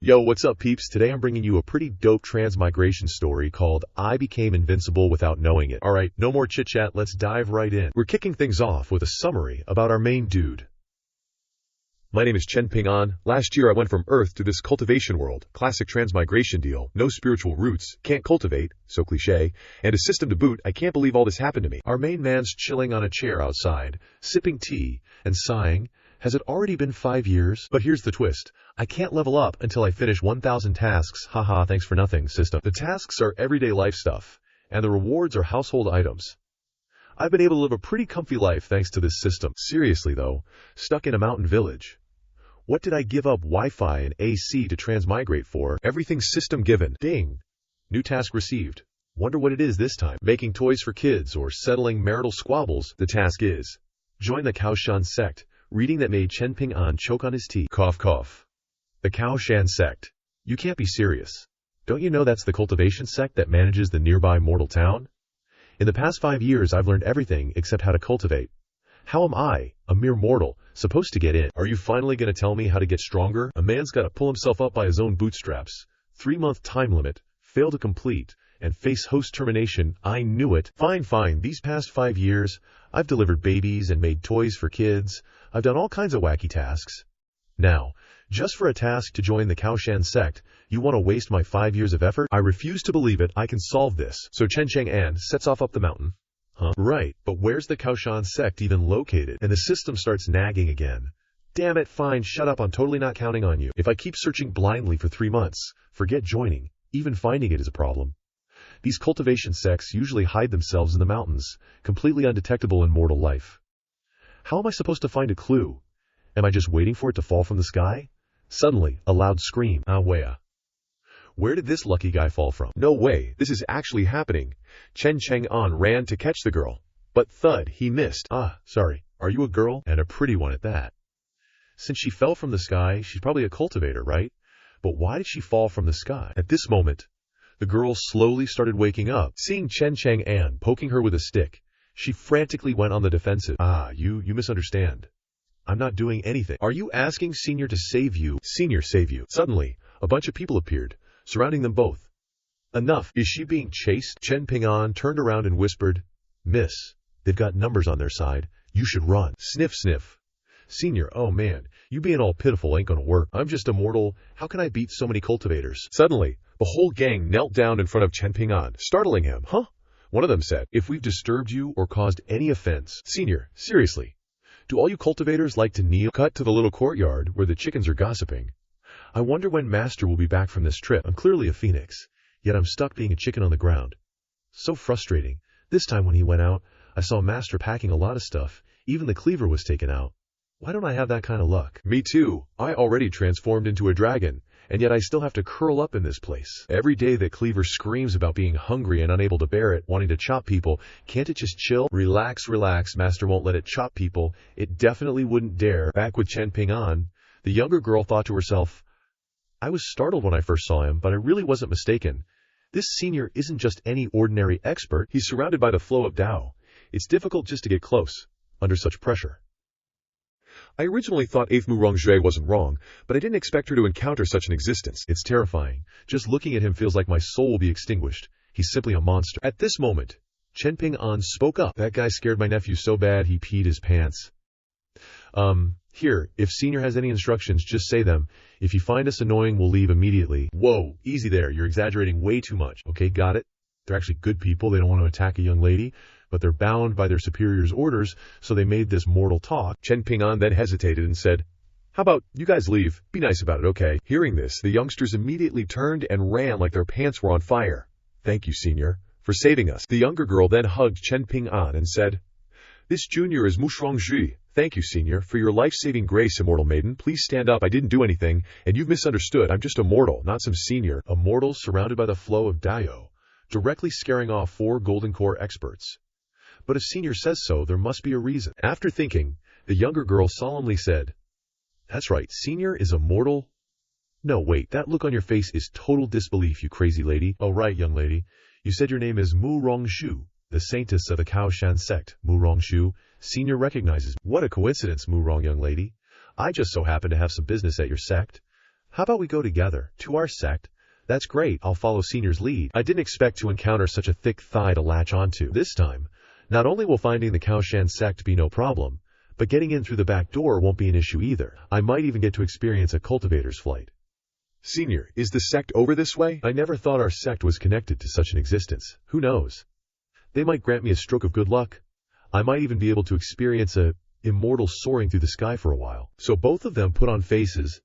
Yo, what's up peeps? Today I'm bringing you a pretty dope transmigration story called I Became Invincible Without Knowing It. Alright, no more chit chat, let's dive right in. We're kicking things off with a summary about our main dude. My name is Chen Ping An. Last year I went from Earth to this cultivation world. Classic transmigration deal. No spiritual roots. Can't cultivate. So cliche. And a system to boot. I can't believe all this happened to me. Our main man's chilling on a chair outside, sipping tea, and sighing. Has it already been 5 years? But here's the twist. I can't level up until I finish 1,000 tasks. Haha, thanks for nothing, system. The tasks are everyday life stuff, and the rewards are household items. I've been able to live a pretty comfy life thanks to this system. Seriously though, stuck in a mountain village. What did I give up Wi-Fi and AC to transmigrate for? Everything system given. Ding. New task received. Wonder what it is this time. Making toys for kids or settling marital squabbles. The task is join the Kawosan sect. Reading that made Chen Ping An choke on his tea. Cough cough. The Kawosan sect. You can't be serious. Don't you know that's the cultivation sect that manages the nearby mortal town? In the past 5 years I've learned everything except how to cultivate. How am I, a mere mortal, supposed to get in? Are you finally going to tell me how to get stronger? A man's got to pull himself up by his own bootstraps. 3-month time limit, fail to complete, and face host termination. I knew it. Fine. These past 5 years, I've delivered babies and made toys for kids. I've done all kinds of wacky tasks. Now, just for a task to join the Kawosan sect, you want to waste my 5 years of effort? I refuse to believe it. I can solve this. So Chen Ping An sets off up the mountain. Huh? Right, but where's the Kawosan sect even located? And the system starts nagging again. Damn it, fine, shut up, I'm totally not counting on you. If I keep searching blindly for 3 months, forget joining. Even finding it is a problem. These cultivation sects usually hide themselves in the mountains, completely undetectable in mortal life. How am I supposed to find a clue? Am I just waiting for it to fall from the sky? Suddenly, a loud scream. Ah, where? Where did this lucky guy fall from? No way, this is actually happening. Chen Ping An ran to catch the girl. But thud, he missed. Ah, sorry. Are you a girl? And a pretty one at that. Since she fell from the sky, she's probably a cultivator, right? But why did she fall from the sky? At this moment, the girl slowly started waking up. Seeing Chen Ping An poking her with a stick, she frantically went on the defensive. Ah, you misunderstand. I'm not doing anything. Are you asking Senior to save you? Senior save you. Suddenly, a bunch of people appeared, surrounding them both. Enough. Is she being chased? Chen Ping An turned around and whispered, Miss, they've got numbers on their side. You should run. Sniff, sniff. Senior, oh man, you being all pitiful ain't gonna work. I'm just immortal. How can I beat so many cultivators? Suddenly, the whole gang knelt down in front of Chen Ping An, startling him. Huh? One of them said, if we've disturbed you or caused any offense. Senior, seriously. Do all you cultivators like to kneel? Cut to the little courtyard where the chickens are gossiping. I wonder when Master will be back from this trip. I'm clearly a phoenix, yet I'm stuck being a chicken on the ground. So frustrating. This time when he went out, I saw Master packing a lot of stuff. Even the cleaver was taken out. Why don't I have that kind of luck? Me too. I already transformed into a dragon, and yet I still have to curl up in this place. Every day that Cleaver screams about being hungry and unable to bear it, wanting to chop people. Can't it just chill? Relax. Master won't let it chop people. It definitely wouldn't dare. Back with Chen Ping An, the younger girl thought to herself, I was startled when I first saw him, but I really wasn't mistaken. This senior isn't just any ordinary expert. He's surrounded by the flow of Dao. It's difficult just to get close, under such pressure. I originally thought 8th Murong wasn't wrong, but I didn't expect her to encounter such an existence. It's terrifying. Just looking at him feels like my soul will be extinguished. He's simply a monster. At this moment, Chen Ping An spoke up. That guy scared my nephew so bad he peed his pants. Here, if Senior has any instructions, just say them. If you find us annoying, we'll leave immediately. Whoa, easy there. You're exaggerating way too much. Okay, got it? They're actually good people. They don't want to attack a young lady, but they're bound by their superior's orders, so they made this mortal talk. Chen Ping An then hesitated and said, how about you guys leave? Be nice about it, okay? Hearing this, the youngsters immediately turned and ran like their pants were on fire. Thank you, Senior, for saving us. The younger girl then hugged Chen Ping An and said, this junior is Mushrong. Thank you, Senior, for your life-saving grace, Immortal Maiden. Please stand up. I didn't do anything, and you've misunderstood. I'm just a mortal, not some senior. A mortal surrounded by the flow of Dao, directly scaring off 4 Golden Core experts. But if Senior says so, there must be a reason. After thinking, the younger girl solemnly said, that's right, Senior is a mortal. No, wait, that look on your face is total disbelief, you crazy lady. Oh, right, young lady. You said your name is Mu Rongshu, the saintess of the Kawosan sect. Mu Rongshu. Senior recognizes. What a coincidence, Mu Rong, young lady. I just so happen to have some business at your sect. How about we go together, to our sect? That's great, I'll follow Senior's lead. I didn't expect to encounter such a thick thigh to latch onto. This time, not only will finding the Kawosan sect be no problem, but getting in through the back door won't be an issue either. I might even get to experience a cultivator's flight. Senior, is the sect over this way? I never thought our sect was connected to such an existence. Who knows? They might grant me a stroke of good luck. I might even be able to experience a immortal soaring through the sky for a while. So both of them put on faces,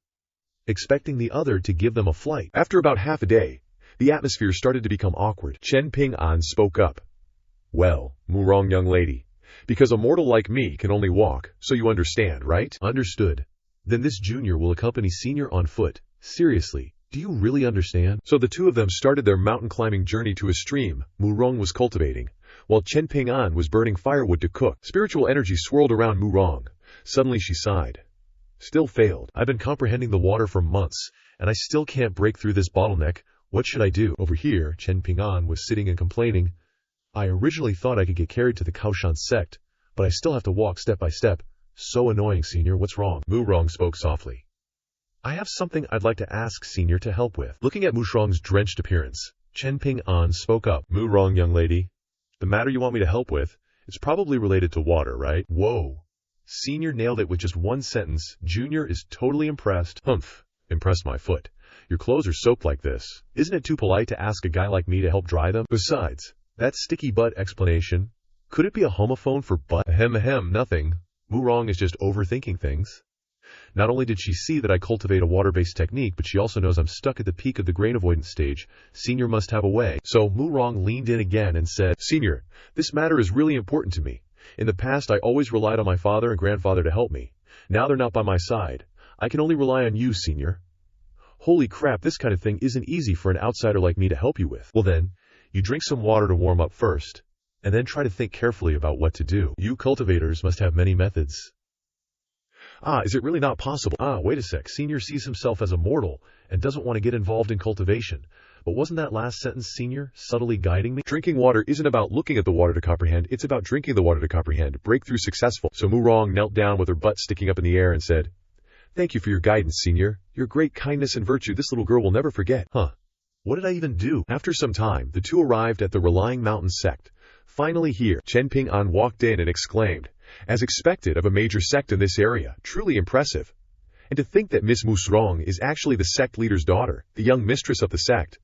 expecting the other to give them a flight. After about half a day, the atmosphere started to become awkward. Chen Ping An spoke up. Well, Murong young lady, because a mortal like me can only walk, so you understand, right? Understood. Then this junior will accompany Senior on foot. Seriously, do you really understand? So the two of them started their mountain climbing journey to a stream Murong was cultivating, while Chen Ping An was burning firewood to cook. Spiritual energy swirled around Murong. Suddenly she sighed. Still failed. I've been comprehending the water for months, and I still can't break through this bottleneck. What should I do? Over here, Chen Ping An was sitting and complaining. I originally thought I could get carried to the Kawosan sect, but I still have to walk step by step. So annoying, Senior. What's wrong? Murong spoke softly. I have something I'd like to ask Senior to help with. Looking at Murong's drenched appearance, Chen Ping An spoke up. Murong, young lady, the matter you want me to help with, it's probably related to water, right? Whoa. Senior nailed it with just one sentence. Junior is totally impressed. Humph. Impressed my foot. Your clothes are soaked like this. Isn't it too polite to ask a guy like me to help dry them? Besides, that sticky butt explanation, could it be a homophone for butt? Ahem, nothing. Murong is just overthinking things. Not only did she see that I cultivate a water-based technique, but she also knows I'm stuck at the peak of the grain avoidance stage. Senior must have a way. So Murong leaned in again and said, Senior, this matter is really important to me. In the past, I always relied on my father and grandfather to help me. Now they're not by my side. I can only rely on you, Senior. Holy crap, this kind of thing isn't easy for an outsider like me to help you with. Well then, you drink some water to warm up first, and then try to think carefully about what to do. You cultivators must have many methods. Is it really not possible? Wait a sec. Senior sees himself as a mortal and doesn't want to get involved in cultivation. But wasn't that last sentence, Senior, subtly guiding me? Drinking water isn't about looking at the water to comprehend, it's about drinking the water to comprehend. Breakthrough successful. So Murong knelt down with her butt sticking up in the air and said, Thank you for your guidance, Senior. Your great kindness and virtue this little girl will never forget. What did I even do? After some time, the two arrived at the Relying Mountain sect. Finally here, Chen Ping An walked in and exclaimed, as expected of a major sect in this area, truly impressive. And to think that Miss Murong is actually the sect leader's daughter, the young mistress of the sect.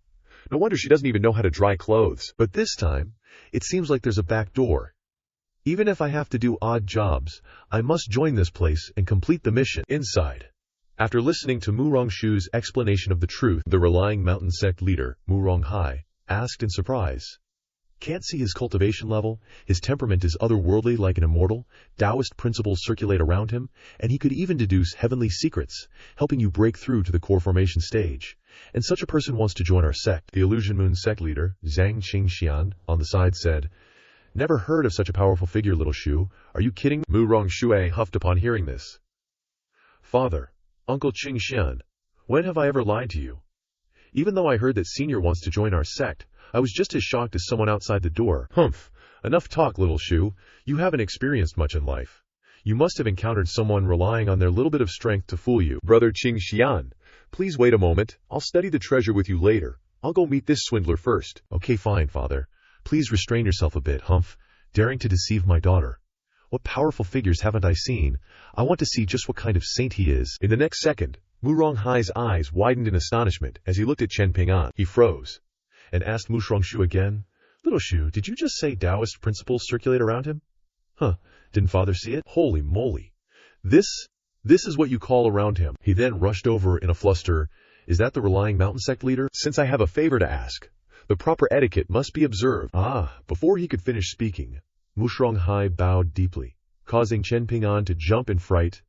No wonder she doesn't even know how to dry clothes. But this time, it seems like there's a back door. Even if I have to do odd jobs, I must join this place and complete the mission. Inside. After listening to Murong Shu's explanation of the truth, the Relying Mountain sect leader, Murong Hai, asked in surprise. Can't see his cultivation level, his temperament is otherworldly like an immortal, Taoist principles circulate around him, and he could even deduce heavenly secrets, helping you break through to the core formation stage. And such a person wants to join our sect. The Illusion Moon sect leader, Zhang Qingxian, on the side said, Never heard of such a powerful figure, little Shu. Are you kidding? Murong Shui huffed upon hearing this. Father, Uncle Qingxian, when have I ever lied to you? Even though I heard that Senior wants to join our sect, I was just as shocked as someone outside the door. Humph. Enough talk, little Shu. You haven't experienced much in life. You must have encountered someone relying on their little bit of strength to fool you. Brother Qingxian, please wait a moment. I'll study the treasure with you later. I'll go meet this swindler first. Okay, fine, Father. Please restrain yourself a bit, Humph. Daring to deceive my daughter. What powerful figures haven't I seen? I want to see just what kind of saint he is. In the next second, Murong Hai's eyes widened in astonishment as he looked at Chen Ping An. He froze and asked Murong Shu again, Little Shu, did you just say Taoist principles circulate around him? Didn't Father see it? Holy moly. This is what you call around him. He then rushed over in a fluster. Is that the Relying Mountain sect leader? Since I have a favor to ask, the proper etiquette must be observed. Before he could finish speaking, Murong Hai bowed deeply, causing Chen Ping An to jump in fright.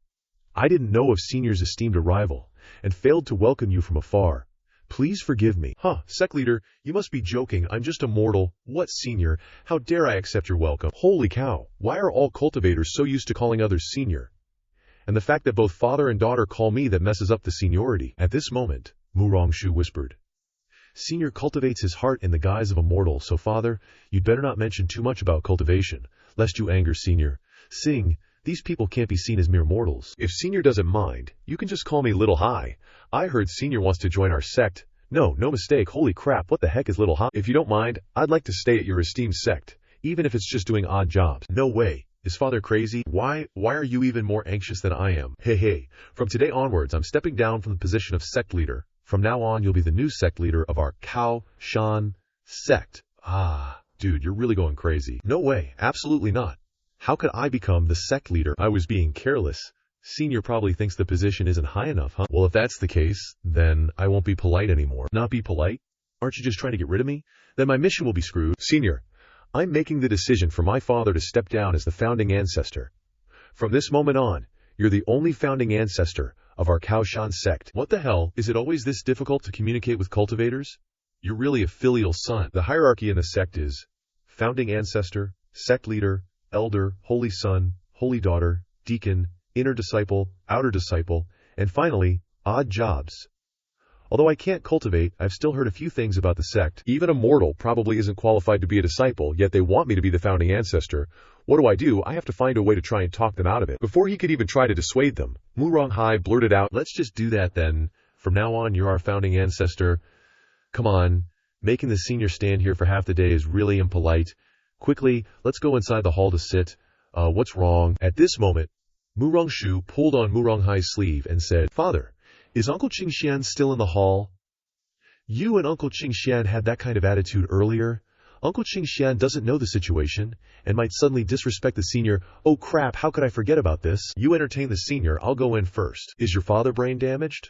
I didn't know of Senior's esteemed arrival, and failed to welcome you from afar. Please forgive me. Sect leader, you must be joking. I'm just a mortal. What, Senior? How dare I accept your welcome? Holy cow, why are all cultivators so used to calling others Senior? And the fact that both father and daughter call me that messes up the seniority. At this moment, Murong Shu whispered. Senior cultivates his heart in the guise of a mortal, so Father, you'd better not mention too much about cultivation, lest you anger Senior. These people can't be seen as mere mortals. If Senior doesn't mind, you can just call me Little High. I heard Senior wants to join our sect. No mistake, holy crap, what the heck is Little High? If you don't mind, I'd like to stay at your esteemed sect, even if it's just doing odd jobs. No way. Is father crazy? Why are you even more anxious than I am? Hey, from today onwards, I'm stepping down from the position of sect leader. From now on, you'll be the new sect leader of our Kawosan sect. Dude, you're really going crazy. No way, absolutely not. How could I become the sect leader? I was being careless. Senior probably thinks the position isn't high enough, huh? Well, if that's the case, then I won't be polite anymore. Not be polite? Aren't you just trying to get rid of me? Then my mission will be screwed. Senior, I'm making the decision for my father to step down as the founding ancestor. From this moment on, you're the only founding ancestor of our Kawosan sect. What the hell? Is it always this difficult to communicate with cultivators? You're really a filial son. The hierarchy in the sect is founding ancestor, sect leader, elder, holy son, holy daughter, deacon, inner disciple, outer disciple, and finally, odd jobs. Although I can't cultivate, I've still heard a few things about the sect. Even a mortal probably isn't qualified to be a disciple, yet they want me to be the founding ancestor. What do? I have to find a way to try and talk them out of it. Before he could even try to dissuade them, Murong Hai blurted out, "Let's just do that then. From now on, you're our founding ancestor. Come on, making the senior stand here for half the day is really impolite. Quickly, let's go inside the hall to sit. What's wrong?" At this moment, Murong Shu pulled on Murong Hai's sleeve and said, "Father, is Uncle Qingxian still in the hall? You and Uncle Qingxian had that kind of attitude earlier. Uncle Qingxian doesn't know the situation and might suddenly disrespect the senior. Oh crap, how could I forget about this? You entertain the senior, I'll go in first. Is your father brain damaged?"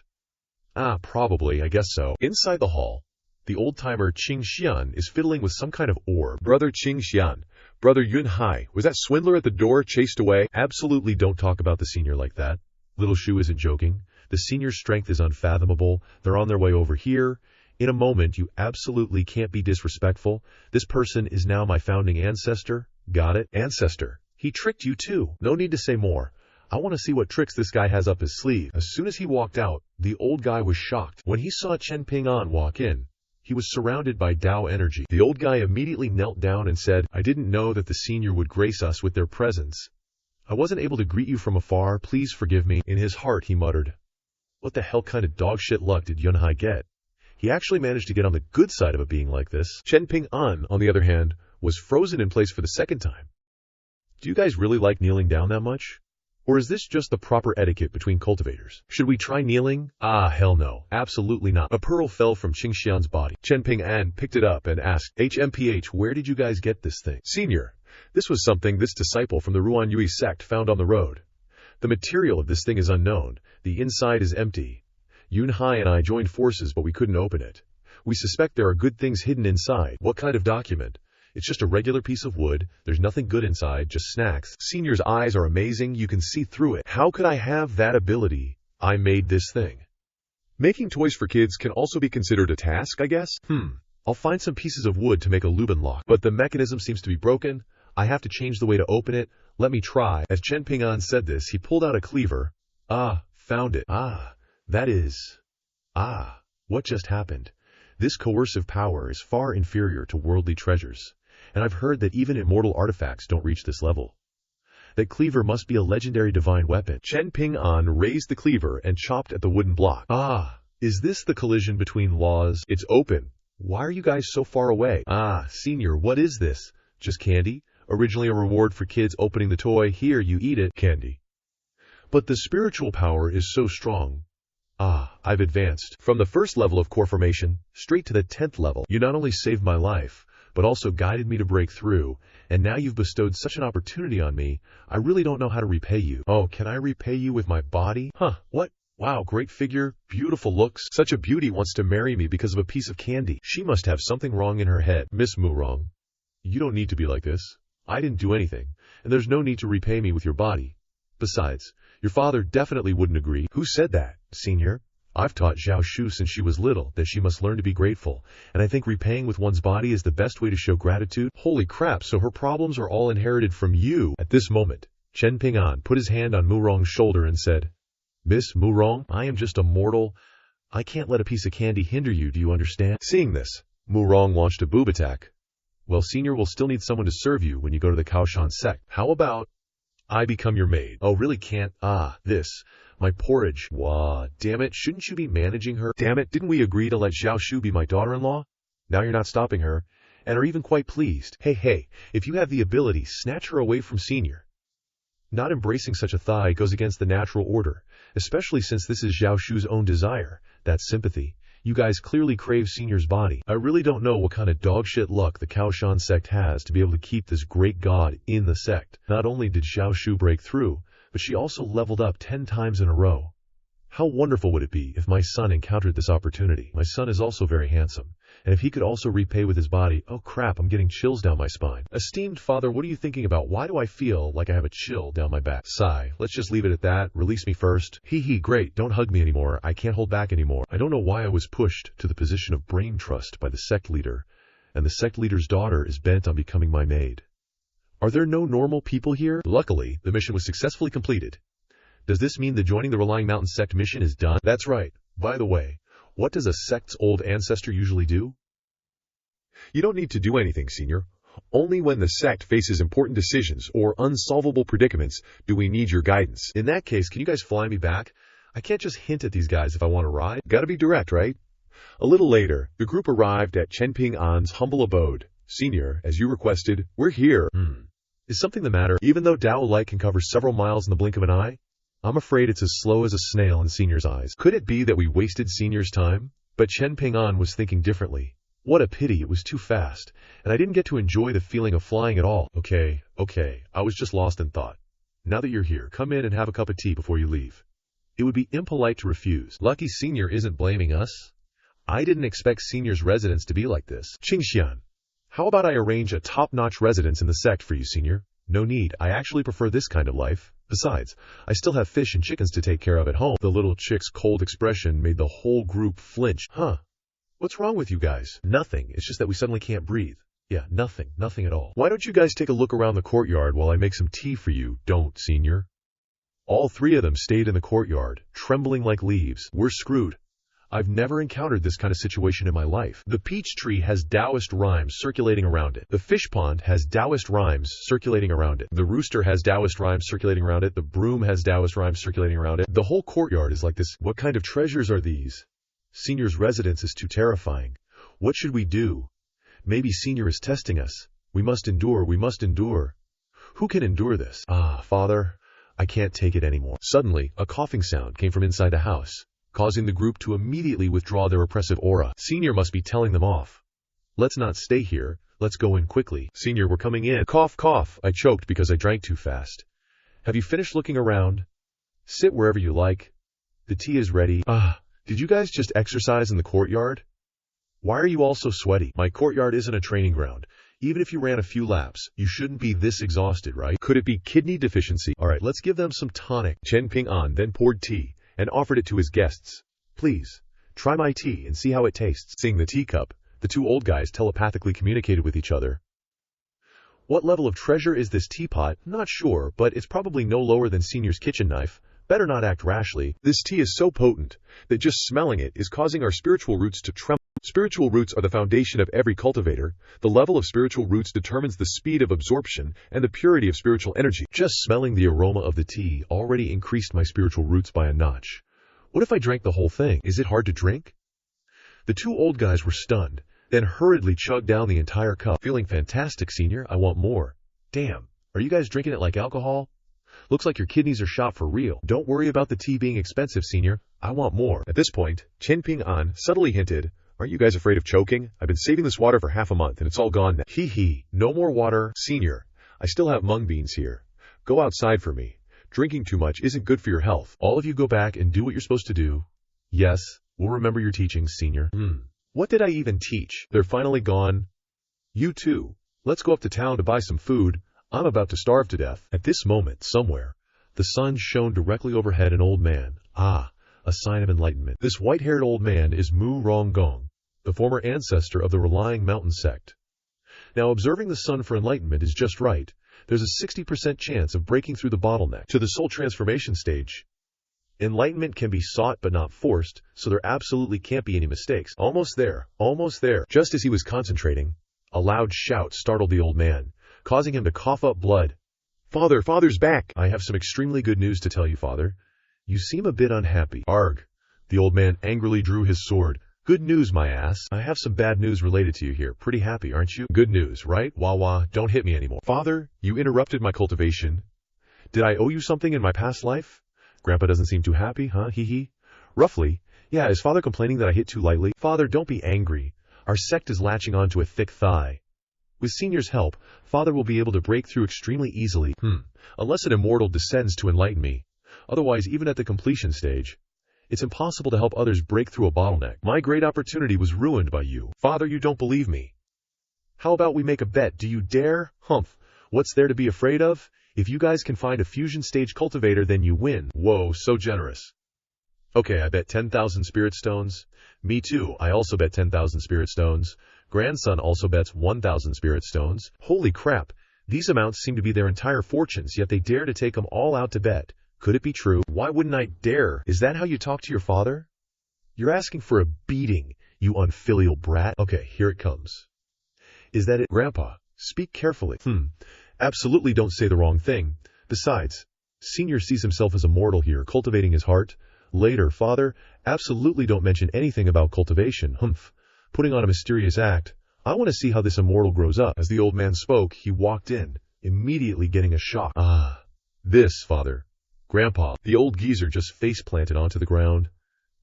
Probably, I guess so. Inside the hall, the old-timer Qingxian is fiddling with some kind of orb. Brother Qingxian, Brother Yun Hai, was that swindler at the door chased away? Absolutely don't talk about the senior like that. Little Shu isn't joking. The senior's strength is unfathomable. They're on their way over here. In a moment, you absolutely can't be disrespectful. This person is now my founding ancestor. Got it? Ancestor. He tricked you too. No need to say more. I want to see what tricks this guy has up his sleeve. As soon as he walked out, the old guy was shocked. When he saw Chen Ping An walk in, he was surrounded by Dao energy. The old guy immediately knelt down and said, "I didn't know that the senior would grace us with their presence. I wasn't able to greet you from afar. Please forgive me." In his heart, he muttered, "What the hell kind of dog shit luck did Yun Hai get? He actually managed to get on the good side of a being like this." Chen Ping An, on the other hand, was frozen in place for the second time. Do you guys really like kneeling down that much? Or is this just the proper etiquette between cultivators? Should we try kneeling? Hell no. Absolutely not. A pearl fell from Qingxian's body. Chen Ping An picked it up and asked, "HMPH, where did you guys get this thing?" "Senior, this was something this disciple from the Ruan Yui sect found on the road. The material of this thing is unknown. The inside is empty. Yun Hai and I joined forces, but we couldn't open it. We suspect there are good things hidden inside." "What kind of document?" "It's just a regular piece of wood. There's nothing good inside, just snacks." Senior's eyes are amazing. You can see through it. How could I have that ability? I made this thing. Making toys for kids can also be considered a task, I guess? I'll find some pieces of wood to make a Lubin lock, but the mechanism seems to be broken. I have to change the way to open it. Let me try. As Chen Ping An said this, he pulled out a cleaver. Found it. What just happened? This coercive power is far inferior to worldly treasures, and I've heard that even immortal artifacts don't reach this level. That cleaver must be a legendary divine weapon. Chen Ping An raised the cleaver and chopped at the wooden block. Is this the collision between laws? It's open. Why are you guys so far away? Senior, what is this? Just candy? Originally a reward for kids opening the toy. Here, you eat it. Candy. But the spiritual power is so strong. I've advanced from the first level of core formation straight to the 10th level. You not only saved my life, but also guided me to break through, and now you've bestowed such an opportunity on me, I really don't know how to repay you. Oh, can I repay you with my body? What? Wow, great figure, beautiful looks. Such a beauty wants to marry me because of a piece of candy. She must have something wrong in her head. Miss Murong, you don't need to be like this. I didn't do anything, and there's no need to repay me with your body. Besides, your father definitely wouldn't agree. Who said that, Senior? I've taught Zhao Shu since she was little that she must learn to be grateful, and I think repaying with one's body is the best way to show gratitude. Holy crap, so her problems are all inherited from you. At this moment, Chen Ping An put his hand on Murong's shoulder and said, Miss Murong, I am just a mortal. I can't let a piece of candy hinder you, do you understand? Seeing this, Murong launched a boob attack. Well, Senior will still need someone to serve you when you go to the Kawosan sect. How about I become your maid. Oh, really can't? This. My porridge. Wah, damn it, shouldn't you be managing her? Damn it, didn't we agree to let Xiao Shu be my daughter-in-law? Now you're not stopping her, and are even quite pleased. Hey, if you have the ability, snatch her away from Senior. Not embracing such a thigh goes against the natural order, especially since this is Xiao Shu's own desire, that sympathy. You guys clearly crave Senior's body. I really don't know what kind of dogshit luck the Kawosan sect has to be able to keep this great god in the sect. Not only did Xiao Shu break through, but she also leveled up 10 times in a row. How wonderful would it be if my son encountered this opportunity? My son is also very handsome, and if he could also repay with his body, oh crap, I'm getting chills down my spine. Esteemed father, what are you thinking about? Why do I feel like I have a chill down my back? Sigh, let's just leave it at that. Release me first. Great, don't hug me anymore. I can't hold back anymore. I don't know why I was pushed to the position of brain trust by the sect leader, and the sect leader's daughter is bent on becoming my maid. Are there no normal people here? Luckily, the mission was successfully completed. Does this mean the joining the Relying Mountain sect mission is done? That's right. By the way, what does a sect's old ancestor usually do? You don't need to do anything, Senior. Only when the sect faces important decisions or unsolvable predicaments do we need your guidance. In that case, can you guys fly me back? I can't just hint at these guys if I want to ride. Gotta be direct, right? A little later, the group arrived at Chen Ping An's humble abode. Senior, as you requested, we're here. Is something the matter? Even though Dao light can cover several miles in the blink of an eye, I'm afraid it's as slow as a snail in Senior's eyes. Could it be that we wasted Senior's time? But Chen Ping An was thinking differently. What a pity, it was too fast, and I didn't get to enjoy the feeling of flying at all. Okay, I was just lost in thought. Now that you're here, come in and have a cup of tea before you leave. It would be impolite to refuse. Lucky Senior isn't blaming us. I didn't expect Senior's residence to be like this. Qingxian, how about I arrange a top-notch residence in the sect for you, Senior? No need, I actually prefer this kind of life. Besides, I still have fish and chickens to take care of at home. The little chick's cold expression made the whole group flinch. What's wrong with you guys? Nothing, it's just that we suddenly can't breathe. Yeah, nothing at all. Why don't you guys take a look around the courtyard while I make some tea for you? Don't, Senior. All three of them stayed in the courtyard, trembling like leaves. We're screwed. I've never encountered this kind of situation in my life. The peach tree has Taoist rhymes circulating around it. The fish pond has Taoist rhymes circulating around it. The rooster has Taoist rhymes circulating around it. The broom has Taoist rhymes circulating around it. The whole courtyard is like this. What kind of treasures are these? Senior's residence is too terrifying. What should we do? Maybe Senior is testing us. We must endure. Who can endure this? Father, I can't take it anymore. Suddenly, a coughing sound came from inside the house, causing the group to immediately withdraw their oppressive aura. Senior must be telling them off. Let's not stay here. Let's go in quickly. Senior, we're coming in. Cough. I choked because I drank too fast. Have you finished looking around? Sit wherever you like. The tea is ready. Did you guys just exercise in the courtyard? Why are you all so sweaty? My courtyard isn't a training ground. Even if you ran a few laps, you shouldn't be this exhausted, right? Could it be kidney deficiency? Alright, let's give them some tonic. Chen Ping An then poured tea and offered it to his guests. Please, try my tea and see how it tastes. Seeing the teacup, the two old guys telepathically communicated with each other. What level of treasure is this teapot? Not sure, but it's probably no lower than Senior's kitchen knife. Better not act rashly. This tea is so potent that just smelling it is causing our spiritual roots to tremble. Spiritual roots are the foundation of every cultivator. The level of spiritual roots determines the speed of absorption and the purity of spiritual energy. Just smelling the aroma of the tea already increased my spiritual roots by a notch. What if I drank the whole thing? Is it hard to drink? The two old guys were stunned, then hurriedly chugged down the entire cup. Feeling fantastic, Senior. I want more. Damn, are you guys drinking it like alcohol? Looks like your kidneys are shot for real. Don't worry about the tea being expensive, Senior. I want more. At this point, Chen Ping An subtly hinted, aren't you guys afraid of choking? I've been saving this water for half a month and it's all gone now. No more water, Senior. I still have mung beans here. Go outside for me. Drinking too much isn't good for your health. All of you go back and do what you're supposed to do. Yes, we'll remember your teachings, Senior. What did I even teach? They're finally gone. You too. Let's go up to town to buy some food. I'm about to starve to death. At this moment, somewhere, the sun shone directly overhead an old man. A sign of enlightenment. This white-haired old man is Mu Ronggong, the former ancestor of the Relying Mountain sect. Now, observing the sun for enlightenment is just right. There's a 60% chance of breaking through the bottleneck to the soul transformation stage. Enlightenment can be sought but not forced, so there absolutely can't be any mistakes. Almost there. Just as he was concentrating, a loud shout startled the old man, causing him to cough up blood. Father's back. I have some extremely good news to tell you, Father. You seem a bit unhappy. Arg. The old man angrily drew his sword. Good news, my ass. I have some bad news related to you here. Pretty happy, aren't you? Good news, right? Wah, don't hit me anymore. Father, you interrupted my cultivation. Did I owe you something in my past life? Grandpa doesn't seem too happy, huh? Hee. Roughly. Yeah, is Father complaining that I hit too lightly? Father, don't be angry. Our sect is latching onto a thick thigh. With Senior's help, Father will be able to break through extremely easily. Unless an immortal descends to enlighten me. Otherwise, even at the completion stage, it's impossible to help others break through a bottleneck. My great opportunity was ruined by you. Father, you don't believe me. How about we make a bet? Do you dare? Humph. What's there to be afraid of? If you guys can find a fusion stage cultivator, then you win. Whoa, so generous. Okay, I bet 10,000 spirit stones. Me too, I also bet 10,000 spirit stones. Grandson also bets 1,000 spirit stones. Holy crap, these amounts seem to be their entire fortunes, yet they dare to take them all out to bet. Could it be true? Why wouldn't I dare? Is that how you talk to your father? You're asking for a beating, you unfilial brat. Okay, here it comes. Is that it, Grandpa? Speak carefully. Absolutely don't say the wrong thing. Besides, Senior sees himself as a mortal here, cultivating his heart. Later, Father, absolutely don't mention anything about cultivation. Putting on a mysterious act. I want to see how this immortal grows up. As the old man spoke, he walked in, immediately getting a shock. This, Father. Grandpa, the old geezer just face-planted onto the ground.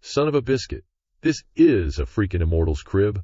Son of a biscuit. This is a freaking immortal's crib.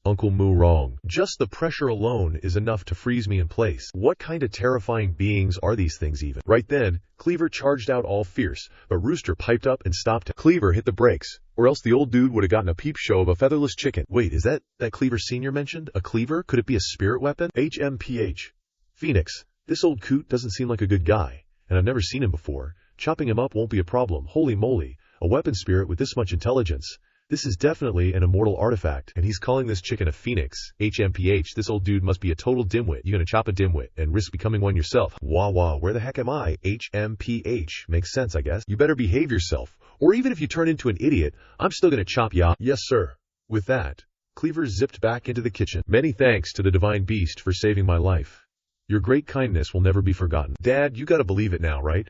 Uncle Moo wrong. Just the pressure alone is enough to freeze me in place. What kind of terrifying beings are these things even? Right then, Cleaver charged out all fierce, but Rooster piped up and stopped him. Cleaver hit the brakes, or else the old dude would have gotten a peep show of a featherless chicken. Wait, is that Cleaver Senior mentioned? A cleaver? Could it be a spirit weapon? HMPH. Phoenix, this old coot doesn't seem like a good guy, and I've never seen him before. Chopping him up won't be a problem. Holy moly, a weapon spirit with this much intelligence. This is definitely an immortal artifact, and he's calling this chicken a phoenix. HMPH, this old dude must be a total dimwit. You're gonna chop a dimwit and risk becoming one yourself. Wah, where the heck am I? HMPH. Makes sense, I guess. You better behave yourself, or even if you turn into an idiot, I'm still gonna chop ya. Yes, sir. With that, Cleaver zipped back into the kitchen. Many thanks to the divine beast for saving my life. Your great kindness will never be forgotten. Dad, you gotta believe it now, right?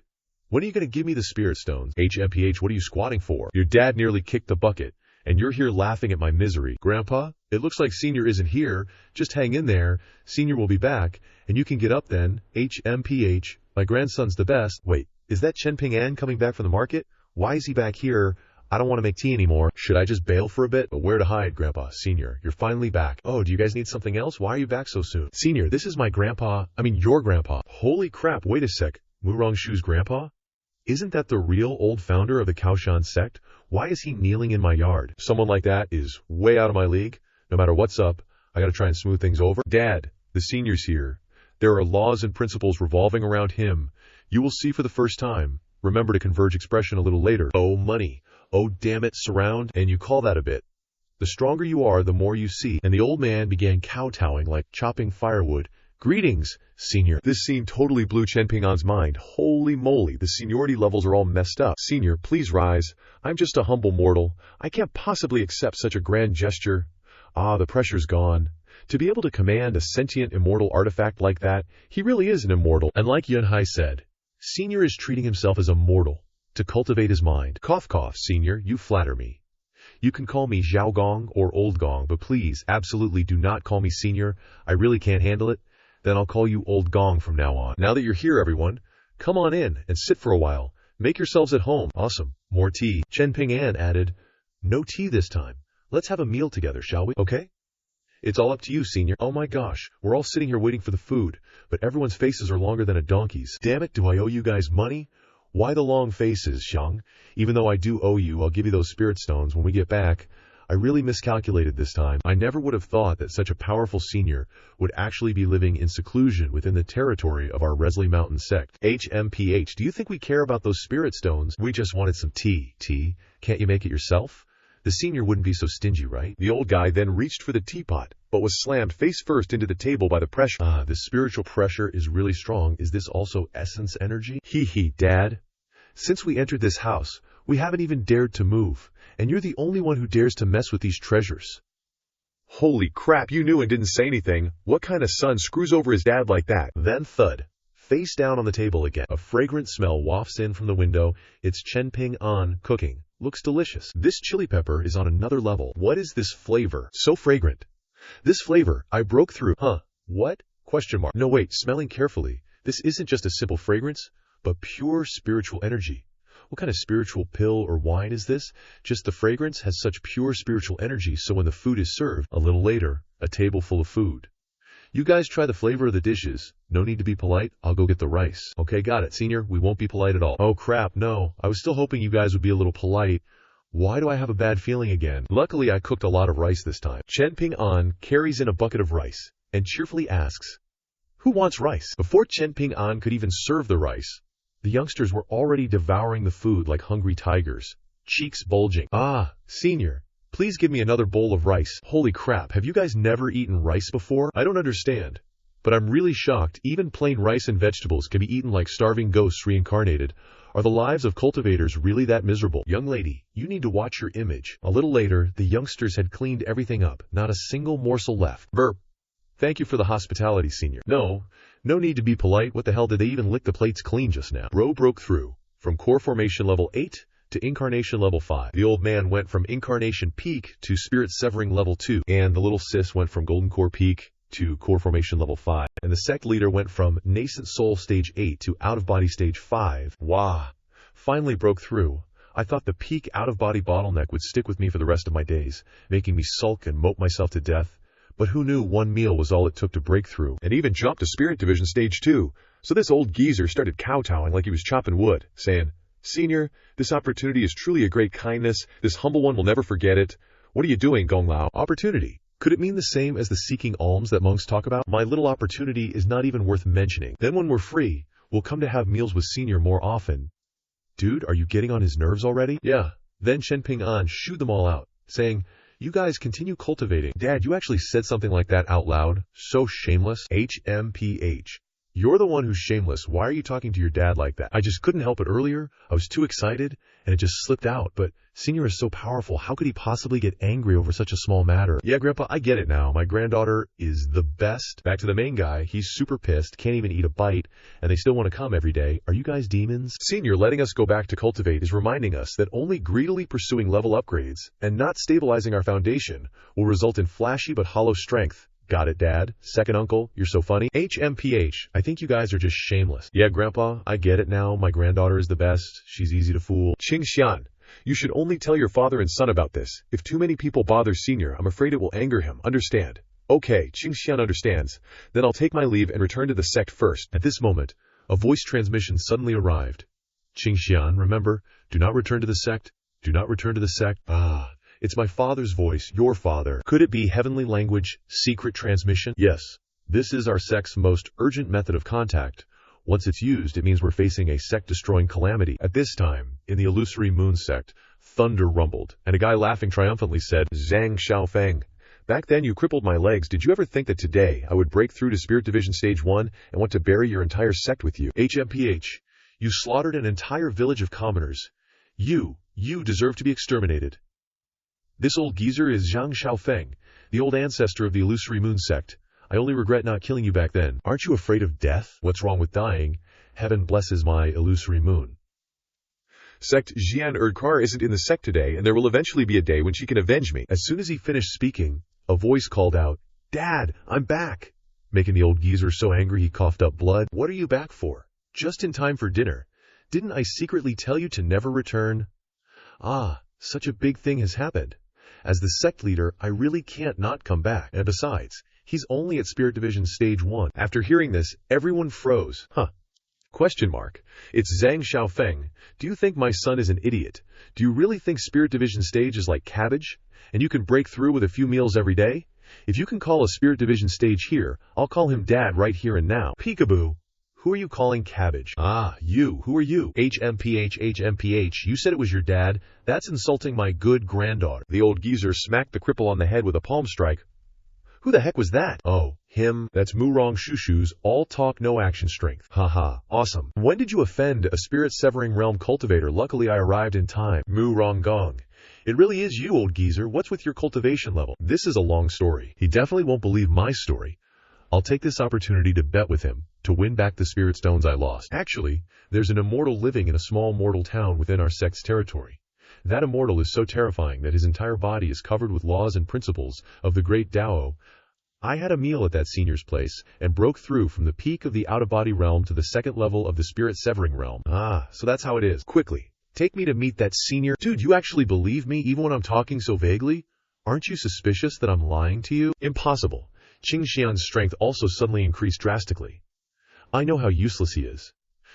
When are you gonna give me the spirit stones? HMPH, what are you squatting for? Your dad nearly kicked the bucket, and you're here laughing at my misery. Grandpa, it looks like Senior isn't here. Just hang in there. Senior will be back, and you can get up then. HMPH, my grandson's the best. Wait, is that Chen Ping An coming back from the market? Why is he back here? I don't want to make tea anymore. Should I just bail for a bit? But where to hide, Grandpa? Senior, you're finally back. Oh, do you guys need something else? Why are you back so soon? Senior, this is my grandpa. Your grandpa. Holy crap, wait a sec. Murong Shu's grandpa? Isn't that the real old founder of the Kawosan sect? Why is he kneeling in my yard? Someone like that is way out of my league. No matter what's up, I gotta try and smooth things over. Dad, the Senior's here. There are laws and principles revolving around him. You will see for the first time. Remember to converge expression a little later. Oh, money. Oh, damn it, surround. And you call that a bit. The stronger you are, the more you see. And the old man began kowtowing like chopping firewood. Greetings, Senior. This scene totally blew Chen Ping An's mind. Holy moly, the seniority levels are all messed up. Senior, please rise. I'm just a humble mortal. I can't possibly accept such a grand gesture. The pressure's gone. To be able to command a sentient immortal artifact like that, he really is an immortal. And like Yunhai said, Senior is treating himself as a mortal to cultivate his mind. Cough, cough, Senior, you flatter me. You can call me Zhao Gong or Old Gong, but please, absolutely do not call me Senior. I really can't handle it. Then I'll call you Old Gong from now on. Now that you're here, everyone, come on in and sit for a while. Make yourselves at home. Awesome. More tea. Chen Ping An added, no tea this time. Let's have a meal together, shall we? Okay? It's all up to you, Senior. Oh my gosh, we're all sitting here waiting for the food, but everyone's faces are longer than a donkey's. Damn it, do I owe you guys money? Why the long faces, Xiang? Even though I do owe you, I'll give you those spirit stones when we get back. I really miscalculated this time. I never would have thought that such a powerful Senior would actually be living in seclusion within the territory of our Resley Mountain sect. HMPH, do you think we care about those spirit stones? We just wanted some tea. Tea? Can't you make it yourself? The Senior wouldn't be so stingy, right? The old guy then reached for the teapot, but was slammed face first into the table by the pressure. This spiritual pressure is really strong. Is this also essence energy? Hee, Dad. Since we entered this house, we haven't even dared to move, and you're the only one who dares to mess with these treasures. Holy crap, you knew and didn't say anything. What kind of son screws over his dad like that? Then thud. face down on the table again. A fragrant smell wafts in from the window. It's Chen Ping An cooking. Looks delicious. This chili pepper is on another level. What is this flavor? So fragrant. This flavor, I broke through. Huh? What? Question mark. No wait, smelling carefully. This isn't just a simple fragrance, but pure spiritual energy. What kind of spiritual pill or wine is this? Just the fragrance has such pure spiritual energy, so when the food is served, a little later, a table full of food. You guys try the flavor of the dishes. No need to be polite. I'll go get the rice. Okay, got it, senior. We won't be polite at all. Oh crap, no. I was still hoping you guys would be a little polite. Why do I have a bad feeling again? Luckily, I cooked a lot of rice this time. Chen Ping An carries in a bucket of rice and cheerfully asks, "Who wants rice?" Before Chen Ping An could even serve the rice, the youngsters were already devouring the food like hungry tigers, cheeks bulging. Ah, senior, please give me another bowl of rice. Holy crap, have you guys never eaten rice before? I don't understand, but I'm really shocked. Even plain rice and vegetables can be eaten like starving ghosts reincarnated. Are the lives of cultivators really that miserable? Young lady, you need to watch your image. A little later, the youngsters had cleaned everything up, not a single morsel left. Burp. Thank you for the hospitality, senior. No need to be polite. What the hell, did they even lick the plates clean just now? Bro broke through from core formation level 8 to incarnation level 5. The old man went from incarnation peak to spirit severing level 2, and the little sis went from golden core peak to core formation level 5. And the sect leader went from nascent soul stage 8 to out-of-body stage 5. Wow. Finally broke through. I thought the peak out-of-body bottleneck would stick with me for the rest of my days, making me sulk and mope myself to death. But who knew one meal was all it took to break through? And even jumped to Spirit Division Stage 2. So this old geezer started kowtowing like he was chopping wood, saying, "Senior, this opportunity is truly a great kindness. This humble one will never forget it. What are you doing, Gong Lao?" Opportunity. Could it mean the same as the seeking alms that monks talk about? My little opportunity is not even worth mentioning. Then when we're free, we'll come to have meals with senior more often. Dude, are you getting on his nerves already? Yeah. Then Chen Ping An shooed them all out, saying, "You guys continue cultivating." Dad, you actually said something like that out loud? So shameless. HMPH. You're the one who's shameless. Why are you talking to your dad like that? I just couldn't help it earlier. I was too excited, and it just slipped out. But senior is so powerful. How could he possibly get angry over such a small matter? Yeah, Grandpa, I get it now. My granddaughter is the best. Back to the main guy. He's super pissed, can't even eat a bite, and they still want to come every day. Are you guys demons? Senior letting us go back to cultivate is reminding us that only greedily pursuing level upgrades and not stabilizing our foundation will result in flashy but hollow strength. Got it, Dad. Second uncle, you're so funny. HMPH, I think you guys are just shameless. Yeah, Grandpa, I get it now. My granddaughter is the best. She's easy to fool. Qingxian, you should only tell your father and son about this. If too many people bother Senior, I'm afraid it will anger him. Understand? Okay, Qingxian understands. Then I'll take my leave and return to the sect first. At this moment, a voice transmission suddenly arrived. Qingxian, remember, do not return to the sect. Do not return to the sect. Ah. It's my father's voice, your father. Could it be heavenly language, secret transmission? Yes. This is our sect's most urgent method of contact. Once it's used, it means we're facing a sect-destroying calamity. At this time, in the illusory moon sect, thunder rumbled, and a guy laughing triumphantly said, "Zhang Xiaofeng, back then you crippled my legs. Did you ever think that today I would break through to Spirit Division Stage 1 and want to bury your entire sect with you? HMPH, you slaughtered an entire village of commoners. You deserve to be exterminated. This old geezer is Zhang Xiaofeng, the old ancestor of the illusory moon sect. I only regret not killing you back then. Aren't you afraid of death? What's wrong with dying? Heaven blesses my illusory moon." Sect Jian Erdkar isn't in the sect today, and there will eventually be a day when she can avenge me. As soon as he finished speaking, a voice called out, "Dad, I'm back," making the old geezer so angry he coughed up blood. What are you back for? Just in time for dinner. Didn't I secretly tell you to never return? Ah, such a big thing has happened. As the sect leader, I really can't not come back. And besides, he's only at Spirit Division Stage 1. After hearing this, everyone froze. Question mark. It's Zhang Xiaofeng. Do you think my son is an idiot? Do you really think Spirit Division Stage is like cabbage? And you can break through with a few meals every day? If you can call a Spirit Division Stage here, I'll call him Dad right here and now. Peekaboo. Who are you calling cabbage? Ah, you. Who are you? HMPH, you said it was your dad. That's insulting my good granddaughter. The old geezer smacked the cripple on the head with a palm strike. Who the heck was that? Oh, him. That's Murong Shushu's all talk, no action strength. Haha, awesome. When did you offend a spirit-severing realm cultivator? Luckily I arrived in time. Murong Gong. It really is you, old geezer. What's with your cultivation level? This is a long story. He definitely won't believe my story. I'll take this opportunity to bet with him, to win back the spirit stones I lost. Actually, there's an immortal living in a small mortal town within our sect's territory. That immortal is so terrifying that his entire body is covered with laws and principles of the great Dao. I had a meal at that senior's place, and broke through from the peak of the out-of-body realm to the second level of the spirit-severing realm. Ah, so that's how it is. Quickly, take me to meet that senior. Dude, you actually believe me even when I'm talking so vaguely? Aren't you suspicious that I'm lying to you? Impossible. Qing Xian's strength also suddenly increased drastically. I know how useless he is.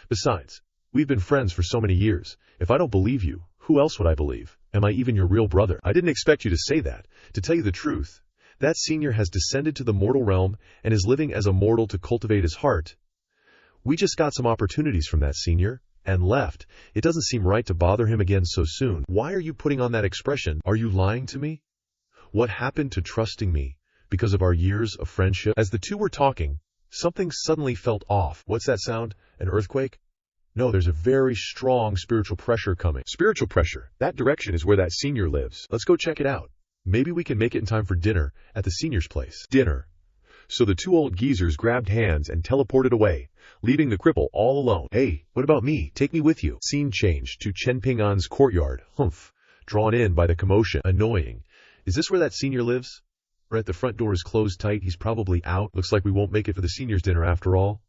Besides, we've been friends for so many years. If I don't believe you, who else would I believe? Am I even your real brother? I didn't expect you to say that. To tell you the truth, that senior has descended to the mortal realm and is living as a mortal to cultivate his heart. We just got some opportunities from that senior and left. It doesn't seem right to bother him again so soon. Why are you putting on that expression? Are you lying to me? What happened to trusting me because of our years of friendship? As the two were talking, something suddenly felt off. What's that sound? An earthquake? No, there's a very strong spiritual pressure coming. Spiritual pressure. That direction is where that senior lives. Let's go check it out. Maybe we can make it in time for dinner at the senior's place. Dinner. So the two old geezers grabbed hands and teleported away, leaving the cripple all alone. Hey, what about me? Take me with you. Scene changed to Chen Ping An's courtyard. Humph. Drawn in by the commotion. Annoying. Is this where that senior lives? Right, the front door is closed tight. He's probably out. Looks like we won't make it for the senior's dinner after all.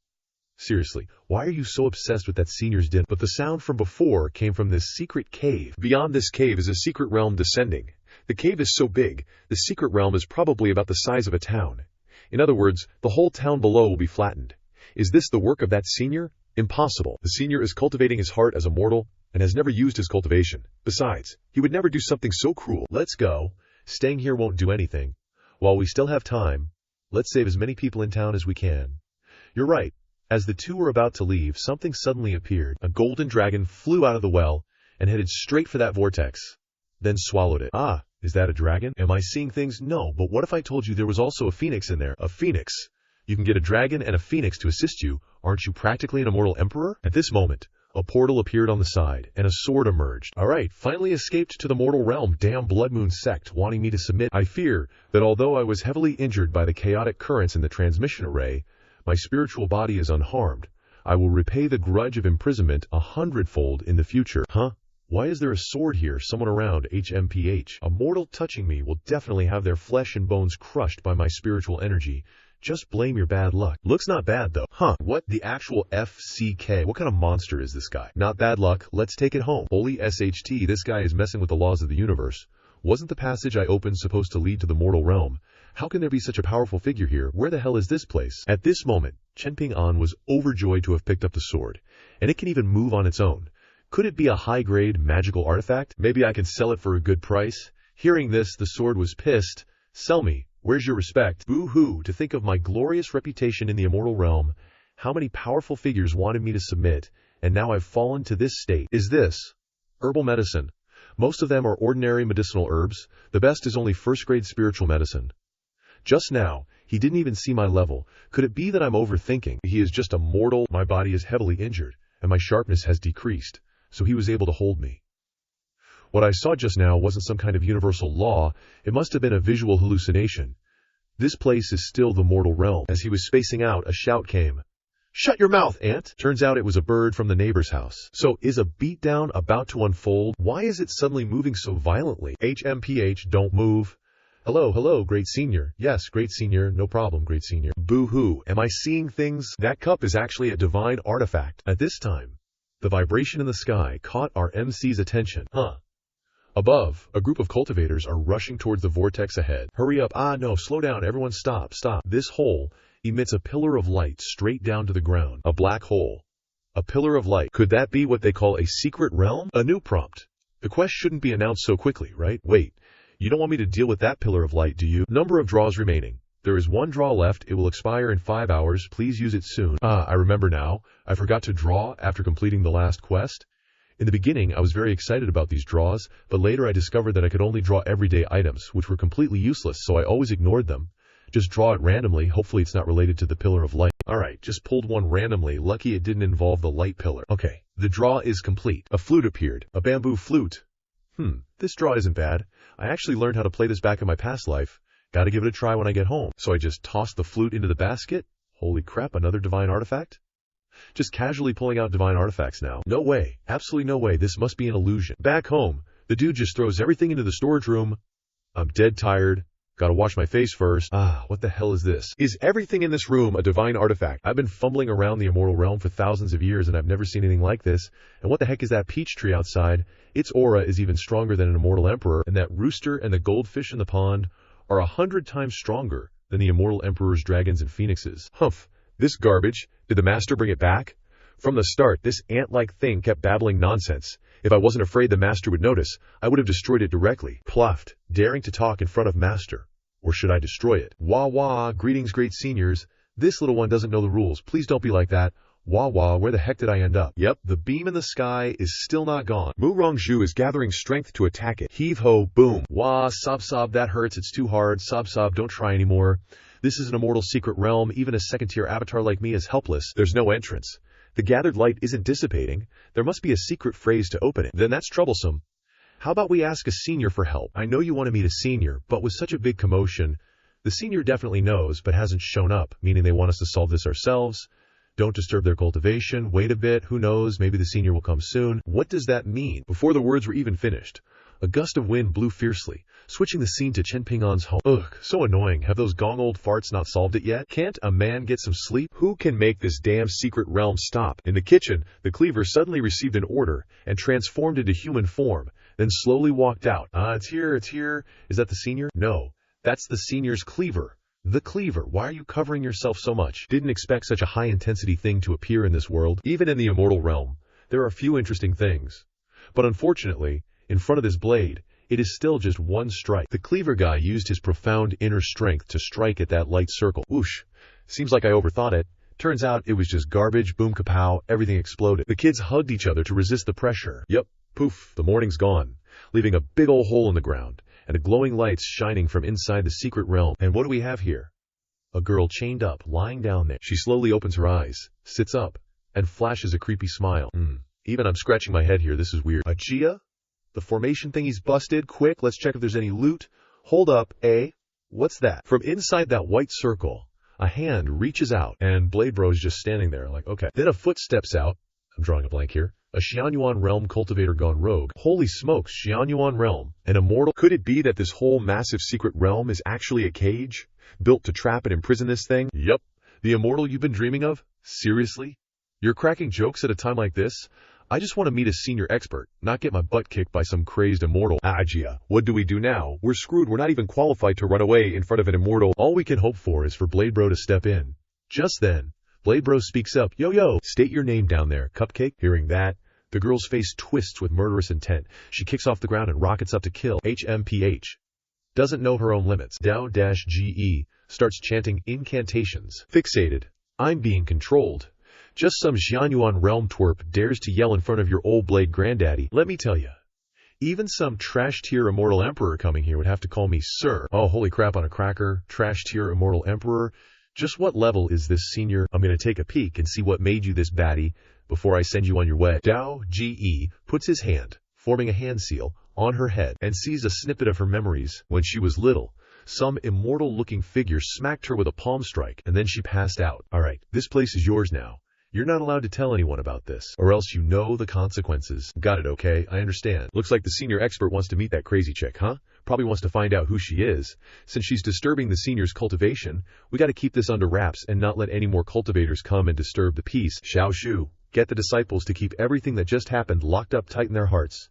Seriously, why are you so obsessed with that senior's dinner? But the sound from before came from this secret cave. Beyond this cave is a secret realm descending. The cave is so big, the secret realm is probably about the size of a town. In other words, the whole town below will be flattened. Is this the work of that senior? Impossible. The senior is cultivating his heart as a mortal and has never used his cultivation. Besides, he would never do something so cruel. Let's go. Staying here won't do anything. While we still have time, let's save as many people in town as we can. You're right. As the two were about to leave, something suddenly appeared. A golden dragon flew out of the well and headed straight for that vortex, then swallowed it. Ah, is that a dragon? Am I seeing things? No, but what if I told you there was also a phoenix in there? A phoenix? You can get a dragon and a phoenix to assist you. Aren't you practically an immortal emperor? At this moment, a portal appeared on the side, and a sword emerged. Alright, finally escaped to the mortal realm. Damn Blood Moon sect wanting me to submit. I fear that although I was heavily injured by the chaotic currents in the transmission array, my spiritual body is unharmed. I will repay the grudge of imprisonment 100-fold in the future. Huh? Why is there a sword here? Someone around. HMPH. A mortal touching me will definitely have their flesh and bones crushed by my spiritual energy. Just blame your bad luck. Looks not bad though. Huh, what the actual FCK? What kind of monster is this guy? Not bad luck. Let's take it home. Holy SHT, this guy is messing with the laws of the universe. Wasn't the passage I opened supposed to lead to the mortal realm? How can there be such a powerful figure here? Where the hell is this place? At this moment, Chen Ping An was overjoyed to have picked up the sword, and it can even move on its own. Could it be a high-grade magical artifact? Maybe I can sell it for a good price? Hearing this, the sword was pissed. Sell me. Where's your respect? Boo-hoo, to think of my glorious reputation in the immortal realm. How many powerful figures wanted me to submit, and now I've fallen to this state. Is this herbal medicine? Most of them are ordinary medicinal herbs. The best is only first-grade spiritual medicine. Just now, he didn't even see my level. Could it be that I'm overthinking? He is just a mortal. My body is heavily injured, and my sharpness has decreased, so he was able to hold me. What I saw just now wasn't some kind of universal law. It must have been a visual hallucination. This place is still the mortal realm. As he was spacing out, a shout came. Shut your mouth, ant! Turns out it was a bird from the neighbor's house. So, is a beatdown about to unfold? Why is it suddenly moving so violently? HMPH, don't move. Hello, great senior. Yes, great senior, no problem, great senior. Boo-hoo, am I seeing things? That cup is actually a divine artifact. At this time, the vibration in the sky caught our MC's attention. Huh. Above, a group of cultivators are rushing towards the vortex ahead. Hurry up, no, slow down, everyone stop. This hole emits a pillar of light straight down to the ground. A black hole. A pillar of light. Could that be what they call a secret realm? A new prompt. The quest shouldn't be announced so quickly, right? Wait. You don't want me to deal with that pillar of light, do you? Number of draws remaining. There is one draw left. It will expire in 5 hours. Please use it soon. I remember now. I forgot to draw after completing the last quest. In the beginning, I was very excited about these draws, but later I discovered that I could only draw everyday items, which were completely useless, so I always ignored them. Just draw it randomly. Hopefully it's not related to the pillar of light. Alright, just pulled one randomly. Lucky it didn't involve the light pillar. Okay, the draw is complete. A flute appeared. A bamboo flute. This draw isn't bad. I actually learned how to play this back in my past life. Gotta give it a try when I get home. So I just tossed the flute into the basket. Holy crap, another divine artifact? Just casually pulling out divine artifacts now. No way. Absolutely no way. This must be an illusion. Back home, the dude just throws everything into the storage room. I'm dead tired. Gotta wash my face first. What the hell is this? Is everything in this room a divine artifact? I've been fumbling around the immortal realm for thousands of years and I've never seen anything like this. And what the heck is that peach tree outside? Its aura is even stronger than an immortal emperor, and that rooster and the goldfish in the pond are 100 times stronger than the immortal emperor's dragons and phoenixes. Humph. This garbage. Did the master bring it back? From the start, this ant-like thing kept babbling nonsense. If I wasn't afraid the master would notice, I would have destroyed it directly. Pluffed, daring to talk in front of master. Or should I destroy it? Wah wah, greetings great seniors. This little one doesn't know the rules. Please don't be like that. Wah wah, where the heck did I end up? Yep, the beam in the sky is still not gone. Mu Rongzhu is gathering strength to attack it. Heave ho, boom. Wah, sob sob, that hurts, it's too hard. Sob sob, don't try anymore. This is an immortal secret realm. Even a second-tier avatar like me is helpless. There's no entrance. The gathered light isn't dissipating. There must be a secret phrase to open it. Then that's troublesome. How about we ask a senior for help? I know you want to meet a senior, but with such a big commotion, the senior definitely knows, but hasn't shown up, meaning they want us to solve this ourselves. Don't disturb their cultivation. Wait a bit. Who knows? Maybe the senior will come soon. What does that mean? Before the words were even finished, a gust of wind blew fiercely, switching the scene to Chen Ping An's home. Ugh, so annoying. Have those gong old farts not solved it yet? Can't a man get some sleep? Who can make this damn secret realm stop? In the kitchen, the cleaver suddenly received an order and transformed into human form, then slowly walked out. It's here, it's here. Is that the senior? No, that's the senior's cleaver. The cleaver. Why are you covering yourself so much? Didn't expect such a high-intensity thing to appear in this world. Even in the immortal realm, there are a few interesting things. But unfortunately, in front of this blade, it is still just one strike. The cleaver guy used his profound inner strength to strike at that light circle. Whoosh. Seems like I overthought it. Turns out it was just garbage, boom kapow, everything exploded. The kids hugged each other to resist the pressure. Yep, poof, the morning's gone, leaving a big ol' hole in the ground, and a glowing lights shining from inside the secret realm. And what do we have here? A girl chained up, lying down there. She slowly opens her eyes, sits up, and flashes a creepy smile. Even I'm scratching my head here, this is weird. Achia? The formation thingy's busted. Quick, let's check if there's any loot. Hold up, what's that? From inside that white circle, a hand reaches out, and Blade Bro's just standing there, like, okay. Then a foot steps out. I'm drawing a blank here. A Xianyuan realm cultivator gone rogue. Holy smokes, Xianyuan realm. An immortal? Could it be that this whole massive secret realm is actually a cage? Built to trap and imprison this thing? Yup. The immortal you've been dreaming of? Seriously? You're cracking jokes at a time like this? I just want to meet a senior expert, not get my butt kicked by some crazed immortal. Ajia, what do we do now? We're screwed. We're not even qualified to run away in front of an immortal. All we can hope for is for Blade Bro to step in. Just then, Blade Bro speaks up. Yo, state your name down there, Cupcake. Hearing that, the girl's face twists with murderous intent. She kicks off the ground and rockets up to kill. HMPH. Doesn't know her own limits. Dao-GE starts chanting incantations. Fixated. I'm being controlled. Just some Xianyuan realm twerp dares to yell in front of your old blade granddaddy. Let me tell ya, even some trash-tier immortal emperor coming here would have to call me sir. Oh, holy crap on a cracker. Trash-tier immortal emperor. Just what level is this senior? I'm gonna take a peek and see what made you this baddie before I send you on your way. Dao-GE puts his hand, forming a hand seal, on her head and sees a snippet of her memories. When she was little, some immortal-looking figure smacked her with a palm strike, and then she passed out. Alright, this place is yours now. You're not allowed to tell anyone about this, or else you know the consequences. Got it, okay? I understand. Looks like the senior expert wants to meet that crazy chick, huh? Probably wants to find out who she is. Since she's disturbing the senior's cultivation, we gotta keep this under wraps and not let any more cultivators come and disturb the peace. Xiao Shu, get the disciples to keep everything that just happened locked up tight in their hearts.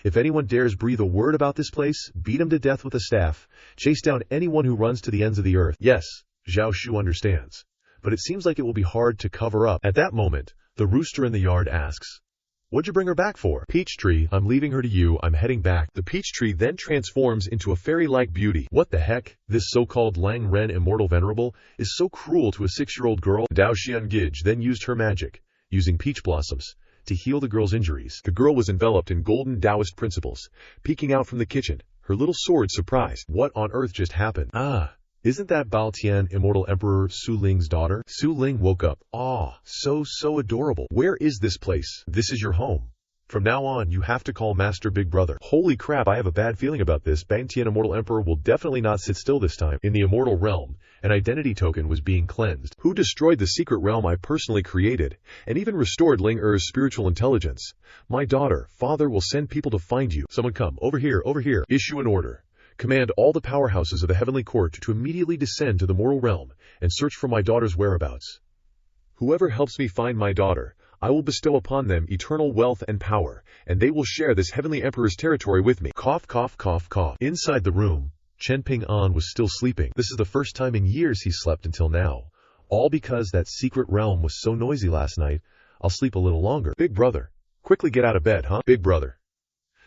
If anyone dares breathe a word about this place, beat him to death with a staff. Chase down anyone who runs to the ends of the earth. Yes, Xiao Shu understands. But it seems like it will be hard to cover up. At that moment, the rooster in the yard asks, "What'd you bring her back for?" "Peachtree, I'm leaving her to you, I'm heading back." The Peachtree then transforms into a fairy-like beauty. What the heck? This so-called Lang Ren immortal venerable is so cruel to a 6-year-old girl. Dao Xiangij then used her magic, using peach blossoms, to heal the girl's injuries. The girl was enveloped in golden Taoist principles, peeking out from the kitchen, her little sword surprised. What on earth just happened? Isn't that Bao Tian, Immortal Emperor Suling's daughter? Suling woke up. So adorable. Where is this place? This is your home. From now on, you have to call Master Big Brother. Holy crap, I have a bad feeling about this. Bang Tian Immortal Emperor will definitely not sit still this time. In the Immortal Realm, an identity token was being cleansed. Who destroyed the secret realm I personally created, and even restored Ling Er's spiritual intelligence? My daughter, father will send people to find you. Someone come, over here, over here. Issue an order. Command all the powerhouses of the Heavenly Court to immediately descend to the mortal realm and search for my daughter's whereabouts. Whoever helps me find my daughter, I will bestow upon them eternal wealth and power, and they will share this Heavenly Emperor's territory with me. Cough, cough, cough, cough. Inside the room, Chen Ping An was still sleeping. This is the first time in years he slept until now. All because that secret realm was so noisy last night. I'll sleep a little longer. Big brother, quickly get out of bed, huh? Big brother.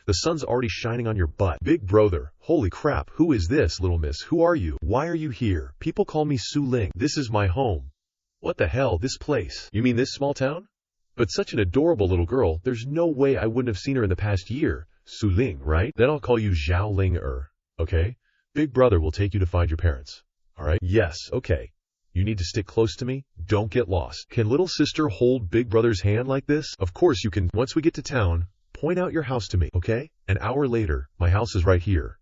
The sun's already shining on your butt. Big brother, holy crap, who is this, little miss? Who are you? Why are you here? People call me Suling. This is my home. What the hell, this place? You mean this small town? But such an adorable little girl, there's no way I wouldn't have seen her in the past year. Suling, right? Then I'll call you Zhao Ling okay? Big brother will take you to find your parents. Alright? Yes, okay. You need to stick close to me. Don't get lost. Can little sister hold big brother's hand like this? Of course you can. Once we get to town, point out your house to me, okay? An hour later, my house is right here.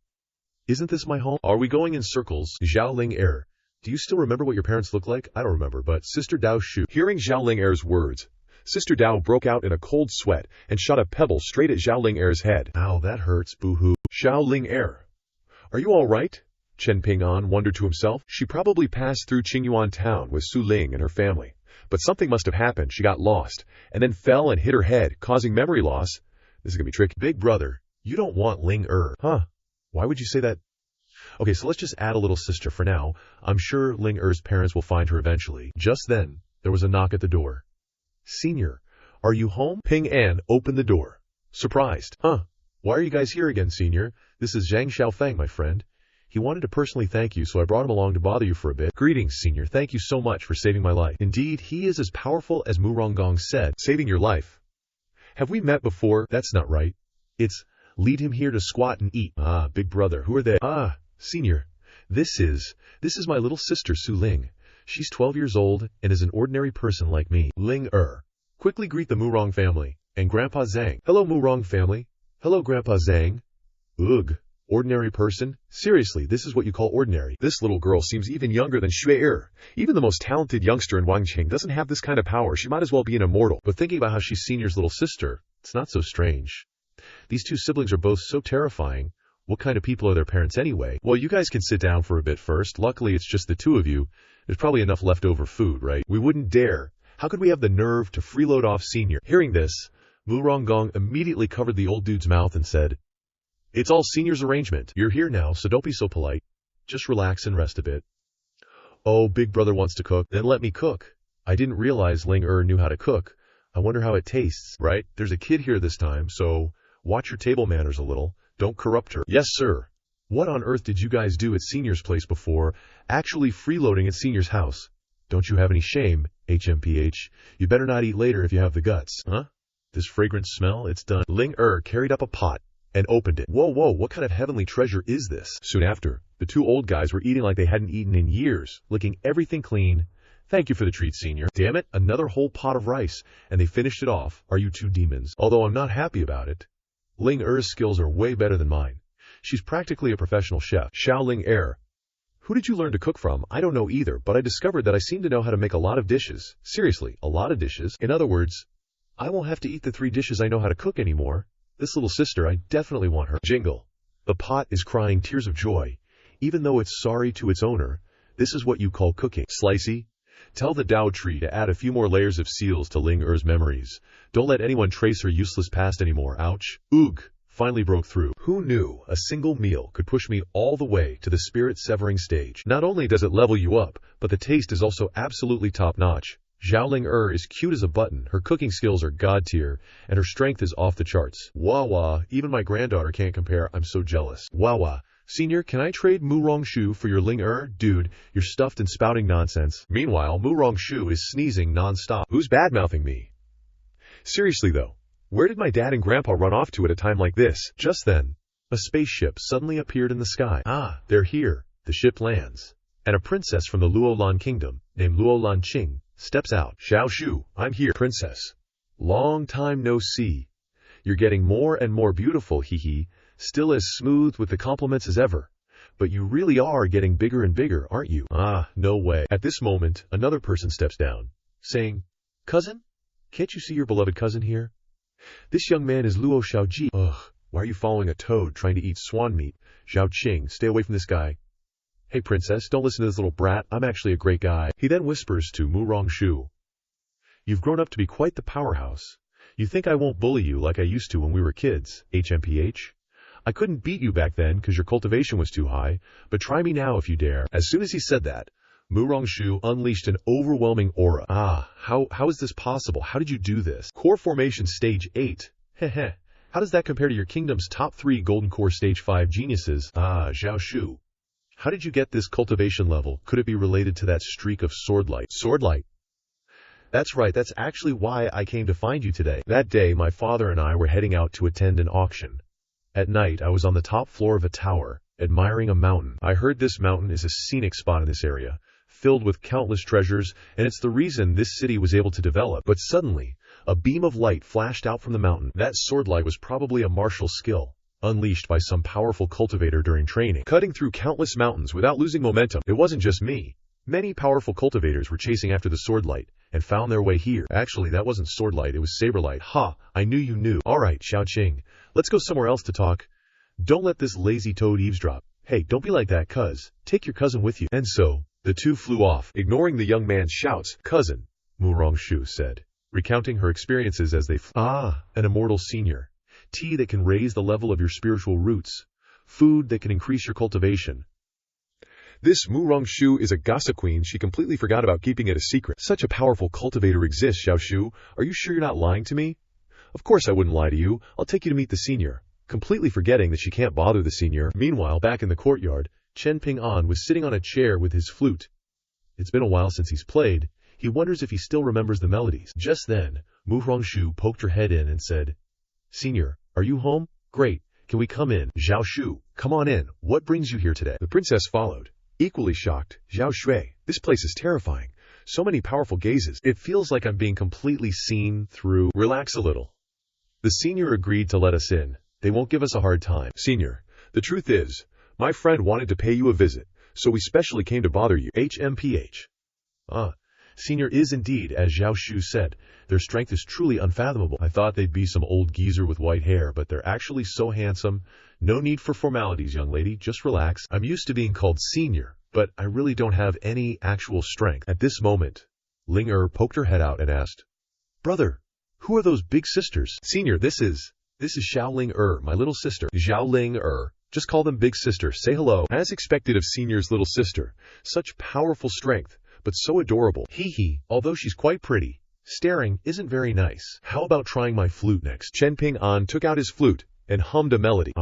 Isn't this my home? Are we going in circles? Zhao Ling do you still remember what your parents look like? I don't remember, but Sister Dao shoot. Hearing Zhao Ling words, Sister Dao broke out in a cold sweat and shot a pebble straight at Zhao Ling head. Ow, that hurts, boo-hoo. Zhao Ling are you all right? Chen Ping An wondered to himself. She probably passed through Qingyuan town with Suling and her family. But something must have happened. She got lost, and then fell and hit her head, causing memory loss. This is gonna be tricky. Big brother, you don't want Ling Huh? Why would you say that? Okay, so let's just add a little sister for now. I'm sure Ling parents will find her eventually. Just then, there was a knock at the door. Senior, are you home? Ping An opened the door. Surprised. Huh? Why are you guys here again, Senior? This is Zhang Xiaofeng, my friend. He wanted to personally thank you, so I brought him along to bother you for a bit. Greetings, Senior. Thank you so much for saving my life. Indeed, he is as powerful as Murong said, saving your life. Have we met before? That's not right. It's, lead him here to squat and eat. Ah, big brother, who are they? Ah, Senior. This is my little sister, Suling. She's 12 years old and is an ordinary person like me. Ling quickly greet the Murong family. And Grandpa Zhang. Hello, Murong family. Hello, Grandpa Zhang. Ugh. Ordinary person? Seriously, this is what you call ordinary. This little girl seems even younger than Xue. Even the most talented youngster in Wangqing doesn't have this kind of power. She might as well be an immortal. But thinking about how she's Senior's little sister, it's not so strange. These two siblings are both so terrifying. What kind of people are their parents anyway? Well, you guys can sit down for a bit first. Luckily, it's just the two of you. There's probably enough leftover food, right? We wouldn't dare. How could we have the nerve to freeload off Senior? Hearing this, Murong immediately covered the old dude's mouth and said, It's all Senior's arrangement. You're here now, so don't be so polite. Just relax and rest a bit. Oh, big brother wants to cook. Then let me cook. I didn't realize Ling knew how to cook. I wonder how it tastes, right? There's a kid here this time, so watch your table manners a little. Don't corrupt her. Yes, sir. What on earth did you guys do at Senior's place before, actually freeloading at Senior's house? Don't you have any shame, HMPH? You better not eat later if you have the guts. Huh? This fragrant smell, it's done. Ling carried up a pot and opened it. Whoa, what kind of heavenly treasure is this? Soon after, the two old guys were eating like they hadn't eaten in years, licking everything clean. Thank you for the treat, Senior. Damn it, another whole pot of rice, and they finished it off. Are you two demons? Although I'm not happy about it. Ling skills are way better than mine. She's practically a professional chef. Xiao Ling Who did you learn to cook from? I don't know either, but I discovered that I seem to know how to make a lot of dishes. Seriously, a lot of dishes. In other words, I won't have to eat the 3 dishes I know how to cook anymore. This little sister, I definitely want her. Jingle. The pot is crying tears of joy. Even though it's sorry to its owner, this is what you call cooking. Slicey. Tell the Dao tree to add a few more layers of seals to Ling memories. Don't let anyone trace her useless past anymore. Ouch. Oog. Finally broke through. Who knew a single meal could push me all the way to the spirit-severing stage? Not only does it level you up, but the taste is also absolutely top-notch. Zhao Ling is cute as a button, her cooking skills are god-tier, and her strength is off the charts. Wah, even my granddaughter can't compare, I'm so jealous. Wah. Senior, can I trade Murong for your Ling Dude, you're stuffed and spouting nonsense. Meanwhile, Murong is sneezing non-stop. Who's bad-mouthing me? Seriously though, where did my dad and grandpa run off to at a time like this? Just then, a spaceship suddenly appeared in the sky. Ah, they're here. The ship lands. And a princess from the Luolan kingdom, named Luolan Qing, steps out. Xiao Shu, I'm here. Princess. Long time no see. You're getting more and more beautiful, hee. Still as smooth with the compliments as ever. But you really are getting bigger and bigger, aren't you? Ah, no way. At this moment, another person steps down, saying, Cousin? Can't you see your beloved cousin here? This young man is Luo Xiaoji. Ugh, why are you following a toad trying to eat swan meat? Zhao Qing, stay away from this guy. Hey princess, don't listen to this little brat. I'm actually a great guy. He then whispers to Mu Rongshu. You've grown up to be quite the powerhouse. You think I won't bully you like I used to when we were kids, HMPH? I couldn't beat you back then because your cultivation was too high, but try me now if you dare. As soon as he said that, Mu Rongshu unleashed an overwhelming aura. Ah, how is this possible? How did you do this? Core Formation Stage 8. Heh. How does that compare to your kingdom's top 3 Golden Core Stage 5 geniuses? Ah, Zhao Shu. How did you get this cultivation level? Could it be related to that streak of swordlight? Swordlight? That's right, that's actually why I came to find you today. That day, my father and I were heading out to attend an auction. At night, I was on the top floor of a tower, admiring a mountain. I heard this mountain is a scenic spot in this area, filled with countless treasures, and it's the reason this city was able to develop. But suddenly, a beam of light flashed out from the mountain. That swordlight was probably a martial skill, unleashed by some powerful cultivator during training, cutting through countless mountains without losing momentum. It wasn't just me. Many powerful cultivators were chasing after the swordlight and found their way here. Actually, that wasn't swordlight, it was saberlight. Ha, I knew you knew. Alright, Xiao Qing, let's go somewhere else to talk. Don't let this lazy toad eavesdrop. Hey, don't be like that, cuz. Take your cousin with you. And so, the two flew off, ignoring the young man's shouts. Cousin, Mu Rongshu said, recounting her experiences as they an immortal senior. Tea that can raise the level of your spiritual roots. Food that can increase your cultivation. This Mu Rongshu is a gossip queen. She completely forgot about keeping it a secret. Such a powerful cultivator exists, Xiao Shu. Are you sure you're not lying to me? Of course I wouldn't lie to you. I'll take you to meet the senior. Completely forgetting that she can't bother the senior. Meanwhile, back in the courtyard, Chen Ping An was sitting on a chair with his flute. It's been a while since he's played. He wonders if he still remembers the melodies. Just then, Mu Rongshu poked her head in and said, Senior, are you home? Great. Can we come in? Zhao Shu, come on in. What brings you here today? The princess followed. Equally shocked, Zhao Shui, this place is terrifying. So many powerful gazes. It feels like I'm being completely seen through. Relax a little. The senior agreed to let us in. They won't give us a hard time. Senior, the truth is, my friend wanted to pay you a visit, so we specially came to bother you. HMPH. Senior is indeed, as Zhao Shu said, their strength is truly unfathomable. I thought they'd be some old geezer with white hair, but they're actually so handsome. No need for formalities, young lady, just relax. I'm used to being called senior, but I really don't have any actual strength. At this moment, Ling poked her head out and asked, Brother, who are those big sisters? Senior, this is Xiao Ling my little sister. Xiao Ling just call them big sister. Say hello. As expected of senior's little sister, such powerful strength, but so adorable. Hee, although she's quite pretty, staring isn't very nice. How about trying my flute next? Chen Ping An took out his flute and hummed a melody.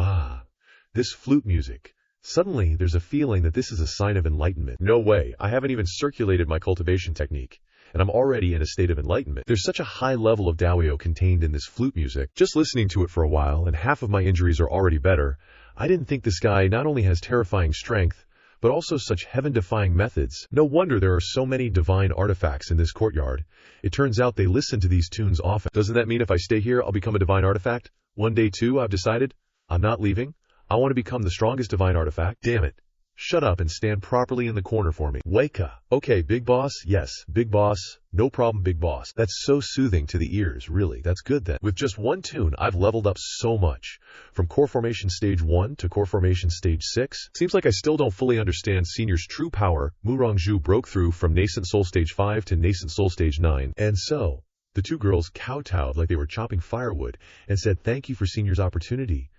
This flute music. Suddenly, there's a feeling that this is a sign of enlightenment. No way, I haven't even circulated my cultivation technique, and I'm already in a state of enlightenment. There's such a high level of Daoyo contained in this flute music. Just listening to it for a while, and half of my injuries are already better. I didn't think this guy not only has terrifying strength, but also such heaven-defying methods. No wonder there are so many divine artifacts in this courtyard. It turns out they listen to these tunes often. Doesn't that mean if I stay here, I'll become a divine artifact? One day too, I've decided. I'm not leaving. I want to become the strongest divine artifact. Damn it. Shut up and stand properly in the corner for me. Waika. Okay, big boss. Yes, big boss. No problem, big boss. That's so soothing to the ears, really. That's good then. With just one tune, I've leveled up so much. From Core Formation Stage 1 to Core Formation Stage 6. Seems like I still don't fully understand Senior's true power. Mu Rongshu broke through from Nascent Soul Stage 5 to Nascent Soul Stage 9. And so, the two girls kowtowed like they were chopping firewood and said thank you for Senior's opportunity.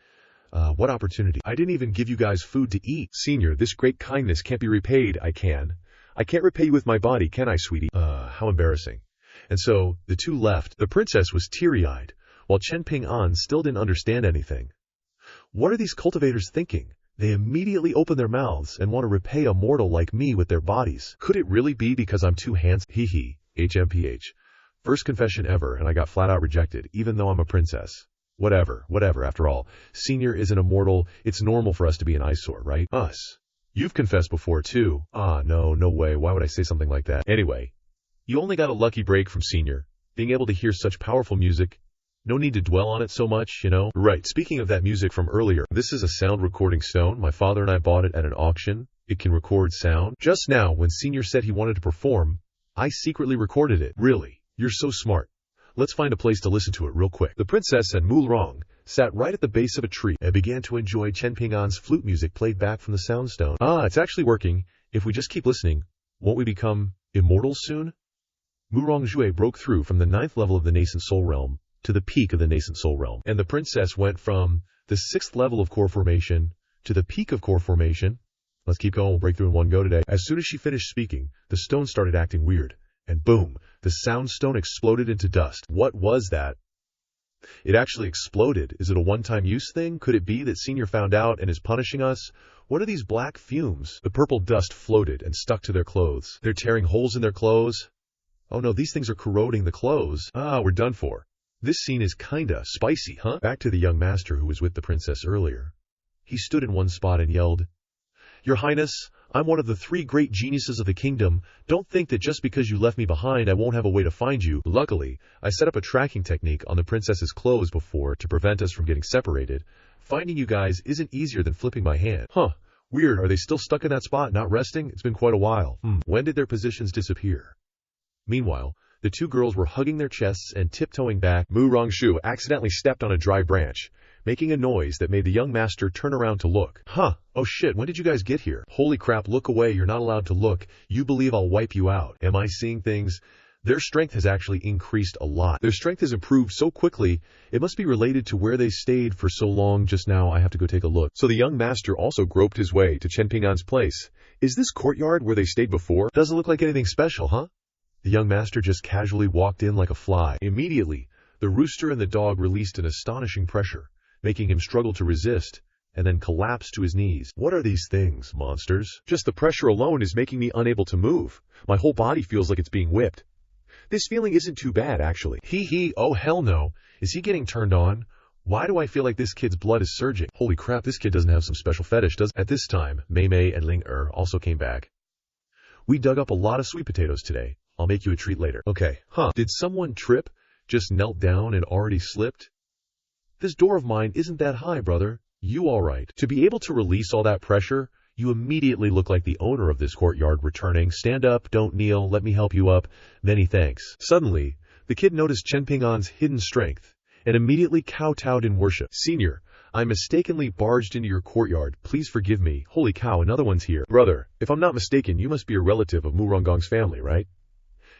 What opportunity? I didn't even give you guys food to eat. Senior, this great kindness can't be repaid. I can't repay you with my body, can I, sweetie? How embarrassing. And so, the two left. The princess was teary-eyed, while Chen Ping An still didn't understand anything. What are these cultivators thinking? They immediately open their mouths and want to repay a mortal like me with their bodies. Could it really be because I'm too handsome? Hee, HMPH. First confession ever, and I got flat out rejected, even though I'm a princess. Whatever, after all. Senior is an immortal, it's normal for us to be an eyesore, right? Us. You've confessed before, too. No way, why would I say something like that? Anyway, you only got a lucky break from Senior, being able to hear such powerful music. No need to dwell on it so much, you know? Right, speaking of that music from earlier, this is a sound recording stone. My father and I bought it at an auction. It can record sound. Just now, when Senior said he wanted to perform, I secretly recorded it. Really? You're so smart. Let's find a place to listen to it real quick. The princess and Mulrong sat right at the base of a tree and began to enjoy Chen Ping An's flute music played back from the soundstone. Ah, it's actually working. If we just keep listening, won't we become immortals soon? Murong Jue broke through from the 9th level of the nascent soul realm to the peak of the nascent soul realm. And the princess went from the 6th level of core formation to the peak of core formation. Let's keep going, we'll break through in one go today. As soon as she finished speaking, the stone started acting weird. And boom, the sound stone exploded into dust. What was that? It actually exploded. Is it a one-time use thing? Could it be that Senior found out and is punishing us? What are these black fumes? The purple dust floated and stuck to their clothes. They're tearing holes in their clothes. Oh no, these things are corroding the clothes. Ah, we're done for. This scene is kinda spicy, huh? Back to the young master who was with the princess earlier. He stood in one spot and yelled, "Your Highness, I'm one of the 3 great geniuses of the kingdom. Don't think that just because you left me behind I won't have a way to find you." Luckily, I set up a tracking technique on the princess's clothes before to prevent us from getting separated. Finding you guys isn't easier than flipping my hand. Huh. Weird, are they still stuck in that spot, not resting? It's been quite a while. When did their positions disappear? Meanwhile, the 2 girls were hugging their chests and tiptoeing back. Mu Rongshu accidentally stepped on a dry branch, making a noise that made the young master turn around to look. Huh, oh shit, when did you guys get here? Holy crap, look away, you're not allowed to look. You believe I'll wipe you out. Am I seeing things? Their strength has actually increased a lot. Their strength has improved so quickly, it must be related to where they stayed for so long. Just now, I have to go take a look. So the young master also groped his way to Chen Ping An's place. Is this courtyard where they stayed before? Doesn't look like anything special, huh? The young master just casually walked in like a fly. Immediately, the rooster and the dog released an astonishing pressure, making him struggle to resist, and then collapse to his knees. What are these things, monsters? Just the pressure alone is making me unable to move. My whole body feels like it's being whipped. This feeling isn't too bad, actually. Hee, oh hell no. Is he getting turned on? Why do I feel like this kid's blood is surging? Holy crap, this kid doesn't have some special fetish, does he? At this time, Mei Mei and Ling also came back. We dug up a lot of sweet potatoes today. I'll make you a treat later. Okay, huh. Did someone trip? Just knelt down and already slipped? This door of mine isn't that high, brother. You alright? To be able to release all that pressure, you immediately look like the owner of this courtyard returning. Stand up, don't kneel, let me help you up. Many thanks. Suddenly, the kid noticed Chen Ping An's hidden strength and immediately kowtowed in worship. Senior, I mistakenly barged into your courtyard. Please forgive me. Holy cow, another one's here. Brother, if I'm not mistaken, you must be a relative of Murongong's family, right?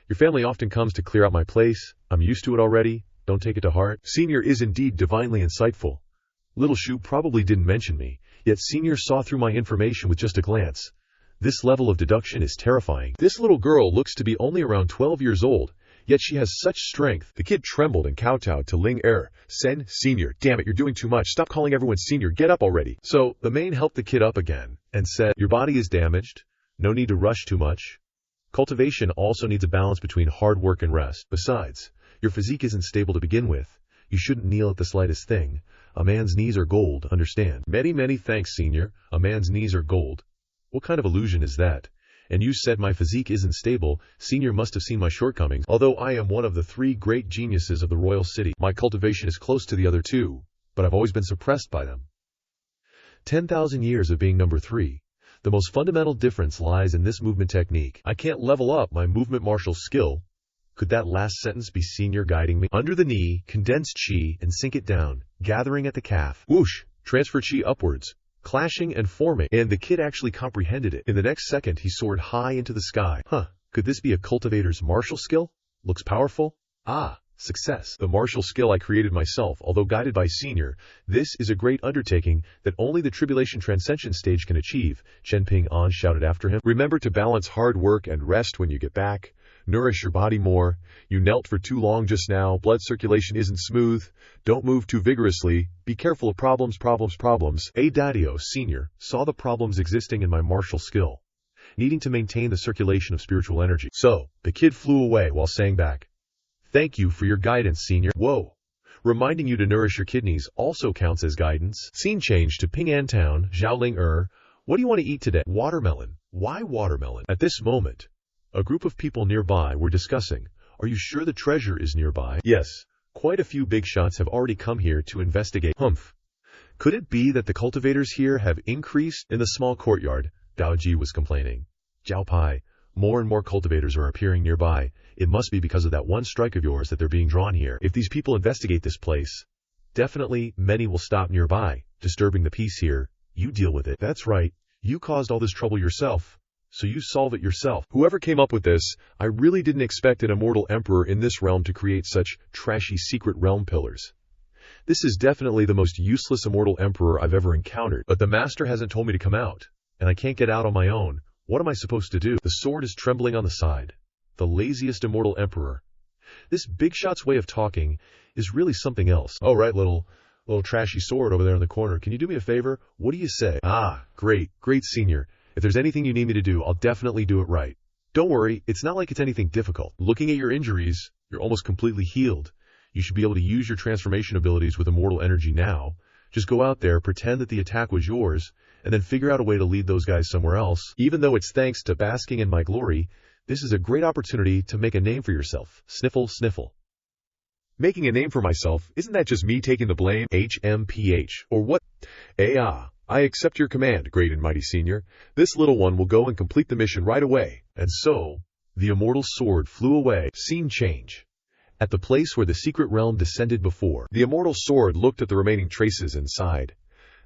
Your family often comes to clear out my place. I'm used to it already. Don't take it to heart. Senior is indeed divinely insightful. Little Shu probably didn't mention me, yet Senior saw through my information with just a glance. This level of deduction is terrifying. This little girl looks to be only around 12 years old, yet she has such strength. The kid trembled and kowtowed to Ling Sen, Senior, damn it, you're doing too much. Stop calling everyone Senior. Get up already. So, the main helped the kid up again, and said, your body is damaged. No need to rush too much. Cultivation also needs a balance between hard work and rest. Besides, your physique isn't stable to begin with. You shouldn't kneel at the slightest thing. A man's knees are gold, understand? Many thanks, Senior. A man's knees are gold. What kind of illusion is that? And you said my physique isn't stable. Senior must have seen my shortcomings. Although I am one of the 3 great geniuses of the royal city, my cultivation is close to the other 2, but I've always been suppressed by them. 10,000 years of being number 3. The most fundamental difference lies in this movement technique. I can't level up my movement martial skill. Could that last sentence be Senior guiding me? Under the knee, condense chi and sink it down, gathering at the calf. Whoosh, transfer chi upwards, clashing and forming. And the kid actually comprehended it. In the next second, he soared high into the sky. Huh, could this be a cultivator's martial skill? Looks powerful. Ah, success. The martial skill I created myself, although guided by Senior. This is a great undertaking that only the Tribulation Transcension stage can achieve, Chen Ping An shouted after him. Remember to balance hard work and rest when you get back. Nourish your body more. You knelt for too long just now. Blood circulation isn't smooth. Don't move too vigorously. Be careful of problems. A Daddio, Senior, saw the problems existing in my martial skill, needing to maintain the circulation of spiritual energy. So, the kid flew away while saying back, thank you for your guidance, Senior. Whoa. Reminding you to nourish your kidneys also counts as guidance. Scene change to Ping An Town, Xiaoling What do you want to eat today? Watermelon. Why watermelon? At this moment, a group of people nearby were discussing, are you sure the treasure is nearby? Yes. Quite a few big shots have already come here to investigate. Humph. Could it be that the cultivators here have increased? In the small courtyard, Dao Ji was complaining. Jiao Pai, more and more cultivators are appearing nearby. It must be because of that one strike of yours that they're being drawn here. If these people investigate this place, definitely many will stop nearby, disturbing the peace here. You deal with it. That's right. You caused all this trouble yourself, so you solve it yourself. Whoever came up with this, I really didn't expect an immortal emperor in this realm to create such trashy secret realm pillars. This is definitely the most useless immortal emperor I've ever encountered. But the master hasn't told me to come out, and I can't get out on my own. What am I supposed to do? The sword is trembling on the side. The laziest immortal emperor. This big shot's way of talking is really something else. Oh, right, little trashy sword over there in the corner. Can you do me a favor? What do you say? Ah, great, senior. If there's anything you need me to do, I'll definitely do it right. Don't worry, it's not like it's anything difficult. Looking at your injuries, you're almost completely healed. You should be able to use your transformation abilities with immortal energy now. Just go out there, pretend that the attack was yours, and then figure out a way to lead those guys somewhere else. Even though it's thanks to basking in my glory, this is a great opportunity to make a name for yourself. Sniffle, sniffle. Making a name for myself, isn't that just me taking the blame? HMPH, or what? I accept your command, great and mighty senior. This little one will go and complete the mission right away. And so, the immortal sword flew away. Scene change. At the place where the secret realm descended before, the immortal sword looked at the remaining traces inside.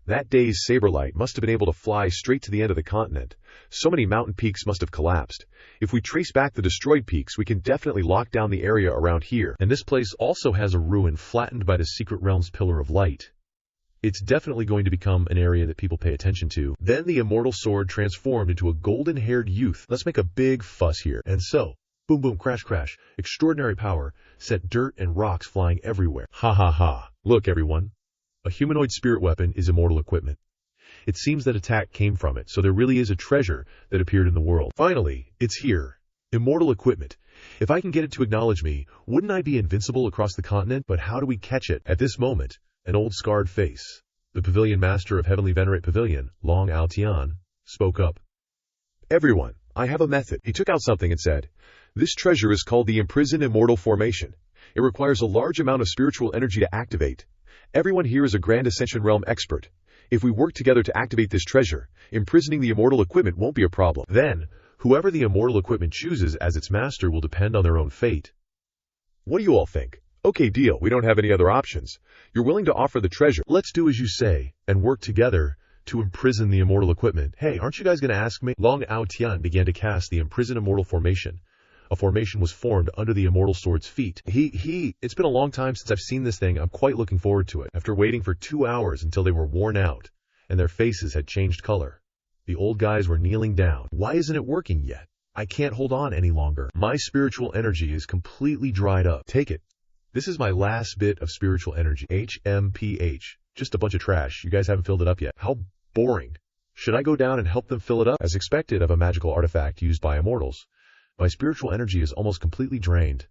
That day's saberlight must have been able to fly straight to the end of the continent. So many mountain peaks must have collapsed. If we trace back the destroyed peaks, we can definitely lock down the area around here. And this place also has a ruin flattened by the secret realm's pillar of light. It's definitely going to become an area that people pay attention to. Then the immortal sword transformed into a golden-haired youth. Let's make a big fuss here. And so, boom boom crash crash, extraordinary power, set dirt and rocks flying everywhere. Ha ha ha. Look everyone. A humanoid spirit weapon is immortal equipment. It seems that attack came from it, so there really is a treasure that appeared in the world. Finally, it's here. Immortal equipment. If I can get it to acknowledge me, wouldn't I be invincible across the continent? But how do we catch it? At this moment, an old scarred face, the pavilion master of Heavenly Venerate Pavilion, Long Ao Tian, spoke up. Everyone, I have a method. He took out something and said, this treasure is called the Imprisoned Immortal Formation. It requires a large amount of spiritual energy to activate. Everyone here is a Grand Ascension Realm expert. If we work together to activate this treasure, imprisoning the immortal equipment won't be a problem. Then, whoever the immortal equipment chooses as its master will depend on their own fate. What do you all think? Okay, deal. We don't have any other options. You're willing to offer the treasure. Let's do as you say, and work together to imprison the immortal equipment. Hey, aren't you guys going to ask me? Long Ao Tian began to cast the Imprisoned Immortal Formation. A formation was formed under the immortal sword's feet. It's been a long time since I've seen this thing. I'm quite looking forward to it. After waiting for 2 hours until they were worn out, and their faces had changed color, the old guys were kneeling down. Why isn't it working yet? I can't hold on any longer. My spiritual energy is completely dried up. Take it. This is my last bit of spiritual energy. HMPH. Just a bunch of trash. You guys haven't filled it up yet. How boring. Should I go down and help them fill it up? As expected of a magical artifact used by immortals, my spiritual energy is almost completely drained.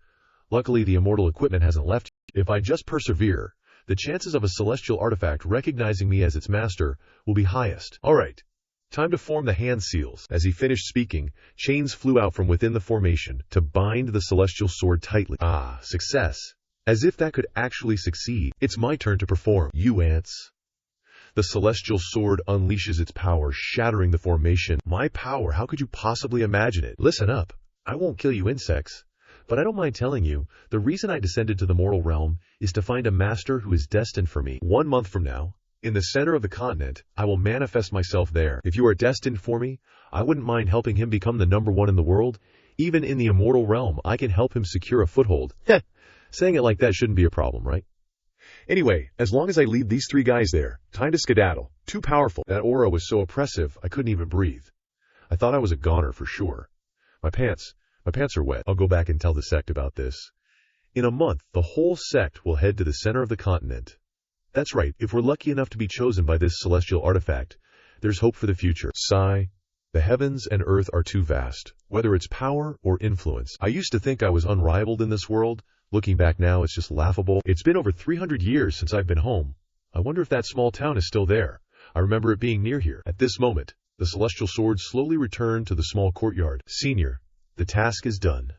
Luckily, the immortal equipment hasn't left. If I just persevere, the chances of a celestial artifact recognizing me as its master will be highest. Alright, time to form the hand seals. As he finished speaking, chains flew out from within the formation to bind the celestial sword tightly. Ah, success. As if that could actually succeed. It's my turn to perform. You ants. The celestial sword unleashes its power, shattering the formation. My power, how could you possibly imagine it? Listen up. I won't kill you insects, but I don't mind telling you, the reason I descended to the mortal realm is to find a master who is destined for me. 1 month from now, in the center of the continent, I will manifest myself there. If you are destined for me, I wouldn't mind helping him become the #1 in the world. Even in the immortal realm, I can help him secure a foothold. Heh, saying it like that shouldn't be a problem, right? Anyway, as long as I lead these 3 guys there, time to skedaddle. Too powerful. That aura was so oppressive, I couldn't even breathe. I thought I was a goner for sure. My pants are wet. I'll go back and tell the sect about this. In a month, the whole sect will head to the center of the continent. That's right, if we're lucky enough to be chosen by this celestial artifact, there's hope for the future. Sigh. The heavens and earth are too vast, whether it's power or influence. I used to think I was unrivaled in this world. Looking back now, it's just laughable. It's been over 300 years since I've been home. I wonder if that small town is still there. I remember it being near here. At this moment, the celestial sword slowly returned to the small courtyard. Senior, the task is done.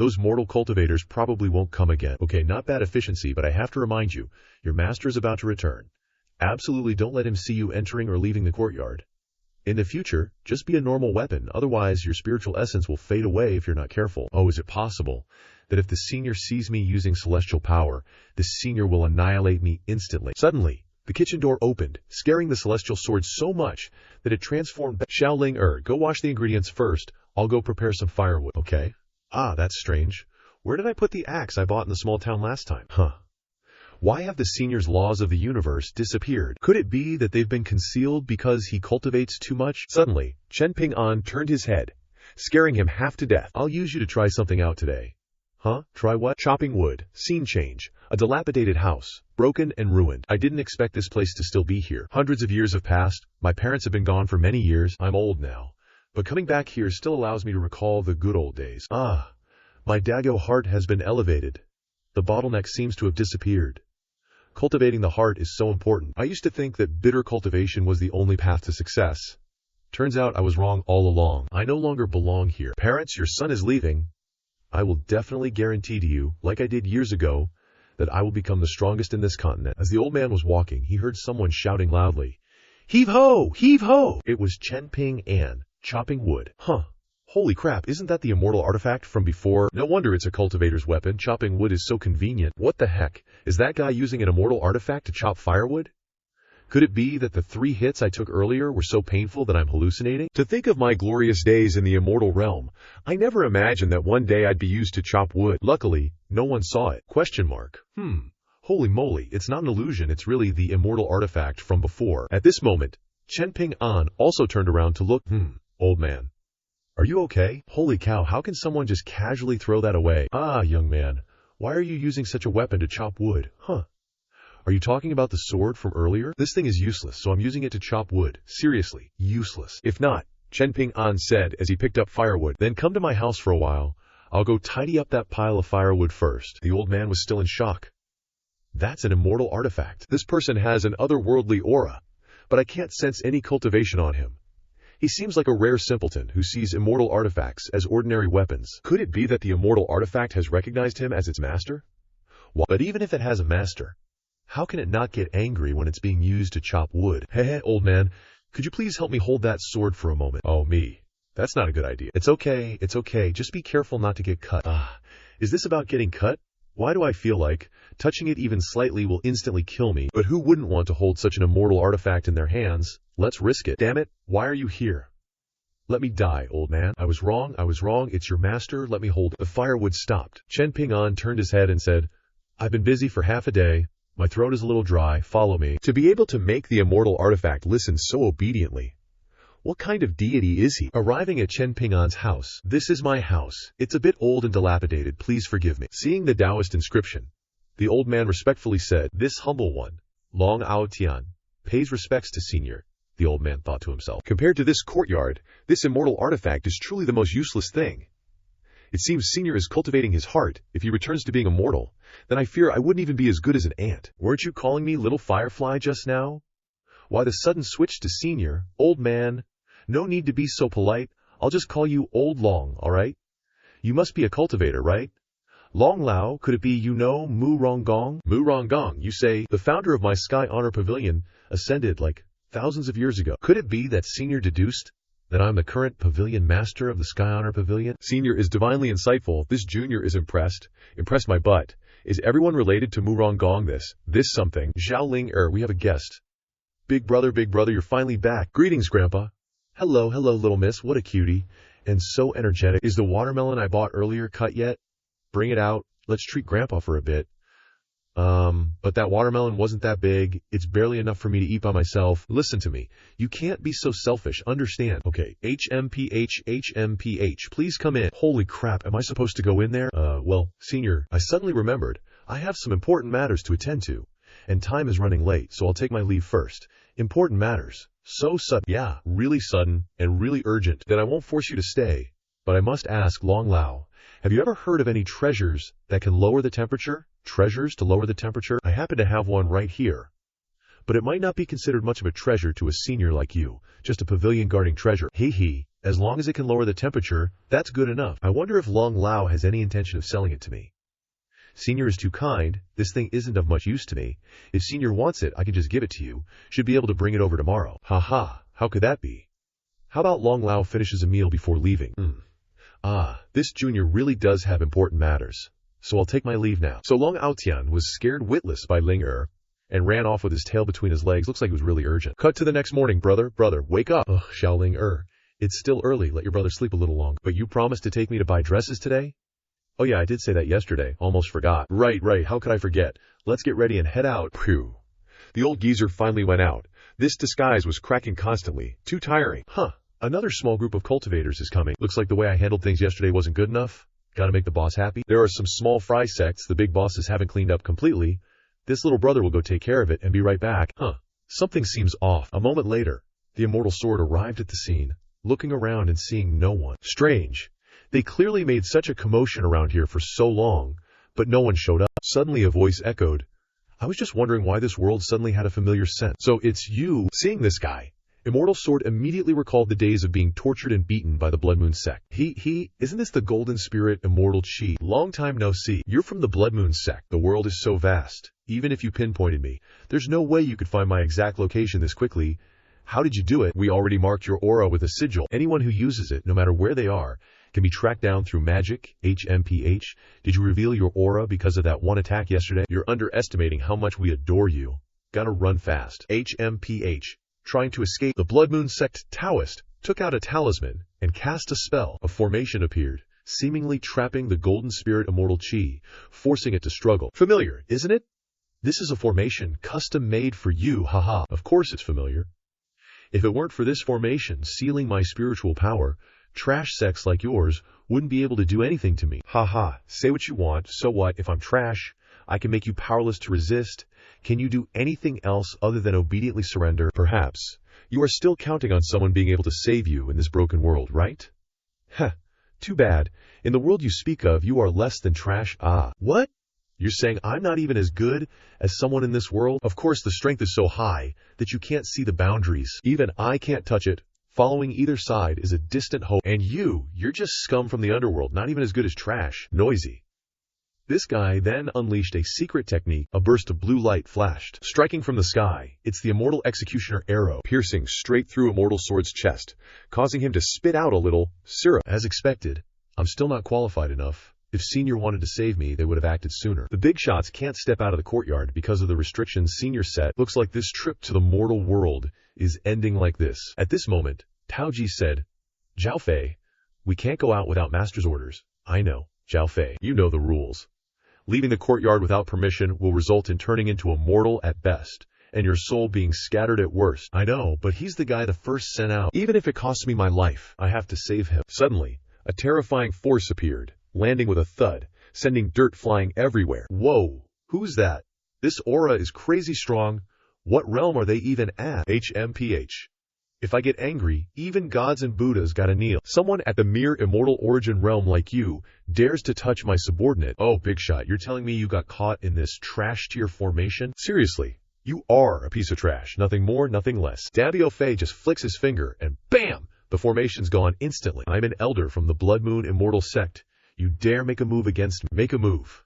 Those mortal cultivators probably won't come again. Okay, not bad efficiency, but I have to remind you, your master is about to return. Absolutely don't let him see you entering or leaving the courtyard. In the future, just be a normal weapon, otherwise your spiritual essence will fade away if you're not careful. Oh, is it possible that if the senior sees me using celestial power, the senior will annihilate me instantly? Suddenly, the kitchen door opened, scaring the celestial sword so much that it transformed back. Xiaoling, go wash the ingredients first. I'll go prepare some firewood, okay? Ah, that's strange. Where did I put the axe I bought in the small town last time? Why have the senior's laws of the universe disappeared? Could it be that they've been concealed because he cultivates too much? Suddenly, Chen Ping An turned his head, scaring him half to death. I'll use you to try something out today. Huh? Try what? Chopping wood. Scene change. A dilapidated house. Broken and ruined. I didn't expect this place to still be here. Hundreds of years have passed. My parents have been gone for many years. I'm old now. But coming back here still allows me to recall the good old days. Ah, my Dago heart has been elevated. The bottleneck seems to have disappeared. Cultivating the heart is so important. I used to think that bitter cultivation was the only path to success. Turns out I was wrong all along. I no longer belong here. Parents, your son is leaving. I will definitely guarantee to you, like I did years ago, that I will become the strongest in this continent. As the old man was walking, he heard someone shouting loudly, "Heave-ho! Heave-ho!" It was Chen Ping An, chopping wood. Holy crap, isn't that the immortal artifact from before? No wonder it's a cultivator's weapon. Chopping wood is so convenient. What the heck? Is that guy using an immortal artifact to chop firewood? Could it be that the 3 hits I took earlier were so painful that I'm hallucinating? To think of my glorious days in the immortal realm, I never imagined that one day I'd be used to chop wood. Luckily, no one saw it. ? Holy moly, it's not an illusion, it's really the immortal artifact from before. At this moment, Chen Ping An also turned around to look. Old man. Are you okay? Holy cow, how can someone just casually throw that away? Ah, young man, why are you using such a weapon to chop wood? Are you talking about the sword from earlier? This thing is useless, so I'm using it to chop wood. Seriously, useless. If not, Chen Ping An said as he picked up firewood, then come to my house for a while. I'll go tidy up that pile of firewood first. The old man was still in shock. That's an immortal artifact. This person has an otherworldly aura, but I can't sense any cultivation on him. He seems like a rare simpleton who sees immortal artifacts as ordinary weapons. Could it be that the immortal artifact has recognized him as its master? But even if it has a master, how can it not get angry when it's being used to chop wood? Hey, old man, could you please help me hold that sword for a moment? Oh, me. That's not a good idea. It's okay, just be careful not to get cut. Is this about getting cut? Why do I feel like touching it even slightly will instantly kill me? But who wouldn't want to hold such an immortal artifact in their hands? Let's risk it. Damn it, why are you here? Let me die, old man. I was wrong, it's your master, let me hold it. The firewood stopped. Chen Ping An turned his head and said, I've been busy for half a day. My throat is a little dry, follow me. To be able to make the immortal artifact listen so obediently. What kind of deity is he? Arriving at Chen Ping An's house. This is my house. It's a bit old and dilapidated, please forgive me. Seeing the Taoist inscription, the old man respectfully said, this humble one, Long Ao Tian, pays respects to senior. The old man thought to himself. Compared to this courtyard, this immortal artifact is truly the most useless thing. It seems senior is cultivating his heart. If he returns to being immortal, then I fear I wouldn't even be as good as an ant. Weren't you calling me little firefly just now? Why the sudden switch to senior, old man? No need to be so polite. I'll just call you Old Long, alright? You must be a cultivator, right? Long Lao, could it be you know Mu Ronggong? Mu Ronggong, you say, the founder of my Sky Honor Pavilion, ascended like thousands of years ago. Could it be that senior deduced that I'm the current pavilion master of the Sky Honor Pavilion? Senior is divinely insightful. This junior is impressed. Impressed my butt. Is everyone related to Mu Ronggong this something? Xiaoling, we have a guest. Big brother, you're finally back. Greetings, Grandpa. Hello, little miss, what a cutie. And so energetic. Is the watermelon I bought earlier cut yet? Bring it out. Let's treat Grandpa for a bit. But that watermelon wasn't that big. It's barely enough for me to eat by myself. Listen to me. You can't be so selfish, understand? Okay, HMPH, please come in. Holy crap, am I supposed to go in there? Well, senior, I suddenly remembered. I have some important matters to attend to. And time is running late, so I'll take my leave first. Important matters. So sudden. Yeah, really sudden and really urgent. Then I won't force you to stay. But I must ask, Long Lao, have you ever heard of any treasures that can lower the temperature? Treasures to lower the temperature? I happen to have one right here. But it might not be considered much of a treasure to a senior like you. Just a pavilion guarding treasure. Hee hee. As long as it can lower the temperature, that's good enough. I wonder if Long Lao has any intention of selling it to me. Senior is too kind. This thing isn't of much use to me. If Senior wants it, I can just give it to you. Should be able to bring it over tomorrow. Haha, how could that be? How about Long Lao finishes a meal before leaving? This junior really does have important matters. So I'll take my leave now. So Long Aotian was scared witless by Ling Er and ran off with his tail between his legs. Looks like it was really urgent. Cut to the next morning, brother, wake up. Ugh, Xiao Ling Er. It's still early. Let your brother sleep a little longer. But you promised to take me to buy dresses today? Oh yeah, I did say that yesterday. Almost forgot. Right. How could I forget? Let's get ready and head out. Phew. The old geezer finally went out. This disguise was cracking constantly. Too tiring. Another small group of cultivators is coming. Looks like the way I handled things yesterday wasn't good enough. Gotta make the boss happy. There are some small fry sects the big bosses haven't cleaned up completely. This little brother will go take care of it and be right back. Something seems off. A moment later, the immortal sword arrived at the scene, looking around and seeing no one. Strange. They clearly made such a commotion around here for so long, but no one showed up. Suddenly a voice echoed. I was just wondering why this world suddenly had a familiar scent. So it's you. Seeing this guy, Immortal Sword immediately recalled the days of being tortured and beaten by the Blood Moon sect. Isn't this the Golden Spirit Immortal Chi? Long time no see. You're from the Blood Moon sect. The world is so vast. Even if you pinpointed me, there's no way you could find my exact location this quickly. How did you do it? We already marked your aura with a sigil. Anyone who uses it, no matter where they are, can be tracked down through magic, HMPH. Did you reveal your aura because of that one attack yesterday? You're underestimating how much we adore you. Gotta run fast. HMPH. Trying to escape, the Blood Moon sect Taoist took out a talisman and cast a spell. A formation appeared, seemingly trapping the Golden Spirit Immortal Chi, forcing it to struggle. Familiar, isn't it? This is a formation custom made for you, haha. Of course it's familiar. If it weren't for this formation sealing my spiritual power, trash sects like yours wouldn't be able to do anything to me. Haha, say what you want, so what? If I'm trash, I can make you powerless to resist. Can you do anything else other than obediently surrender? Perhaps. You are still counting on someone being able to save you in this broken world, right? Too bad. In the world you speak of, you are less than trash. What? You're saying I'm not even as good as someone in this world? Of course the strength is so high that you can't see the boundaries. Even I can't touch it. Following either side is a distant hope. And you're just scum from the underworld, not even as good as trash. Noisy. This guy then unleashed a secret technique. A burst of blue light flashed, striking from the sky. It's the Immortal Executioner arrow, piercing straight through Immortal Sword's chest, causing him to spit out a little syrup. As expected, I'm still not qualified enough. If Senior wanted to save me, they would have acted sooner. The big shots can't step out of the courtyard because of the restrictions Senior set. Looks like this trip to the mortal world is ending like this. At this moment, Tao Ji said, Zhao Fei, we can't go out without Master's orders. I know, Zhao Fei, you know the rules. Leaving the courtyard without permission will result in turning into a mortal at best, and your soul being scattered at worst. I know, but he's the guy the first sent out. Even if it costs me my life, I have to save him. Suddenly, a terrifying force appeared, landing with a thud, sending dirt flying everywhere. Whoa, who's that? This aura is crazy strong. What realm are they even at? HMPH. If I get angry, even gods and Buddhas gotta kneel. Someone at the mere immortal origin realm like you dares to touch my subordinate. Oh, big shot, you're telling me you got caught in this trash tier formation? Seriously, you are a piece of trash. Nothing more, nothing less. Dabio Fei just flicks his finger and BAM! The formation's gone instantly. I'm an elder from the Blood Moon Immortal sect. You dare make a move against me? Make a move.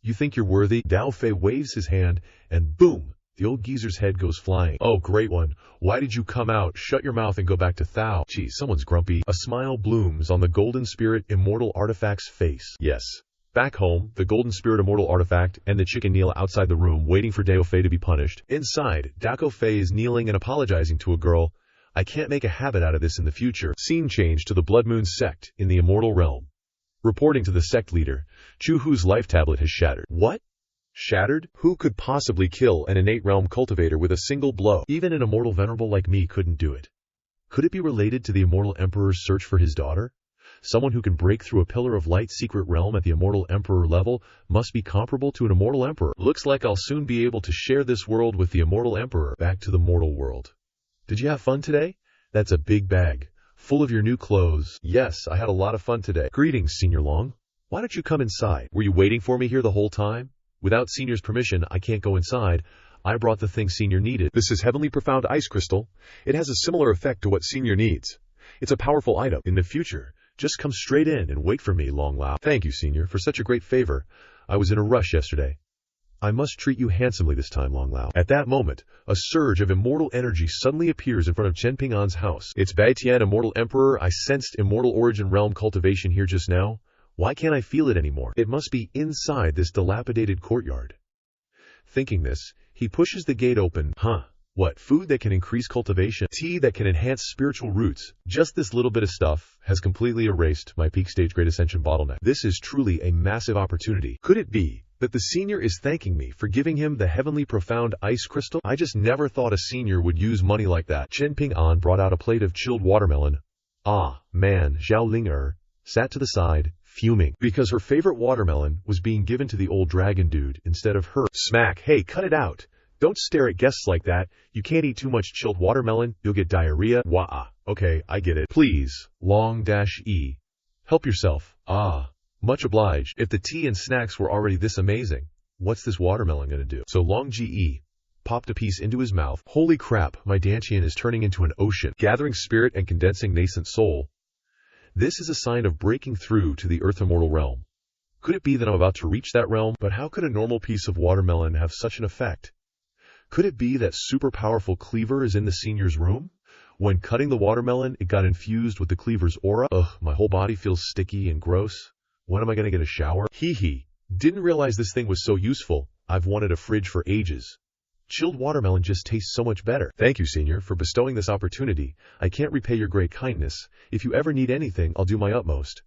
You think you're worthy? Dao Fei waves his hand and boom! The old geezer's head goes flying. Oh, great one. Why did you come out? Shut your mouth and go back to Thao. Geez, someone's grumpy. A smile blooms on the Golden Spirit Immortal Artifact's face. Yes. Back home, the Golden Spirit Immortal Artifact and the chicken kneel outside the room waiting for Dao Fei to be punished. Inside, Dako Fei is kneeling and apologizing to a girl. I can't make a habit out of this in the future. Scene change to the Blood Moon sect in the Immortal Realm. Reporting to the sect leader, Chu Hu's life tablet has shattered. What? Shattered? Who could possibly kill an innate realm cultivator with a single blow? Even an immortal venerable like me couldn't do it. Could it be related to the Immortal Emperor's search for his daughter? Someone who can break through a pillar of light secret realm at the Immortal Emperor level must be comparable to an Immortal Emperor. Looks like I'll soon be able to share this world with the Immortal Emperor. Back to the mortal world. Did you have fun today? That's a big bag. Full of your new clothes. Yes, I had a lot of fun today. Greetings, Senior Long. Why don't you come inside? Were you waiting for me here the whole time? Without Senior's permission, I can't go inside. I brought the thing Senior needed. This is Heavenly Profound Ice Crystal. It has a similar effect to what Senior needs. It's a powerful item. In the future, just come straight in and wait for me, Long Lao. Thank you, senior, for such a great favor. I was in a rush yesterday. I must treat you handsomely this time, Long Lao. At that moment, a surge of immortal energy suddenly appears in front of Chen Ping An's house. It's Baitian, Immortal Emperor. I sensed Immortal Origin Realm cultivation here just now. Why can't I feel it anymore? It must be inside this dilapidated courtyard. Thinking this, he pushes the gate open. What? Food that can increase cultivation? Tea that can enhance spiritual roots? Just this little bit of stuff has completely erased my peak stage Great Ascension bottleneck. This is truly a massive opportunity. Could it be that the senior is thanking me for giving him the heavenly profound ice crystal? I just never thought a senior would use money like that. Chen Ping An brought out a plate of chilled watermelon. Ah, man, Zhao Ling sat to the side, fuming, because her favorite watermelon was being given to the old dragon dude instead of her. Smack. Hey, cut it out. Don't stare at guests like that. You can't eat too much chilled watermelon. You'll get diarrhea. Wah. Okay, I get it. Please, Long-E. Help yourself. Much obliged. If the tea and snacks were already this amazing, what's this watermelon gonna do? So Long-E popped a piece into his mouth. Holy crap, my Dantian is turning into an ocean, gathering spirit and condensing nascent soul. This is a sign of breaking through to the Earth Immortal realm. Could it be that I'm about to reach that realm? But how could a normal piece of watermelon have such an effect? Could it be that super powerful cleaver is in the senior's room? When cutting the watermelon, it got infused with the cleaver's aura. My whole body feels sticky and gross. When am I gonna get a shower? Didn't realize this thing was so useful. I've wanted a fridge for ages. Chilled watermelon just tastes so much better. Thank you, senior, for bestowing this opportunity. I can't repay your great kindness. If you ever need anything, I'll do my utmost.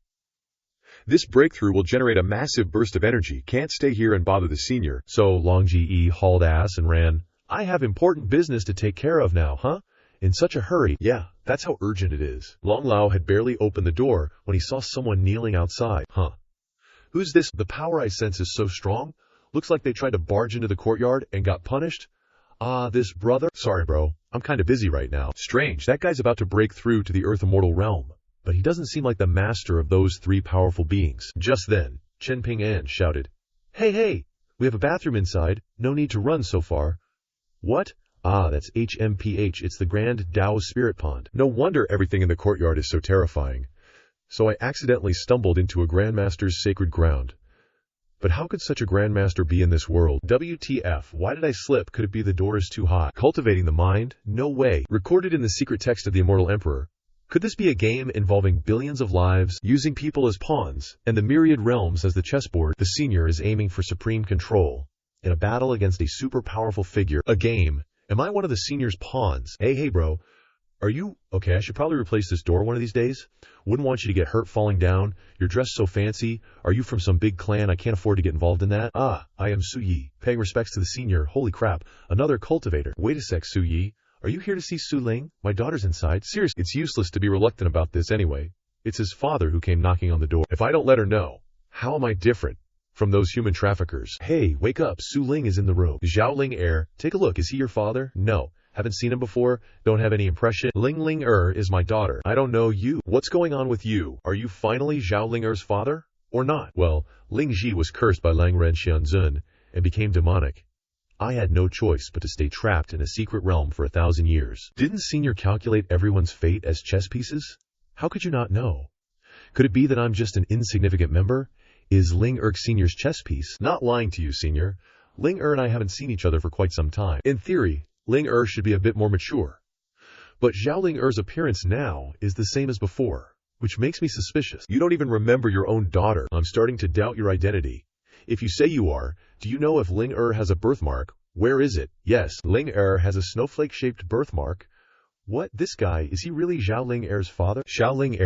This breakthrough will generate a massive burst of energy. Can't stay here and bother the senior. So Long-E hauled ass and ran. I have important business to take care of now, huh? In such a hurry. Yeah, that's how urgent it is. Long Lao had barely opened the door when he saw someone kneeling outside. Who's this? The power I sense is so strong. Looks like they tried to barge into the courtyard and got punished. This brother? Sorry, bro. I'm kinda busy right now. Strange, that guy's about to break through to the Earth Immortal realm. But he doesn't seem like the master of those three powerful beings. Just then, Chen Ping An shouted, Hey, we have a bathroom inside. No need to run so far. What? That's HMPH. It's the Grand Dao Spirit Pond. No wonder everything in the courtyard is so terrifying. So I accidentally stumbled into a Grandmaster's sacred ground. But how could such a Grandmaster be in this world? WTF, why did I slip? Could it be the door is too hot? Cultivating the mind? No way. Recorded in the secret text of the Immortal Emperor. Could this be a game involving billions of lives, using people as pawns, and the myriad realms as the chessboard? The senior is aiming for supreme control. In a battle against a super powerful figure. A game. Am I one of the senior's pawns? Hey, bro. Are you... Okay, I should probably replace this door one of these days. Wouldn't want you to get hurt falling down. You're dressed so fancy. Are you from some big clan? I can't afford to get involved in that. I am Suyi. Paying respects to the senior. Holy crap. Another cultivator. Wait a sec, Suyi. Are you here to see Suling? My daughter's inside. Seriously, it's useless to be reluctant about this anyway. It's his father who came knocking on the door. If I don't let her know, how am I different from those human traffickers? Hey, wake up. Suling is in the room. Zhao Ling take a look. Is he your father? No. Haven't seen him before. Don't have any impression. Ling is my daughter. I don't know you. What's going on with you? Are you finally Zhao Ling father? Or not? Well, Ling Ji was cursed by Lang Ren Xianzun and became demonic. I had no choice but to stay trapped in a secret realm for 1,000 years. Didn't Senior calculate everyone's fate as chess pieces? How could you not know? Could it be that I'm just an insignificant member? Is Ling Senior's chess piece? Not lying to you, Senior. Ling and I haven't seen each other for quite some time. In theory, Ling should be a bit more mature. But Zhao Ling appearance now is the same as before, which makes me suspicious. You don't even remember your own daughter. I'm starting to doubt your identity. If you say you are, do you know if Ling has a birthmark? Where is it? Yes, Ling has a snowflake-shaped birthmark. What? This guy, is he really Zhao Ling father? Zhao Ling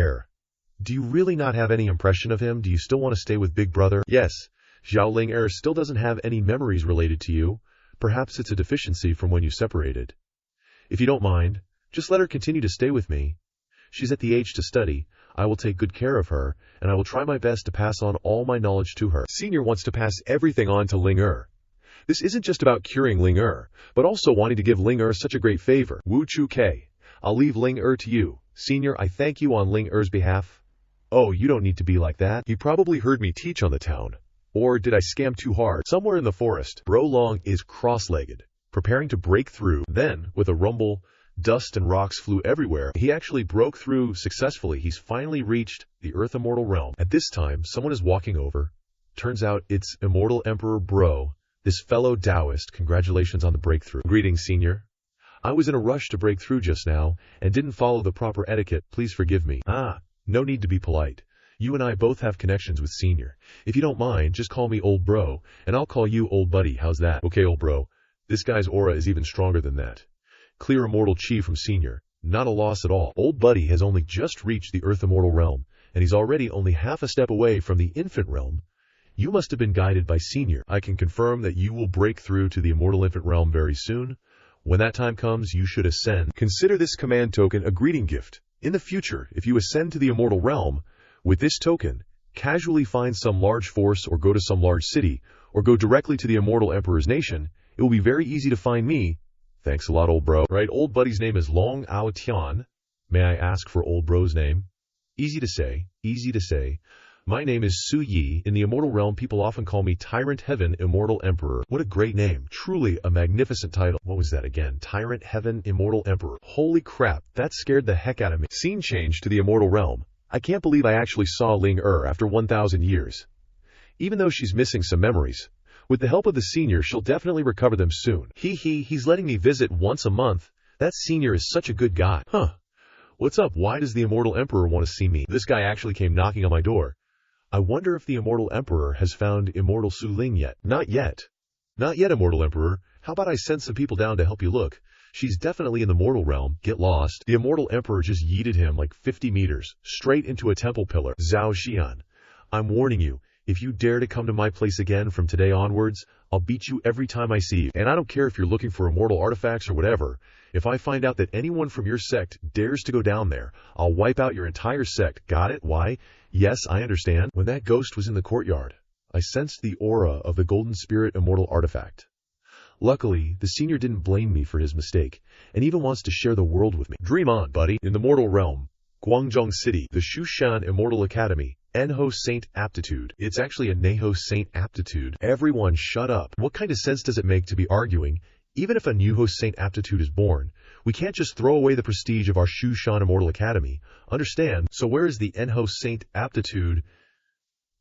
Do you really not have any impression of him? Do you still want to stay with Big Brother? Yes, Zhao Ling still doesn't have any memories related to you. Perhaps it's a deficiency from when you separated. If you don't mind, just let her continue to stay with me. She's at the age to study. I will take good care of her, and I will try my best to pass on all my knowledge to her. Senior wants to pass everything on to Ling This isn't just about curing Ling but also wanting to give Ling such a great favor. Wu Chu K. I'll leave Ling to you. Senior, I thank you on Ling behalf. Oh, you don't need to be like that. He probably heard me teach on the town. Or did I scam too hard? Somewhere in the forest, Bro Long is cross-legged, preparing to break through. Then, with a rumble, Dust and rocks flew everywhere. He actually broke through successfully. He's finally reached the Earth Immortal realm. At this time, someone is walking over. Turns out it's Immortal Emperor Bro, this fellow Taoist. Congratulations on the breakthrough. Greetings, Senior. I was in a rush to break through just now and didn't follow the proper etiquette. Please forgive me. No need to be polite. You and I both have connections with Senior. If you don't mind, just call me Old Bro, and I'll call you Old Buddy. How's that? Okay, Old Bro. This guy's aura is even stronger than that. Clear immortal chi from Senior. Not a loss at all. Old Buddy has only just reached the Earth Immortal realm, and he's already only half a step away from the Infant realm. You must have been guided by Senior. I can confirm that you will break through to the Immortal Infant realm very soon. When that time comes, you should ascend. Consider this command token a greeting gift. In the future, if you ascend to the Immortal realm, with this token, casually find some large force or go to some large city, or go directly to the Immortal Emperor's nation, it will be very easy to find me. Thanks a lot, Old Bro. Right, Old Buddy's name is Long Ao Tian. May I ask for Old Bro's name? Easy to say, easy to say. My name is Su Yi. In the Immortal Realm, people often call me Tyrant Heaven Immortal Emperor. What a great name. Truly a magnificent title. What was that again? Tyrant Heaven Immortal Emperor. Holy crap, that scared the heck out of me. Scene change to the Immortal Realm. I can't believe I actually saw Ling after 1,000 years. Even though she's missing some memories, with the help of the Senior, she'll definitely recover them soon. He's letting me visit once a month. That Senior is such a good guy. What's up? Why does the Immortal Emperor want to see me? This guy actually came knocking on my door. I wonder if the Immortal Emperor has found Immortal Suling yet. Not yet. Not yet, Immortal Emperor. How about I send some people down to help you look? She's definitely in the mortal realm. Get lost. The Immortal Emperor just yeeted him like 50 meters, straight into a temple pillar. Zhao Xian. I'm warning you, if you dare to come to my place again from today onwards, I'll beat you every time I see you. And I don't care if you're looking for immortal artifacts or whatever. If I find out that anyone from your sect dares to go down there, I'll wipe out your entire sect. Got it? Why? Yes, I understand. When that ghost was in the courtyard, I sensed the aura of the Golden Spirit Immortal artifact. Luckily, the Senior didn't blame me for his mistake, and even wants to share the world with me. Dream on, buddy. In the mortal realm, Guangzhong City, the Shushan Immortal Academy, Enho Saint Aptitude. It's actually a Neho Saint Aptitude. Everyone shut up. What kind of sense does it make to be arguing? Even if a Nuho Saint Aptitude is born, we can't just throw away the prestige of our Shushan Immortal Academy. Understand? So where is the Enho Saint Aptitude?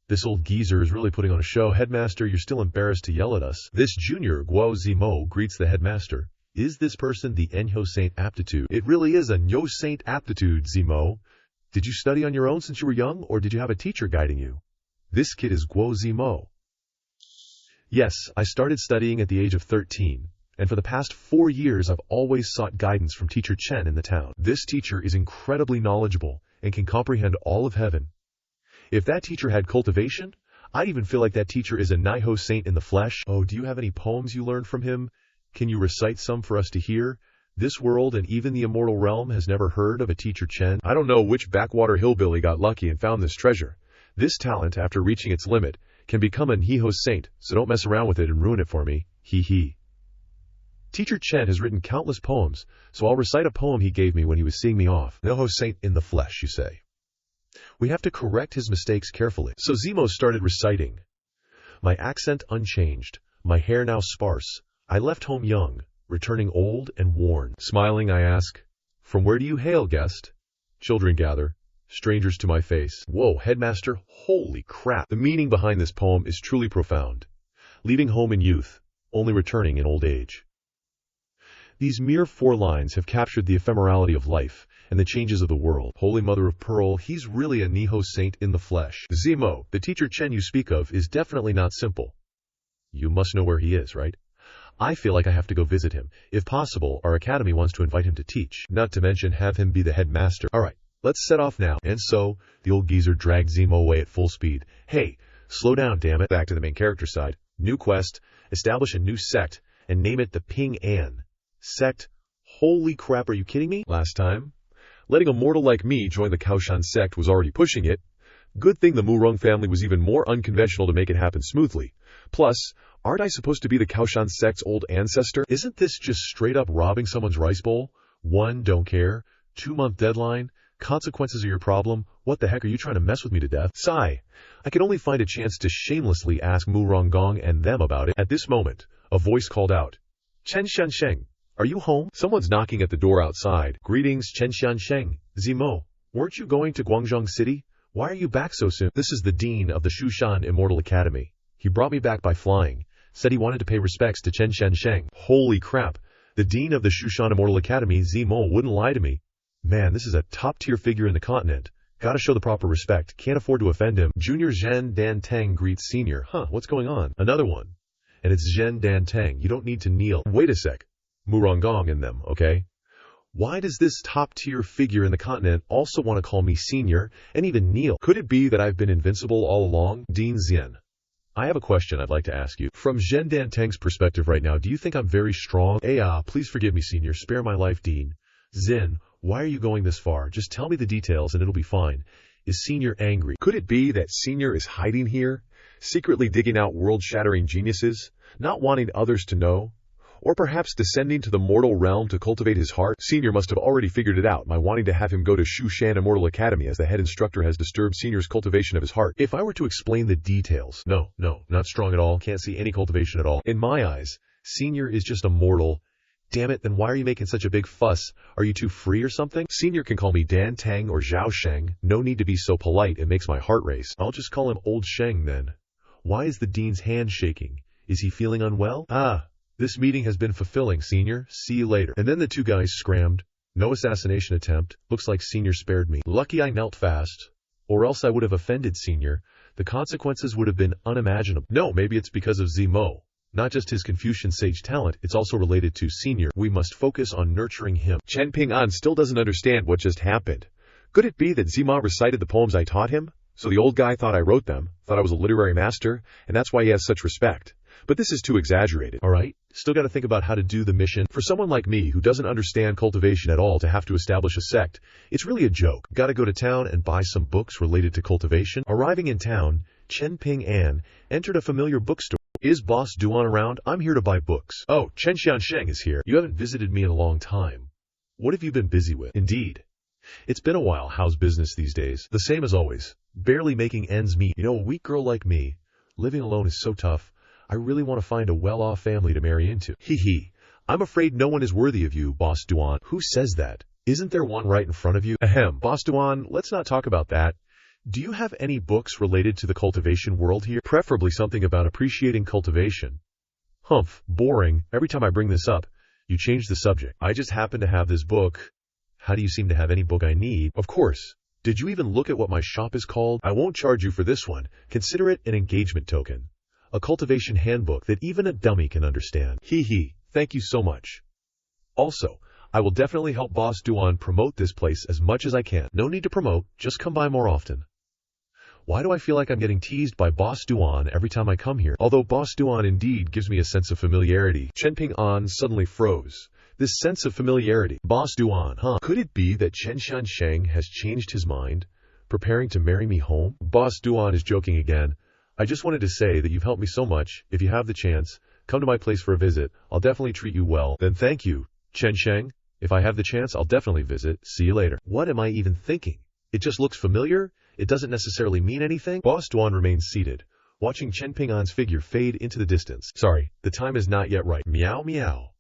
This old geezer is really putting on a show. Headmaster, you're still embarrassed to yell at us. This junior, Guo Zimo, greets the headmaster. Is this person the Enho Saint Aptitude? It really is a Nyo Saint Aptitude, Zimo. Did you study on your own since you were young, or did you have a teacher guiding you? This kid is Guo Zimo. Yes, I started studying at the age of 13, and for the past 4 years I've always sought guidance from Teacher Chen in the town. This teacher is incredibly knowledgeable and can comprehend all of heaven. If that teacher had cultivation, I'd even feel like that teacher is a Naiho saint in the flesh. Oh, do you have any poems you learned from him? Can you recite some for us to hear? This world and even the immortal realm has never heard of a Teacher Chen. I don't know which backwater hillbilly got lucky and found this treasure. This talent, after reaching its limit, can become a Niho saint, so don't mess around with it and ruin it for me. Hee. Teacher Chen has written countless poems, so I'll recite a poem he gave me when he was seeing me off. Noho saint in the flesh, you say. We have to correct his mistakes carefully. So Zemo started reciting. My accent unchanged, my hair now sparse. I left home young, returning old and worn. Smiling, I ask, from where do you hail, guest? Children gather, strangers to my face. Whoa, headmaster, holy crap. The meaning behind this poem is truly profound. Leaving home in youth, only returning in old age. These mere 4 lines have captured the ephemerality of life and the changes of the world. Holy Mother of Pearl, he's really a Niho saint in the flesh. Zemo, the Teacher Chen you speak of, is definitely not simple. You must know where he is, right? I feel like I have to go visit him. If possible, our academy wants to invite him to teach, not to mention have him be the headmaster. Alright, let's set off now. And so, the old geezer dragged Zemo away at full speed. Hey, slow down, damn it. Back to the main character side. New quest, establish a new sect, and name it the Ping An. Sect? Holy crap, are you kidding me? Last time, letting a mortal like me join the Kawosan sect was already pushing it. Good thing the Murong family was even more unconventional to make it happen smoothly. Plus, aren't I supposed to be the Kawosan sect's old ancestor? Isn't this just straight up robbing someone's rice bowl? 1, don't care. 2-month deadline. Consequences are your problem. What the heck, are you trying to mess with me to death? Sigh. I could only find a chance to shamelessly ask Murong Gong and them about it. At this moment, a voice called out. Chen Shensheng. Are you home? Someone's knocking at the door outside. Greetings, Chen Sheng. Zimo, weren't you going to Guangzhou City? Why are you back so soon? This is the dean of the Shushan Immortal Academy. He brought me back by flying. Said he wanted to pay respects to Chen Sheng. Holy crap. The dean of the Shushan Immortal Academy, Zimo, wouldn't lie to me. Man, this is a top-tier figure in the continent. Gotta show the proper respect. Can't afford to offend him. Junior Zhen Dan Teng greets senior. What's going on? Another one. And it's Zhen Dan Teng. You don't need to kneel. Wait a sec. Murongong in them, okay? Why does this top-tier figure in the continent also want to call me senior and even kneel? Could it be that I've been invincible all along? Dean Zien. I have a question I'd like to ask you. From Zhen Dan Teng's perspective right now, do you think I'm very strong? Please forgive me, senior. Spare my life, Dean. Zin, why are you going this far? Just tell me the details and it'll be fine. Is senior angry? Could it be that senior is hiding here, secretly digging out world-shattering geniuses, not wanting others to know? Or perhaps descending to the mortal realm to cultivate his heart? Senior must have already figured it out. My wanting to have him go to Shushan Immortal Academy as the head instructor has disturbed Senior's cultivation of his heart. If I were to explain the details, no, not strong at all, can't see any cultivation at all. In my eyes, Senior is just a mortal. Damn it, then why are you making such a big fuss? Are you too free or something? Senior can call me Dan Tang or Zhao Sheng. No need to be so polite, it makes my heart race. I'll just call him Old Sheng then. Why is the dean's hand shaking? Is he feeling unwell? This meeting has been fulfilling, Senior. See you later. And then the two guys scrammed. No assassination attempt. Looks like Senior spared me. Lucky I knelt fast. Or else I would have offended Senior. The consequences would have been unimaginable. No, maybe it's because of Zimo. Not just his Confucian sage talent, it's also related to Senior. We must focus on nurturing him. Chen Ping An still doesn't understand what just happened. Could it be that Zima recited the poems I taught him? So the old guy thought I wrote them, thought I was a literary master, and that's why he has such respect. But this is too exaggerated. Alright, still gotta think about how to do the mission. For someone like me who doesn't understand cultivation at all to have to establish a sect, it's really a joke. Gotta go to town and buy some books related to cultivation. Arriving in town, Chen Ping An entered a familiar bookstore. Is Boss Duan around? I'm here to buy books. Oh, Chen Xiansheng is here. You haven't visited me in a long time. What have you been busy with? Indeed. It's been a while. How's business these days? The same as always. Barely making ends meet. You know, a weak girl like me, living alone is so tough. I really want to find a well-off family to marry into. Hee. I'm afraid no one is worthy of you, Boss Duan. Who says that? Isn't there one right in front of you? Ahem. Boss Duan, let's not talk about that. Do you have any books related to the cultivation world here? Preferably something about appreciating cultivation. Humph, boring. Every time I bring this up, you change the subject. I just happen to have this book. How do you seem to have any book I need? Of course. Did you even look at what my shop is called? I won't charge you for this one. Consider it an engagement token. A cultivation handbook that even a dummy can understand. Hee. Thank you so much. Also, I will definitely help Boss Duan promote this place as much as I can. No need to promote, just come by more often. Why do I feel like I'm getting teased by Boss Duan every time I come here? Although Boss Duan indeed gives me a sense of familiarity. Chen Ping An suddenly froze. This sense of familiarity. Boss Duan, Could it be that Chen Xiansheng has changed his mind, preparing to marry me home? Boss Duan is joking again. I just wanted to say that you've helped me so much. If you have the chance, come to my place for a visit. I'll definitely treat you well. Then thank you, Chen Sheng. If I have the chance, I'll definitely visit. See you later. What am I even thinking? It just looks familiar. It doesn't necessarily mean anything. Boss Duan remains seated, watching Chen Ping An's figure fade into the distance. Sorry, the time is not yet right. Meow.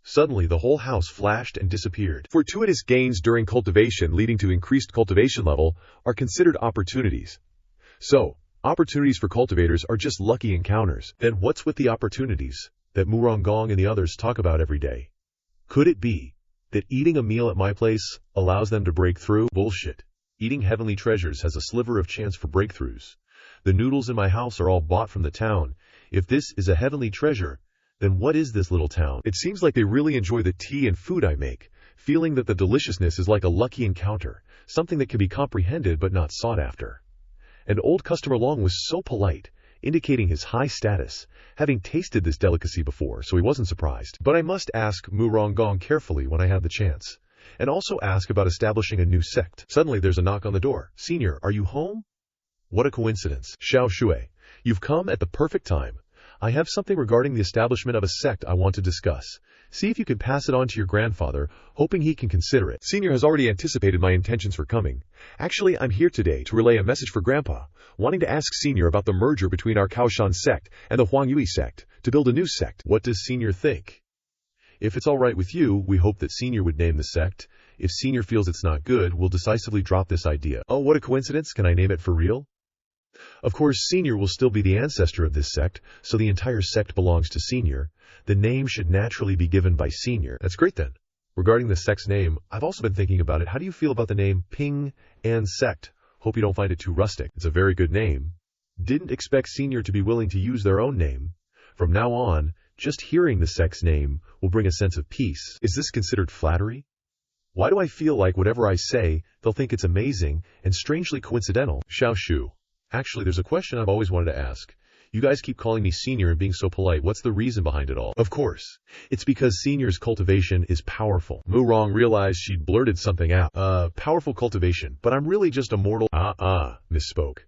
Suddenly, the whole house flashed and disappeared. Fortuitous gains during cultivation leading to increased cultivation level are considered opportunities. So, opportunities for cultivators are just lucky encounters. Then what's with the opportunities that Murongong and the others talk about every day? Could it be that eating a meal at my place allows them to break through? Bullshit. Eating heavenly treasures has a sliver of chance for breakthroughs. The noodles in my house are all bought from the town. If this is a heavenly treasure, then what is this little town? It seems like they really enjoy the tea and food I make, feeling that the deliciousness is like a lucky encounter, something that can be comprehended but not sought after. An old customer Long was so polite, indicating his high status, having tasted this delicacy before, so he wasn't surprised. But I must ask Murongong carefully when I have the chance, and also ask about establishing a new sect. Suddenly there's a knock on the door. Senior, are you home? What a coincidence. Xiao Shui, you've come at the perfect time. I have something regarding the establishment of a sect I want to discuss. See if you can pass it on to your grandfather, hoping he can consider it. Senior has already anticipated my intentions for coming. Actually, I'm here today to relay a message for Grandpa, wanting to ask Senior about the merger between our Kawosan sect and the Huangyue sect, to build a new sect. What does Senior think? If it's alright with you, we hope that Senior would name the sect. If Senior feels it's not good, we'll decisively drop this idea. Oh, what a coincidence. Can I name it for real? Of course, Senior will still be the ancestor of this sect, so the entire sect belongs to Senior. The name should naturally be given by Senior. That's great then. Regarding the sect's name, I've also been thinking about it. How do you feel about the name Ping An sect? Hope you don't find it too rustic. It's a very good name. Didn't expect Senior to be willing to use their own name. From now on, just hearing the sect's name will bring a sense of peace. Is this considered flattery? Why do I feel like whatever I say, they'll think it's amazing and strangely coincidental? Xiao Shu. Actually, there's a question I've always wanted to ask. You guys keep calling me Senior and being so polite. What's the reason behind it all? Of course. It's because Senior's cultivation is powerful. Mu-Rong realized she'd blurted something out. Powerful cultivation. But I'm really just immortal. Misspoke.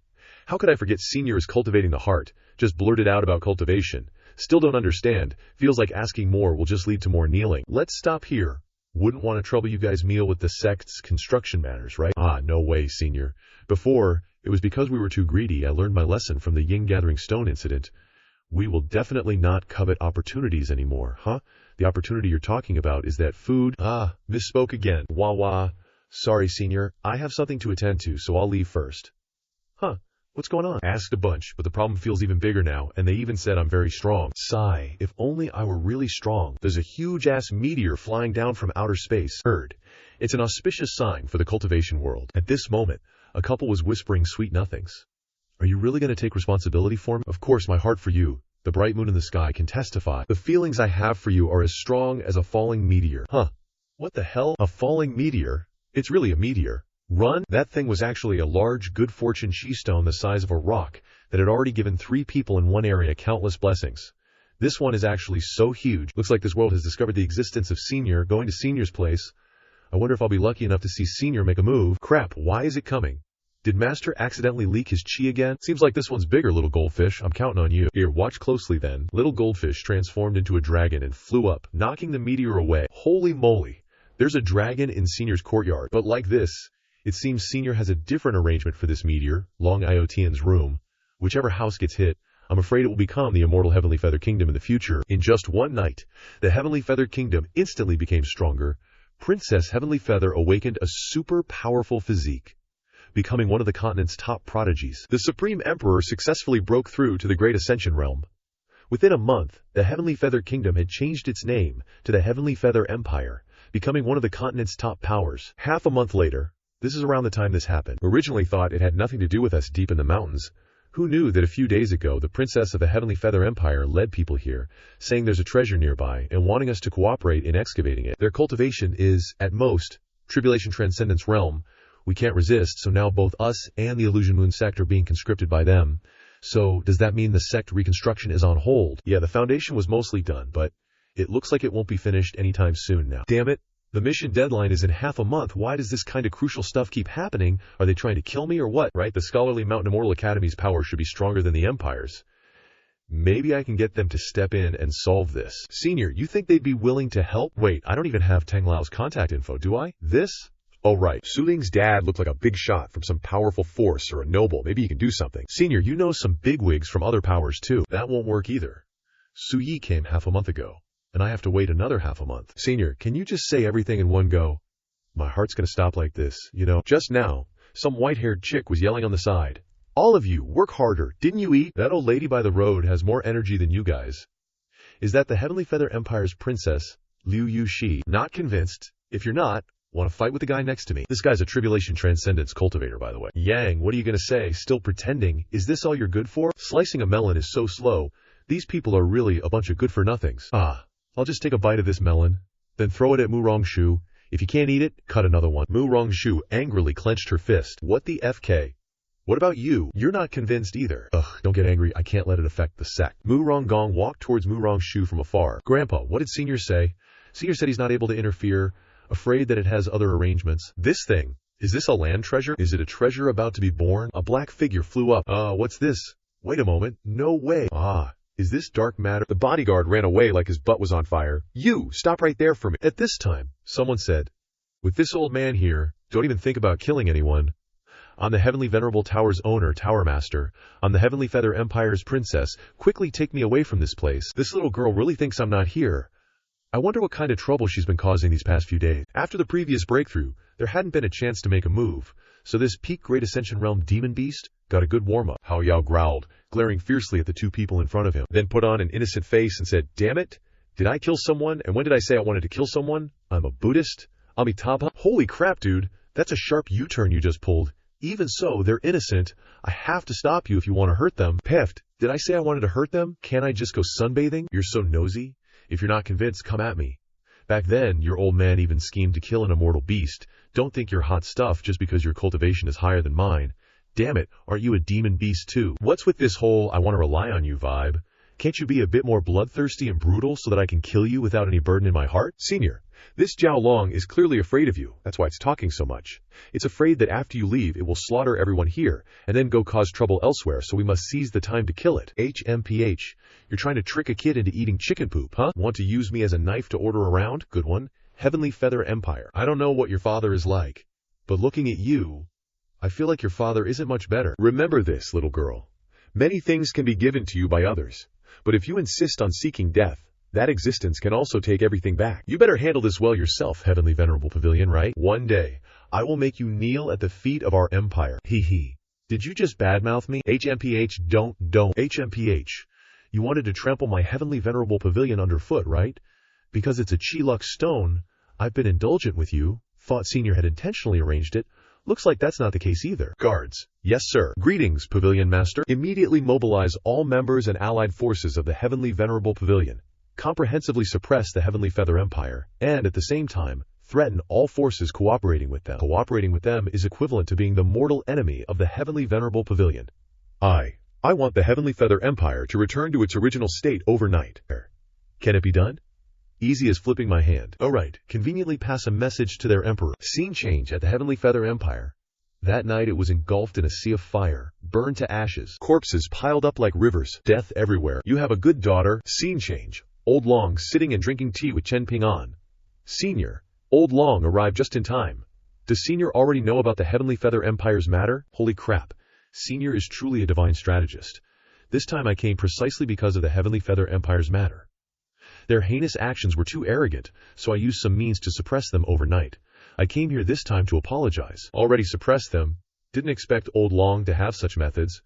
How could I forget Senior is cultivating the heart? Just blurted out about cultivation. Still don't understand. Feels like asking more will just lead to more kneeling. Let's stop here. Wouldn't want to trouble you guys meal with the sect's construction matters, right? No way, Senior. Before, it was because we were too greedy. I learned my lesson from the Yin Gathering Stone incident. We will definitely not covet opportunities anymore, huh? The opportunity you're talking about is that food. Misspoke again. Wah. Sorry, Senior. I have something to attend to, so I'll leave first. What's going on? Asked a bunch, but the problem feels even bigger now, and they even said I'm very strong. Sigh. If only I were really strong. There's a huge-ass meteor flying down from outer space. Heard. It's an auspicious sign for the cultivation world. At this moment, a couple was whispering sweet nothings. Are you really going to take responsibility for me? Of course, my heart for you, the bright moon in the sky, can testify. The feelings I have for you are as strong as a falling meteor. What the hell? A falling meteor? It's really a meteor. Run? That thing was actually a large, good fortune chi stone the size of a rock that had already given 3 people in one area countless blessings. This one is actually so huge. Looks like this world has discovered the existence of Senior. Going to Senior's place. I wonder if I'll be lucky enough to see Senior make a move. Crap, why is it coming? Did Master accidentally leak his chi again? Seems like this one's bigger, little goldfish. I'm counting on you. Here, watch closely then. Little goldfish transformed into a dragon and flew up, knocking the meteor away. Holy moly. There's a dragon in Senior's courtyard. But like this, it seems Senior has a different arrangement for this meteor, Long Iotian's room. Whichever house gets hit, I'm afraid it will become the Immortal Heavenly Feather Kingdom in the future. In just one night, the Heavenly Feather Kingdom instantly became stronger. Princess Heavenly Feather awakened a super powerful physique, becoming one of the continent's top prodigies. The Supreme Emperor successfully broke through to the Great Ascension Realm. Within a month, the Heavenly Feather Kingdom had changed its name to the Heavenly Feather Empire, becoming one of the continent's top powers. Half a month later, this is around the time this happened. Originally thought it had nothing to do with us deep in the mountains. Who knew that a few days ago the Princess of the Heavenly Feather Empire led people here, saying there's a treasure nearby and wanting us to cooperate in excavating it. Their cultivation is, at most, Tribulation Transcendence Realm. We can't resist, so now both us and the Illusion Moon sect are being conscripted by them. So, does that mean the sect reconstruction is on hold? Yeah, the foundation was mostly done, but it looks like it won't be finished anytime soon now. Damn it. The mission deadline is in half a month. Why does this kind of crucial stuff keep happening? Are they trying to kill me or what? Right? The scholarly Mountain Immortal Academy's power should be stronger than the Empire's. Maybe I can get them to step in and solve this. Senior, you think they'd be willing to help? Wait, I don't even have Teng Lao's contact info, do I? This? Oh right, Suling's dad looked like a big shot from some powerful force or a noble. Maybe he can do something. Senior, you know some bigwigs from other powers too. That won't work either. Su Yi came half a month ago, and I have to wait another half a month. Senior, can you just say everything in one go? My heart's gonna stop like this, you know. Just now, some white-haired chick was yelling on the side. All of you, work harder. Didn't you eat? That old lady by the road has more energy than you guys. Is that the Heavenly Feather Empire's princess, Liu Yuxi? Not convinced. If you're not, want to fight with the guy next to me? This guy's a Tribulation Transcendence cultivator, by the way. Yang, what are you gonna say? Still pretending? Is this all you're good for? Slicing a melon is so slow. These people are really a bunch of good-for-nothings. I'll just take a bite of this melon, then throw it at Mu Rongshu. If you can't eat it, cut another one. Mu Rongshu angrily clenched her fist. What the FK? What about you? You're not convinced either. Ugh, don't get angry. I can't let it affect the sect. Mu Ronggong walked towards Mu Rongshu from afar. Grandpa, what did Senior say? Senior said he's not able to interfere, afraid that it has other arrangements. This thing, is this a land treasure? Is it a treasure about to be born? A black figure flew up. What's this? Wait a moment. No way. Is this dark matter? The bodyguard ran away like his butt was on fire. You, stop right there for me. At this time, someone said, with this old man here, don't even think about killing anyone. I'm the Heavenly Venerable Tower's owner, Tower Master. I'm the Heavenly Feather Empire's princess. Quickly take me away from this place. This little girl really thinks I'm not here. I wonder what kind of trouble she's been causing these past few days. After the previous breakthrough, there hadn't been a chance to make a move, so this peak Great Ascension Realm demon beast got a good warm-up. Hao Yao growled, glaring fiercely at the two people in front of him, then put on an innocent face and said, "Damn it! Did I kill someone? And when did I say I wanted to kill someone? I'm a Buddhist? Amitabha? Holy crap, dude! That's a sharp U-turn you just pulled. Even so, they're innocent. I have to stop you if you want to hurt them." Peft, did I say I wanted to hurt them? Can't I just go sunbathing? You're so nosy. If you're not convinced, come at me. Back then, your old man even schemed to kill an immortal beast. Don't think you're hot stuff just because your cultivation is higher than mine. Damn it, aren't you a demon beast too? What's with this whole I want to rely on you vibe? Can't you be a bit more bloodthirsty and brutal so that I can kill you without any burden in my heart? Senior, this Jiao Long is clearly afraid of you. That's why it's talking so much. It's afraid that after you leave, it will slaughter everyone here and then go cause trouble elsewhere, so we must seize the time to kill it. HMPH, you're trying to trick a kid into eating chicken poop, huh? Want to use me as a knife to order around? Good one. Heavenly Feather Empire. I don't know what your father is like, but looking at you, I feel like your father isn't much better. Remember this, little girl. Many things can be given to you by others, but if you insist on seeking death, that existence can also take everything back. You better handle this well yourself, Heavenly Venerable Pavilion, right? One day, I will make you kneel at the feet of our empire. Hee hee. Did you just badmouth me? HMPH, don't. HMPH, you wanted to trample my Heavenly Venerable Pavilion underfoot, right? Because it's a Chi-Lux stone, I've been indulgent with you. Thought Senior had intentionally arranged it. Looks like that's not the case either. Guards. Yes, sir. Greetings, Pavilion Master. Immediately mobilize all members and allied forces of the Heavenly Venerable Pavilion. Comprehensively suppress the Heavenly Feather Empire, and at the same time, threaten all forces cooperating with them. Cooperating with them is equivalent to being the mortal enemy of the Heavenly Venerable Pavilion. I want the Heavenly Feather Empire to return to its original state overnight. Can it be done? Easy as flipping my hand. Oh right, conveniently pass a message to their emperor. Scene change at the Heavenly Feather Empire. That night it was engulfed in a sea of fire, burned to ashes, corpses piled up like rivers, death everywhere. You have a good daughter. Scene change. Old Long sitting and drinking tea with Chen Ping An. Senior. Old Long arrived just in time. Does Senior already know about the Heavenly Feather Empire's matter? Holy crap. Senior is truly a divine strategist. This time I came precisely because of the Heavenly Feather Empire's matter. Their heinous actions were too arrogant, so I used some means to suppress them overnight. I came here this time to apologize. Already suppressed them. Didn't expect Old Long to have such methods.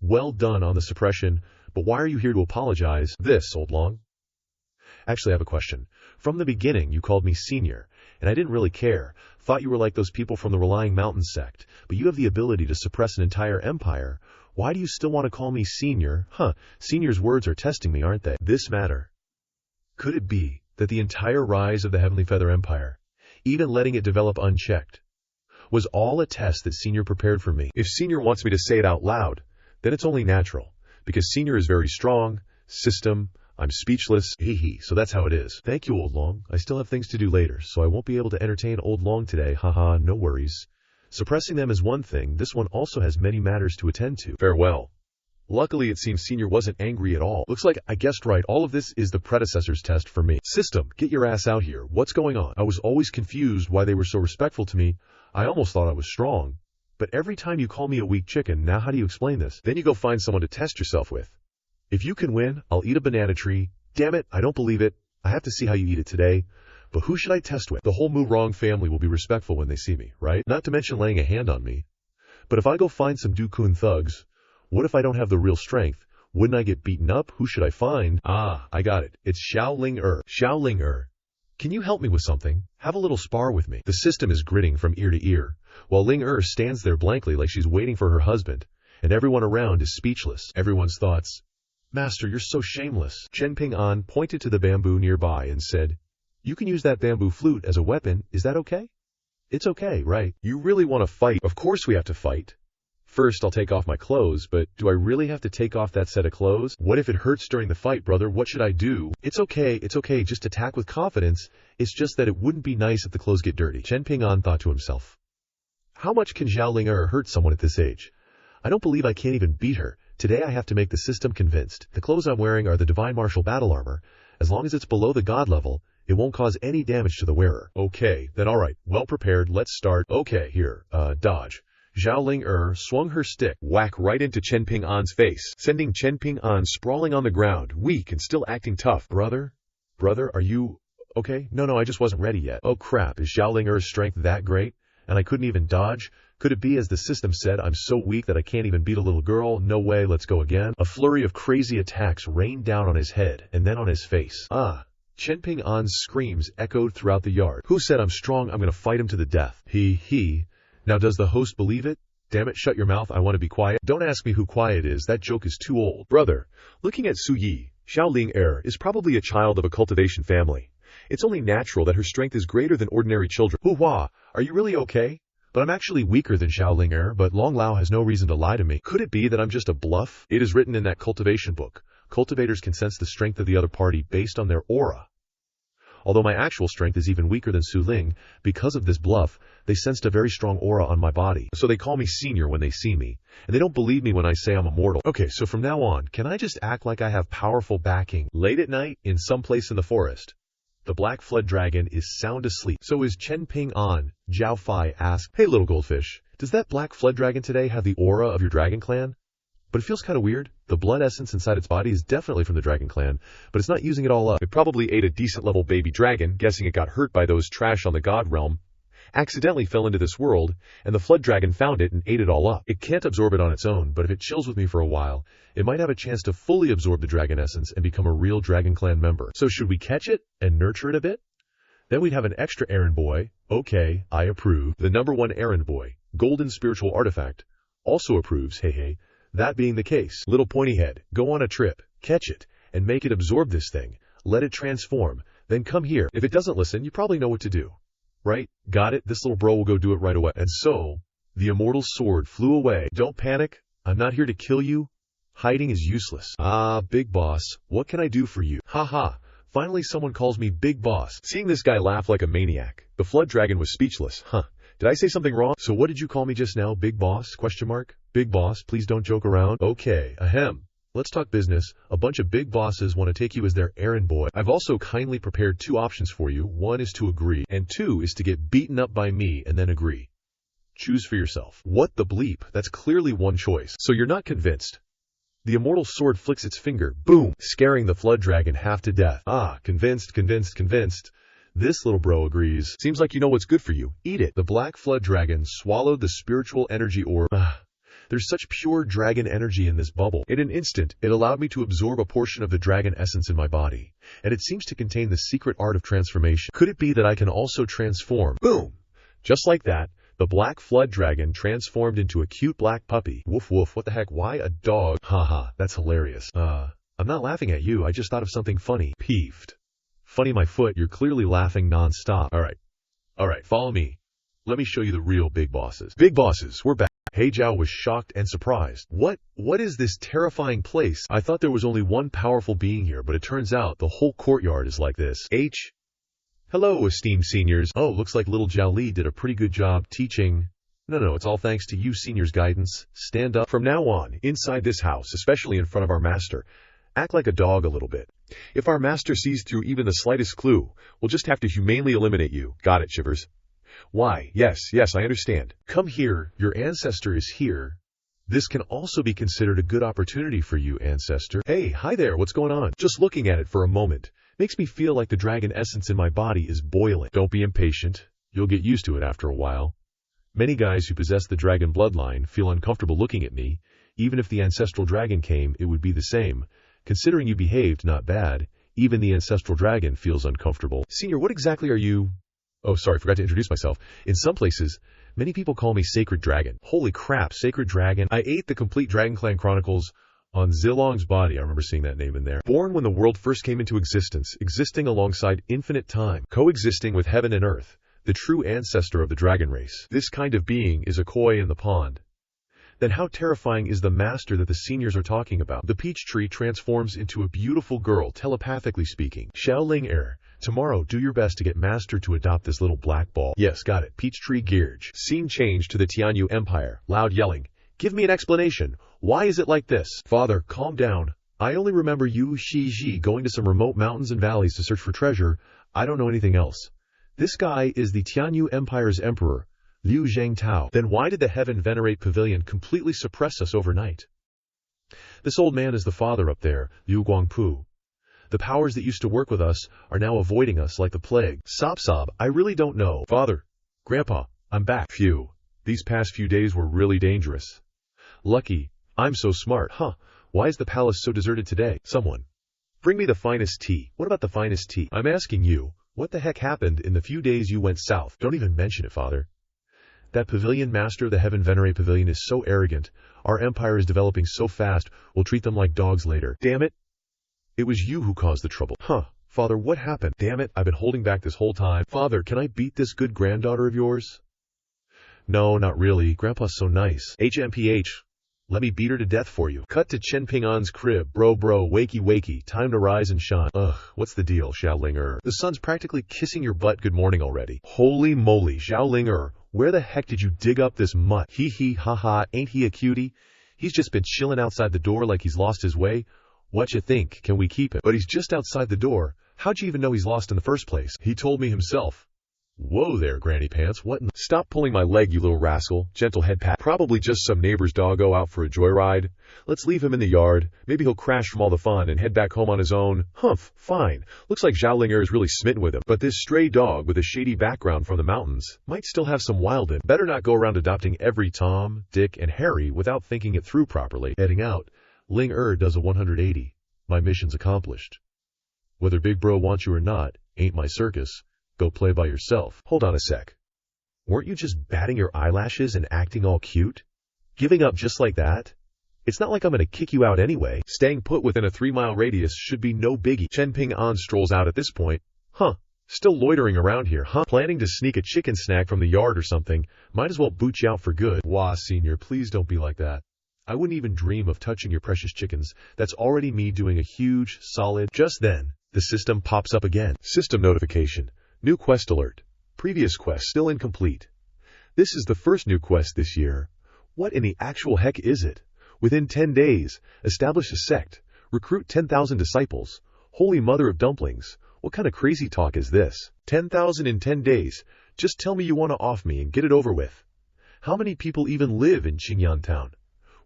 Well done on the suppression, but why are you here to apologize? This, Old Long. Actually, I have a question. From the beginning, you called me Senior, and I didn't really care. Thought you were like those people from the Relying Mountain sect, but you have the ability to suppress an entire empire. Why do you still want to call me Senior? Senior's words are testing me, aren't they? This matter. Could it be that the entire rise of the Heavenly Feather Empire, even letting it develop unchecked, was all a test that Senior prepared for me? If Senior wants me to say it out loud, then it's only natural, because Senior is very strong. System, I'm speechless. Hee, so that's how it is. Thank you, Old Long. I still have things to do later, so I won't be able to entertain Old Long today. Haha, no worries. Suppressing them is one thing, this one also has many matters to attend to. Farewell. Luckily, it seems Senior wasn't angry at all. Looks like I guessed right. All of this is the predecessor's test for me. System, get your ass out here. What's going on? I was always confused why they were so respectful to me. I almost thought I was strong. But every time you call me a weak chicken, now how do you explain this? Then you go find someone to test yourself with. If you can win, I'll eat a banana tree. Damn it, I don't believe it. I have to see how you eat it today. But who should I test with? The whole Mu-Rong family will be respectful when they see me, right? Not to mention laying a hand on me. But if I go find some Dukun thugs, what if I don't have the real strength? Wouldn't I get beaten up? Who should I find? Ah, I got it. It's Xiao Ling-Er. Xiao Ling-Er. Can you help me with something? Have a little spar with me. The system is grinning from ear to ear, while Ling-Er stands there blankly like she's waiting for her husband, and everyone around is speechless. Everyone's thoughts. Master, you're so shameless. Chen Ping An pointed to the bamboo nearby and said, you can use that bamboo flute as a weapon. Is that okay? It's okay, right? You really want to fight? Of course we have to fight. First, I'll take off my clothes, but do I really have to take off that set of clothes? What if it hurts during the fight, brother? What should I do? It's okay, just attack with confidence. It's just that it wouldn't be nice if the clothes get dirty. Chen Ping An thought to himself. How much can Xiao Ling-Er hurt someone at this age? I don't believe I can't even beat her. Today I have to make the system convinced. The clothes I'm wearing are the Divine Martial Battle Armor. As long as it's below the God level, it won't cause any damage to the wearer. Okay, then alright, well prepared, let's start. Okay, here, dodge. Xiao Ling-Er swung her stick, whack right into Chen Ping An's face, sending Chen Ping An sprawling on the ground, weak and still acting tough. Brother, are you okay? No, I just wasn't ready yet. Oh crap, is Xiaoling Er's strength that great? And I couldn't even dodge? Could it be, as the system said, I'm so weak that I can't even beat a little girl? No way, let's go again. A flurry of crazy attacks rained down on his head, and then on his face. Chen Ping An's screams echoed throughout the yard. Who said I'm strong? I'm gonna fight him to the death. He. Now does the host believe it? Damn it, shut your mouth, I want to be quiet. Don't ask me who quiet is, that joke is too old. Brother, looking at Su Yi, Xiaoling Er is probably a child of a cultivation family. It's only natural that her strength is greater than ordinary children. Hoo-hwa, are you really okay? But I'm actually weaker than Xiaoling Er, but Long Lao has no reason to lie to me. Could it be that I'm just a bluff? It is written in that cultivation book. Cultivators can sense the strength of the other party based on their aura. Although my actual strength is even weaker than Suling, because of this bluff, they sensed a very strong aura on my body. So they call me senior when they see me, and they don't believe me when I say I'm immortal. Okay, so from now on, can I just act like I have powerful backing? Late at night, in some place in the forest, the black flood dragon is sound asleep. So is Chen Ping An. Zhao Fai asked, hey little goldfish, does that black flood dragon today have the aura of your dragon clan? But it feels kind of weird. The blood essence inside its body is definitely from the dragon clan, but it's not using it all up. It probably ate a decent level baby dragon, guessing it got hurt by those trash on the god realm, accidentally fell into this world, and the flood dragon found it and ate it all up. It can't absorb it on its own, but if it chills with me for a while, it might have a chance to fully absorb the dragon essence and become a real dragon clan member. So should we catch it and nurture it a bit? Then we'd have an extra errand boy. Okay, I approve. The #1 errand boy, golden spiritual artifact, also approves, hey. That being the case, little pointy head, go on a trip, catch it, and make it absorb this thing. Let it transform, then come here. If it doesn't listen, you probably know what to do. Right? Got it? This little bro will go do it right away. And so, the immortal sword flew away. Don't panic. I'm not here to kill you. Hiding is useless. Big boss, what can I do for you? Haha. Finally someone calls me Big Boss. Seeing this guy laugh like a maniac, the flood dragon was speechless. Did I say something wrong? So what did you call me just now, Big Boss? ? Big Boss, please don't joke around. Okay, ahem. Let's talk business. A bunch of big bosses want to take you as their errand boy. I've also kindly prepared 2 options for you. 1 is to agree, and 2 is to get beaten up by me and then agree. Choose for yourself. What the bleep? That's clearly one choice. So you're not convinced. The immortal sword flicks its finger, boom, scaring the flood dragon half to death. Convinced. This little bro agrees. Seems like you know what's good for you. Eat it. The black flood dragon swallowed the spiritual energy orb. There's such pure dragon energy in this bubble. In an instant, it allowed me to absorb a portion of the dragon essence in my body, and it seems to contain the secret art of transformation. Could it be that I can also transform? Boom! Just like that, the black flood dragon transformed into a cute black puppy. Woof woof, what the heck, why a dog? Haha, that's hilarious. I'm not laughing at you, I just thought of something funny. Peeved. Funny my foot, you're clearly laughing non-stop. Alright, follow me. Let me show you the real big bosses. Big bosses, we're back. Hey Zhao was shocked and surprised. What is this terrifying place? I thought there was only one powerful being here, but it turns out the whole courtyard is like this. Hello, esteemed seniors. Oh, looks like little Zhao Li did a pretty good job teaching. No, it's all thanks to you seniors' guidance. Stand up. From now on, inside this house, especially in front of our master, act like a dog a little bit. If our master sees through even the slightest clue, we'll just have to humanely eliminate you. Got it, Shivers? Why, yes, I understand. Come here, your ancestor is here. This can also be considered a good opportunity for you, ancestor. Hey, hi there, what's going on? Just looking at it for a moment makes me feel like the dragon essence in my body is boiling. Don't be impatient. You'll get used to it after a while. Many guys who possess the dragon bloodline feel uncomfortable looking at me. Even if the ancestral dragon came, it would be the same. Considering you behaved not bad, even the ancestral dragon feels uncomfortable. Senior, what exactly are you? Oh, sorry, forgot to introduce myself. In some places, many people call me Sacred Dragon. Holy crap, Sacred Dragon. I ate the complete Dragon Clan Chronicles on Zilong's body. I remember seeing that name in there. Born when the world first came into existence, existing alongside infinite time, coexisting with heaven and earth, the true ancestor of the dragon race. This kind of being is a koi in the pond. Then how terrifying is the master that the seniors are talking about? The peach tree transforms into a beautiful girl, telepathically speaking. Xiaoling Er, tomorrow do your best to get master to adopt this little black ball. Yes, got it. Peachtree Gearge. Scene change to the Tianyu Empire. Loud yelling. Give me an explanation. Why is it like this? Father, calm down. I only remember you Shiji going to some remote mountains and valleys to search for treasure. I don't know anything else. This guy is the Tianyu Empire's emperor, Liu Zhengtao. Then why did the Heaven Venerate Pavilion completely suppress us overnight? This old man is the father up there, Liu Guangpu. The powers that used to work with us are now avoiding us like the plague. Sob, I really don't know. Father, Grandpa, I'm back. Phew. These past few days were really dangerous. Lucky, I'm so smart. Huh, why is the palace so deserted today? Someone, bring me the finest tea. What about the finest tea? I'm asking you, what the heck happened in the few days you went south? Don't even mention it, Father. That pavilion master of the Heaven Venerate Pavilion is so arrogant. Our empire is developing so fast, we'll treat them like dogs later. Damn it. It was you who caused the trouble. Huh. Father, what happened? Damn it, I've been holding back this whole time. Father, can I beat this good granddaughter of yours? No, not really. Grandpa's so nice. HMPH. Let me beat her to death for you. Cut to Chen Ping An's crib. Bro, wakey, time to rise and shine. Ugh, what's the deal, Xiaoling? The sun's practically kissing your butt good morning already. Holy moly, Xiaoling, where the heck did you dig up this mutt? Hee ha, ain't he a cutie? He's just been chilling outside the door like he's lost his way. What you think? Can we keep him? But he's just outside the door. How'd you even know he's lost in the first place? He told me himself. Whoa there, Granny Pants, what in the— Stop pulling my leg, you little rascal. Gentle head pat. Probably just some neighbor's doggo out for a joyride. Let's leave him in the yard. Maybe he'll crash from all the fun and head back home on his own. Humph, fine. Looks like Xiaoling is really smitten with him. But this stray dog with a shady background from the mountains might still have some wild in. Better not go around adopting every Tom, Dick, and Harry without thinking it through properly. Heading out, Ling does a 180. My mission's accomplished. Whether Big Bro wants you or not, ain't my circus. Go play by yourself. Hold on a sec. Weren't you just batting your eyelashes and acting all cute? Giving up just like that? It's not like I'm gonna kick you out anyway. Staying put within a 3-mile radius should be no biggie. Chen Ping An strolls out at this point. Huh. Still loitering around here, huh? Planning to sneak a chicken snack from the yard or something. Might as well boot you out for good. Wah, Senior, please don't be like that. I wouldn't even dream of touching your precious chickens. That's already me doing a huge, solid— Just then, the system pops up again. System notification. New quest alert. Previous quest still incomplete. This is the first new quest this year. What in the actual heck is it? Within 10 days, establish a sect. Recruit 10,000 disciples. Holy mother of dumplings. What kind of crazy talk is this? 10,000 in 10 days. Just tell me you want to off me and get it over with. How many people even live in Qingyan town?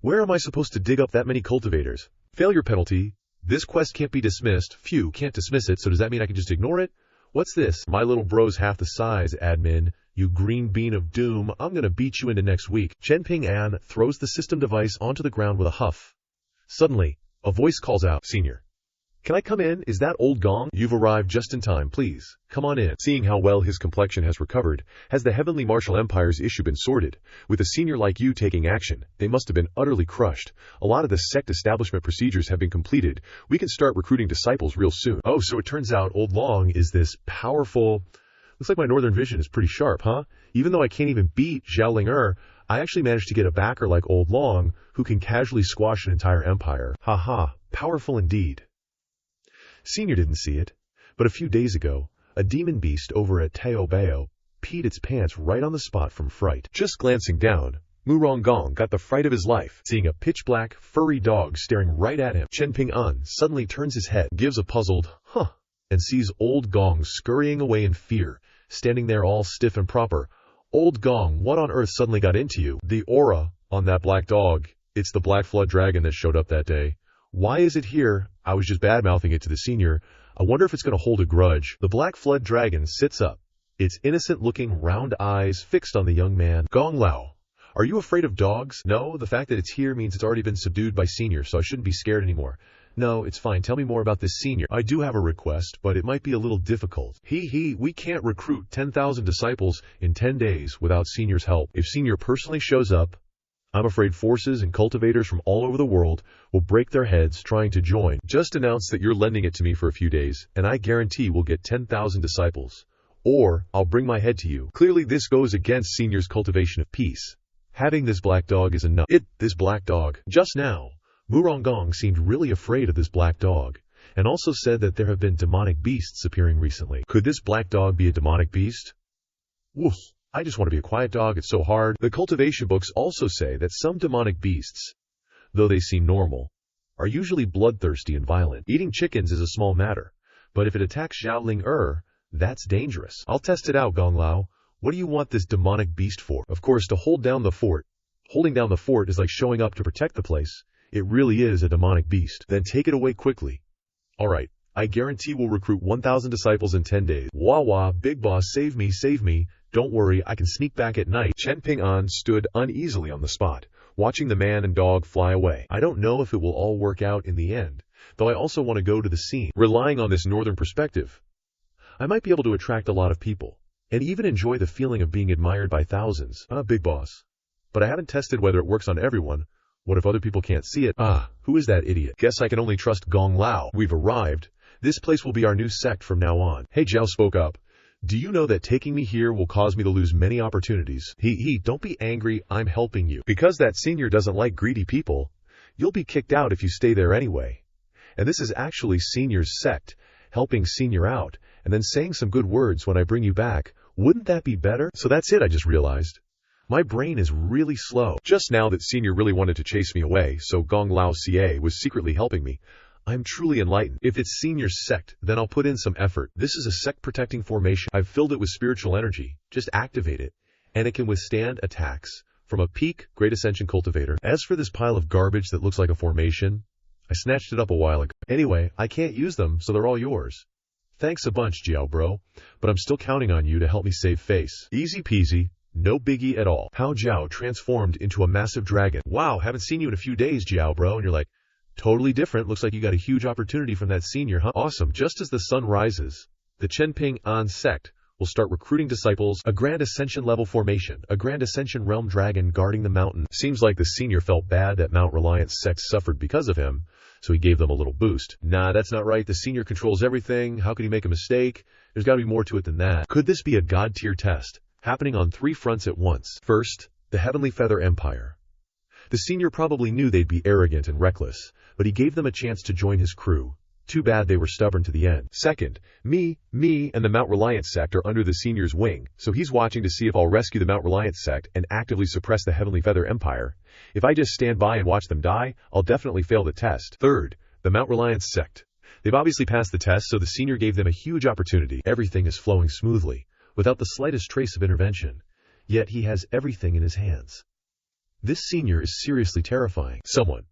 Where am I supposed to dig up that many cultivators? Failure penalty. This quest can't be dismissed. Phew, can't dismiss it, so does that mean I can just ignore it? What's this? My little bro's half the size, admin. You green bean of doom, I'm gonna beat you into next week. Chen Ping An throws the system device onto the ground with a huff. Suddenly, a voice calls out, Senior. Can I come in? Is that old Gong? You've arrived just in time, please. Come on in. Seeing how well his complexion has recovered, has the Heavenly Martial Empire's issue been sorted? With a senior like you taking action, they must have been utterly crushed. A lot of the sect establishment procedures have been completed. We can start recruiting disciples real soon. Oh, so it turns out old Long is this powerful— Looks like my northern vision is pretty sharp, huh? Even though I can't even beat Xiaoling, I actually managed to get a backer like old Long, who can casually squash an entire empire. Haha, powerful indeed. Senior didn't see it, but a few days ago, a demon beast over at Tao Bao peed its pants right on the spot from fright. Just glancing down, Gong got the fright of his life, seeing a pitch-black, furry dog staring right at him. Chen Ping An suddenly turns his head, gives a puzzled, huh, and sees old Gong scurrying away in fear, standing there all stiff and proper. Old Gong, what on earth suddenly got into you? The aura on that black dog. It's the Black Flood Dragon that showed up that day. Why is it here? I was just bad-mouthing it to the senior. I wonder if it's going to hold a grudge. The Black Flood Dragon sits up, its innocent-looking round eyes fixed on the young man. Gong Lao, are you afraid of dogs? No, the fact that it's here means it's already been subdued by Senior, so I shouldn't be scared anymore. No, it's fine. Tell me more about this Senior. I do have a request, but it might be a little difficult. We can't recruit 10,000 disciples in 10 days without Senior's help. If Senior personally shows up, I'm afraid forces and cultivators from all over the world will break their heads trying to join. Just announce that you're lending it to me for a few days, and I guarantee we'll get 10,000 disciples. Or I'll bring my head to you. Clearly this goes against Senior's cultivation of peace. Having this black dog is enough. This black dog. Just now, Gong seemed really afraid of this black dog, and also said that there have been demonic beasts appearing recently. Could this black dog be a demonic beast? Woof. I just want to be a quiet dog, it's so hard. The cultivation books also say that some demonic beasts, though they seem normal, are usually bloodthirsty and violent. Eating chickens is a small matter, but if it attacks Xiaoling, that's dangerous. I'll test it out, Gong Lao. What do you want this demonic beast for? Of course, to hold down the fort. Holding down the fort is like showing up to protect the place. It really is a demonic beast. Then take it away quickly. Alright, I guarantee we'll recruit 1,000 disciples in 10 days. Wah wah, big boss, save me, save me. Don't worry, I can sneak back at night. Chen Ping An stood uneasily on the spot, watching the man and dog fly away. I don't know if it will all work out in the end, though I also want to go to the scene. Relying on this northern perspective, I might be able to attract a lot of people, and even enjoy the feeling of being admired by thousands. Big boss. But I haven't tested whether it works on everyone. What if other people can't see it? Who is that idiot? Guess I can only trust Gong Lao. We've arrived. This place will be our new sect from now on. Hey, Zhao spoke up. Do you know that taking me here will cause me to lose many opportunities? Don't be angry, I'm helping you. Because that senior doesn't like greedy people, you'll be kicked out if you stay there anyway. And this is actually Senior's sect, helping Senior out, and then saying some good words when I bring you back. Wouldn't that be better? So that's it, I just realized. My brain is really slow. Just now that Senior really wanted to chase me away, so Gong Lao CA was secretly helping me. I'm truly enlightened. If it's Senior's sect, then I'll put in some effort. This is a sect-protecting formation. I've filled it with spiritual energy. Just activate it, and it can withstand attacks from a peak Great Ascension cultivator. As for this pile of garbage that looks like a formation, I snatched it up a while ago. Anyway, I can't use them, so they're all yours. Thanks a bunch, Jiao bro, but I'm still counting on you to help me save face. Easy peasy, no biggie at all. How Jiao transformed into a massive dragon. Wow, haven't seen you in a few days, Jiao bro, and you're like, totally different. Looks like you got a huge opportunity from that senior, huh? Awesome. Just as the sun rises, the Chen Ping An sect will start recruiting disciples. A Grand Ascension level formation, a Grand Ascension realm dragon guarding the mountain. Seems like the senior felt bad that Mount Reliance sect suffered because of him, so he gave them a little boost. Nah, that's not right. The senior controls everything. How could he make a mistake? There's got to be more to it than that. Could this be a god tier test, happening on 3 fronts at once? First, the Heavenly Feather Empire. The senior probably knew they'd be arrogant and reckless, but he gave them a chance to join his crew. Too bad they were stubborn to the end. Second, me, and the Mount Reliance sect are under the senior's wing, so he's watching to see if I'll rescue the Mount Reliance sect and actively suppress the Heavenly Feather Empire. If I just stand by and watch them die, I'll definitely fail the test. Third, the Mount Reliance sect. They've obviously passed the test, so the senior gave them a huge opportunity. Everything is flowing smoothly, without the slightest trace of intervention. Yet he has everything in his hands. This senior is seriously terrifying. Someone,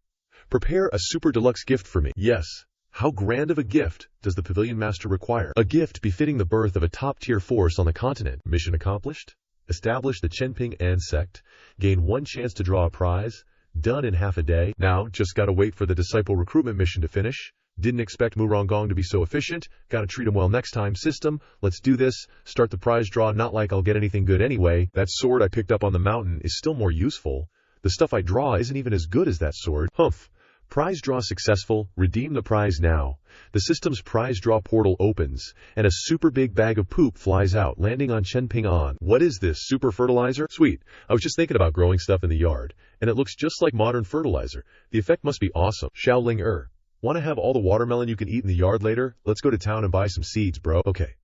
prepare a super deluxe gift for me. Yes. How grand of a gift does the Pavilion Master require? A gift befitting the birth of a top-tier force on the continent. Mission accomplished? Establish the Chen Ping An sect. Gain 1 chance to draw a prize. Done in half a day. Now, just gotta wait for the disciple recruitment mission to finish. Didn't expect Murongong to be so efficient. Gotta treat him well next time. System, let's do this. Start the prize draw. Not like I'll get anything good anyway. That sword I picked up on the mountain is still more useful. The stuff I draw isn't even as good as that sword. Humph. Prize draw successful. Redeem the prize now. The system's prize draw portal opens, and a super big bag of poop flies out, landing on Chen Ping An. What is this, super fertilizer? Sweet. I was just thinking about growing stuff in the yard, and it looks just like modern fertilizer. The effect must be awesome. Xiaoling want to have all the watermelon you can eat in the yard later? Let's go to town and buy some seeds, bro. Okay.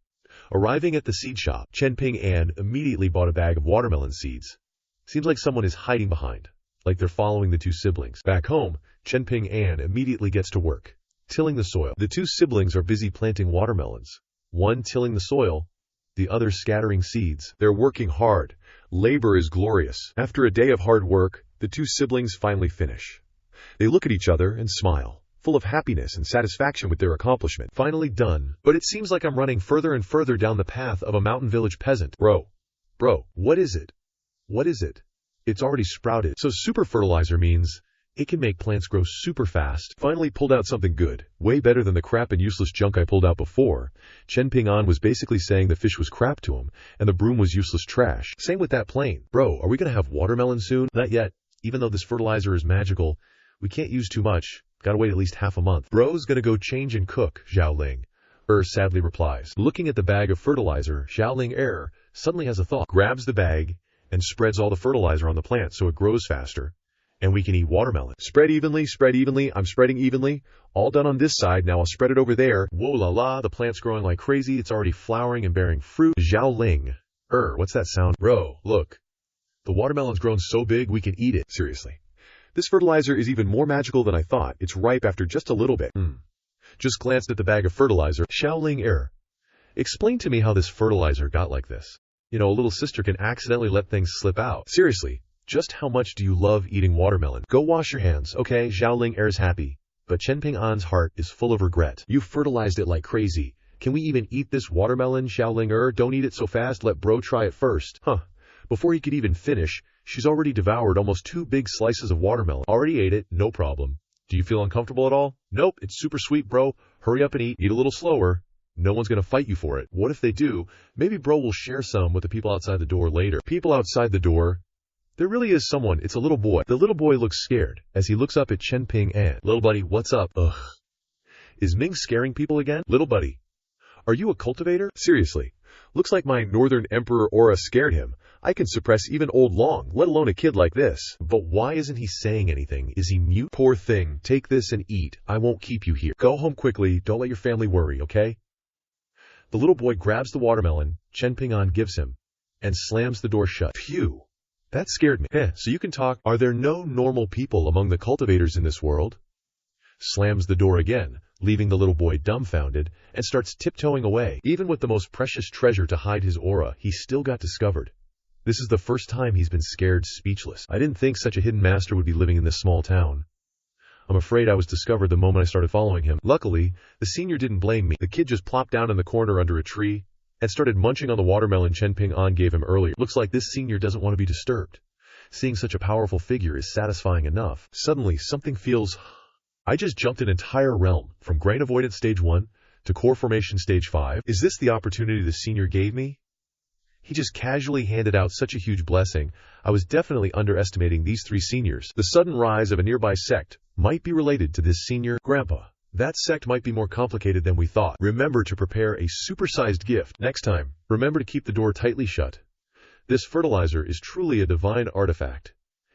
Arriving at the seed shop, Chen Ping An immediately bought a bag of watermelon seeds. Seems like someone is hiding behind, like they're following the 2 siblings. Back home, Chen Ping An immediately gets to work, tilling the soil. The 2 siblings are busy planting watermelons. One tilling the soil, the other scattering seeds. They're working hard. Labor is glorious. After a day of hard work, the 2 siblings finally finish. They look at each other and smile, full of happiness and satisfaction with their accomplishment. Finally done. But it seems like I'm running further and further down the path of a mountain village peasant. Bro, what is it? What is it? It's already sprouted. So super fertilizer means it can make plants grow super fast. Finally pulled out something good. Way better than the crap and useless junk I pulled out before. Chen Ping An was basically saying the fish was crap to him, and the broom was useless trash. Same with that plane. Bro, are we gonna have watermelon soon? Not yet. Even though this fertilizer is magical, we can't use too much. Gotta wait at least half a month. Bro's gonna go change and cook, Xiaoling sadly replies. Looking at the bag of fertilizer, Xiaoling suddenly has a thought. Grabs the bag and spreads all the fertilizer on the plant so it grows faster, and we can eat watermelon. Spread evenly, I'm spreading evenly. All done on this side, now I'll spread it over there. Whoa la la, the plant's growing like crazy, it's already flowering and bearing fruit. Xiaoling, what's that sound? Bro, look. The watermelon's grown so big we can eat it. Seriously. This fertilizer is even more magical than I thought. It's ripe after just a little bit. Just glanced at the bag of fertilizer. Xiaoling explain to me how this fertilizer got like this. You know, a little sister can accidentally let things slip out. Seriously, just how much do you love eating watermelon? Go wash your hands, okay? Xiaoling happy. but Chen Ping An's heart is full of regret. You fertilized it like crazy. Can we even eat this watermelon, Xiaoling? Don't eat it so fast, let bro try it first. Before he could even finish, she's already devoured almost 2 big slices of watermelon. Already ate it, no problem. Do you feel uncomfortable at all? Nope, it's super sweet, bro. Hurry up and eat a little slower. No one's gonna fight you for it. What if they do? Maybe bro will share some with the people outside the door later. People outside the door. There really is someone. It's a little boy. The little boy looks scared as he looks up at Chen Ping An. Little buddy, what's up? Ugh. Is Ming scaring people again? Little buddy. Are you a cultivator? Seriously. Looks like my Northern Emperor aura scared him. I can suppress even old Long, let alone a kid like this. But why isn't he saying anything? Is he mute? Poor thing. Take this and eat. I won't keep you here. Go home quickly. Don't let your family worry, okay? The little boy grabs the watermelon Chen Ping An gives him and slams the door shut. Phew. That scared me. So you can talk. Are there no normal people among the cultivators in this world? Slams the door again, leaving the little boy dumbfounded, and starts tiptoeing away. Even with the most precious treasure to hide his aura, he still got discovered. This is the first time he's been scared speechless. I didn't think such a hidden master would be living in this small town. I'm afraid I was discovered the moment I started following him. Luckily, the senior didn't blame me. The kid just plopped down in the corner under a tree and started munching on the watermelon Chen Ping An gave him earlier. Looks like this senior doesn't want to be disturbed. Seeing such a powerful figure is satisfying enough. Suddenly, something feels... I just jumped an entire realm, from Grain Avoidance Stage 1 to Core Formation Stage 5. Is this the opportunity the senior gave me? He just casually handed out such a huge blessing. I was definitely underestimating these 3 seniors. The sudden rise of a nearby sect might be related to this senior. Grandpa, that sect might be more complicated than we thought. Remember to prepare a supersized gift. Next time, remember to keep the door tightly shut. This fertilizer is truly a divine artifact.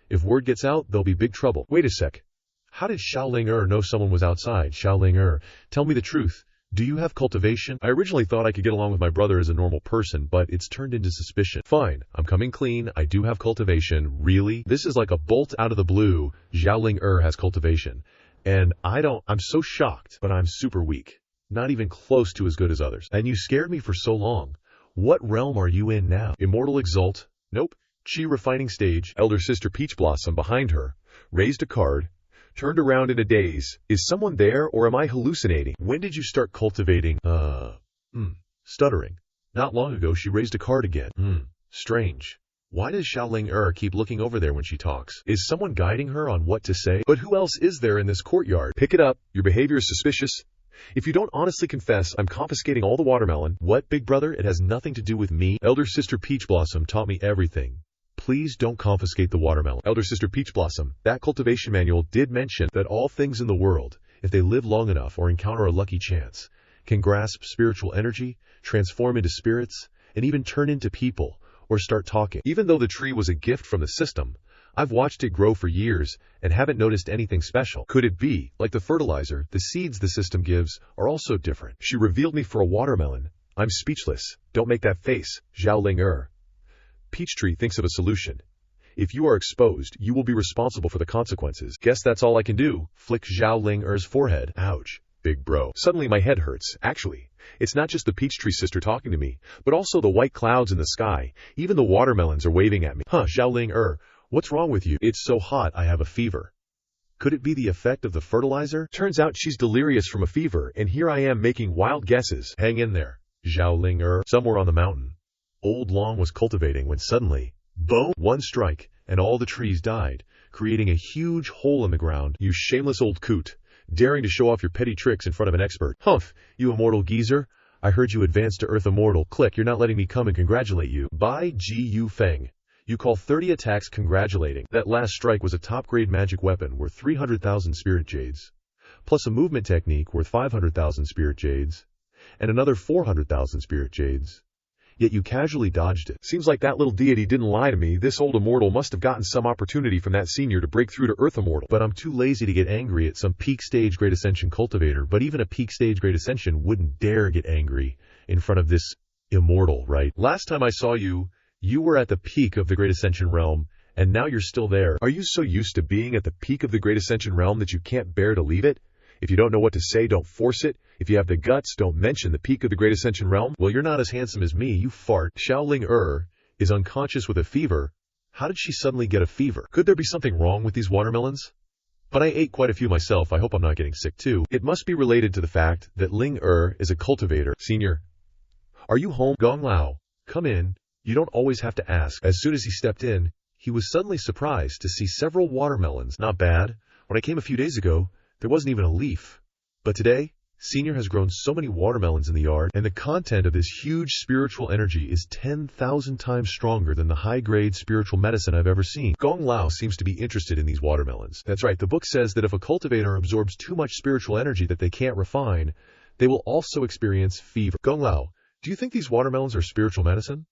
If word gets out, there'll be big trouble. Wait a sec. How did Xiaoling know someone was outside? Xiaoling, tell me the truth. Do you have cultivation? I originally thought I could get along with my brother as a normal person, but it's turned into suspicion. Fine, I'm coming clean. I do have cultivation. Really? This is like a bolt out of the blue. Xiaoling has cultivation. And I'm so shocked, but I'm super weak. Not even close to as good as others. And you scared me for so long. What realm are you in now? Immortal Exalt? Nope. Chi Refining Stage. Elder Sister Peach Blossom behind her raised a card. Turned around in a daze. Is someone there, or am I hallucinating? When did you start cultivating? Stuttering. Not long ago, she raised a card again. Strange. Why does Xiaoling keep looking over there when she talks? Is someone guiding her on what to say? But who else is there in this courtyard? Pick it up. Your behavior is suspicious. If you don't honestly confess, I'm confiscating all the watermelon. What, big brother? It has nothing to do with me. Elder Sister Peach Blossom taught me everything. Please don't confiscate the watermelon. Elder Sister Peach Blossom, that cultivation manual did mention that all things in the world, if they live long enough or encounter a lucky chance, can grasp spiritual energy, transform into spirits, and even turn into people, or start talking. Even though the tree was a gift from the system, I've watched it grow for years and haven't noticed anything special. Could it be, like the fertilizer, the seeds the system gives are also different? She revealed me for a watermelon. I'm speechless. Don't make that face, Xiaoling. Peachtree thinks of a solution. If you are exposed, you will be responsible for the consequences. Guess that's all I can do. Flick Xiaoling forehead. Ouch. Big bro. Suddenly my head hurts. Actually, it's not just the Peachtree sister talking to me, but also the white clouds in the sky. Even the watermelons are waving at me. Xiaoling, what's wrong with you? It's so hot I have a fever. Could it be the effect of the fertilizer? Turns out she's delirious from a fever, and here I am making wild guesses. Hang in there, Xiaoling. Somewhere on the mountain, Old Long was cultivating when suddenly, boom, one strike, and all the trees died, creating a huge hole in the ground. You shameless old coot, daring to show off your petty tricks in front of an expert. Humph, you immortal geezer. I heard you advanced to Earth Immortal. Click, you're not letting me come and congratulate you. By Gu Feng. You call 30 attacks congratulating. That last strike was a top-grade magic weapon worth 300,000 spirit jades, plus a movement technique worth 500,000 spirit jades, and another 400,000 spirit jades. Yet you casually dodged it. Seems like that little deity didn't lie to me. This old immortal must have gotten some opportunity from that senior to break through to Earth Immortal. But I'm too lazy to get angry at some peak stage Great Ascension cultivator. But even a peak stage Great Ascension wouldn't dare get angry in front of this immortal, right? Last time I saw you, you were at the peak of the Great Ascension realm, and now you're still there. Are you so used to being at the peak of the Great Ascension realm that you can't bear to leave it? If you don't know what to say, don't force it. If you have the guts, don't mention the peak of the Great Ascension realm. Well, you're not as handsome as me, you fart. Xiaoling is unconscious with a fever. How did she suddenly get a fever? Could there be something wrong with these watermelons? But I ate quite a few myself. I hope I'm not getting sick too. It must be related to the fact that Ling is a cultivator. Senior, are you home? Gong Lao, come in. You don't always have to ask. As soon as he stepped in, he was suddenly surprised to see several watermelons. Not bad. When I came a few days ago, there wasn't even a leaf. But today, Senior has grown so many watermelons in the yard, and the content of this huge spiritual energy is 10,000 times stronger than the high-grade spiritual medicine I've ever seen. Gong Lao seems to be interested in these watermelons. That's right, the book says that if a cultivator absorbs too much spiritual energy that they can't refine, they will also experience fever. Gong Lao, do you think these watermelons are spiritual medicine?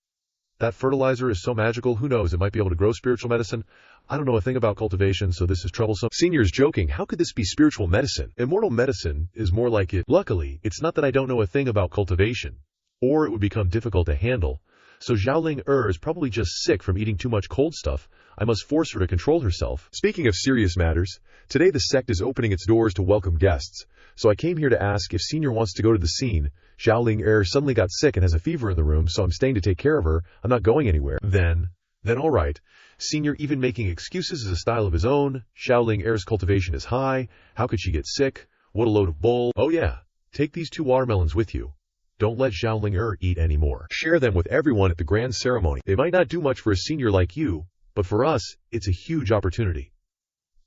That fertilizer is so magical, who knows, it might be able to grow spiritual medicine. I don't know a thing about cultivation, so this is troublesome. Senior's joking, how could this be spiritual medicine? Immortal medicine is more like it. Luckily, it's not that I don't know a thing about cultivation, or it would become difficult to handle. So Xiaoling is probably just sick from eating too much cold stuff. I must force her to control herself. Speaking of serious matters, today the sect is opening its doors to welcome guests. So I came here to ask if Senior wants to go to the scene. Xiaoling suddenly got sick and has a fever in the room, so I'm staying to take care of her. I'm not going anywhere. Then all right. Senior even making excuses is a style of his own. Xiaoling cultivation is high. How could she get sick? What a load of bull. Oh yeah, take these 2 watermelons with you. Don't let Xiaoling eat any more. Share them with everyone at the grand ceremony. They might not do much for a senior like you, but for us, it's a huge opportunity.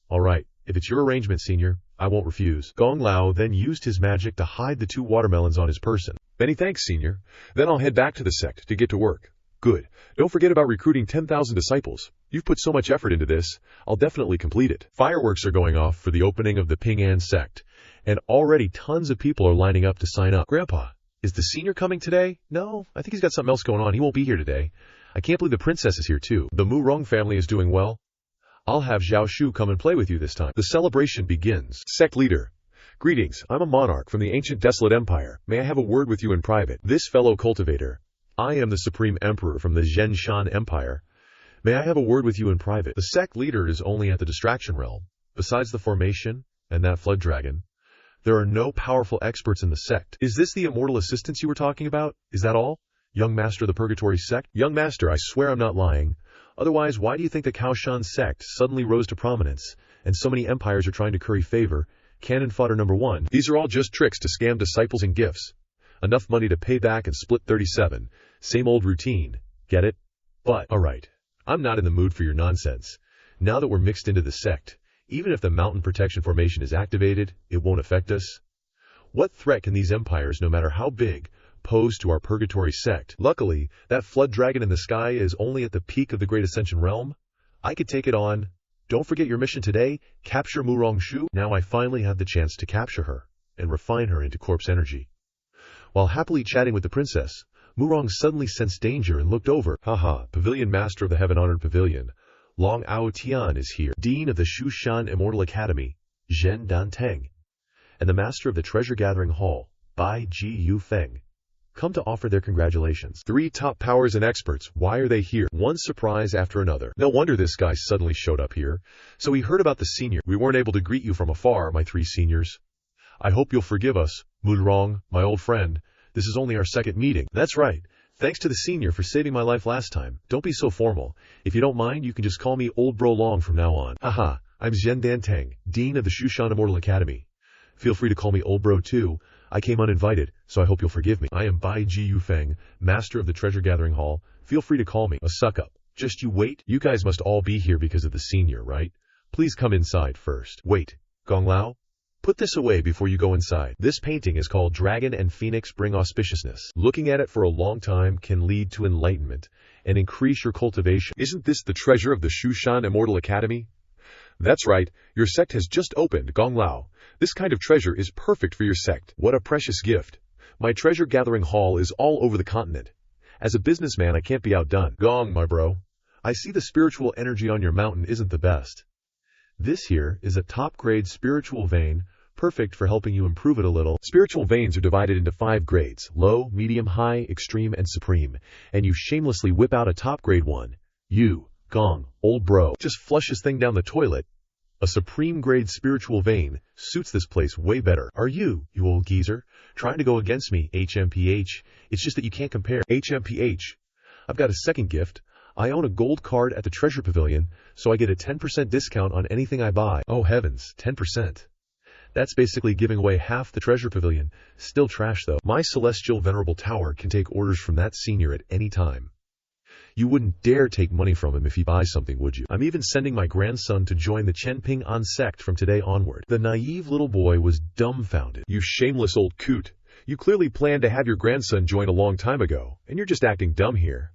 All right, if it's your arrangement, Senior, I won't refuse. Gong Lao then used his magic to hide the 2 watermelons on his person. Many thanks, Senior. Then I'll head back to the sect to get to work. Good. Don't forget about recruiting 10,000 disciples. You've put so much effort into this. I'll definitely complete it. Fireworks are going off for the opening of the Ping An sect, and already tons of people are lining up to sign up. Grandpa, is the Senior coming today? No, I think he's got something else going on. He won't be here today. I can't believe the princess is here too. The Murong family is doing well. I'll have Zhao Shu come and play with you this time. The celebration begins. Sect leader. Greetings, I'm a monarch from the ancient desolate empire. May I have a word with you in private? This fellow cultivator. I am the supreme emperor from the Zhenshan empire. May I have a word with you in private? The sect leader is only at the distraction realm. Besides the formation and that flood dragon, there are no powerful experts in the sect. Is this the immortal assistance you were talking about? Is that all? Young master of the purgatory sect? Young master, I swear I'm not lying. Otherwise, why do you think the Kawosan sect suddenly rose to prominence, and so many empires are trying to curry favor? Cannon fodder number 1. These are all just tricks to scam disciples and gifts. Enough money to pay back and split 37. Same old routine. Get it? But, alright. I'm not in the mood for your nonsense. Now that we're mixed into the sect, even if the mountain protection formation is activated, it won't affect us. What threat can these empires, no matter how big, pose to our purgatory sect? Luckily, that flood dragon in the sky is only at the peak of the Great Ascension realm. I could take it on. Don't forget your mission today, capture Murong Shu. Now I finally have the chance to capture her, and refine her into corpse energy. While happily chatting with the princess, Murong suddenly sensed danger and looked over. Haha, Pavilion Master of the Heaven-Honored Pavilion. Long Ao Tian is here, Dean of the Shushan Immortal Academy, Zhen Danteng, and the Master of the Treasure Gathering Hall, Bai Ji Yu Feng. Come to offer their congratulations. 3 top powers and experts. Why are they here? One surprise after another. No wonder this guy suddenly showed up here. So he heard about the senior. We weren't able to greet you from afar, my 3 seniors. I hope you'll forgive us, Murong, my old friend. This is only our 2nd meeting. That's right. Thanks to the senior for saving my life last time. Don't be so formal. If you don't mind, you can just call me Old Bro Long from now on. Haha, I'm Zhen Danteng, Dean of the Shushan Immortal Academy. Feel free to call me Old Bro too. I came uninvited, so I hope you'll forgive me. I am Bai Ji Yu Feng, Master of the Treasure Gathering Hall. Feel free to call me a suck-up. Just you wait. You guys must all be here because of the senior, right? Please come inside first. Wait, Gong Lao? Put this away before you go inside. This painting is called Dragon and Phoenix Bring Auspiciousness. Looking at it for a long time can lead to enlightenment and increase your cultivation. Isn't this the treasure of the Shushan Immortal Academy? That's right, your sect has just opened, Gong Lao. This kind of treasure is perfect for your sect. What a precious gift. My treasure gathering hall is all over the continent. As a businessman, I can't be outdone. Gong, my bro. I see the spiritual energy on your mountain isn't the best. This here is a top-grade spiritual vein, perfect for helping you improve it a little. Spiritual veins are divided into 5 grades, low, medium, high, extreme, and supreme, and you shamelessly whip out a top-grade one. You, Gong, old bro, just flush this thing down the toilet. A supreme-grade spiritual vein suits this place way better. Are you old geezer, trying to go against me, HMPH? It's just that you can't compare. HMPH. I've got a second gift. I own a gold card at the Treasure Pavilion, so I get a 10% discount on anything I buy. Oh heavens, 10%. That's basically giving away half the Treasure Pavilion. Still trash though. My celestial venerable tower can take orders from that senior at any time. You wouldn't dare take money from him if he buys something, would you? I'm even sending my grandson to join the Chen Ping An sect from today onward. The naive little boy was dumbfounded. You shameless old coot. You clearly planned to have your grandson join a long time ago, and you're just acting dumb here.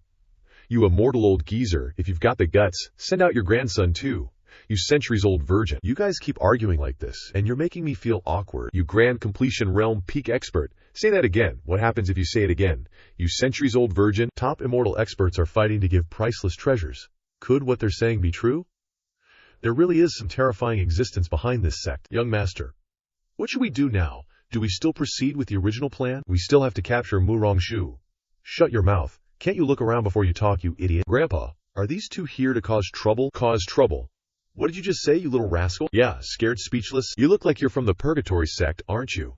You immortal old geezer, if you've got the guts, send out your grandson too. You centuries-old virgin. You guys keep arguing like this, and you're making me feel awkward. You grand completion realm peak expert. Say that again. What happens if you say it again? You centuries-old virgin. Top immortal experts are fighting to give priceless treasures. Could what they're saying be true? There really is some terrifying existence behind this sect. Young master, what should we do now? Do we still proceed with the original plan? We still have to capture Murongshu. Shut your mouth. Can't you look around before you talk, you idiot? Grandpa, are these two here to cause trouble? Cause trouble? What did you just say, you little rascal? Yeah, scared speechless? You look like you're from the Purgatory sect, aren't you?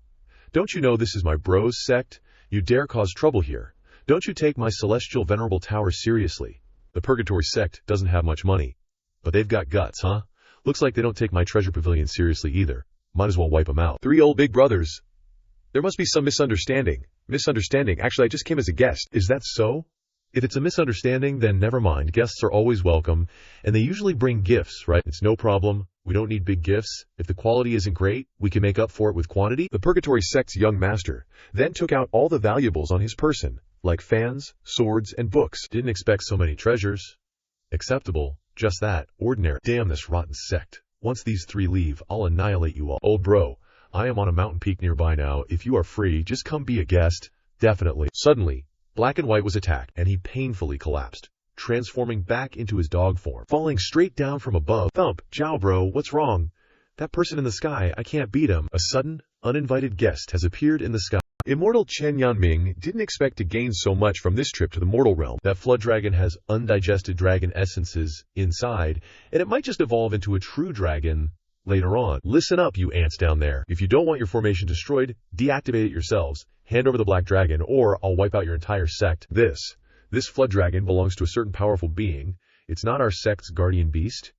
Don't you know this is my bros sect? You dare cause trouble here. Don't you take my celestial venerable tower seriously. The Purgatory sect doesn't have much money. But they've got guts, huh? Looks like they don't take my Treasure Pavilion seriously either. Might as well wipe them out. 3 old big brothers. There must be some misunderstanding. Misunderstanding? Actually, I just came as a guest. Is that so? If it's a misunderstanding, then never mind. Guests are always welcome, and they usually bring gifts, right? It's no problem. We don't need big gifts. If the quality isn't great, we can make up for it with quantity. The Purgatory sect's young master then took out all the valuables on his person, like fans, swords, and books. Didn't expect so many treasures. Acceptable. Just that. Ordinary. Damn this rotten sect. Once these 3 leave, I'll annihilate you all. Old bro, I am on a mountain peak nearby now. If you are free, just come be a guest. Definitely. Suddenly, Black and White was attacked, and he painfully collapsed, transforming back into his dog form, falling straight down from above. Thump. Jow bro, what's wrong? That person in the sky, I can't beat him. A sudden, uninvited guest has appeared in the sky. Immortal Chen Yanming didn't expect to gain so much from this trip to the mortal realm. That flood dragon has undigested dragon essences inside, and it might just evolve into a true dragon later on. Listen up, you ants down there. If you don't want your formation destroyed, deactivate it yourselves. Hand over the black dragon, or I'll wipe out your entire sect. This flood dragon belongs to a certain powerful being. It's not our sect's guardian beast.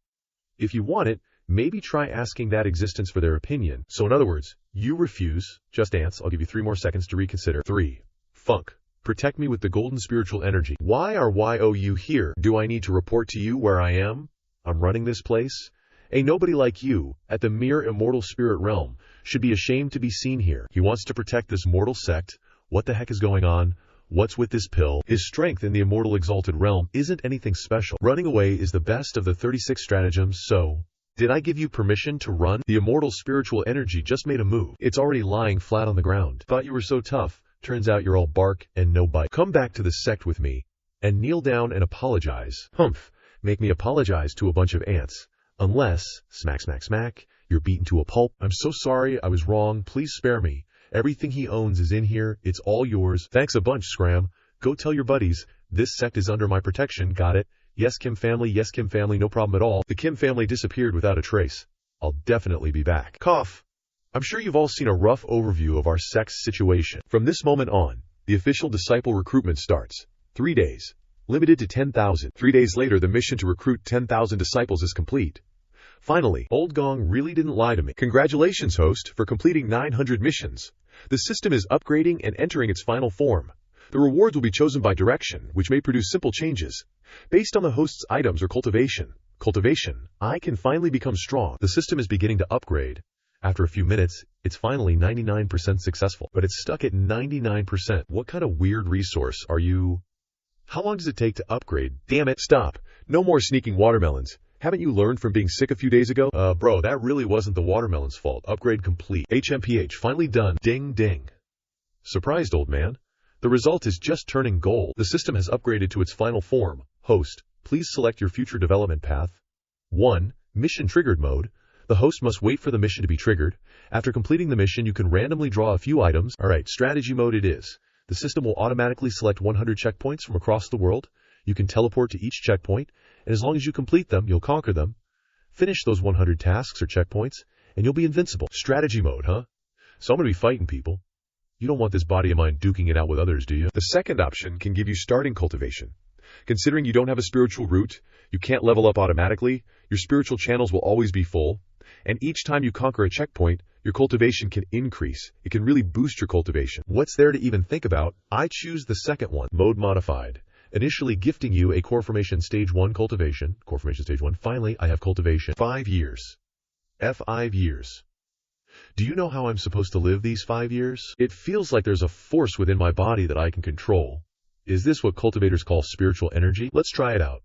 If you want it, maybe try asking that existence for their opinion. So in other words, you refuse. Just ants. I'll give you 3 more seconds to reconsider. 3. Funk. Protect me with the golden spiritual energy. Why are you here? Do I need to report to you where I am? I'm running this place. Ain't nobody like you, at the mere immortal spirit realm, should be ashamed to be seen here. He wants to protect this mortal sect. What the heck is going on? What's with this pill? His strength in the immortal exalted realm isn't anything special. Running away is the best of the 36 stratagems, so... Did I give you permission to run? The immortal spiritual energy just made a move. It's already lying flat on the ground. Thought you were so tough. Turns out you're all bark and no bite. Come back to the sect with me, and kneel down and apologize. Humph. Make me apologize to a bunch of ants. Unless, smack smack smack, you're beaten to a pulp. I'm so sorry, I was wrong, please spare me. Everything he owns is in here, it's all yours. Thanks a bunch, Scram. Go tell your buddies, this sect is under my protection, got it? Yes Kim family, no problem at all. The Kim family disappeared without a trace. I'll definitely be back. Cough. I'm sure you've all seen a rough overview of our sect's situation. From this moment on, the official disciple recruitment starts. 3 days. Limited to 10,000. 3 days later, the mission to recruit 10,000 disciples is complete. Finally, Old Gong really didn't lie to me. Congratulations, host, for completing 900 missions. The system is upgrading and entering its final form. The rewards will be chosen by direction, which may produce simple changes. Based on the host's items or cultivation. Cultivation, I can finally become strong. The system is beginning to upgrade. After a few minutes, it's finally 99% successful. But it's stuck at 99%. What kind of weird resource are you... How long does it take to upgrade? Damn it, stop. No more sneaking watermelons. Haven't you learned from being sick a few days ago? Bro, that really wasn't the watermelon's fault. Upgrade complete. HMPH, finally done. Ding, ding. Surprised, old man. The result is just turning gold. The system has upgraded to its final form. Host, please select your future development path. 1. Mission triggered mode. The host must wait for the mission to be triggered. After completing the mission, you can randomly draw a few items. Alright, strategy mode it is. The system will automatically select 100 checkpoints from across the world. You can teleport to each checkpoint, and as long as you complete them, you'll conquer them. Finish those 100 tasks or checkpoints, and you'll be invincible. Strategy mode, huh? So I'm gonna be fighting people. You don't want this body of mine duking it out with others, do you? The second option can give you starting cultivation. Considering you don't have a spiritual root, you can't level up automatically, your spiritual channels will always be full, and each time you conquer a checkpoint, your cultivation can increase. It can really boost your cultivation. What's there to even think about? I choose the second one, mode modified. Initially gifting you a core formation stage 1 cultivation, core formation stage 1. Finally, I have cultivation. 5 years. F5 years. Do you know how I'm supposed to live these 5 years? It feels like there's a force within my body that I can control. Is this what cultivators call spiritual energy? Let's try it out.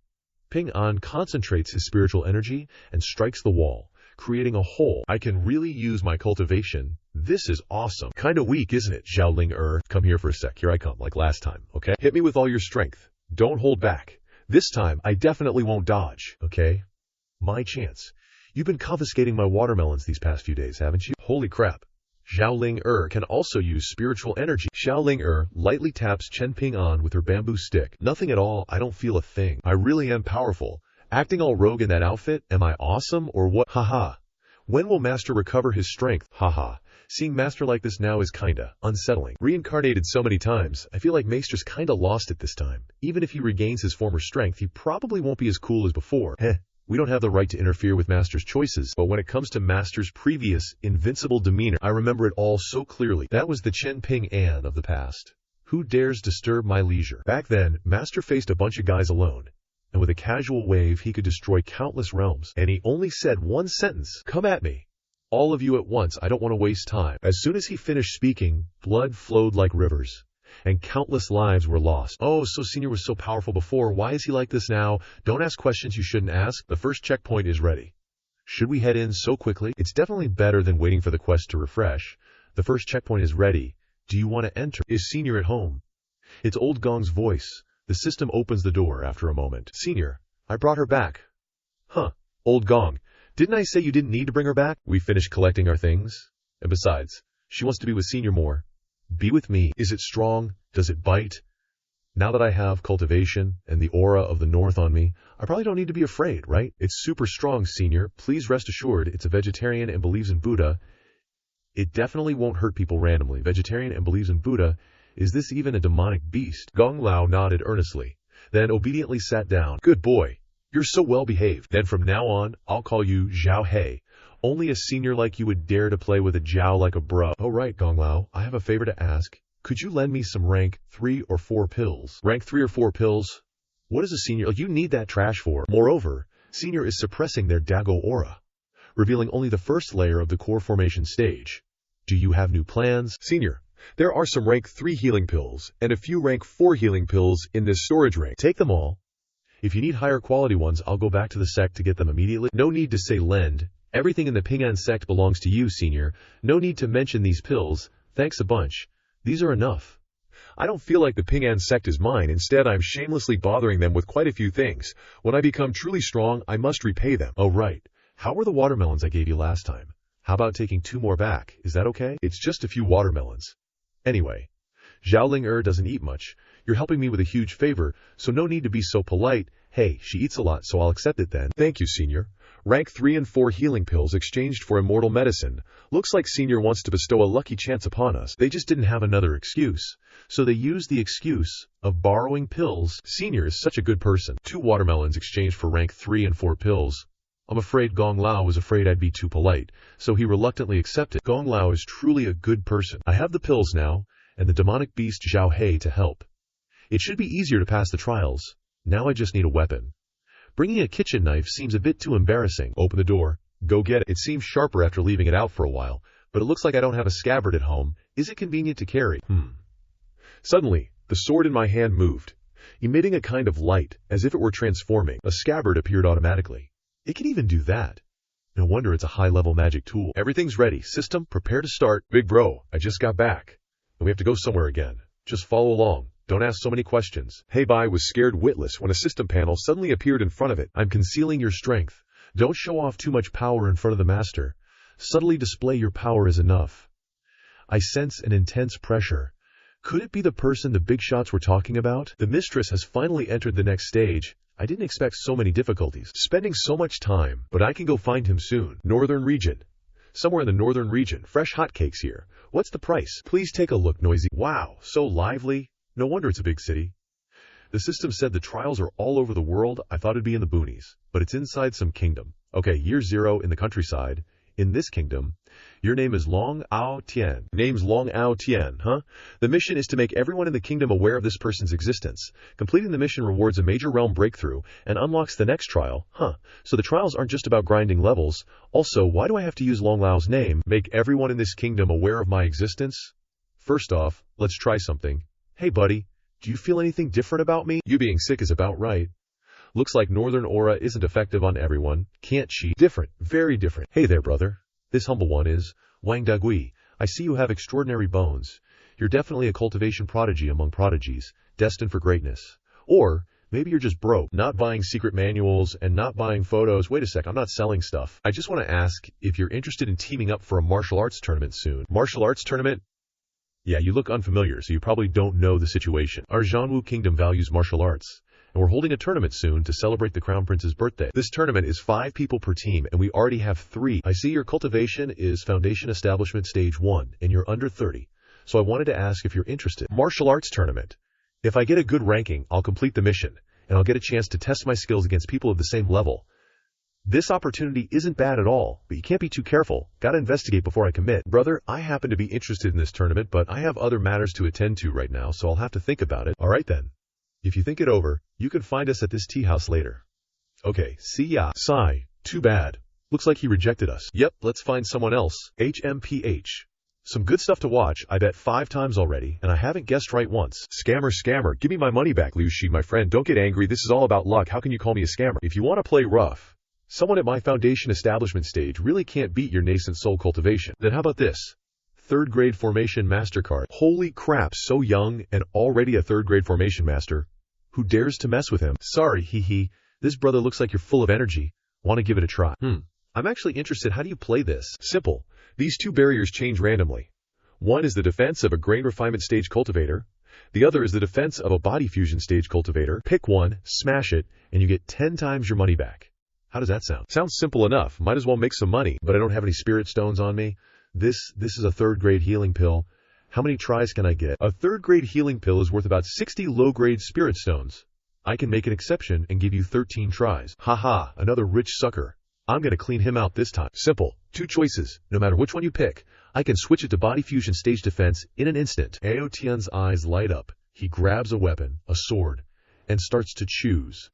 Ping An concentrates his spiritual energy and strikes the wall, creating a hole. I can really use my cultivation. This is awesome. Kinda weak, isn't it, Xiaoling? Come here for a sec. Here I come, like last time, okay? Hit me with all your strength. Don't hold back. This time, I definitely won't dodge, okay? My chance. You've been confiscating my watermelons these past few days, haven't you? Holy crap. Xiaoling can also use spiritual energy. Xiaoling lightly taps Chen Ping An with her bamboo stick. Nothing at all. I don't feel a thing. I really am powerful. Acting all rogue in that outfit? Am I awesome or what? Haha. When will Master recover his strength? Haha. Seeing Master like this now is kinda unsettling. Reincarnated so many times, I feel like Maester's kinda lost it this time. Even if he regains his former strength, he probably won't be as cool as before. We don't have the right to interfere with Master's choices, but when it comes to Master's previous, invincible demeanor, I remember it all so clearly. That was the Chen Ping An of the past. Who dares disturb my leisure? Back then, Master faced a bunch of guys alone, and with a casual wave he could destroy countless realms, and he only said one sentence, "Come at me. All of you at once, I don't want to waste time." As soon as he finished speaking, blood flowed like rivers, and countless lives were lost. Oh, so Senior was so powerful before, why is he like this now? Don't ask questions you shouldn't ask. The first checkpoint is ready. Should we head in so quickly? It's definitely better than waiting for the quest to refresh. The first checkpoint is ready. Do you want to enter? Is Senior at home? It's old Gong's voice. The system opens the door after a moment. Senior, I brought her back. Huh, old Gong. Didn't I say you didn't need to bring her back? We finished collecting our things. And besides, she wants to be with Senior more. Be with me. Is it strong? Does it bite? Now that I have cultivation and the aura of the north on me, I probably don't need to be afraid, right? It's super strong, Senior. Please rest assured it's a vegetarian and believes in Buddha. It definitely won't hurt people randomly. Vegetarian and believes in Buddha. Is this even a demonic beast? Gong Lao nodded earnestly, then obediently sat down. Good boy. You're so well behaved. Then from now on, I'll call you Zhao He. Only a senior like you would dare to play with a Zhao like a bro. Oh right, Gong Lao, I have a favor to ask. Could you lend me some rank 3 or 4 pills? Rank 3 or 4 pills? What is a senior? You need that trash for. Moreover, Senior is suppressing their Dago aura, revealing only the first layer of the core formation stage. Do you have new plans? Senior, there are some rank 3 healing pills and a few rank 4 healing pills in this storage ring. Take them all. If you need higher quality ones, I'll go back to the sect to get them immediately. No need to say lend. Everything in the Ping An sect belongs to you, Senior. No need to mention these pills. Thanks a bunch. These are enough. I don't feel like the Ping An sect is mine. Instead, I'm shamelessly bothering them with quite a few things. When I become truly strong, I must repay them. Oh right. How were the watermelons I gave you last time? How about taking 2 more back? Is that okay? It's just a few watermelons. Anyway, Xiaoling doesn't eat much. You're helping me with a huge favor, so no need to be so polite. Hey, she eats a lot, so I'll accept it then. Thank you, Senior. Rank 3 and 4 healing pills exchanged for immortal medicine. Looks like Senior wants to bestow a lucky chance upon us. They just didn't have another excuse, so they used the excuse of borrowing pills. Senior is such a good person. 2 watermelons exchanged for rank 3 and 4 pills. I'm afraid Gong Lao was afraid I'd be too polite, so he reluctantly accepted. Gong Lao is truly a good person. I have the pills now, and the demonic beast Zhao He to help. It should be easier to pass the trials. Now I just need a weapon. Bringing a kitchen knife seems a bit too embarrassing. Open the door. Go get it. It seems sharper after leaving it out for a while, but it looks like I don't have a scabbard at home. Is it convenient to carry? Suddenly, the sword in my hand moved, emitting a kind of light, as if it were transforming. A scabbard appeared automatically. It can even do that. No wonder it's a high-level magic tool. Everything's ready. System, prepare to start. Big bro, I just got back, and we have to go somewhere again. Just follow along. Don't ask so many questions. Hey Bai was scared witless when a system panel suddenly appeared in front of it. I'm concealing your strength. Don't show off too much power in front of the master. Subtly display your power is enough. I sense an intense pressure. Could it be the person the big shots were talking about? The mistress has finally entered the next stage. I didn't expect so many difficulties. Spending so much time, but I can go find him soon. Northern region. Somewhere in the northern region. Fresh hotcakes here. What's the price? Please take a look, Noisy. Wow, so lively. No wonder it's a big city. The system said the trials are all over the world. I thought it'd be in the boonies, but it's inside some kingdom. Okay, year 0 in the countryside. In this kingdom, your name is Long Ao Tian. Name's Long Ao Tian, huh? The mission is to make everyone in the kingdom aware of this person's existence. Completing the mission rewards a major realm breakthrough and unlocks the next trial, huh? So the trials aren't just about grinding levels. Also, why do I have to use Long Lao's name? Make everyone in this kingdom aware of my existence? First off, let's try something. Hey buddy, do you feel anything different about me? You being sick is about right. Looks like Northern Aura isn't effective on everyone. Can't she? Different. Very different. Hey there, brother. This humble one is Wang Dagui. I see you have extraordinary bones. You're definitely a cultivation prodigy among prodigies, destined for greatness. Or maybe you're just broke, not buying secret manuals and not buying photos. Wait a sec, I'm not selling stuff. I just want to ask if you're interested in teaming up for a martial arts tournament soon. Martial arts tournament? Yeah, you look unfamiliar, so you probably don't know the situation. Our Zhanwu Kingdom values martial arts, and we're holding a tournament soon to celebrate the Crown Prince's birthday. This tournament is 5 people per team, and we already have 3. I see your cultivation is Foundation Establishment Stage 1, and you're under 30. So I wanted to ask if you're interested. Martial arts tournament. If I get a good ranking, I'll complete the mission, and I'll get a chance to test my skills against people of the same level. This opportunity isn't bad at all, but you can't be too careful. Gotta investigate before I commit. Brother, I happen to be interested in this tournament, but I have other matters to attend to right now, so I'll have to think about it. Alright then. If you think it over, you can find us at this tea house later. Okay, see ya. Sigh. Too bad. Looks like he rejected us. Yep, let's find someone else. HMPH. Some good stuff to watch. I bet 5 times already, and I haven't guessed right once. Scammer, scammer. Give me my money back, Liu Shi, my friend. Don't get angry. This is all about luck. How can you call me a scammer? If you want to play rough, someone at my foundation establishment stage really can't beat your nascent soul cultivation. Then how about this? 3rd grade formation mastercard. Holy crap, so young and already a 3rd grade formation master. Who dares to mess with him? Sorry, hee. This brother looks like you're full of energy. Want to give it a try? I'm actually interested. How do you play this? Simple. These 2 barriers change randomly. One is the defense of a grain refinement stage cultivator. The other is the defense of a body fusion stage cultivator. Pick one, smash it, and you get 10 times your money back. How does that sound? Sounds simple enough. Might as well make some money, but I don't have any spirit stones on me. This is a 3rd grade healing pill. How many tries can I get? A 3rd grade healing pill is worth about 60 low-grade spirit stones. I can make an exception and give you 13 tries. Haha, another rich sucker. I'm gonna clean him out this time. Simple. 2 choices. No matter which one you pick, I can switch it to body fusion stage defense in an instant. Aotian's eyes light up. He grabs a weapon, a sword, and starts to choose.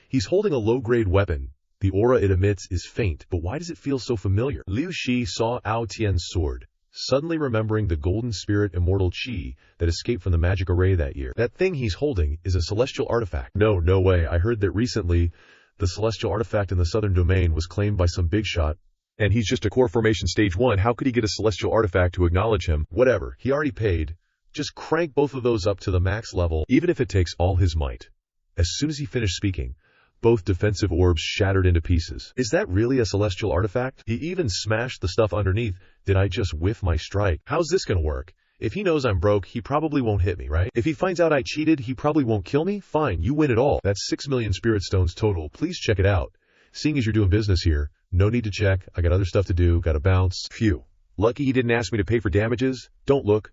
He's holding a low-grade weapon. The aura it emits is faint, but why does it feel so familiar? Liu Shi saw Ao Tian's sword, suddenly remembering the golden spirit immortal chi that escaped from the magic array that year. That thing he's holding is a celestial artifact. No way. I heard that recently the celestial artifact in the southern domain was claimed by some big shot, and he's just a core formation stage 1. How could he get a celestial artifact to acknowledge him? Whatever. He already paid. Just crank both of those up to the max level, even if it takes all his might. As soon as he finished speaking, both defensive orbs shattered into pieces. Is that really a celestial artifact? He even smashed the stuff underneath. Did I just whiff my strike? How's this gonna work? If he knows I'm broke, he probably won't hit me, right? If he finds out I cheated, he probably won't kill me? Fine, you win it all. That's 6 million spirit stones total. Please check it out. Seeing as you're doing business here, no need to check. I got other stuff to do. Gotta bounce. Phew. Lucky he didn't ask me to pay for damages. Don't look.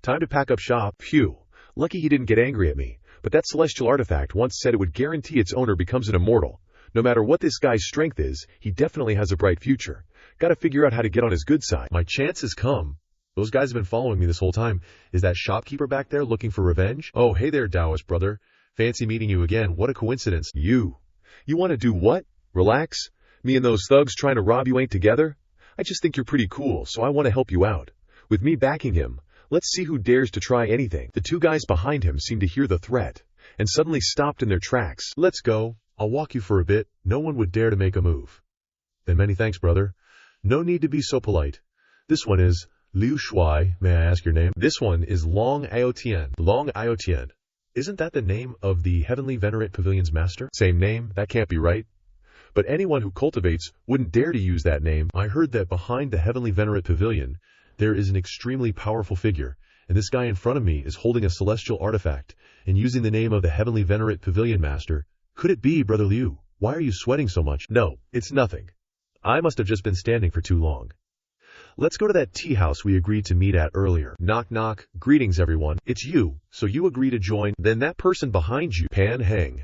Time to pack up shop. Phew. Lucky he didn't get angry at me. But that celestial artifact once said it would guarantee its owner becomes an immortal. No matter what this guy's strength is, he definitely has a bright future. Gotta figure out how to get on his good side. My chance has come. Those guys have been following me this whole time. Is that shopkeeper back there looking for revenge? Oh, hey there, Taoist brother. Fancy meeting you again. What a coincidence. You want to do what? Relax? Me and those thugs trying to rob you ain't together? I just think you're pretty cool, so I want to help you out. With me backing him, let's see who dares to try anything. The 2 guys behind him seemed to hear the threat, and suddenly stopped in their tracks. Let's go. I'll walk you for a bit. No one would dare to make a move. Then many thanks, brother. No need to be so polite. This one is Liu Shuai. May I ask your name? This one is Long Ao Tian. Long Ao Tian. Isn't that the name of the Heavenly Venerate Pavilion's master? Same name? That can't be right. But anyone who cultivates wouldn't dare to use that name. I heard that behind the Heavenly Venerate Pavilion, there is an extremely powerful figure, and this guy in front of me is holding a celestial artifact and using the name of the Heavenly Venerate Pavilion Master. Could it be, Brother Liu? Why are you sweating so much? No, it's nothing. I must have just been standing for too long. Let's go to that tea house we agreed to meet at earlier. Knock knock. Greetings everyone. It's you. So you agree to join? Then that person behind you. Pan Hang.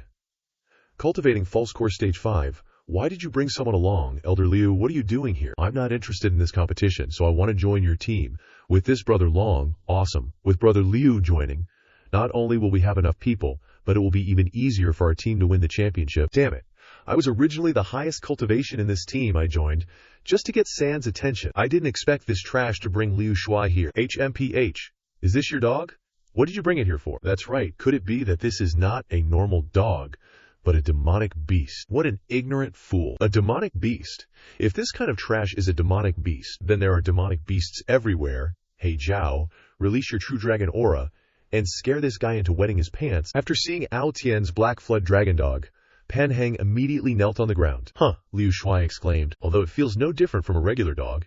Cultivating False Core Stage 5. Why did you bring someone along? Elder Liu, what are you doing here? I'm not interested in this competition, so I want to join your team. With this Brother Long, awesome. With Brother Liu joining, not only will we have enough people, but it will be even easier for our team to win the championship. Damn it. I was originally the highest cultivation in this team I joined, just to get San's attention. I didn't expect this trash to bring Liu Shuai here. HMPH. Is this your dog? What did you bring it here for? That's right. Could it be that this is not a normal dog, but a demonic beast? What an ignorant fool. A demonic beast. If this kind of trash is a demonic beast, then there are demonic beasts everywhere. Hey Zhao, release your true dragon aura, and scare this guy into wetting his pants. After seeing Ao Tian's Black Flood Dragon Dog, Pan Hang immediately knelt on the ground. Huh, Liu Shuai exclaimed, although it feels no different from a regular dog.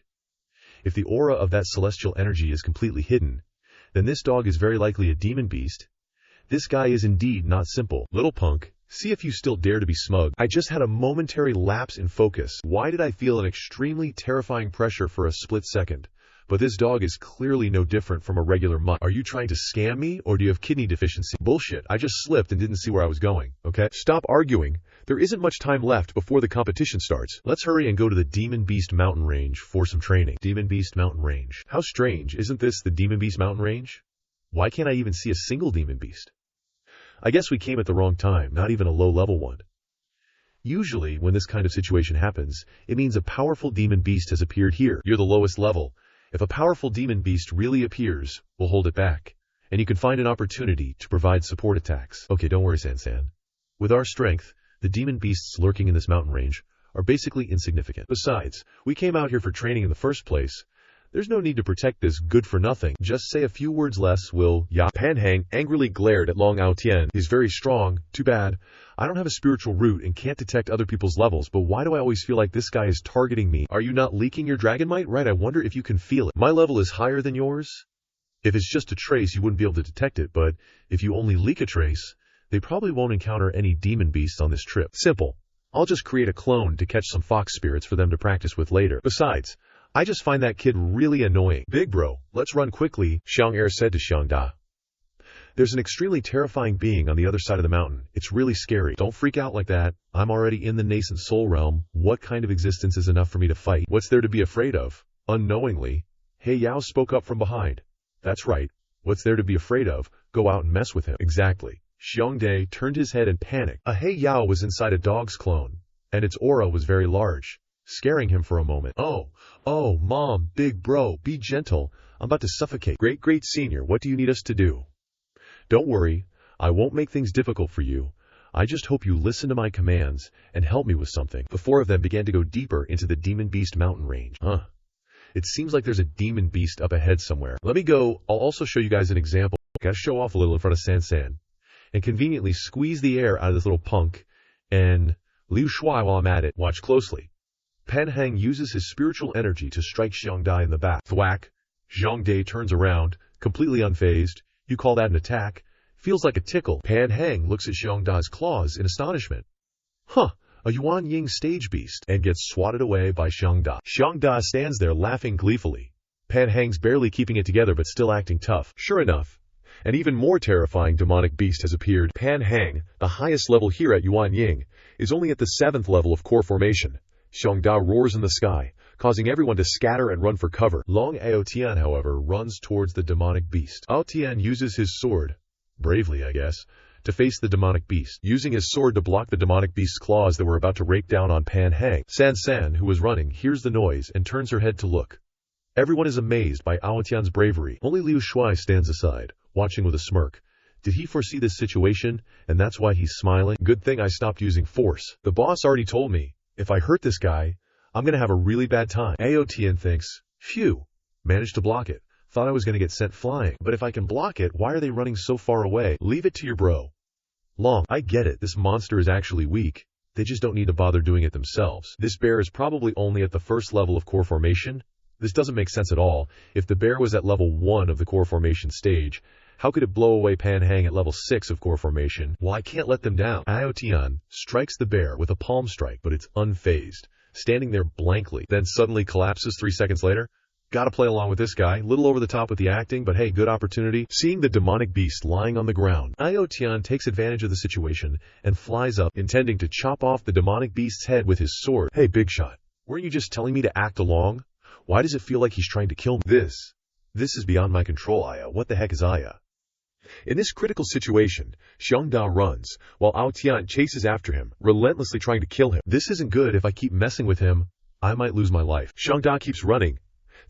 If the aura of that celestial energy is completely hidden, then this dog is very likely a demon beast. This guy is indeed not simple. Little punk, see if you still dare to be smug. I just had a momentary lapse in focus. Why did I feel an extremely terrifying pressure for a split second? But this dog is clearly no different from a regular mutt. Are you trying to scam me, or do you have kidney deficiency? Bullshit, I just slipped and didn't see where I was going, okay? Stop arguing. There isn't much time left before the competition starts. Let's hurry and go to the Demon Beast Mountain Range for some training. Demon Beast Mountain Range. How strange, isn't this the Demon Beast Mountain Range? Why can't I even see a single Demon Beast? I guess we came at the wrong time, not even a low-level one. Usually, when this kind of situation happens, it means a powerful demon beast has appeared here. You're the lowest level. If a powerful demon beast really appears, we'll hold it back, and you can find an opportunity to provide support attacks. Okay, don't worry, San. With our strength, the demon beasts lurking in this mountain range are basically insignificant. Besides, we came out here for training in the first place. There's no need to protect this good-for-nothing. Just say a few words less, ya. Pan Hang angrily glared at Long Ao Tian. He's very strong. Too bad. I don't have a spiritual root and can't detect other people's levels, but why do I always feel like this guy is targeting me? Are you not leaking your dragon might? Right, I wonder if you can feel it. My level is higher than yours? If it's just a trace, you wouldn't be able to detect it, but if you only leak a trace, they probably won't encounter any demon beasts on this trip. Simple. I'll just create a clone to catch some fox spirits for them to practice with later. Besides, I just find that kid really annoying. Big bro, let's run quickly, Xiang Er said to Xiang Da. There's an extremely terrifying being on the other side of the mountain. It's really scary. Don't freak out like that. I'm already in the nascent soul realm. What kind of existence is enough for me to fight? What's there to be afraid of? Unknowingly, He Yao spoke up from behind. That's right. What's there to be afraid of? Go out and mess with him. Exactly. Xiang Dai turned his head and panicked. A He Yao was inside a dog's clone, and its aura was very large, scaring him for a moment. Oh, Mom, big bro, be gentle. I'm about to suffocate. Great senior, what do you need us to do? Don't worry, I won't make things difficult for you. I just hope you listen to my commands and help me with something. The four of them began to go deeper into the Demon Beast mountain range. It seems like there's a demon beast up ahead somewhere. Let me go. I'll also show you guys an example. Gotta show off a little in front of San. And conveniently squeeze the air out of this little punk. And Liu Shuai while I'm at it. Watch closely. Pan Hang uses his spiritual energy to strike Xiang Dai in the back. Thwack. Xiang Dai turns around, completely unfazed. You call that an attack? Feels like a tickle. Pan Hang looks at Xiang Dai's claws in astonishment. A Yuan Ying stage beast, and gets swatted away by Xiang Da. Xiang Da stands there laughing gleefully. Pan Hang's barely keeping it together but still acting tough. Sure enough, an even more terrifying demonic beast has appeared. Pan Hang, the highest level here at Yuan Ying, is only at the 7th level of core formation. Xiang Da roars in the sky, causing everyone to scatter and run for cover. Long Ao Tian, however, runs towards the demonic beast. Ao Tian uses his sword, bravely I guess, to face the demonic beast, using his sword to block the demonic beast's claws that were about to rake down on Pan Hang. San, who was running, hears the noise and turns her head to look. Everyone is amazed by Ao Tian's bravery. Only Liu Shuai stands aside, watching with a smirk. Did he foresee this situation, and that's why he's smiling? Good thing I stopped using force. The boss already told me, if I hurt this guy, I'm gonna have a really bad time. Ao Tian thinks, phew, managed to block it. Thought I was gonna get sent flying. But if I can block it, why are they running so far away? Leave it to your bro. Long, I get it, this monster is actually weak. They just don't need to bother doing it themselves. This bear is probably only at the 1st level of core formation. This doesn't make sense at all. If the bear was at level 1 of the core formation stage, how could it blow away Pan Hang at level 6 of core formation? Well, I can't let them down. Ao Tian strikes the bear with a palm strike, but it's unfazed, standing there blankly, then suddenly collapses 3 seconds later. Gotta play along with this guy. Little over the top with the acting, but hey, good opportunity. Seeing the demonic beast lying on the ground, Tian takes advantage of the situation and flies up, intending to chop off the demonic beast's head with his sword. Hey, big shot. Weren't you just telling me to act along? Why does it feel like he's trying to kill me? This is beyond my control, Aya. What the heck is Aya? In this critical situation, Xiongda runs, while Tian chases after him, relentlessly trying to kill him. This isn't good. If I keep messing with him, I might lose my life. Xiongda keeps running,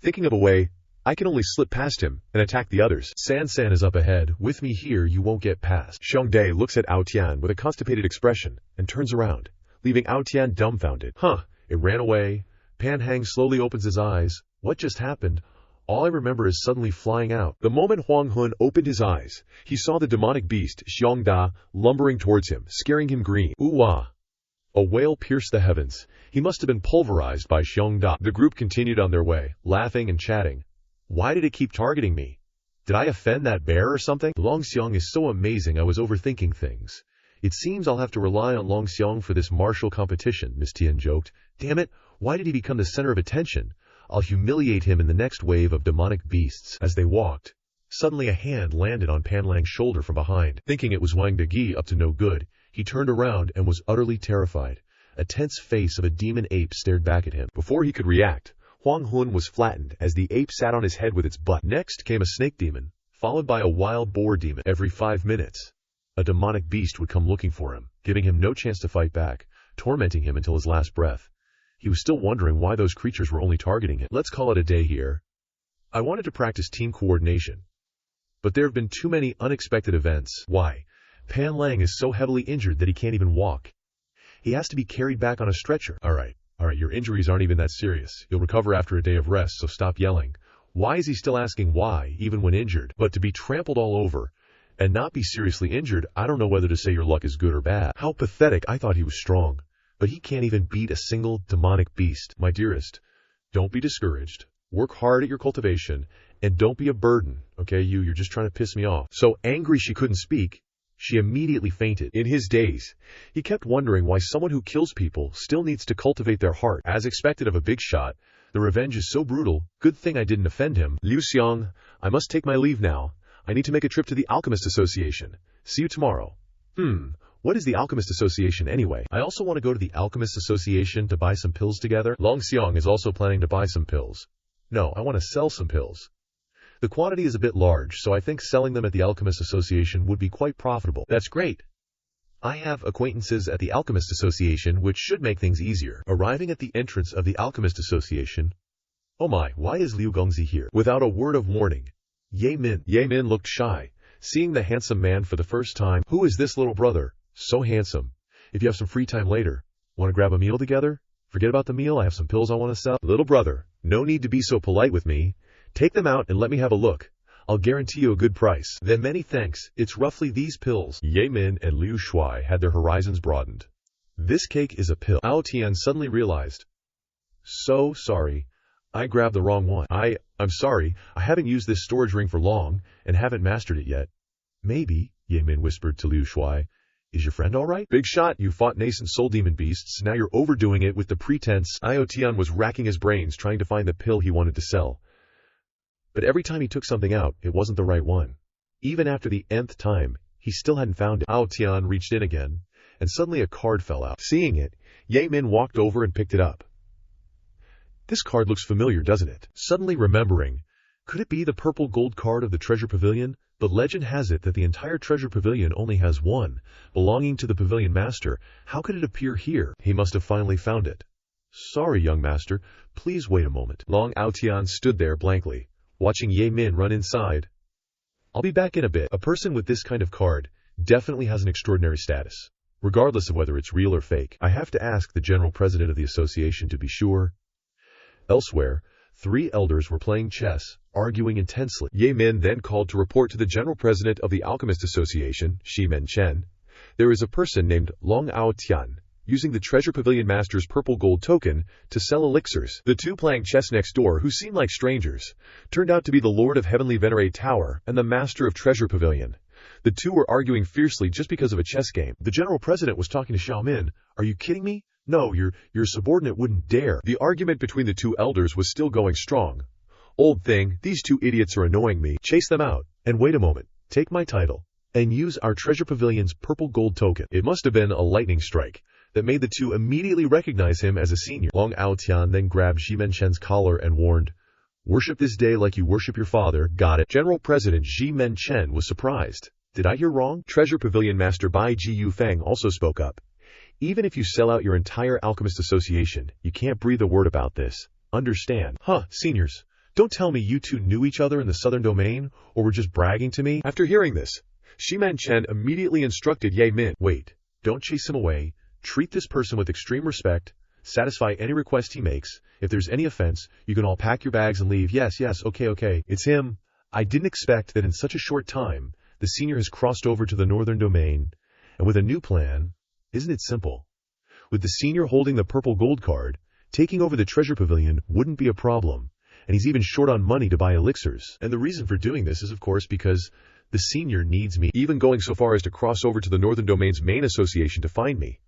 thinking of a way I can only slip past him and attack the others. San is up ahead. With me here, you won't get past. Xiongda looks at Tian with a constipated expression and turns around, leaving Tian dumbfounded. Huh, it ran away. Pan Hang slowly opens his eyes. What just happened? All I remember is suddenly flying out. The moment Huang Hun opened his eyes, he saw the demonic beast, Xiongda, lumbering towards him, scaring him green. Ooh-wah! A wail pierced the heavens. He must have been pulverized by Xiongda. The group continued on their way, laughing and chatting. Why did it keep targeting me? Did I offend that bear or something? Longxiong is so amazing I was overthinking things. It seems I'll have to rely on Longxiong for this martial competition, Miss Tian joked. Damn it, why did he become the center of attention? I'll humiliate him in the next wave of demonic beasts. As they walked, suddenly a hand landed on Pan Lang's shoulder from behind. Thinking it was Wang Degi up to no good, he turned around and was utterly terrified. A tense face of a demon ape stared back at him. Before he could react, Huang Hun was flattened as the ape sat on his head with its butt. Next came a snake demon, followed by a wild boar demon. Every 5 minutes, a demonic beast would come looking for him, giving him no chance to fight back, tormenting him until his last breath. He was still wondering why those creatures were only targeting him. Let's call it a day here. I wanted to practice team coordination, but there have been too many unexpected events. Why? Pan Lang is so heavily injured that he can't even walk. He has to be carried back on a stretcher. All right, your injuries aren't even that serious. You'll recover after a day of rest, so stop yelling. Why is he still asking why, even when injured? But to be trampled all over and not be seriously injured, I don't know whether to say your luck is good or bad. How pathetic. I thought he was strong. But he can't even beat a single demonic beast. My dearest, don't be discouraged. Work hard at your cultivation, and don't be a burden, okay? You're just trying to piss me off. So angry she couldn't speak, she immediately fainted. In his daze, he kept wondering why someone who kills people still needs to cultivate their heart. As expected of a big shot, the revenge is so brutal. Good thing I didn't offend him. Liu Xiang, I must take my leave now. I need to make a trip to the Alchemist Association. See you tomorrow. What is the Alchemist Association anyway? I also want to go to the Alchemist Association to buy some pills together. Longxiong is also planning to buy some pills. No, I want to sell some pills. The quantity is a bit large, so I think selling them at the Alchemist Association would be quite profitable. That's great. I have acquaintances at the Alchemist Association, which should make things easier. Arriving at the entrance of the Alchemist Association. Oh my, why is Liu Gongzi here? Without a word of warning, Ye Min looked shy, seeing the handsome man for the first time. Who is this little brother? So handsome. If you have some free time later, want to grab a meal together? Forget about the meal, I have some pills I want to sell. Little brother, no need to be so polite with me. Take them out and let me have a look. I'll guarantee you a good price. Then many thanks, it's roughly these pills. Ye Min and Liu Shuai had their horizons broadened. This cake is a pill. Tian suddenly realized. So sorry, I grabbed the wrong one. I'm sorry, I haven't used this storage ring for long, and haven't mastered it yet. Maybe, Ye Min whispered to Liu Shuai. Is your friend all right? Big shot, you fought nascent soul demon beasts, now you're overdoing it with the pretense. Tian was racking his brains trying to find the pill he wanted to sell. But every time he took something out, it wasn't the right one. Even after the nth time, he still hadn't found it. Tian reached in again, and suddenly a card fell out. Seeing it, Ye Min walked over and picked it up. This card looks familiar, doesn't it? Suddenly remembering, could it be the purple gold card of the treasure pavilion? But legend has it that the entire treasure pavilion only has one, belonging to the pavilion master. How could it appear here? He must have finally found it. Sorry, young master, please wait a moment. Long Tian stood there blankly, watching Ye Min run inside. I'll be back in a bit. A person with this kind of card definitely has an extraordinary status, regardless of whether it's real or fake. I have to ask the general president of the association to be sure. Elsewhere, 3 elders were playing chess, arguing intensely. Ye Min then called to report to the general president of the Alchemist Association, Shi Men Chen. There is a person named Long Tian, using the treasure pavilion master's purple gold token to sell elixirs. The 2 playing chess next door, who seemed like strangers, turned out to be the Lord of Heavenly Venerate Tower and the Master of Treasure Pavilion. The 2 were arguing fiercely just because of a chess game. The general president was talking to Xiao Min. Are you kidding me? No, your subordinate wouldn't dare. The argument between the 2 elders was still going strong. Old thing, these two idiots are annoying me. Chase them out. And wait a moment. Take my title. And use our treasure pavilion's purple gold token. It must have been a lightning strike that made the two immediately recognize him as a senior. Long Aotian then grabbed Jimen Chen's collar and warned, "Worship this day like you worship your father." Got it. General President Jimen Chen was surprised. Did I hear wrong? Treasure Pavilion Master Bai Ji Yu Feng also spoke up. Even if you sell out your entire alchemist association, you can't breathe a word about this. Understand? Huh, seniors. Don't tell me you two knew each other in the southern domain, or were just bragging to me? After hearing this, Shiman Chen immediately instructed Ye Min, "Wait, don't chase him away. Treat this person with extreme respect. Satisfy any request he makes. If there's any offense, you can all pack your bags and leave." Yes, okay. It's him. I didn't expect that in such a short time, the senior has crossed over to the northern domain, and with a new plan. Isn't it simple? With the senior holding the purple gold card, taking over the treasure pavilion wouldn't be a problem, and he's even short on money to buy elixirs. And the reason for doing this is, of course, because the senior needs me, even going so far as to cross over to the northern domain's main association to find me.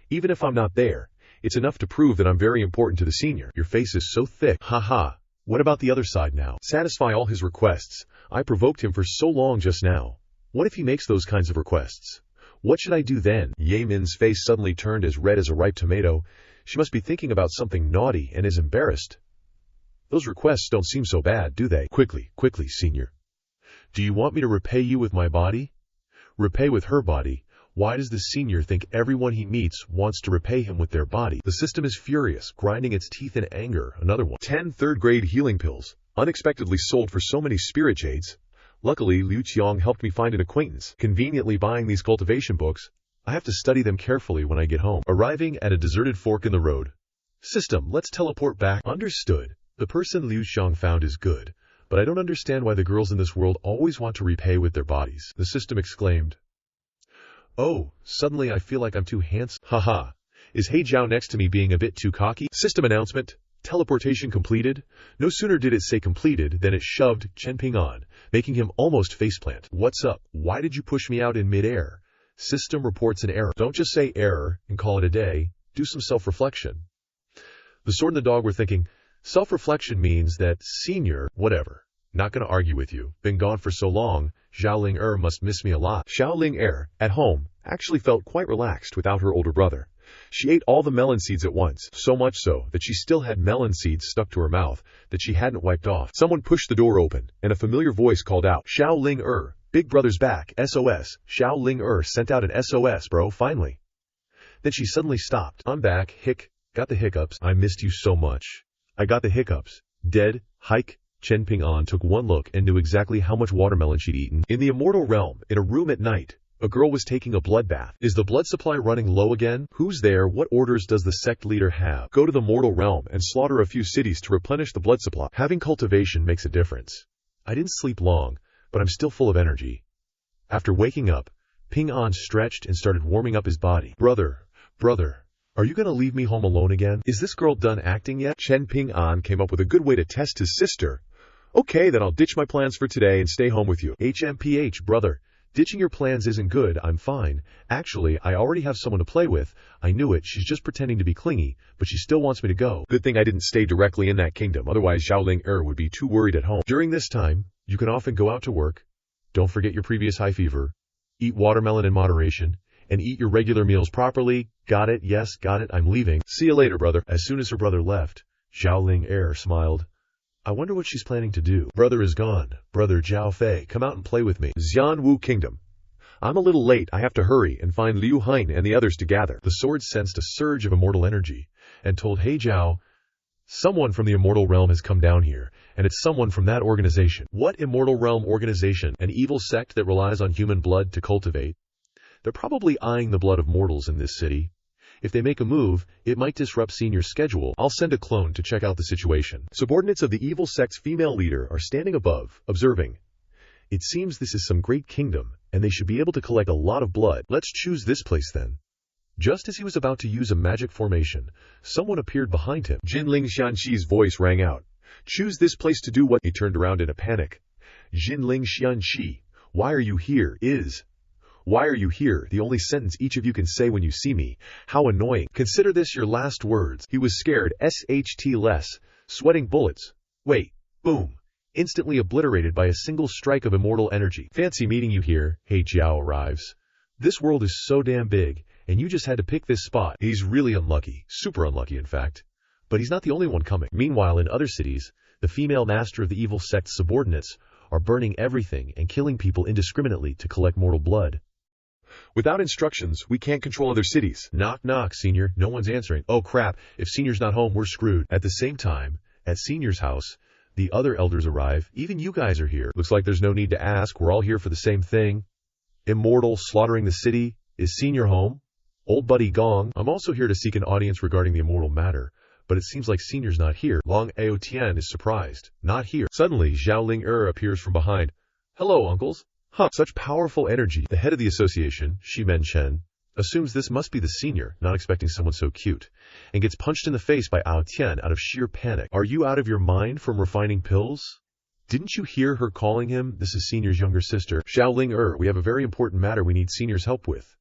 Even if I'm not there, it's enough to prove that I'm very important to the senior. Your face is so thick. Haha. What about the other side now? Satisfy all his requests. I provoked him for so long just now. What if he makes those kinds of requests? What should I do then? Ye Min's face suddenly turned as red as a ripe tomato. She must be thinking about something naughty and is embarrassed. Those requests don't seem so bad, do they? Quickly, senior. Do you want me to repay you with my body? Repay with her body? Why does the senior think everyone he meets wants to repay him with their body? The system is furious, grinding its teeth in anger. Another one. 10 third-grade healing pills, unexpectedly sold for so many spirit jades. Luckily, Liu Qiang helped me find an acquaintance. Conveniently buying these cultivation books, I have to study them carefully when I get home. Arriving at a deserted fork in the road. System, let's teleport back. Understood. The person Liu Qiang found is good, but I don't understand why the girls in this world always want to repay with their bodies. The system exclaimed. Oh, suddenly I feel like I'm too handsome. Haha. Is He Jiao next to me being a bit too cocky? System announcement. Teleportation completed. No sooner did it say completed than it shoved Chen Ping An, making him almost faceplant. What's up? Why did you push me out in midair? System reports an error. Don't just say error and call it a day. Do some self-reflection. The sword and the dog were thinking, self-reflection means that senior, whatever. Not gonna argue with you. Been gone for so long, Xiaoling must miss me a lot. Xiaoling at home, actually felt quite relaxed without her older brother. She ate all the melon seeds at once, so much so that she still had melon seeds stuck to her mouth that she hadn't wiped off. Someone pushed the door open, and a familiar voice called out, Xiaoling Big brother's back, SOS. Xiaoling sent out an SOS, bro, finally. Then she suddenly stopped. I'm back, got the hiccups. I missed you so much. I got the hiccups. Dead, hike. Chen Ping An took one look and knew exactly how much watermelon she'd eaten. In the immortal realm, in a room at night, a girl was taking a bloodbath. Is the blood supply running low again? Who's there? What orders does the sect leader have? Go to the mortal realm and slaughter a few cities to replenish the blood supply. Having cultivation makes a difference. I didn't sleep long, but I'm still full of energy. After waking up, Ping An stretched and started warming up his body. Brother, are you gonna leave me home alone again? Is this girl done acting yet? Chen Ping An came up with a good way to test his sister. Okay, then I'll ditch my plans for today and stay home with you. HMPH, brother. Ditching your plans isn't good, I'm fine. Actually, I already have someone to play with. I knew it, she's just pretending to be clingy, but she still wants me to go. Good thing I didn't stay directly in that kingdom, otherwise Xiaoling would be too worried at home. During this time, you can often go out to work. Don't forget your previous high fever. Eat watermelon in moderation. And eat your regular meals properly. Got it, yes, got it, I'm leaving. See you later, brother. As soon as her brother left, Xiaoling smiled. I wonder what she's planning to do. Brother is gone. Brother Jiao Fei, come out and play with me. Xianwu Kingdom. I'm a little late. I have to hurry and find Liu Hein and the others to gather. The sword sensed a surge of immortal energy and told He Jiao, someone from the immortal realm has come down here, and it's someone from that organization. What immortal realm organization? An evil sect that relies on human blood to cultivate? They're probably eyeing the blood of mortals in this city. If they make a move, it might disrupt Senior's schedule. I'll send a clone to check out the situation. Subordinates of the evil sect's female leader are standing above, observing. It seems this is some great kingdom, and they should be able to collect a lot of blood. Let's choose this place then. Just as he was about to use a magic formation, someone appeared behind him. Jinling Xianxi's voice rang out. Choose this place to do what? He turned around in a panic. Jinling Xianxi, why are you here? Why are you here? The only sentence each of you can say when you see me. How annoying. Consider this your last words. He was scared, sweating bullets. Wait, Boom! Instantly obliterated by a single strike of immortal energy. Fancy meeting you here, He Jiao arrives. This world is so damn big, and you just had to pick this spot. He's really unlucky, super unlucky in fact. But he's not the only one coming. Meanwhile, in other cities, the female master of the evil sect's subordinates are burning everything and killing people indiscriminately to collect mortal blood. Without instructions, we can't control other cities. Knock knock, Senior. No one's answering. Oh crap, if Senior's not home, we're screwed. At the same time, at Senior's house, the other elders arrive. Even you guys are here. Looks like there's no need to ask. We're all here for the same thing. Immortal slaughtering the city. Is Senior home? Old buddy Gong. I'm also here to seek an audience regarding the immortal matter, but it seems like Senior's not here. Long Ao Tian is surprised. Not here. Suddenly, Zhao Ling appears from behind. Hello, uncles. Huh, such powerful energy. The head of the association, Shimen Chen, assumes this must be the Senior, not expecting someone so cute, and gets punched in the face by Ao Tian out of sheer panic. Are you out of your mind from refining pills? Didn't you hear her calling him? This is Senior's younger sister. Zhao Ling we have a very important matter we need Senior's help with.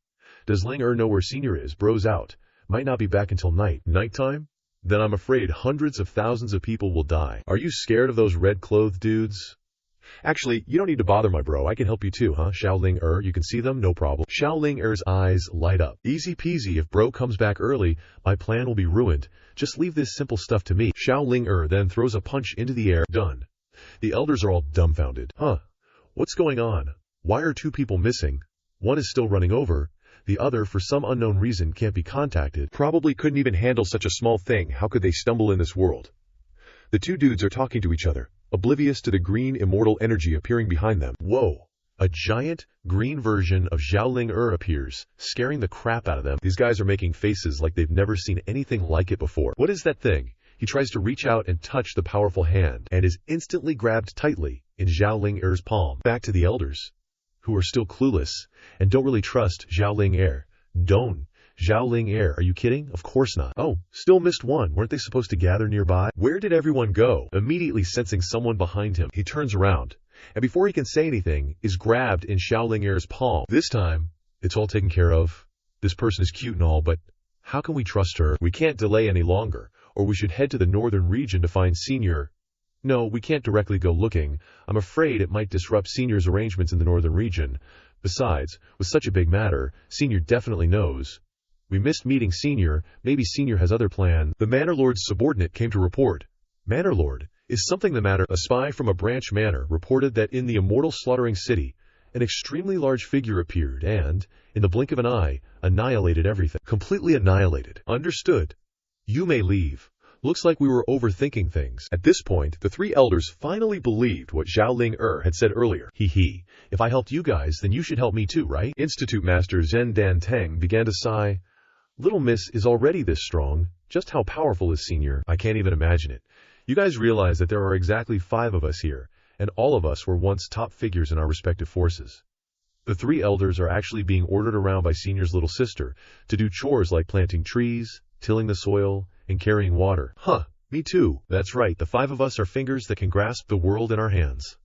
Does Ling know where Senior is? Bro's out. Might not be back until night. Nighttime? Then I'm afraid hundreds of thousands of people will die. Are you scared of those red-clothed dudes? Actually, you don't need to bother my bro. I can help you too, huh? Zhao Ling you can see them? No problem. Zhao Ling eyes light up. Easy peasy. If bro comes back early, my plan will be ruined. Just leave this simple stuff to me. Zhao Ling then throws a punch into the air. Done. The elders are all dumbfounded. Huh? What's going on? Why are two people missing? One is still running over. The other, for some unknown reason, can't be contacted. Probably couldn't even handle such a small thing. How could they stumble in this world? The two dudes are talking to each other, oblivious to the green immortal energy appearing behind them. Whoa! A giant, green version of Zhao Ling appears, scaring the crap out of them. These guys are making faces like they've never seen anything like it before. What is that thing? He tries to reach out and touch the powerful hand, and is instantly grabbed tightly in Zhao Ling palm. Back to the elders, who are still clueless, and don't really trust Zhao Ling Don't. Zhao Ling are you kidding? Of course not. Oh, still missed one. Weren't they supposed to gather nearby? Where did everyone go? Immediately sensing someone behind him, he turns around, and before he can say anything, is grabbed in Zhao Ling palm. This time, it's all taken care of. This person is cute and all, but how can we trust her? We can't delay any longer, or we should head to the northern region to find Senior. No, we can't directly go looking. I'm afraid it might disrupt Senior's arrangements in the northern region. Besides, with such a big matter, Senior definitely knows. We missed meeting Senior. Maybe Senior has other plans. The Manor Lord's subordinate came to report. Manor Lord, is something the matter? A spy from a branch manor reported that in the immortal slaughtering city, an extremely large figure appeared and, in the blink of an eye, annihilated everything. Completely annihilated. Understood. You may leave. Looks like we were overthinking things. At this point, the three elders finally believed what Zhao Ling had said earlier. Hee. If I helped you guys, then you should help me too, right? Institute Master Zhen Dan Teng began to sigh. Little Miss is already this strong. Just how powerful is Senior? I can't even imagine it. You guys realize that there are exactly 5 of us here, and all of us were once top figures in our respective forces. The 3 elders are actually being ordered around by Senior's little sister to do chores like planting trees, tilling the soil, and carrying water. Huh, me too. That's right, the 5 of us are fingers that can grasp the world in our hands.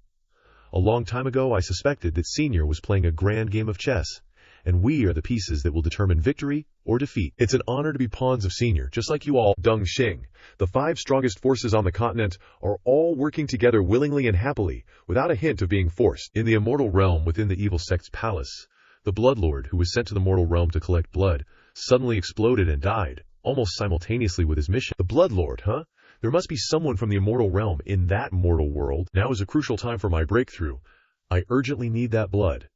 A long time ago, I suspected that Senior was playing a grand game of chess, and we are the pieces that will determine victory or defeat. It's an honor to be pawns of Senior, just like you all. Deng Xing, the 5 strongest forces on the continent, are all working together willingly and happily, without a hint of being forced. In the immortal realm within the evil sect's palace, the Bloodlord, who was sent to the mortal realm to collect blood, suddenly exploded and died, almost simultaneously with his mission. The Bloodlord, huh? There must be someone from the immortal realm in that mortal world. Now is a crucial time for my breakthrough. I urgently need that blood.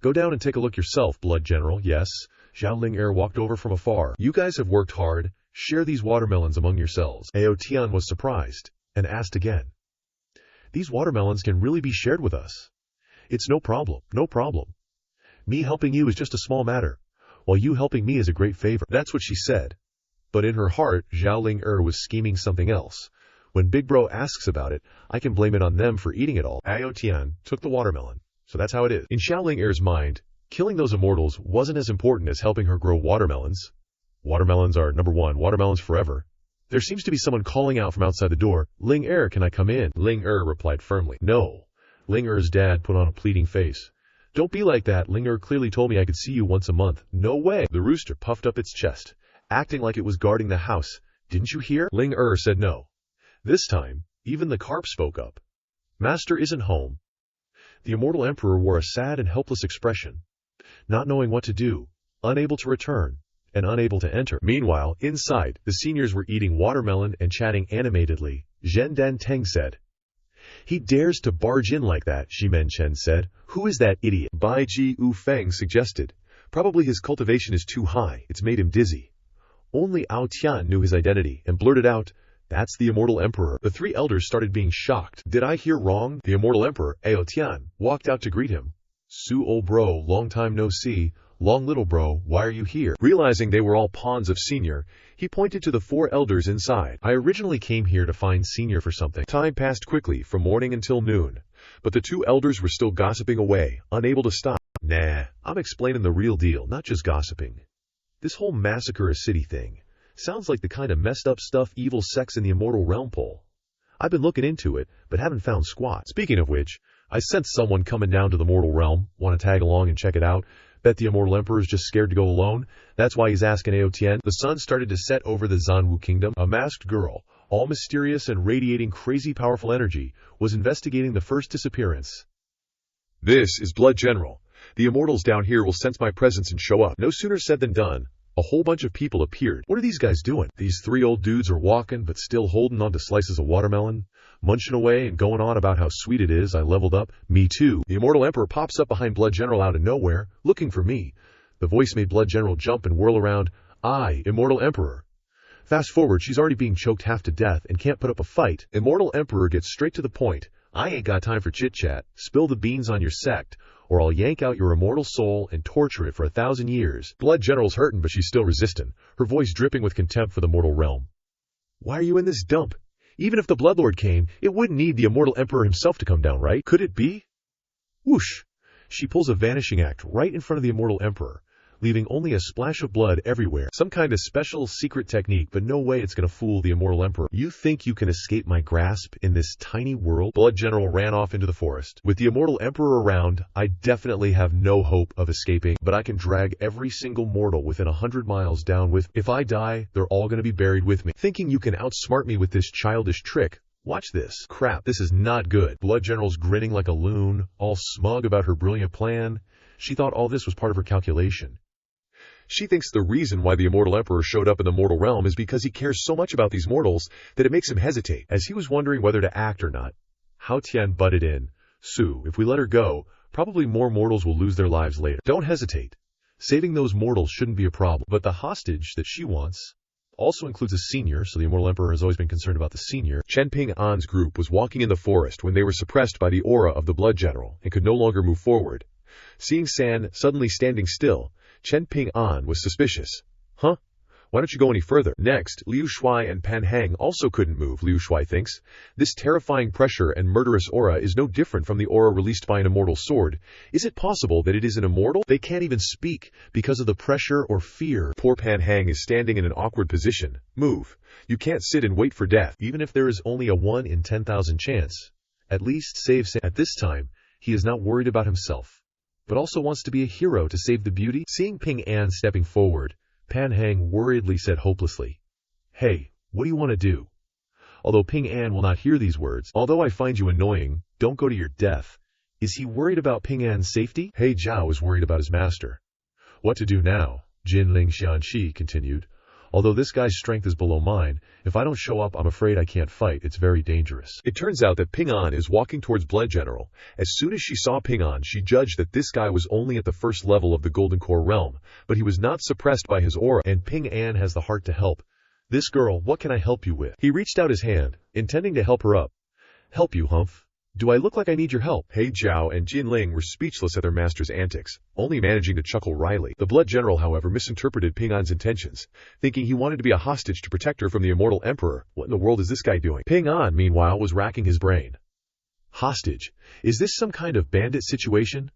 Go down and take a look yourself, Blood General. Yes. Zhao Ling walked over from afar. You guys have worked hard. Share these watermelons among yourselves. Ao Tian was surprised, and asked again. These watermelons can really be shared with us. It's no problem. No problem. Me helping you is just a small matter, while you helping me is a great favor. That's what she said. But in her heart, Zhao Ling was scheming something else. When Big Bro asks about it, I can blame it on them for eating it all. Ao Tian took the watermelon. So that's how it is. In Zhao Ling mind, killing those immortals wasn't as important as helping her grow watermelons. Watermelons are number 1, watermelons forever. There seems to be someone calling out from outside the door. Ling can I come in? Ling replied firmly. No. Ling dad put on a pleading face. Don't be like that. Ling clearly told me I could see you once a month. No way. The rooster puffed up its chest, acting like it was guarding the house. Didn't you hear? Ling said no. This time, Even the carp spoke up. Master isn't home. The Immortal Emperor wore a sad and helpless expression, not knowing what to do, unable to return, and unable to enter. Meanwhile, inside, the seniors were eating watermelon and chatting animatedly. Zhen Dan Teng said. He dares to barge in like that, Shimen Chen said. Who is that idiot? Bai Ji Wu Feng suggested. Probably his cultivation is too high, it's made him dizzy. Only Ao Tian knew his identity, and blurted out, That's the Immortal Emperor. The three elders started being shocked. Did I hear wrong? The Immortal Emperor, Ao Tian, walked out to greet him. Su old bro, long time no see. Long little bro, why are you here? Realizing they were all pawns of Senior, he pointed to the four elders inside. I originally came here to find Senior for something. Time passed quickly, from morning until noon. But the two elders were still gossiping away, unable to stop. Nah, I'm explaining the real deal, not just gossiping. This whole massacre a city thing sounds like the kind of messed up stuff evil sects in the Immortal Realm pull. I've been looking into it, but haven't found squat. Speaking of which, I sensed someone coming down to the Mortal Realm. Want to tag along and check it out? Bet the Immortal Emperor is just scared to go alone. That's why he's asking Ao Tian. The sun started to set over the Zanwu Kingdom. A masked girl, all mysterious and radiating crazy powerful energy, was investigating the first disappearance. This is Blood General. The Immortals down here will sense my presence and show up. No sooner said than done. A whole bunch of people appeared. What are these guys doing? These three old dudes are walking, but still holding on to slices of watermelon, munching away and going on about how sweet it is I leveled up. Me too. The Immortal Emperor pops up behind Blood General out of nowhere, looking for me. The voice made Blood General jump and whirl around. I, Immortal Emperor. Fast forward, she's already being choked half to death and can't put up a fight. Immortal Emperor gets straight to the point. I ain't got time for chit-chat. Spill the beans on your sect, or I'll yank out your immortal soul and torture it for 1,000 years. Blood General's hurting, but she's still resisting, her voice dripping with contempt for the mortal realm. Why are you in this dump? Even if the Bloodlord came, it wouldn't need the Immortal Emperor himself to come down, right? Could it be? Whoosh! She pulls a vanishing act right in front of the Immortal Emperor, leaving only a splash of blood everywhere. Some kind of special secret technique, but no way it's gonna fool the Immortal Emperor. You think you can escape my grasp in this tiny world? Blood General ran off into the forest. With the Immortal Emperor around, I definitely have no hope of escaping, but I can drag every single mortal within 100 miles down with. If I die, they're all gonna be buried with me. Thinking you can outsmart me with this childish trick? Watch this. Crap, this is not good. Blood General's grinning like a loon, all smug about her brilliant plan. She thought all this was part of her calculation. She thinks the reason why the Immortal Emperor showed up in the mortal realm is because he cares so much about these mortals that it makes him hesitate. As he was wondering whether to act or not, Hao Tian butted in. Su, if we let her go, probably more mortals will lose their lives later. Don't hesitate. Saving those mortals shouldn't be a problem. But the hostage that she wants also includes a senior, so the Immortal Emperor has always been concerned about the senior. Chen Ping An's group was walking in the forest when they were suppressed by the aura of the Blood General and could no longer move forward. Seeing San suddenly standing still, Chen Ping An was suspicious. Huh? Why don't you go any further? Next, Liu Shuai and Pan Hang also couldn't move, Liu Shuai thinks. This terrifying pressure and murderous aura is no different from the aura released by an immortal sword. Is it possible that it is an immortal? They can't even speak because of the pressure or fear. Poor Pan Hang is standing in an awkward position. Move. You can't sit and wait for death, even if there is only a 1 in 10,000 chance. At least save San. At this time, he is not worried about himself, but also wants to be a hero to save the beauty. Seeing Ping An stepping forward, Pan Hang worriedly said hopelessly, Hey, what do you want to do? Although Ping An will not hear these words, although I find you annoying, don't go to your death. Is he worried about Ping An's safety? He Zhao is worried about his master. What to do now? Jin Ling Xianxi continued. Although this guy's strength is below mine, if I don't show up, I'm afraid I can't fight. It's very dangerous. It turns out that Ping An is walking towards Blood General. As soon as she saw Ping An, she judged that this guy was only at the first level of the Golden Core realm, but he was not suppressed by his aura, and Ping An has the heart to help. This girl, what can I help you with? He reached out his hand, intending to help her up. Help you, Humph? Do I look like I need your help? He Zhao and Jin Ling were speechless at their master's antics, only managing to chuckle wryly. The Blood General, however, misinterpreted Ping An's intentions, thinking he wanted to be a hostage to protect her from the Immortal Emperor. What in the world is this guy doing? Ping An, meanwhile, was racking his brain. Hostage? Is this some kind of bandit situation?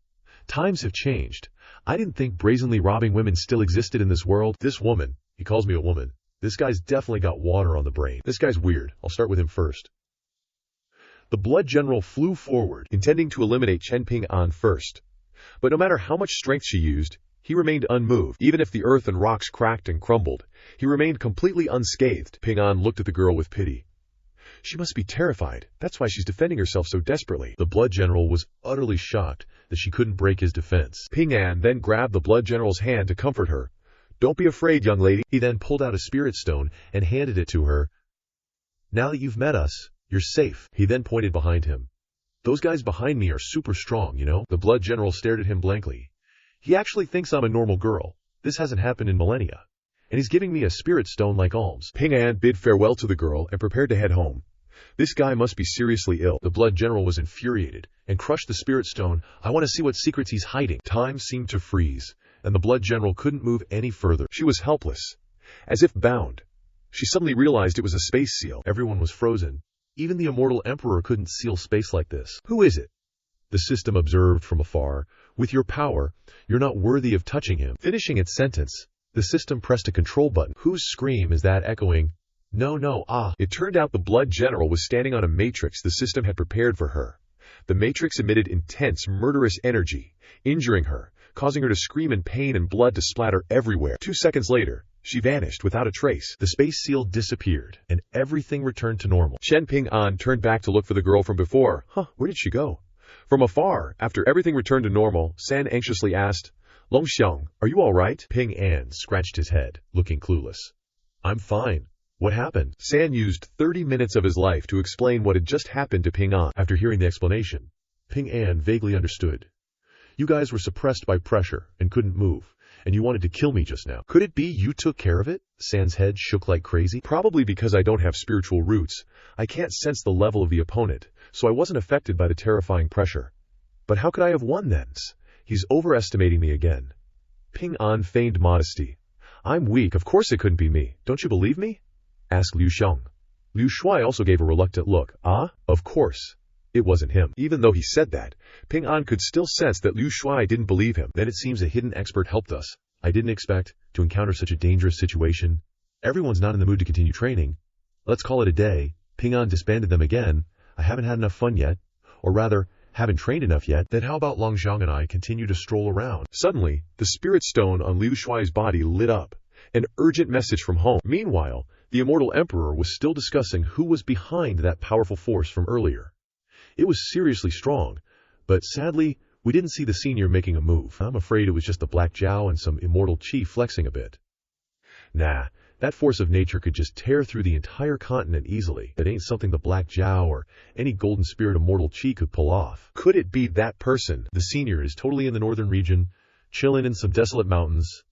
Times have changed. I didn't think brazenly robbing women still existed in this world. This woman, he calls me a woman. This guy's definitely got water on the brain. This guy's weird. I'll start with him first. The Blood General flew forward, intending to eliminate Chen Ping An first. But no matter how much strength she used, he remained unmoved. Even if the earth and rocks cracked and crumbled, he remained completely unscathed. Ping An looked at the girl with pity. She must be terrified. That's why she's defending herself so desperately. The blood general was utterly shocked that she couldn't break his defense. Ping An then grabbed the blood general's hand to comfort her. Don't be afraid, young lady. He then pulled out a spirit stone and handed it to her. Now that you've met us, you're safe. He then pointed behind him. Those guys behind me are super strong, you know? The blood general stared at him blankly. He actually thinks I'm a normal girl. This hasn't happened in millennia. And he's giving me a spirit stone like alms. Ping An bid farewell to the girl and prepared to head home. This guy must be seriously ill. The blood general was infuriated and crushed the spirit stone. I want to see what secrets he's hiding. Time seemed to freeze, and the blood general couldn't move any further. She was helpless, as if bound. She suddenly realized it was a space seal. Everyone was frozen. Even the Immortal Emperor couldn't seal space like this. Who is it? The system observed from afar. With your power, you're not worthy of touching him. Finishing its sentence, the system pressed a control button. Whose scream is that echoing? No, ah. It turned out the blood general was standing on a matrix the system had prepared for her. The matrix emitted intense, murderous energy, injuring her, causing her to scream in pain and blood to splatter everywhere. 2 seconds later, she vanished without a trace. The space seal disappeared, and everything returned to normal. Chen Ping An turned back to look for the girl from before. Where did she go? From afar, after everything returned to normal, San anxiously asked, Longxiang, are you all right? Ping An scratched his head, looking clueless. I'm fine. What happened? San used 30 minutes of his life to explain what had just happened to Ping An. After hearing the explanation, Ping An vaguely understood. You guys were suppressed by pressure and couldn't move, and you wanted to kill me just now. Could it be you took care of it? San's head shook like crazy. Probably because I don't have spiritual roots. I can't sense the level of the opponent, so I wasn't affected by the terrifying pressure. But how could I have won then? He's overestimating me again. Ping An feigned modesty. I'm weak, of course it couldn't be me. Don't you believe me? Asked Liu Xiang. Liu Shuai also gave a reluctant look. Of course. It wasn't him. Even though he said that, Ping An could still sense that Liu Shuai didn't believe him. Then it seems a hidden expert helped us. I didn't expect to encounter such a dangerous situation. Everyone's not in the mood to continue training. Let's call it a day. Ping An disbanded them again. I haven't had enough fun yet. Or rather, haven't trained enough yet. Then how about Longxiang and I continue to stroll around? Suddenly, the spirit stone on Liu Shuai's body lit up. An urgent message from home. Meanwhile, the Immortal Emperor was still discussing who was behind that powerful force from earlier. It was seriously strong, but sadly, we didn't see the senior making a move. I'm afraid it was just the Black Jiao and some immortal chi flexing a bit. Nah, that force of nature could just tear through the entire continent easily. That ain't something the Black Jiao or any golden spirit immortal chi could pull off. Could it be that person? The senior is totally in the northern region, chilling in some desolate mountains,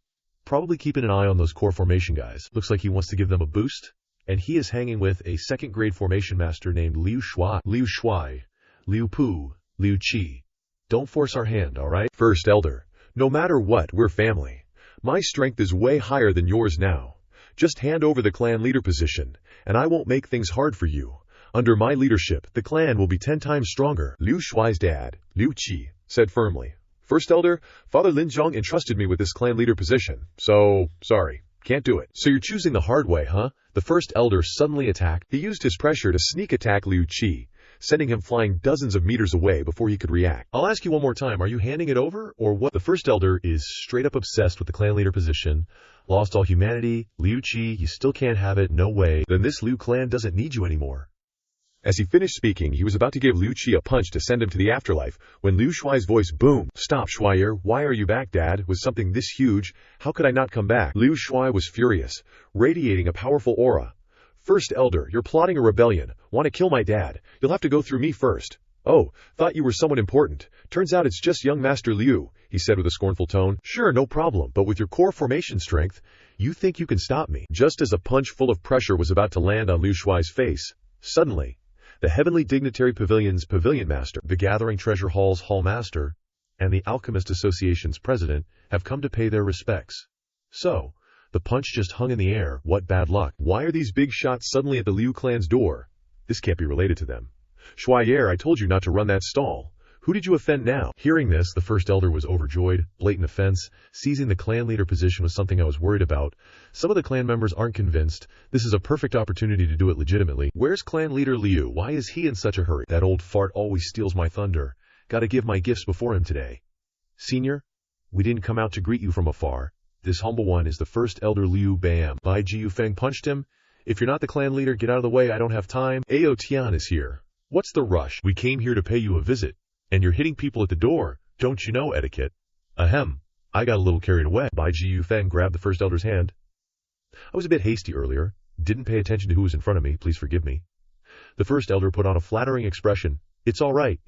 probably keeping an eye on those core formation guys. Looks like he wants to give them a boost, and he is hanging with a second-grade formation master named Liu Shuai. Liu Shuai, Liu Pu, Liu Qi. Don't force our hand, all right? First Elder, no matter what, we're family. My strength is way higher than yours now. Just hand over the clan leader position, and I won't make things hard for you. Under my leadership, the clan will be 10 times stronger. Liu Shuai's dad, Liu Qi, said firmly. First Elder, Father Lin Zhong entrusted me with this clan leader position, so, sorry, can't do it. So you're choosing the hard way, huh? The First Elder suddenly attacked. He used his pressure to sneak attack Liu Qi, sending him flying dozens of meters away before he could react. I'll ask you one more time, are you handing it over, or what? The First Elder is straight up obsessed with the clan leader position. Lost all humanity. Liu Qi, you still can't have it, no way. Then this Liu clan doesn't need you anymore. As he finished speaking, he was about to give Liu Qi a punch to send him to the afterlife, when Liu Shuai's voice boomed. Stop, Shuaier, why are you back, Dad? With something this huge, how could I not come back? Liu Shuai was furious, radiating a powerful aura. First Elder, you're plotting a rebellion. Want to kill my dad? You'll have to go through me first. Oh, thought you were someone important. Turns out it's just young Master Liu, he said with a scornful tone. Sure, no problem, but with your core formation strength, you think you can stop me? Just as a punch full of pressure was about to land on Liu Shuai's face, suddenly, the Heavenly Dignitary Pavilion's Pavilion Master, the Gathering Treasure Hall's Hall Master, and the Alchemist Association's President have come to pay their respects. So, the punch just hung in the air. What bad luck. Why are these big shots suddenly at the Liu clan's door? This can't be related to them. Shuaier, I told you not to run that stall. Who did you offend now? Hearing this, the First Elder was overjoyed. Blatant offense. Seizing the clan leader position was something I was worried about. Some of the clan members aren't convinced. This is a perfect opportunity to do it legitimately. Where's clan leader Liu? Why is he in such a hurry? That old fart always steals my thunder. Gotta give my gifts before him today. Senior, we didn't come out to greet you from afar. This humble one is the First Elder Liu Bam. Bai Jiufeng punched him, If you're not the clan leader, get out of the way, I don't have time. Ao Tian is here. What's the rush? We came here to pay you a visit, and you're hitting people at the door. Don't you know etiquette? Ahem. I got a little carried away. Bai Ji Yu Feng grabbed the first elder's hand. I was a bit hasty earlier. Didn't pay attention to who was in front of me. Please forgive me. The first elder put on a flattering expression. It's all right,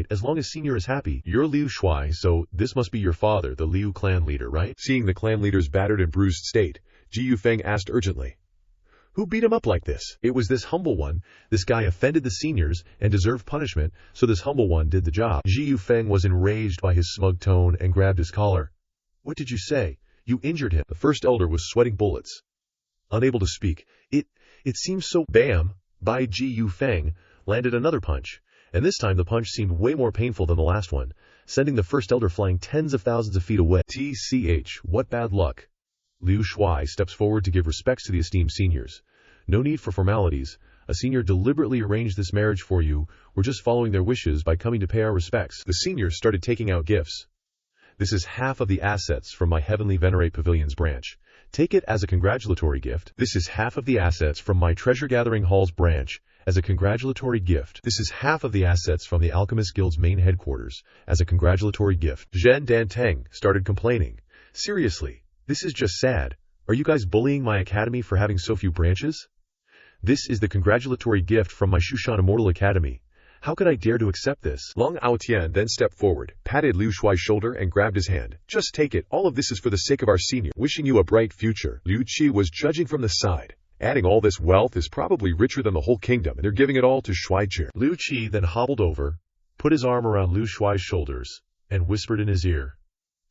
as long as Senior is happy. You're Liu Shuai, so this must be your father, the Liu clan leader, right? Seeing the clan leader's battered and bruised state, Ji Yu Feng asked urgently. Who beat him up like this? It was this humble one. This guy offended the seniors and deserved punishment, so this humble one did the job. Ji Yu Feng was enraged by his smug tone and grabbed his collar. What did you say? You injured him. The first elder was sweating bullets. Unable to speak. It seems so. Bam! Bai Ji Yu Feng landed another punch. And this time the punch seemed way more painful than the last one, sending the first elder flying tens of thousands of feet away. TCH, what bad luck. Liu Shuai steps forward to give respects to the esteemed seniors. No need for formalities. A senior deliberately arranged this marriage for you. We're just following their wishes by coming to pay our respects. The seniors started taking out gifts. This is half of the assets from my Heavenly Venerate Pavilion's branch. Take it as a congratulatory gift. This is half of the assets from my Treasure Gathering Hall's branch. As a congratulatory gift. This is half of the assets from the Alchemist Guild's main headquarters, as a congratulatory gift. Zhen Danteng started complaining. Seriously, this is just sad. Are you guys bullying my academy for having so few branches? This is the congratulatory gift from my Shushan Immortal Academy. How could I dare to accept this? Long Aotian then stepped forward, patted Liu Shuai's shoulder and grabbed his hand. Just take it, all of this is for the sake of our senior. Wishing you a bright future. Liu Qi was judging from the side. Adding all this wealth is probably richer than the whole kingdom, and they're giving it all to Shuaichi. Liu Qi then hobbled over, put his arm around Liu Shuai's shoulders, and whispered in his ear.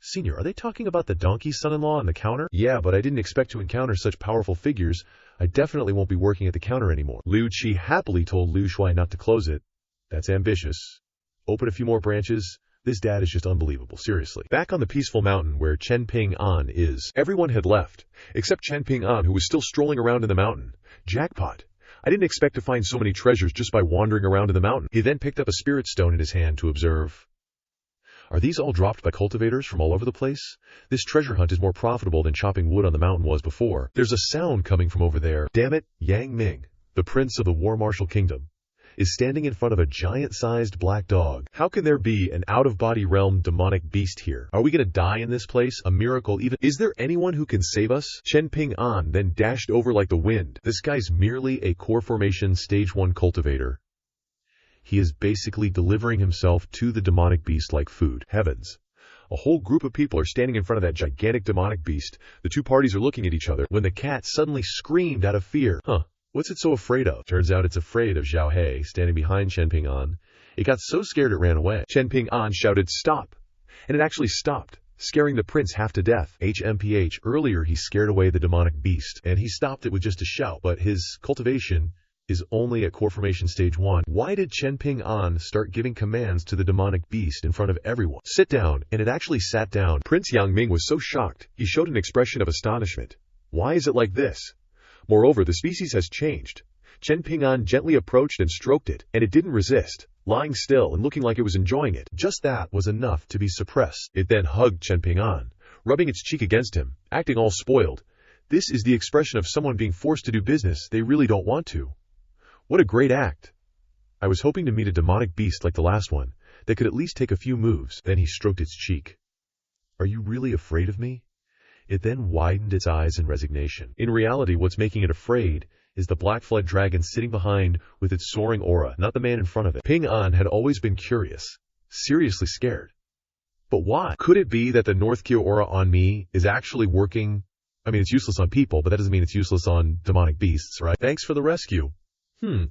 Senior, are they talking about the donkey's son-in-law on the counter? Yeah, but I didn't expect to encounter such powerful figures. I definitely won't be working at the counter anymore. Liu Qi happily told Liu Shuai not to close it. That's ambitious. Open a few more branches. This dad is just unbelievable, seriously. Back on the peaceful mountain where Chen Ping An is, everyone had left, except Chen Ping An, who was still strolling around in the mountain. Jackpot. I didn't expect to find so many treasures just by wandering around in the mountain. He then picked up a spirit stone in his hand to observe. Are these all dropped by cultivators from all over the place? This treasure hunt is more profitable than chopping wood on the mountain was before. There's a sound coming from over there. Damn it, Yang Ming, the prince of the War Martial Kingdom, is standing in front of a giant-sized black dog. How can there be an out-of-body realm demonic beast here? Are we gonna die in this place? A miracle even? Is there anyone who can save us? Chen Ping An then dashed over like the wind. This guy's merely a core formation stage 1 cultivator. He is basically delivering himself to the demonic beast like food. Heavens. A whole group of people are standing in front of that gigantic demonic beast. The two parties are looking at each other when the cat suddenly screamed out of fear. What's it so afraid of? Turns out it's afraid of Zhao He standing behind Chen Ping An. It got so scared it ran away. Chen Ping An shouted, "Stop!" And it actually stopped, scaring the prince half to death. HMPH, earlier he scared away the demonic beast, and he stopped it with just a shout, but his cultivation is only at core formation stage 1. Why did Chen Ping An start giving commands to the demonic beast in front of everyone? Sit down, and it actually sat down. Prince Yang Ming was so shocked, he showed an expression of astonishment. Why is it like this? Moreover, the species has changed. Chen Ping An gently approached and stroked it, and it didn't resist, lying still and looking like it was enjoying it. Just that was enough to be suppressed. It then hugged Chen Ping An, rubbing its cheek against him, acting all spoiled. This is the expression of someone being forced to do business they really don't want to. What a great act. I was hoping to meet a demonic beast like the last one, that could at least take a few moves. Then he stroked its cheek. Are you really afraid of me? It then widened its eyes in resignation. In reality, what's making it afraid is the black flood dragon sitting behind with its soaring aura, not the man in front of it. Ping An had always been curious, seriously scared. But why? Could it be that the North Kyo aura on me is actually working? I mean, it's useless on people, but that doesn't mean it's useless on demonic beasts, right? Thanks for the rescue.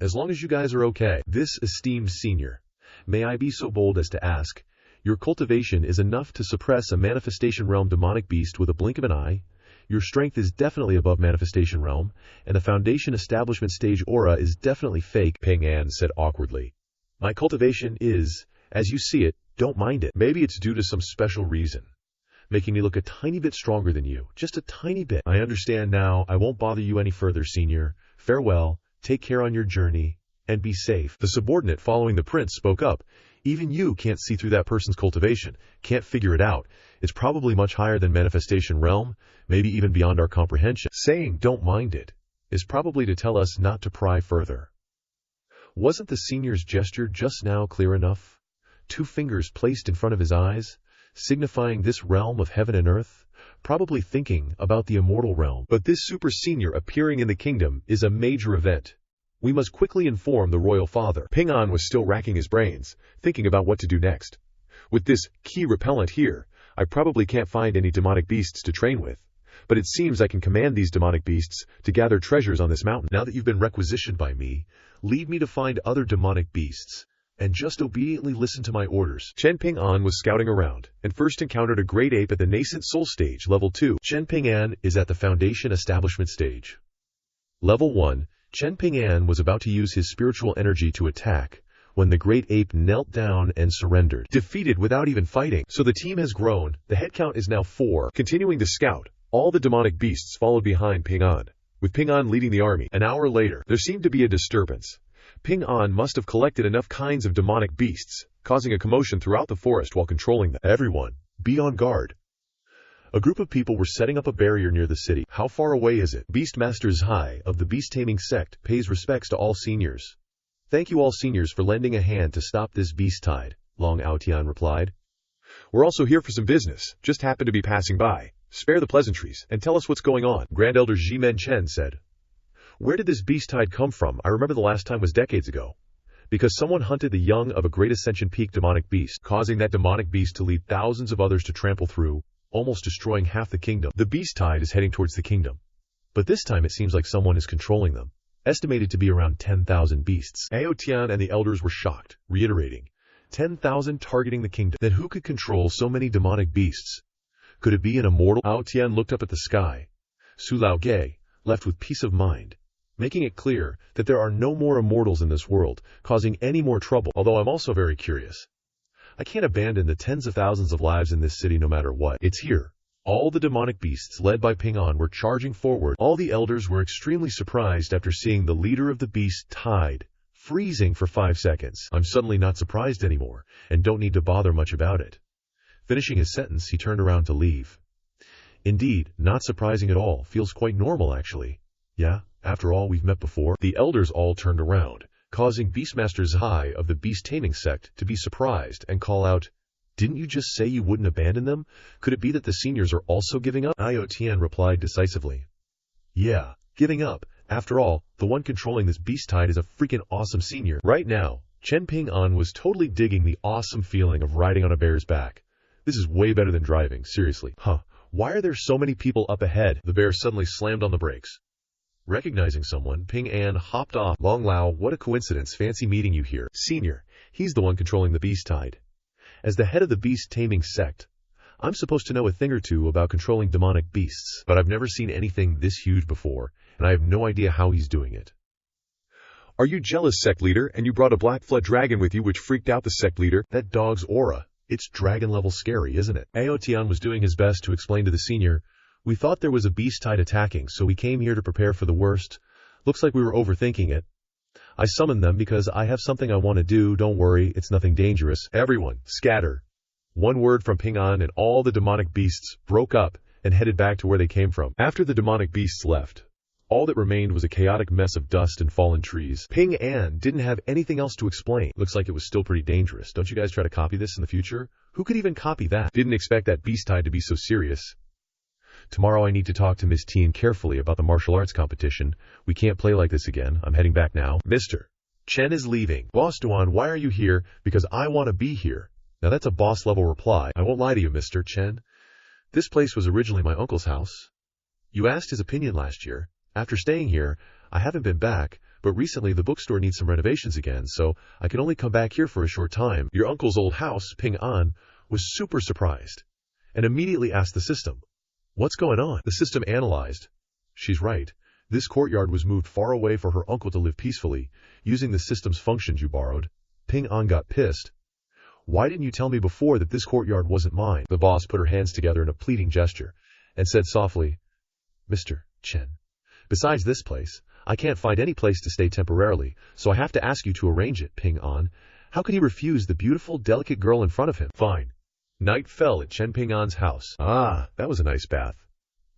As long as you guys are okay. This esteemed senior, may I be so bold as to ask, your cultivation is enough to suppress a manifestation realm demonic beast with a blink of an eye. Your strength is definitely above manifestation realm, and the foundation establishment stage aura is definitely fake, Ping An said awkwardly. My cultivation is, as you see it, don't mind it. Maybe it's due to some special reason, making me look a tiny bit stronger than you, just a tiny bit. I understand now. I won't bother you any further, senior. Farewell. Take care on your journey, and be safe. The subordinate following the prince spoke up. Even you can't see through that person's cultivation, can't figure it out. It's probably much higher than manifestation realm, maybe even beyond our comprehension. Saying don't mind it is probably to tell us not to pry further. Wasn't the senior's gesture just now clear enough? 2 fingers placed in front of his eyes, signifying this realm of heaven and earth, probably thinking about the immortal realm. But this super senior appearing in the kingdom is a major event. We must quickly inform the royal father. Ping An was still racking his brains, thinking about what to do next. With this key repellent here, I probably can't find any demonic beasts to train with. But it seems I can command these demonic beasts to gather treasures on this mountain. Now that you've been requisitioned by me, lead me to find other demonic beasts, and just obediently listen to my orders. Chen Ping An was scouting around, and first encountered a great ape at the nascent soul stage, level 2. Chen Ping An is at the foundation establishment stage. Level 1, Chen Ping An was about to use his spiritual energy to attack, when the great ape knelt down and surrendered, defeated without even fighting. So the team has grown, the head count is now 4. Continuing to scout, all the demonic beasts followed behind Ping An, with Ping An leading the army. An hour later, there seemed to be a disturbance. Ping An must have collected enough kinds of demonic beasts, causing a commotion throughout the forest while controlling them. Everyone, be on guard. A group of people were setting up a barrier near the city. How far away is it? Beastmaster Zhai of the beast-taming sect pays respects to all seniors. Thank you all seniors for lending a hand to stop this beast tide, Long Aotian replied. We're also here for some business, just happened to be passing by. Spare the pleasantries, and tell us what's going on, Grand Elder Jimen Chen said. Where did this beast tide come from? I remember the last time was decades ago. Because someone hunted the young of a great ascension peak demonic beast, causing that demonic beast to lead thousands of others to trample through, almost destroying half the kingdom. The beast tide is heading towards the kingdom. But this time it seems like someone is controlling them. Estimated to be around 10,000 beasts. Aotian and the elders were shocked, reiterating, 10,000 targeting the kingdom. Then who could control so many demonic beasts? Could it be an immortal? Aotian looked up at the sky. Su Lao Ge, left with peace of mind, making it clear that there are no more immortals in this world, causing any more trouble. Although I'm also very curious. I can't abandon the tens of thousands of lives in this city no matter what. It's here. All the demonic beasts led by Ping An were charging forward. All the elders were extremely surprised after seeing the leader of the beast tide, freezing for 5 seconds. I'm suddenly not surprised anymore, and don't need to bother much about it. Finishing his sentence, he turned around to leave. Indeed, not surprising at all, feels quite normal actually. Yeah, after all, we've met before. The elders all turned around, causing Beastmaster Zhai of the beast-taming sect to be surprised and call out, didn't you just say you wouldn't abandon them? Could it be that the seniors are also giving up? Aotian replied decisively. Yeah, giving up. After all, the one controlling this beast tide is a freaking awesome senior. Right now, Chen Ping An was totally digging the awesome feeling of riding on a bear's back. This is way better than driving, seriously. Why are there so many people up ahead? The bear suddenly slammed on the brakes. Recognizing someone, Ping An hopped off. Long Lao, what a coincidence, fancy meeting you here. Senior, he's the one controlling the beast tide. As the head of the beast-taming sect, I'm supposed to know a thing or two about controlling demonic beasts, but I've never seen anything this huge before, and I have no idea how he's doing it. Are you jealous, sect leader, and you brought a black flood dragon with you which freaked out the sect leader? That dog's aura. It's dragon-level scary, isn't it? Aotian was doing his best to explain to the senior, we thought there was a beast tide attacking, so we came here to prepare for the worst. Looks like we were overthinking it. I summoned them because I have something I want to do, don't worry, it's nothing dangerous. Everyone, scatter. One word from Ping An and all the demonic beasts broke up and headed back to where they came from. After the demonic beasts left, all that remained was a chaotic mess of dust and fallen trees. Ping An didn't have anything else to explain. Looks like it was still pretty dangerous. Don't you guys try to copy this in the future? Who could even copy that? Didn't expect that beast tide to be so serious. Tomorrow I need to talk to Miss Tien carefully about the martial arts competition. We can't play like this again. I'm heading back now. Mr. Chen is leaving. Boss Duan, why are you here? Because I want to be here. Now that's a boss-level reply. I won't lie to you, Mr. Chen. This place was originally my uncle's house. You asked his opinion last year. After staying here, I haven't been back, but recently the bookstore needs some renovations again, so I can only come back here for a short time. Your uncle's old house, Ping An, was super surprised, and immediately asked the system, what's going on? The system analyzed. She's right. This courtyard was moved far away for her uncle to live peacefully, using the system's functions you borrowed. Ping An got pissed. Why didn't you tell me before that this courtyard wasn't mine? The boss put her hands together in a pleading gesture, and said softly, Mr. Chen, besides this place, I can't find any place to stay temporarily, so I have to ask you to arrange it, Ping An. How could he refuse the beautiful, delicate girl in front of him? Fine. Night fell at Chen Ping An's house. Ah, that was a nice bath.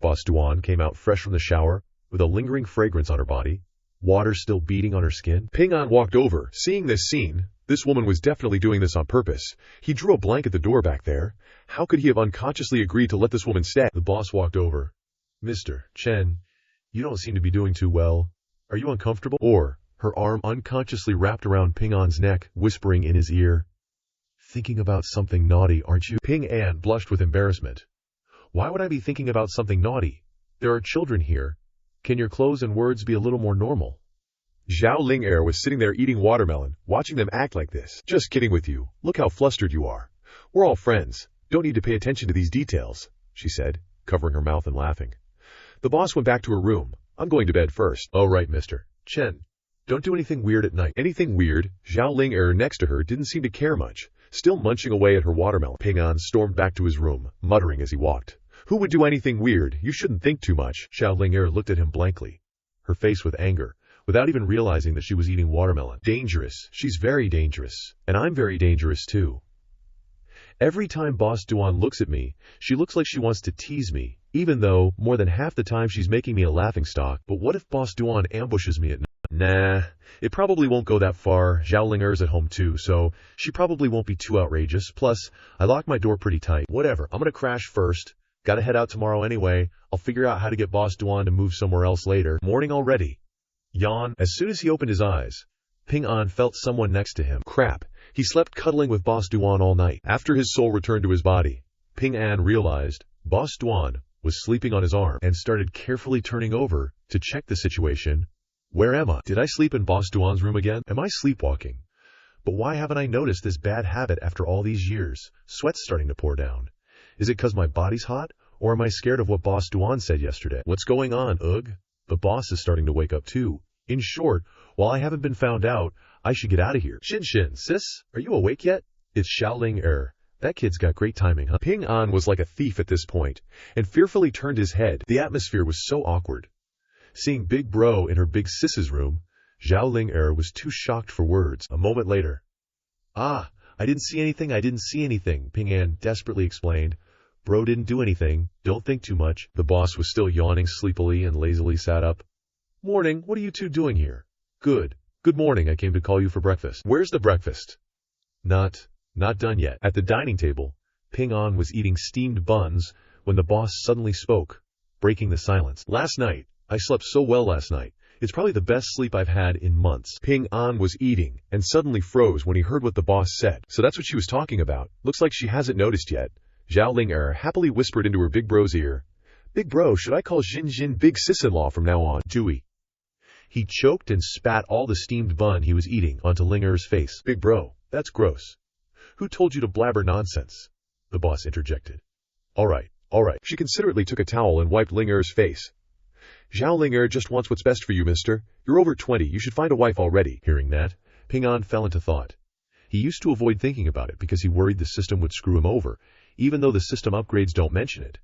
Boss Duan came out fresh from the shower, with a lingering fragrance on her body, water still beating on her skin. Ping An walked over, seeing this scene. This woman was definitely doing this on purpose. He drew a blank at the door back there. How could he have unconsciously agreed to let this woman stay? The boss walked over. Mr. Chen, you don't seem to be doing too well. Are you uncomfortable? Or, her arm unconsciously wrapped around Ping An's neck, whispering in his ear. Thinking about something naughty, aren't you? Ping An blushed with embarrassment. Why would I be thinking about something naughty? There are children here. Can your clothes and words be a little more normal? Zhao Ling'er was sitting there eating watermelon, watching them act like this. Just kidding with you. Look how flustered you are. We're all friends. Don't need to pay attention to these details, she said, covering her mouth and laughing. The boss went back to her room. I'm going to bed first. Oh, right, Mr. Chen. Don't do anything weird at night. Anything weird? Zhao Ling'er next to her didn't seem to care much, still munching away at her watermelon. Ping An stormed back to his room, muttering as he walked. Who would do anything weird? You shouldn't think too much. Zhao Ling'er looked at him blankly, her face with anger, without even realizing that she was eating watermelon. Dangerous. She's very dangerous. And I'm very dangerous too. Every time Boss Duan looks at me, she looks like she wants to tease me, even though, more than half the time she's making me a laughingstock. But what if Boss Duan ambushes me at night? Nah, it probably won't go that far. Zhao Ling'er's at home too, so she probably won't be too outrageous. Plus, I locked my door pretty tight. Whatever, I'm gonna crash first. Gotta head out tomorrow anyway. I'll figure out how to get Boss Duan to move somewhere else later. Morning already. Yawn. As soon as he opened his eyes, Ping An felt someone next to him. Crap. He slept cuddling with Boss Duan all night. After his soul returned to his body, Ping An realized Boss Duan was sleeping on his arm and started carefully turning over to check the situation. Where am I? Did I sleep in Boss Duan's room again? Am I sleepwalking? But why haven't I noticed this bad habit after all these years? Sweat's starting to pour down. Is it 'cause my body's hot? Or am I scared of what Boss Duan said yesterday? What's going on, ugh? The boss is starting to wake up too. In short, while I haven't been found out, I should get out of here. Shin, sis, are you awake yet? It's Zhao Ling'er. That kid's got great timing, huh? Ping An was like a thief at this point, and fearfully turned his head. The atmosphere was so awkward. Seeing Big Bro in her big sis's room, Zhao Ling'er was too shocked for words. A moment later. I didn't see anything, Ping An desperately explained. Bro didn't do anything, don't think too much. The boss was still yawning sleepily and lazily sat up. Morning, what are you two doing here? Good morning, I came to call you for breakfast. Where's the breakfast? Not done yet. At the dining table, Ping An was eating steamed buns when the boss suddenly spoke, breaking the silence. Last night, I slept so well last night. It's probably the best sleep I've had in months. Ping An was eating and suddenly froze when he heard what the boss said. So that's what she was talking about. Looks like she hasn't noticed yet. Zhao Ling'er happily whispered into her big bro's ear. Big bro, should I call Jin big sis-in-law from now on? Dewey. He choked and spat all the steamed bun he was eating onto Ling'er's face. Big bro, that's gross. Who told you to blabber nonsense? The boss interjected. All right. She considerately took a towel and wiped Ling'er's face. Zhao Ling'er just wants what's best for you, mister. You're over 20, you should find a wife already. Hearing that, Ping An fell into thought. He used to avoid thinking about it because he worried the system would screw him over, even though the system upgrades don't mention it.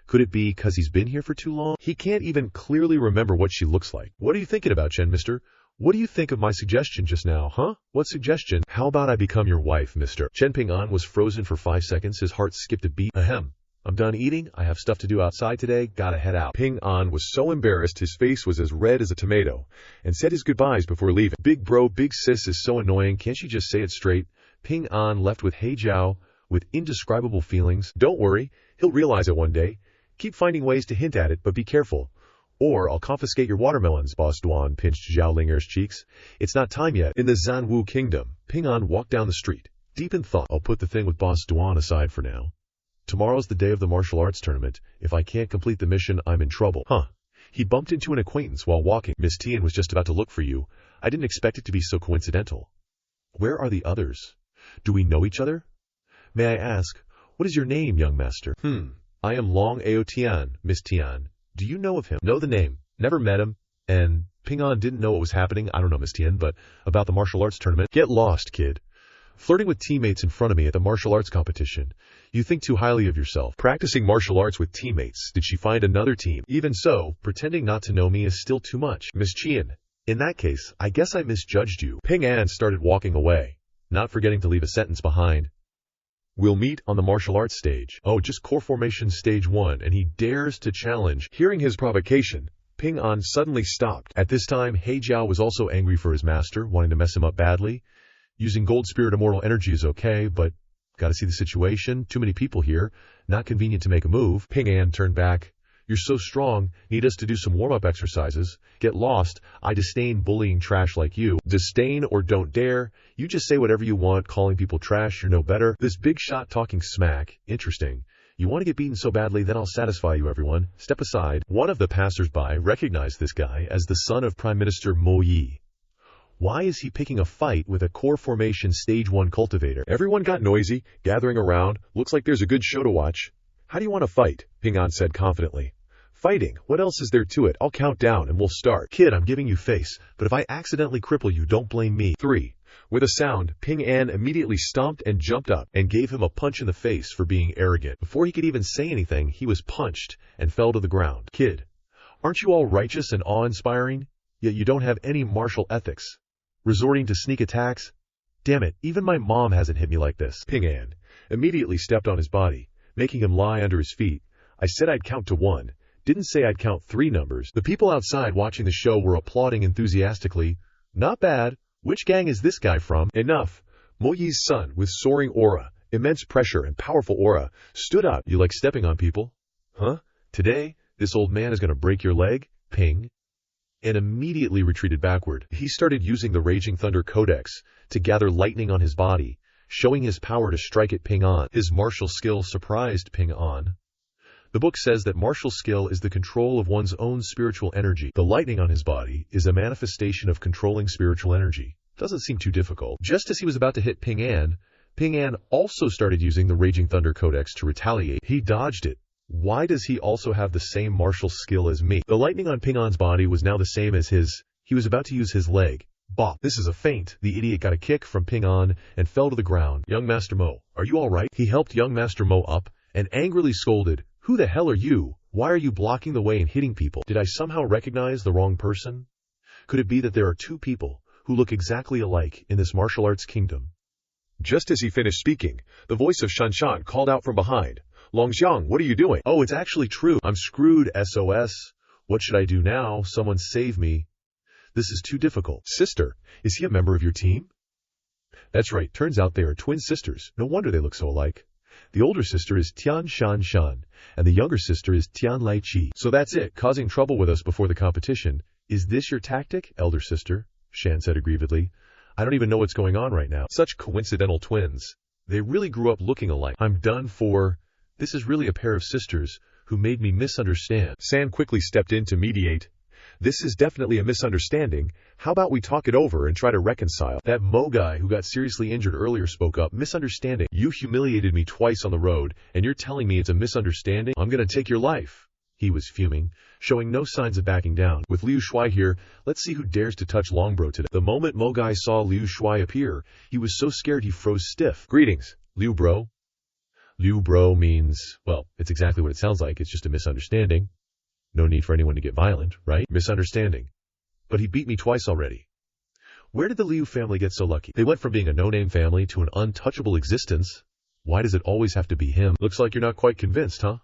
Could it be 'cause he's been here for too long? He can't even clearly remember what she looks like. What are you thinking about, Chen, mister? What do you think of my suggestion just now, huh? What suggestion? How about I become your wife, mister? Chen Ping An was frozen for 5 seconds, his heart skipped a beat. Ahem. I'm done eating, I have stuff to do outside today, gotta head out. Ping An was so embarrassed his face was as red as a tomato, and said his goodbyes before leaving. Big bro, big sis is so annoying, can't she just say it straight? Ping An left with Hey Zhao, with indescribable feelings. Don't worry, he'll realize it one day. Keep finding ways to hint at it, but be careful. Or I'll confiscate your watermelons. Boss Duan pinched Zhao Ling'er's cheeks. It's not time yet. In the Zanwu kingdom, Ping An walked down the street, deep in thought. I'll put the thing with Boss Duan aside for now. Tomorrow's the day of the martial arts tournament. If I can't complete the mission, I'm in trouble. He bumped into an acquaintance while walking. Miss Tian was just about to look for you. I didn't expect it to be so coincidental. Where are the others? Do we know each other? May I ask, what is your name, young master? I am Long Ao Tian, Miss Tian. Do you know of him? Know the name. Never met him. And Ping An didn't know what was happening. I don't know, Miss Tian, but about the martial arts tournament. Get lost, kid. Flirting with teammates in front of me at the martial arts competition. You think too highly of yourself. Practicing martial arts with teammates. Did she find another team? Even so, pretending not to know me is still too much. Miss Tian. In that case, I guess I misjudged you. Ping An started walking away, not forgetting to leave a sentence behind. We'll meet on the martial arts stage. Oh, just core formation stage 1, and he dares to challenge. Hearing his provocation, Ping An suddenly stopped. At this time, He Jiao was also angry for his master, wanting to mess him up badly. Using gold spirit immortal energy is okay, but gotta see the situation. Too many people here. Not convenient to make a move. Ping An turned back. You're so strong. Need us to do some warm-up exercises. Get lost. I disdain bullying trash like you. Disdain or don't dare. You just say whatever you want, calling people trash. You're no better. This big shot talking smack. Interesting. You want to get beaten so badly, then I'll satisfy you, everyone. Step aside. One of the passers-by recognized this guy as the son of Prime Minister Mo Yi. Why is he picking a fight with a core formation stage 1 cultivator? Everyone got noisy, gathering around. Looks like there's a good show to watch. How do you want to fight? Ping An said confidently. Fighting. What else is there to it? I'll count down and we'll start. Kid, I'm giving you face, but if I accidentally cripple you, don't blame me. 3. With a sound, Ping An immediately stomped and jumped up and gave him a punch in the face for being arrogant. Before he could even say anything, he was punched and fell to the ground. Kid, aren't you all righteous and awe-inspiring? Yet you don't have any martial ethics. Resorting to sneak attacks? Damn it, even my mom hasn't hit me like this. Ping An immediately stepped on his body, making him lie under his feet. I said I'd count to 1. Didn't say I'd count 3 numbers. The people outside watching the show were applauding enthusiastically. Not bad. Which gang is this guy from? Enough. Mo Yi's son, with soaring aura, immense pressure and powerful aura, stood up. You like stepping on people? Huh? Today, this old man is going to break your leg? Ping. And immediately retreated backward. He started using the Raging Thunder Codex to gather lightning on his body, showing his power to strike at Ping An. His martial skill surprised Ping An. The book says that martial skill is the control of one's own spiritual energy. The lightning on his body is a manifestation of controlling spiritual energy. Doesn't seem too difficult. Just as he was about to hit Ping An also started using the Raging Thunder Codex to retaliate. He dodged it. Why does he also have the same martial skill as me? The lightning on Ping An's body was now the same as his. He was about to use his leg. Bop. This is a feint. The idiot got a kick from Ping An and fell to the ground. Young Master Mo, are you all right? He helped young Master Mo up and angrily scolded, "Who the hell are you? Why are you blocking the way and hitting people? Did I somehow recognize the wrong person? Could it be that there are 2 people who look exactly alike in this martial arts kingdom?" Just as he finished speaking, the voice of Shanshan called out from behind. "Longxiang, what are you doing?" "Oh, it's actually true. I'm screwed, SOS. What should I do now? Someone save me. This is too difficult." "Sister, is he a member of your team?" "That's right. Turns out they are twin sisters. No wonder they look so alike. The older sister is Tian Shan Shan, and the younger sister is Tian Lai Chi. So that's it, causing trouble with us before the competition. Is this your tactic, elder sister?" Shan said aggrievedly. "I don't even know what's going on right now. Such coincidental twins. They really grew up looking alike. I'm done for. This is really a pair of sisters who made me misunderstand." San quickly stepped in to mediate. "This is definitely a misunderstanding. How about we talk it over and try to reconcile?" That Mo guy who got seriously injured earlier spoke up. "Misunderstanding? You humiliated me twice on the road, and you're telling me it's a misunderstanding? I'm gonna take your life." He was fuming, showing no signs of backing down. "With Liu Shuai here, let's see who dares to touch Longbro today." The moment Mo guy saw Liu Shuai appear, he was so scared he froze stiff. "Greetings, Liu bro." Liu bro means, well, it's exactly what it sounds like. It's just a misunderstanding. No need for anyone to get violent, right? Misunderstanding. But he beat me twice already. Where did the Liu family get so lucky? They went from being a no-name family to an untouchable existence. Why does it always have to be him? Looks like you're not quite convinced, huh?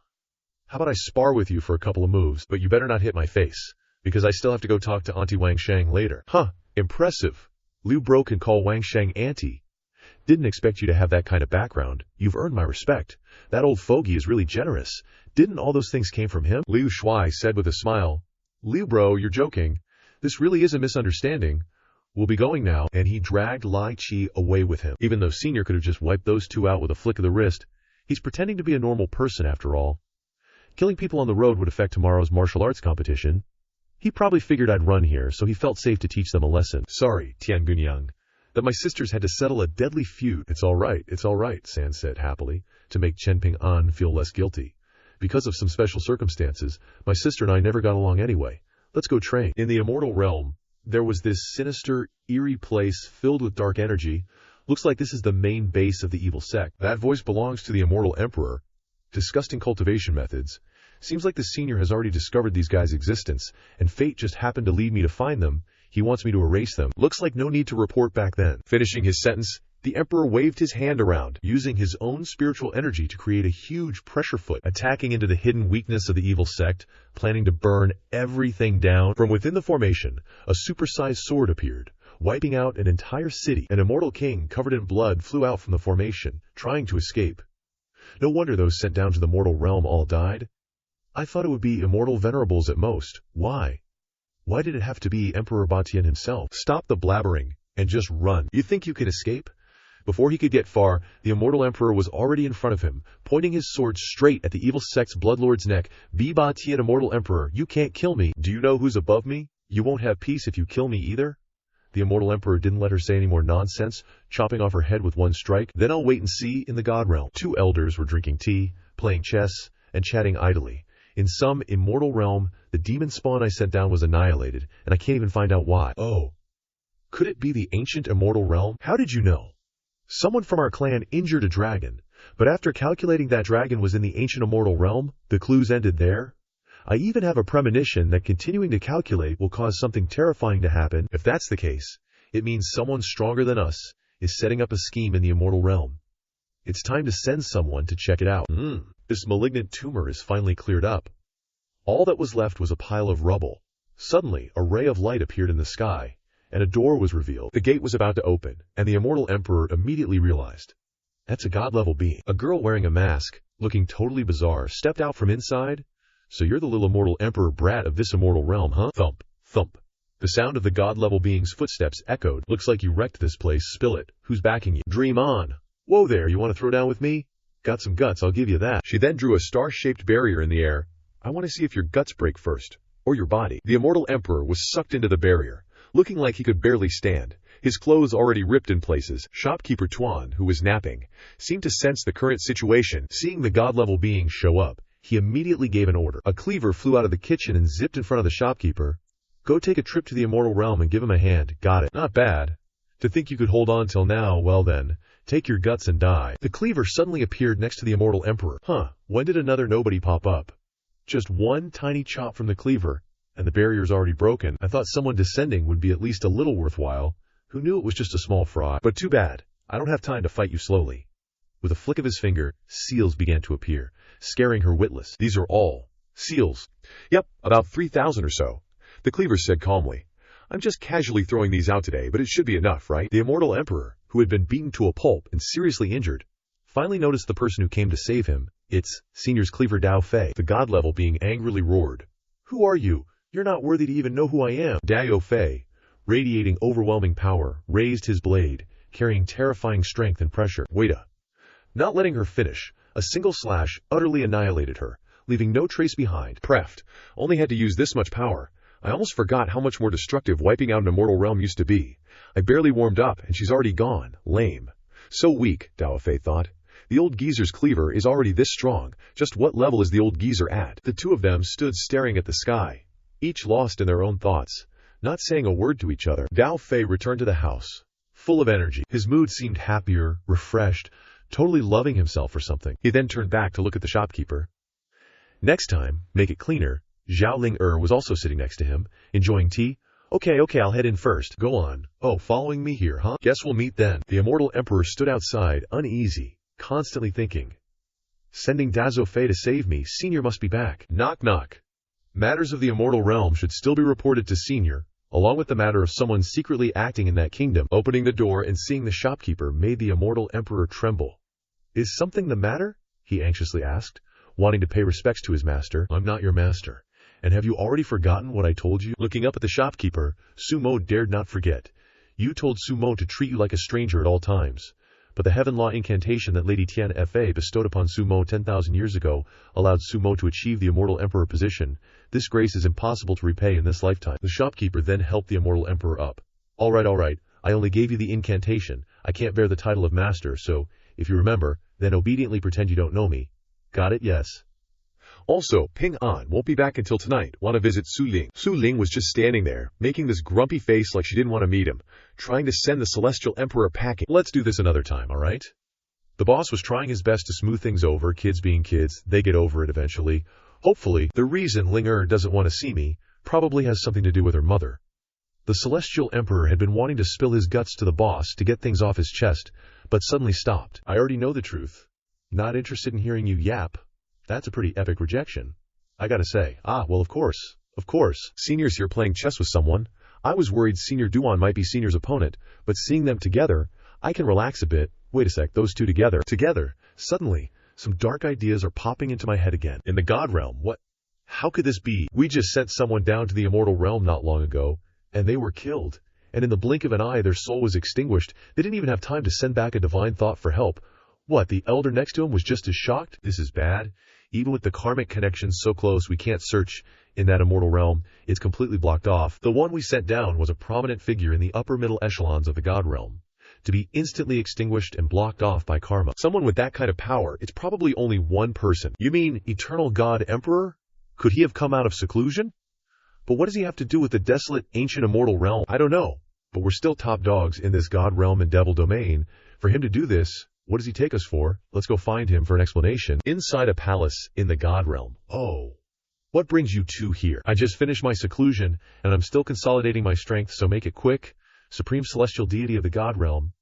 How about I spar with you for a couple of moves, but you better not hit my face, because I still have to go talk to Auntie Wang Shang later. Huh, impressive. Liu bro can call Wang Shang Auntie. Didn't expect you to have that kind of background. You've earned my respect. That old fogey is really generous. Didn't all those things came from him?" Liu Shuai said with a smile. "Liu bro, you're joking. This really is a misunderstanding. We'll be going now." And he dragged Lai Chi away with him. Even though Senior could have just wiped those two out with a flick of the wrist, he's pretending to be a normal person after all. Killing people on the road would affect tomorrow's martial arts competition. He probably figured I'd run here, so he felt safe to teach them a lesson. "Sorry, Tian Gunyang, that my sisters had to settle a deadly feud." It's all right, San said happily, to make Chen Ping An feel less guilty. "Because of some special circumstances, my sister and I never got along anyway. Let's go train." In the Immortal realm, there was this sinister, eerie place filled with dark energy. Looks like this is the main base of the evil sect. That voice belongs to the Immortal Emperor. Disgusting cultivation methods. Seems like the Senior has already discovered these guys' existence, and fate just happened to lead me to find them. He wants me to erase them. Looks like no need to report back then. Finishing his sentence, The Emperor waved his hand around, using his own spiritual energy to create a huge pressure foot, attacking into the hidden weakness of the evil sect, planning to burn everything down. From within the formation, a supersized sword appeared, wiping out an entire city. An immortal king covered in blood flew out from the formation, trying to escape. No wonder those sent down to the mortal realm all died. I thought it would be immortal venerables at most. Why? Why did it have to be Emperor Batian himself? Stop the blabbering and just run. You think you can escape? Before he could get far, the immortal emperor was already in front of him, pointing his sword straight at the evil sect's bloodlord's neck. Be Batian, immortal emperor, you can't kill me. Do you know who's above me? You won't have peace if you kill me either. The immortal emperor didn't let her say any more nonsense, chopping off her head with one strike. Then I'll wait and see in the god realm. Two elders were drinking tea, playing chess, and chatting idly. In some immortal realm, the demon spawn I sent down was annihilated, and I can't even find out why. Oh. Could it be the ancient immortal realm? How did you know? Someone from our clan injured a dragon, but after calculating that dragon was in the ancient immortal realm, the clues ended there. I even have a premonition that continuing to calculate will cause something terrifying to happen. If that's the case, it means someone stronger than us is setting up a scheme in the immortal realm. It's time to send someone to check it out. This malignant tumor is finally cleared up. All that was left was a pile of rubble. Suddenly, a ray of light appeared in the sky, and a door was revealed. The gate was about to open, and the immortal emperor immediately realized. That's a god-level being. A girl wearing a mask, looking totally bizarre, stepped out from inside. So you're the little immortal emperor brat of this immortal realm, huh? Thump, thump. The sound of the god-level being's footsteps echoed. Looks like you wrecked this place. Spill it. Who's backing you? Dream on. Whoa there, you want to throw down with me? Got some guts, I'll give you that. She then drew a star-shaped barrier in the air. I want to see if your guts break first. Or your body. The immortal emperor was sucked into the barrier, looking like he could barely stand, his clothes already ripped in places. Shopkeeper Tuan, who was napping, seemed to sense the current situation. Seeing the god-level being show up, he immediately gave an order. A cleaver flew out of the kitchen and zipped in front of the shopkeeper. Go take a trip to the immortal realm and give him a hand. Got it. Not bad. To think you could hold on till now, well then, take your guts and die. The cleaver suddenly appeared next to the immortal emperor. When did another nobody pop up? Just one tiny chop from the cleaver, and the barrier's already broken. I thought someone descending would be at least a little worthwhile. Who knew it was just a small fry? But too bad. I don't have time to fight you slowly. With a flick of his finger, seals began to appear, scaring her witless. These are all seals. Yep, about 3,000 or so. The cleaver said calmly. I'm just casually throwing these out today, but it should be enough, right? The immortal emperor, who had been beaten to a pulp and seriously injured, finally noticed the person who came to save him. It's Senior's cleaver Dao Fei. The god-level being angrily roared. Who are you? You're not worthy to even know who I am. Dao Fei, radiating overwhelming power, raised his blade, carrying terrifying strength and pressure. Not letting her finish, a single slash utterly annihilated her, leaving no trace behind. Preft, only had to use this much power. I almost forgot how much more destructive wiping out an immortal realm used to be. I barely warmed up, and she's already gone. Lame. So weak, Dao Fei thought. The old geezer's cleaver is already this strong. Just what level is the old geezer at? The two of them stood staring at the sky, each lost in their own thoughts, not saying a word to each other. Dao Fei returned to the house, full of energy. His mood seemed happier, refreshed, totally loving himself or something. He then turned back to look at the shopkeeper. Next time, make it cleaner. Zhao Ling was also sitting next to him, enjoying tea. Okay, I'll head in first. Go on. Oh, following me here, huh? Guess we'll meet then. The immortal emperor stood outside, uneasy, constantly thinking. Sending Dao Fei to save me, Senior must be back. Knock knock. Matters of the immortal realm should still be reported to Senior, along with the matter of someone secretly acting in that kingdom. Opening the door and seeing the shopkeeper made the immortal emperor tremble. Is something the matter? He anxiously asked, wanting to pay respects to his master. I'm not your master. And have you already forgotten what I told you? Looking up at the shopkeeper, Sumo dared not forget. You told Sumo to treat you like a stranger at all times. But the heaven law incantation that Lady Tian Fa bestowed upon Sumo 10,000 years ago allowed Sumo to achieve the immortal emperor position. This grace is impossible to repay in this lifetime. The shopkeeper then helped the immortal emperor up. All right. I only gave you the incantation. I can't bear the title of master, so, if you remember, then obediently pretend you don't know me. Got it? Yes. Also, Ping An won't be back until tonight. Want to visit Suling. Suling was just standing there, making this grumpy face like she didn't want to meet him, trying to send the celestial emperor packing. Let's do this another time, alright? The boss was trying his best to smooth things over, kids being kids, they get over it eventually. Hopefully, the reason Ling doesn't want to see me probably has something to do with her mother. The Celestial Emperor had been wanting to spill his guts to the boss to get things off his chest, but suddenly stopped. I already know the truth. Not interested in hearing you yap. That's a pretty epic rejection. I gotta say. Well, of course. Of course. Senior's here playing chess with someone. I was worried Senior Duan might be Senior's opponent, but seeing them together, I can relax a bit. Wait a sec, those two together. Together. Suddenly, some dark ideas are popping into my head again. In the God realm, what? How could this be? We just sent someone down to the Immortal realm not long ago, and they were killed. And in the blink of an eye, their soul was extinguished. They didn't even have time to send back a divine thought for help. What, the elder next to him was just as shocked? This is bad. Even with the karmic connections so close we can't search in that immortal realm, it's completely blocked off. The one we sent down was a prominent figure in the upper middle echelons of the God realm. To be instantly extinguished and blocked off by karma. Someone with that kind of power, it's probably only one person. You mean Eternal God Emperor? Could he have come out of seclusion? But what does he have to do with the desolate ancient immortal realm? I don't know. But we're still top dogs in this God realm and devil domain. For him to do this, what does he take us for? Let's go find him for an explanation. Inside a palace in the God realm. Oh. What brings you two here? I just finished my seclusion, and I'm still consolidating my strength, so make it quick. Supreme Celestial Deity of the God realm.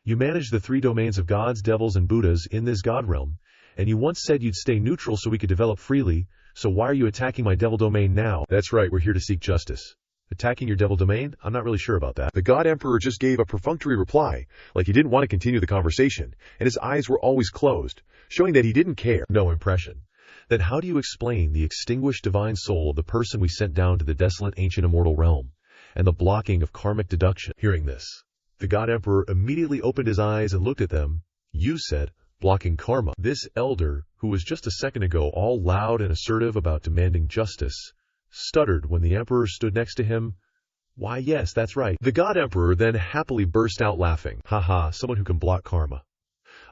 You manage the 3 domains of gods, devils, and Buddhas in this God realm, and you once said you'd stay neutral so we could develop freely, so why are you attacking my devil domain now? That's right, we're here to seek justice. Attacking your devil domain? I'm not really sure about that. The God Emperor just gave a perfunctory reply, like he didn't want to continue the conversation, and his eyes were always closed, showing that he didn't care. No impression. Then how do you explain the extinguished divine soul of the person we sent down to the desolate ancient immortal realm, and the blocking of karmic deduction? Hearing this, the God Emperor immediately opened his eyes and looked at them. You said, blocking karma. This elder, who was just a second ago all loud and assertive about demanding justice, stuttered when the Emperor stood next to him. Why, yes, that's right. The God Emperor then happily burst out laughing. Haha, someone who can block karma.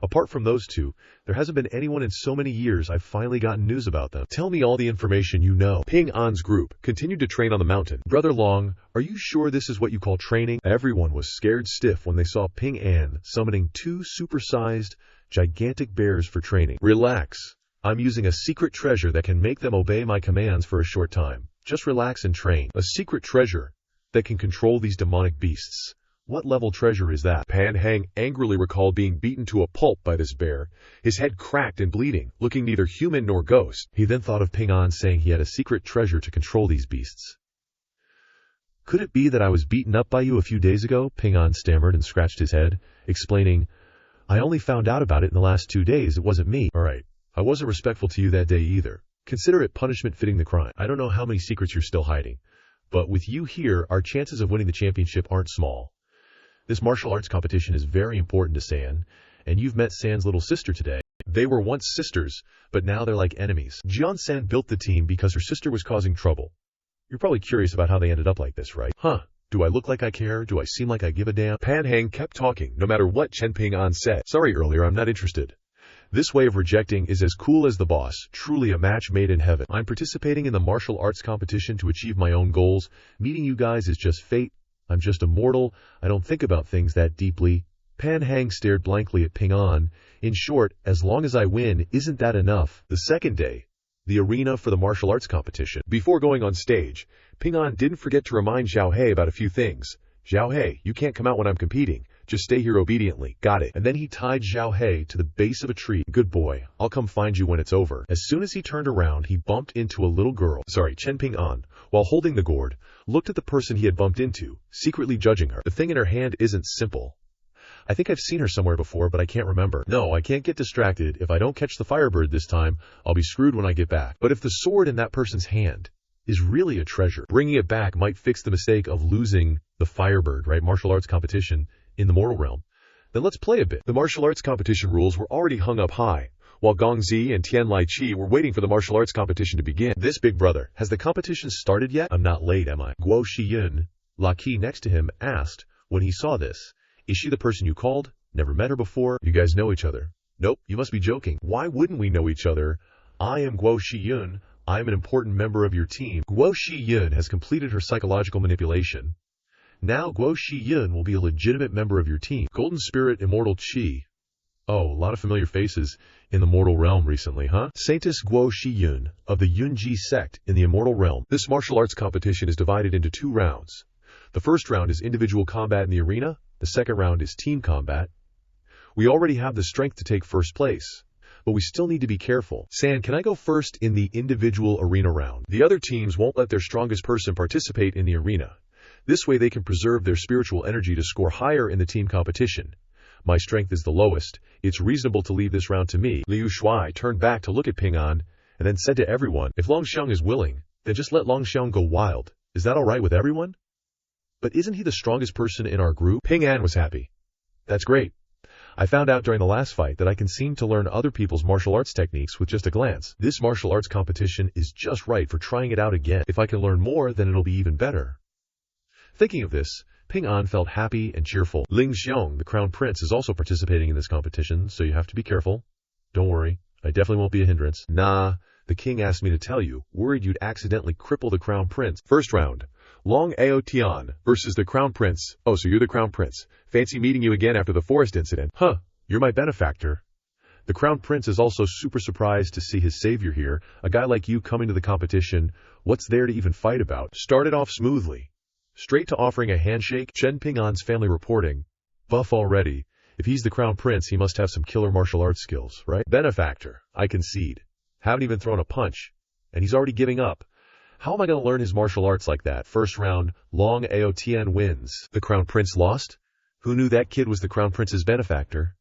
Apart from those two, there hasn't been anyone in so many years I've finally gotten news about them. Tell me all the information you know. Ping An's group continued to train on the mountain. Brother Long, are you sure this is what you call training? Everyone was scared stiff when they saw Ping An summoning 2 supersized, gigantic bears for training. Relax. I'm using a secret treasure that can make them obey my commands for a short time. Just relax and train. A secret treasure that can control these demonic beasts. What level treasure is that? Pan Hang angrily recalled being beaten to a pulp by this bear, his head cracked and bleeding, looking neither human nor ghost. He then thought of Ping An saying he had a secret treasure to control these beasts. Could it be that I was beaten up by you a few days ago? Ping An stammered and scratched his head, explaining, I only found out about it in the last 2 days. It wasn't me. Alright, I wasn't respectful to you that day either. Consider it punishment fitting the crime. I don't know how many secrets you're still hiding, but with you here, our chances of winning the championship aren't small. This martial arts competition is very important to San, and you've met San's little sister today. They were once sisters, but now they're like enemies. Jian San built the team because her sister was causing trouble. You're probably curious about how they ended up like this, right? Huh. Do I look like I care? Do I seem like I give a damn? Pan Hang kept talking, no matter what Chen Ping An said. Sorry earlier, I'm not interested. This way of rejecting is as cool as the boss, truly a match made in heaven. I'm participating in the martial arts competition to achieve my own goals. Meeting you guys is just fate. I'm just immortal. I don't think about things that deeply. Pan Hang stared blankly at Ping An. In short, as long as I win, isn't that enough? The second day, the arena for the martial arts competition. Before going on stage, Ping An didn't forget to remind Xiao He about a few things. Xiao He, you can't come out when I'm competing. Just stay here obediently. Got it. And then he tied Xiao He to the base of a tree. Good boy. I'll come find you when it's over. As soon as he turned around, he bumped into a little girl. Chen Ping An, while holding the gourd, looked at the person he had bumped into, secretly judging her. The thing in her hand isn't simple. I think I've seen her somewhere before, but I can't remember. No, I can't get distracted. If I don't catch the Firebird this time, I'll be screwed when I get back. But if the sword in that person's hand is really a treasure, bringing it back might fix the mistake of losing the Firebird, right? Martial arts competition in the mortal realm. Then let's play a bit. The martial arts competition rules were already hung up high, while Gongzi and Tian Lai Chi were waiting for the martial arts competition to begin. This big brother, has the competition started yet? I'm not late, am I? Guo Shiyun, La Qi next to him, asked when he saw this. Is she the person you called? Never met her before? You guys know each other? Nope, you must be joking. Why wouldn't we know each other? I am Guo Shiyun. I am an important member of your team. Guo Shiyun has completed her psychological manipulation. Now Guo Shiyun will be a legitimate member of your team. Golden Spirit Immortal Qi. Oh, a lot of familiar faces in the mortal realm recently, huh? Saintess Guo Shiyun of the Yunji sect in the Immortal realm. This martial arts competition is divided into 2 rounds. The first round is individual combat in the arena. The second round is team combat. We already have the strength to take first place, but we still need to be careful. San, can I go first in the individual arena round? The other teams won't let their strongest person participate in the arena. This way they can preserve their spiritual energy to score higher in the team competition. My strength is the lowest. It's reasonable to leave this round to me. Liu Shuai turned back to look at Ping An, and then said to everyone, if Longxiang is willing, then just let Longxiang go wild. Is that alright with everyone? But isn't he the strongest person in our group? Ping An was happy. That's great. I found out during the last fight that I can seem to learn other people's martial arts techniques with just a glance. This martial arts competition is just right for trying it out again. If I can learn more, then it'll be even better. Thinking of this, Ping An felt happy and cheerful. Ling Xiong, the crown prince, is also participating in this competition, so you have to be careful. Don't worry, I definitely won't be a hindrance. Nah, the king asked me to tell you, worried you'd accidentally cripple the crown prince. First round, Long Ao Tian versus the crown prince. Oh, so you're the crown prince. Fancy meeting you again after the forest incident. Huh, you're my benefactor. The crown prince is also super surprised to see his savior here. A guy like you coming to the competition, what's there to even fight about? Started off smoothly. Straight to offering a handshake. Chen Ping An's family reporting. Buff already. If he's the crown prince, he must have some killer martial arts skills, right? Benefactor, I concede. Haven't even thrown a punch. And he's already giving up. How am I going to learn his martial arts like that? First round, Long Ao Tian wins. The crown prince lost? Who knew that kid was the crown prince's benefactor?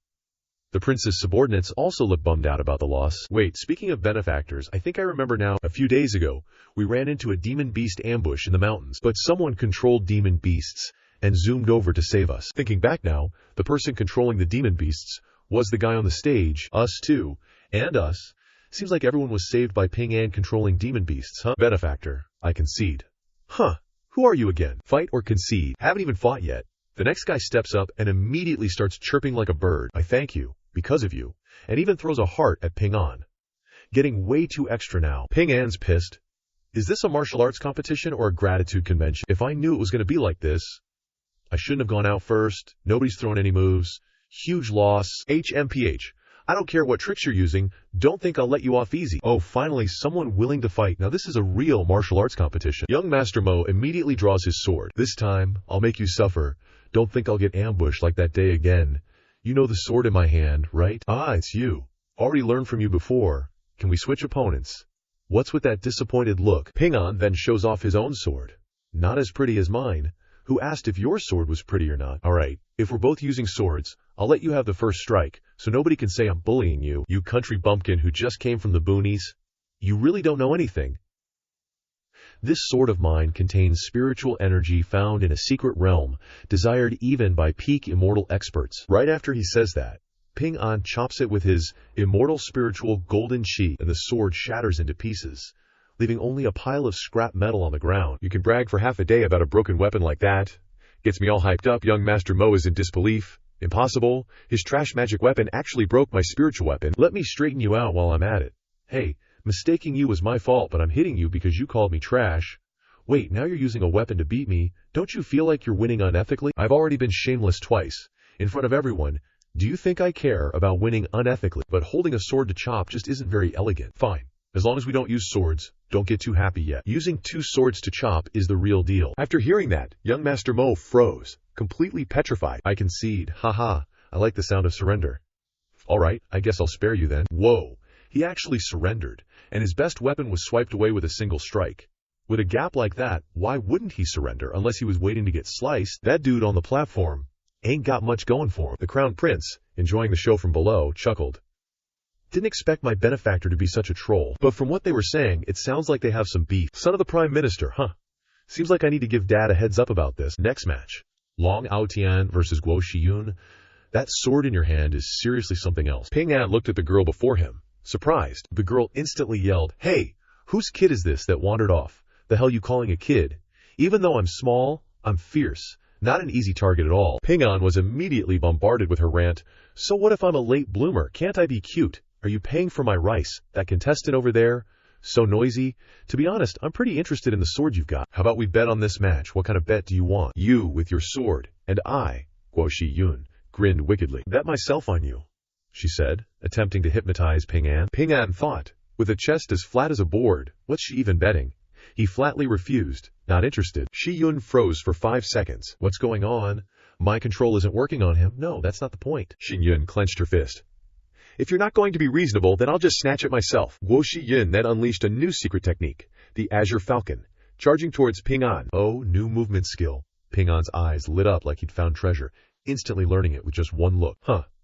The prince's subordinates also looked bummed out about the loss. Wait, speaking of benefactors, I think I remember now. A few days ago, we ran into a demon beast ambush in the mountains, but someone controlled demon beasts and zoomed over to save us. Thinking back now, the person controlling the demon beasts was the guy on the stage, us too, and us. Seems like everyone was saved by Ping An controlling demon beasts, huh? Benefactor, I concede. Huh, who are you again? Fight or concede? Haven't even fought yet. The next guy steps up and immediately starts chirping like a bird. I thank you. Because of you, and even throws a heart at Ping An. Getting way too extra now. Ping An's pissed. Is this a martial arts competition or a gratitude convention? If I knew it was going to be like this, I shouldn't have gone out first. Nobody's thrown any moves. Huge loss. HMPH. I don't care what tricks you're using. Don't think I'll let you off easy. Oh, finally, someone willing to fight. Now this is a real martial arts competition. Young Master Mo immediately draws his sword. This time, I'll make you suffer. Don't think I'll get ambushed like that day again. You know the sword in my hand, right? Ah, it's you. Already learned from you before. Can we switch opponents? What's with that disappointed look? Ping An then shows off his own sword. Not as pretty as mine. Who asked if your sword was pretty or not? Alright, if we're both using swords, I'll let you have the first strike, so nobody can say I'm bullying you, you country bumpkin who just came from the boonies. You really don't know anything. This sword of mine contains spiritual energy found in a secret realm, desired even by peak immortal experts. Right after he says that, Ping An chops it with his immortal spiritual golden chi, and the sword shatters into pieces, leaving only a pile of scrap metal on the ground. You can brag for half a day about a broken weapon like that. Gets me all hyped up. Young Master Mo is in disbelief. Impossible. His trash magic weapon actually broke my spiritual weapon. Let me straighten you out while I'm at it. Hey. Mistaking you was my fault, but I'm hitting you because you called me trash. Wait, now you're using a weapon to beat me. Don't you feel like you're winning unethically? I've already been shameless twice. In front of everyone. Do you think I care about winning unethically? But holding a sword to chop just isn't very elegant. Fine. As long as we don't use swords, don't get too happy yet. Using 2 swords to chop is the real deal. After hearing that, young Master Mo froze, completely petrified. I concede. Haha. I like the sound of surrender. Alright, I guess I'll spare you then. Whoa. He actually surrendered, and his best weapon was swiped away with a single strike. With a gap like that, why wouldn't he surrender unless he was waiting to get sliced? That dude on the platform ain't got much going for him. The crown prince, enjoying the show from below, chuckled. Didn't expect my benefactor to be such a troll, but from what they were saying, it sounds like they have some beef. Son of the Prime Minister, huh? Seems like I need to give Dad a heads up about this. Next match. Long Ao Tian versus Guo Shiyun. That sword in your hand is seriously something else. Ping An looked at the girl before him. Surprised, the girl instantly yelled, Hey, whose kid is this that wandered off? The hell you calling a kid? Even though I'm small, I'm fierce. Not an easy target at all. Ping An was immediately bombarded with her rant. So what if I'm a late bloomer? Can't I be cute? Are you paying for my rice? That contestant over there? So noisy? To be honest, I'm pretty interested in the sword you've got. How about we bet on this match? What kind of bet do you want? You with your sword, and I, Guo Shiyun, grinned wickedly. Bet myself on you, she said, attempting to hypnotize Ping An. Ping An thought, with a chest as flat as a board, what's she even betting? He flatly refused, Not interested. Shi Yun froze for 5 seconds. What's going on? My control isn't working on him. No, that's not the point. Shi Yun clenched her fist. If you're not going to be reasonable, then I'll just snatch it myself. Guo Shi Yun then unleashed a new secret technique, the Azure Falcon, charging towards Ping An. Oh, new movement skill. Ping An's eyes lit up like he'd found treasure, instantly learning it with just one look.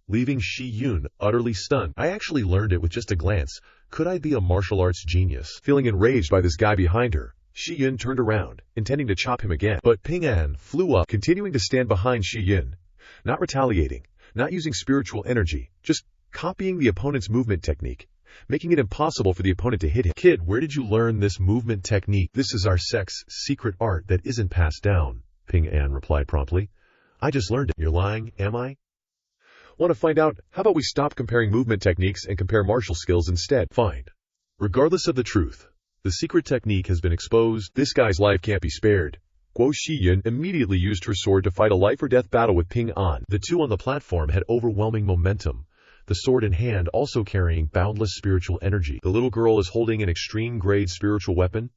Leaving Shi Yun utterly stunned. I actually learned it with just a glance. Could I be a martial arts genius? Feeling enraged by this guy behind her, Shi Yun turned around, intending to chop him again. But Ping An flew up, continuing to stand behind Shi Yun, not retaliating, not using spiritual energy, just copying the opponent's movement technique, making it impossible for the opponent to hit him. Kid, where did you learn this movement technique? This is our sect's secret art that isn't passed down, Ping An replied promptly. I just learned it. You're lying, am I? Want to find out? How about we stop comparing movement techniques and compare martial skills instead? Fine. Regardless of the truth, the secret technique has been exposed. This guy's life can't be spared. Guo Shi Yun immediately used her sword to fight a life-or-death battle with Ping An. The two on the platform had overwhelming momentum, the sword in hand also carrying boundless spiritual energy. The little girl is holding an extreme-grade spiritual weapon.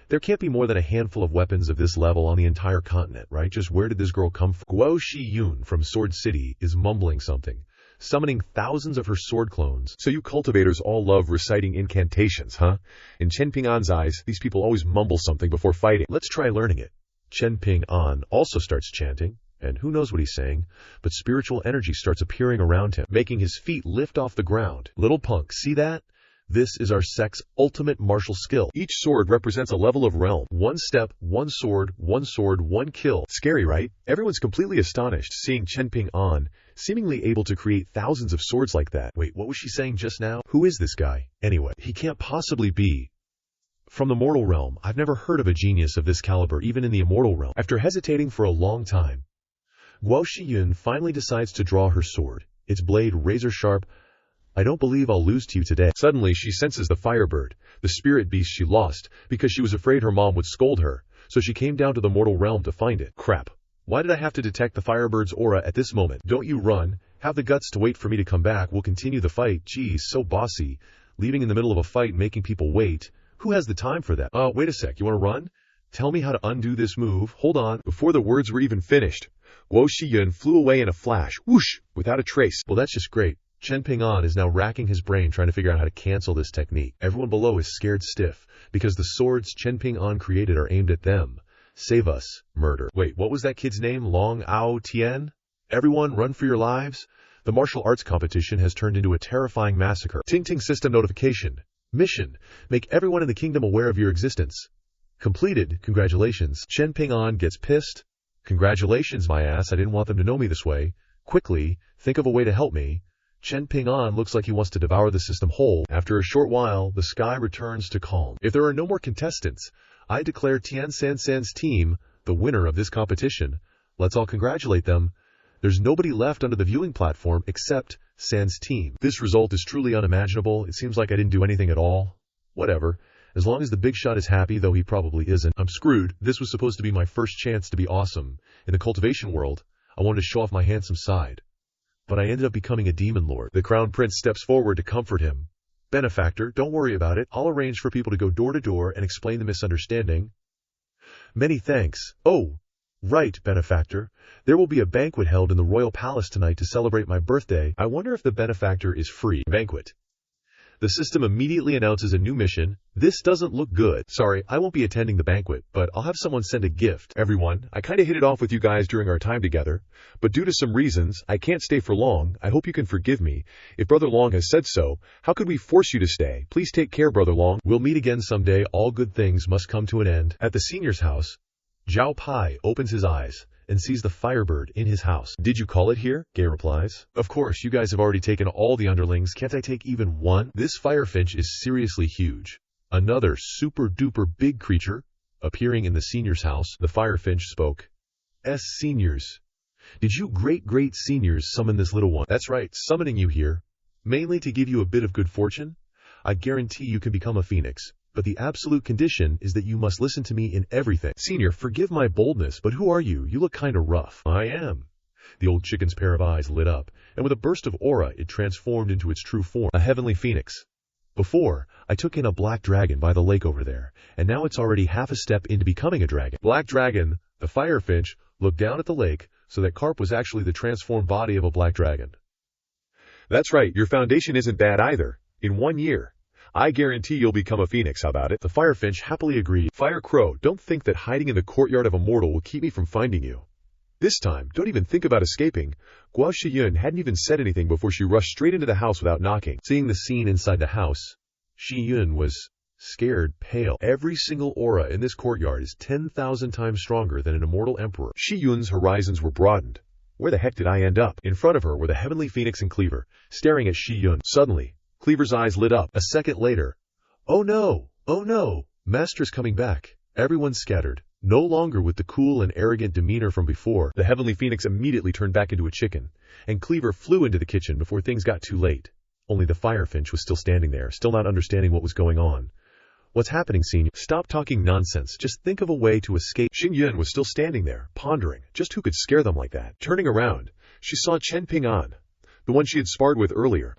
There can't be more than a handful of weapons of this level on the entire continent, right? Just where did this girl come from? Guo Shi Yun from Sword City is mumbling something, summoning thousands of her sword clones. So you cultivators all love reciting incantations, huh? In Chen Ping An's eyes, these people always mumble something before fighting. Let's try learning it. Chen Ping An also starts chanting, and who knows what he's saying, but spiritual energy starts appearing around him, making his feet lift off the ground. Little punk, see that? This is our sect's ultimate martial skill. Each sword represents a level of realm. One step, one sword, one kill. Scary, right? Everyone's completely astonished seeing Chen Ping An seemingly able to create thousands of swords like that. Wait, what was she saying just now? Who is this guy? Anyway, he can't possibly be from the mortal realm. I've never heard of a genius of this caliber, even in the immortal realm. After hesitating for a long time, Guo Shi Yun finally decides to draw her sword, its blade razor sharp. I don't believe I'll lose to you today. Suddenly she senses the firebird, the spirit beast she lost, because she was afraid her mom would scold her, so she came down to the mortal realm to find it. Crap. Why did I have to detect the firebird's aura at this moment? Don't you run. Have the guts to wait for me to come back. We'll continue the fight. Geez, so bossy. Leaving in the middle of a fight and making people wait. Who has the time for that? Wait a sec. You want to run? Tell me how to undo this move. Hold on. Before the words were even finished, Guo Shi Yun flew away in a flash, whoosh, without a trace. Well, that's just great. Chen Ping An is now racking his brain trying to figure out how to cancel this technique. Everyone below is scared stiff, because the swords Chen Ping An created are aimed at them. Save us. Murder. Wait, what was that kid's name? Long Ao Tian? Everyone, run for your lives. The martial arts competition has turned into a terrifying massacre. Ting Ting system notification. Mission. Make everyone in the kingdom aware of your existence. Completed. Congratulations. Chen Ping An gets pissed. Congratulations, my ass. I didn't want them to know me this way. Quickly, think of a way to help me. Chen Ping An looks like he wants to devour the system whole. After a short while, the sky returns to calm. If there are no more contestants, I declare Tian San San's team the winner of this competition. Let's all congratulate them. There's nobody left under the viewing platform except San's team. This result is truly unimaginable. It seems like I didn't do anything at all. Whatever. As long as the big shot is happy, though he probably isn't. I'm screwed. This was supposed to be my first chance to be awesome. In the cultivation world, I wanted to show off my handsome side. But I ended up becoming a demon lord. The crown prince steps forward to comfort him. Benefactor, don't worry about it. I'll arrange for people to go door to door and explain the misunderstanding. Many thanks. Oh, right, benefactor. There will be a banquet held in the royal palace tonight to celebrate my birthday. I wonder if the benefactor is free. Banquet. The system immediately announces a new mission. This doesn't look good. Sorry, I won't be attending the banquet, but I'll have someone send a gift. Everyone, I kinda hit it off with you guys during our time together, but due to some reasons, I can't stay for long. I hope you can forgive me. If Brother Long has said so, how could we force you to stay? Please take care, Brother Long. We'll meet again someday. All good things must come to an end. At the senior's house, Zhao Pai opens his eyes and sees the firebird in his house. Did you call it here? Gay replies. Of course, you guys have already taken all the underlings. Can't I take even one? This firefinch is seriously huge. Another super-duper big creature appearing in the senior's house. The firefinch spoke. Seniors. Did you great seniors summon this little one? That's right, summoning you here. Mainly to give you a bit of good fortune. I guarantee you can become a phoenix. But the absolute condition is that you must listen to me in everything. Senior, forgive my boldness, but who are you? You look kinda rough. I am. The old chicken's pair of eyes lit up, and with a burst of aura, it transformed into its true form, a heavenly phoenix. Before, I took in a black dragon by the lake over there, and now it's already half a step into becoming a dragon. Black dragon, the firefinch, looked down at the lake, so that carp was actually the transformed body of a black dragon. That's right, your foundation isn't bad either. In 1 year, I guarantee you'll become a phoenix, how about it? The firefinch happily agreed. Fire crow, don't think that hiding in the courtyard of Immortal will keep me from finding you. This time, don't even think about escaping. Guo Shiyun hadn't even said anything before she rushed straight into the house without knocking. Seeing the scene inside the house, Shiyun was scared, pale. Every single aura in this courtyard is 10,000 times stronger than an immortal emperor. Shiyun's horizons were broadened. Where the heck did I end up? In front of her were the heavenly phoenix and cleaver, staring at Shiyun. Suddenly, Cleaver's eyes lit up. A second later, oh no, Master's coming back. Everyone scattered. No longer with the cool and arrogant demeanor from before, the heavenly phoenix immediately turned back into a chicken, and Cleaver flew into the kitchen before things got too late. Only the firefinch was still standing there, still not understanding what was going on. What's happening, senior? Stop talking nonsense. Just think of a way to escape. Xingyun was still standing there, pondering just who could scare them like that. Turning around, she saw Chen Ping An, the one she had sparred with earlier.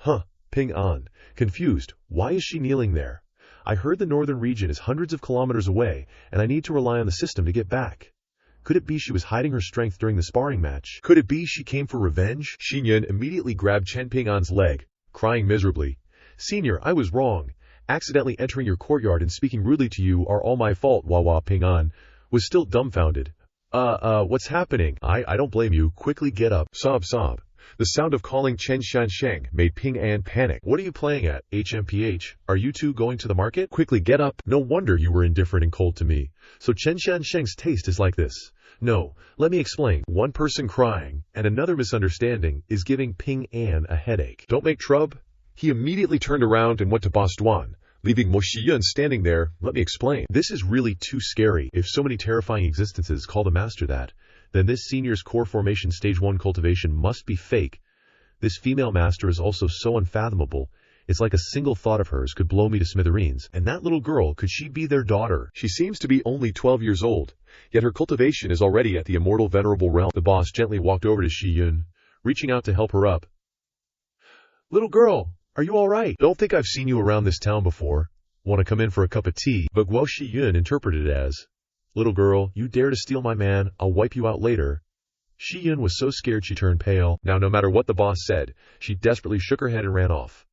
Ping An, confused. Why is she kneeling there? I heard the northern region is hundreds of kilometers away, and I need to rely on the system to get back. Could it be she was hiding her strength during the sparring match? Could it be she came for revenge? Xingyun immediately grabbed Chen Ping An's leg, crying miserably. Senior, I was wrong. Accidentally entering your courtyard and speaking rudely to you are all my fault. Wawa Ping An was still dumbfounded. What's happening? I don't blame you. Quickly get up. Sob. The sound of calling Chen Xiansheng made Ping An panic. What are you playing at, HMPH? Are you two going to the market? Quickly get up. No wonder you were indifferent and cold to me. So Chen Xiansheng's taste is like this. No, let me explain. One person crying and another misunderstanding is giving Ping An a headache. Don't make trouble. He immediately turned around and went to Boss Duan, leaving Mo Shiyun standing there. Let me explain. This is really too scary. If so many terrifying existences call the master that, then this senior's core formation stage 1 cultivation must be fake. This female master is also so unfathomable. It's like a single thought of hers could blow me to smithereens. And that little girl, could she be their daughter? She seems to be only 12 years old, yet her cultivation is already at the immortal venerable realm. The boss gently walked over to Shiyun, reaching out to help her up. Little girl, are you all right? Don't think I've seen you around this town before. Want to come in for a cup of tea? But Guo Shiyun interpreted it as, little girl, you dare to steal my man, I'll wipe you out later. Shiyun was so scared she turned pale. Now no matter what the boss said, she desperately shook her head and ran off.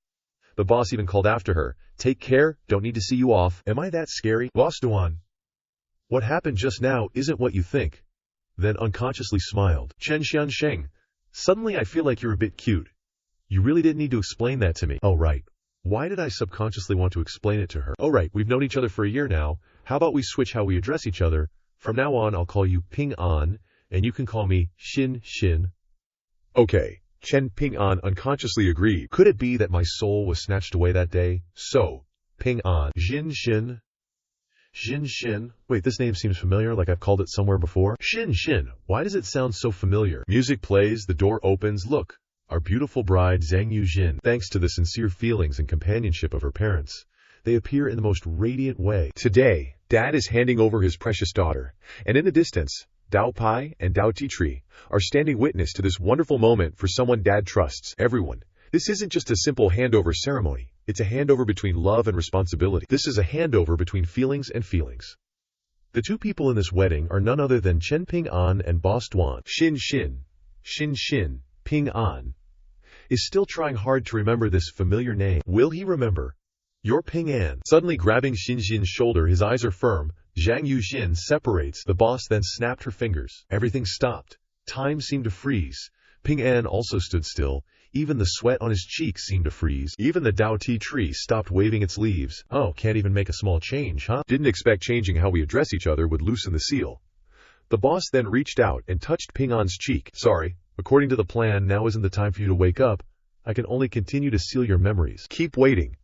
The boss even called after her, take care, don't need to see you off. Am I that scary? Boss Duan, what happened just now isn't what you think. Then unconsciously smiled. Chen Xiansheng, suddenly I feel like you're a bit cute. You really didn't need to explain that to me. Oh right. Why did I subconsciously want to explain it to her? Oh right, we've known each other for a year now. How about we switch how we address each other? From now on I'll call you Ping An, and you can call me Xin. Okay. Chen Ping An unconsciously agreed. Could it be that my soul was snatched away that day? So, Ping An, Xin. Wait, this name seems familiar, like I've called it somewhere before. Xin. Why does it sound so familiar? Music plays, the door opens, look. Our beautiful bride Zhang Yujin. Thanks to the sincere feelings and companionship of her parents, they appear in the most radiant way. Today, Dad is handing over his precious daughter, and in the distance, Dao Pai and Dao Titri are standing witness to this wonderful moment for someone Dad trusts. Everyone, this isn't just a simple handover ceremony. It's a handover between love and responsibility. This is a handover between feelings and feelings. The two people in this wedding are none other than Chen Ping An and Boss Duan. Xin, Ping An is still trying hard to remember this familiar name. Will he remember? You're Ping An. Suddenly grabbing Xinxin's shoulder, his eyes are firm. Zhang Yujin separates. The boss then snapped her fingers. Everything stopped. Time seemed to freeze. Ping An also stood still. Even the sweat on his cheeks seemed to freeze. Even the Dao Ti tree stopped waving its leaves. Oh, can't even make a small change, huh? Didn't expect changing how we address each other would loosen the seal. The boss then reached out and touched Ping An's cheek. Sorry. According to the plan, now isn't the time for you to wake up. I can only continue to seal your memories. Keep waiting.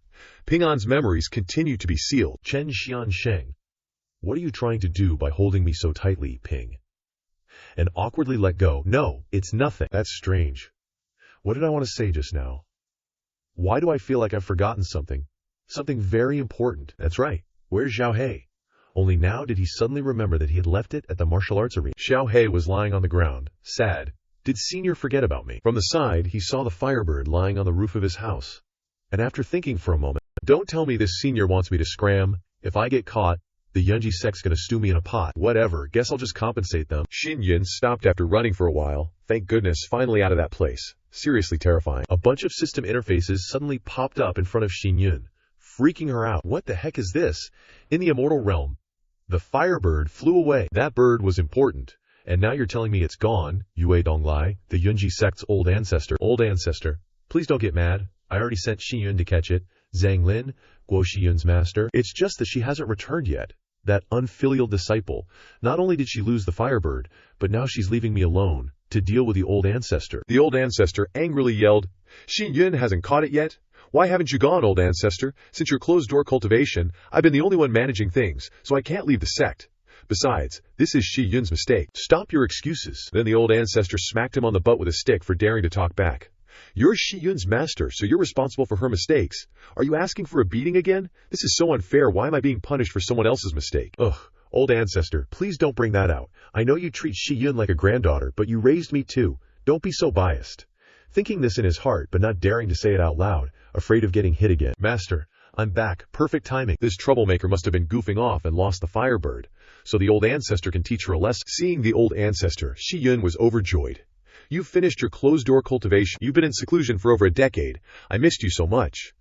Ping An's memories continue to be sealed. Chen Xiansheng, what are you trying to do by holding me so tightly, Ping? And awkwardly let go. No, it's nothing. That's strange. What did I want to say just now? Why do I feel like I've forgotten something? Something very important. That's right. Where's Xiao He? Only now did he suddenly remember that he had left it at the martial arts arena. Xiao He was lying on the ground, sad. Did Senior forget about me? From the side, he saw the firebird lying on the roof of his house. And after thinking for a moment, don't tell me this senior wants me to scram. If I get caught, the Yunji sect's gonna stew me in a pot. Whatever, guess I'll just compensate them. Xin Yun stopped after running for a while. Thank goodness, finally out of that place. Seriously terrifying. A bunch of system interfaces suddenly popped up in front of Xin Yun, freaking her out. What the heck is this? In the Immortal realm, the Firebird flew away. That bird was important. And now you're telling me it's gone, Yue Donglai, the Yunji sect's old ancestor. Old ancestor. Please don't get mad. I already sent Shi Yun to catch it. Zhang Lin, Guo Shi Yun's master. It's just that she hasn't returned yet. That unfilial disciple. Not only did she lose the Firebird, but now she's leaving me alone to deal with the old ancestor. The old ancestor angrily yelled, Shi Yun hasn't caught it yet? Why haven't you gone, old ancestor? Since your closed-door cultivation, I've been the only one managing things, so I can't leave the sect. Besides, this is Shi Yun's mistake. Stop your excuses. Then the old ancestor smacked him on the butt with a stick for daring to talk back. You're Shi Yun's master, so you're responsible for her mistakes. Are you asking for a beating again? This is so unfair. Why am I being punished for someone else's mistake? Ugh, old ancestor, please don't bring that out. I know you treat Shi Yun like a granddaughter, but you raised me too. Don't be so biased. Thinking this in his heart, but not daring to say it out loud, afraid of getting hit again. Master, I'm back. Perfect timing. This troublemaker must have been goofing off and lost the Firebird, so the old ancestor can teach her a lesson. Seeing the old ancestor, Shi Yun was overjoyed. You've finished your closed-door cultivation. You've been in seclusion for over a decade. I missed you so much.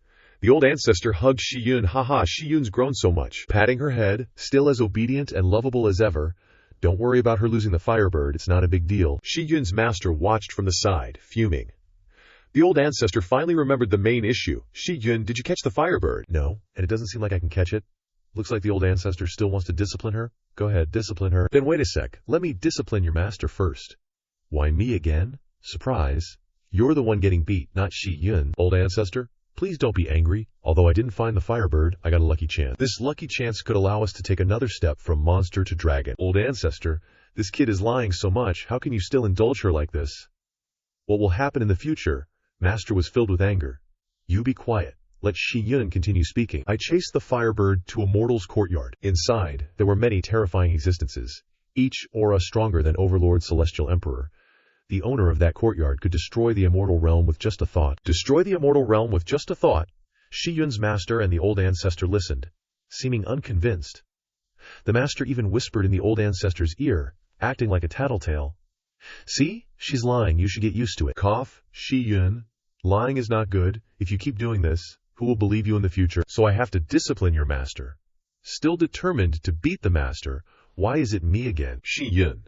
The old ancestor hugged Shi Yun. Haha, Shi Yun's grown so much. Patting her head, still as obedient and lovable as ever. Don't worry about her losing the Firebird. It's not a big deal. Shi Yun's master watched from the side, fuming. The old ancestor finally remembered the main issue. Shi Yun, did you catch the Firebird? No, and it doesn't seem like I can catch it. Looks like the old ancestor still wants to discipline her. Go ahead, discipline her. Then wait a sec. Let me discipline your master first. Why me again? Surprise. You're the one getting beat, not Shi Yun. Old ancestor, please don't be angry. Although I didn't find the Firebird, I got a lucky chance. This lucky chance could allow us to take another step from monster to dragon. Old ancestor, this kid is lying so much. How can you still indulge her like this? What will happen in the future? Master was filled with anger. You be quiet. Let Shi Yun continue speaking. I chased the Firebird to Immortal's courtyard. Inside, there were many terrifying existences, each aura stronger than Overlord Celestial Emperor. The owner of that courtyard could destroy the Immortal realm with just a thought. Destroy the Immortal realm with just a thought? Shi Yun's master and the old ancestor listened, seeming unconvinced. The master even whispered in the old ancestor's ear, acting like a tattletale. See? She's lying. You should get used to it. Cough, Shi Yun. Lying is not good. If you keep doing this, who will believe you in the future? So I have to discipline your master. Still determined to beat the master, why is it me again? Shi Yun.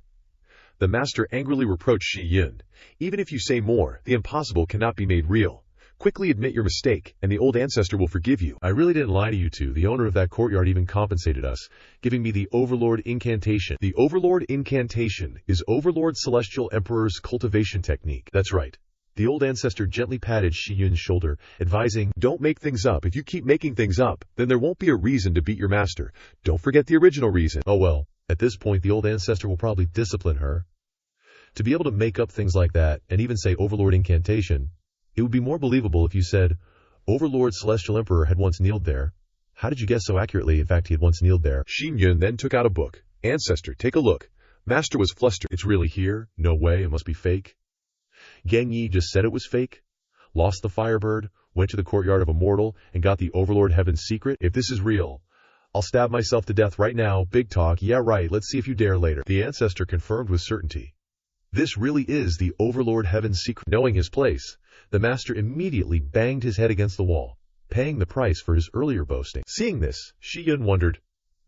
The master angrily reproached Shi Yun. Even if you say more, the impossible cannot be made real. Quickly admit your mistake, and the old ancestor will forgive you. I really didn't lie to you two. The owner of that courtyard even compensated us, giving me the Overlord Incantation. The Overlord Incantation is Overlord Celestial Emperor's cultivation technique. That's right. The old ancestor gently patted Shi Yun's shoulder, advising, don't make things up. If you keep making things up, then there won't be a reason to beat your master. Don't forget the original reason. Oh well, at this point the old ancestor will probably discipline her. To be able to make up things like that, and even say Overlord Incantation, it would be more believable if you said, Overlord Celestial Emperor had once kneeled there. How did you guess so accurately? In fact, he had once kneeled there. Shi Yun then took out a book. Ancestor, take a look. Master was flustered. It's really here? No way, it must be fake. Gang Yi just said it was fake? Lost the Firebird, went to the courtyard of Immortal, and got the Overlord Heaven's secret? If this is real, I'll stab myself to death right now. Big talk. Yeah, right. Let's see if you dare later. The ancestor confirmed with certainty. This really is the Overlord Heaven's secret. Knowing his place, the master immediately banged his head against the wall, paying the price for his earlier boasting. Seeing this, Shi Yun wondered,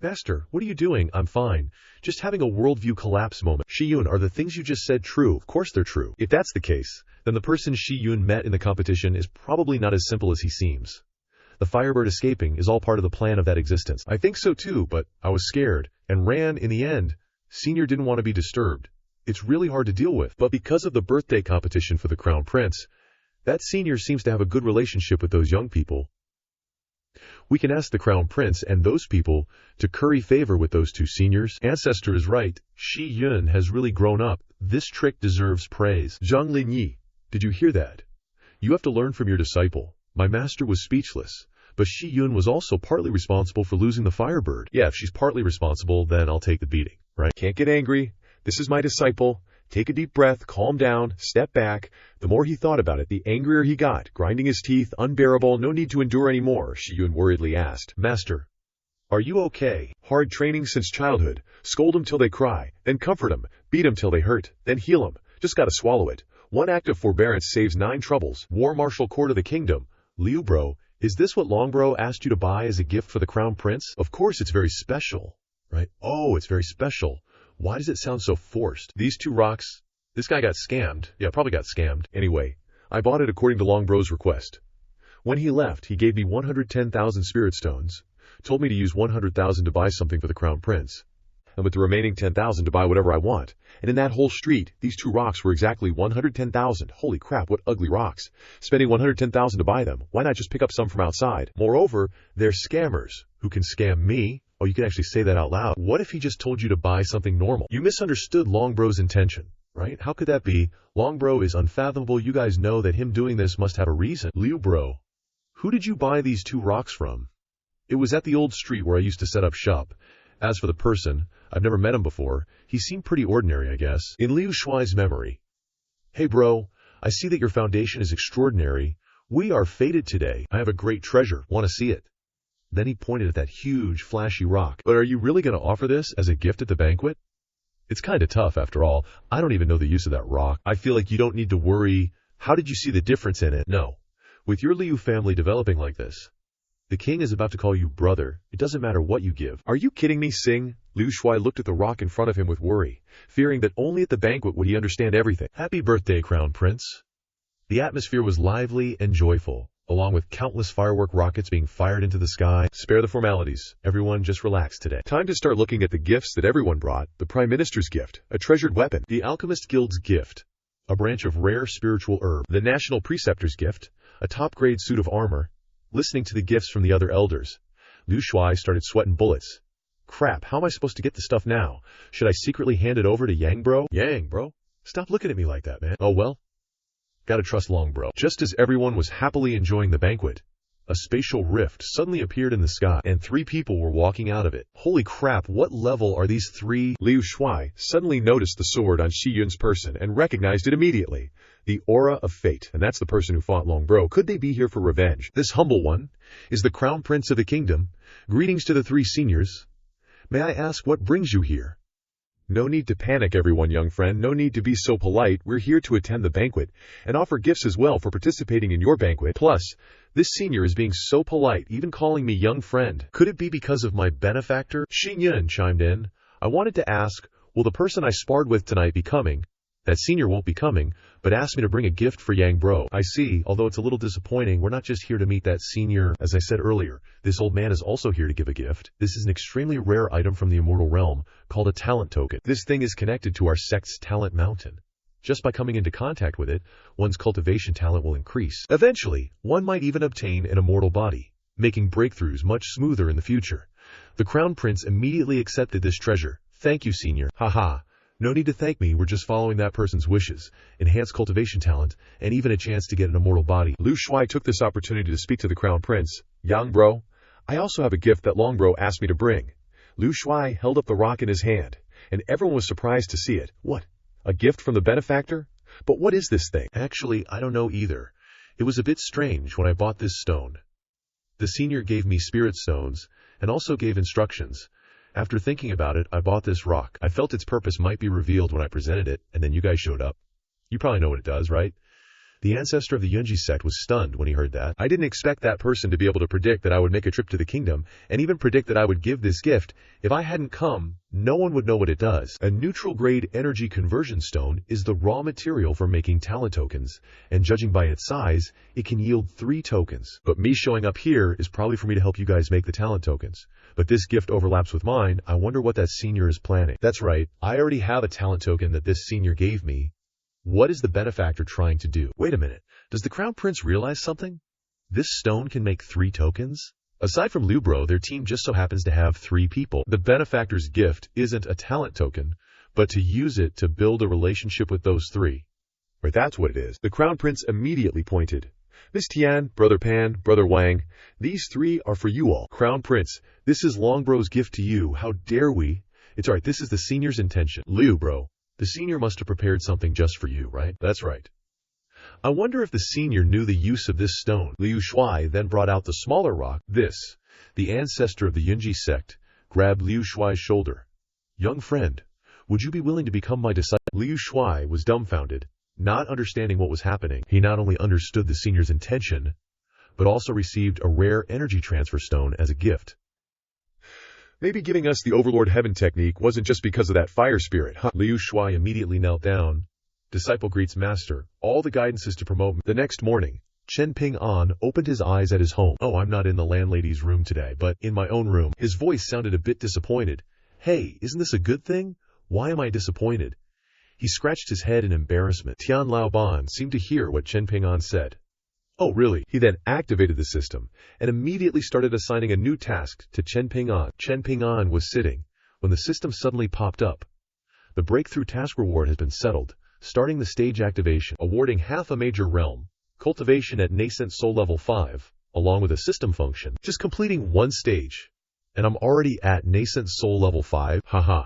Master, what are you doing? I'm fine. Just having a worldview collapse moment. Shi Yun, are the things you just said true? Of course they're true. If that's the case, then the person Shi Yun met in the competition is probably not as simple as he seems. The Firebird escaping is all part of the plan of that existence. I think so too, but I was scared and ran in the end. Senior didn't want to be disturbed. It's really hard to deal with, but because of the birthday competition for the Crown Prince, that senior seems to have a good relationship with those young people. We can ask the Crown Prince and those people to curry favor with those two seniors. Ancestor is right. Shi Yun has really grown up. This trick deserves praise. Zhang Linyi, did you hear that? You have to learn from your disciple. My master was speechless, but Shi Yun was also partly responsible for losing the Firebird. Yeah, if she's partly responsible, then I'll take the beating, right? Can't get angry. This is my disciple. Take a deep breath, calm down, step back. The more he thought about it, the angrier he got, grinding his teeth, unbearable, no need to endure any more, Shiyun worriedly asked. Master, are you okay? Hard training since childhood. Scold them till they cry, then comfort them, beat them till they hurt, then heal them. Just gotta swallow it. One act of forbearance saves 9 troubles. War Marshal Court of the Kingdom. Liu bro, is this what Longbro asked you to buy as a gift for the Crown Prince? Of course it's very special, right? Oh, it's very special. Why does it sound so forced? These 2 rocks, this guy got scammed. Yeah, probably got scammed. Anyway, I bought it according to Longbro's request. When he left, he gave me 110,000 spirit stones, told me to use 100,000 to buy something for the Crown Prince, and with the remaining 10,000 to buy whatever I want. And in that whole street, these 2 rocks were exactly 110,000. Holy crap, what ugly rocks. Spending 110,000 to buy them. Why not just pick up some from outside? Moreover, they're scammers who can scam me. Oh, you can actually say that out loud. What if he just told you to buy something normal? You misunderstood Longbro's intention, right? How could that be? Longbro is unfathomable. You guys know that him doing this must have a reason. Liu bro, who did you buy these 2 rocks from? It was at the old street where I used to set up shop. As for the person, I've never met him before. He seemed pretty ordinary, I guess. In Liu Shuai's memory. Hey bro, I see that your foundation is extraordinary. We are fated today. I have a great treasure. Want to see it? Then he pointed at that huge, flashy rock. But are you really going to offer this as a gift at the banquet? It's kind of tough, after all. I don't even know the use of that rock. I feel like you don't need to worry. How did you see the difference in it? No. With your Liu family developing like this, the king is about to call you brother. It doesn't matter what you give. Are you kidding me, Sing? Liu Shuai looked at the rock in front of him with worry, fearing that only at the banquet would he understand everything. Happy birthday, Crown Prince. The atmosphere was lively and joyful, along with countless firework rockets being fired into the sky. Spare the formalities. Everyone just relax today. Time to start looking at the gifts that everyone brought. The Prime Minister's gift, a treasured weapon. The Alchemist Guild's gift, a branch of rare spiritual herb. The National Preceptor's gift, a top-grade suit of armor. Listening to the gifts from the other elders, Liu Shuai started sweating bullets. Crap, how am I supposed to get the stuff now? Should I secretly hand it over to Yang bro? Yang bro? Stop looking at me like that, man. Oh well. Gotta trust Long bro. Just as everyone was happily enjoying the banquet, a spatial rift suddenly appeared in the sky, and 3 people were walking out of it. Holy crap, what level are these 3? Liu Shuai suddenly noticed the sword on Shiyun's person and recognized it immediately. The aura of fate, and that's the person who fought Longbro. Could they be here for revenge? This humble one is the Crown Prince of the Kingdom. Greetings to the 3 seniors. May I ask what brings you here? No need to panic, everyone, young friend. No need to be so polite. We're here to attend the banquet and offer gifts as well for participating in your banquet. Plus, this senior is being so polite, even calling me young friend. Could it be because of my benefactor? Xingyun chimed in. I wanted to ask, will the person I sparred with tonight be coming? That senior won't be coming, but asked me to bring a gift for Yang bro. I see, although it's a little disappointing, we're not just here to meet that senior. As I said earlier, this old man is also here to give a gift. This is an extremely rare item from the Immortal realm, called a talent token. This thing is connected to our sect's talent mountain. Just by coming into contact with it, one's cultivation talent will increase. Eventually, one might even obtain an immortal body, making breakthroughs much smoother in the future. The Crown Prince immediately accepted this treasure. Thank you, senior. Haha. No need to thank me, we're just following that person's wishes, enhanced cultivation talent, and even a chance to get an immortal body. Liu Shuai took this opportunity to speak to the Crown Prince. Yang bro, I also have a gift that Longbro asked me to bring. Liu Shuai held up the rock in his hand, and everyone was surprised to see it. What? A gift from the benefactor? But what is this thing? Actually, I don't know either. It was a bit strange when I bought this stone. The senior gave me spirit stones, and also gave instructions. After thinking about it, I bought this rock. I felt its purpose might be revealed when I presented it, and then you guys showed up. You probably know what it does, right? The ancestor of the Yunji sect was stunned when he heard that. I didn't expect that person to be able to predict that I would make a trip to the kingdom, and even predict that I would give this gift. If I hadn't come, no one would know what it does. A neutral-grade energy conversion stone is the raw material for making talent tokens, and judging by its size, it can yield 3 tokens. But me showing up here is probably for me to help you guys make the talent tokens. But this gift overlaps with mine. I wonder what that senior is planning. That's right, I already have a talent token that this senior gave me. What is the benefactor trying to do? Wait a minute, does the Crown Prince realize something? This stone can make 3 tokens? Aside from Lubro, their team just so happens to have 3 people. The benefactor's gift isn't a talent token, but to use it to build a relationship with those 3. Right, that's what it is. The Crown Prince immediately pointed. Miss Tian, Brother Pan, Brother Wang, these 3 are for you all. Crown Prince, this is Longbro's gift to you. How dare we? It's alright, this is the senior's intention. Liu, bro. The senior must have prepared something just for you, right? That's right. I wonder if the senior knew the use of this stone. Liu Shuai then brought out the smaller rock. This, the ancestor of the Yunji sect, grabbed Liu Shuai's shoulder. Young friend, would you be willing to become my disciple? Liu Shuai was dumbfounded, not understanding what was happening. He not only understood the senior's intention, but also received a rare energy transfer stone as a gift. Maybe giving us the Overlord Heaven technique wasn't just because of that fire spirit, huh? Liu Shuai immediately knelt down. Disciple greets master. All the guidance is to promote me. The next morning, Chen Ping An opened his eyes at his home. Oh, I'm not in the landlady's room today, but in my own room. His voice sounded a bit disappointed. Hey, isn't this a good thing? Why am I disappointed? He scratched his head in embarrassment. Tian Laoban seemed to hear what Chen Ping An said. Oh, really? He then activated the system and immediately started assigning a new task to Chen Ping An. Chen Ping An was sitting when the system suddenly popped up. The breakthrough task reward has been settled, starting the stage activation, awarding half a major realm, cultivation at nascent soul level 5, along with a system function. Just completing one stage, and I'm already at nascent soul level 5. Haha.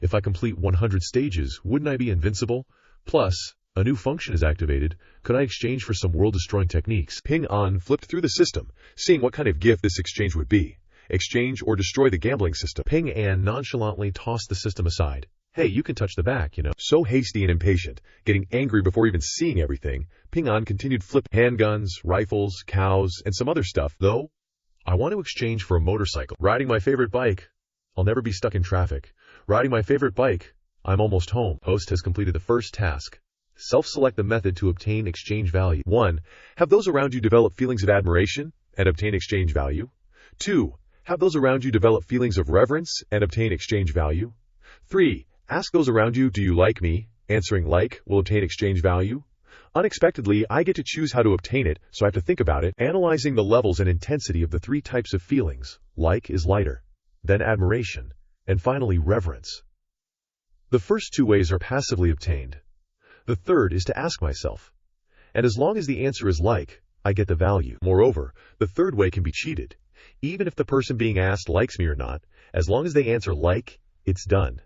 If I complete 100 stages, wouldn't I be invincible? Plus, a new function is activated. Could I exchange for some world-destroying techniques? Ping An flipped through the system, seeing what kind of gift this exchange would be. Exchange or destroy the gambling system. Ping An nonchalantly tossed the system aside. Hey, you can touch the back, you know. So hasty and impatient, getting angry before even seeing everything, Ping An continued flipping handguns, rifles, cows, and some other stuff. Though, I want to exchange for a motorcycle. Riding my favorite bike. I'll never be stuck in traffic. Riding my favorite bike. I'm almost home. Host has completed the first task. Self-select the method to obtain exchange value. 1. Have those around you develop feelings of admiration and obtain exchange value. 2. Have those around you develop feelings of reverence and obtain exchange value. 3. Ask those around you, do you like me? Answering like will obtain exchange value. Unexpectedly, I get to choose how to obtain it, so I have to think about it. Analyzing the levels and intensity of the 3 types of feelings. Like is lighter, then admiration, and finally reverence. The first 2 ways are passively obtained. The third is to ask myself. And as long as the answer is like, I get the value. Moreover, the third way can be cheated. Even if the person being asked likes me or not, as long as they answer like, it's done.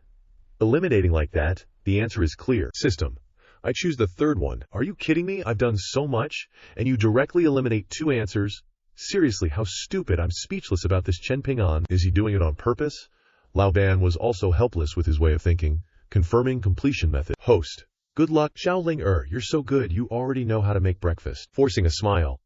Eliminating like that, the answer is clear. System. I choose the third one. Are you kidding me? I've done so much, and you directly eliminate 2 answers? Seriously, how stupid. I'm speechless about this Chen Ping An. Is he doing it on purpose? Laoban was also helpless with his way of thinking. Confirming completion method. Host. Good luck, Xiaoling you're so good you already know how to make breakfast. Forcing a smile.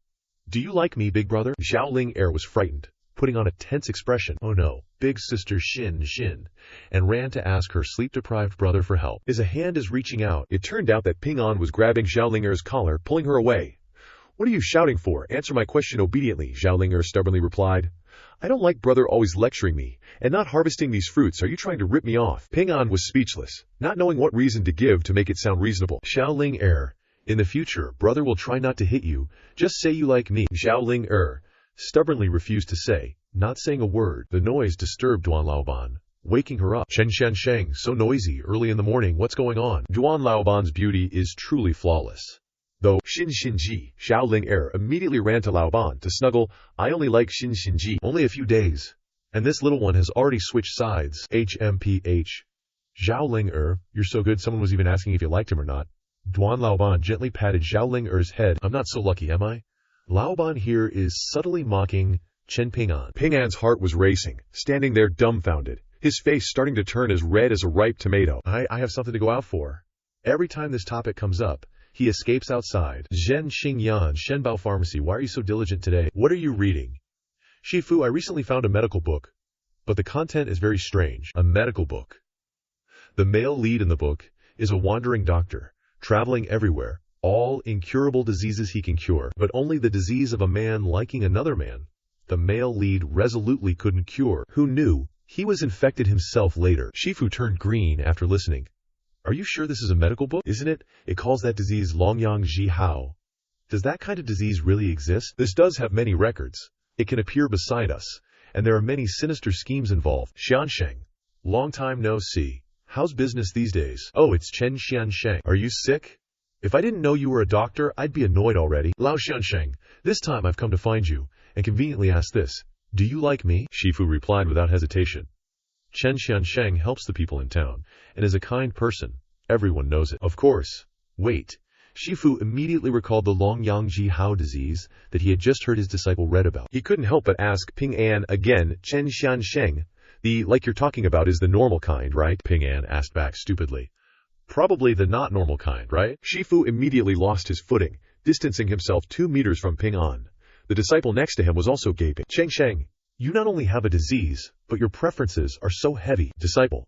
Do you like me, big brother? Xiaoling was frightened, putting on a tense expression. Oh no, big sister Xin, and ran to ask her sleep-deprived brother for help. As a hand is reaching out, it turned out that Ping An was grabbing Xiaoling collar, pulling her away. What are you shouting for? Answer my question obediently, Xiaoling stubbornly replied. I don't like brother always lecturing me, and not harvesting these fruits. Are you trying to rip me off? Ping An was speechless, not knowing what reason to give to make it sound reasonable. Xiaoling in the future, brother will try not to hit you. Just say you like me. Xiaoling stubbornly refused to say, not saying a word. The noise disturbed Duan Laoban, waking her up. Chen Xiansheng, so noisy early in the morning. What's going on? Duan Laoban's beauty is truly flawless. Though Xin, Xiaoling immediately ran to Laoban to snuggle. I only like Xin. Only a few days. And this little one has already switched sides. HMPH. Xiaoling you're so good someone was even asking if you liked him or not. Duan Laoban gently patted Xiaoling head. I'm not so lucky, am I? Laoban here is subtly mocking Chen Ping An. Ping An's heart was racing, standing there dumbfounded, his face starting to turn as red as a ripe tomato. I have something to go out for. Every time this topic comes up, he escapes outside. Zhen Xingyan, Shenbao Pharmacy. Why are you so diligent today? What are you reading? Shifu, I recently found a medical book, but the content is very strange. A medical book. The male lead in the book is a wandering doctor, traveling everywhere, all incurable diseases he can cure, but only the disease of a man liking another man. The male lead resolutely couldn't cure. Who knew? He was infected himself later. Shifu turned green after listening. Are you sure this is a medical book? Isn't it? It calls that disease Longyang Ji Hao. Does that kind of disease really exist? This does have many records. It can appear beside us, and there are many sinister schemes involved. Xiansheng. Long time no see. How's business these days? Oh, it's Chen Xiansheng. Are you sick? If I didn't know you were a doctor, I'd be annoyed already. Lao Xiansheng, this time I've come to find you, and conveniently ask this. Do you like me? Shifu replied without hesitation. Chen Xiansheng helps the people in town, and is a kind person. Everyone knows it. Of course. Wait. Shifu immediately recalled the Longyangji Hao disease that he had just heard his disciple read about. He couldn't help but ask Ping An again, Chen Xiansheng. The like you're talking about is the normal kind, right? Ping An asked back stupidly. Probably the not normal kind, right? Shifu immediately lost his footing, distancing himself 2 meters from Ping An. The disciple next to him was also gaping. Cheng Sheng, you not only have a disease, but your preferences are so heavy. Disciple.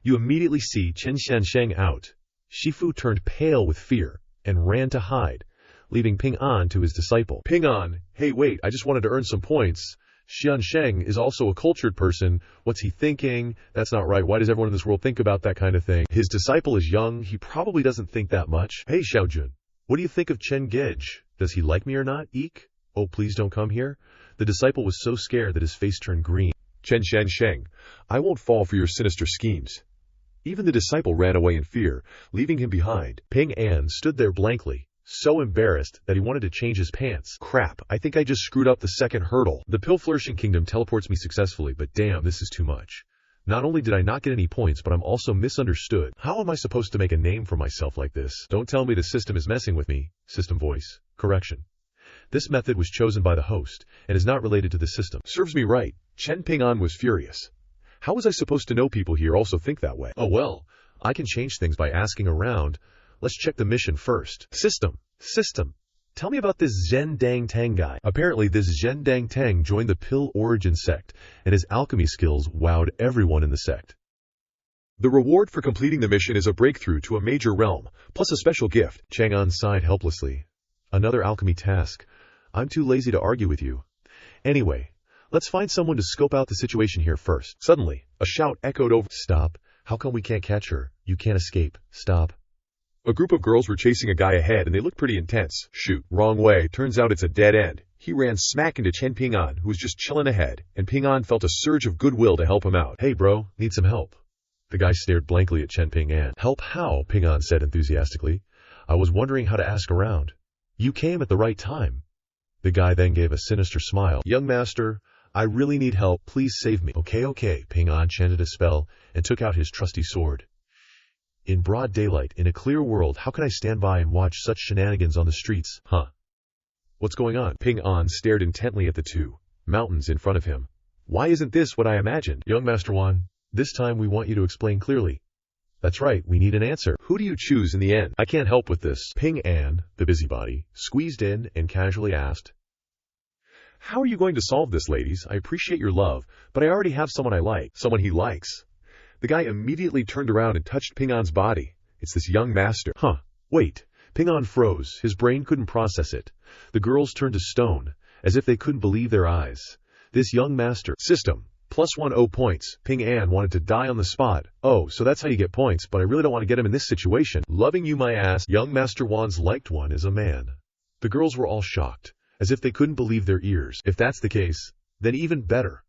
You immediately see Chen Xiansheng out. Shifu turned pale with fear and ran to hide, leaving Ping An to his disciple. Ping An, hey wait, I just wanted to earn some points. Xiansheng is also a cultured person. What's he thinking? That's not right. Why does everyone in this world think about that kind of thing? His disciple is young. He probably doesn't think that much. Hey Xiaojun, what do you think of Chen Gej? Does he like me or not? Eek? Oh, please don't come here. The disciple was so scared that his face turned green. Chen Xiansheng, I won't fall for your sinister schemes. Even the disciple ran away in fear, leaving him behind. Ping An stood there blankly, so embarrassed that he wanted to change his pants. Crap, I think I just screwed up the second hurdle. The Pill Flourishing Kingdom teleports me successfully, but damn, this is too much. Not only did I not get any points, but I'm also misunderstood. How am I supposed to make a name for myself like this? Don't tell me the system is messing with me. System voice. Correction. This method was chosen by the host, and is not related to the system. Serves me right. Chen Ping An was furious. How was I supposed to know people here also think that way? Oh well, I can change things by asking around. Let's check the mission first. System. Tell me about this Zhen Dang Tang guy. Apparently this Zhen Dang Tang joined the Pill Origin sect, and his alchemy skills wowed everyone in the sect. The reward for completing the mission is a breakthrough to a major realm, plus a special gift. Chang'an sighed helplessly. Another alchemy task. I'm too lazy to argue with you. Anyway, let's find someone to scope out the situation here first. Suddenly, a shout echoed over. Stop. How come we can't catch her? You can't escape. Stop. A group of girls were chasing a guy ahead and they looked pretty intense. Shoot, wrong way. Turns out it's a dead end. He ran smack into Chen Ping An, who was just chilling ahead, and Ping An felt a surge of goodwill to help him out. Hey bro, need some help. The guy stared blankly at Chen Ping An. Help how? Ping An said enthusiastically. I was wondering how to ask around. You came at the right time. The guy then gave a sinister smile. Young master, I really need help. Please save me. Okay. Ping An chanted a spell and took out his trusty sword. In broad daylight, in a clear world, how can I stand by and watch such shenanigans on the streets? Huh? What's going on? Ping An stared intently at the 2 mountains in front of him. Why isn't this what I imagined? Young Master Wan, this time we want you to explain clearly. That's right, we need an answer. Who do you choose in the end? I can't help with this. Ping An, the busybody, squeezed in and casually asked. How are you going to solve this, ladies? I appreciate your love, but I already have someone I like. Someone he likes. The guy immediately turned around and touched Ping An's body. It's this young master. Huh. Wait. Ping An froze. His brain couldn't process it. The girls turned to stone, as if they couldn't believe their eyes. This young master. System. +10 points. Ping An wanted to die on the spot. Oh, so that's how you get points, but I really don't want to get him in this situation. Loving you my ass. Young Master Wan's liked one is a man. The girls were all shocked, as if they couldn't believe their ears. If that's the case, then even better.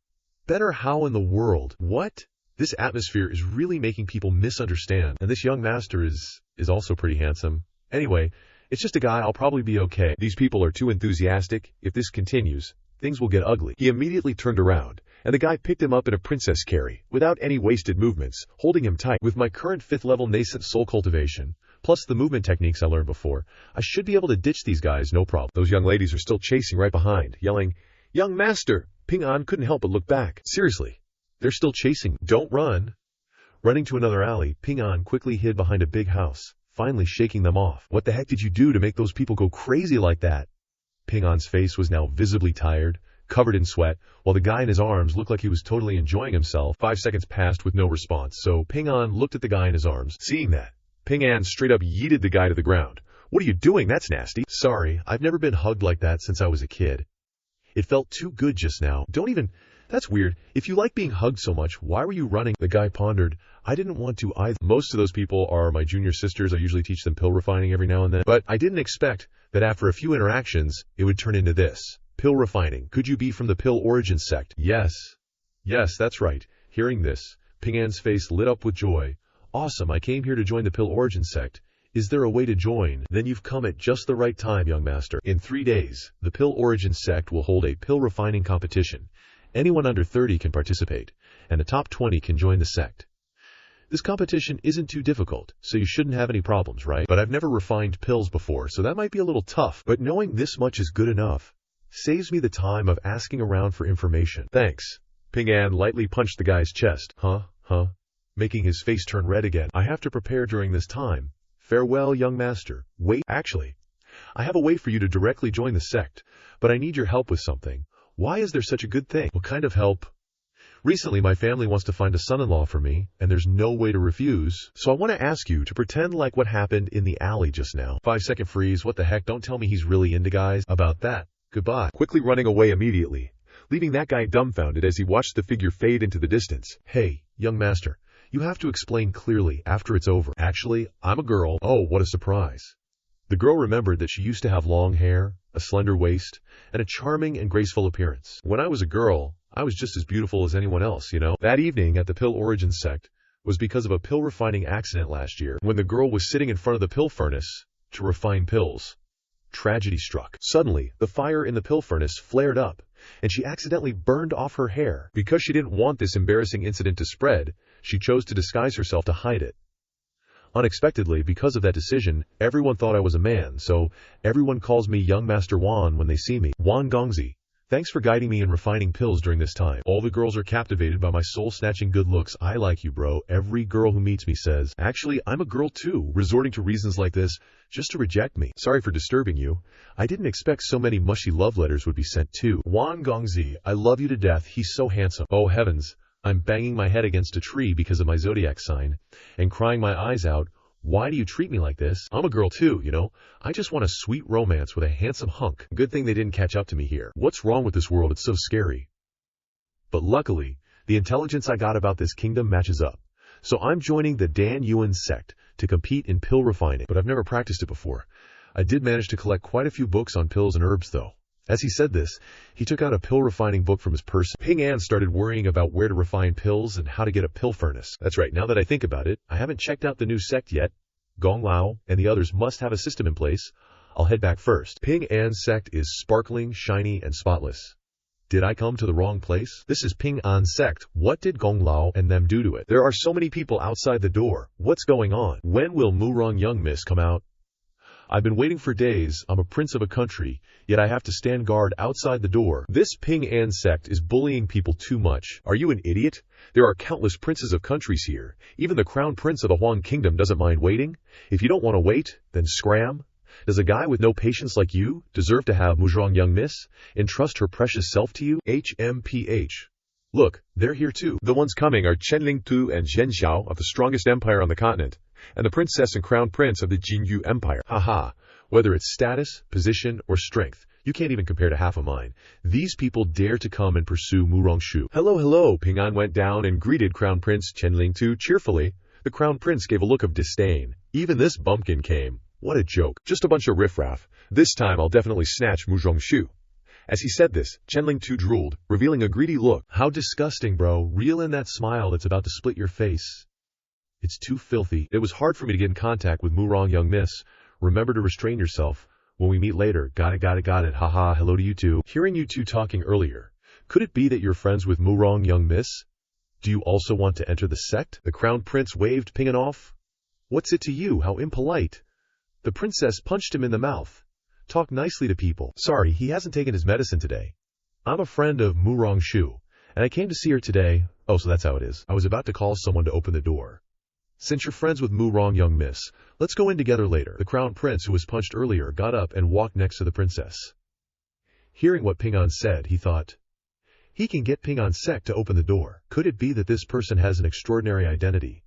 Better how in the world? What? This atmosphere is really making people misunderstand, and this young master is also pretty handsome. Anyway, it's just a guy. I'll probably be okay. These people are too enthusiastic. If this continues, things will get ugly. He immediately turned around, and the guy picked him up in a princess carry, without any wasted movements, holding him tight. With my current 5th level nascent soul cultivation, plus the movement techniques I learned before, I should be able to ditch these guys no problem. Those young ladies are still chasing right behind, yelling, Young master! Ping An couldn't help but look back. Seriously. They're still chasing. Don't run. Running to another alley, Ping An quickly hid behind a big house, finally shaking them off. What the heck did you do to make those people go crazy like that? Ping An's face was now visibly tired, covered in sweat, while the guy in his arms looked like he was totally enjoying himself. 5 seconds passed with no response, so Ping An looked at the guy in his arms. Seeing that, Ping An straight up yeeted the guy to the ground. What are you doing? That's nasty. Sorry, I've never been hugged like that since I was a kid. It felt too good just now. That's weird. If you like being hugged so much, why were you running? The guy pondered. I didn't want to either. Most of those people are my junior sisters. I usually teach them pill refining every now and then. But I didn't expect that after a few interactions, it would turn into this. Pill refining. Could you be from the Pill Origin sect? Yes, that's right. Hearing this, Ping An's face lit up with joy. Awesome, I came here to join the Pill Origin sect. Is there a way to join? Then you've come at just the right time, young master. In 3 days, the Pill Origin sect will hold a pill refining competition. Anyone under 30 can participate, and the top 20 can join the sect. This competition isn't too difficult, so you shouldn't have any problems, right? But I've never refined pills before, so that might be a little tough. But knowing this much is good enough. Saves me the time of asking around for information. Thanks. Ping An lightly punched the guy's chest. Huh? Making his face turn red again. I have to prepare during this time. Farewell, young master. Wait, actually, I have a way for you to directly join the sect, but I need your help with something. Why is there such a good thing? What kind of help? Recently, my family wants to find a son-in-law for me, and there's no way to refuse. So I want to ask you to pretend like what happened in the alley just now. 5-second freeze. What the heck? Don't tell me he's really into guys. About that. Goodbye. Quickly running away immediately, leaving that guy dumbfounded as he watched the figure fade into the distance. Hey, young master, you have to explain clearly after it's over. Actually, I'm a girl. Oh, what a surprise. The girl remembered that she used to have long hair, a slender waist, and a charming and graceful appearance. When I was a girl, I was just as beautiful as anyone else, you know. That evening at the Pill Origin sect was because of a pill refining accident last year when the girl was sitting in front of the pill furnace to refine pills. Tragedy struck. Suddenly, the fire in the pill furnace flared up, and she accidentally burned off her hair. Because she didn't want this embarrassing incident to spread, she chose to disguise herself to hide it. Unexpectedly, because of that decision, everyone thought I was a man, so everyone calls me Young Master Wan when they see me. Wan Gongzi. Thanks for guiding me in refining pills during this time. All the girls are captivated by my soul-snatching good looks. I like you, bro. Every girl who meets me says, actually, I'm a girl too, resorting to reasons like this just to reject me. Sorry for disturbing you. I didn't expect so many mushy love letters would be sent too. Wan Gongzi, I love you to death. He's so handsome. Oh heavens, I'm banging my head against a tree because of my zodiac sign and crying my eyes out. Why do you treat me like this? I'm a girl too, you know. I just want a sweet romance with a handsome hunk. Good thing they didn't catch up to me here. What's wrong with this world? It's so scary. But luckily, the intelligence I got about this kingdom matches up. So I'm joining the Dan Yuan sect to compete in pill refining. But I've never practiced it before. I did manage to collect quite a few books on pills and herbs though. As he said this, he took out a pill refining book from his purse. Ping An started worrying about where to refine pills and how to get a pill furnace. That's right, now that I think about it, I haven't checked out the new sect yet. Gong Lao and the others must have a system in place. I'll head back first. Ping An's sect is sparkling, shiny, and spotless. Did I come to the wrong place? This is Ping An's sect. What did Gong Lao and them do to it? There are so many people outside the door. What's going on? When will Murong Young Miss come out? I've been waiting for days. I'm a prince of a country, yet I have to stand guard outside the door. This Ping An sect is bullying people too much. Are you an idiot? There are countless princes of countries here. Even the crown prince of the Huang kingdom doesn't mind waiting. If you don't want to wait, then scram. Does a guy with no patience like you deserve to have Muzhong Young Miss entrust her precious self to you? HMPH. Look, they're here too. The ones coming are Chen Tu and Zhen Xiao of the strongest empire on the continent, and the princess and crown prince of the Jinyu Empire. Haha, whether it's status, position, or strength, you can't even compare to half of mine. These people dare to come and pursue Murongshu. Hello, Ping An went down and greeted Crown Prince Chen Tu cheerfully. The crown prince gave a look of disdain. Even this bumpkin came. What a joke. Just a bunch of riffraff. This time I'll definitely snatch Murongshu. As he said this, Chen Tu drooled, revealing a greedy look. How disgusting, bro. Reel in that smile that's about to split your face. It's too filthy. It was hard for me to get in contact with Murong Young Miss. Remember to restrain yourself. When we meet later. Got it. Haha, hello to you two. Hearing you two talking earlier, could it be that you're friends with Murong Young Miss? Do you also want to enter the sect? The crown prince waved Ping An off. What's it to you? How impolite. The princess punched him in the mouth. Talk nicely to people. Sorry, he hasn't taken his medicine today. I'm a friend of Murong Shu, and I came to see her today. Oh, so that's how it is. I was about to call someone to open the door. Since you're friends with Murong Young Miss, let's go in together later. The crown prince, who was punched earlier, got up and walked next to the princess. Hearing what Ping An said, he thought, he can get Ping An's sect to open the door. Could it be that this person has an extraordinary identity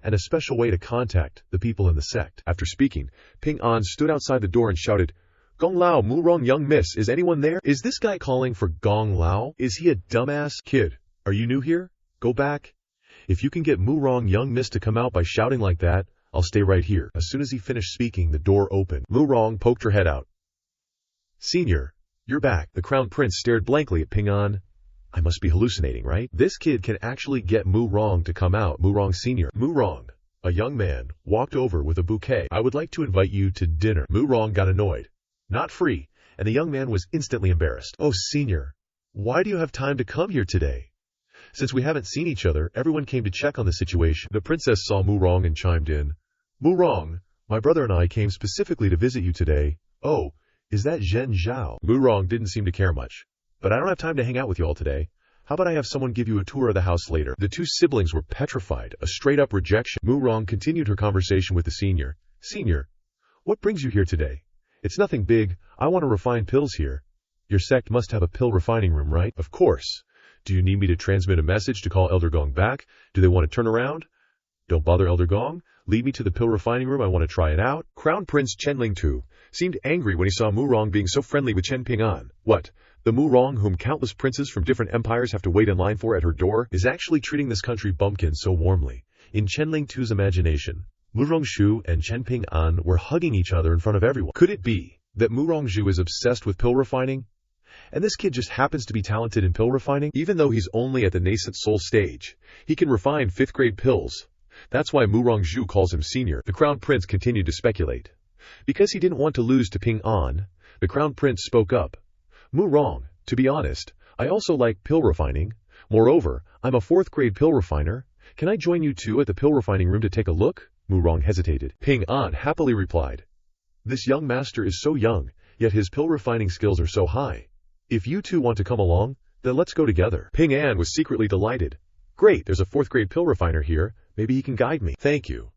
and a special way to contact the people in the sect? After speaking, Ping An stood outside the door and shouted, Gong Lao, Murong Young Miss, is anyone there? Is this guy calling for Gong Lao? Is he a dumbass? Kid, are you new here? Go back. If you can get Murong Young Miss to come out by shouting like that, I'll stay right here. As soon as he finished speaking, the door opened. Murong poked her head out. Senior, you're back. The crown prince stared blankly at Ping An. I must be hallucinating, right? This kid can actually get Murong to come out. Murong Senior. Murong, a young man, walked over with a bouquet. I would like to invite you to dinner. Murong got annoyed. Not free, and the young man was instantly embarrassed. Oh, Senior, why do you have time to come here today? Since we haven't seen each other, everyone came to check on the situation. The princess saw Murong and chimed in. Murong, my brother and I came specifically to visit you today. Oh, is that Zhen Zhao? Murong didn't seem to care much. But I don't have time to hang out with you all today. How about I have someone give you a tour of the house later? The two siblings were petrified, a straight-up rejection. Murong continued her conversation with the senior. Senior, what brings you here today? It's nothing big. I want to refine pills here. Your sect must have a pill refining room, right? Of course. Do you need me to transmit a message to call Elder Gong back? Do they want to turn around? Don't bother Elder Gong. Lead me to the pill refining room. I want to try it out. Crown Prince Chenling Tu seemed angry when he saw Murong being so friendly with Chen Ping An. What? The Murong, whom countless princes from different empires have to wait in line for at her door, is actually treating this country bumpkin so warmly. In Chenling Tu's imagination, Murong Shu and Chen Ping An were hugging each other in front of everyone. Could it be that Murong Zhu is obsessed with pill refining? And this kid just happens to be talented in pill refining? Even though he's only at the nascent soul stage, he can refine 5th grade pills. That's why Murong Zhu calls him senior. The Crown Prince continued to speculate. Because he didn't want to lose to Ping An, the Crown Prince spoke up. Murong, to be honest, I also like pill refining. Moreover, I'm a 4th grade pill refiner. Can I join you two at the pill refining room to take a look? Murong hesitated. Ping An happily replied. This young master is so young, yet his pill refining skills are so high. If you two want to come along, then let's go together. Ping An was secretly delighted. Great, there's a 4th grade pill refiner here. Maybe he can guide me. Thank you.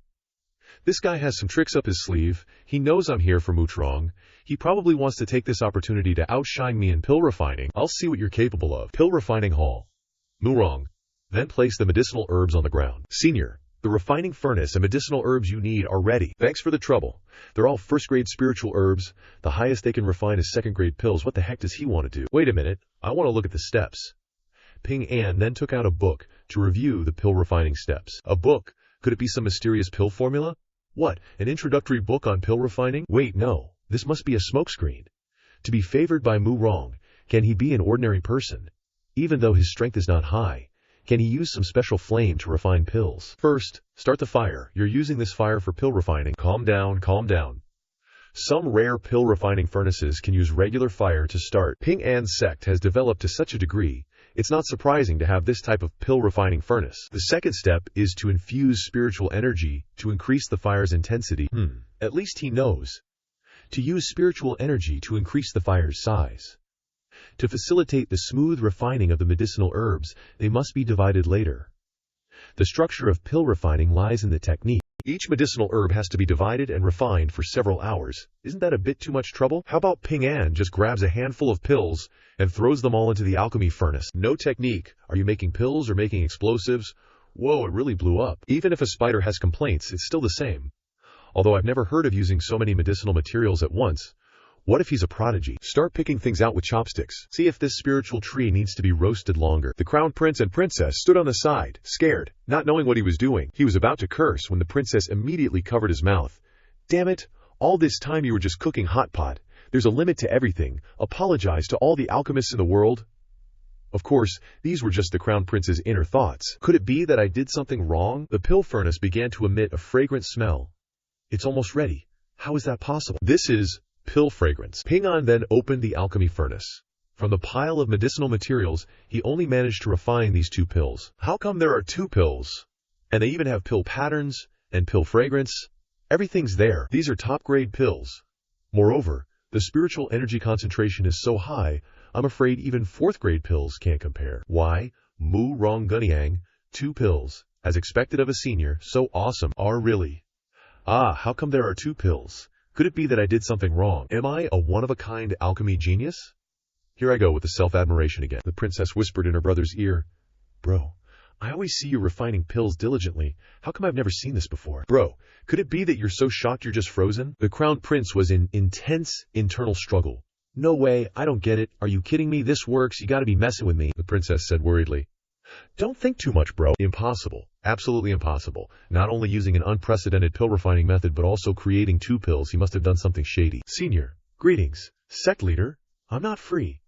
This guy has some tricks up his sleeve. He knows I'm here for Mutrong. He probably wants to take this opportunity to outshine me in pill refining. I'll see what you're capable of. Pill refining hall. Murong. Then place the medicinal herbs on the ground. Senior, the refining furnace and medicinal herbs you need are ready. Thanks for the trouble. They're all 1st grade spiritual herbs. The highest they can refine is 2nd grade pills. What the heck does he want to do? Wait a minute. I want to look at the steps. Ping An then took out a book to review the pill refining steps. A book? Could it be some mysterious pill formula? What, an introductory book on pill refining? Wait, no. This must be a smokescreen. To be favored by Murong, can he be an ordinary person? Even though his strength is not high, can he use some special flame to refine pills? First, start the fire. You're using this fire for pill refining. Calm down, calm down. Some rare pill refining furnaces can use regular fire to start. Ping An's sect has developed to such a degree, it's not surprising to have this type of pill refining furnace. The second step is to infuse spiritual energy to increase the fire's intensity. At least he knows. To use spiritual energy to increase the fire's size. To facilitate the smooth refining of the medicinal herbs, they must be divided later. The structure of pill refining lies in the technique. Each medicinal herb has to be divided and refined for several hours. Isn't that a bit too much trouble? How about Ping An just grabs a handful of pills and throws them all into the alchemy furnace? No technique. Are you making pills or making explosives? Whoa, it really blew up. Even if a spider has complaints, it's still the same. Although I've never heard of using so many medicinal materials at once. What if he's a prodigy? Start picking things out with chopsticks. See if this spiritual tree needs to be roasted longer. The crown prince and princess stood on the side, scared, not knowing what he was doing. He was about to curse when the princess immediately covered his mouth. Damn it! All this time you were just cooking hot pot. There's a limit to everything. Apologize to all the alchemists in the world. Of course, these were just the crown prince's inner thoughts. Could it be that I did something wrong? The pill furnace began to emit a fragrant smell. It's almost ready. How is that possible? This is pill fragrance. Ping An then opened the alchemy furnace. From the pile of medicinal materials, he only managed to refine these 2 pills. How come there are 2 pills? And they even have pill patterns and pill fragrance. Everything's there. These are top-grade pills. Moreover, the spiritual energy concentration is so high, I'm afraid even 4th grade pills can't compare. Why? Mu Rong Gunyang, 2 pills. As expected of a senior, so awesome. Are really? How come there are 2 pills? Could it be that I did something wrong? Am I a one-of-a-kind alchemy genius? Here I go with the self-admiration again. The princess whispered in her brother's ear. Bro, I always see you refining pills diligently. How come I've never seen this before? Bro, could it be that you're so shocked you're just frozen? The crown prince was in intense internal struggle. No way, I don't get it. Are you kidding me? This works. You gotta be messing with me, the princess said worriedly. Don't think too much, bro. Impossible. Absolutely impossible. Not only using an unprecedented pill refining method, but also creating 2 pills. He must have done something shady. Senior, greetings. Sect leader, I'm not free.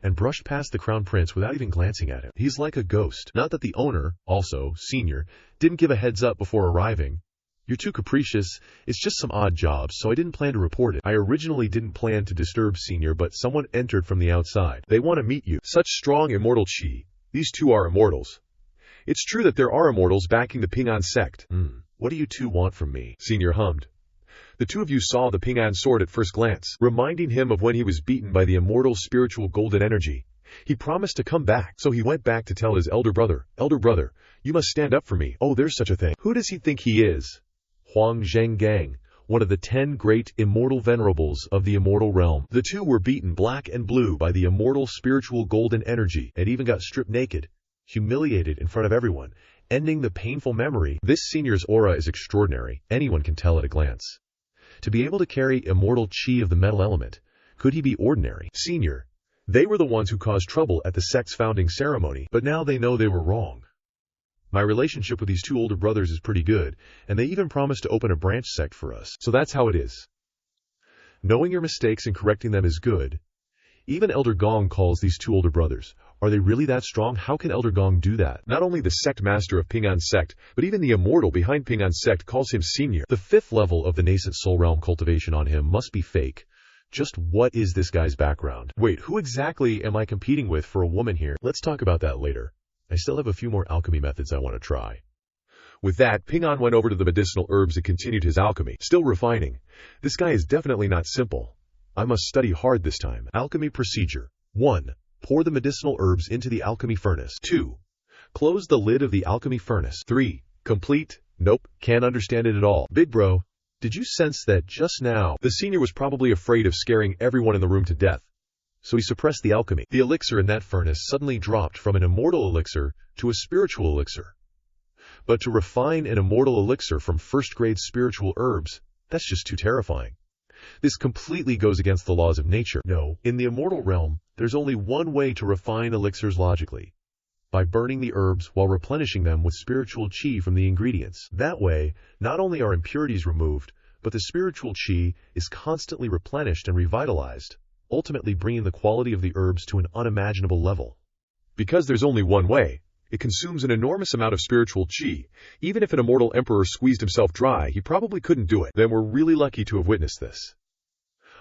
And brushed past the crown prince without even glancing at him. He's like a ghost. Not that the owner, also, senior, didn't give a heads up before arriving. You're too capricious. It's just some odd jobs, so I didn't plan to report it. I originally didn't plan to disturb senior, but someone entered from the outside. They want to meet you. Such strong immortal chi. These 2 are immortals. It's true that there are immortals backing the Ping An sect. What do you two want from me? Senior hummed. The two of you saw the Ping An sword at first glance, reminding him of when he was beaten by the immortal spiritual golden energy. He promised to come back, so he went back to tell his elder brother, you must stand up for me. Oh, there's such a thing. Who does he think he is? Huang Zhenggang, one of the 10 great immortal venerables of the immortal realm. The two were beaten black and blue by the immortal spiritual golden energy and even got stripped naked, humiliated in front of everyone, ending the painful memory. This senior's aura is extraordinary. Anyone can tell at a glance. To be able to carry immortal chi of the metal element, could he be ordinary? Senior. They were the ones who caused trouble at the sect's founding ceremony, but now they know they were wrong. My relationship with these two older brothers is pretty good, and they even promised to open a branch sect for us. So that's how it is. Knowing your mistakes and correcting them is good. Even Elder Gong calls these two older brothers. Are they really that strong? How can Elder Gong do that? Not only the sect master of Ping An sect, but even the immortal behind Ping An sect calls him senior. The 5th level of the nascent soul realm cultivation on him must be fake. Just what is this guy's background? Wait, who exactly am I competing with for a woman here? Let's talk about that later. I still have a few more alchemy methods I want to try. With that, Ping An went over to the medicinal herbs and continued his alchemy, still refining. This guy is definitely not simple. I must study hard this time. Alchemy procedure. 1. Pour the medicinal herbs into the alchemy furnace. 2. Close the lid of the alchemy furnace. 3. Complete. Nope, can't understand it at all. Big bro, did you sense that just now? The senior was probably afraid of scaring everyone in the room to death, so he suppressed the alchemy. The elixir in that furnace suddenly dropped from an immortal elixir to a spiritual elixir. But to refine an immortal elixir from first-grade spiritual herbs, that's just too terrifying. This completely goes against the laws of nature. No, in the immortal realm, there's only one way to refine elixirs logically: by burning the herbs while replenishing them with spiritual chi from the ingredients. That way, not only are impurities removed, but the spiritual chi is constantly replenished and revitalized, ultimately bringing the quality of the herbs to an unimaginable level. Because there's only one way, it consumes an enormous amount of spiritual chi. Even if an immortal emperor squeezed himself dry, he probably couldn't do it. Then we're really lucky to have witnessed this.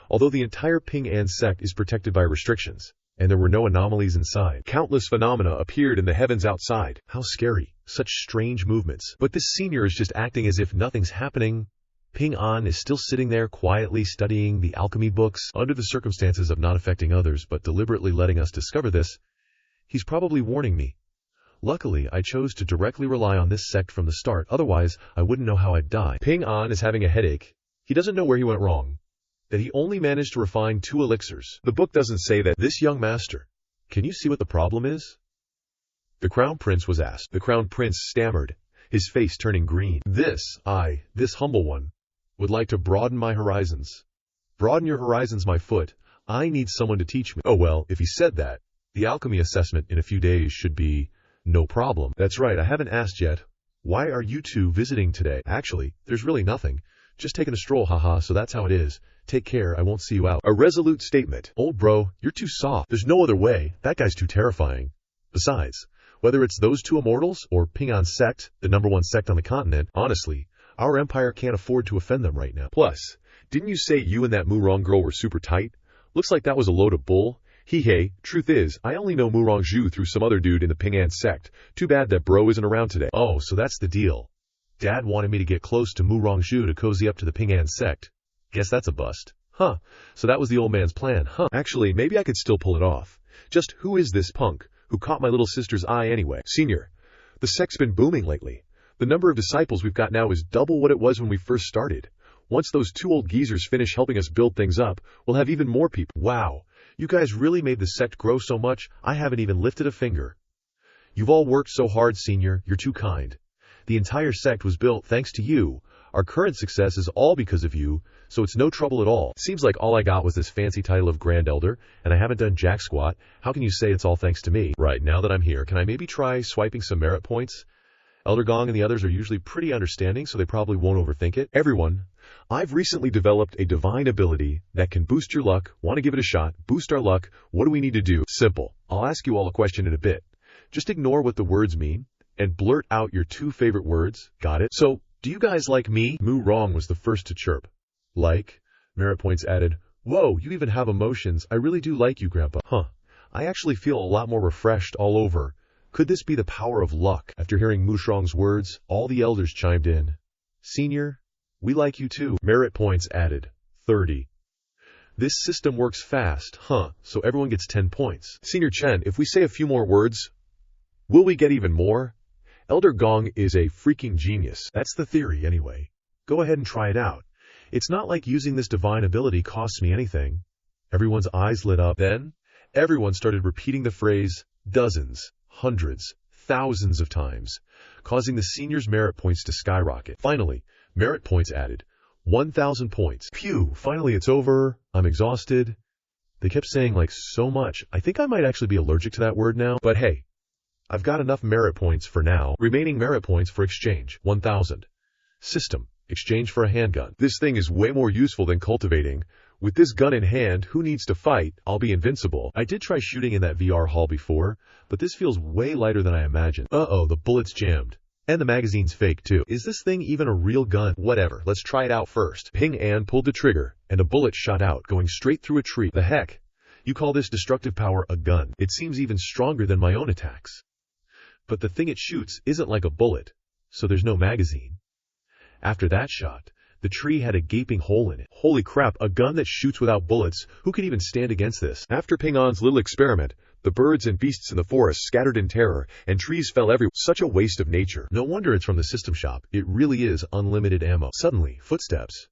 Although the entire Ping An sect is protected by restrictions, and there were no anomalies inside, countless phenomena appeared in the heavens outside. How scary. Such strange movements. But this senior is just acting as if nothing's happening. Ping An is still sitting there quietly studying the alchemy books, under the circumstances of not affecting others but deliberately letting us discover this. He's probably warning me. Luckily, I chose to directly rely on this sect from the start, otherwise I wouldn't know how I'd die. Ping An is having a headache. He doesn't know where he went wrong. That he only managed to refine 2 elixirs. The book doesn't say that. This young master, can you see what the problem is? The Crown Prince was asked. The Crown Prince stammered, his face turning green. This humble one, would like to broaden my horizons. Broaden your horizons, my foot. I need someone to teach me. Oh well, if he said that, the alchemy assessment in a few days should be no problem. That's right, I haven't asked yet. Why are you two visiting today? Actually, there's really nothing. Just taking a stroll, haha, so that's how it is. Take care, I won't see you out. A resolute statement. Old bro, you're too soft. There's no other way. That guy's too terrifying. Besides, whether it's those two immortals or Ping An sect, the #1 sect on the continent, honestly, our empire can't afford to offend them right now. Plus, didn't you say you and that Murong girl were super tight? Looks like that was a load of bull. Hey, truth is, I only know Murong Zhu through some other dude in the Ping An sect. Too bad that bro isn't around today. Oh, so that's the deal. Dad wanted me to get close to Murong Zhu to cozy up to the Ping An sect. Guess that's a bust. Huh, so that was the old man's plan, huh? Actually, maybe I could still pull it off. Just who is this punk who caught my little sister's eye anyway? Senior, the sect's been booming lately. The number of disciples we've got now is double what it was when we first started. Once those 2 old geezers finish helping us build things up, we'll have even more people. Wow, you guys really made the sect grow so much, I haven't even lifted a finger. You've all worked so hard, Senior, you're too kind. The entire sect was built thanks to you. Our current success is all because of you, so it's no trouble at all. Seems like all I got was this fancy title of Grand Elder, and I haven't done jack squat. How can you say it's all thanks to me? Right, now that I'm here, can I maybe try swiping some merit points? Elder Gong and the others are usually pretty understanding, so they probably won't overthink it. Everyone, I've recently developed a divine ability that can boost your luck. Want to give it a shot? Boost our luck. What do we need to do? Simple. I'll ask you all a question in a bit. Just ignore what the words mean and blurt out your 2 favorite words. Got it? So, do you guys like me? Murong was the first to chirp. Like? Merit points added, whoa, you even have emotions. I really do like you, Grandpa. Huh. I actually feel a lot more refreshed all over. Could this be the power of luck? After hearing Mushrong's words, all the elders chimed in. Senior, we like you too. Merit points added. 30. This system works fast, huh? So everyone gets 10 points. Senior Chen, if we say a few more words, will we get even more? Elder Gong is a freaking genius. That's the theory, anyway. Go ahead and try it out. It's not like using this divine ability costs me anything. Everyone's eyes lit up. Then, everyone started repeating the phrase dozens, hundreds, thousands of times, causing the senior's merit points to skyrocket. Finally, merit points added. 1,000 points. Phew, finally it's over. I'm exhausted. They kept saying like so much. I think I might actually be allergic to that word now. But hey, I've got enough merit points for now. Remaining merit points for exchange. 1,000. System. Exchange for a handgun. This thing is way more useful than cultivating. With this gun in hand, who needs to fight? I'll be invincible. I did try shooting in that VR hall before, but this feels way lighter than I imagined. Uh-oh, the bullet's jammed. And the magazine's fake too. Is this thing even a real gun? Whatever, let's try it out first. Ping An pulled the trigger, and a bullet shot out, going straight through a tree. The heck? You call this destructive power a gun? It seems even stronger than my own attacks. But the thing it shoots isn't like a bullet, so there's no magazine. After that shot, the tree had a gaping hole in it. Holy crap, a gun that shoots without bullets? Who could even stand against this? After Ping An's little experiment, the birds and beasts in the forest scattered in terror, and trees fell everywhere. Such a waste of nature. No wonder it's from the system shop. It really is unlimited ammo. Suddenly, footsteps.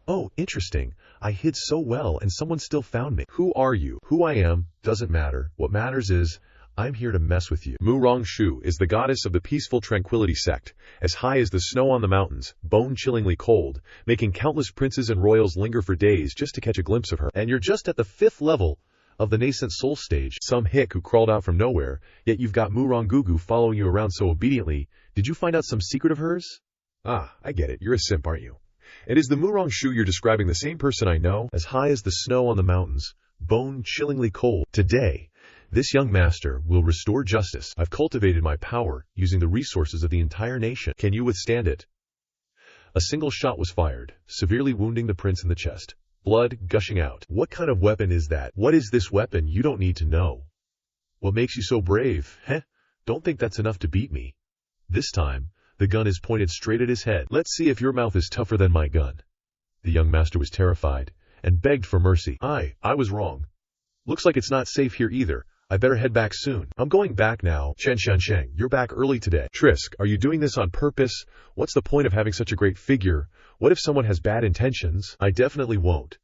Oh, interesting. I hid so well, and someone still found me. Who are you? Who I am doesn't matter. What matters is, I'm here to mess with you. Mu Rongshu is the goddess of the peaceful tranquility sect, as high as the snow on the mountains, bone-chillingly cold, making countless princes and royals linger for days just to catch a glimpse of her. And you're just at the 5th level of the nascent soul stage, some hick who crawled out from nowhere, yet you've got Mu Rongugu following you around so obediently. Did you find out some secret of hers? Ah, I get it. You're a simp, aren't you? And is the Mu Rongshu you're describing the same person I know? As high as the snow on the mountains, bone-chillingly cold. Today, this young master will restore justice. I've cultivated my power using the resources of the entire nation. Can you withstand it? A single shot was fired, severely wounding the prince in the chest. Blood gushing out. What kind of weapon is that? What is this weapon? You don't need to know. What makes you so brave? Heh? Don't think that's enough to beat me. This time, the gun is pointed straight at his head. Let's see if your mouth is tougher than my gun. The young master was terrified and begged for mercy. I was wrong. Looks like it's not safe here either. I better head back soon. I'm going back now. Chen Xiansheng, you're back early today. Trisk, are you doing this on purpose? What's the point of having such a great figure? What if someone has bad intentions? I definitely won't.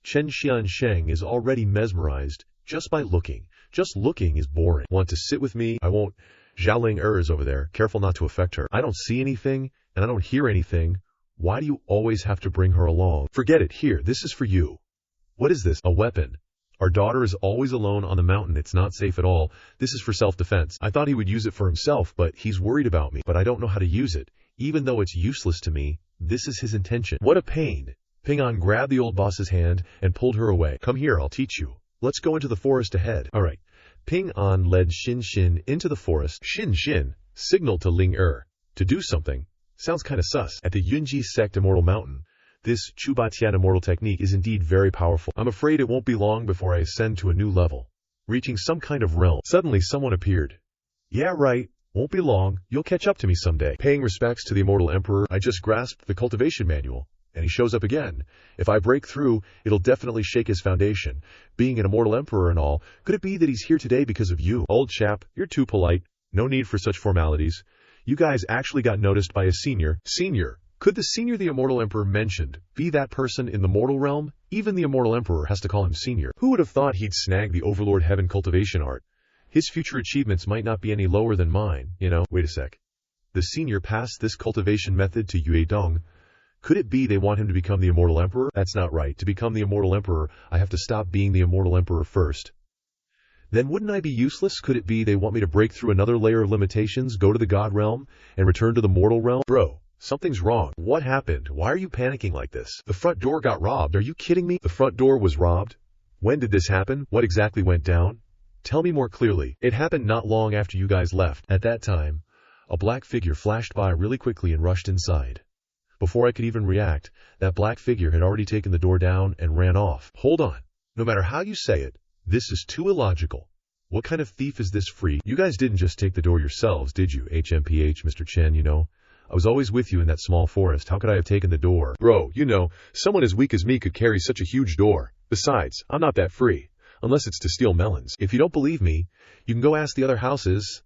Chen Xiansheng is already mesmerized just by looking. Just looking is boring. Want to sit with me? I won't. Xiaoling is over there. Careful not to affect her. I don't see anything, and I don't hear anything. Why do you always have to bring her along? Forget it. Here, this is for you. What is this? A weapon. Our daughter is always alone on the mountain. It's not safe at all. This is for self-defense. I thought he would use it for himself, but he's worried about me. But I don't know how to use it. Even though it's useless to me, this is his intention. What a pain. Ping An grabbed the old boss's hand and pulled her away. Come here, I'll teach you. Let's go into the forest ahead. All right. Ping An led Xin Xin into the forest. Xin Xin signaled to Ling to do something. Sounds kind of sus. At the Yunji sect Immortal Mountain, this Chubatian immortal technique is indeed very powerful. I'm afraid it won't be long before I ascend to a new level, reaching some kind of realm. Suddenly someone appeared. Yeah, right. Won't be long. You'll catch up to me someday. Paying respects to the Immortal Emperor, I just grasped the cultivation manual, and he shows up again. If I break through, it'll definitely shake his foundation. Being an Immortal Emperor and all, could it be that he's here today because of you? Old chap, you're too polite. No need for such formalities. You guys actually got noticed by a senior. Senior? Could the senior the Immortal Emperor mentioned be that person in the mortal realm? Even the Immortal Emperor has to call him senior. Who would have thought he'd snag the Overlord Heaven cultivation art? His future achievements might not be any lower than mine, you know. Wait a sec. The senior passed this cultivation method to Yue Dong. Could it be they want him to become the Immortal Emperor? That's not right. To become the Immortal Emperor, I have to stop being the Immortal Emperor first. Then wouldn't I be useless? Could it be they want me to break through another layer of limitations, go to the God realm, and return to the mortal realm? Bro. Something's wrong. What happened? Why are you panicking like this? The front door got robbed. Are you kidding me? The front door was robbed? When did this happen? What exactly went down? Tell me more clearly. It happened not long after you guys left. At that time, a black figure flashed by really quickly and rushed inside. Before I could even react, that black figure had already taken the door down and ran off. Hold on. No matter how you say it, this is too illogical. What kind of thief is this freak? You guys didn't just take the door yourselves, did you? HMPH, Mr. Chen, you know. I was always with you in that small forest. How could I have taken the door? Bro, you know, someone as weak as me could carry such a huge door. Besides, I'm not that free. Unless it's to steal melons. If you don't believe me, you can go ask the other houses.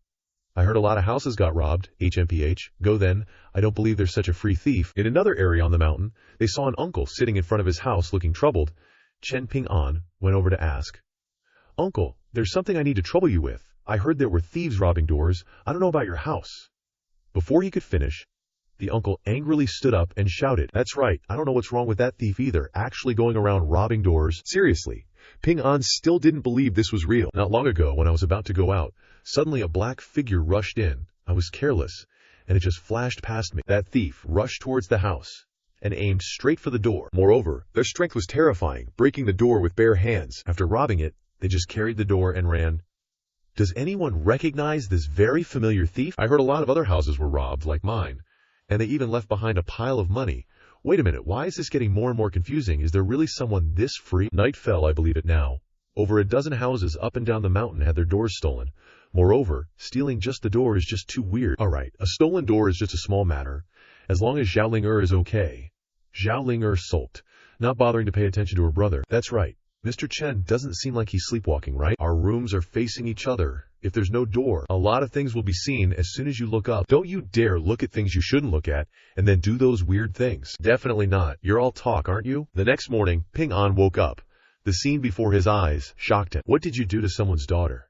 I heard a lot of houses got robbed, HMPH. Go then. I don't believe there's such a free thief. In another area on the mountain, they saw an uncle sitting in front of his house looking troubled. Chen Ping An went over to ask, Uncle, there's something I need to trouble you with. I heard there were thieves robbing doors. I don't know about your house. Before he could finish, the uncle angrily stood up and shouted, That's right, I don't know what's wrong with that thief either, actually going around robbing doors. Seriously, Ping An still didn't believe this was real. Not long ago, when I was about to go out, suddenly a black figure rushed in. I was careless, and it just flashed past me. That thief rushed towards the house and aimed straight for the door. Moreover, their strength was terrifying, breaking the door with bare hands. After robbing it, they just carried the door and ran. Does anyone recognize this very familiar thief? I heard a lot of other houses were robbed, like mine, and they even left behind a pile of money. Wait a minute, why is this getting more and more confusing? Is there really someone this free? Night fell, I believe it now. Over a dozen houses up and down the mountain had their doors stolen. Moreover, stealing just the door is just too weird. Alright, a stolen door is just a small matter, as long as Xiaoling is okay. Xiaoling sulked, not bothering to pay attention to her brother. That's right. Mr. Chen doesn't seem like he's sleepwalking, right? Our rooms are facing each other. If there's no door, a lot of things will be seen as soon as you look up. Don't you dare look at things you shouldn't look at and then do those weird things. Definitely not. You're all talk, aren't you? The next morning, Ping An woke up. The scene before his eyes shocked him. What did you do to someone's daughter?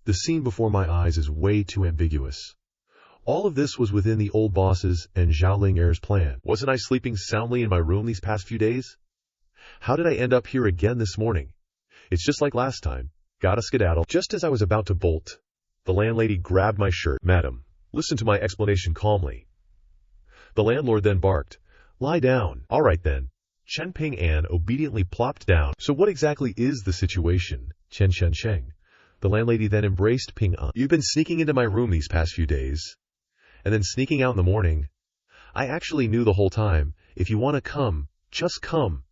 The scene before my eyes is way too ambiguous. All of this was within the old boss's and Xiaoling plan. Wasn't I sleeping soundly in my room these past few days? How did I end up here again this morning? It's just like last time. Gotta skedaddle. Just as I was about to bolt, the landlady grabbed my shirt. Madam, listen to my explanation calmly. The landlord then barked, Lie down. All right then. Chen Ping An obediently plopped down. So what exactly is the situation? Chen Sheng. The landlady then embraced Ping An. You've been sneaking into my room these past few days, and then sneaking out in the morning. I actually knew the whole time. If you want to come, just come.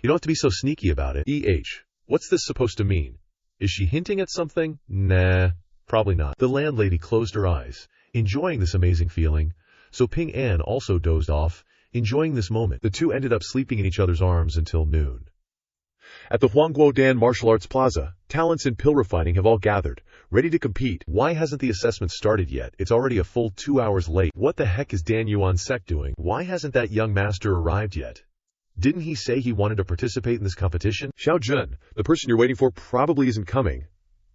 You don't have to be so sneaky about it. What's this supposed to mean? Is she hinting at something? Nah, probably not. The landlady closed her eyes, enjoying this amazing feeling, so Ping An also dozed off, enjoying this moment. The two ended up sleeping in each other's arms until noon. At the Huangguodan Martial Arts Plaza, talents in pill refining have all gathered, ready to compete. Why hasn't the assessment started yet? It's already a full 2 hours late. What the heck is Dan Yuan's sect doing? Why hasn't that young master arrived yet? Didn't he say he wanted to participate in this competition? Xiao Jun, the person you're waiting for, probably isn't coming.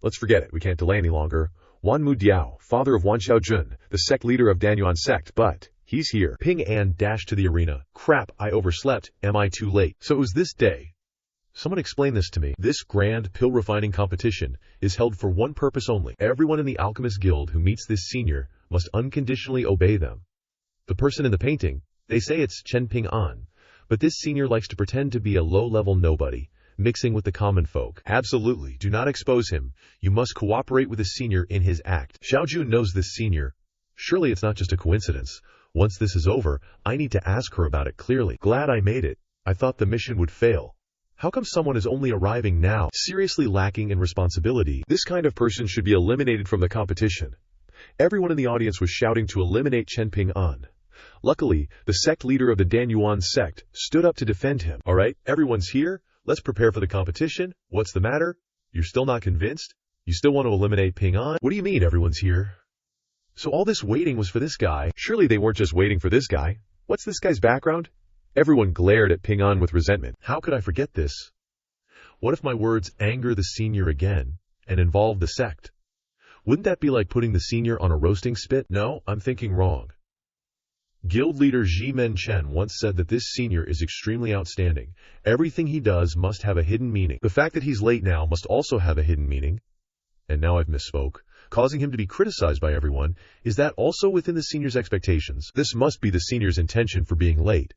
Let's forget it, we can't delay any longer. Wan Mu Diao, father of Wan Xiaojun, the sect leader of Dan Yuan's sect, but he's here. Ping An dashed to the arena. Crap, I overslept. Am I too late? So it was this day. Someone explain this to me. This grand pill refining competition is held for one purpose only. Everyone in the Alchemist Guild who meets this senior must unconditionally obey them. The person in the painting, they say it's Chen Ping An, but this senior likes to pretend to be a low-level nobody, mixing with the common folk. Absolutely, do not expose him. You must cooperate with the senior in his act. Xiaojun knows this senior. Surely it's not just a coincidence. Once this is over, I need to ask her about it clearly. Glad I made it. I thought the mission would fail. How come someone is only arriving now? Seriously lacking in responsibility. This kind of person should be eliminated from the competition. Everyone in the audience was shouting to eliminate Chen Ping An. Luckily, the sect leader of the Dan Yuan sect stood up to defend him. All right, everyone's here. Let's prepare for the competition. What's the matter? You're still not convinced? You still want to eliminate Ping An? What do you mean everyone's here? So all this waiting was for this guy? Surely they weren't just waiting for this guy. What's this guy's background? Everyone glared at Ping An with resentment. How could I forget this? What if my words anger the senior again and involve the sect? Wouldn't that be like putting the senior on a roasting spit? No, I'm thinking wrong. Guild leader Jimen Chen once said that this senior is extremely outstanding. Everything he does must have a hidden meaning. The fact that he's late now must also have a hidden meaning. And now I've misspoke. Causing him to be criticized by everyone, is that also within the senior's expectations? This must be the senior's intention for being late.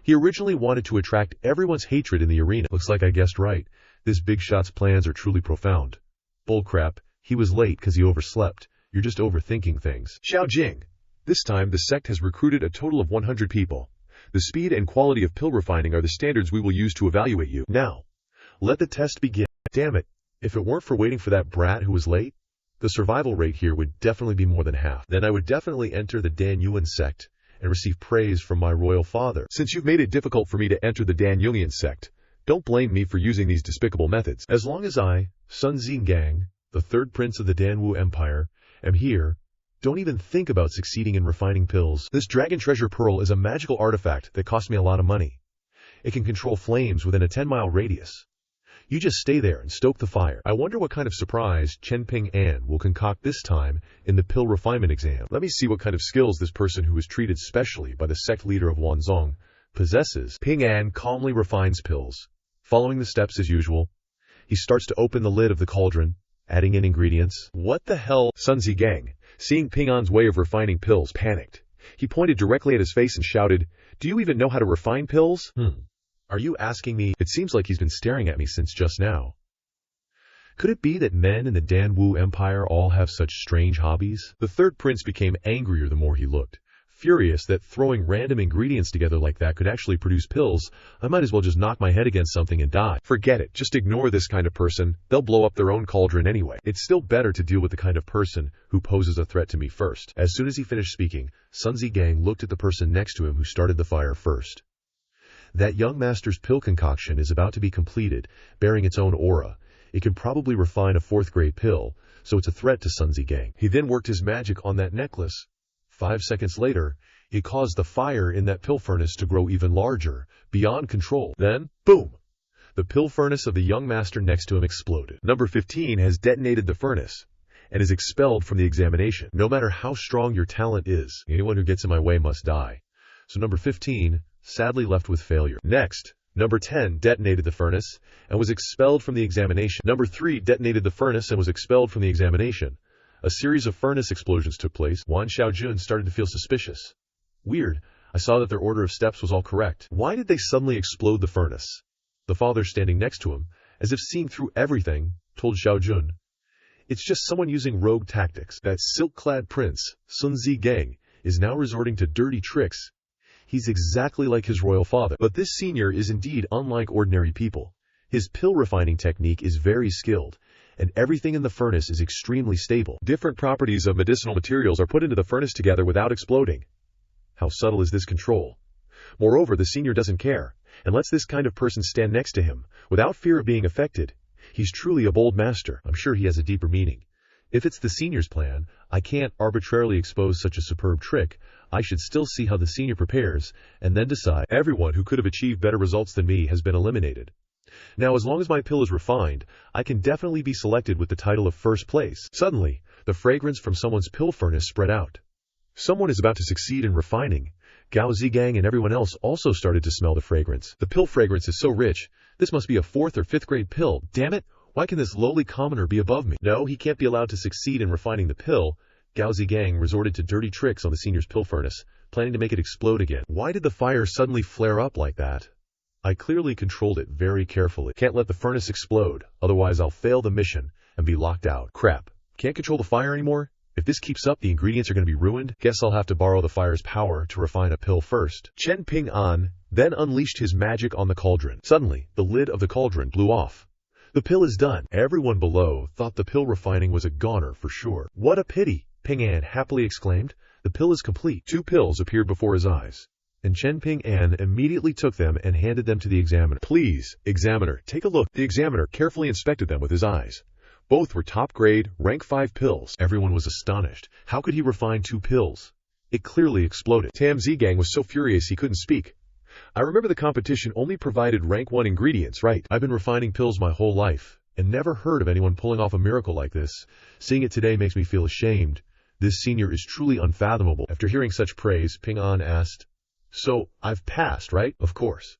He originally wanted to attract everyone's hatred in the arena. Looks like I guessed right. This big shot's plans are truly profound. Bullcrap. He was late because he overslept. You're just overthinking things. Xiao Jing. This time, the sect has recruited a total of 100 people. The speed and quality of pill refining are the standards we will use to evaluate you. Now, let the test begin. Damn it. If it weren't for waiting for that brat who was late, the survival rate here would definitely be more than half. Then I would definitely enter the Dan Yuan sect and receive praise from my royal father. Since you've made it difficult for me to enter the Dan Yuan sect, don't blame me for using these despicable methods. As long as I, Sun Zhigang, the third prince of the Danwu Empire, am here, don't even think about succeeding in refining pills. This dragon treasure pearl is a magical artifact that cost me a lot of money. It can control flames within a 10-mile radius. You just stay there and stoke the fire. I wonder what kind of surprise Chen Ping An will concoct this time in the pill refinement exam. Let me see what kind of skills this person who was treated specially by the sect leader of Wanzhong possesses. Ping An calmly refines pills. Following the steps as usual, he starts to open the lid of the cauldron, adding in ingredients. What the hell? Sun Zhigang, seeing Ping An's way of refining pills, panicked. He pointed directly at his face and shouted, "Do you even know how to refine pills?" Are you asking me? It seems like he's been staring at me since just now. Could it be that men in the Danwu Empire all have such strange hobbies? The third prince became angrier the more he looked. Furious that throwing random ingredients together like that could actually produce pills, I might as well just knock my head against something and die. Forget it. Just ignore this kind of person. They'll blow up their own cauldron anyway. It's still better to deal with the kind of person who poses a threat to me first. As soon as he finished speaking, Sun Zhigang looked at the person next to him who started the fire first. That young master's pill concoction is about to be completed, bearing its own aura. It can probably refine a 4th-grade pill, so it's a threat to Sun Zhigang. He then worked his magic on that necklace. 5 seconds later, it caused the fire in that pill furnace to grow even larger, beyond control. Then, boom! The pill furnace of the young master next to him exploded. Number 15 has detonated the furnace and is expelled from the examination. No matter how strong your talent is, anyone who gets in my way must die. So number 15, sadly left with failure. Next, number 10 detonated the furnace and was expelled from the examination. Number 3 detonated the furnace and was expelled from the examination. A series of furnace explosions took place. Wan Xiaojun started to feel suspicious. Weird. I saw that their order of steps was all correct. Why did they suddenly explode the furnace? The father standing next to him, as if seeing through everything, told Xiaojun, "It's just someone using rogue tactics. That silk-clad prince, Sun Zhigang, is now resorting to dirty tricks. He's exactly like his royal father. But this senior is indeed unlike ordinary people. His pill refining technique is very skilled, and everything in the furnace is extremely stable. Different properties of medicinal materials are put into the furnace together without exploding. How subtle is this control? Moreover, the senior doesn't care, and lets this kind of person stand next to him, without fear of being affected. He's truly a bold master. I'm sure he has a deeper meaning. If it's the senior's plan, I can't arbitrarily expose such a superb trick. I should still see how the senior prepares, and then decide. Everyone who could have achieved better results than me has been eliminated. Now, as long as my pill is refined, I can definitely be selected with the title of first place." Suddenly, the fragrance from someone's pill furnace spread out. Someone is about to succeed in refining. Gao Zhigang and everyone else also started to smell the fragrance. The pill fragrance is so rich, this must be a 4th or 5th grade pill. Damn it! Why can this lowly commoner be above me? No, he can't be allowed to succeed in refining the pill. Gao Zhigang resorted to dirty tricks on the senior's pill furnace, planning to make it explode again. Why did the fire suddenly flare up like that? I clearly controlled it very carefully. Can't let the furnace explode, otherwise I'll fail the mission and be locked out. Crap. Can't control the fire anymore? If this keeps up, the ingredients are going to be ruined. Guess I'll have to borrow the fire's power to refine a pill first. Chen Ping An then unleashed his magic on the cauldron. Suddenly, the lid of the cauldron blew off. The pill is done. Everyone below thought the pill refining was a goner for sure. What a pity, Ping An happily exclaimed. The pill is complete. 2 pills appeared before his eyes, and Chen Ping An immediately took them and handed them to the examiner. "Please, examiner, take a look." The examiner carefully inspected them with his eyes. Both were top-grade, rank 5 pills. Everyone was astonished. How could he refine 2 pills? It clearly exploded. Tam Zhigang was so furious he couldn't speak. I remember the competition only provided rank 1 ingredients, right? I've been refining pills my whole life, and never heard of anyone pulling off a miracle like this. Seeing it today makes me feel ashamed. This senior is truly unfathomable. After hearing such praise, Ping An asked, "So, I've passed, right?" "Of course.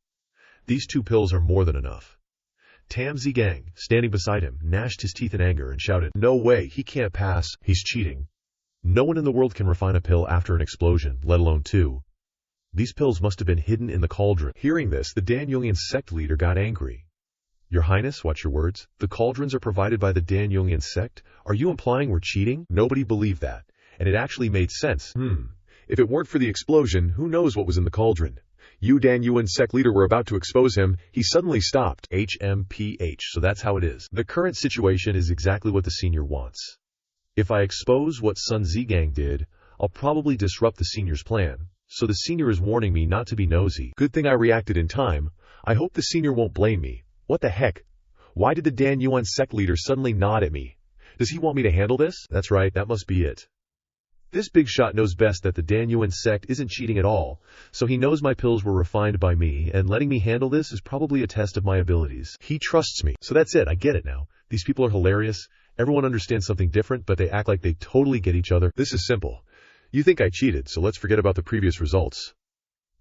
These 2 pills are more than enough." Tam Zhigang, standing beside him, gnashed his teeth in anger and shouted, "No way, he can't pass. He's cheating. No one in the world can refine a pill after an explosion, let alone 2. These pills must have been hidden in the cauldron." Hearing this, the Dan Yuan sect leader got angry. "Your Highness, watch your words. The cauldrons are provided by the Dan Yuan sect. Are you implying we're cheating?" Nobody believed that, and it actually made sense. If it weren't for the explosion, who knows what was in the cauldron? Yu Dan Yuan sect leader were about to expose him, he suddenly stopped. HMPH, so that's how it is. The current situation is exactly what the senior wants. If I expose what Sun Zigang did, I'll probably disrupt the senior's plan. So the senior is warning me not to be nosy. Good thing I reacted in time. I hope the senior won't blame me. What the heck? Why did the Dan Yuan sect leader suddenly nod at me? Does he want me to handle this? That's right, that must be it. This big shot knows best that the Dan Yuan sect isn't cheating at all, so he knows my pills were refined by me, and letting me handle this is probably a test of my abilities. He trusts me. So that's it, I get it now. These people are hilarious. Everyone understands something different, but they act like they totally get each other. This is simple. You think I cheated, so let's forget about the previous results.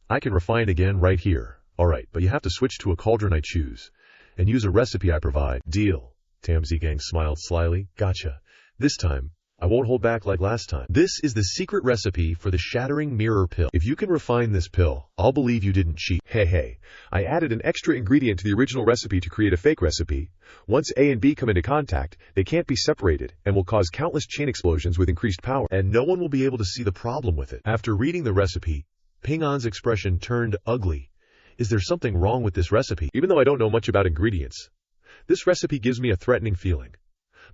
I can refine again right here. Alright, but you have to switch to a cauldron I choose, and use a recipe I provide. Deal. Tam Zigang smiled slyly. Gotcha. This time, I won't hold back like last time. This is the secret recipe for the Shattering Mirror Pill. If you can refine this pill, I'll believe you didn't cheat. Hey, I added an extra ingredient to the original recipe to create a fake recipe. Once A and B come into contact, they can't be separated and will cause countless chain explosions with increased power. And no one will be able to see the problem with it. After reading the recipe, Ping An's expression turned ugly. Is there something wrong with this recipe? Even though I don't know much about ingredients, this recipe gives me a threatening feeling.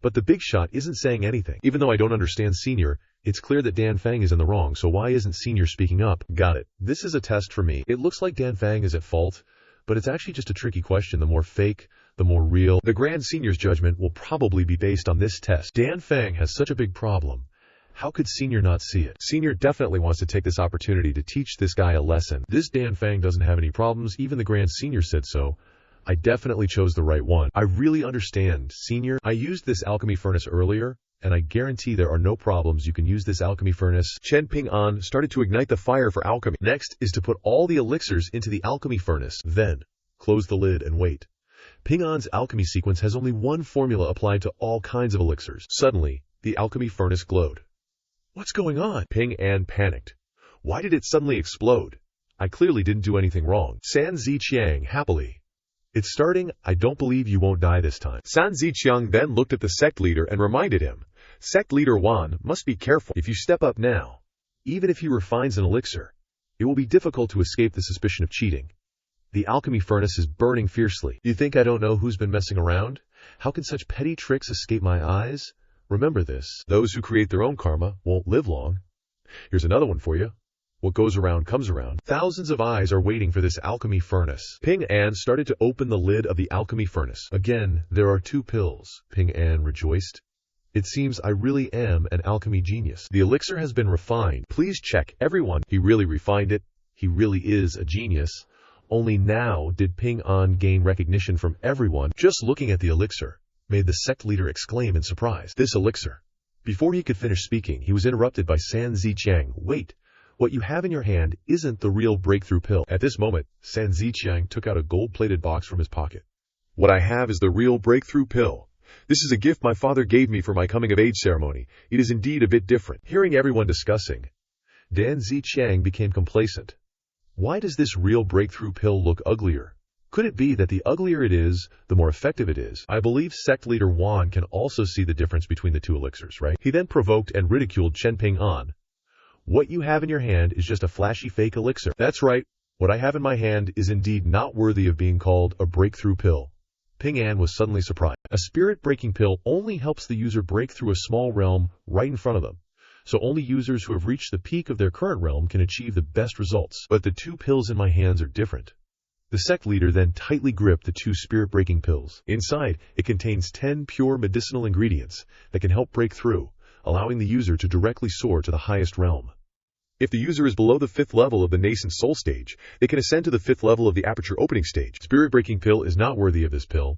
But the big shot isn't saying anything. Even though I don't understand Senior, it's clear that Dan Fang is in the wrong, so why isn't Senior speaking up? Got it. This is a test for me. It looks like Dan Fang is at fault, but it's actually just a tricky question. The more fake, the more real. The Grand Senior's judgment will probably be based on this test. Dan Fang has such a big problem. How could Senior not see it? Senior definitely wants to take this opportunity to teach this guy a lesson. This Dan Fang doesn't have any problems. Even the Grand Senior said so. I definitely chose the right one. I really understand, Senior. I used this alchemy furnace earlier, and I guarantee there are no problems. You can use this alchemy furnace. Chen Ping An started to ignite the fire for alchemy. Next is to put all the elixirs into the alchemy furnace. Then, close the lid and wait. Ping An's alchemy sequence has only one formula applied to all kinds of elixirs. Suddenly, the alchemy furnace glowed. What's going on? Ping An panicked. Why did it suddenly explode? I clearly didn't do anything wrong. San Ziqiang happily. It's starting. I don't believe you won't die this time. San Ziqiang then looked at the sect leader and reminded him. Sect leader Wan must be careful. If you step up now, even if he refines an elixir, it will be difficult to escape the suspicion of cheating. The alchemy furnace is burning fiercely. You think I don't know who's been messing around? How can such petty tricks escape my eyes? Remember this. Those who create their own karma won't live long. Here's another one for you. What goes around comes around. Thousands of eyes are waiting for this alchemy furnace. Ping An started to open the lid of the alchemy furnace. Again, there are 2 pills, Ping An rejoiced. It seems I really am an alchemy genius. The elixir has been refined. Please check, everyone. He really refined it. He really is a genius. Only now did Ping An gain recognition from everyone. Just looking at the elixir made the sect leader exclaim in surprise. This elixir. Before he could finish speaking, he was interrupted by San Ziqiang. Wait. What you have in your hand isn't the real breakthrough pill. At this moment, San Ziqiang took out a gold-plated box from his pocket. What I have is the real breakthrough pill. This is a gift my father gave me for my coming-of-age ceremony. It is indeed a bit different. Hearing everyone discussing, Dan Ziqiang became complacent. Why does this real breakthrough pill look uglier? Could it be that the uglier it is, the more effective it is? I believe sect leader Wan can also see the difference between the 2 elixirs, right? He then provoked and ridiculed Chen Ping An. What you have in your hand is just a flashy fake elixir. That's right. What I have in my hand is indeed not worthy of being called a breakthrough pill. Ping An was suddenly surprised. A spirit-breaking pill only helps the user break through a small realm right in front of them. So only users who have reached the peak of their current realm can achieve the best results. But the 2 pills in my hands are different. The sect leader then tightly gripped the 2 spirit-breaking pills. Inside, it contains 10 pure medicinal ingredients that can help break through, allowing the user to directly soar to the highest realm. If the user is below the 5th level of the nascent soul stage, they can ascend to the 5th level of the aperture opening stage. Spirit-breaking pill is not worthy of this pill.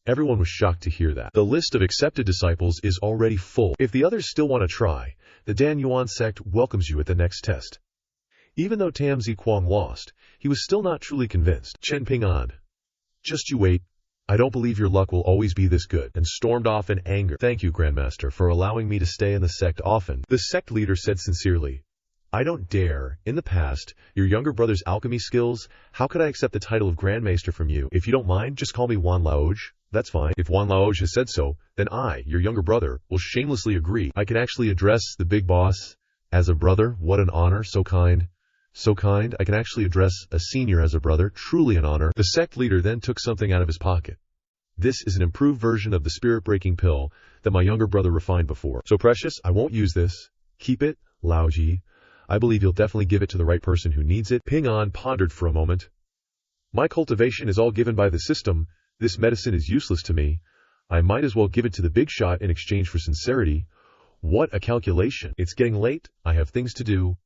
Everyone was shocked to hear that. The list of accepted disciples is already full. If the others still want to try, the Dan Yuan sect welcomes you at the next test. Even though Tam Ziqiang lost, he was still not truly convinced. Chen Ping An. Just you wait. I don't believe your luck will always be this good, and stormed off in anger. Thank you, Grandmaster, for allowing me to stay in the sect often. The sect leader said sincerely. I don't dare. In the past, your younger brother's alchemy skills, how could I accept the title of Grandmaster from you? If you don't mind, just call me Wan Laoj. That's fine. If Wan Laoj has said so, then I, your younger brother, will shamelessly agree. I can actually address the big boss as a brother. What an honor, so kind. So kind, I can actually address a senior as a brother, truly an honor. The sect leader then took something out of his pocket. This is an improved version of the spirit-breaking pill that my younger brother refined before. So precious, I won't use this. Keep it, Lao Ji. I believe you'll definitely give it to the right person who needs it. Ping An pondered for a moment. My cultivation is all given by the system. This medicine is useless to me. I might as well give it to the big shot in exchange for sincerity. What a calculation. It's getting late. I have things to do.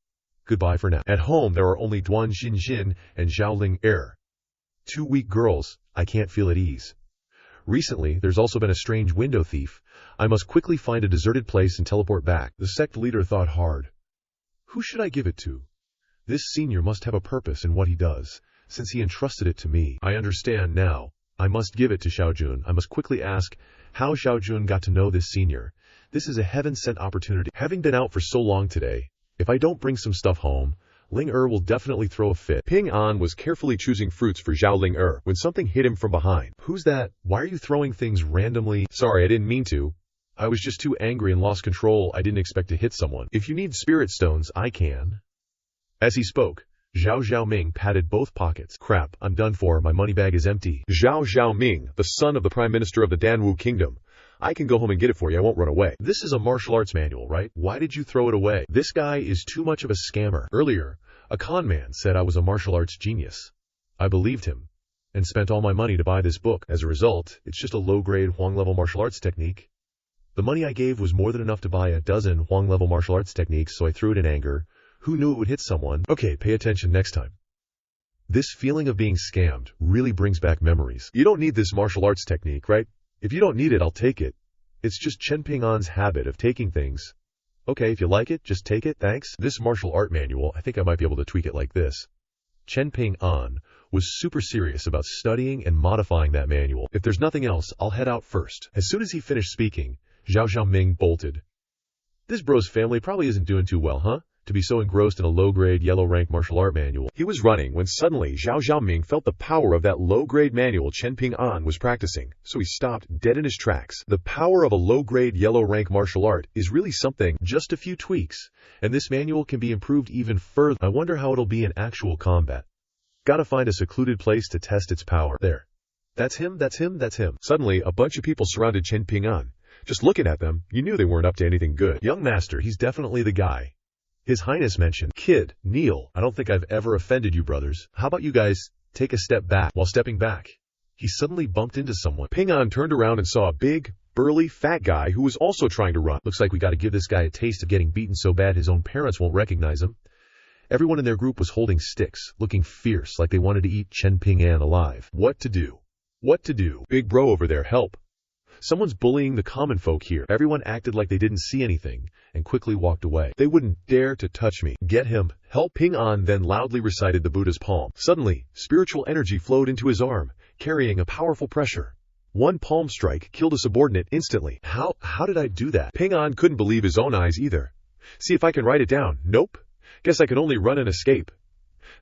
Goodbye for now. At home, there are only Duan Xinxin and Xiaoling Er. 2 weak girls. I can't feel at ease. Recently, there's also been a strange window thief. I must quickly find a deserted place and teleport back. The sect leader thought hard. Who should I give it to? This senior must have a purpose in what he does, since he entrusted it to me. I understand now. I must give it to Xiaojun. I must quickly ask how Xiaojun got to know this senior. This is a heaven-sent opportunity. Having been out for so long today, if I don't bring some stuff home, Ling Er will definitely throw a fit. Ping An was carefully choosing fruits for Zhao Ling Er when something hit him from behind. Who's that? Why are you throwing things randomly? Sorry, I didn't mean to. I was just too angry and lost control. I didn't expect to hit someone. If you need spirit stones, I can. As he spoke, Zhao Xiaoming patted both pockets. Crap, I'm done for. My money bag is empty. Zhao Xiaoming, the son of the Prime Minister of the Danwu Kingdom. I can go home and get it for you. I won't run away. This is a martial arts manual, right? Why did you throw it away? This guy is too much of a scammer. Earlier, a con man said I was a martial arts genius. I believed him and spent all my money to buy this book. As a result, it's just a low-grade Huang-level martial arts technique. The money I gave was more than enough to buy a dozen Huang-level martial arts techniques, so I threw it in anger. Who knew it would hit someone? Okay, pay attention next time. This feeling of being scammed really brings back memories. You don't need this martial arts technique, right? If you don't need it, I'll take it. It's just Chen Ping An's habit of taking things. Okay, if you like it, just take it, thanks. This martial art manual, I think I might be able to tweak it like this. Chen Ping An was super serious about studying and modifying that manual. If there's nothing else, I'll head out first. As soon as he finished speaking, Zhao Xiaoming bolted. This bro's family probably isn't doing too well, huh? To be so engrossed in a low-grade, yellow-rank martial art manual. He was running when suddenly Zhao Xiaoming felt the power of that low-grade manual Chen Ping An was practicing, so he stopped dead in his tracks. The power of a low-grade, yellow-rank martial art is really something, just a few tweaks, and this manual can be improved even further. I wonder how it'll be in actual combat. Gotta find a secluded place to test its power. There. That's him, that's him, that's him. Suddenly, a bunch of people surrounded Chen Ping An. Just looking at them, you knew they weren't up to anything good. Young master, he's definitely the guy. His Highness mentioned, Kid, kneel. I don't think I've ever offended you brothers. How about you guys take a step back? While stepping back, he suddenly bumped into someone. Ping An turned around and saw a big, burly, fat guy who was also trying to run. Looks like we gotta give this guy a taste of getting beaten so bad his own parents won't recognize him. Everyone in their group was holding sticks, looking fierce like they wanted to eat Chen Ping An alive. What to do? What to do? Big bro over there, help. Someone's bullying the common folk here. Everyone acted like they didn't see anything and quickly walked away. They wouldn't dare to touch me. Get him. Help. Ping An then loudly recited the Buddha's palm. Suddenly, spiritual energy flowed into his arm, carrying a powerful pressure. One palm strike killed a subordinate instantly. How did I do that? Ping An couldn't believe his own eyes either. See if I can write it down. Nope. Guess I can only run and escape.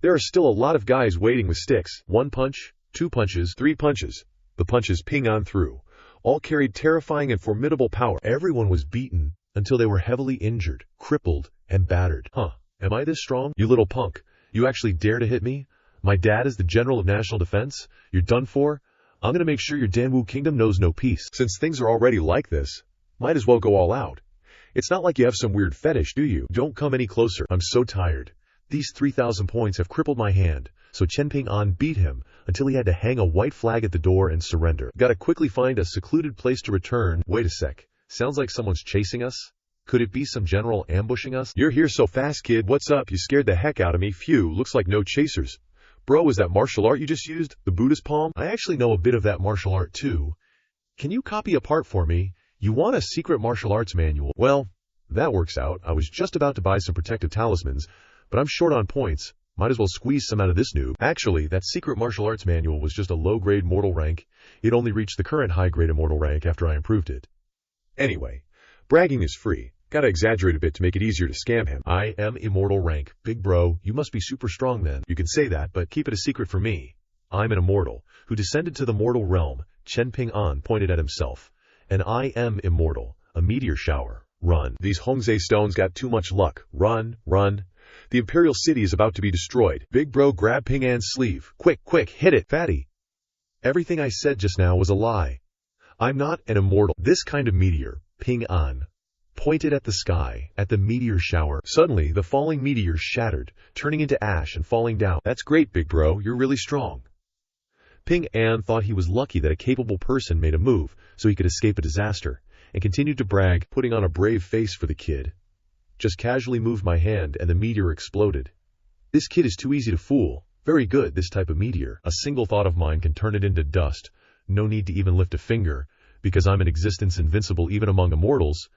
There are still a lot of guys waiting with sticks. 1 punch, 2 punches, 3 punches. The punches Ping An threw all carried terrifying and formidable power. Everyone was beaten until they were heavily injured, crippled, and battered. Huh, am I this strong? You little punk, you actually dare to hit me? My dad is the General of National Defense? You're done for? I'm gonna make sure your Danwu Kingdom knows no peace. Since things are already like this, might as well go all out. It's not like you have some weird fetish, do you? Don't come any closer. I'm so tired. These 3,000 points have crippled my hand, so Chen Ping An beat him until he had to hang a white flag at the door and surrender. Gotta quickly find a secluded place to return. Wait a sec. Sounds like someone's chasing us? Could it be some general ambushing us? You're here so fast, kid. What's up? You scared the heck out of me. Phew, looks like no chasers. Bro, is that martial art you just used? The Buddha's palm? I actually know a bit of that martial art too. Can you copy a part for me? You want a secret martial arts manual? Well, that works out. I was just about to buy some protective talismans, but I'm short on points. Might as well squeeze some out of this noob. Actually, that secret martial arts manual was just a low-grade mortal rank. It only reached the current high-grade immortal rank after I improved it. Anyway, bragging is free. Gotta exaggerate a bit to make it easier to scam him. I am immortal rank. Big bro, you must be super strong then. You can say that, but keep it a secret for me. I'm an immortal, who descended to the mortal realm. Chen Ping An pointed at himself. And I am immortal. A meteor shower. Run. These Hongzhe stones got too much luck. Run, run. The Imperial City is about to be destroyed. Big Bro grabbed Ping An's sleeve. Quick, quick, hit it, fatty. Everything I said just now was a lie. I'm not an immortal. This kind of meteor, Ping An, pointed at the sky, at the meteor shower. Suddenly, the falling meteor shattered, turning into ash and falling down. That's great, Big Bro. You're really strong. Ping An thought he was lucky that a capable person made a move so he could escape a disaster, and continued to brag, putting on a brave face for the kid. Just casually moved my hand and the meteor exploded. This kid is too easy to fool. Very good, this type of meteor. A single thought of mine can turn it into dust. No need to even lift a finger, because I'm in existence invincible even among immortals.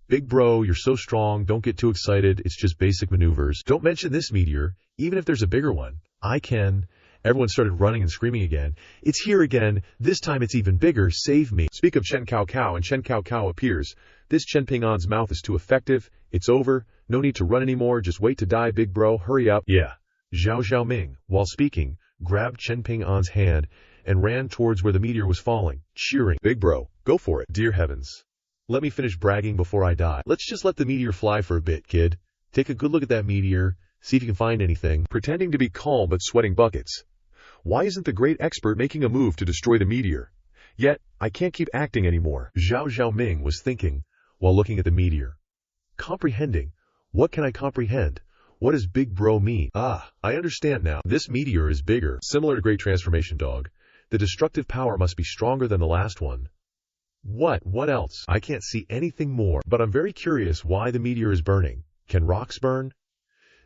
Big Bro, you're so strong, don't get too excited, it's just basic maneuvers. Don't mention this meteor, even if there's a bigger one. I can. Everyone started running and screaming again. It's here again, this time it's even bigger, save me. Speak of Chen Cao Cao, and Chen Cao Cao appears. This Chen Ping An's mouth is too effective, it's over, no need to run anymore, just wait to die, Big Bro, hurry up. Yeah. Zhao Xiaoming, while speaking, grabbed Chen Ping An's hand and ran towards where the meteor was falling, cheering. Big Bro, go for it. Dear heavens. Let me finish bragging before I die. Let's just let the meteor fly for a bit, kid. Take a good look at that meteor, see if you can find anything. Pretending to be calm but sweating buckets. Why isn't the great expert making a move to destroy the meteor? Yet, I can't keep acting anymore. Zhao Xiaoming was thinking, while looking at the meteor. Comprehending. What can I comprehend? What does Big Bro mean? Ah, I understand now. This meteor is bigger, similar to Great Transformation Dog. The destructive power must be stronger than the last one. What else? I can't see anything more, but I'm very curious why the meteor is burning. Can rocks burn?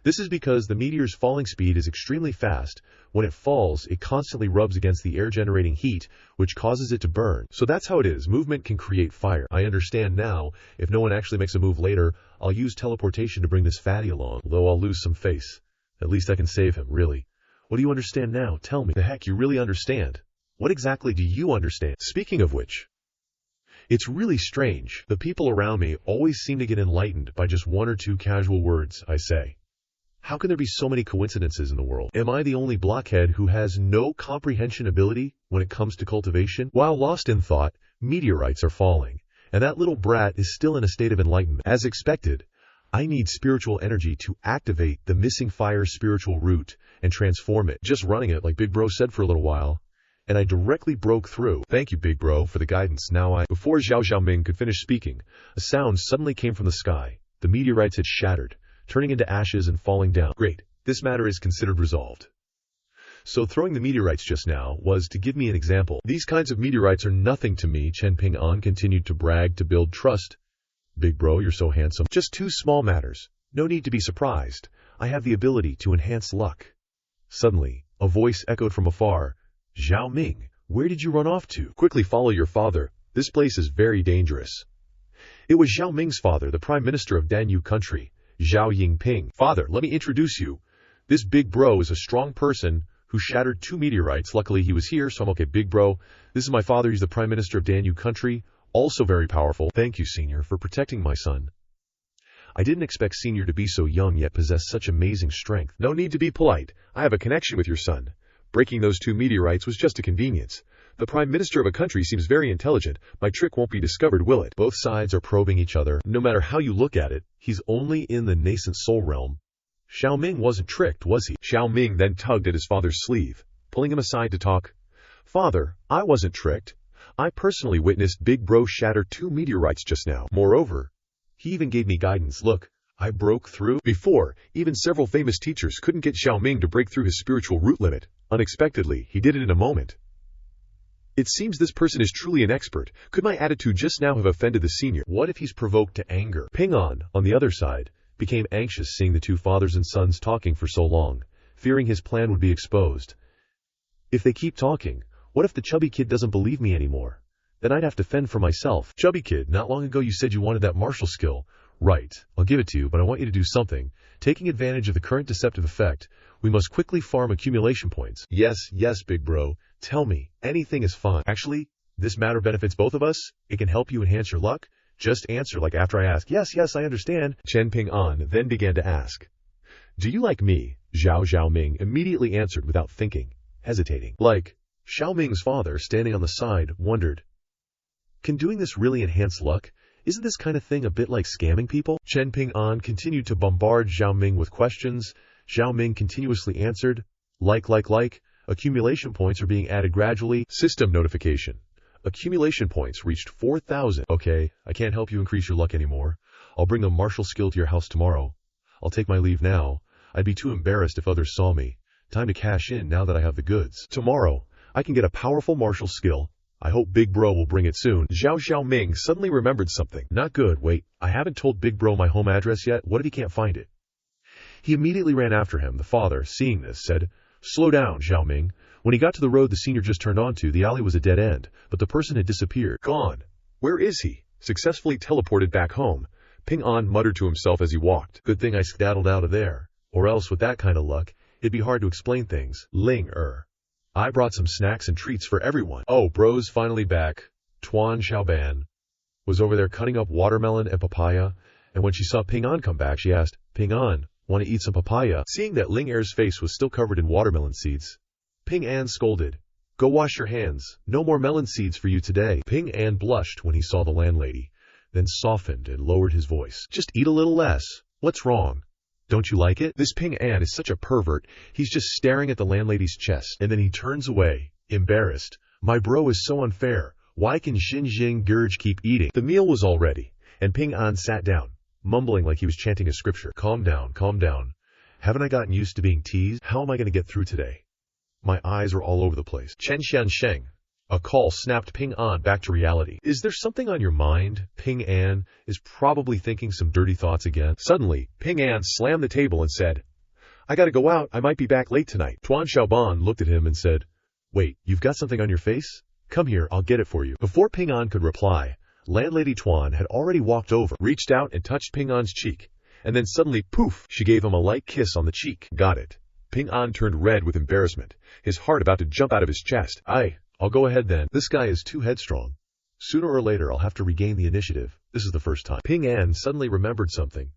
This is because the meteor's falling speed is extremely fast. When it falls, it constantly rubs against the air-generating heat, which causes it to burn. So that's how it is. Movement can create fire. I understand now. If no one actually makes a move later, I'll use teleportation to bring this fatty along, though I'll lose some face. At least I can save him, really. What do you understand now? Tell me. The heck, you really understand? What exactly do you understand? Speaking of which, it's really strange. The people around me always seem to get enlightened by just one or two casual words I say. How can there be so many coincidences in the world? Am I the only blockhead who has no comprehension ability when it comes to cultivation? While lost in thought, meteorites are falling, and that little brat is still in a state of enlightenment. As expected, I need spiritual energy to activate the missing fire spiritual root and transform it. Just running it, like Big Bro said for a little while, and I directly broke through. Thank you, Big Bro, for the guidance. Before Zhao Xiaoming could finish speaking, a sound suddenly came from the sky. The meteorites had shattered, turning into ashes and falling down. Great. This matter is considered resolved. So throwing the meteorites just now was to give me an example. These kinds of meteorites are nothing to me, Chen Ping An continued to brag to build trust. Big Bro, you're so handsome. Just two small matters. No need to be surprised. I have the ability to enhance luck. Suddenly, a voice echoed from afar. Zhao Ming, where did you run off to? Quickly follow your father. This place is very dangerous. It was Zhao Ming's father, the Prime Minister of Danyu Country, Zhao Yingping. Father, let me introduce you. This Big Bro is a strong person who shattered 2 meteorites. Luckily, he was here, so I'm okay. Big Bro, this is my father. He's the Prime Minister of Danyu Country, also very powerful. Thank you, Senior, for protecting my son. I didn't expect Senior to be so young yet possess such amazing strength. No need to be polite. I have a connection with your son. Breaking those 2 meteorites was just a convenience. The Prime Minister of a country seems very intelligent. My trick won't be discovered, will it? Both sides are probing each other. No matter how you look at it, he's only in the nascent soul realm. Xiao Ming wasn't tricked, was he? Xiao Ming then tugged at his father's sleeve, pulling him aside to talk. Father, I wasn't tricked. I personally witnessed Big Bro shatter 2 meteorites just now. Moreover, he even gave me guidance. Look, I broke through. Before, even several famous teachers couldn't get Xiao Ming to break through his spiritual root limit. Unexpectedly, he did it in a moment. It seems this person is truly an expert. Could my attitude just now have offended the senior? What if he's provoked to anger? Ping An, on the other side, became anxious seeing the 2 fathers and sons talking for so long, fearing his plan would be exposed. If they keep talking, what if the chubby kid doesn't believe me anymore? Then I'd have to fend for myself. Chubby kid, not long ago you said you wanted that martial skill. Right, I'll give it to you, but I want you to do something. Taking advantage of the current deceptive effect, we must quickly farm accumulation points. Yes, Big Bro. Tell me, anything is fine. Actually, this matter benefits both of us. It can help you enhance your luck. Just answer like after I ask. Yes, I understand. Chen Ping An then began to ask. Do you like me? Zhao Xiaoming immediately answered without thinking, hesitating. Like, Xiao Ming's father, standing on the side, wondered. Can doing this really enhance luck? Isn't this kind of thing a bit like scamming people? Chen Ping An continued to bombard Zhao Ming with questions. Zhao Ming continuously answered, like. Accumulation points are being added gradually. System notification. Accumulation points reached 4,000. Okay, I can't help you increase your luck anymore. I'll bring a martial skill to your house tomorrow. I'll take my leave now. I'd be too embarrassed if others saw me. Time to cash in now that I have the goods. Tomorrow, I can get a powerful martial skill. I hope Big Bro will bring it soon. Zhao Ming suddenly remembered something. Not good. Wait, I haven't told Big Bro my home address yet. What if he can't find it? He immediately ran after him. The father, seeing this, said, "Slow down, Zhao Ming." When he got to the road the senior just turned onto, the alley was a dead end, but the person had disappeared. Gone. Where is he? Successfully teleported back home. Ping An muttered to himself as he walked. Good thing I skedaddled out of there. Or else, with that kind of luck, it'd be hard to explain things. I brought some snacks and treats for everyone. Oh, bro's finally back. Tuan Xiaoban was over there cutting up watermelon and papaya, and when she saw Ping An come back, she asked, "Ping An, want to eat some papaya?" Seeing that Ling Er's face was still covered in watermelon seeds, Ping An scolded, "Go wash your hands. No more melon seeds for you today." Ping An blushed when he saw the landlady, then softened and lowered his voice. "Just eat a little less. What's wrong? Don't you like it?" This Ping An is such a pervert, he's just staring at the landlady's chest, and then he turns away, embarrassed. My bro is so unfair. Why can Xinjing Gurge keep eating? The meal was all ready, and Ping An sat down, mumbling like he was chanting a scripture. Calm down. Haven't I gotten used to being teased? How am I going to get through today? My eyes are all over the place. Chen Xiansheng. A call snapped Ping An back to reality. Is there something on your mind? Ping An is probably thinking some dirty thoughts again. Suddenly, Ping An slammed the table and said, "I gotta go out. I might be back late tonight." Tuan Xiaoban looked at him and said, "Wait, you've got something on your face? Come here, I'll get it for you." Before Ping An could reply, landlady Tuan had already walked over, reached out and touched Ping An's cheek, and then suddenly, poof, she gave him a light kiss on the cheek. Got it. Ping An turned red with embarrassment, his heart about to jump out of his chest. I'll go ahead then. This guy is too headstrong. Sooner or later, I'll have to regain the initiative. This is the first time. Ping An suddenly remembered something.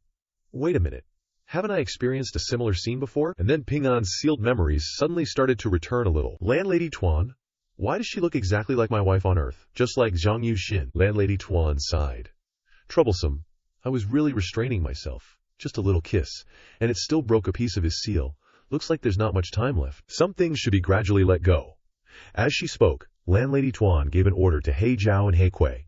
Wait a minute. Haven't I experienced a similar scene before? And then Ping An's sealed memories suddenly started to return a little. Landlady Tuan? Why does she look exactly like my wife on Earth? Just like Zhang Yuxin. Landlady Tuan sighed. Troublesome. I was really restraining myself. Just a little kiss. And it still broke a piece of his seal. Looks like there's not much time left. Some things should be gradually let go. As she spoke, landlady Tuan gave an order to He Zhao and He Kui.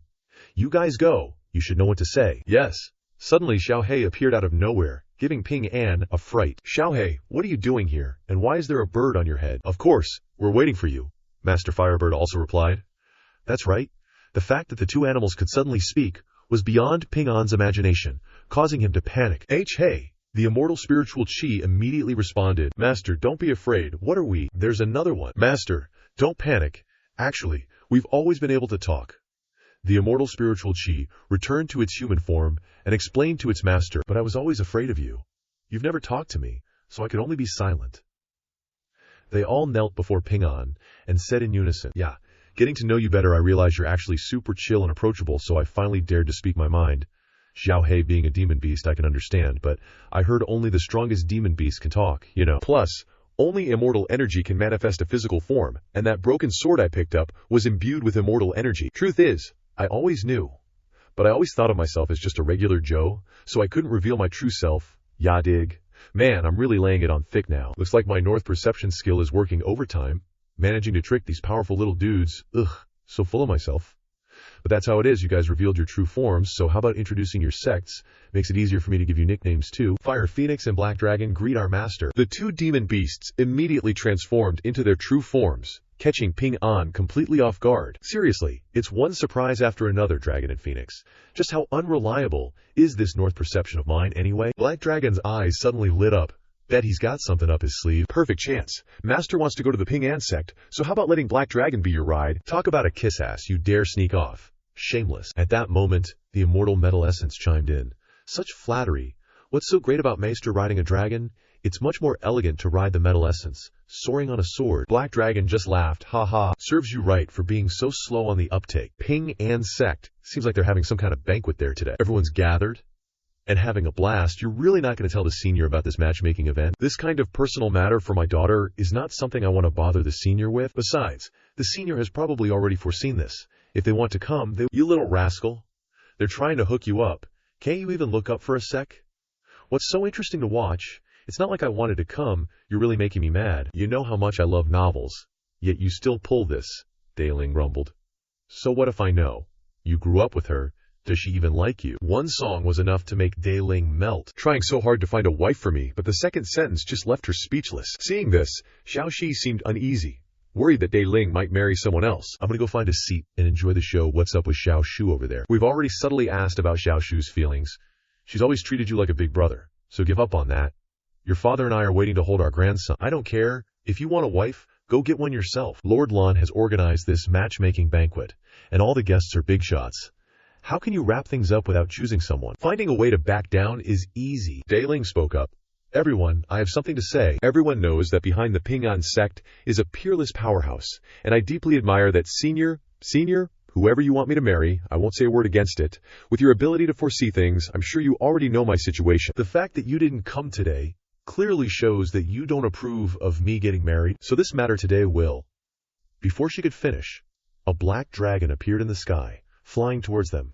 You guys go. You should know what to say. Yes. Suddenly Xiao He appeared out of nowhere, giving Ping An a fright. Xiao He, what are you doing here? And why is there a bird on your head? Of course, we're waiting for you, Master Firebird also replied. That's right. The fact that the two animals could suddenly speak was beyond Ping An's imagination, causing him to panic. Hey! The immortal spiritual chi immediately responded, Master, don't be afraid. What are we? There's another one. Master, don't panic. Actually, we've always been able to talk. The immortal spiritual chi returned to its human form and explained to its master, but I was always afraid of you. You've never talked to me, so I could only be silent. They all knelt before Ping An and said in unison, Yeah, getting to know you better, I realize you're actually super chill and approachable, so I finally dared to speak my mind. Xiao He being a demon beast, I can understand, but I heard only the strongest demon beast can talk, you know. Plus, only immortal energy can manifest a physical form, and that broken sword I picked up was imbued with immortal energy. Truth is, I always knew, but I always thought of myself as just a regular Joe, so I couldn't reveal my true self. Ya dig? Man, I'm really laying it on thick now. Looks like my North perception skill is working overtime, managing to trick these powerful little dudes. Ugh, so full of myself. But that's how it is, you guys revealed your true forms, so how about introducing your sects? Makes it easier for me to give you nicknames too. Fire Phoenix and Black Dragon, greet our master. The two demon beasts immediately transformed into their true forms, catching Ping An completely off guard. Seriously, it's one surprise after another, Dragon and Phoenix. Just how unreliable is this North perception of mine anyway? Black Dragon's eyes suddenly lit up. Bet he's got something up his sleeve. Perfect chance. Master wants to go to the Ping An sect, so how about letting Black Dragon be your ride? Talk about a kiss ass, you dare sneak off. Shameless. At that moment, the immortal metal essence chimed in. Such flattery. What's so great about Maester riding a dragon? It's much more elegant to ride the metal essence, soaring on a sword. Black Dragon just laughed. Ha ha. Serves you right for being so slow on the uptake. Ping An sect. Seems like they're having some kind of banquet there today. Everyone's gathered and having a blast. You're really not going to tell the senior about this matchmaking event. This kind of personal matter for my daughter is not something I want to bother the senior with. Besides, the senior has probably already foreseen this. If they want to come, you little rascal. They're trying to hook you up. Can't you even look up for a sec? What's so interesting to watch? It's not like I wanted to come, you're really making me mad. You know how much I love novels. Yet you still pull this, Dai-Ling grumbled. So what if I know? You grew up with her. Does she even like you? One song was enough to make Dai-Ling melt. Trying so hard to find a wife for me, but the second sentence just left her speechless. Seeing this, Xiaoxi seemed uneasy, worried that Dai-Ling might marry someone else. I'm gonna go find a seat and enjoy the show. What's up with Xiao Shu over there? We've already subtly asked about Xiao Shu's feelings. She's always treated you like a big brother, so give up on that. Your father and I are waiting to hold our grandson. I don't care. If you want a wife, go get one yourself. Lord Lan has organized this matchmaking banquet, and all the guests are big shots. How can you wrap things up without choosing someone? Finding a way to back down is easy. Dai-Ling spoke up. Everyone, I have something to say. Everyone knows that behind the Ping An sect is a peerless powerhouse, and I deeply admire that senior, whoever you want me to marry, I won't say a word against it. With your ability to foresee things, I'm sure you already know my situation. The fact that you didn't come today clearly shows that you don't approve of me getting married, so this matter today will. Before she could finish, a black dragon appeared in the sky, flying towards them.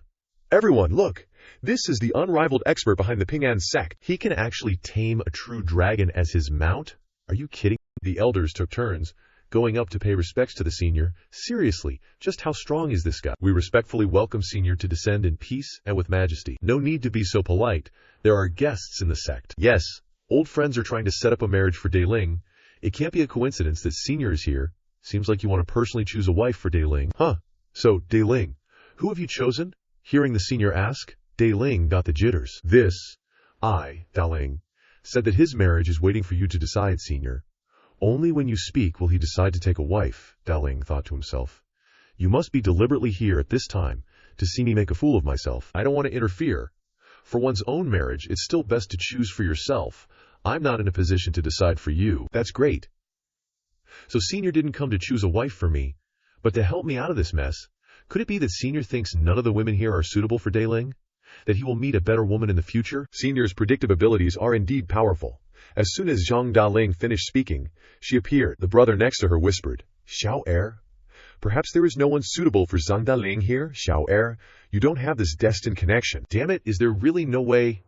Everyone, look! This is the unrivaled expert behind the Ping An sect. He can actually tame a true dragon as his mount? Are you kidding? The elders took turns, going up to pay respects to the senior. Seriously, just how strong is this guy? We respectfully welcome senior to descend in peace and with majesty. No need to be so polite. There are guests in the sect. Yes, old friends are trying to set up a marriage for Dai-Ling. It can't be a coincidence that senior is here. Seems like you want to personally choose a wife for Dai-Ling. Huh. So, Dai-Ling, who have you chosen? Hearing the senior ask, Dai-Ling got the jitters. Dai-Ling, said that his marriage is waiting for you to decide, senior. Only when you speak will he decide to take a wife, Dai-Ling thought to himself. You must be deliberately here at this time to see me make a fool of myself. I don't want to interfere. For one's own marriage, it's still best to choose for yourself. I'm not in a position to decide for you. That's great. So senior didn't come to choose a wife for me, but to help me out of this mess. Could it be that senior thinks none of the women here are suitable for Dai-Ling? That he will meet a better woman in the future? Senior's predictive abilities are indeed powerful. As soon as Zhang Dai-Ling finished speaking, she appeared. The brother next to her whispered, Xiao Er? Perhaps there is no one suitable for Zhang Dai-Ling here, Xiao Er. You don't have this destined connection. Damn it, is there really no way?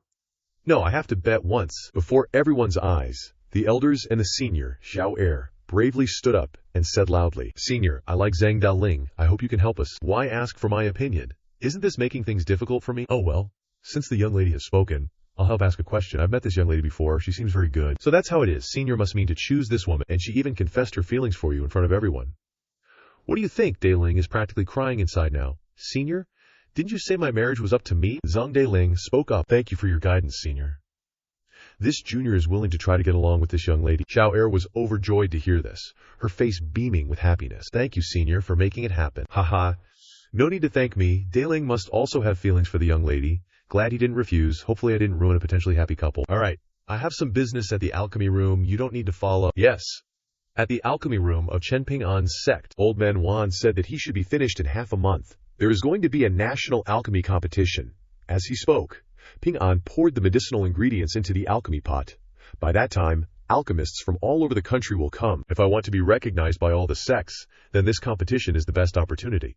No, I have to bet once. Before everyone's eyes, the elders and the senior, Xiao Er, bravely stood up and said loudly, Senior, I like Zhang Dai-Ling. I hope you can help us. Why ask for my opinion? Isn't this making things difficult for me? Oh well, since the young lady has spoken, I'll help ask a question. I've met this young lady before. She seems very good. So that's how it is. Senior must mean to choose this woman, and she even confessed her feelings for you in front of everyone. What do you think? Dai-Ling is practically crying inside now. Senior, didn't you say my marriage was up to me? Zhang Dai-Ling spoke up. Thank you for your guidance, Senior. This junior is willing to try to get along with this young lady. Xiao Er was overjoyed to hear this, her face beaming with happiness. Thank you, Senior, for making it happen. Haha. No need to thank me. Dai-Ling must also have feelings for the young lady. Glad he didn't refuse. Hopefully I didn't ruin a potentially happy couple. Alright, I have some business at the alchemy room. You don't need to follow. Yes. At the alchemy room of Chen Ping An's sect, Old Man Wan said that he should be finished in half a month. There is going to be a national alchemy competition. As he spoke, Ping An poured the medicinal ingredients into the alchemy pot. By that time, alchemists from all over the country will come. If I want to be recognized by all the sects, then this competition is the best opportunity.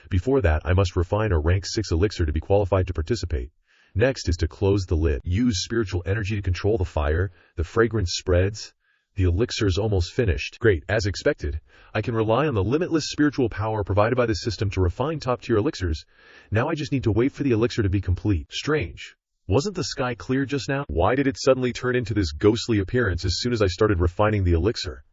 Before that, I must refine a rank 6 elixir to be qualified to participate. Next is to close the lid. Use spiritual energy to control the fire. The fragrance spreads. The elixir is almost finished. Great, as expected. I can rely on the limitless spiritual power provided by the system to refine top-tier elixirs. Now I just need to wait for the elixir to be complete. Strange. Wasn't the sky clear just now? Why did it suddenly turn into this ghostly appearance as soon as I started refining the elixir?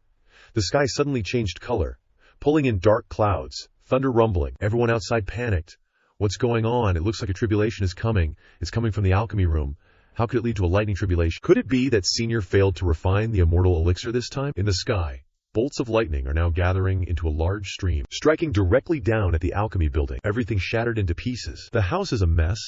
The sky suddenly changed color, pulling in dark clouds, thunder rumbling. Everyone outside panicked. What's going on? It looks like a tribulation is coming. It's coming from the alchemy room. How could it lead to a lightning tribulation? Could it be that Senior failed to refine the immortal elixir this time? In the sky, bolts of lightning are now gathering into a large stream, striking directly down at the alchemy building. Everything shattered into pieces. The house is a mess,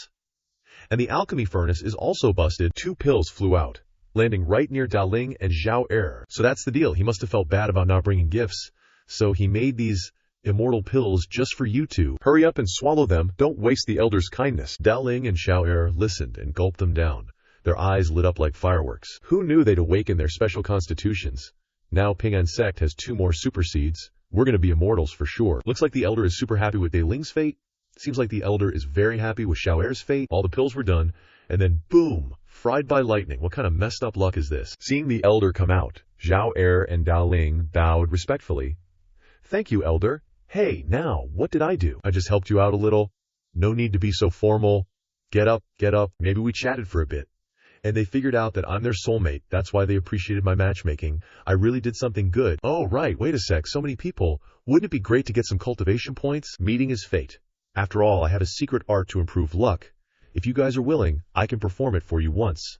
and the alchemy furnace is also busted. 2 pills flew out, landing right near Dai-Ling and Xiao Er. So that's the deal. He must have felt bad about not bringing gifts, so he made these immortal pills just for you two. Hurry up and swallow them. Don't waste the elder's kindness. Dai-Ling and Xiao Er listened and gulped them down. Their eyes lit up like fireworks. Who knew they'd awaken their special constitutions? Now Ping An sect has 2 more super seeds. We're gonna be immortals for sure. Looks like the elder is super happy with Dai-Ling's fate. Seems like the elder is very happy with Xiao Er's fate. All the pills were done, and then boom, fried by lightning. What kind of messed up luck is this? Seeing the elder come out, Xiao Er and Dao Ling bowed respectfully. Thank you, elder. Hey, now, what did I do? I just helped you out a little. No need to be so formal. Get up, get up. Maybe we chatted for a bit. And they figured out that I'm their soulmate. That's why they appreciated my matchmaking. I really did something good. Oh, right, wait a sec, so many people. Wouldn't it be great to get some cultivation points? Meeting is fate. After all, I have a secret art to improve luck. If you guys are willing, I can perform it for you once.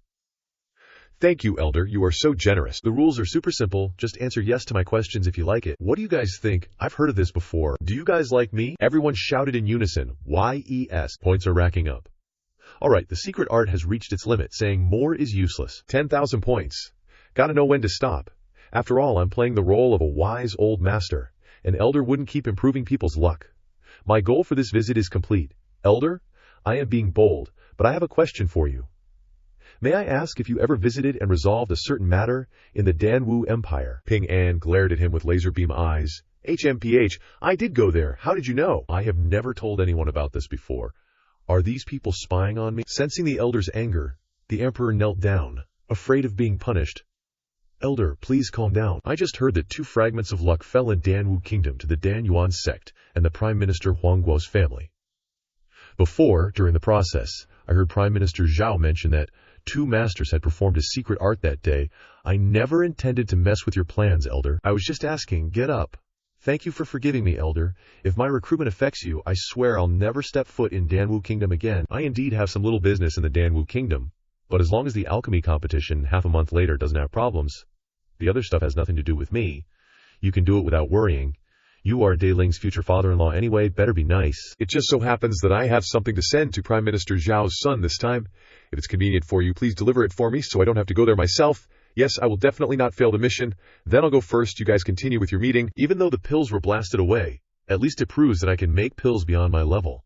Thank you, elder. You are so generous. The rules are super simple. Just answer yes to my questions if you like it. What do you guys think? I've heard of this before. Do you guys like me? Everyone shouted in unison. YES. Points are racking up. Alright, the secret art has reached its limit, saying more is useless. 10,000 points. Gotta know when to stop. After all, I'm playing the role of a wise old master. An elder wouldn't keep improving people's luck. My goal for this visit is complete. Elder, I am being bold, but I have a question for you. May I ask if you ever visited and resolved a certain matter in the Danwu Empire? Ping An glared at him with laser beam eyes. HMPH, I did go there. How did you know? I have never told anyone about this before. Are these people spying on me? Sensing the elder's anger, the emperor knelt down, afraid of being punished. Elder, please calm down. I just heard that 2 fragments of luck fell in Danwu Kingdom to the Dan Yuan sect and the Prime Minister Huang Guo's family. Before, during the process, I heard Prime Minister Zhao mention that 2 masters had performed a secret art that day. I never intended to mess with your plans, Elder. I was just asking, get up. Thank you for forgiving me, Elder. If my recruitment affects you, I swear I'll never step foot in Danwu Kingdom again. I indeed have some little business in the Danwu Kingdom, but as long as the alchemy competition half a month later doesn't have problems, the other stuff has nothing to do with me. You can do it without worrying. You are Dai Ling's future father-in-law anyway, better be nice. It just so happens that I have something to send to Prime Minister Zhao's son this time. If it's convenient for you, please deliver it for me so I don't have to go there myself. Yes, I will definitely not fail the mission. Then I'll go first. You guys continue with your meeting. Even though the pills were blasted away, at least it proves that I can make pills beyond my level.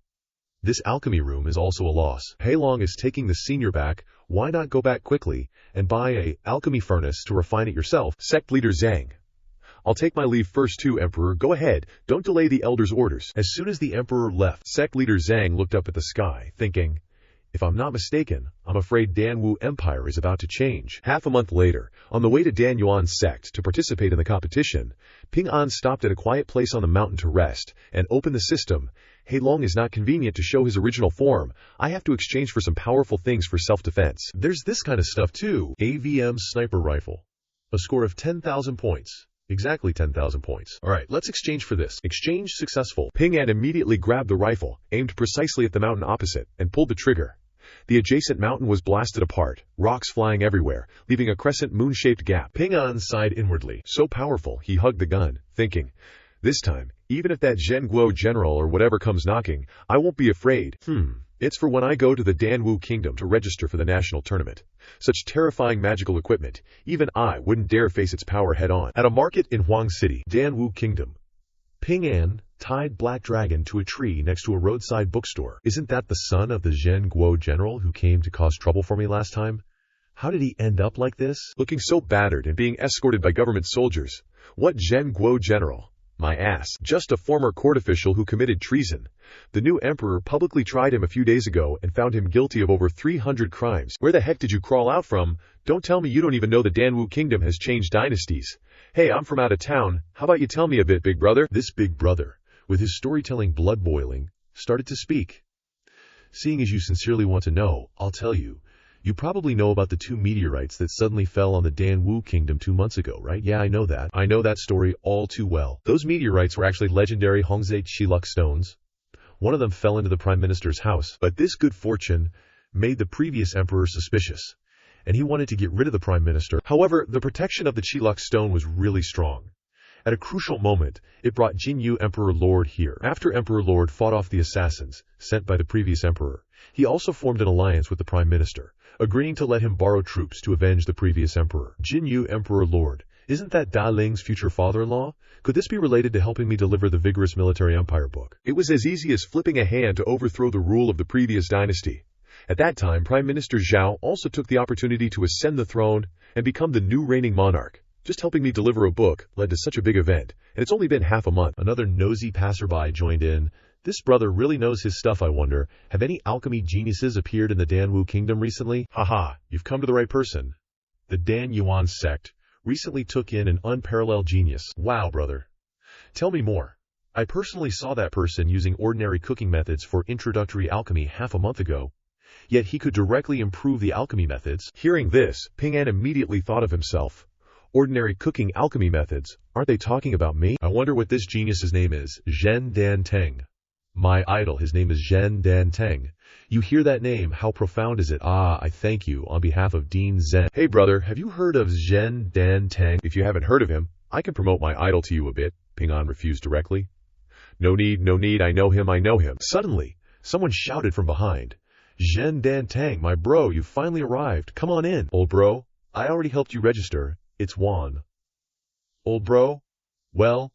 This alchemy room is also a loss. Heilong is taking the senior back. Why not go back quickly and buy a alchemy furnace to refine it yourself? Sect Leader Zhang. I'll take my leave first too, Emperor. Go ahead. Don't delay the elder's orders. As soon as the Emperor left, Sect Leader Zhang looked up at the sky, thinking, if I'm not mistaken, I'm afraid Danwu Empire is about to change. Half a month later, on the way to Dan Yuan's sect to participate in the competition, Ping An stopped at a quiet place on the mountain to rest and open the system. Heilong is not convenient to show his original form. I have to exchange for some powerful things for self-defense. There's this kind of stuff too. AVM sniper rifle. A score of 10,000 points. Exactly 10,000 points. Alright, let's exchange for this. Exchange successful. Ping An immediately grabbed the rifle, aimed precisely at the mountain opposite, and pulled the trigger. The adjacent mountain was blasted apart, rocks flying everywhere, leaving a crescent moon-shaped gap. Ping An sighed inwardly. So powerful, he hugged the gun, thinking, this time, even if that Zhen Guo general or whatever comes knocking, I won't be afraid. It's for when I go to the Danwu Kingdom to register for the national tournament. Such terrifying magical equipment, even I wouldn't dare face its power head-on. At a market in Huang City, Danwu Kingdom, Ping An tied Black Dragon to a tree next to a roadside bookstore. Isn't that the son of the Zhen Guo general who came to cause trouble for me last time? How did he end up like this? Looking so battered and being escorted by government soldiers. What Zhen Guo general? My ass. Just a former court official who committed treason. The new emperor publicly tried him a few days ago and found him guilty of over 300 crimes. Where the heck did you crawl out from? Don't tell me you don't even know the Danwu Kingdom has changed dynasties. Hey, I'm from out of town. How about you tell me a bit, big brother? This big brother, with his storytelling blood boiling, started to speak. Seeing as you sincerely want to know, I'll tell you. You probably know about the 2 meteorites that suddenly fell on the Danwu Kingdom 2 months ago, right? Yeah, I know that. I know that story all too well. Those meteorites were actually legendary Hongzhe Qiluk stones. One of them fell into the Prime Minister's house, but this good fortune made the previous emperor suspicious, and he wanted to get rid of the Prime Minister. However, the protection of the Qiluk stone was really strong. At a crucial moment, it brought Jinyu Emperor Lord here. After Emperor Lord fought off the assassins sent by the previous emperor, he also formed an alliance with the Prime Minister, agreeing to let him borrow troops to avenge the previous emperor. Jinyu Emperor Lord, isn't that Dai Ling's future father-in-law? Could this be related to helping me deliver the Vigorous Military Empire book? It was as easy as flipping a hand to overthrow the rule of the previous dynasty. At that time, Prime Minister Zhao also took the opportunity to ascend the throne and become the new reigning monarch. Just helping me deliver a book led to such a big event, and it's only been half a month. Another nosy passerby joined in. This brother really knows his stuff, I wonder. Have any alchemy geniuses appeared in the Danwu kingdom recently? Haha, you've come to the right person. The Dan Yuan sect recently took in an unparalleled genius. Wow, brother. Tell me more. I personally saw that person using ordinary cooking methods for introductory alchemy half a month ago. Yet he could directly improve the alchemy methods. Hearing this, Ping An immediately thought of himself. Ordinary cooking alchemy methods, aren't they talking about me? I wonder what this genius's name is. Zhen Dan Teng. My idol, his name is Zhen Dan Teng. You hear that name, how profound is it? Ah, I thank you on behalf of Dean Zhen. Hey brother, have you heard of Zhen Dan Teng? If you haven't heard of him, I can promote my idol to you a bit. Ping An refused directly. No need, I know him. Suddenly, someone shouted from behind. Zhen Dan Teng, my bro, you finally arrived. Come on in. Old bro, I already helped you register. It's Juan. Old bro? Well,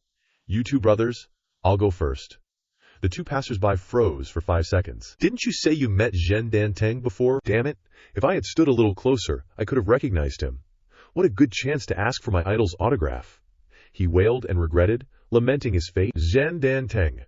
you two brothers, I'll go first. The two passersby froze for 5 seconds. Didn't you say you met Zhen Dan Teng before? Damn it. If I had stood a little closer, I could have recognized him. What a good chance to ask for my idol's autograph. He wailed and regretted, lamenting his fate. Zhen Dan Teng.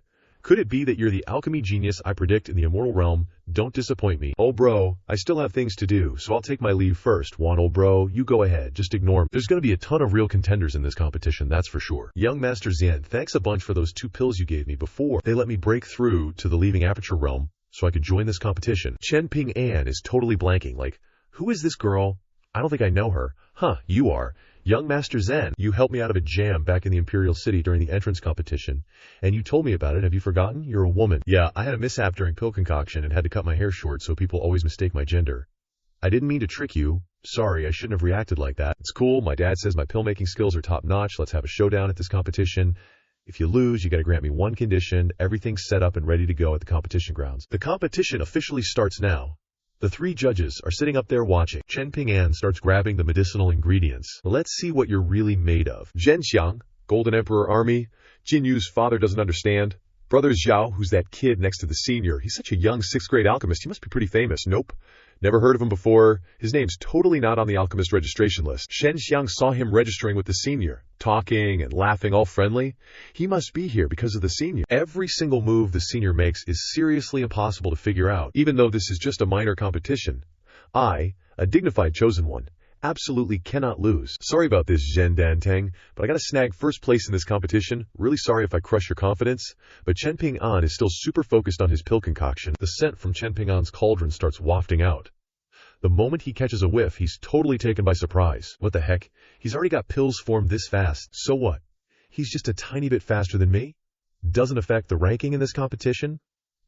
Could it be that you're the alchemy genius I predict in the immortal realm? Don't disappoint me. Oh bro, I still have things to do, so I'll take my leave first. Juan, old bro, you go ahead, just ignore me. There's gonna be a ton of real contenders in this competition, that's for sure. Young Master Zhen, thanks a bunch for those 2 pills you gave me before. They let me break through to the leaving aperture realm, so I could join this competition. Chen Ping An is totally blanking, like, who is this girl? I don't think I know her. Huh, you are. Young Master Zhen, you helped me out of a jam back in the Imperial City during the entrance competition, and you told me about it. Have you forgotten? You're a woman. Yeah, I had a mishap during pill concoction and had to cut my hair short, so people always mistake my gender. I didn't mean to trick you. Sorry, I shouldn't have reacted like that. It's cool. My dad says my pill-making skills are top-notch. Let's have a showdown at this competition. If you lose, you gotta grant me one condition. Everything's set up and ready to go at the competition grounds. The competition officially starts now. The 3 judges are sitting up there watching. Chen Ping An starts grabbing the medicinal ingredients. Let's see what you're really made of. Zhenxiang, Golden Emperor Army. Jin Yu's father doesn't understand. Brother Zhao, who's that kid next to the senior. He's such a young 6th grade alchemist. He must be pretty famous. Nope. Never heard of him before. His name's totally not on the alchemist registration list. Zhenxiang saw him registering with the senior, talking and laughing all friendly. He must be here because of the senior. Every single move the senior makes is seriously impossible to figure out, even though this is just a minor competition. I, a dignified chosen one, absolutely cannot lose. Sorry about this, Zhen Dan Teng, but I gotta snag first place in this competition. Really sorry if I crush your confidence, but Chen Ping An is still super focused on his pill concoction. The scent from Chen Ping An's cauldron starts wafting out. The moment he catches a whiff, he's totally taken by surprise. What the heck? He's already got pills formed this fast. So what? He's just a tiny bit faster than me? Doesn't affect the ranking in this competition?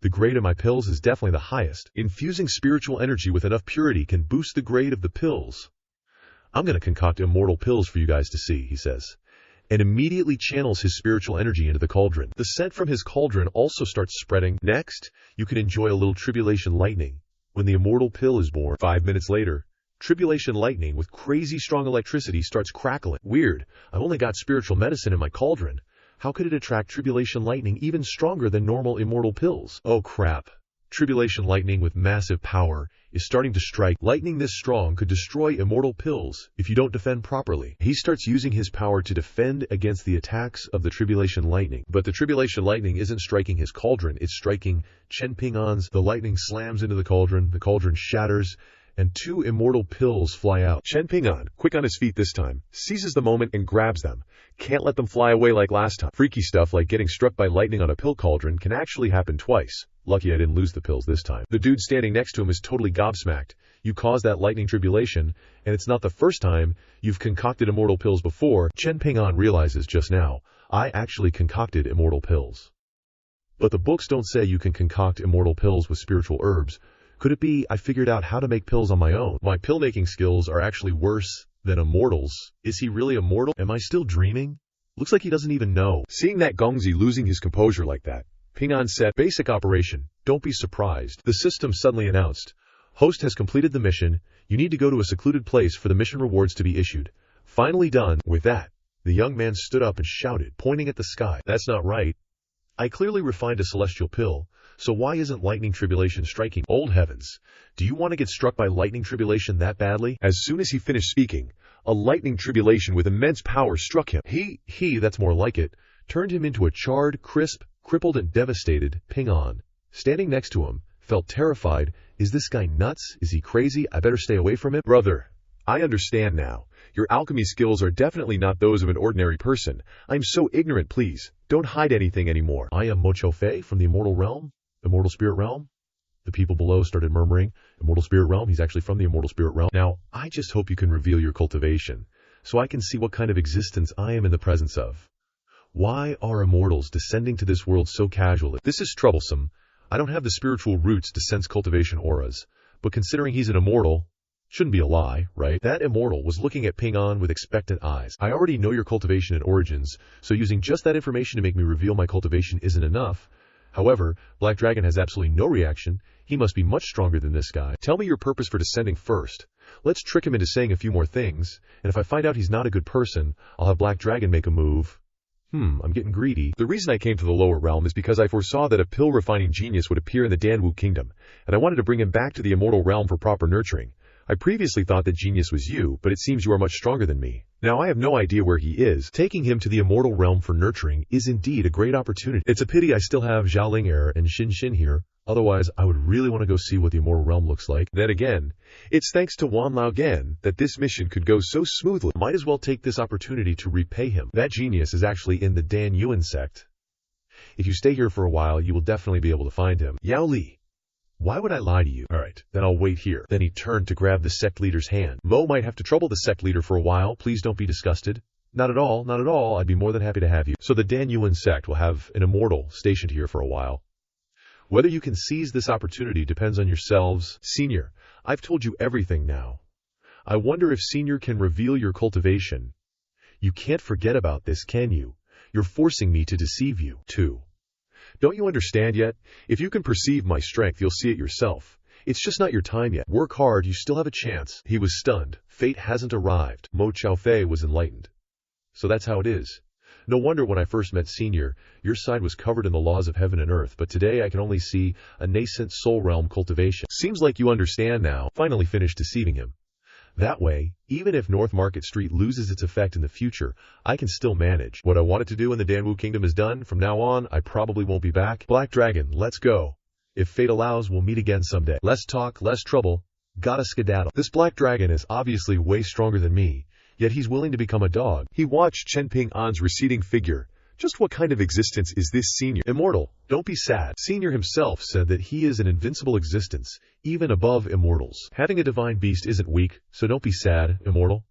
The grade of my pills is definitely the highest. Infusing spiritual energy with enough purity can boost the grade of the pills. I'm gonna concoct immortal pills for you guys to see, he says, and immediately channels his spiritual energy into the cauldron. The scent from his cauldron also starts spreading. Next, you can enjoy a little tribulation lightning. When the immortal pill is born, 5 minutes later, tribulation lightning with crazy strong electricity starts crackling. Weird, I've only got spiritual medicine in my cauldron. How could it attract tribulation lightning even stronger than normal immortal pills? Oh crap. Tribulation lightning with massive power is starting to strike. Lightning this strong could destroy immortal pills if you don't defend properly. He starts using his power to defend against the attacks of the tribulation lightning. But the tribulation lightning isn't striking his cauldron, it's striking Chen Ping An's. The lightning slams into the cauldron shatters, and 2 immortal pills fly out. Chen Ping An, quick on his feet this time, seizes the moment and grabs them. Can't let them fly away like last time. Freaky stuff like getting struck by lightning on a pill cauldron can actually happen twice. Lucky I didn't lose the pills this time. The dude standing next to him is totally gobsmacked. You caused that lightning tribulation, and it's not the first time you've concocted immortal pills before. Chen Ping An realizes just now, I actually concocted immortal pills. But the books don't say you can concoct immortal pills with spiritual herbs. Could it be I figured out how to make pills on my own? My pill-making skills are actually worse than Immortal's. Is he really immortal? Am I still dreaming? Looks like he doesn't even know. Seeing that Gongzi losing his composure like that, Ping An said, basic operation. Don't be surprised. The system suddenly announced, host has completed the mission. You need to go to a secluded place for the mission rewards to be issued. Finally done. With that, the young man stood up and shouted, pointing at the sky. That's not right. I clearly refined a celestial pill. So why isn't lightning tribulation striking? Old heavens. Do you want to get struck by lightning tribulation that badly? As soon as he finished speaking, a lightning tribulation with immense power struck him. He, that's more like it, turned him into a charred, crisp, Crippled and devastated, Ping An, standing next to him, felt terrified. Is this guy nuts? Is he crazy? I better stay away from him. Brother, I understand now. Your alchemy skills are definitely not those of an ordinary person. I'm so ignorant, please. Don't hide anything anymore. I am Mo Chao Fei from the Immortal Realm, Immortal Spirit Realm. The people below started murmuring, Immortal Spirit Realm, he's actually from the Immortal Spirit Realm. Now, I just hope you can reveal your cultivation, so I can see what kind of existence I am in the presence of. Why are immortals descending to this world so casually? This is troublesome. I don't have the spiritual roots to sense cultivation auras, but considering he's an immortal, shouldn't be a lie, right? That immortal was looking at Ping An with expectant eyes. I already know your cultivation and origins, so using just that information to make me reveal my cultivation isn't enough. However, Black Dragon has absolutely no reaction. He must be much stronger than this guy. Tell me your purpose for descending first. Let's trick him into saying a few more things, and if I find out he's not a good person, I'll have Black Dragon make a move. I'm getting greedy. The reason I came to the lower realm is because I foresaw that a pill-refining genius would appear in the Danwu Kingdom, and I wanted to bring him back to the immortal realm for proper nurturing. I previously thought that genius was you, but it seems you are much stronger than me. Now I have no idea where he is. Taking him to the immortal realm for nurturing is indeed a great opportunity. It's a pity I still have Xiaoling Er and Xin here, otherwise I would really want to go see what the immortal realm looks like. Then again, it's thanks to Wan Lao Gan that this mission could go so smoothly. Might as well take this opportunity to repay him. That genius is actually in the Dan Yuan sect. If you stay here for a while, you will definitely be able to find him. Yao Li. Why would I lie to you? Alright, then I'll wait here. Then he turned to grab the sect leader's hand. Mo might have to trouble the sect leader for a while. Please don't be disgusted. Not at all, not at all. I'd be more than happy to have you. So the Dan Yuan sect will have an immortal stationed here for a while. Whether you can seize this opportunity depends on yourselves. Senior, I've told you everything now. I wonder if Senior can reveal your cultivation. You can't forget about this, can you? You're forcing me to deceive you, too. Don't you understand yet? If you can perceive my strength, you'll see it yourself. It's just not your time yet. Work hard, you still have a chance. He was stunned. Fate hasn't arrived. Mo Chao Fei was enlightened. So that's how it is. No wonder when I first met Senior, your side was covered in the laws of heaven and earth, but today I can only see a nascent soul realm cultivation. Seems like you understand now. Finally finished deceiving him. That way, even if North Market Street loses its effect in the future, I can still manage. What I wanted to do in the Danwu Kingdom is done. From now on, I probably won't be back. Black Dragon, let's go. If fate allows, we'll meet again someday. Less talk, less trouble. Gotta skedaddle. This Black Dragon is obviously way stronger than me, yet he's willing to become a dog. He watched Chen Ping An's receding figure. Just what kind of existence is this Senior? Immortal, don't be sad. Senior himself said that he is an invincible existence, even above immortals. Having a divine beast isn't weak, so don't be sad, Immortal.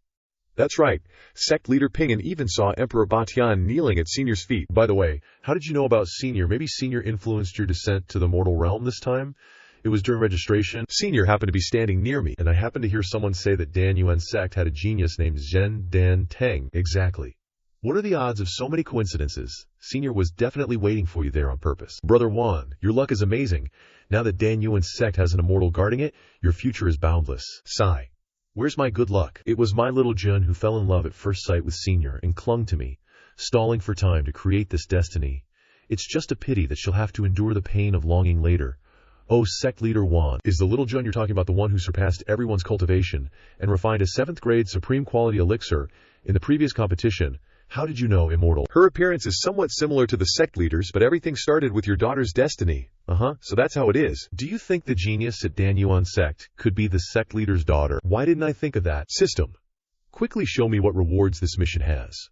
That's right. Sect leader Ping An even saw Emperor Batian kneeling at Senior's feet. By the way, how did you know about Senior? Maybe Senior influenced your descent to the mortal realm this time? It was during registration. Senior happened to be standing near me, and I happened to hear someone say that Dan Yuan sect had a genius named Zhen Dan Teng. Exactly. What are the odds of so many coincidences? Senior was definitely waiting for you there on purpose. Brother Wan, your luck is amazing. Now that Dan Yuan's sect has an immortal guarding it, your future is boundless. Sigh. Where's my good luck? It was my little Jun who fell in love at first sight with Senior and clung to me, stalling for time to create this destiny. It's just a pity that she'll have to endure the pain of longing later. Oh, sect leader Wan, is the little Jun you're talking about the one who surpassed everyone's cultivation and refined a 7th grade supreme quality elixir in the previous competition? How did you know, Immortal? Her appearance is somewhat similar to the sect leaders, but everything started with your daughter's destiny. So that's how it is. Do you think the genius at Dan Yuan sect could be the sect leader's daughter? Why didn't I think of that? System. Quickly show me what rewards this mission has.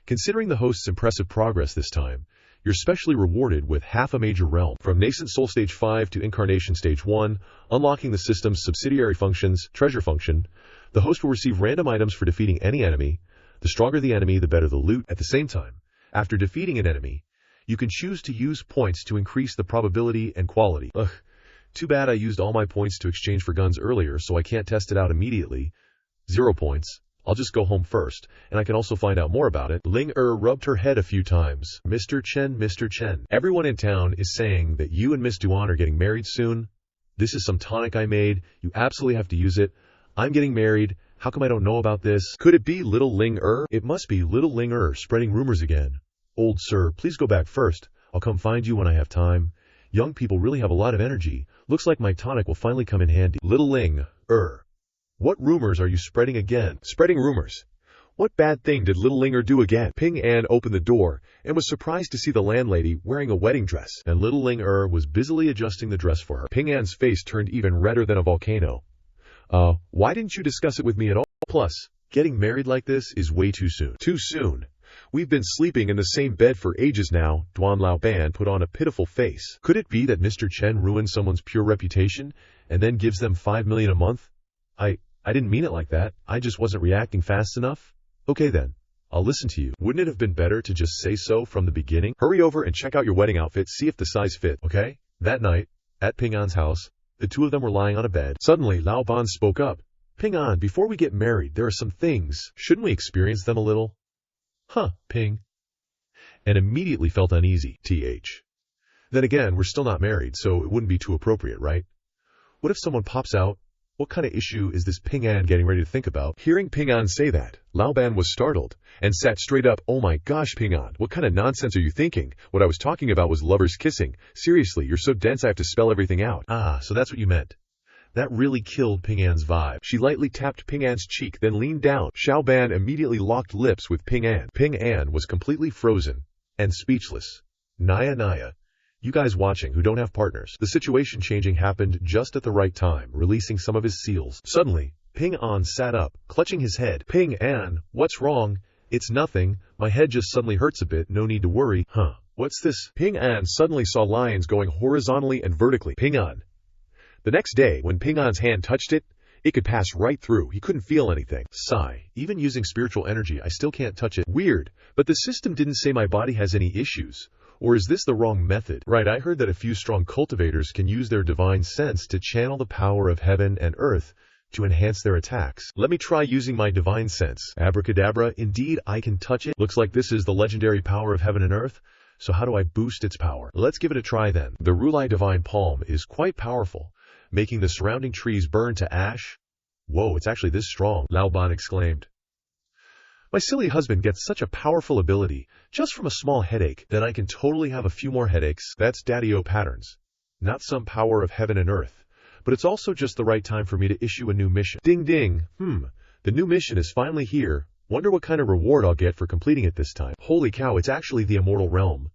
Considering the host's impressive progress this time, you're specially rewarded with half a major realm, from Nascent Soul Stage 5 to Incarnation Stage 1, unlocking the system's subsidiary functions, treasure function. The host will receive random items for defeating any enemy. The stronger the enemy, the better the loot. At the same time, after defeating an enemy, you can choose to use points to increase the probability and quality. Too bad I used all my points to exchange for guns earlier, so I can't test it out immediately. 0 points. I'll just go home first, and I can also find out more about it. Ling rubbed her head a few times. Mr. Chen. Everyone in town is saying that you and Miss Duan are getting married soon. This is some tonic I made. You absolutely have to use it. I'm getting married. How come I don't know about this? Could it be little Ling It must be little Ling spreading rumors again. Old sir, please go back first. I'll come find you when I have time. Young people really have a lot of energy. Looks like my tonic will finally come in handy. Little Ling What rumors are you spreading again? Spreading rumors. What bad thing did little Linger do again? Ping An opened the door and was surprised to see the landlady wearing a wedding dress. And little Linger was busily adjusting the dress for her. Ping An's face turned even redder than a volcano. Why didn't you discuss it with me at all? Plus, getting married like this is way too soon. Too soon? We've been sleeping in the same bed for ages now. Duan Laoban put on a pitiful face. Could it be that Mr. Chen ruined someone's pure reputation and then gives them 5 million a month? I didn't mean it like that. I just wasn't reacting fast enough. Okay then, I'll listen to you. Wouldn't it have been better to just say so from the beginning? Hurry over and check out your wedding outfit, see if the size fit, okay? That night, at Ping An's house, the two of them were lying on a bed. Suddenly, Laoban spoke up. Ping An, before we get married, there are some things. Shouldn't we experience them a little? Huh, Ping. And immediately felt uneasy, th. Then again, we're still not married, so it wouldn't be too appropriate, right? What if someone pops out? What kind of issue is this Ping An getting ready to think about? Hearing Ping An say that, Laoban was startled and sat straight up. Oh my gosh, Ping An, what kind of nonsense are you thinking? What I was talking about was lovers kissing. Seriously, you're so dense I have to spell everything out. Ah, so that's what you meant. That really killed Ping An's vibe. She lightly tapped Ping An's cheek, then leaned down. Xiaoban immediately locked lips with Ping An. Ping An was completely frozen and speechless. Naya. You guys watching who don't have partners. The situation changing happened just at the right time, releasing some of his seals. Suddenly, Ping An sat up, clutching his head. Ping An, what's wrong? It's nothing. My head just suddenly hurts a bit. No need to worry. Huh. What's this? Ping An suddenly saw lines going horizontally and vertically. Ping An. The next day, when Ping An's hand touched it, it could pass right through. He couldn't feel anything. Sigh. Even using spiritual energy, I still can't touch it. Weird, but the system didn't say my body has any issues. Or is this the wrong method? Right, I heard that a few strong cultivators can use their divine sense to channel the power of heaven and earth to enhance their attacks. Let me try using my divine sense. Abracadabra, indeed I can touch it. Looks like this is the legendary power of heaven and earth. So how do I boost its power? Let's give it a try then. The Rulai Divine Palm is quite powerful, making the surrounding trees burn to ash. Whoa, it's actually this strong, Laoban exclaimed. My silly husband gets such a powerful ability, just from a small headache, then I can totally have a few more headaches. That's Daddy-O patterns. Not some power of heaven and earth, but it's also just the right time for me to issue a new mission. Ding ding, the new mission is finally here. Wonder what kind of reward I'll get for completing it this time. Holy cow, it's actually the Immortal Realm.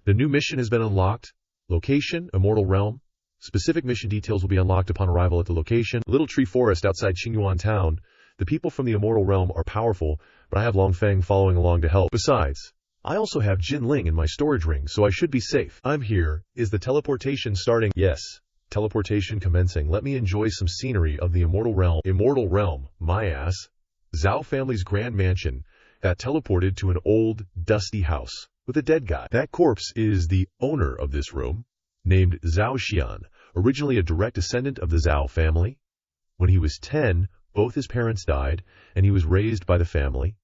The new mission has been unlocked. Location, Immortal Realm. Specific mission details will be unlocked upon arrival at the location. Little Tree Forest outside Qingyuan Town. The people from the Immortal Realm are powerful, but I have Long Feng following along to help. Besides, I also have Jin Ling in my storage ring, so I should be safe. I'm here. Is the teleportation starting? Yes. Teleportation commencing. Let me enjoy some scenery of the Immortal Realm. Immortal Realm, my ass. Zhao family's grand mansion that teleported to an old, dusty house with a dead guy. That corpse is the owner of this room, named Zhao Xian, originally a direct descendant of the Zhao family. When he was 10, both his parents died, and he was raised by the family.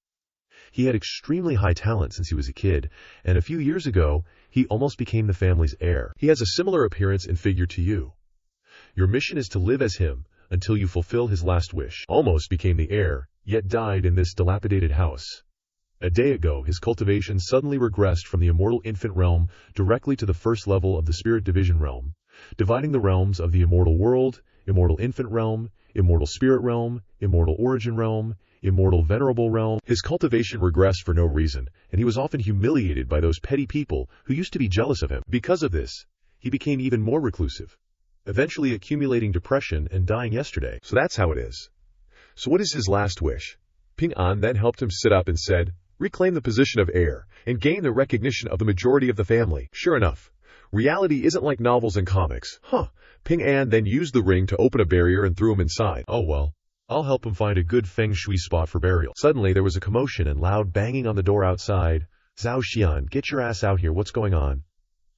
He had extremely high talent since he was a kid, and a few years ago, he almost became the family's heir. He has a similar appearance and figure to you. Your mission is to live as him until you fulfill his last wish. Almost became the heir, yet died in this dilapidated house. A day ago, his cultivation suddenly regressed from the Immortal Infant Realm directly to the first level of the Spirit Division Realm, dividing the realms of the Immortal World, Immortal Infant Realm, Immortal Spirit Realm, Immortal Origin Realm, Immortal Venerable Realm. His cultivation regressed for no reason, and he was often humiliated by those petty people who used to be jealous of him. Because of this, he became even more reclusive, eventually accumulating depression and dying yesterday. So that's how it is. So what is his last wish? Ping An then helped him sit up and said, reclaim the position of heir and gain the recognition of the majority of the family. Sure enough, reality isn't like novels and comics. Ping An then used the ring to open a barrier and threw him inside. Oh well, I'll help him find a good feng shui spot for burial. Suddenly there was a commotion and loud banging on the door outside. Zhao Xian, get your ass out here, what's going on?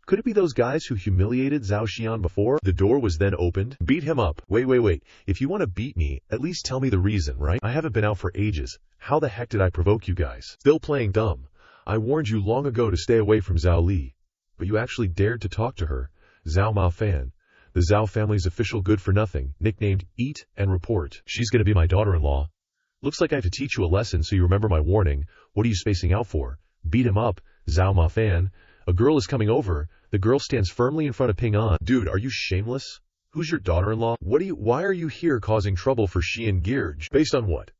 Could it be those guys who humiliated Zhao Xian before? The door was then opened. Beat him up. Wait. If you want to beat me, at least tell me the reason, right? I haven't been out for ages. How the heck did I provoke you guys? Still playing dumb. I warned you long ago to stay away from Zhao Li. But you actually dared to talk to her. Zhao Maofan, the Zhao family's official good-for-nothing, nicknamed Eat and Report. She's gonna be my daughter-in-law. Looks like I have to teach you a lesson so you remember my warning. What are you spacing out for? Beat him up, Zhao Maofan. A girl is coming over. The girl stands firmly in front of Ping An. Dude, are you shameless? Who's your daughter-in-law? Why are you here causing trouble for Shi and Girj? Based on what?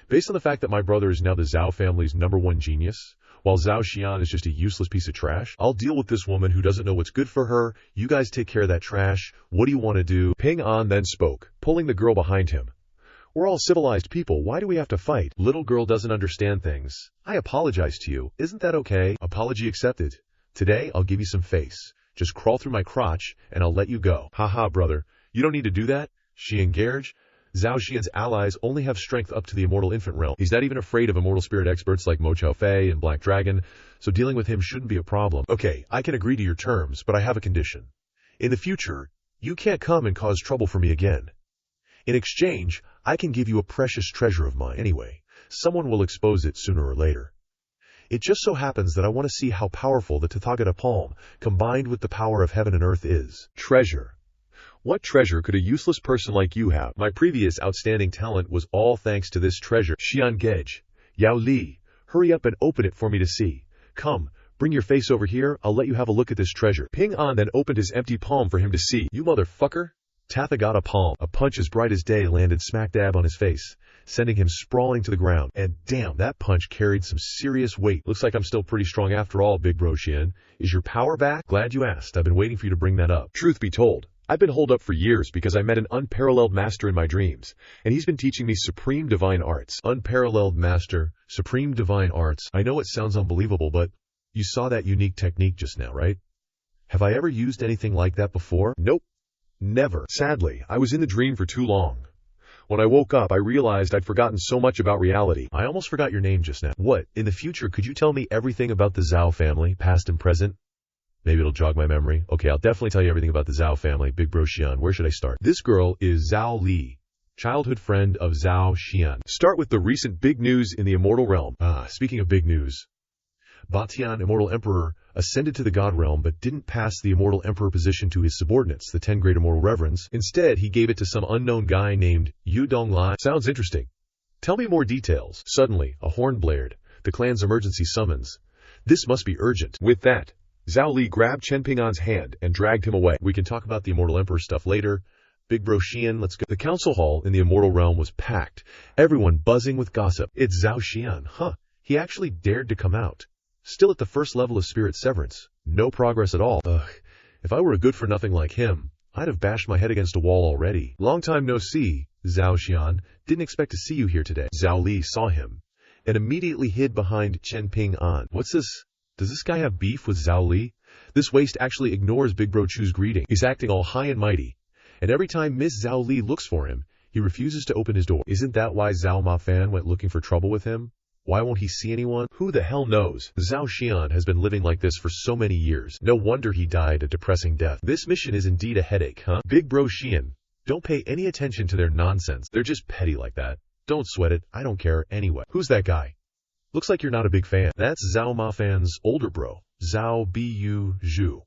Based on the fact that my brother is now the Zhao family's #1 genius, while Zhao Xian is just a useless piece of trash, I'll deal with this woman who doesn't know what's good for her. You guys take care of that trash. What do you want to do? Ping An then spoke, pulling the girl behind him. We're all civilized people. Why do we have to fight? Little girl doesn't understand things. I apologize to you. Isn't that okay? Apology accepted. Today, I'll give you some face. Just crawl through my crotch, and I'll let you go. Haha, brother. You don't need to do that. Xian Gerge. Zhao Xian's allies only have strength up to the immortal infant realm. He's not even afraid of immortal spirit experts like Mo Chao Fei and Black Dragon, so dealing with him shouldn't be a problem. Okay, I can agree to your terms, but I have a condition. In the future, you can't come and cause trouble for me again. In exchange, I can give you a precious treasure of mine. Anyway, someone will expose it sooner or later. It just so happens that I want to see how powerful the Tathagata palm, combined with the power of heaven and earth is. Treasure. What treasure could a useless person like you have? My previous outstanding talent was all thanks to this treasure. Xian Gege. Yao Li, hurry up and open it for me to see. Come, bring your face over here, I'll let you have a look at this treasure. Ping An then opened his empty palm for him to see. You motherfucker. Tathagata palm. A punch as bright as day landed smack dab on his face, sending him sprawling to the ground. And damn, that punch carried some serious weight. Looks like I'm still pretty strong after all, big bro Xian. Is your power back? Glad you asked. I've been waiting for you to bring that up. Truth be told, I've been holed up for years because I met an unparalleled master in my dreams, and he's been teaching me supreme divine arts. Unparalleled master, supreme divine arts. I know it sounds unbelievable, but you saw that unique technique just now, right? Have I ever used anything like that before? Nope. Never. Sadly, I was in the dream for too long. When I woke up, I realized I'd forgotten so much about reality. I almost forgot your name just now. What? In the future, could you tell me everything about the Zhao family, past and present? Maybe it'll jog my memory. Okay, I'll definitely tell you everything about the Zhao family. Big bro Xian, where should I start? This girl is Zhao Li, childhood friend of Zhao Xian. Start with the recent big news in the immortal realm. Speaking of big news, Batian, immortal emperor, ascended to the god realm but didn't pass the immortal emperor position to his subordinates, the 10 great immortal reverends. Instead, he gave it to some unknown guy named Yu Donglai. Sounds interesting. Tell me more details. Suddenly, a horn blared, the clan's emergency summons. This must be urgent. With that, Zhao Li grabbed Chen Ping An's hand and dragged him away. We can talk about the immortal emperor stuff later. Big bro Xian, let's go. The council hall in the immortal realm was packed, everyone buzzing with gossip. It's Zhao Xian, huh? He actually dared to come out. Still at the first level of spirit severance. No progress at all. Ugh, if I were a good-for-nothing like him, I'd have bashed my head against a wall already. Long time no see, Zhao Xian. Didn't expect to see you here today. Zhao Li saw him and immediately hid behind Chen Ping An. What's this? Does this guy have beef with Zhao Li? This waste actually ignores Big Bro Chu's greeting. He's acting all high and mighty. And every time Miss Zhao Li looks for him, he refuses to open his door. Isn't that why Zhao Ma Fan went looking for trouble with him? Why won't he see anyone? Who the hell knows? Zhao Xian has been living like this for so many years. No wonder he died a depressing death. This mission is indeed a headache, huh? Big Bro Xian, don't pay any attention to their nonsense. They're just petty like that. Don't sweat it. I don't care anyway. Who's that guy? Looks like you're not a big fan. That's Zhao Ma Fan's older bro, Zhao Bu Zhu.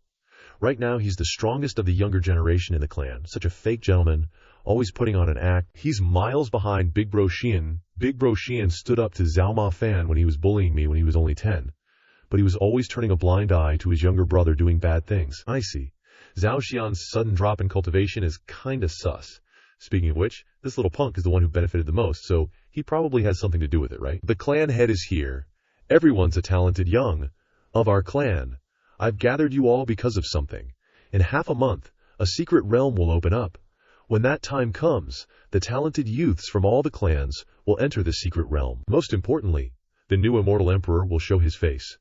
Right now, he's the strongest of the younger generation in the clan. Such a fake gentleman, always putting on an act. He's miles behind Big Bro Xian. Big Bro Xian stood up to Zhao Ma Fan when he was bullying me when he was only 10. But he was always turning a blind eye to his younger brother doing bad things. I see. Zhao Xian's sudden drop in cultivation is kinda sus. Speaking of which, this little punk is the one who benefited the most, so he probably has something to do with it, right? The clan head is here. Everyone's a talented young of our clan. I've gathered you all because of something. In half a month, a secret realm will open up. When that time comes, the talented youths from all the clans will enter the secret realm. Most importantly, the new immortal emperor will show his face.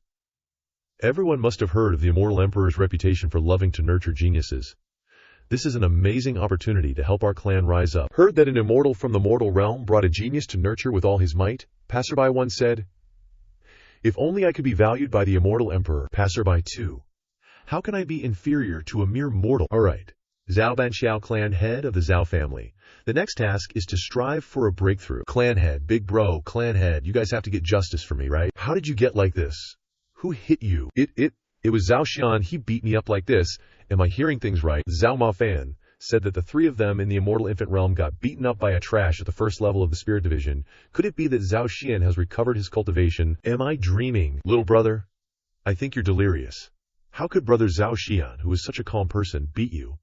Everyone must have heard of the immortal emperor's reputation for loving to nurture geniuses. This is an amazing opportunity to help our clan rise up. Heard that an immortal from the mortal realm brought a genius to nurture with all his might? Passerby once said, if only I could be valued by the immortal emperor. Passerby 2. How can I be inferior to a mere mortal? Alright. Zhao Banxiao clan head of the Zhao family. The next task is to strive for a breakthrough. Clan head, big bro, clan head, you guys have to get justice for me, right? How did you get like this? Who hit you? It was Zhao Xian. He beat me up like this. Am I hearing things right? Zhao Ma Fan said that the three of them in the immortal infant realm got beaten up by a trash at the first level of the spirit division. Could it be that Zhao Xian has recovered his cultivation? Am I dreaming? Little brother, I think you're delirious. How could brother Zhao Xian, who is such a calm person, beat you?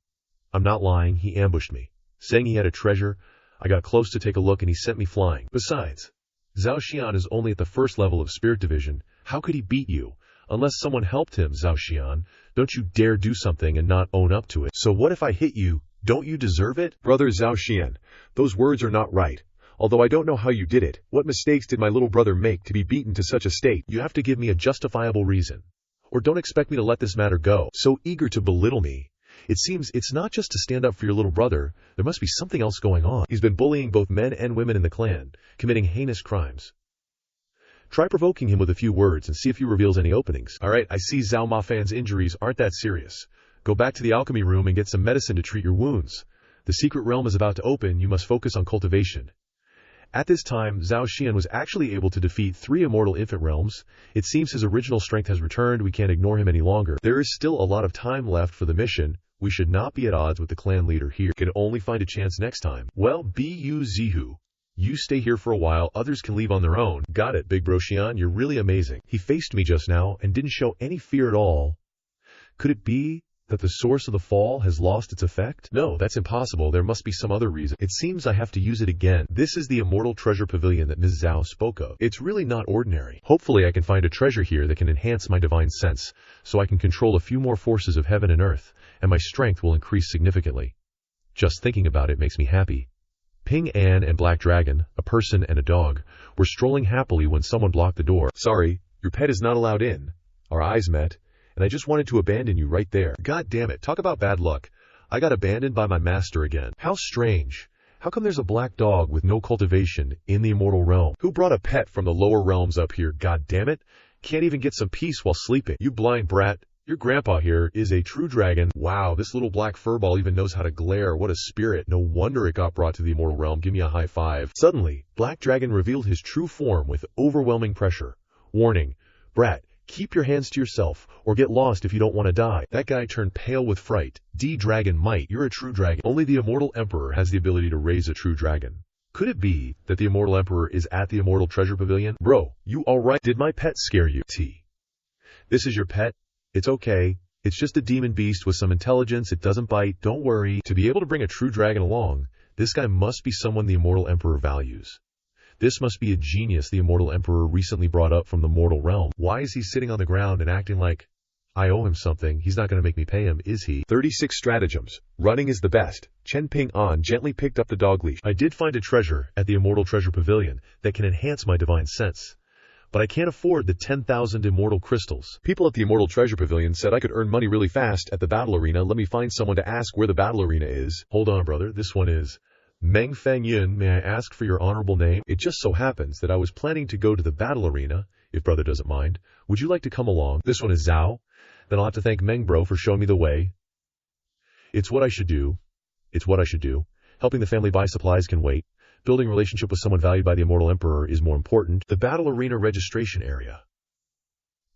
I'm not lying, he ambushed me. Saying he had a treasure, I got close to take a look and he sent me flying. Besides, Zhao Xian is only at the first level of spirit division. How could he beat you? Unless someone helped him, Zhao Xian. Don't you dare do something and not own up to it. So what if I hit you? Don't you deserve it? Brother Zhao Xian, those words are not right. Although I don't know how you did it, what mistakes did my little brother make to be beaten to such a state? You have to give me a justifiable reason. Or don't expect me to let this matter go. So eager to belittle me. It seems it's not just to stand up for your little brother. There must be something else going on. He's been bullying both men and women in the clan, committing heinous crimes. Try provoking him with a few words and see if he reveals any openings. Alright, I see Zhao Mafan's injuries aren't that serious. Go back to the alchemy room and get some medicine to treat your wounds. The secret realm is about to open, you must focus on cultivation. At this time, Zhao Xian was actually able to defeat 3 immortal infant realms. It seems his original strength has returned, we can't ignore him any longer. There is still a lot of time left for the mission. We should not be at odds with the clan leader here. Can only find a chance next time. Well, Bu Zihu. You stay here for a while, others can leave on their own. Got it, Big Bro Xian, you're really amazing. He faced me just now and didn't show any fear at all. Could it be that the source of the fall has lost its effect? No, that's impossible. There must be some other reason. It seems I have to use it again. This is the Immortal Treasure Pavilion that Ms. Zhao spoke of. It's really not ordinary. Hopefully I can find a treasure here that can enhance my divine sense, so I can control a few more forces of heaven and earth, and my strength will increase significantly. Just thinking about it makes me happy. Ping An and Black Dragon, a person and a dog, were strolling happily when someone blocked the door. Sorry, your pet is not allowed in. Our eyes met, and I just wanted to abandon you right there. God damn it, talk about bad luck. I got abandoned by my master again. How strange. How come there's a black dog with no cultivation in the immortal realm? Who brought a pet from the lower realms up here? God damn it. Can't even get some peace while sleeping. You blind brat. Your grandpa here is a true dragon. Wow, this little black furball even knows how to glare. What a spirit. No wonder it got brought to the immortal realm. Give me a high five. Suddenly, Black Dragon revealed his true form with overwhelming pressure. Warning, brat, keep your hands to yourself, or get lost if you don't want to die. That guy turned pale with fright. Dragon might, you're a true dragon. Only the Immortal Emperor has the ability to raise a true dragon. Could it be that the Immortal Emperor is at the Immortal Treasure Pavilion? Bro, you alright? Did my pet scare you? This is your pet? It's okay. It's just a demon beast with some intelligence. It doesn't bite. Don't worry. To be able to bring a true dragon along, this guy must be someone the Immortal Emperor values. This must be a genius the Immortal Emperor recently brought up from the mortal realm. Why is he sitting on the ground and acting like I owe him something? He's not going to make me pay him, is he? 36 stratagems. Running is the best. Chen Ping An gently picked up the dog leash. I did find a treasure at the Immortal Treasure Pavilion that can enhance my divine sense. But I can't afford the 10,000 immortal crystals. People at the Immortal Treasure Pavilion said I could earn money really fast at the battle arena. Let me find someone to ask where the battle arena is. Hold on, brother. This one is Meng Feng Yun. May I ask for your honorable name? It just so happens that I was planning to go to the battle arena, if brother doesn't mind. Would you like to come along? This one is Zhao. Then I'll have to thank Meng Bro for showing me the way. It's what I should do. It's what I should do. Helping the family buy supplies can wait. Building a relationship with someone valued by the Immortal Emperor is more important. The Battle Arena Registration Area.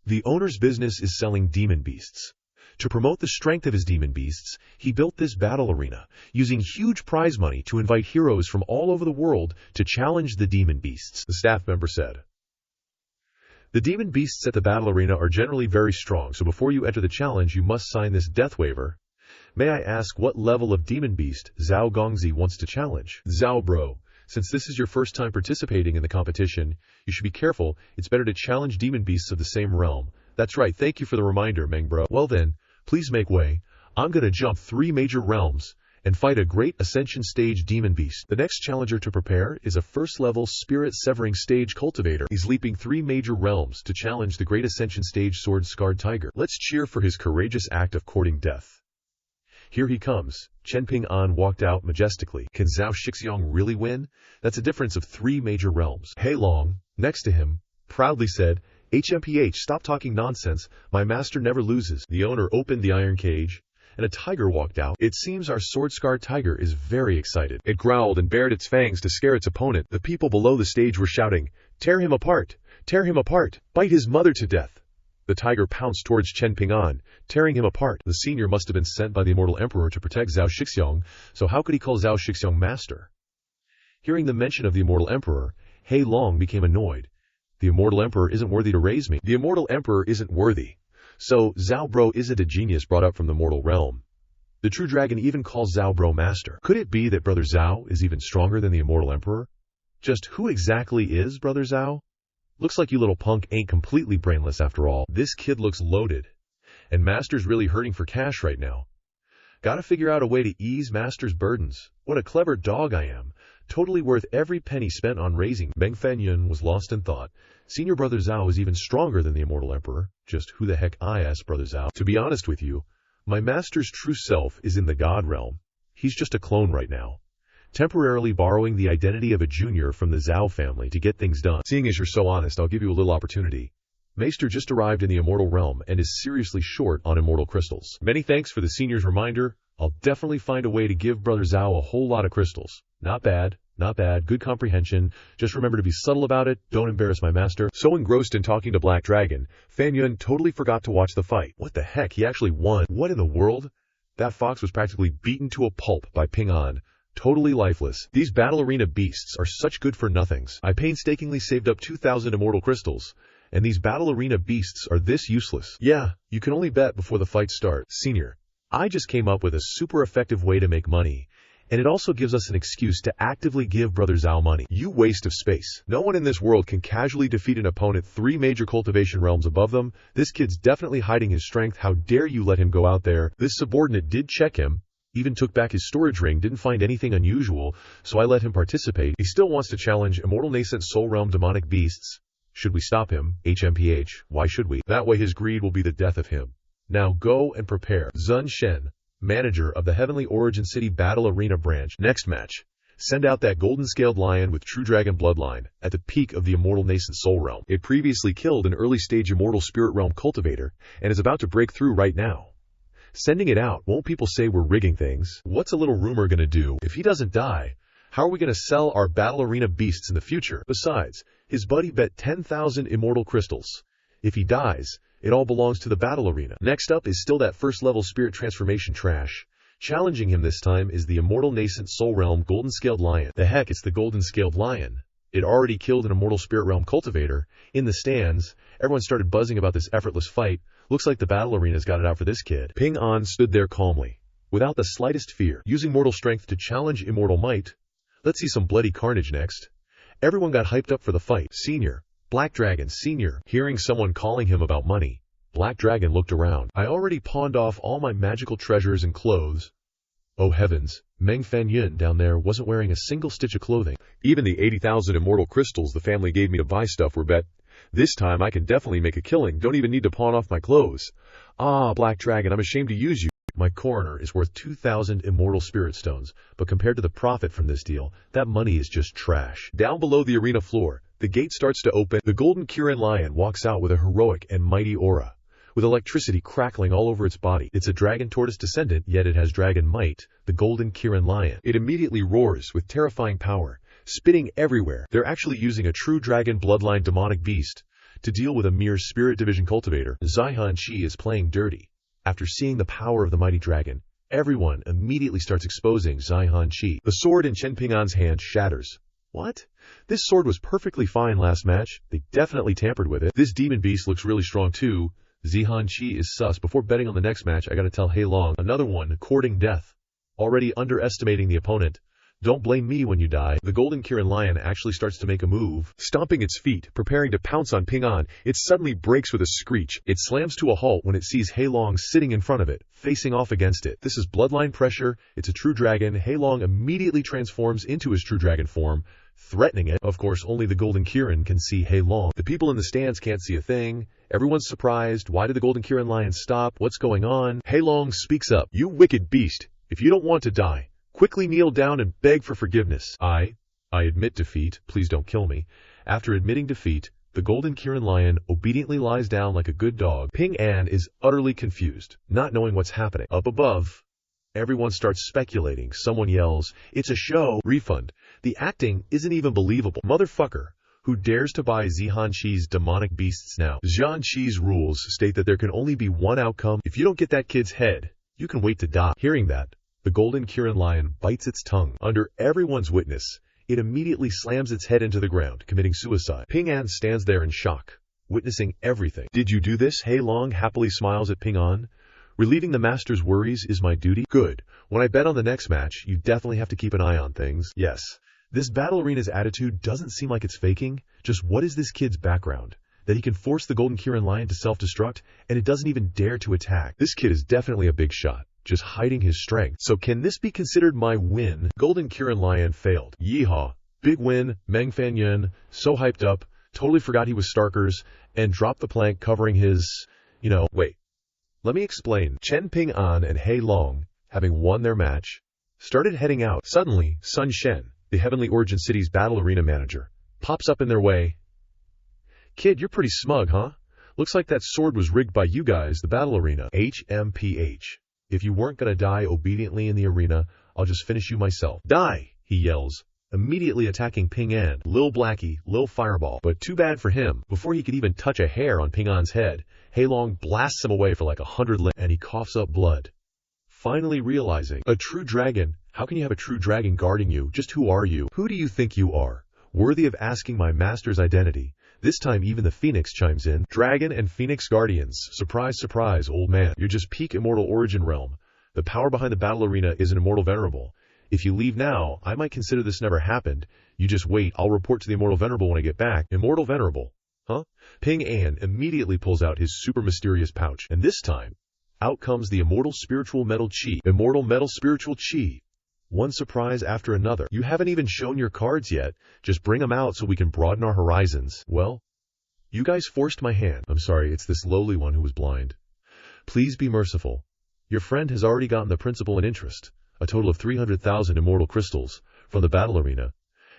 The owner's business is selling demon beasts. To promote the strength of his demon beasts, he built this battle arena, using huge prize money to invite heroes from all over the world to challenge the demon beasts, the staff member said. The demon beasts at the battle arena are generally very strong, so before you enter the challenge, you must sign this death waiver. May I ask what level of demon beast Zhao Gongzi wants to challenge? Zhao Bro. Since this is your first time participating in the competition, you should be careful. It's better to challenge demon beasts of the same realm. That's right. Thank you for the reminder, Meng Bro. Well then, please make way. I'm gonna jump 3 major realms and fight a great ascension stage demon beast. The next challenger to prepare is a first-level spirit-severing stage cultivator. He's leaping 3 major realms to challenge the great ascension stage sword-scarred tiger. Let's cheer for his courageous act of courting death. Here he comes. Chen Ping An walked out majestically. Can Zhao Shixiong really win? That's a difference of 3 major realms. Hei Long, next to him, proudly said, HMPH, stop talking nonsense. My master never loses. The owner opened the iron cage, and a tiger walked out. It seems our sword-scarred tiger is very excited. It growled and bared its fangs to scare its opponent. The people below the stage were shouting, tear him apart! Tear him apart! Bite his mother to death! The tiger pounced towards Chen Ping An, tearing him apart. The senior must have been sent by the Immortal Emperor to protect Zhao Shixiong, so how could he call Zhao Shixiong master? Hearing the mention of the Immortal Emperor, Hei Long became annoyed. The Immortal Emperor isn't worthy to raise me. The Immortal Emperor isn't worthy. So, Zhao Bro isn't a genius brought up from the mortal realm. The true dragon even calls Zhao Bro master. Could it be that Brother Zhao is even stronger than the Immortal Emperor? Just who exactly is Brother Zhao? Looks like you little punk ain't completely brainless after all. This kid looks loaded. And Master's really hurting for cash right now. Gotta figure out a way to ease Master's burdens. What a clever dog I am. Totally worth every penny spent on raising. Meng Fanyun was lost in thought. Senior Brother Zhao is even stronger than the Immortal Emperor. Just who the heck I asked Brother Zhao? To be honest with you, my Master's true self is in the God realm. He's just a clone right now. Temporarily borrowing the identity of a junior from the Zhao family to get things done. Seeing as you're so honest, I'll give you a little opportunity. Maester just arrived in the Immortal realm and is seriously short on Immortal crystals. Many thanks for the senior's reminder. I'll definitely find a way to give Brother Zhao a whole lot of crystals. Not bad. Not bad. Good comprehension. Just remember to be subtle about it. Don't embarrass my master. So engrossed in talking to Black Dragon, Fanyun totally forgot to watch the fight. What the heck? He actually won. What in the world? That fox was practically beaten to a pulp by Ping An. Totally lifeless. These battle arena beasts are such good for nothings. I painstakingly saved up 2,000 Immortal crystals, and these battle arena beasts are this useless. Yeah, you can only bet before the fight starts. Senior, I just came up with a super effective way to make money, and it also gives us an excuse to actively give Brother Zhao money. You waste of space. No one in this world can casually defeat an opponent 3 major cultivation realms above them. This kid's definitely hiding his strength. How dare you let him go out there? This subordinate did check him, even took back his storage ring, didn't find anything unusual, so I let him participate. He still wants to challenge Immortal Nascent Soul Realm demonic beasts. Should we stop him? HMPH, why should we? That way his greed will be the death of him. Now go and prepare. Zun Shen, manager of the Heavenly Origin City Battle Arena branch. Next match. Send out that golden scaled lion with true dragon bloodline at the peak of the Immortal Nascent Soul Realm. It previously killed an early stage Immortal Spirit Realm cultivator and is about to break through right now. Sending it out, won't people say we're rigging things? What's a little rumor gonna do? If he doesn't die, how are we gonna sell our battle arena beasts in the future? Besides, his buddy bet 10,000 Immortal crystals. If he dies, it all belongs to the battle arena. Next up is still that first level spirit transformation trash. Challenging him this time is the Immortal Nascent Soul Realm Golden Scaled Lion. The heck, it's the Golden Scaled Lion. It already killed an Immortal Spirit Realm cultivator. In the stands, everyone started buzzing about this effortless fight. Looks like the battle arena's got it out for this kid. Ping An stood there calmly, without the slightest fear, using mortal strength to challenge immortal might. Let's see some bloody carnage next. Everyone got hyped up for the fight. Senior, Black Dragon, Senior. Hearing someone calling him about money, Black Dragon looked around. I already pawned off all my magical treasures and clothes. Oh heavens, Meng Fanyun down there wasn't wearing a single stitch of clothing. Even the 80,000 Immortal crystals the family gave me to buy stuff were bet. This time I can definitely make a killing. Don't even need to pawn off my clothes. Ah, Black Dragon, I'm ashamed to use you. My coroner is worth 2,000 Immortal Spirit Stones, but compared to the profit from this deal, that money is just trash. Down below the arena floor, the gate starts to open. The Golden Kirin Lion walks out with a heroic and mighty aura, with electricity crackling all over its body. It's a dragon tortoise descendant, yet it has dragon might, the Golden Kirin Lion. It immediately roars with terrifying power, spitting everywhere. They're actually using a true dragon bloodline demonic beast to deal with a mere spirit division cultivator. Zihan Qi is playing dirty. After seeing the power of the mighty dragon, everyone immediately starts exposing Zihan Qi. The sword in Chen Ping An's hand shatters. What? This sword was perfectly fine last match. They definitely tampered with it. This demon beast looks really strong too. Zihan Qi is sus. Before betting on the next match, I gotta tell Hei Long, another one, courting death. Already underestimating the opponent. Don't blame me when you die. The Golden Kirin Lion actually starts to make a move. Stomping its feet, preparing to pounce on Ping An, it suddenly breaks with a screech. It slams to a halt when it sees Hei Long sitting in front of it, facing off against it. This is bloodline pressure. It's a true dragon. Hei Long immediately transforms into his true dragon form, threatening it. Of course, only the Golden Kirin can see Hei Long. The people in the stands can't see a thing. Everyone's surprised. Why did the Golden Kirin Lion stop? What's going on? Hei Long speaks up. You wicked beast. If you don't want to die, quickly kneel down and beg for forgiveness. I admit defeat. Please don't kill me. After admitting defeat, the Golden Kirin Lion obediently lies down like a good dog. Ping An is utterly confused, not knowing what's happening. Up above, everyone starts speculating. Someone yells, "It's a show!" Refund. The acting isn't even believable. Motherfucker. Who dares to buy Zihan Qi's demonic beasts now? Zhan Qi's rules state that there can only be one outcome. If you don't get that kid's head, you can wait to die. Hearing that, the Golden Kirin Lion bites its tongue. Under everyone's witness, it immediately slams its head into the ground, committing suicide. Ping An stands there in shock, witnessing everything. Did you do this? Hei Long happily smiles at Ping An. Relieving the master's worries is my duty. Good. When I bet on the next match, you definitely have to keep an eye on things. Yes. This battle arena's attitude doesn't seem like it's faking. Just what is this kid's background? That he can force the Golden Kirin Lion to self-destruct, and it doesn't even dare to attack. This kid is definitely a big shot, just hiding his strength. So can this be considered my win? Golden Kirin Lion failed. Yeehaw. Big win, Meng Fanyun, so hyped up, totally forgot he was Starkers, and dropped the plank covering his, wait. Let me explain. Chen Ping An and Hei Long, having won their match, started heading out. Suddenly, Sun Shen, the Heavenly Origin City's battle arena manager, pops up in their way. Kid, you're pretty smug, huh? Looks like that sword was rigged by you guys, the battle arena. HMPH. If you weren't gonna die obediently in the arena, I'll just finish you myself. Die, he yells, immediately attacking Ping An. Lil Blackie, Lil Fireball. But too bad for him. Before he could even touch a hair on Ping An's head, Hei Long blasts him away for like 100 limb, and he coughs up blood. Finally realizing, a true dragon? How can you have a true dragon guarding you? Just who are you? Who do you think you are? Worthy of asking my master's identity. This time even the Phoenix chimes in. Dragon and Phoenix Guardians. Surprise, surprise, old man. You're just peak Immortal Origin realm. The power behind the battle arena is an Immortal Venerable. If you leave now, I might consider this never happened. You just wait, I'll report to the Immortal Venerable when I get back. Immortal Venerable? Huh? Ping An immediately pulls out his super mysterious pouch. And this time, out comes the Immortal Spiritual Metal Chi. Immortal Metal Spiritual Chi. One surprise after another. You haven't even shown your cards yet. Just bring them out so we can broaden our horizons. Well, you guys forced my hand. I'm sorry, it's this lowly one who was blind. Please be merciful. Your friend has already gotten the principal and interest, a total of 300,000 immortal crystals, from the battle arena.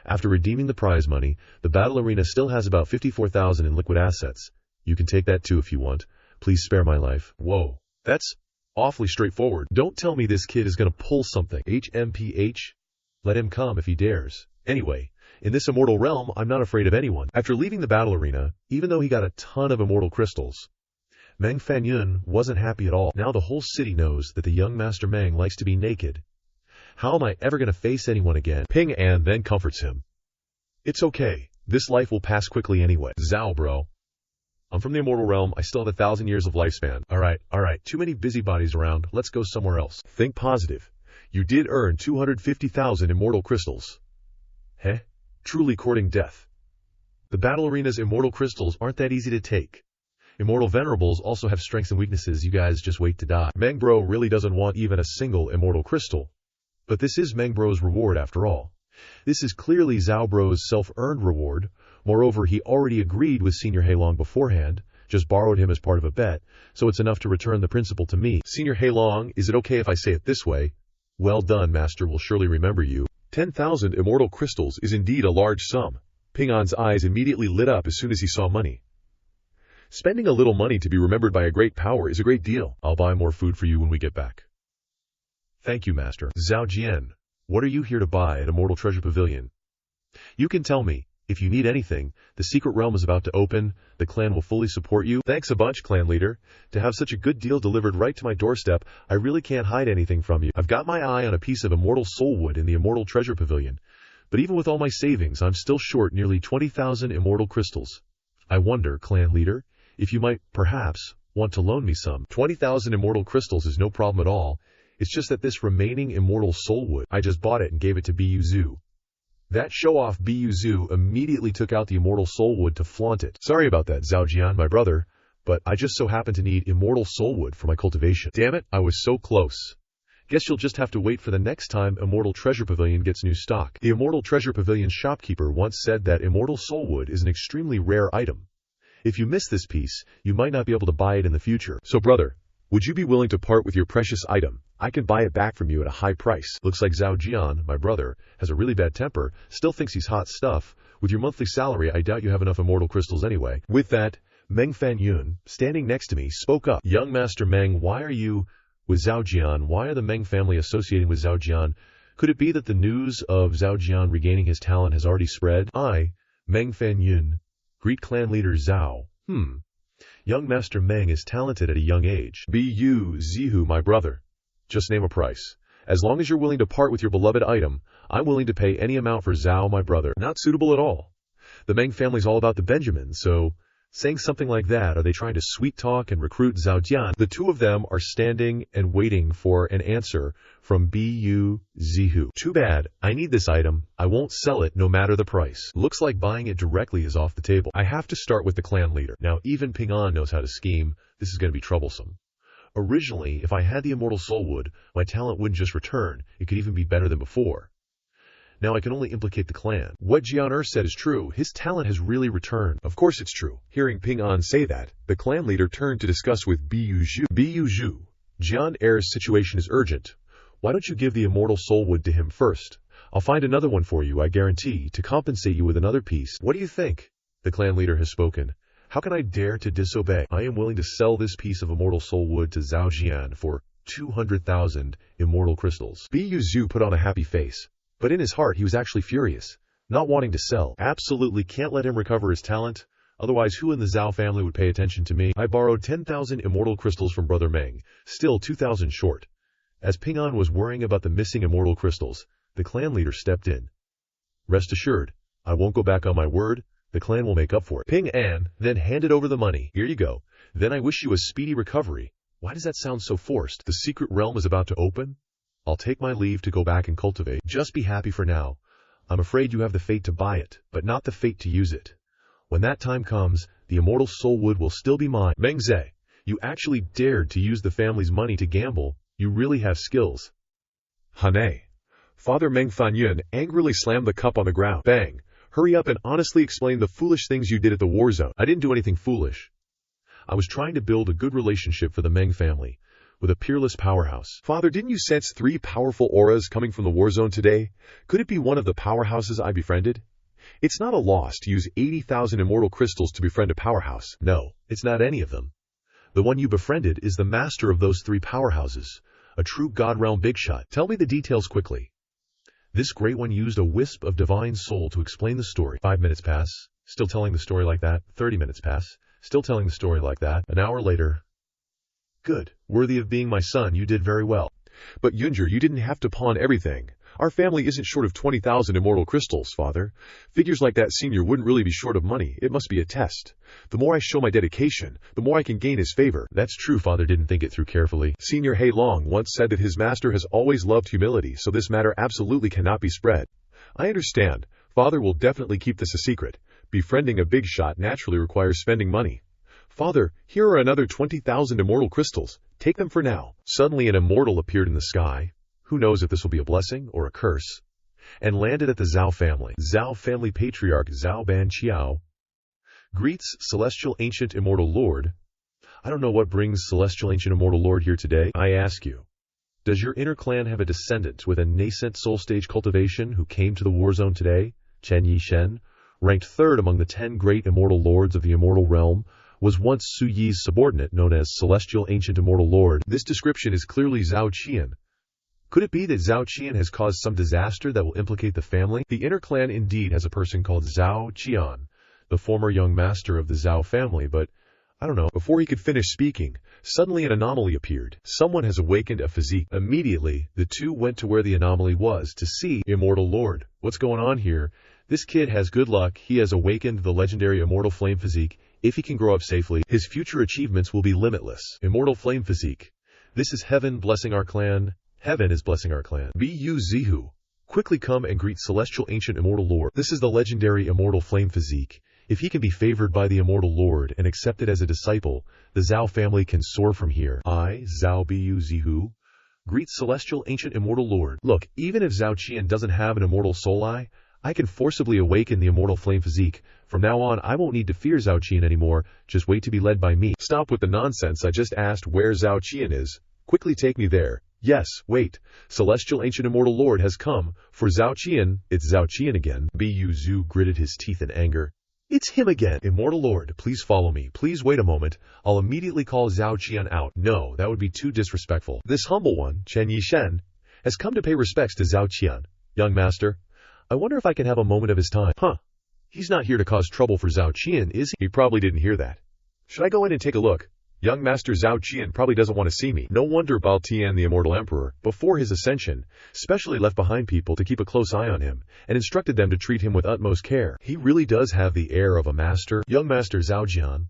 After redeeming the prize money, the battle arena still has about 54,000 in liquid assets. You can take that too if you want. Please spare my life. Whoa, that's awfully straightforward. Don't tell me this kid is gonna pull something. HMPH? Let him come if he dares. Anyway, in this immortal realm, I'm not afraid of anyone. After leaving the battle arena, even though he got a ton of immortal crystals, Meng Fanyun wasn't happy at all. Now the whole city knows that the young Master Meng likes to be naked. How am I ever gonna face anyone again? Ping An then comforts him. It's okay. This life will pass quickly anyway. Zhao, bro. I'm from the immortal realm. I still have 1,000 years of lifespan. All right. Too many busybodies around. Let's go somewhere else. Think positive. You did earn 250,000 immortal crystals. Heh? Truly courting death. The battle arena's immortal crystals aren't that easy to take. Immortal venerables also have strengths and weaknesses. You guys just wait to die. Meng Bro really doesn't want even a single immortal crystal. But this is Meng Bro's reward after all. This is clearly Zhao Bro's self-earned reward. Moreover, he already agreed with Senior Hei Long beforehand, just borrowed him as part of a bet, so it's enough to return the principal to me. Senior Hei Long, is it okay if I say it this way? Well done, Master will surely remember you. 10,000 immortal crystals is indeed a large sum. Ping An's eyes immediately lit up as soon as he saw money. Spending a little money to be remembered by a great power is a great deal. I'll buy more food for you when we get back. Thank you, Master. Zhao Jian, what are you here to buy at Immortal Treasure Pavilion? You can tell me. If you need anything, the secret realm is about to open. The clan will fully support you. Thanks a bunch, clan leader. To have such a good deal delivered right to my doorstep, I really can't hide anything from you. I've got my eye on a piece of immortal soulwood in the Immortal Treasure Pavilion. But even with all my savings, I'm still short nearly 20,000 immortal crystals. I wonder, clan leader, if you might, perhaps, want to loan me some. 20,000 immortal crystals is no problem at all. It's just that this remaining immortal soulwood, I just bought it and gave it to Bu Zhu. That show-off Bu Zhu immediately took out the immortal soulwood to flaunt it. Sorry about that, Zhao Jian, my brother, but I just so happen to need immortal soulwood for my cultivation. Damn it, I was so close. Guess you'll just have to wait for the next time Immortal Treasure Pavilion gets new stock. The Immortal Treasure Pavilion shopkeeper once said that immortal soulwood is an extremely rare item. If you miss this piece, you might not be able to buy it in the future. So brother, would you be willing to part with your precious item? I can buy it back from you at a high price. Looks like Zhao Jian, my brother, has a really bad temper, still thinks he's hot stuff. With your monthly salary, I doubt you have enough immortal crystals anyway. With that, Meng Fanyun, standing next to me, spoke up. Young Master Meng, why are you with Zhao Jian? Why are the Meng family associating with Zhao Jian? Could it be that the news of Zhao Jian regaining his talent has already spread? I, Meng Fanyun, greet clan leader Zhao. Young Master Meng is talented at a young age. Bu Zhu, my brother. Just name a price. As long as you're willing to part with your beloved item, I'm willing to pay any amount for Zhao, my brother. Not suitable at all. The Meng family's all about the Benjamins, so Saying something like that, are they trying to sweet-talk and recruit Zhao Jian? The two of them are standing and waiting for an answer from Bu Zihu. Too bad. I need this item. I won't sell it no matter the price. Looks like buying it directly is off the table. I have to start with the clan leader. Now, even Ping An knows how to scheme. This is going to be troublesome. Originally, if I had the Immortal Soul Wood, my talent wouldn't just return. It could even be better than before. Now I can only implicate the clan. What Jian said is true. His talent has really returned. Of course it's true. Hearing Ping An say that, the clan leader turned to discuss with Bu Zhu. Bu Zhu, Jian situation is urgent. Why don't you give the Immortal Soul Wood to him first? I'll find another one for you, I guarantee, to compensate you with another piece. What do you think? The clan leader has spoken. How can I dare to disobey? I am willing to sell this piece of Immortal Soul Wood to Zhao Jian for 200,000 immortal crystals. Bu Zhu put on a happy face. But in his heart, he was actually furious, not wanting to sell. Absolutely can't let him recover his talent. Otherwise, who in the Zhao family would pay attention to me? I borrowed 10,000 immortal crystals from Brother Meng, still 2,000 short. As Ping An was worrying about the missing immortal crystals, the clan leader stepped in. Rest assured, I won't go back on my word. The clan will make up for it. Ping An then handed over the money. Here you go. Then I wish you a speedy recovery. Why does that sound so forced? The secret realm is about to open? I'll take my leave to go back and cultivate. Just be happy for now. I'm afraid you have the fate to buy it, but not the fate to use it. When that time comes, the Immortal Soul Wood will still be mine. Meng Zhe, you actually dared to use the family's money to gamble. You really have skills. Hane. Father Meng Fanyun angrily slammed the cup on the ground. Bang. Hurry up and honestly explain the foolish things you did at the war zone. I didn't do anything foolish. I was trying to build a good relationship for the Meng family, with a peerless powerhouse. Father, didn't you sense 3 powerful auras coming from the war zone today? Could it be one of the powerhouses I befriended? It's not a loss to use 80,000 immortal crystals to befriend a powerhouse. No, it's not any of them. The one you befriended is the master of those 3 powerhouses, a true God realm big shot. Tell me the details quickly. This great one used a wisp of divine soul to explain the story. 5 minutes pass, still telling the story like that. 30 minutes pass, still telling the story like that. An hour later. Good. Worthy of being my son, you did very well. But Yunjir, you didn't have to pawn everything. Our family isn't short of 20,000 immortal crystals, Father. Figures like that senior wouldn't really be short of money. It must be a test. The more I show my dedication, the more I can gain his favor. That's true. Father didn't think it through carefully. Senior Hei Long once said that his master has always loved humility, so this matter absolutely cannot be spread. I understand. Father will definitely keep this a secret. Befriending a big shot naturally requires spending money. Father, here are another 20,000 immortal crystals. Take them for now. Suddenly an immortal appeared in the sky. Who knows if this will be a blessing or a curse? And landed at the Zhao family. Zhao family patriarch Zhao Ban Qiao greets Celestial Ancient Immortal Lord. I don't know what brings Celestial Ancient Immortal Lord here today. I ask you, does your inner clan have a descendant with a nascent soul stage cultivation who came to the war zone today? Chen Yishen, ranked 3rd among the 10 great immortal lords of the immortal realm, was once Su Yi's subordinate, known as Celestial Ancient Immortal Lord. This description is clearly Zhao Qian. Could it be that Zhao Qian has caused some disaster that will implicate the family? The inner clan indeed has a person called Zhao Qian, the former young master of the Zhao family, but I don't know. Before he could finish speaking, suddenly an anomaly appeared. Someone has awakened a physique. Immediately, the two went to where the anomaly was to see Immortal Lord. What's going on here? This kid has good luck. He has awakened the legendary Immortal Flame Physique. If he can grow up safely, his future achievements will be limitless. Immortal Flame Physique. This is heaven blessing our clan. Heaven is blessing our clan. Bu Zihu. Quickly come and greet Celestial Ancient Immortal Lord. This is the legendary Immortal Flame Physique. If he can be favored by the Immortal Lord and accepted as a disciple, the Zhao family can soar from here. I, Zhao Bu Zihu, greet Celestial Ancient Immortal Lord. Look, even if Zhao Qian doesn't have an Immortal Soul Eye, I can forcibly awaken the Immortal Flame Physique. From now on, I won't need to fear Zhao Qian anymore. Just wait to be led by me. Stop with the nonsense. I just asked where Zhao Qian is. Quickly take me there. Yes, wait. Celestial Ancient Immortal Lord has come. For Zhao Qian, it's Zhao Qian again. Bu Zhu gritted his teeth in anger. It's him again. Immortal Lord, please follow me. Please wait a moment. I'll immediately call Zhao Qian out. No, that would be too disrespectful. This humble one, Chen Yishen, has come to pay respects to Zhao Qian. Young master, I wonder if I can have a moment of his time. Huh. He's not here to cause trouble for Zhao Qian, is he? He probably didn't hear that. Should I go in and take a look? Young Master Zhao Qian probably doesn't want to see me. No wonder Bao Tian, the Immortal Emperor, before his ascension, specially left behind people to keep a close eye on him, and instructed them to treat him with utmost care. He really does have the air of a master. Young Master Zhao Jian,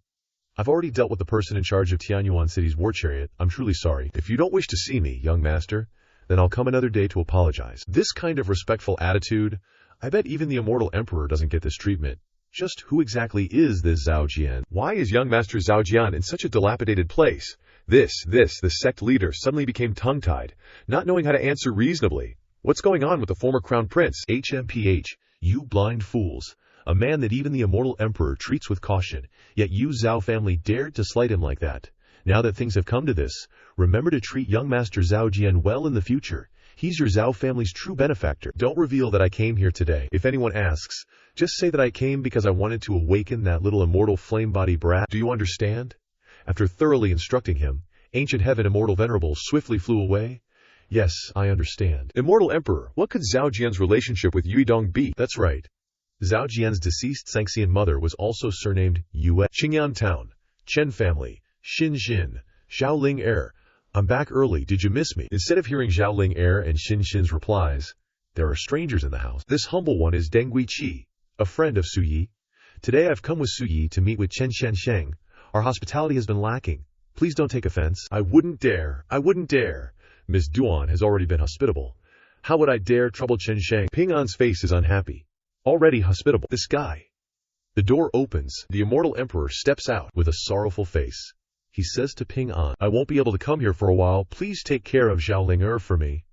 I've already dealt with the person in charge of Tianyuan City's war chariot. I'm truly sorry. If you don't wish to see me, young master, then I'll come another day to apologize. This kind of respectful attitude, I bet even the Immortal Emperor doesn't get this treatment. Just who exactly is this Zhao Jian? Why is young Master Zhao Jian in such a dilapidated place? The sect leader suddenly became tongue-tied, not knowing how to answer reasonably. What's going on with the former crown prince? HMPH, you blind fools. A man that even the Immortal Emperor treats with caution, yet you Zhao family dared to slight him like that. Now that things have come to this, remember to treat young Master Zhao Jian well in the future. He's your Zhao family's true benefactor. Don't reveal that I came here today. If anyone asks, just say that I came because I wanted to awaken that little immortal flame-body brat. Do you understand? After thoroughly instructing him, Ancient Heaven Immortal Venerable swiftly flew away. Yes, I understand. Immortal Emperor, what could Zhao Jian's relationship with Yuidong be? That's right. Zhao Jian's deceased Sanxian mother was also surnamed Yue. Qingyan Town, Chen family, Xin, Xiaoling heir. I'm back early, did you miss me? Instead of hearing Xiaoling heir and Xin's replies, there are strangers in the house. This humble one is Deng Guiqi, a friend of Su Yi. Today I've come with Su Yi to meet with Chen Sheng. Our hospitality has been lacking. Please don't take offense. I wouldn't dare. Miss Duan has already been hospitable. How would I dare trouble Chen Sheng? Ping An's face is unhappy. Already hospitable. This guy. The door opens. The Immortal Emperor steps out with a sorrowful face. He says to Ping An, I won't be able to come here for a while. Please take care of Xiaoling for me.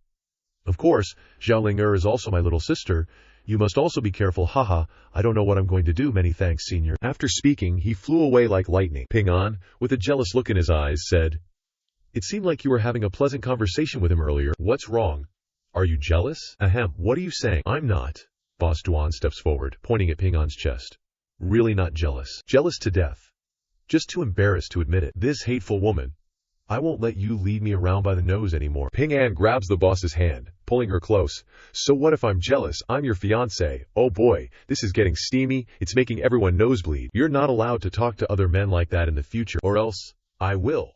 Of course, Xiaoling is also my little sister. You must also be careful. Haha, I don't know what I'm going to do. Many thanks, senior. After speaking, he flew away like lightning. Ping An, with a jealous look in his eyes, said, It seemed like you were having a pleasant conversation with him earlier. What's wrong? Are you jealous? Ahem, what are you saying? I'm not. Boss Duan steps forward, pointing at Ping An's chest. Really not jealous. Jealous to death. Just too embarrassed to admit it. This hateful woman. I won't let you lead me around by the nose anymore. Ping An grabs the boss's hand, pulling her close. So what if I'm jealous? I'm your fiancé. Oh boy, this is getting steamy. It's making everyone nosebleed. You're not allowed to talk to other men like that in the future, or else I will.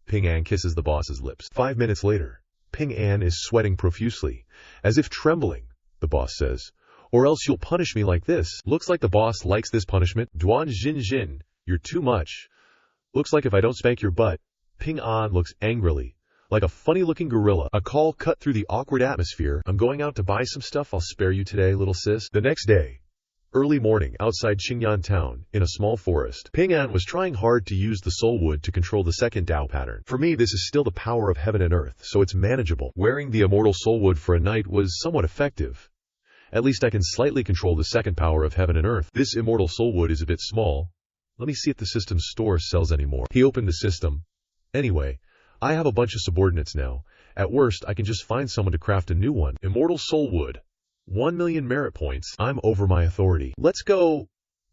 Ping An kisses the boss's lips. 5 minutes later, Ping An is sweating profusely, as if trembling. The boss says, Or else you'll punish me like this. Looks like the boss likes this punishment. Duan Jin, you're too much. Looks like if I don't spank your butt. Ping An looks angrily, like a funny-looking gorilla. A call cut through the awkward atmosphere. I'm going out to buy some stuff. I'll spare you today, little sis. The next day, early morning, outside Qingyan Town, in a small forest, Ping An was trying hard to use the soul wood to control the second Dao pattern. For me, this is still the power of heaven and earth, so it's manageable. Wearing the immortal soul wood for a night was somewhat effective. At least I can slightly control the second power of heaven and earth. This immortal soul wood is a bit small. Let me see if the system's store sells any more. He opened the system. Anyway, I have a bunch of subordinates now. At worst, I can just find someone to craft a new one. Immortal soul wood. 1 million merit points. I'm over my authority. Let's go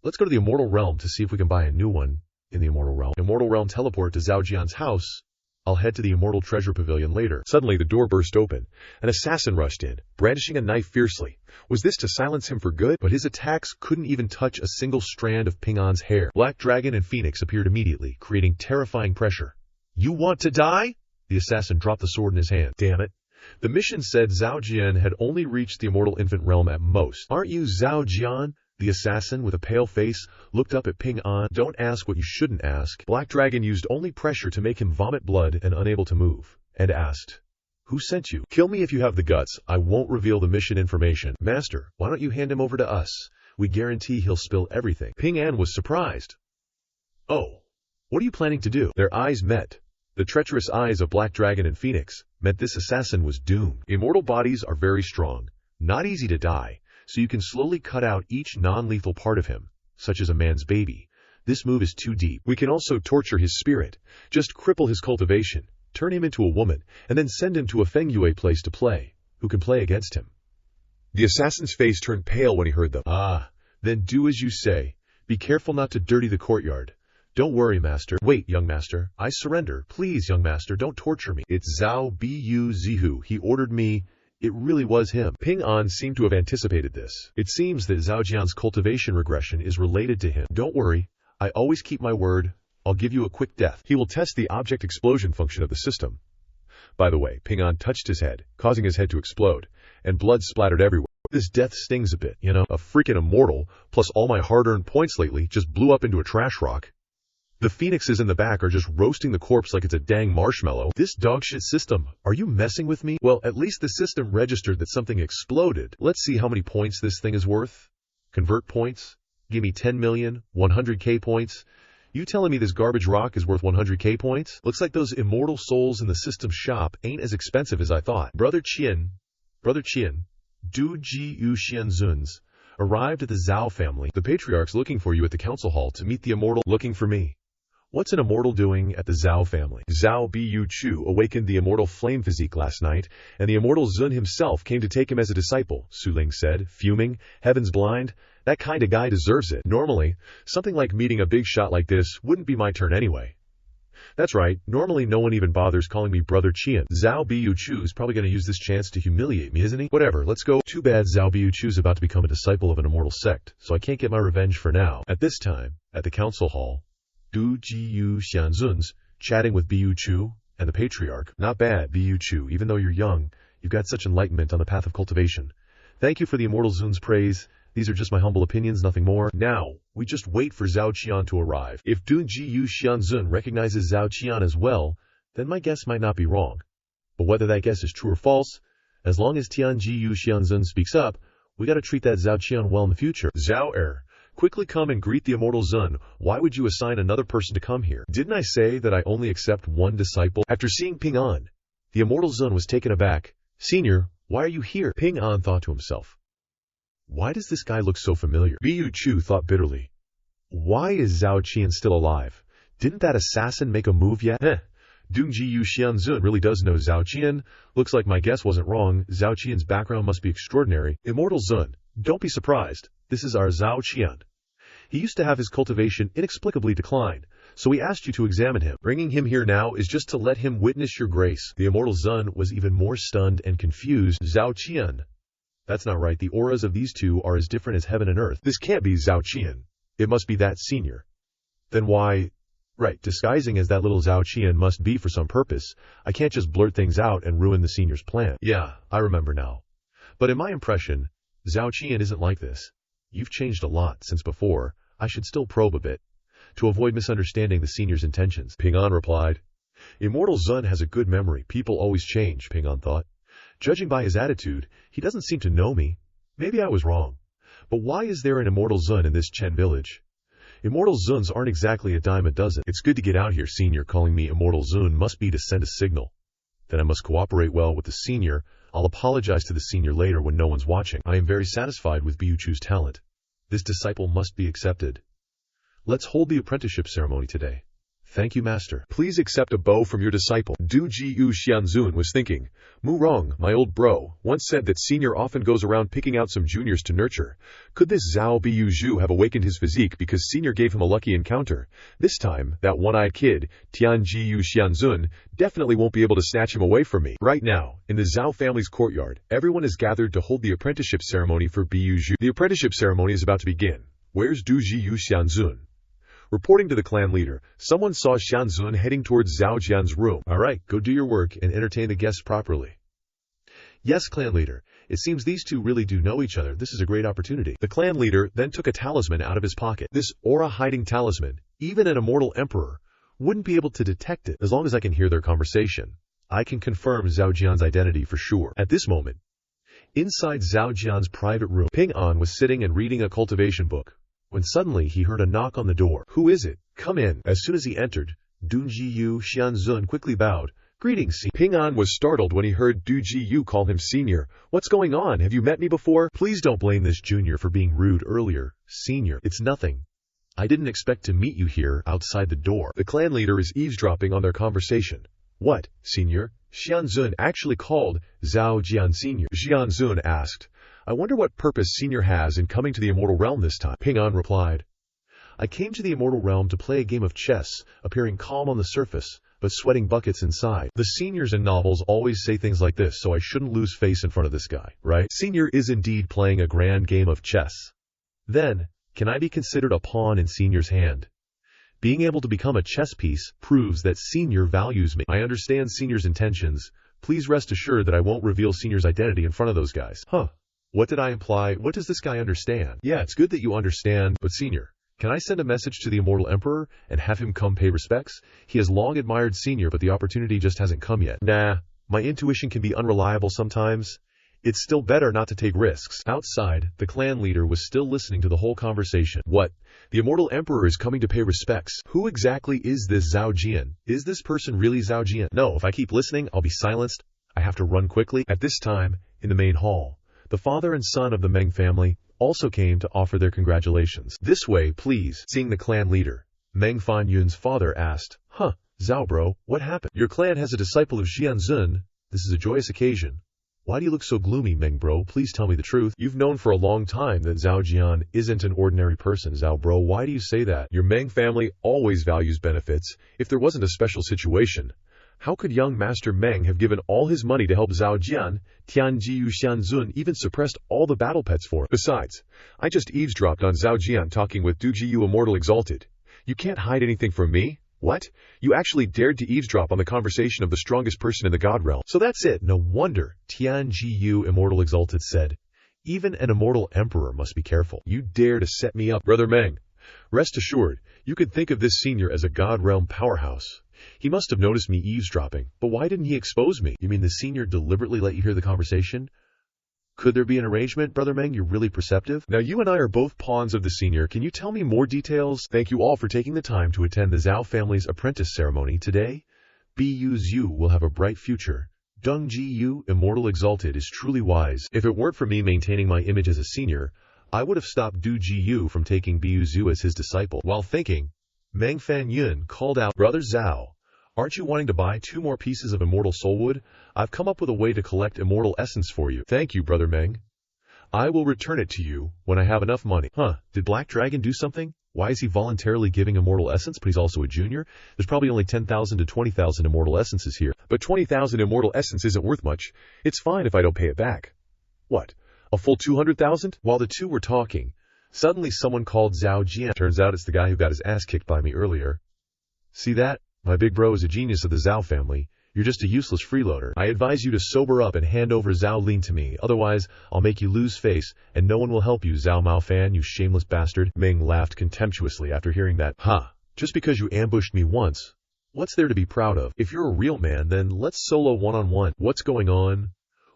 to the Immortal Realm to see if we can buy a new one in the Immortal Realm. Immortal Realm teleport to Zhao Jian's house. I'll head to the Immortal Treasure Pavilion later. Suddenly, the door burst open. An assassin rushed in, brandishing a knife fiercely. Was this to silence him for good? But his attacks couldn't even touch a single strand of Ping An's hair. Black Dragon and Phoenix appeared immediately, creating terrifying pressure. You want to die? The assassin dropped the sword in his hand. Damn it. The mission said Zhao Jian had only reached the Immortal Infant Realm at most. Aren't you Zhao Jian? The assassin, with a pale face, looked up at Ping An. Don't ask what you shouldn't ask. Black Dragon used only pressure to make him vomit blood and unable to move, and asked, Who sent you? Kill me if you have the guts. I won't reveal the mission information. Master, why don't you hand him over to us? We guarantee he'll spill everything. Ping An was surprised. Oh, what are you planning to do? Their eyes met. The treacherous eyes of Black Dragon and Phoenix meant this assassin was doomed. Immortal bodies are very strong, not easy to die, so you can slowly cut out each non-lethal part of him, such as a man's baby. This move is too deep. We can also torture his spirit, just cripple his cultivation, turn him into a woman, and then send him to a Feng Yue place to play, who can play against him. The assassin's face turned pale when he heard them. Ah, then do as you say. Be careful not to dirty the courtyard. Don't worry, master. Wait, young master. I surrender. Please, young master, don't torture me. It's Zhao Bu Zihu. He ordered me. It really was him. Ping An seemed to have anticipated this. It seems that Zhao Jian's cultivation regression is related to him. Don't worry. I always keep my word. I'll give you a quick death. He will test the object explosion function of the system. By the way, Ping An touched his head, causing his head to explode, and blood splattered everywhere. This death stings a bit, you know? A freaking immortal, plus all my hard-earned points lately, just blew up into a trash rock. The phoenixes in the back are just roasting the corpse like it's a dang marshmallow. This dogshit system, are you messing with me? Well, at least the system registered that something exploded. Let's see how many points this thing is worth. Convert points. Give me 10 million, 100k points. You telling me this garbage rock is worth 100k points? Looks like those immortal souls in the system shop ain't as expensive as I thought. Brother Qian, Du Ji Yu Xianzuns, arrived at the Zhao family. The patriarch's looking for you at the council hall to meet the immortal. Looking for me. What's an immortal doing at the Zhao family? Zhao Bu Chu awakened the immortal flame physique last night, and the immortal Zun himself came to take him as a disciple, Suling said, fuming. Heaven's blind. That kind of guy deserves it. Normally, something like meeting a big shot like this wouldn't be my turn anyway. That's right, normally no one even bothers calling me Brother Qian. Zhao Bu Chu's probably going to use this chance to humiliate me, isn't he? Whatever, let's go. Too bad Zhao Bu Chu's about to become a disciple of an immortal sect, so I can't get my revenge for now. At this time, at the council hall, Du Ji Yu Xianzuns chatting with Bu Chu and the patriarch. Not bad, Bu Chu, even though you're young, you've got such enlightenment on the path of cultivation. Thank you for the immortal Zun's praise. These are just my humble opinions, nothing more. Now, we just wait for Zhao Qian to arrive. If Du Ji Yu Xianzun recognizes Zhao Qian as well, then my guess might not be wrong. But whether that guess is true or false, as long as Tian Ji Yu Xianzun speaks up, we gotta treat that Zhao Qian well in the future. Zhao quickly come and greet the immortal Zun. Why would you assign another person to come here? Didn't I say that I only accept one disciple? After seeing Ping An, the immortal Zun was taken aback. Senior, why are you here? Ping An thought to himself. Why does this guy look so familiar? Bu Chu thought bitterly. Why is Zhao Qian still alive? Didn't that assassin make a move yet? Du Ji Yu Xianzun really does know Zhao Qian. Looks like my guess wasn't wrong. Zhao Qian's background must be extraordinary. Immortal Zun, don't be surprised. This is our Zhao Qian. He used to have his cultivation inexplicably decline, so we asked you to examine him. Bringing him here now is just to let him witness your grace. The immortal Zun was even more stunned and confused. Zhao Qian. That's not right. The auras of these two are as different as heaven and earth. This can't be Zhao Qian. It must be that senior. Then why? Right, disguising as that little Zhao Qian must be for some purpose. I can't just blurt things out and ruin the senior's plan. Yeah, I remember now. But in my impression, Zhao Qian isn't like this. You've changed a lot since before. I should still probe a bit, to avoid misunderstanding the senior's intentions. Ping An replied. Immortal Zun has a good memory. People always change, Ping An thought. Judging by his attitude, he doesn't seem to know me. Maybe I was wrong. But why is there an immortal Zun in this Chen village? Immortal Zuns aren't exactly a dime a dozen. It's good to get out here, senior. Calling me Immortal Zun must be to send a signal. Then I must cooperate well with the senior. I'll apologize to the senior later when no one's watching. I am very satisfied with Bu Chu's talent. This disciple must be accepted. Let's hold the apprenticeship ceremony today. Thank you, master. Please accept a bow from your disciple. Du Ji Yu Xianzun was thinking. Mu Rong, my old bro, once said that senior often goes around picking out some juniors to nurture. Could this Zhao Bu Zhu have awakened his physique because senior gave him a lucky encounter? This time, that one-eyed kid, Tian Ji Yu Xianzun, definitely won't be able to snatch him away from me. Right now, in the Zhao family's courtyard, everyone is gathered to hold the apprenticeship ceremony for Bu Zhu. The apprenticeship ceremony is about to begin. Where's Du Ji Yu Xianzun? Reporting to the clan leader, someone saw Xianzun heading towards Zhao Jian's room. All right, go do your work and entertain the guests properly. Yes, clan leader. It seems these two really do know each other. This is a great opportunity. The clan leader then took a talisman out of his pocket. This aura-hiding talisman, even an immortal emperor, wouldn't be able to detect it as long as I can hear their conversation. I can confirm Zhao Jian's identity for sure. At this moment, inside Zhao Jian's private room, Ping An was sitting and reading a cultivation book, when suddenly he heard a knock on the door. Who is it? Come in. As soon as he entered, Du Ji Yu Xianzun quickly bowed. Greetings, senior. Ping An was startled when he heard Du Ji Yu call him senior. What's going on? Have you met me before? Please don't blame this junior for being rude earlier. Senior, it's nothing. I didn't expect to meet you here outside the door. The clan leader is eavesdropping on their conversation. What, senior? Xianzun actually called Zhao Jian senior. Xianzun asked. I wonder what purpose senior has in coming to the immortal realm this time. Ping An replied. I came to the immortal realm to play a game of chess, appearing calm on the surface, but sweating buckets inside. The seniors in novels always say things like this, so I shouldn't lose face in front of this guy, right? Senior is indeed playing a grand game of chess. Then, can I be considered a pawn in senior's hand? Being able to become a chess piece proves that Senior values me. I understand Senior's intentions. Please rest assured that I won't reveal Senior's identity in front of those guys. Huh. What did I imply? What does this guy understand? Yeah, it's good that you understand, but Senior, can I send a message to the Immortal Emperor and have him come pay respects? He has long admired Senior, but the opportunity just hasn't come yet. Nah, my intuition can be unreliable sometimes. It's still better not to take risks. Outside, the clan leader was still listening to the whole conversation. What? The Immortal Emperor is coming to pay respects. Who exactly is this Zhao Jian? Is this person really Zhao Jian? No, if I keep listening, I'll be silenced. I have to run quickly. At this time, in the main hall, the father and son of the Meng family also came to offer their congratulations. This way, please. Seeing the clan leader, Meng Fanyun's father asked, Zhao bro, what happened? Your clan has a disciple of Xianzun. This is a joyous occasion. Why do you look so gloomy, Meng bro? Please tell me the truth. You've known for a long time that Zhao Jian isn't an ordinary person, Zhao bro. Why do you say that? Your Meng family always values benefits. If there wasn't a special situation, how could young Master Meng have given all his money to help Zhao Jian? Tianjiu Xianzun even suppressed all the battle pets for him. Besides, I just eavesdropped on Zhao Jian talking with Dujiu Immortal Exalted. You can't hide anything from me. What? You actually dared to eavesdrop on the conversation of the strongest person in the God realm. So that's it. No wonder, Tianjiu Immortal Exalted said. Even an immortal emperor must be careful. You dare to set me up, Brother Meng. Rest assured, you could think of this senior as a God realm powerhouse. He must have noticed me eavesdropping, but why didn't he expose me? You mean the senior deliberately let you hear the conversation? Could there be an arrangement, Brother Meng? You're really perceptive. Now you and I are both pawns of the senior. Can you tell me more details? Thank you all for taking the time to attend the Zhao family's apprentice ceremony today. Bu Zhu will have a bright future. Deng Ji Immortal Exalted is truly wise. If it weren't for me maintaining my image as a senior, I would have stopped Du Ji from taking Bu Zhu as his disciple. While thinking, Meng Fanyun called out, Brother Zhao, aren't you wanting to buy 2 more pieces of immortal soulwood? I've come up with a way to collect immortal essence for you. Thank you, Brother Meng. I will return it to you when I have enough money. Did Black Dragon do something? Why is he voluntarily giving immortal essence, but he's also a junior? There's probably only 10,000 to 20,000 immortal essences here. But 20,000 immortal essence isn't worth much. It's fine if I don't pay it back. What? A full 200,000? While the two were talking, suddenly someone called Zhao Jian. Turns out it's the guy who got his ass kicked by me earlier. See that? My big bro is a genius of the Zhao family. You're just a useless freeloader. I advise you to sober up and hand over Zhao Lin to me, otherwise I'll make you lose face, and no one will help you, Zhao Mao Fan, you shameless bastard. Ming laughed contemptuously after hearing that. Just because you ambushed me once, what's there to be proud of? If you're a real man, then let's solo one-on-one. What's going on?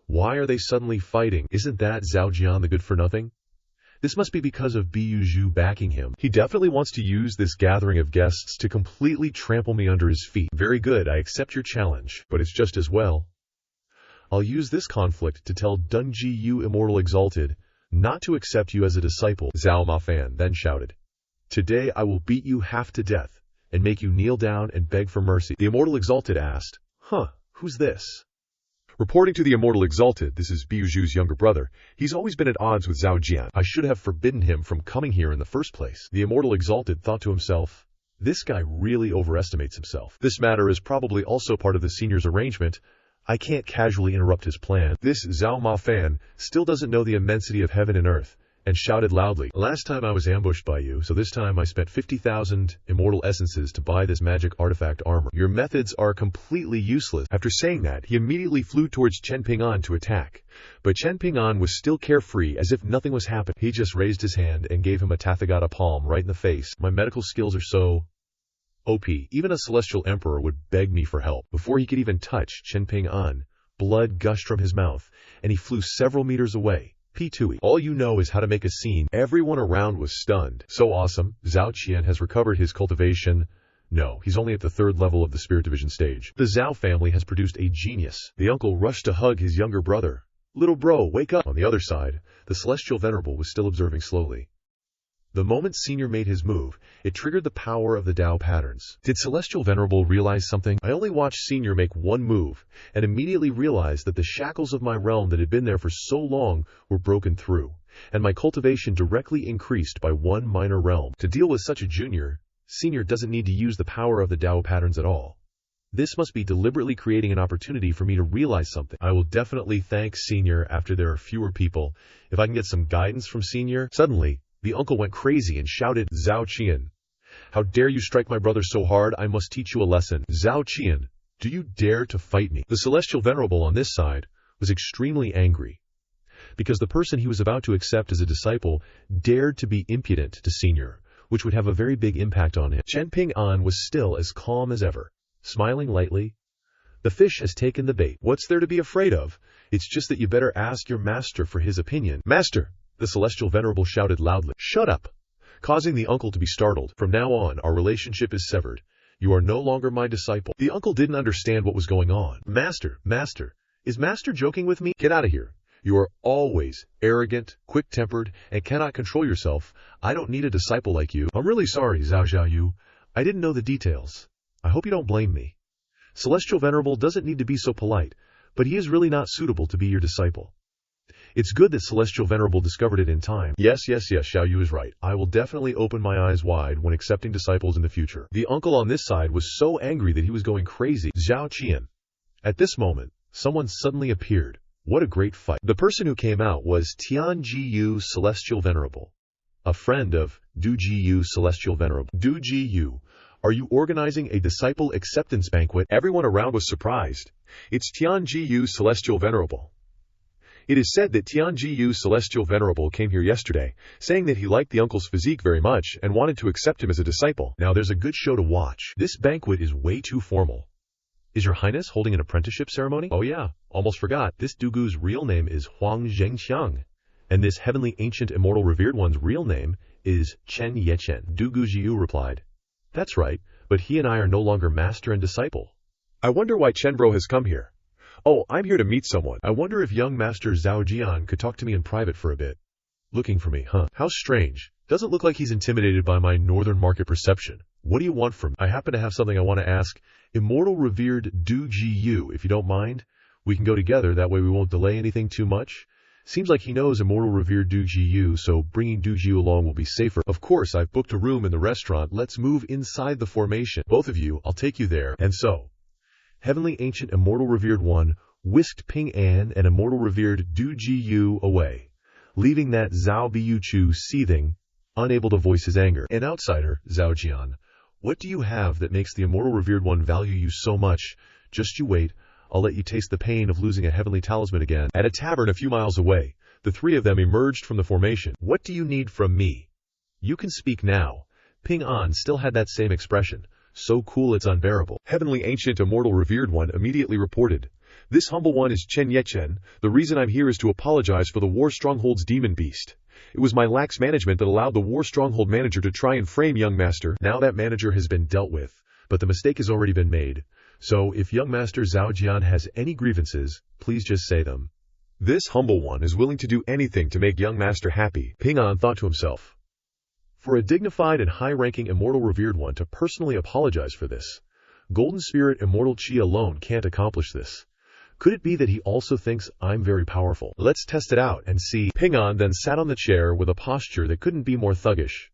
Why are they suddenly fighting? Isn't that Zhao Jian the good-for-nothing? This must be because of Bu Zhu backing him. He definitely wants to use this gathering of guests to completely trample me under his feet. Very good, I accept your challenge, but it's just as well. I'll use this conflict to tell Deng Ji Immortal Exalted not to accept you as a disciple. Zhao Mafan then shouted, Today I will beat you half to death and make you kneel down and beg for mercy. The Immortal Exalted asked, Who's this? Reporting to the Immortal Exalted, this is Bu Zhu's younger brother. He's always been at odds with Zhao Jian. I should have forbidden him from coming here in the first place. The Immortal Exalted thought to himself, this guy really overestimates himself. This matter is probably also part of the senior's arrangement. I can't casually interrupt his plan. This Zhao Ma Fan still doesn't know the immensity of heaven and earth, and shouted loudly, Last time I was ambushed by you, so this time I spent 50,000 immortal essences to buy this magic artifact armor. Your methods are completely useless. After saying that, he immediately flew towards Chen Ping An to attack. But Chen Ping An was still carefree, as if nothing was happening. He just raised his hand and gave him a Tathagata palm right in the face. My medical skills are so OP. Even a celestial emperor would beg me for help. Before he could even touch Chen Ping An, blood gushed from his mouth, and he flew several meters away. P2E. All you know is how to make a scene. Everyone around was stunned. So awesome. Zhao Qian has recovered his cultivation. No, he's only at the 3rd level of the Spirit Division stage. The Zhao family has produced a genius. The uncle rushed to hug his younger brother. Little bro, wake up. On the other side, the Celestial Venerable was still observing slowly. The moment Senior made his move, it triggered the power of the Dao patterns. Did Celestial Venerable realize something? I only watched Senior make one move, and immediately realized that the shackles of my realm that had been there for so long were broken through, and my cultivation directly increased by 1 minor realm. To deal with such a junior, Senior doesn't need to use the power of the Dao patterns at all. This must be deliberately creating an opportunity for me to realize something. I will definitely thank Senior after there are fewer people. If I can get some guidance from Senior. Suddenly, the uncle went crazy and shouted, Zhao Qian, How dare you strike my brother so hard? I must teach you a lesson. Zhao Qian, do you dare to fight me? The Celestial Venerable on this side was extremely angry, because the person he was about to accept as a disciple dared to be impudent to Senior, which would have a very big impact on him. Chen Ping An was still as calm as ever, smiling lightly. The fish has taken the bait. What's there to be afraid of? It's just that you better ask your master for his opinion. Master! The Celestial Venerable shouted loudly. Shut up! Causing the uncle to be startled. From now on, our relationship is severed. You are no longer my disciple. The uncle didn't understand what was going on. Master! Is Master joking with me? Get out of here. You are always arrogant, quick-tempered, and cannot control yourself. I don't need a disciple like you. I'm really sorry, Zhao Xiaoyu. I didn't know the details. I hope you don't blame me. Celestial Venerable doesn't need to be so polite, but he is really not suitable to be your disciple. It's good that Celestial Venerable discovered it in time. Yes, Xiaoyu is right. I will definitely open my eyes wide when accepting disciples in the future. The uncle on this side was so angry that he was going crazy. Zhao Qian. At this moment, someone suddenly appeared. What a great fight. The person who came out was Tianjiyu Celestial Venerable, a friend of Dujiyu Celestial Venerable. Dujiyu, are you organizing a disciple acceptance banquet? Everyone around was surprised. It's Tianjiyu Celestial Venerable. It is said that Tianjiyu Celestial Venerable came here yesterday, saying that he liked the uncle's physique very much and wanted to accept him as a disciple. Now there's a good show to watch. This banquet is way too formal. Is your highness holding an apprenticeship ceremony? Oh yeah, almost forgot. This Dugu's real name is Huang Zhengqiang, and this heavenly ancient immortal revered one's real name is Chen Yechen. Dugu Jiu replied. That's right, but he and I are no longer master and disciple. I wonder why Chenbro has come here. Oh, I'm here to meet someone. I wonder if young master Zhao Jian could talk to me in private for a bit. Looking for me, huh? How strange. Doesn't look like he's intimidated by my northern market perception. What do you want from me? I happen to have something I want to ask. Immortal revered Du Ji, if you don't mind. We can go together, that way we won't delay anything too much. Seems like he knows Immortal revered Du Ji, so bringing Du Ji along will be safer. Of course, I've booked a room in the restaurant. Let's move inside the formation. Both of you, I'll take you there. And so, Heavenly Ancient Immortal Revered One whisked Ping An and Immortal Revered Du Ji away, leaving that Zhao Biuchu seething, unable to voice his anger. An outsider, Zhao Jian. What do you have that makes the Immortal Revered One value you so much? Just you wait. I'll let you taste the pain of losing a heavenly talisman again. At a tavern a few miles away, the three of them emerged from the formation. What do you need from me? You can speak now. Ping An still had that same expression. So cool it's unbearable. Heavenly Ancient Immortal Revered One immediately reported. This humble one is Chen Yechen. The reason I'm here is to apologize for the War Stronghold's demon beast. It was my lax management that allowed the War Stronghold manager to try and frame young master. Now that manager has been dealt with, but the mistake has already been made. So if young master Zhao Jian has any grievances, please just say them. This humble one is willing to do anything to make young master happy, Ping An thought to himself. For a dignified and high-ranking Immortal Revered One to personally apologize for this, Golden Spirit Immortal Chi alone can't accomplish this. Could it be that he also thinks I'm very powerful? Let's test it out and see. Ping An then sat on the chair with a posture that couldn't be more thuggish.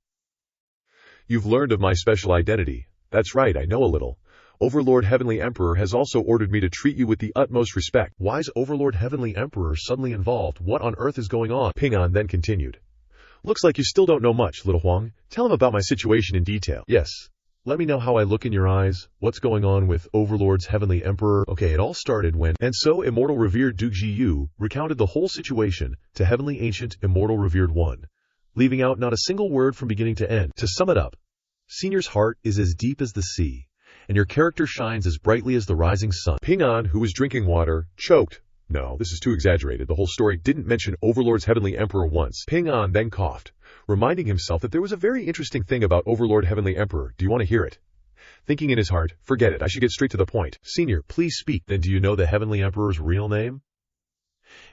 You've learned of my special identity. That's right, I know a little. Overlord Heavenly Emperor has also ordered me to treat you with the utmost respect. Why is Overlord Heavenly Emperor suddenly involved? What on earth is going on? Ping An then continued. Looks like you still don't know much, little Huang. Tell him about my situation in detail. Yes. Let me know how I look in your eyes. What's going on with Overlord's Heavenly Emperor? Okay, it all started when... And so Immortal Revered Du Ji recounted the whole situation to Heavenly Ancient Immortal Revered One, leaving out not a single word from beginning to end. To sum it up, Senior's heart is as deep as the sea, and your character shines as brightly as the rising sun. Ping An, who was drinking water, choked. No, this is too exaggerated. The whole story didn't mention Overlord's Heavenly Emperor once. Ping An then coughed, reminding himself that there was a very interesting thing about Overlord Heavenly Emperor. Do you want to hear it? Thinking in his heart, forget it, I should get straight to the point. Senior, please speak. Then do you know the Heavenly Emperor's real name?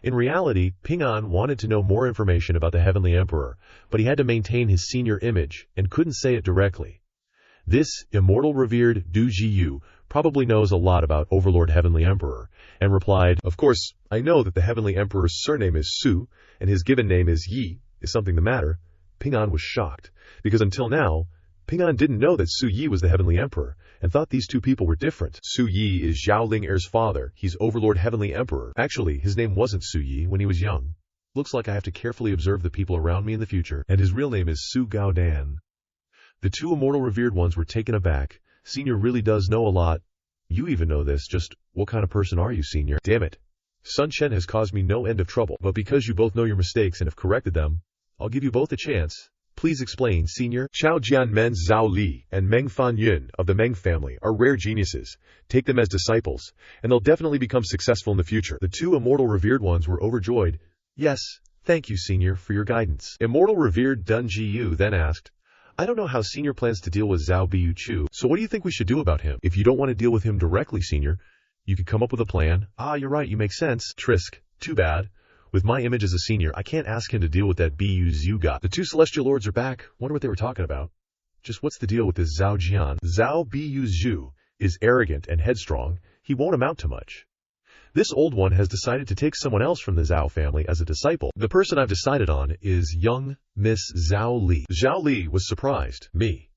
In reality, Ping An wanted to know more information about the Heavenly Emperor, but he had to maintain his senior image and couldn't say it directly. This Immortal Revered Du Ji probably knows a lot about Overlord Heavenly Emperor, and replied, Of course, I know that the Heavenly Emperor's surname is Su, and his given name is Yi. Is something the matter? Ping An was shocked, because until now, Ping An didn't know that Su Yi was the Heavenly Emperor, and thought these two people were different. Su Yi is Zhao Ling Er's father. He's Overlord Heavenly Emperor. Actually, his name wasn't Su Yi when he was young. Looks like I have to carefully observe the people around me in the future, and his real name is Su Gao Dan. The two immortal revered ones were taken aback. Senior really does know a lot. You even know this, just what kind of person are you, Senior? Damn it. Sun Chen has caused me no end of trouble, but because you both know your mistakes and have corrected them, I'll give you both a chance. Please explain, Senior. Chao Jianmen's Zhao Li and Meng Fan Yun of the Meng family are rare geniuses. Take them as disciples, and they'll definitely become successful in the future. The two immortal revered ones were overjoyed. Yes, thank you, Senior, for your guidance. Immortal revered Dun Jiyu then asked, I don't know how Senior plans to deal with Zhao Biyu Chu, so what do you think we should do about him? If you don't want to deal with him directly, Senior, you could come up with a plan. Ah, you're right, you make sense. Trisk, too bad. With my image as a senior, I can't ask him to deal with that Biyu Zhu got. The two celestial lords are back. Wonder what they were talking about. Just what's the deal with this Zhao Jian? Zhao Biyu Zhu is arrogant and headstrong. He won't amount to much. This old one has decided to take someone else from the Zhao family as a disciple. The person I've decided on is young Miss Zhao Li. Zhao Li was surprised. Me.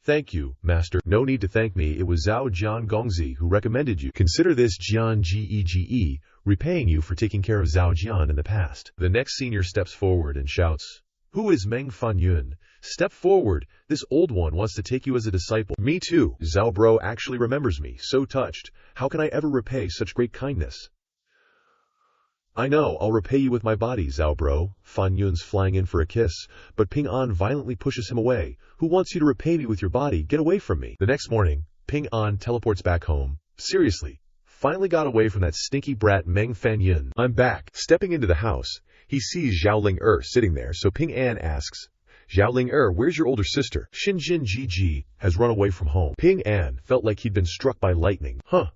Thank you, Master. No need to thank me. It was Zhao Jian Gongzi who recommended you. Consider this Jian Gege repaying you for taking care of Zhao Jian in the past. The next senior steps forward and shouts, Who is Meng Fan Yun? Step forward. This old one wants to take you as a disciple. Me too. Zhao Bro actually remembers me. So touched. How can I ever repay such great kindness? I know, I'll repay you with my body, Zhao Bro. Fan Yun's flying in for a kiss, but Ping An violently pushes him away. Who wants you to repay me with your body? Get away from me. The next morning, Ping An teleports back home. Seriously, finally got away from that stinky brat Meng Fan Yun. I'm back. Stepping into the house, he sees Xiaoling sitting there, so Ping An asks, Xiaoling where's your older sister? Xinjin Gigi has run away from home. Ping An felt like he'd been struck by lightning. Huh.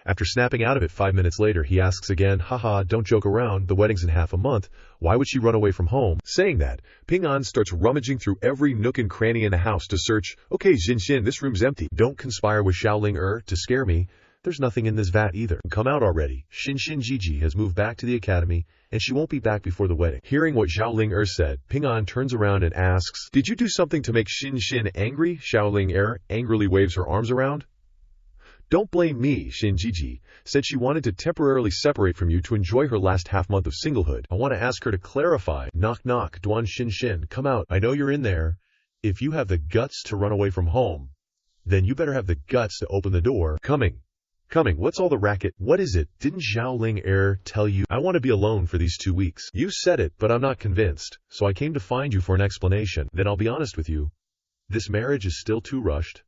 After snapping out of it 5 minutes later, he asks again, haha, don't joke around, the wedding's in half a month. Why would she run away from home? Saying that, Ping An starts rummaging through every nook and cranny in the house to search, okay, Xinxin, this room's empty. Don't conspire with Xiaoling to scare me. There's nothing in this vat either. Come out already. Xinxin Gigi has moved back to the academy, and she won't be back before the wedding. Hearing what Xiaoling said, Ping An turns around and asks, did you do something to make Xinxin angry? Xiaoling angrily waves her arms around. Don't blame me, Xinjiji said she wanted to temporarily separate from you to enjoy her last half-month of singlehood. I want to ask her to clarify. Knock knock, Duan Xin, come out. I know you're in there. If you have the guts to run away from home, then you better have the guts to open the door. Coming. What's all the racket? What is it? Didn't Xiaoling tell you? I want to be alone for these 2 weeks. You said it, but I'm not convinced, so I came to find you for an explanation. Then I'll be honest with you. This marriage is still too rushed.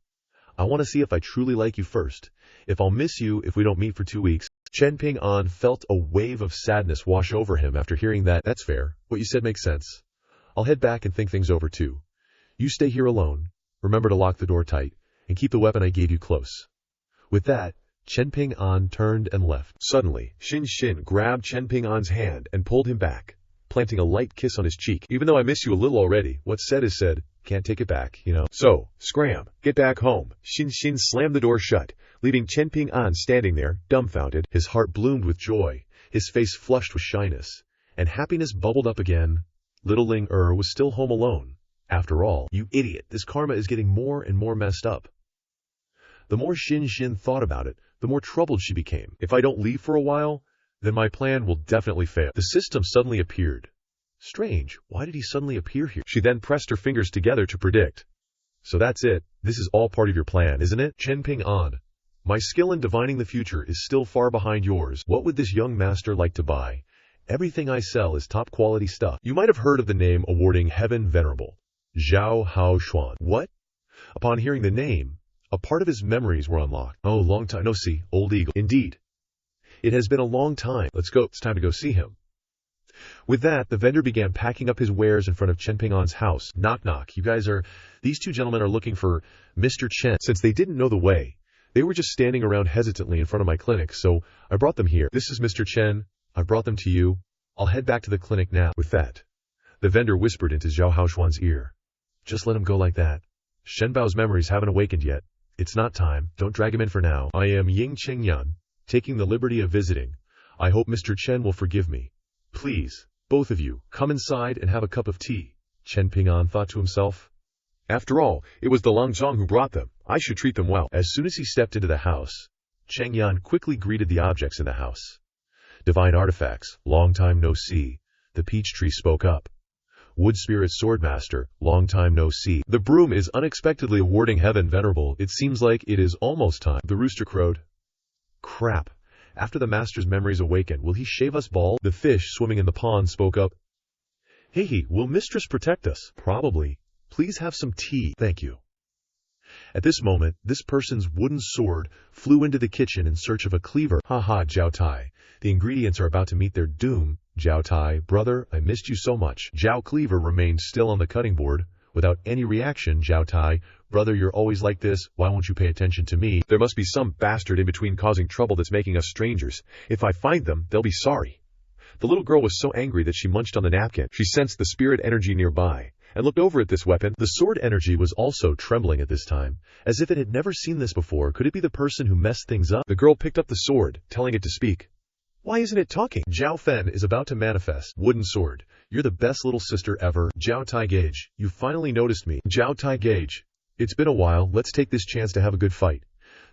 I want to see if I truly like you first. If I'll miss you if we don't meet for 2 weeks. Chen Ping An felt a wave of sadness wash over him after hearing that. That's fair. What you said makes sense. I'll head back and think things over too. You stay here alone. Remember to lock the door tight and keep the weapon I gave you close. With that, Chen Ping An turned and left. Suddenly, Xin grabbed Chen Ping An's hand and pulled him back, planting a light kiss on his cheek. Even though I miss you a little already, what's said is said. Can't take it back, you know. So, scram, get back home. Xin slammed the door shut, leaving Chen Ping An standing there, dumbfounded. His heart bloomed with joy, his face flushed with shyness, and happiness bubbled up again. Little Ling was still home alone. After all, you idiot, this karma is getting more and more messed up. The more Xin thought about it, the more troubled she became. If I don't leave for a while, then my plan will definitely fail. The system suddenly appeared. Strange, why did he suddenly appear here? She then pressed her fingers together to predict. So that's it. This is all part of your plan, isn't it? Chen Ping An. My skill in divining the future is still far behind yours. What would this young master like to buy? Everything I sell is top quality stuff. You might have heard of the name awarding Heaven Venerable. Zhao Hao Xuan. What? Upon hearing the name, a part of his memories were unlocked. Oh, long time no see, old eagle. Indeed. It has been a long time. Let's go. It's time to go see him. With that, the vendor began packing up his wares in front of Chen Ping An's house. Knock knock. These two gentlemen are looking for Mr. Chen. Since they didn't know the way, they were just standing around hesitantly in front of my clinic, so I brought them here. This is Mr. Chen. I brought them to you. I'll head back to the clinic now. With that, the vendor whispered into Zhao Haoshuan's ear. Just let him go like that. Shenbao's memories haven't awakened yet. It's not time. Don't drag him in for now. I am Ying Chengyan, taking the liberty of visiting. I hope Mr. Chen will forgive me. Please, both of you, come inside and have a cup of tea, Chen Ping An thought to himself. After all, it was the Langzhong who brought them. I should treat them well. As soon as he stepped into the house, Cheng Yan quickly greeted the objects in the house. Divine artifacts, long time no see. The peach tree spoke up. Wood Spirit Swordmaster, long time no see. The broom is unexpectedly awarding heaven venerable. It seems like it is almost time. The rooster crowed. Crap. After the master's memories awaken, will he shave us bald? The fish swimming in the pond spoke up. Hey, will mistress protect us? Probably. Please have some tea. Thank you. At this moment, this person's wooden sword flew into the kitchen in search of a cleaver. Haha, Jiao Tai. The ingredients are about to meet their doom. Jiao Tai, brother, I missed you so much. Jiao Cleaver remained still on the cutting board. Without any reaction, Jiao Tai, brother, you're always like this. Why won't you pay attention to me? There must be some bastard in between causing trouble that's making us strangers. If I find them, they'll be sorry. The little girl was so angry that she munched on the napkin. She sensed the spirit energy nearby and looked over at this weapon. The sword energy was also trembling at this time, as if it had never seen this before. Could it be the person who messed things up? The girl picked up the sword, telling it to speak. Why isn't it talking? Zhao Fen is about to manifest. Wooden sword. You're the best little sister ever. Zhao Tai Gage, you finally noticed me. Zhao Tai Gage. It's been a while. Let's take this chance to have a good fight.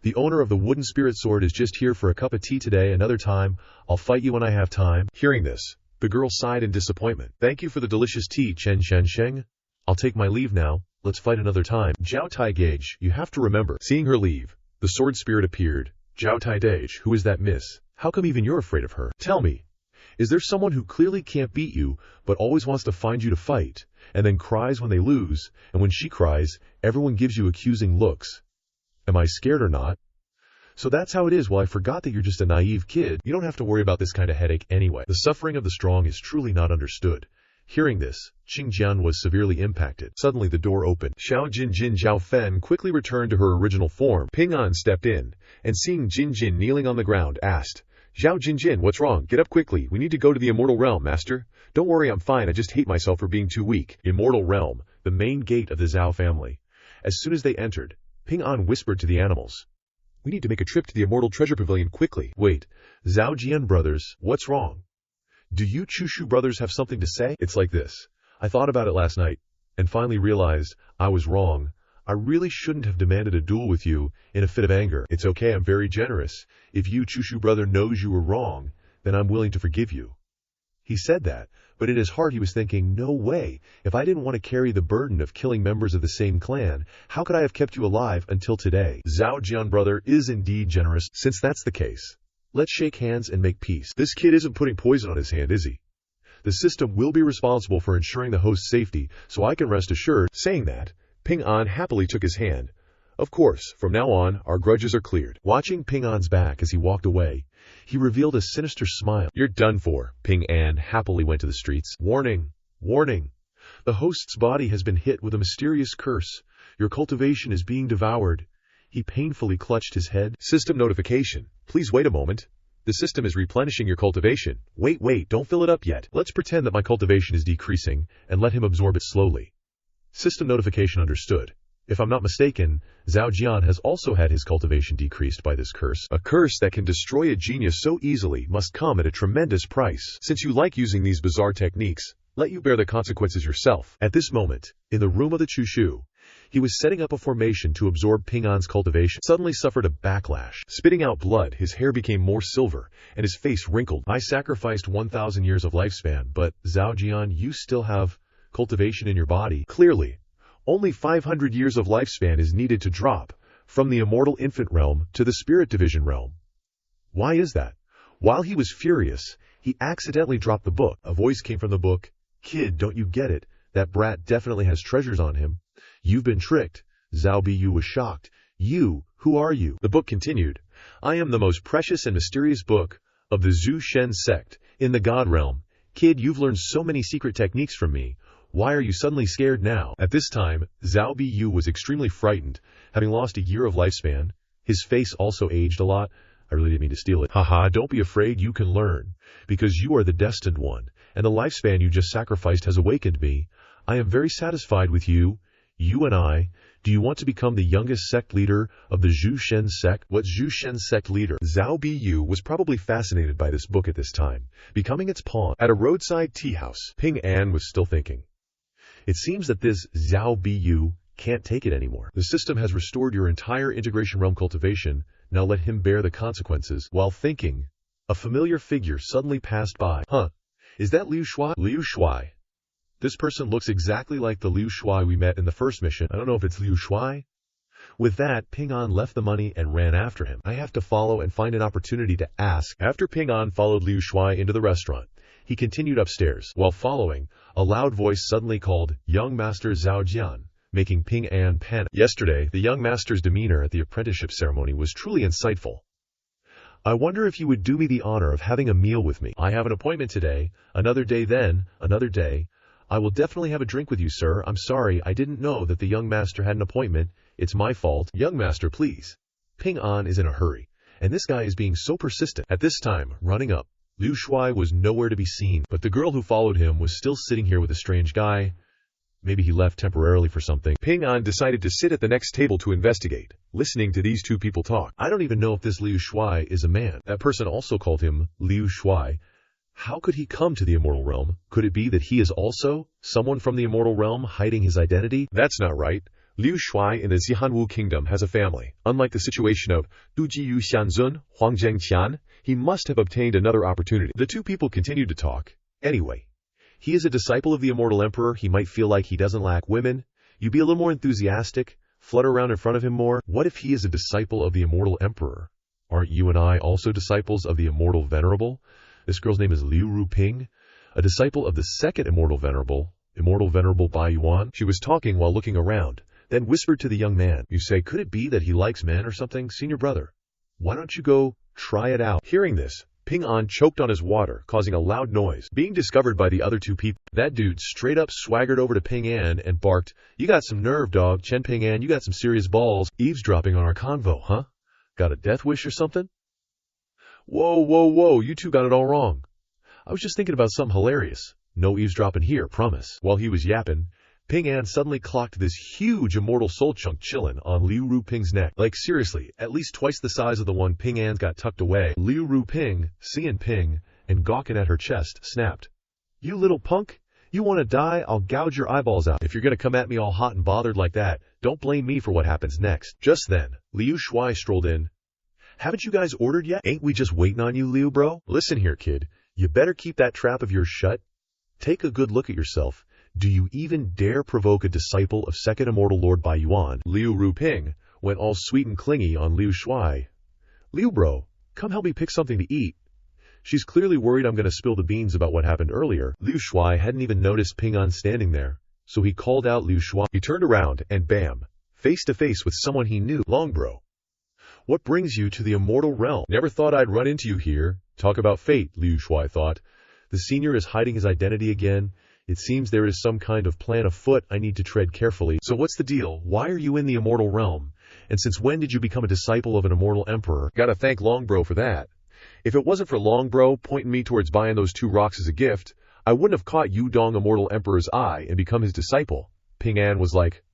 The owner of the wooden spirit sword is just here for a cup of tea today. Another time, I'll fight you when I have time. Hearing this, the girl sighed in disappointment. Thank you for the delicious tea, Chen Sheng. I'll take my leave now. Let's fight another time. Zhao Tai Gage, you have to remember. Seeing her leave, the sword spirit appeared. Zhao Tai Gage, who is that miss? How come even you're afraid of her? Tell me, is there someone who clearly can't beat you, but always wants to find you to fight, and then cries when they lose, and when she cries, everyone gives you accusing looks? Am I scared or not? So that's how it is. Well, I forgot that you're just a naive kid. You don't have to worry about this kind of headache anyway. The suffering of the strong is truly not understood. Hearing this, Qingjian was severely impacted. Suddenly the door opened. Xiao Jinjin Zhao Fen quickly returned to her original form. Ping An stepped in, and seeing Jinjin kneeling on the ground, asked, Zhao Jinjin, what's wrong? Get up quickly. We need to go to the Immortal Realm, master. Don't worry, I'm fine. I just hate myself for being too weak. Immortal Realm, the main gate of the Zhao family. As soon as they entered, Ping An whispered to the animals. We need to make a trip to the Immortal Treasure Pavilion quickly. Wait, Zhao Jian brothers, what's wrong? Do you Chushu brothers have something to say? It's like this. I thought about it last night, and finally realized I was wrong. I really shouldn't have demanded a duel with you in a fit of anger. It's okay, I'm very generous. If you Chushu brother knows you were wrong, then I'm willing to forgive you. He said that, but in his heart he was thinking, no way. If I didn't want to carry the burden of killing members of the same clan, how could I have kept you alive until today? Zhao Jian brother is indeed generous. Since that's the case, let's shake hands and make peace. This kid isn't putting poison on his hand, is he? The system will be responsible for ensuring the host's safety, so I can rest assured. Saying that, Ping An happily took his hand. Of course, from now on, our grudges are cleared. Watching Ping An's back as he walked away, he revealed a sinister smile. You're done for. Ping An happily went to the streets. Warning! Warning! The host's body has been hit with a mysterious curse. Your cultivation is being devoured. He painfully clutched his head. System notification. Please wait a moment. The system is replenishing your cultivation. Wait, don't fill it up yet. Let's pretend that my cultivation is decreasing, and let him absorb it slowly. System notification understood. If I'm not mistaken, Zhao Jian has also had his cultivation decreased by this curse. A curse that can destroy a genius so easily must come at a tremendous price. Since you like using these bizarre techniques, let you bear the consequences yourself. At this moment, in the room of the Chushu, he was setting up a formation to absorb Ping An's cultivation. Suddenly suffered a backlash. Spitting out blood, his hair became more silver, and his face wrinkled. I sacrificed 1,000 years of lifespan, but Zhao Jian, you still have cultivation in your body. Clearly, only 500 years of lifespan is needed to drop from the immortal infant realm to the spirit division realm. Why is that? While he was furious, he accidentally dropped the book. A voice came from the book. Kid, don't you get it? That brat definitely has treasures on him. You've been tricked. Zhao Biyu was shocked. You, who are you? The book continued. I am the most precious and mysterious book of the Zhu Shen sect in the God realm. Kid, you've learned so many secret techniques from me. Why are you suddenly scared now? At this time, Zhao Biyu was extremely frightened, having lost a year of lifespan. His face also aged a lot. I really didn't mean to steal it. Haha, don't be afraid, you can learn. Because you are the destined one, and the lifespan you just sacrificed has awakened me. I am very satisfied with you. You and I. Do you want to become the youngest sect leader of the Zhu Shen sect? What Zhu Shen sect leader? Zhao Biyu was probably fascinated by this book at this time, becoming its pawn. At a roadside tea house, Ping An was still thinking. It seems that this Zhao Biyu can't take it anymore. The system has restored your entire integration realm cultivation. Now let him bear the consequences. While thinking, a familiar figure suddenly passed by. Huh? Is that Liu Shuai? Liu Shuai. This person looks exactly like the Liu Shuai we met in the first mission. I don't know if it's Liu Shuai. With that, Ping An left the money and ran after him. I have to follow and find an opportunity to ask. After Ping An followed Liu Shuai into the restaurant, he continued upstairs. While following, a loud voice suddenly called, "Young Master Zhao Jian," making Ping An panic. Yesterday, the young master's demeanor at the apprenticeship ceremony was truly insightful. "I wonder if you would do me the honor of having a meal with me. I have an appointment today, another day then, another day. I will definitely have a drink with you, sir. I'm sorry, I didn't know that the young master had an appointment. It's my fault." "Young master, please." Ping An is in a hurry, and this guy is being so persistent. At this time, running up, Liu Shuai was nowhere to be seen, but the girl who followed him was still sitting here with a strange guy. Maybe he left temporarily for something. Ping An decided to sit at the next table to investigate, listening to these two people talk. I don't even know if this Liu Shuai is a man. That person also called him Liu Shuai. How could he come to the Immortal Realm? Could it be that he is also someone from the Immortal Realm hiding his identity? That's not right. Liu Shuai in the Zihanwu Kingdom has a family. Unlike the situation of Dujiyu Xianzun, Huang Zhengqian, he must have obtained another opportunity. The two people continued to talk. Anyway, he is a disciple of the Immortal Emperor. He might feel like he doesn't lack women. You be a little more enthusiastic, flutter around in front of him more. What if he is a disciple of the Immortal Emperor? Aren't you and I also disciples of the Immortal Venerable? This girl's name is Liu Ruping, a disciple of the second Immortal Venerable Bai Yuan. She was talking while looking around, then whispered to the young man. You say, could it be that he likes men or something? Senior brother, why don't you go try it out? Hearing this, Ping An choked on his water, causing a loud noise. Being discovered by the other two people, that dude straight up swaggered over to Ping An and barked, "You got some nerve, dog. Chen Ping An, you got some serious balls. Eavesdropping on our convo, huh? Got a death wish or something?" Whoa, you two got it all wrong. I was just thinking about something hilarious. No eavesdropping here, promise. While he was yapping, Ping An suddenly clocked this huge immortal soul chunk chillin' on Liu Ruping's neck. Like seriously, at least twice the size of the one Ping An's got tucked away. Liu Ruping, seeing Ping, and gawking at her chest, snapped. "You little punk? You want to die? I'll gouge your eyeballs out. If you're going to come at me all hot and bothered like that, don't blame me for what happens next." Just then, Liu Shuai strolled in. "Haven't you guys ordered yet? Ain't we just waiting on you, Liu bro? Listen here, kid. You better keep that trap of yours shut. Take a good look at yourself. Do you even dare provoke a disciple of second immortal Lord Bai Yuan?" Liu Ruping went all sweet and clingy on Liu Shuai. "Liu bro, come help me pick something to eat." She's clearly worried I'm going to spill the beans about what happened earlier. Liu Shuai hadn't even noticed Ping An standing there, so he called out Liu Shuai. He turned around and bam, face to face with someone he knew. "Long bro, what brings you to the Immortal Realm? Never thought I'd run into you here. Talk about fate," Liu Shuai thought. The senior is hiding his identity again. It seems there is some kind of plan afoot. I need to tread carefully. So what's the deal? Why are you in the Immortal Realm? And since when did you become a disciple of an Immortal Emperor? Gotta thank Long Bro for that. If it wasn't for Long Bro pointing me towards buying those 2 rocks as a gift, I wouldn't have caught Yu Dong Immortal Emperor's eye and become his disciple. Ping An was like,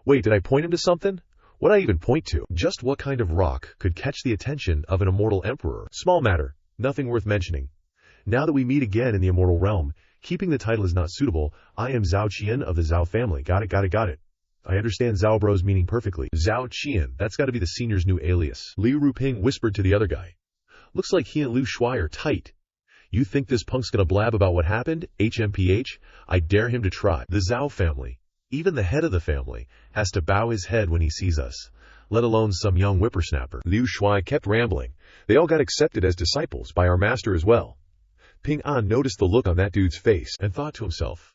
"Wait, did I point him to something? What'd I even point to?" Just what kind of rock could catch the attention of an Immortal Emperor? Small matter, nothing worth mentioning. Now that we meet again in the Immortal Realm, keeping the title is not suitable. I am Zhao Qian of the Zhao family. Got it. I understand Zhao Bro's meaning perfectly. Zhao Qian, that's gotta be the senior's new alias. Liu Ruping whispered to the other guy. Looks like he and Liu Shuai are tight. You think this punk's gonna blab about what happened? HMPH? I dare him to try. The Zhao family, even the head of the family, has to bow his head when he sees us, let alone some young whippersnapper. Liu Shuai kept rambling. They all got accepted as disciples by our master as well. Ping An noticed the look on that dude's face and thought to himself,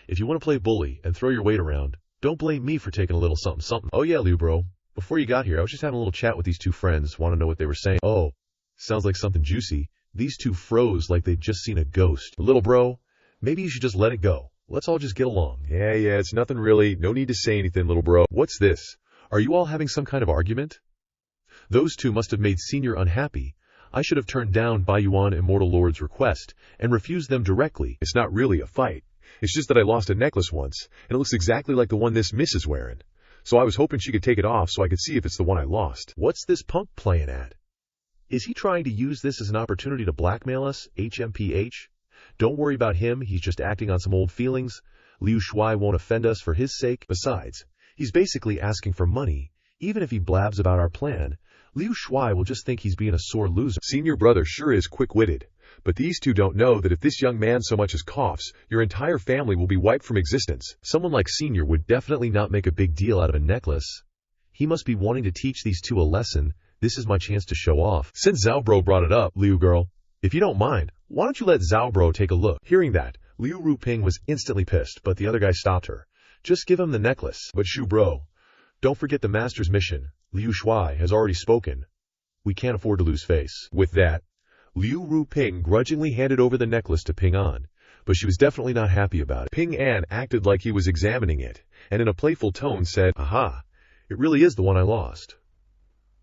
if you want to play bully and throw your weight around, don't blame me for taking a little something. Oh yeah, Liu bro, before you got here, I was just having a little chat with these 2 friends, want to know what they were saying. Oh, sounds like something juicy. These 2 froze like they'd just seen a ghost. Little bro, maybe you should just let it go. Let's all just get along. Yeah, it's nothing really. No need to say anything, little bro. What's this? Are you all having some kind of argument? Those 2 must have made Senior unhappy. I should have turned down Bai Yuan Immortal Lord's request and refused them directly. It's not really a fight. It's just that I lost a necklace once, and it looks exactly like the one this miss is wearing. So I was hoping she could take it off so I could see if it's the one I lost. What's this punk playing at? Is he trying to use this as an opportunity to blackmail us? HMPH? Don't worry about him. He's just acting on some old feelings. Liu Shuai won't offend us for his sake. Besides, he's basically asking for money. Even if he blabs about our plan, Liu Shuai will just think he's being a sore loser. Senior brother sure is quick-witted. But these two don't know that if this young man so much as coughs, your entire family will be wiped from existence. Someone like Senior would definitely not make a big deal out of a necklace. He must be wanting to teach these two a lesson. This is my chance to show off. Since Zhao Bro brought it up, Liu girl, if you don't mind, why don't you let Zhao Bro take a look? Hearing that, Liu Ruping was instantly pissed, but the other guy stopped her. Just give him the necklace. But Shu Bro, don't forget the master's mission. Liu Shuai has already spoken. We can't afford to lose face. With that, Liu Ruping grudgingly handed over the necklace to Ping An, but she was definitely not happy about it. Ping An acted like he was examining it, and in a playful tone said, "Aha, it really is the one I lost.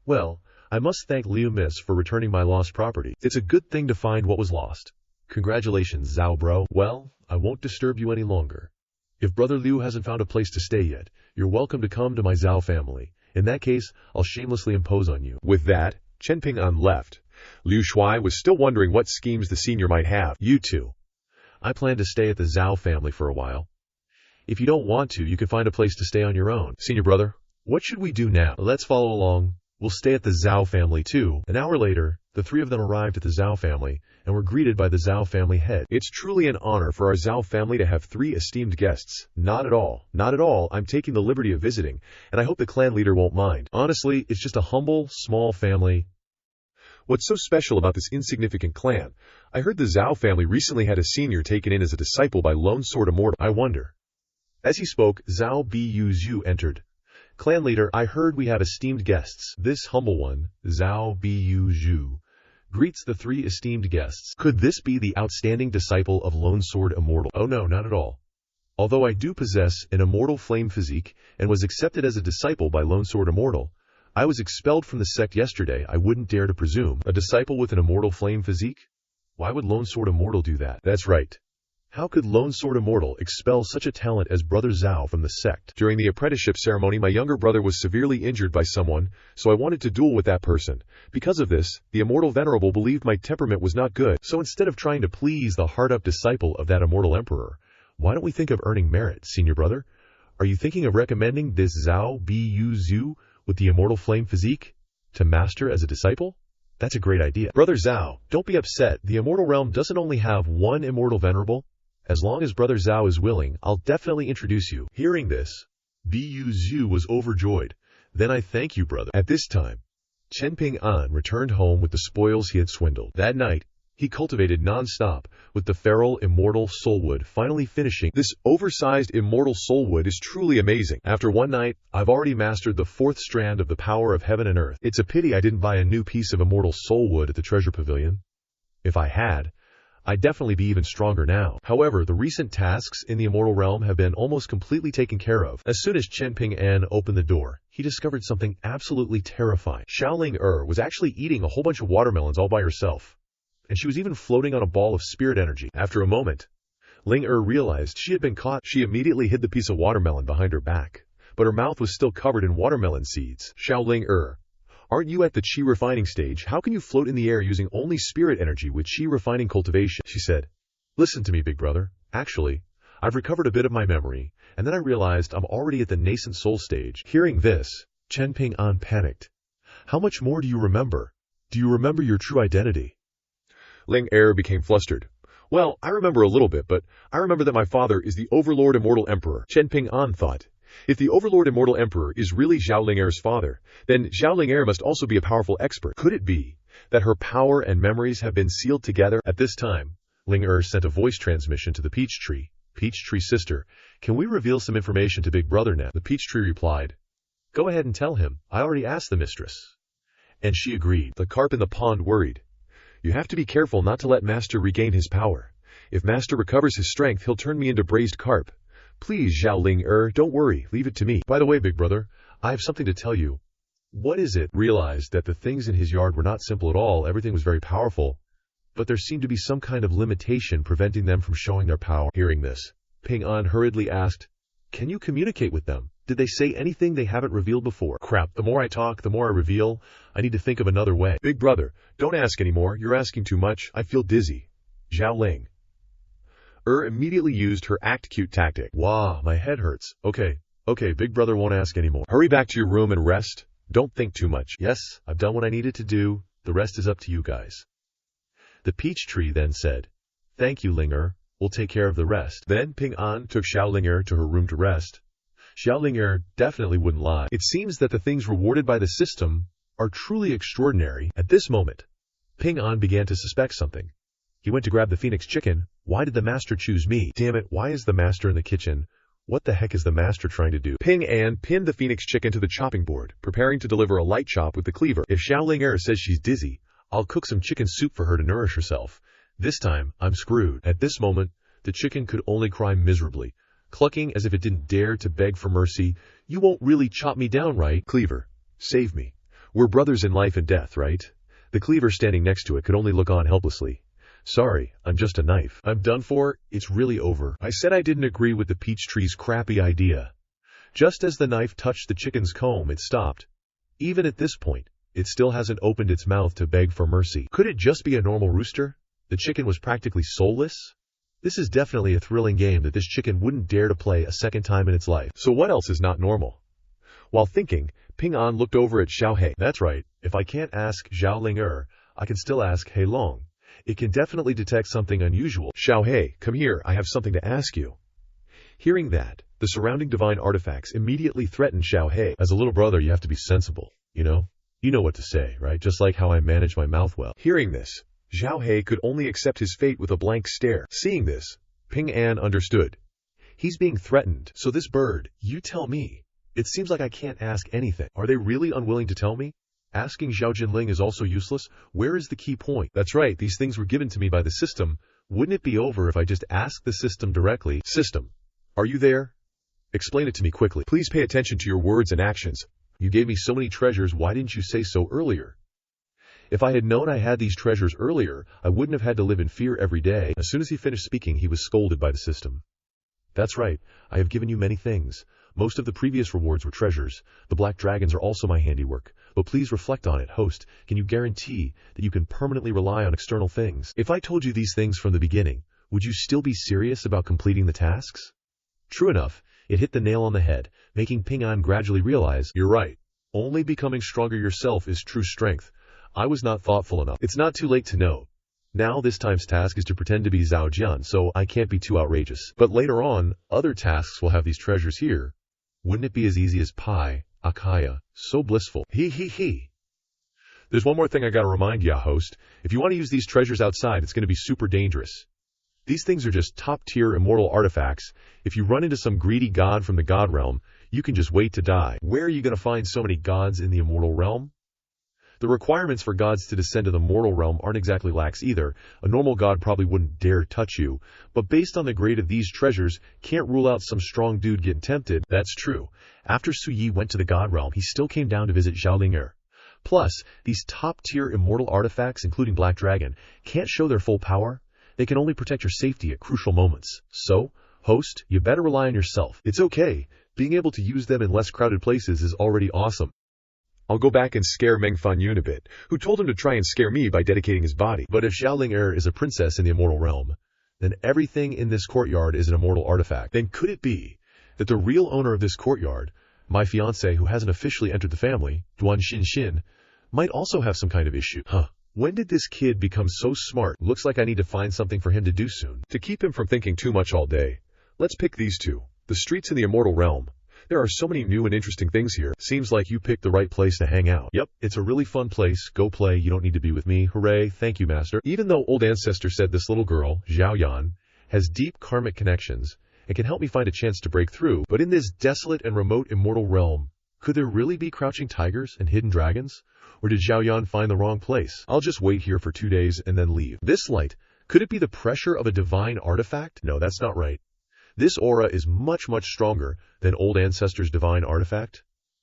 Well, I must thank Liu Miss for returning my lost property. It's a good thing to find what was lost. Congratulations, Zhao Bro. Well, I won't disturb you any longer. If Brother Liu hasn't found a place to stay yet, you're welcome to come to my Zhao family. In that case, I'll shamelessly impose on you." With that, Chen Ping An left. Liu Shuai was still wondering what schemes the senior might have. You two. I plan to stay at the Zhao family for a while. If you don't want to, you can find a place to stay on your own. Senior brother, what should we do now? Let's follow along. We'll stay at the Zhao family too. An hour later, the three of them arrived at the Zhao family and were greeted by the Zhao family head. It's truly an honor for our Zhao family to have 3 esteemed guests. Not at all. Not at all. I'm taking the liberty of visiting, and I hope the clan leader won't mind. Honestly, it's just a humble, small family. What's so special about this insignificant clan? I heard the Zhao family recently had a senior taken in as a disciple by Lone Sword Immortal. I wonder. As he spoke, Zhao Bu Zhu entered. Clan leader, I heard we have esteemed guests. This humble one, Zhao Bu Zhu, greets the 3 esteemed guests. Could this be the outstanding disciple of Lone Sword Immortal? Oh no, not at all. Although I do possess an immortal flame physique and was accepted as a disciple by Lone Sword Immortal, I was expelled from the sect yesterday. I wouldn't dare to presume. A disciple with an immortal flame physique? Why would Lone Sword Immortal do that? That's right. How could Lone Sword Immortal expel such a talent as Brother Zhao from the sect? During the apprenticeship ceremony, my younger brother was severely injured by someone, so I wanted to duel with that person. Because of this, the Immortal Venerable believed my temperament was not good. So instead of trying to please the hard-up disciple of that Immortal Emperor, why don't we think of earning merit, Senior Brother? Are you thinking of recommending this Zhao Bu Zhu with the Immortal Flame Physique to master as a disciple? That's a great idea. Brother Zhao, don't be upset. The Immortal Realm doesn't only have one Immortal Venerable. As long as Brother Zhao is willing, I'll definitely introduce you. Hearing this, Bu Zhu was overjoyed. Then I thank you, brother. At this time, Chen Ping An returned home with the spoils he had swindled. That night, he cultivated non-stop with the feral immortal soulwood, finally finishing. This oversized immortal soulwood is truly amazing. After one night, I've already mastered the 4th strand of the power of heaven and earth. It's a pity I didn't buy a new piece of immortal soulwood at the treasure pavilion. If I had, I'd definitely be even stronger now. However, the recent tasks in the immortal realm have been almost completely taken care of. As soon as Chen Ping An opened the door, he discovered something absolutely terrifying. Xiaoling was actually eating a whole bunch of watermelons all by herself, and she was even floating on a ball of spirit energy. After a moment, Ling realized she had been caught. She immediately hid the piece of watermelon behind her back, but her mouth was still covered in watermelon seeds. Xiaoling, aren't you at the chi refining stage? How can you float in the air using only spirit energy with chi refining cultivation? She said, "Listen to me, big brother. Actually, I've recovered a bit of my memory, and then I realized I'm already at the nascent soul stage." Hearing this, Chen Ping An panicked. "How much more do you remember? Do you remember your true identity?" Ling became flustered. "Well, I remember a little bit, but I remember that my father is the Overlord Immortal Emperor." Chen Ping An thought, if the Overlord Immortal Emperor is really Zhao Ling father, then Zhao Ling must also be a powerful expert. Could it be that her power and memories have been sealed together? At this time, Ling sent a voice transmission to the Peach Tree. "Peach Tree sister, can we reveal some information to Big Brother now?" The Peach Tree replied, "Go ahead and tell him. I already asked the mistress." And she agreed. The carp in the pond worried. "You have to be careful not to let Master regain his power. If Master recovers his strength, he'll turn me into braised carp. Please, Zhao Ling don't worry, leave it to me." By the way, big brother, I have something to tell you. What is it? Realized that the things in his yard were not simple at all. Everything was very powerful, but there seemed to be some kind of limitation preventing them from showing their power. Hearing this, Ping An hurriedly asked, "Can you communicate with them? Did they say anything they haven't revealed before?" Crap, the more I talk, the more I reveal. I need to think of another way. "Big brother, don't ask anymore. You're asking too much. I feel dizzy." Zhao Ling immediately used her act cute tactic. "Wow, my head hurts. Okay, big brother won't ask anymore." "Hurry back to your room and rest." Don't think too much. Yes, I've done what I needed to do. The rest is up to you guys. The peach tree then said, Thank you, Linger. We'll take care of the rest. Then Ping An took Xiao Linger to her room to rest. Xiao Linger definitely wouldn't lie. It seems that the things rewarded by the system are truly extraordinary. At this moment, Ping An began to suspect something. He went to grab the phoenix chicken. Why did the master choose me? Damn it, why is the master in the kitchen? What the heck is the master trying to do? Ping An pinned the phoenix chicken to the chopping board, preparing to deliver a light chop with the cleaver. If Xiao Linger says she's dizzy, I'll cook some chicken soup for her to nourish herself. This time, I'm screwed. At this moment, the chicken could only cry miserably, clucking as if it didn't dare to beg for mercy. You won't really chop me down, right? Cleaver, save me. We're brothers in life and death, right? The cleaver standing next to it could only look on helplessly. Sorry, I'm just a knife. I'm done for. It's really over. I said I didn't agree with the peach tree's crappy idea. Just as the knife touched the chicken's comb, it stopped. Even at this point, it still hasn't opened its mouth to beg for mercy. Could it just be a normal rooster? The chicken was practically soulless? This is definitely a thrilling game that this chicken wouldn't dare to play a second time in its life. So what else is not normal? While thinking, Ping An looked over at Xiao He. That's right. If I can't ask Xiao Linger, I can still ask He Long. It can definitely detect something unusual. Xiao He, come here. I have something to ask you. Hearing that, the surrounding divine artifacts immediately threatened Xiao He. As a little brother, you have to be sensible, you know? You know what to say, right? Just like how I manage my mouth well. Hearing this, Xiao He could only accept his fate with a blank stare. Seeing this, Ping An understood. He's being threatened, so this bird, you tell me. It seems like I can't ask anything. Are they really unwilling to tell me? Asking Zhao Jinling is also useless. Where is the key point? That's right, these things were given to me by the system. Wouldn't it be over if I just asked the system directly? System, are you there? Explain it to me quickly. Please pay attention to your words and actions. You gave me so many treasures, why didn't you say so earlier? If I had known I had these treasures earlier, I wouldn't have had to live in fear every day. As soon as he finished speaking, he was scolded by the system. That's right, I have given you many things. Most of the previous rewards were treasures. The black dragons are also my handiwork. But please reflect on it, host. Can you guarantee that you can permanently rely on external things? If I told you these things from the beginning, would you still be serious about completing the tasks? True enough, it hit the nail on the head, making Ping An gradually realize, you're right. Only becoming stronger yourself is true strength. I was not thoughtful enough. It's not too late to know. Now this time's task is to pretend to be Zhao Jian, so I can't be too outrageous. But later on, other tasks will have these treasures here. Wouldn't it be as easy as pie, Akaya, so blissful. He. There's one more thing I gotta remind ya, host. If you want to use these treasures outside, it's gonna be super dangerous. These things are just top-tier immortal artifacts. If you run into some greedy god from the god realm, you can just wait to die. Where are you gonna find so many gods in the immortal realm? The requirements for gods to descend to the mortal realm aren't exactly lax either. A normal god probably wouldn't dare touch you. But based on the grade of these treasures, can't rule out some strong dude getting tempted. That's true. After Su Yi went to the god realm, he still came down to visit Zhao Linger. Plus, these top-tier immortal artifacts, including Black Dragon, can't show their full power. They can only protect your safety at crucial moments. So, host, you better rely on yourself. It's okay. Being able to use them in less crowded places is already awesome. I'll go back and scare Meng Fan Yun a bit, who told him to try and scare me by dedicating his body. But if Xiao Linger is a princess in the immortal realm, then everything in this courtyard is an immortal artifact. Then could it be that the real owner of this courtyard, my fiancé who hasn't officially entered the family, Duan Xin, might also have some kind of issue? When did this kid become so smart? Looks like I need to find something for him to do soon. To keep him from thinking too much all day, let's pick these two. The streets in the immortal realm. There are so many new and interesting things here. Seems like you picked the right place to hang out. Yep, it's a really fun place. Go play. You don't need to be with me. Hooray. Thank you, master. Even though old Ancestor said this little girl, Zhao Yan, has deep karmic connections and can help me find a chance to break through, but in this desolate and remote immortal realm, could there really be crouching tigers and hidden dragons? Or did Zhao Yan find the wrong place? I'll just wait here for 2 days and then leave. This light, could it be the pressure of a divine artifact? No, that's not right. This aura is much stronger than old Ancestor's divine artifact.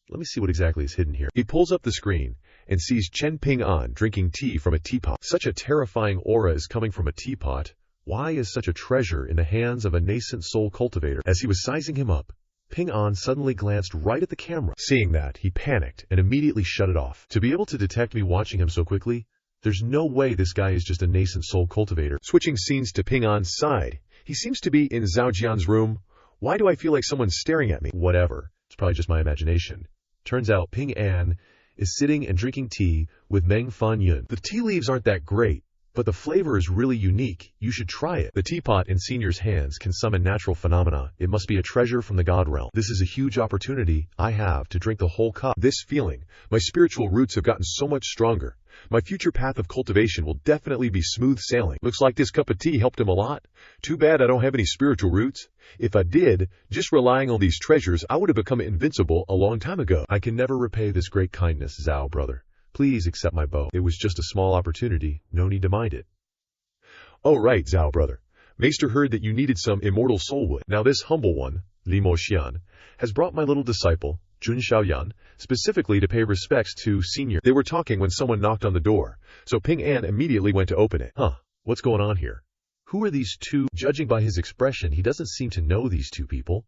Let me see what exactly is hidden here. He pulls up the screen and sees Chen Ping An drinking tea from a teapot. Such a terrifying aura is coming from a teapot. Why is such a treasure in the hands of a nascent soul cultivator? As he was sizing him up, Ping An suddenly glanced right at the camera. Seeing that, he panicked and immediately shut it off. To be able to detect me watching him so quickly, there's no way this guy is just a nascent soul cultivator. Switching scenes to Ping An's side, he seems to be in Zhao Jian's room. Why do I feel like someone's staring at me? Whatever. It's probably just my imagination. Turns out Ping An is sitting and drinking tea with Meng Fan Yun. The tea leaves aren't that great, but the flavor is really unique. You should try it. The teapot in Senior's hands can summon natural phenomena. It must be a treasure from the God realm. This is a huge opportunity I have to drink the whole cup. This feeling, my spiritual roots have gotten so much stronger. My future path of cultivation will definitely be smooth sailing. Looks like this cup of tea helped him a lot. Too bad I don't have any spiritual roots. If I did, just relying on these treasures, I would have become invincible a long time ago. I can never repay this great kindness, Zhao brother. Please accept my bow. It was just a small opportunity. No need to mind it. Oh right, Zhao brother. Maester heard that you needed some immortal soulwood. Now this humble one, Li Mo Xian, has brought my little disciple, Jun Xiaoyan, specifically to pay respects to Senior. They were talking when someone knocked on the door, so Ping An immediately went to open it. What's going on here? Who are these two? Judging by his expression, he doesn't seem to know these two people.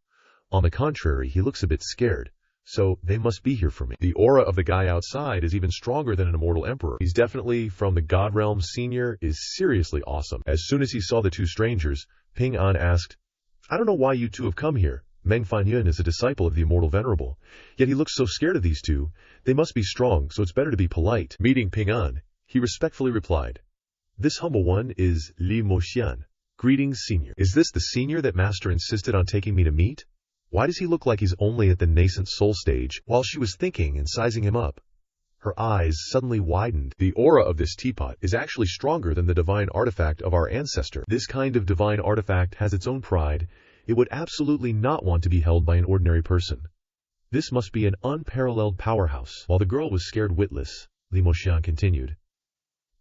On the contrary, he looks a bit scared. So they must be here for me. The aura of the guy outside is even stronger than an immortal emperor. He's definitely from the God realm. Senior is seriously awesome. As soon as he saw the two strangers, Ping An asked, I don't know why you two have come here. Meng Fan Yun is a disciple of the Immortal Venerable. Yet he looks so scared of these two. They must be strong, so it's better to be polite. Meeting Ping An, he respectfully replied, This humble one is Li Mo Xian. Greetings, Senior. Is this the Senior that Master insisted on taking me to meet? Why does he look like he's only at the nascent soul stage? While she was thinking and sizing him up, her eyes suddenly widened. The aura of this teapot is actually stronger than the divine artifact of our ancestor. This kind of divine artifact has its own pride. It would absolutely not want to be held by an ordinary person. This must be an unparalleled powerhouse. While the girl was scared witless, Li Mo Xian continued.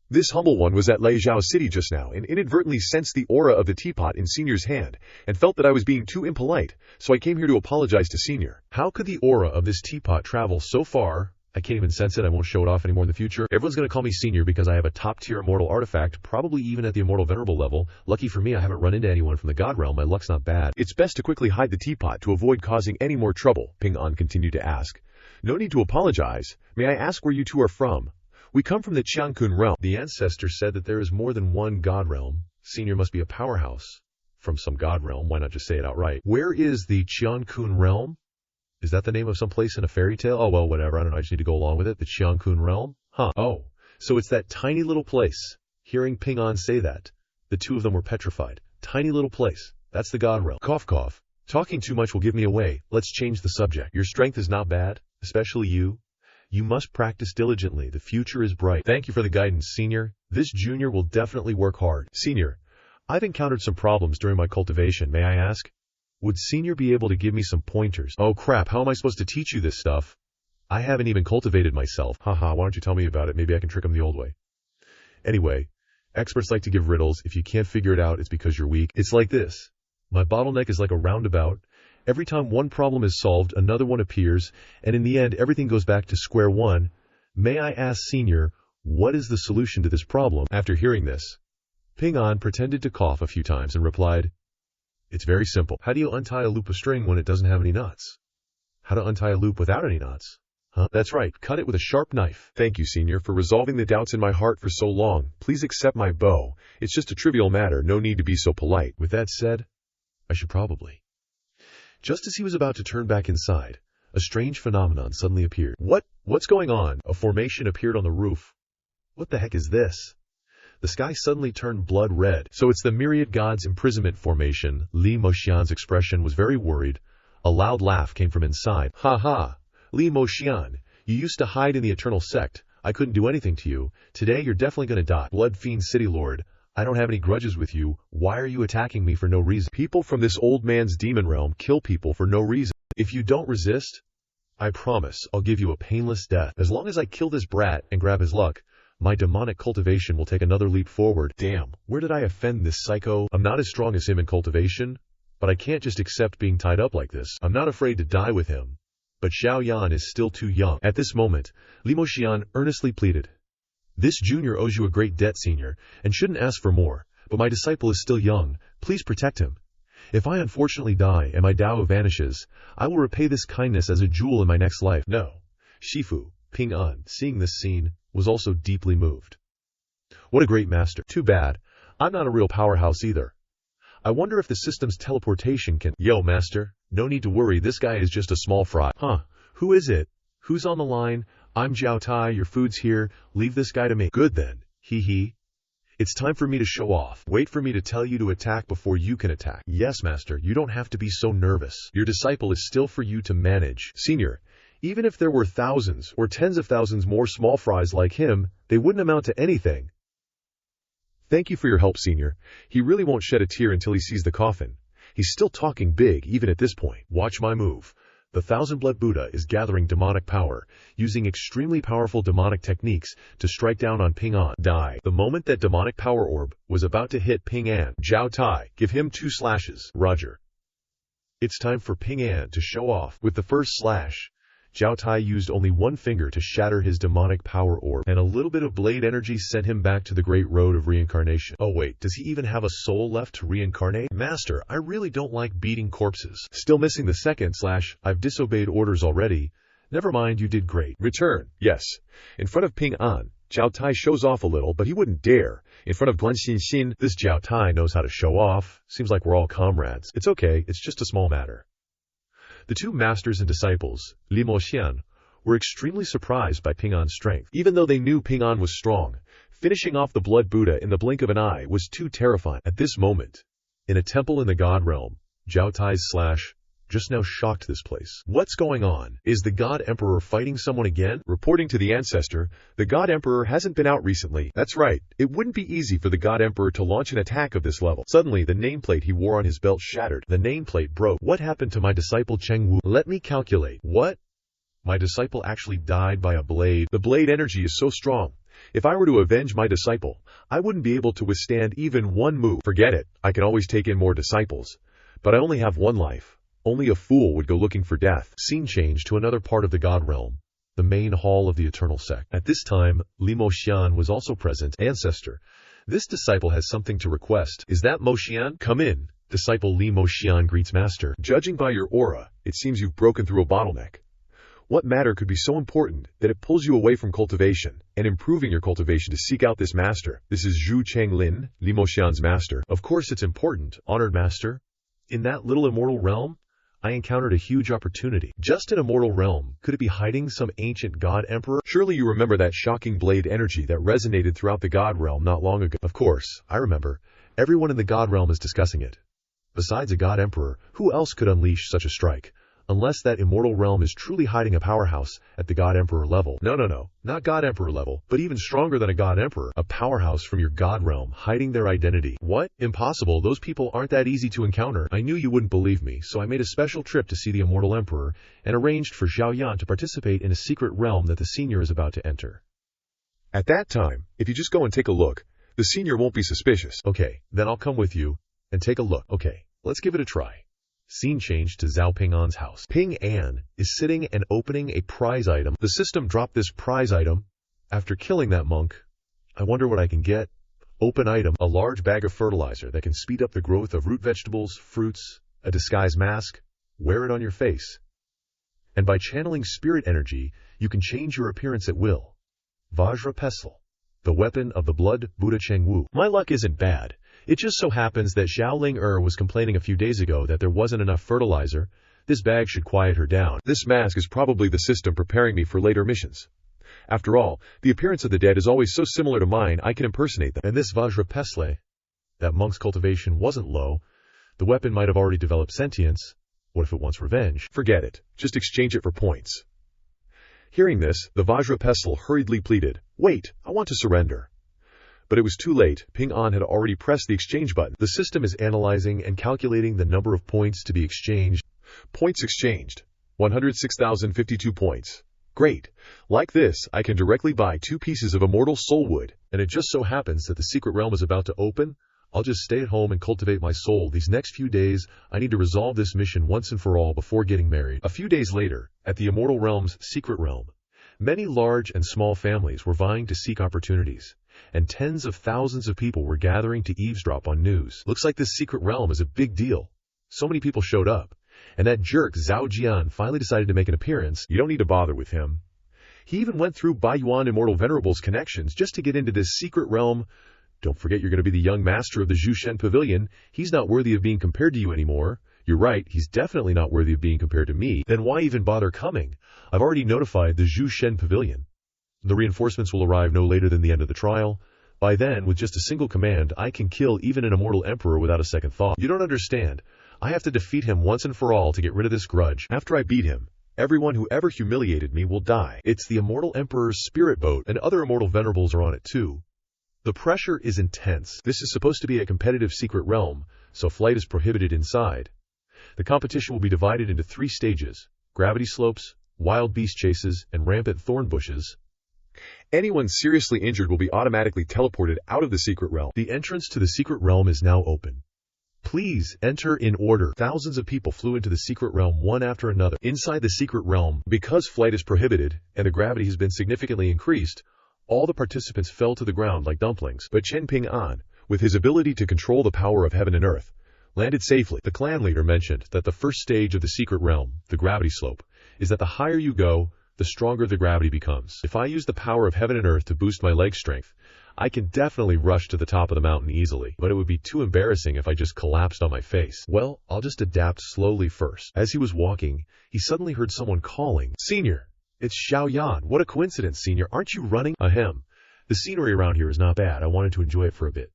This humble one was at Leizhou City just now and inadvertently sensed the aura of the teapot in Senior's hand and felt that I was being too impolite, so I came here to apologize to Senior. How could the aura of this teapot travel so far? I can't even sense it. I won't show it off anymore in the future. Everyone's going to call me Senior because I have a top-tier immortal artifact, probably even at the Immortal Venerable level. Lucky for me, I haven't run into anyone from the God realm. My luck's not bad. It's best to quickly hide the teapot to avoid causing any more trouble, Ping An continued to ask. No need to apologize. May I ask where you two are from? We come from the Qiankun realm. The Ancestor said that there is more than one God realm. Senior must be a powerhouse from some God realm. Why not just say it outright? Where is the Qiankun realm? Is that the name of some place in a fairy tale? Oh, well, whatever. I don't know. I just need to go along with it. The Qiankun realm? Oh, so it's that tiny little place. Hearing Ping An say that, the two of them were petrified. Tiny little place. That's the God realm. Cough, cough. Talking too much will give me away. Let's change the subject. Your strength is not bad, especially you. You must practice diligently. The future is bright. Thank you for the guidance, Senior. This junior will definitely work hard. Senior, I've encountered some problems during my cultivation. May I ask? Would Senior be able to give me some pointers? Oh crap, how am I supposed to teach you this stuff? I haven't even cultivated myself. Haha, why don't you tell me about it? Maybe I can trick him the old way. Anyway, experts like to give riddles. If you can't figure it out, it's because you're weak. It's like this. My bottleneck is like a roundabout. Every time one problem is solved, another one appears, and in the end, everything goes back to square one. May I ask Senior, what is the solution to this problem? After hearing this, Ping An pretended to cough a few times and replied, It's very simple. How do you untie a loop of string when it doesn't have any knots? How to untie a loop without any knots? That's right. Cut it with a sharp knife. Thank you, Senior, for resolving the doubts in my heart for so long. Please accept my bow. It's just a trivial matter. No need to be so polite. With that said, I should probably. Just as he was about to turn back inside, a strange phenomenon suddenly appeared. What's going on? A formation appeared on the roof. What the heck is this? The sky suddenly turned blood red. So it's the Myriad Gods Imprisonment Formation. Li Mo Xian's expression was very worried. A loud laugh came from inside. Ha ha! Li Mo Xian, you used to hide in the Eternal Sect. I couldn't do anything to you. Today you're definitely gonna die. Blood Fiend City Lord, I don't have any grudges with you. Why are you attacking me for no reason? People from this old man's demon realm kill people for no reason. If you don't resist, I promise I'll give you a painless death. As long as I kill this brat and grab his luck, my demonic cultivation will take another leap forward. Damn, where did I offend this psycho? I'm not as strong as him in cultivation, but I can't just accept being tied up like this. I'm not afraid to die with him, but Xiaoyan is still too young. At this moment, Li Mo Xian earnestly pleaded. This junior owes you a great debt, Senior, and shouldn't ask for more, but my disciple is still young. Please protect him. If I unfortunately die and my Dao vanishes, I will repay this kindness as a jewel in my next life. No. Shifu, Ping An, seeing this scene, was also deeply moved. What a great master. Too bad. I'm not a real powerhouse either. I wonder if the system's teleportation can— Yo, master, no need to worry, this guy is just a small fry. Who is it? Who's on the line? I'm Jiao Tai, your food's here, leave this guy to me. Good then, hee hee. It's time for me to show off. Wait for me to tell you to attack before you can attack. Yes, master, you don't have to be so nervous. Your disciple is still for you to manage. Senior, even if there were thousands or tens of thousands more small fries like him, they wouldn't amount to anything. Thank you for your help, Senior. He really won't shed a tear until he sees the coffin. He's still talking big, even at this point. Watch my move. The Thousand-Blood Buddha is gathering demonic power, using extremely powerful demonic techniques to strike down on Ping An. Die. The moment that demonic power orb was about to hit Ping An, Jiao Tai, give him 2 slashes. Roger. It's time for Ping An to show off. With the first slash, Jiao Tai used only 1 finger to shatter his demonic power orb, and a little bit of blade energy sent him back to the great road of reincarnation. Oh wait, does he even have a soul left to reincarnate? Master, I really don't like beating corpses. Still missing the second slash, I've disobeyed orders already. Never mind, you did great. Return. Yes. In front of Ping An, Jiao Tai shows off a little, but he wouldn't dare. In front of Guan Xinxin, this Jiao Tai knows how to show off. Seems like we're all comrades. It's okay, it's just a small matter. The 2 masters and disciples, Li Moxian, were extremely surprised by Ping An's strength. Even though they knew Ping An was strong, finishing off the Blood Buddha in the blink of an eye was too terrifying. At this moment, in a temple in the God realm, Jiao Tai's slash just now shocked this place. What's going on? Is the God Emperor fighting someone again? Reporting to the Ancestor, the God Emperor hasn't been out recently. That's right. It wouldn't be easy for the God Emperor to launch an attack of this level. Suddenly, the nameplate he wore on his belt shattered. The nameplate broke. What happened to my disciple Cheng Wu? Let me calculate. What? My disciple actually died by a blade. The blade energy is so strong. If I were to avenge my disciple, I wouldn't be able to withstand even 1 move. Forget it. I can always take in more disciples. But I only have 1 life. Only a fool would go looking for death. Scene change to another part of the God realm, the main hall of the Eternal Sect. At this time, Li Moxian was also present. Ancestor, this disciple has something to request. Is that Moxian? Come in. Disciple Li Moxian greets Master. Judging by your aura, it seems you've broken through a bottleneck. What matter could be so important that it pulls you away from cultivation and improving your cultivation to seek out this master? This is Zhu Chenglin, Li Moxian's master. Of course it's important, honored master. In that little immortal realm, I encountered a huge opportunity. Just an immortal realm, could it be hiding some ancient God Emperor? Surely you remember that shocking blade energy that resonated throughout the God realm not long ago. Of course, I remember. Everyone in the God realm is discussing it. Besides a God Emperor, who else could unleash such a strike? Unless that immortal realm is truly hiding a powerhouse at the God Emperor level. No, not God Emperor level, but even stronger than a God Emperor, a powerhouse from your God realm, hiding their identity. What? Impossible, those people aren't that easy to encounter. I knew you wouldn't believe me, so I made a special trip to see the Immortal Emperor, and arranged for Zhao Yan to participate in a secret realm that the Senior is about to enter. At that time, if you just go and take a look, the Senior won't be suspicious. Okay, then I'll come with you, and take a look. Okay, let's give it a try. Scene change to Zhao Ping An's house. Ping An is sitting and opening a prize item. The system dropped this prize item after killing that monk. I wonder what I can get. Open item, a large bag of fertilizer that can speed up the growth of root vegetables, fruits, a disguise mask. Wear it on your face. And by channeling spirit energy, you can change your appearance at will. Vajra Pestle, the weapon of the Blood Buddha Cheng Wu. My luck isn't bad. It just so happens that Xiaoling was complaining a few days ago that there wasn't enough fertilizer. This bag should quiet her down. This mask is probably the system preparing me for later missions. After all, the appearance of the dead is always so similar to mine, I can impersonate them. And this Vajra Pestle, that monk's cultivation wasn't low. The weapon might have already developed sentience. What if it wants revenge? Forget it. Just exchange it for points. Hearing this, the Vajra Pestle hurriedly pleaded, "Wait, I want to surrender." But it was too late. Ping An had already pressed the exchange button. The system is analyzing and calculating the number of points to be exchanged. Points exchanged. 106,052 points. Great. Like this, I can directly buy 2 pieces of immortal soul wood. And it just so happens that the secret realm is about to open. I'll just stay at home and cultivate my soul. These next few days, I need to resolve this mission once and for all before getting married. A few days later, at the immortal realm's secret realm, many large and small families were vying to seek opportunities. And tens of thousands of people were gathering to eavesdrop on news. Looks like this secret realm is a big deal. So many people showed up. And that jerk Zhao Jian finally decided to make an appearance. You don't need to bother with him. He even went through Bai Yuan Immortal Venerable's connections just to get into this secret realm. Don't forget you're going to be the young master of the Zhushen Pavilion. He's not worthy of being compared to you anymore. You're right, he's definitely not worthy of being compared to me. Then why even bother coming? I've already notified the Zhu Shen Pavilion. The reinforcements will arrive no later than the end of the trial. By then, with just a single command, I can kill even an immortal emperor without a second thought. You don't understand. I have to defeat him once and for all to get rid of this grudge. After I beat him, everyone who ever humiliated me will die. It's the immortal emperor's spirit boat, and other immortal venerables are on it too. The pressure is intense. This is supposed to be a competitive secret realm, so flight is prohibited inside. The competition will be divided into 3 stages: gravity slopes, wild beast chases, and rampant thorn bushes. Anyone seriously injured will be automatically teleported out of the secret realm. The entrance to the secret realm is now open. Please enter in order. Thousands of people flew into the secret realm one after another. Inside the secret realm, because flight is prohibited and the gravity has been significantly increased, all the participants fell to the ground like dumplings. But Chen Ping An, with his ability to control the power of heaven and earth, landed safely. The clan leader mentioned that the first stage of the secret realm, the gravity slope, is that the higher you go, the stronger the gravity becomes. If I use the power of heaven and earth to boost my leg strength, I can definitely rush to the top of the mountain easily, but it would be too embarrassing if I just collapsed on my face. Well, I'll just adapt slowly first. As he was walking, he suddenly heard someone calling, "Senior, it's Xiao Yan. What a coincidence, Senior. Aren't you running?" Ahem. The scenery around here is not bad. I wanted to enjoy it for a bit.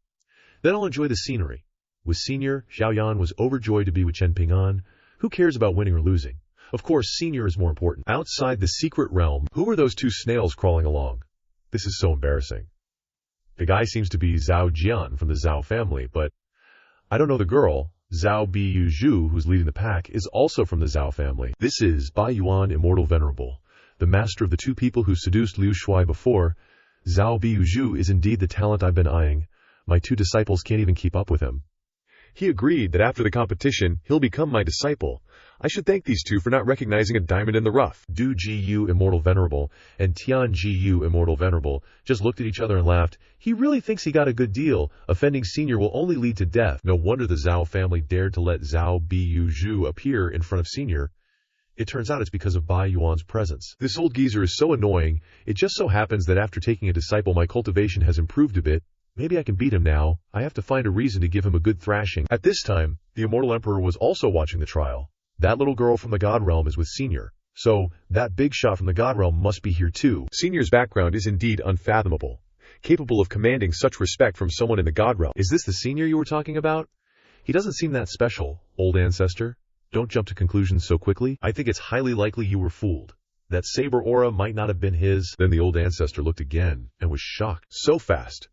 Then I'll enjoy the scenery. With Senior, Xiao Yan was overjoyed to be with Chen Ping An. Who cares about winning or losing? Of course, Senior is more important. Outside the secret realm, who were those 2 snails crawling along? This is so embarrassing. The guy seems to be Zhao Jian from the Zhao family, but I don't know the girl. Zhao Biyuzhu, who's leading the pack, is also from the Zhao family. This is Bai Yuan, Immortal Venerable, the master of the 2 people who seduced Liu Shuai before. Zhao Biyuzhu is indeed the talent I've been eyeing. My 2 disciples can't even keep up with him. He agreed that after the competition, he'll become my disciple. I should thank these 2 for not recognizing a diamond in the rough. Du Ji-Yu, Immortal Venerable, and Tian Ji-Yu, Immortal Venerable, just looked at each other and laughed. He really thinks he got a good deal. Offending Senior will only lead to death. No wonder the Zhao family dared to let Zhao Biyuzhu appear in front of Senior. It turns out it's because of Bai Yuan's presence. This old geezer is so annoying. It just so happens that after taking a disciple, my cultivation has improved a bit. Maybe I can beat him now. I have to find a reason to give him a good thrashing. At this time, the Immortal Emperor was also watching the trial. That little girl from the God Realm is with Senior. So, that big shot from the God Realm must be here too. Senior's background is indeed unfathomable. Capable of commanding such respect from someone in the God Realm. Is this the Senior you were talking about? He doesn't seem that special, old ancestor. Don't jump to conclusions so quickly. I think it's highly likely you were fooled. That saber aura might not have been his. Then the old ancestor looked again and was shocked. So fast.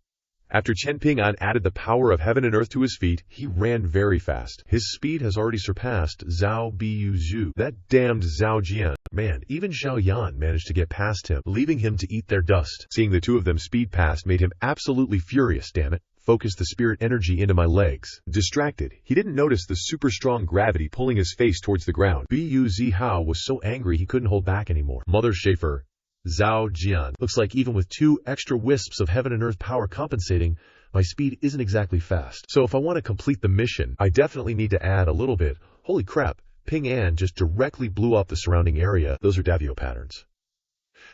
After Chen Ping An added the power of heaven and earth to his feet, he ran very fast. His speed has already surpassed Zhao Biyuzhu. That damned Zhao Jian. Man, even Xiao Yan managed to get past him, leaving him to eat their dust. Seeing the 2 of them speed past made him absolutely furious, damn it. Focused the spirit energy into my legs. Distracted, he didn't notice the super strong gravity pulling his face towards the ground. Bu Hao was so angry he couldn't hold back anymore. Mother Schaefer. Zhao Jian. Looks like even with 2 extra wisps of heaven and earth power compensating, my speed isn't exactly fast. So if I want to complete the mission, I definitely need to add a little bit. Holy crap, Ping An just directly blew up the surrounding area. Those are Davio patterns.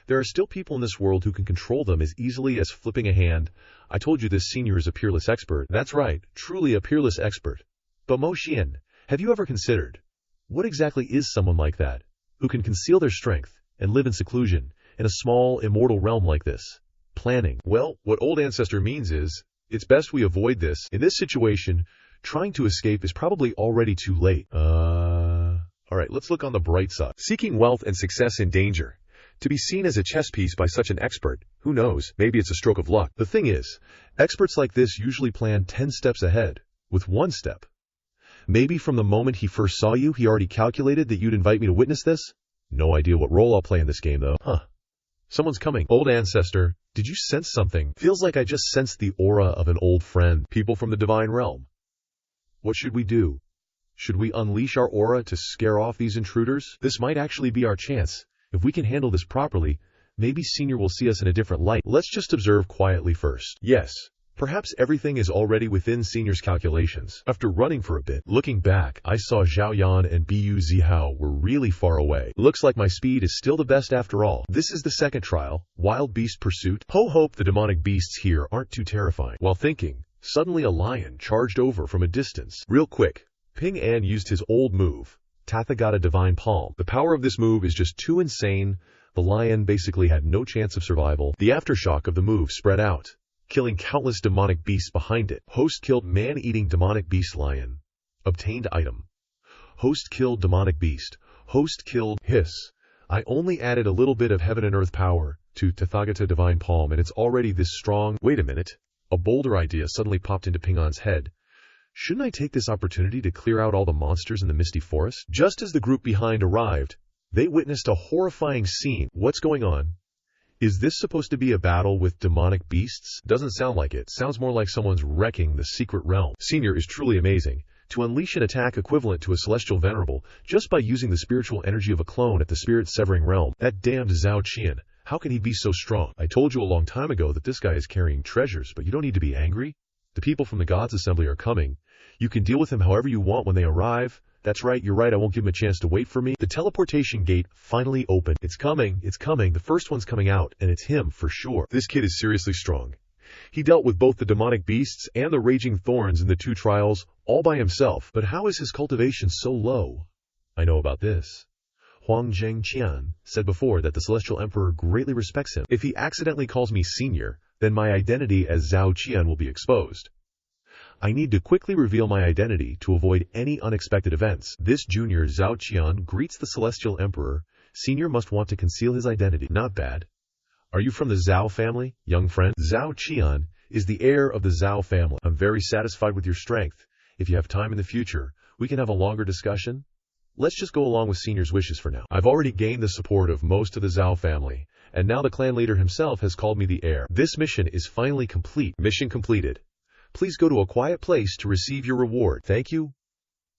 There are still people in this world who can control them as easily as flipping a hand. I told you this Senior is a peerless expert. That's right, truly a peerless expert. But Mo Xian, have you ever considered, what exactly is someone like that, who can conceal their strength and live in seclusion in a small, immortal realm like this? Planning. Well, what old ancestor means is, it's best we avoid this. In this situation, trying to escape is probably already too late. Alright, let's look on the bright side. Seeking wealth and success in danger. To be seen as a chess piece by such an expert, who knows, maybe it's a stroke of luck. The thing is, experts like this usually plan 10 steps ahead, with 1 step. Maybe from the moment he first saw you, he already calculated that you'd invite me to witness this? No idea what role I'll play in this game though. Someone's coming. Old ancestor, did you sense something? Feels like I just sensed the aura of an old friend. People from the divine realm. What should we do? Should we unleash our aura to scare off these intruders? This might actually be our chance. If we can handle this properly, maybe Senior will see us in a different light. Let's just observe quietly first. Yes. Perhaps everything is already within Senior's calculations. After running for a bit, looking back, I saw Xiao Yan and Bu Zihao were really far away. Looks like my speed is still the best after all. This is the second trial, Wild Beast Pursuit. Hope the demonic beasts here aren't too terrifying. While thinking, suddenly a lion charged over from a distance. Real quick, Ping An used his old move, Tathagata Divine Palm. The power of this move is just too insane. The lion basically had no chance of survival. The aftershock of the move spread out, killing countless demonic beasts behind it. Host killed man-eating demonic beast lion. Obtained item. Host killed demonic beast. Host killed hiss. I only added a little bit of heaven and earth power to Tathagata Divine Palm and it's already this strong. Wait a minute. A bolder idea suddenly popped into Ping An's head. Shouldn't I take this opportunity to clear out all the monsters in the misty forest? Just as the group behind arrived, they witnessed a horrifying scene. What's going on? Is this supposed to be a battle with demonic beasts? Doesn't sound like it. Sounds more like someone's wrecking the secret realm. Senior is truly amazing. To unleash an attack equivalent to a celestial venerable just by using the spiritual energy of a clone at the spirit-severing realm. That damned Zhao Qian. How can he be so strong? I told you a long time ago that this guy is carrying treasures, but you don't need to be angry. The people from the Gods Assembly are coming. You can deal with him however you want when they arrive. That's right, you're right, I won't give him a chance to wait for me. The teleportation gate finally opened. It's coming. The first one's coming out, and it's him for sure. This kid is seriously strong. He dealt with both the demonic beasts and the raging thorns in the 2 trials, all by himself. But how is his cultivation so low? I know about this. Huang Zhengqian said before that the Celestial Emperor greatly respects him. If he accidentally calls me senior, then my identity as Zhao Qian will be exposed. I need to quickly reveal my identity to avoid any unexpected events. This junior Zhao Qian greets the Celestial Emperor. Senior must want to conceal his identity. Not bad. Are you from the Zhao family, young friend? Zhao Qian is the heir of the Zhao family. I'm very satisfied with your strength. If you have time in the future, we can have a longer discussion. Let's just go along with Senior's wishes for now. I've already gained the support of most of the Zhao family, and now the clan leader himself has called me the heir. This mission is finally complete. Mission completed. Please go to a quiet place to receive your reward. Thank you.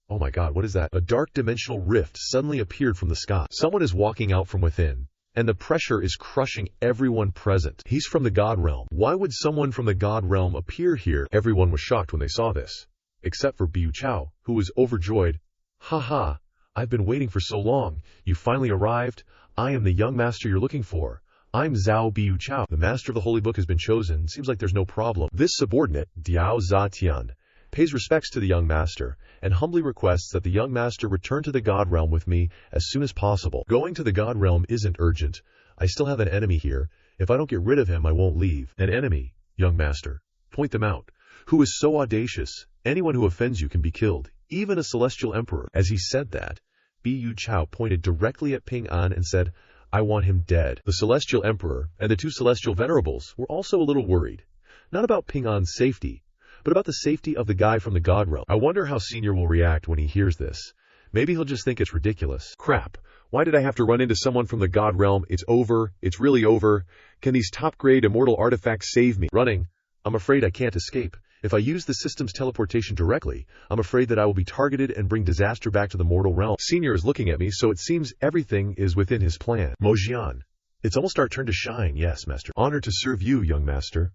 Oh my god, what is that? A dark dimensional rift suddenly appeared from the sky. Someone is walking out from within, and the pressure is crushing everyone present. He's from the God Realm. Why would someone from the God Realm appear here? Everyone was shocked when they saw this, except for Biu Chao, who was overjoyed. Haha, I've been waiting for so long. You finally arrived. I am the young master you're looking for. I'm Zhao Biu Chao. The master of the Holy Book has been chosen. Seems like there's no problem. This subordinate, Diao Zatian, pays respects to the young master, and humbly requests that the young master return to the God Realm with me as soon as possible. Going to the God Realm isn't urgent. I still have an enemy here. If I don't get rid of him, I won't leave. An enemy, young master. Point them out. Who is so audacious? Anyone who offends you can be killed, even a celestial emperor. As he said that, Biu Chao pointed directly at Ping An and said, I want him dead. The celestial emperor and the 2 celestial venerables were also a little worried. Not about Ping An's safety, but about the safety of the guy from the God Realm. I wonder how Senior will react when he hears this. Maybe he'll just think it's ridiculous. Crap. Why did I have to run into someone from the God Realm? It's over. It's really over. Can these top-grade immortal artifacts save me? Running. I'm afraid I can't escape. If I use the system's teleportation directly, I'm afraid that I will be targeted and bring disaster back to the mortal realm. Senior is looking at me, so it seems everything is within his plan. Mojian. It's almost our turn to shine. Yes, master. Honored to serve you, young master.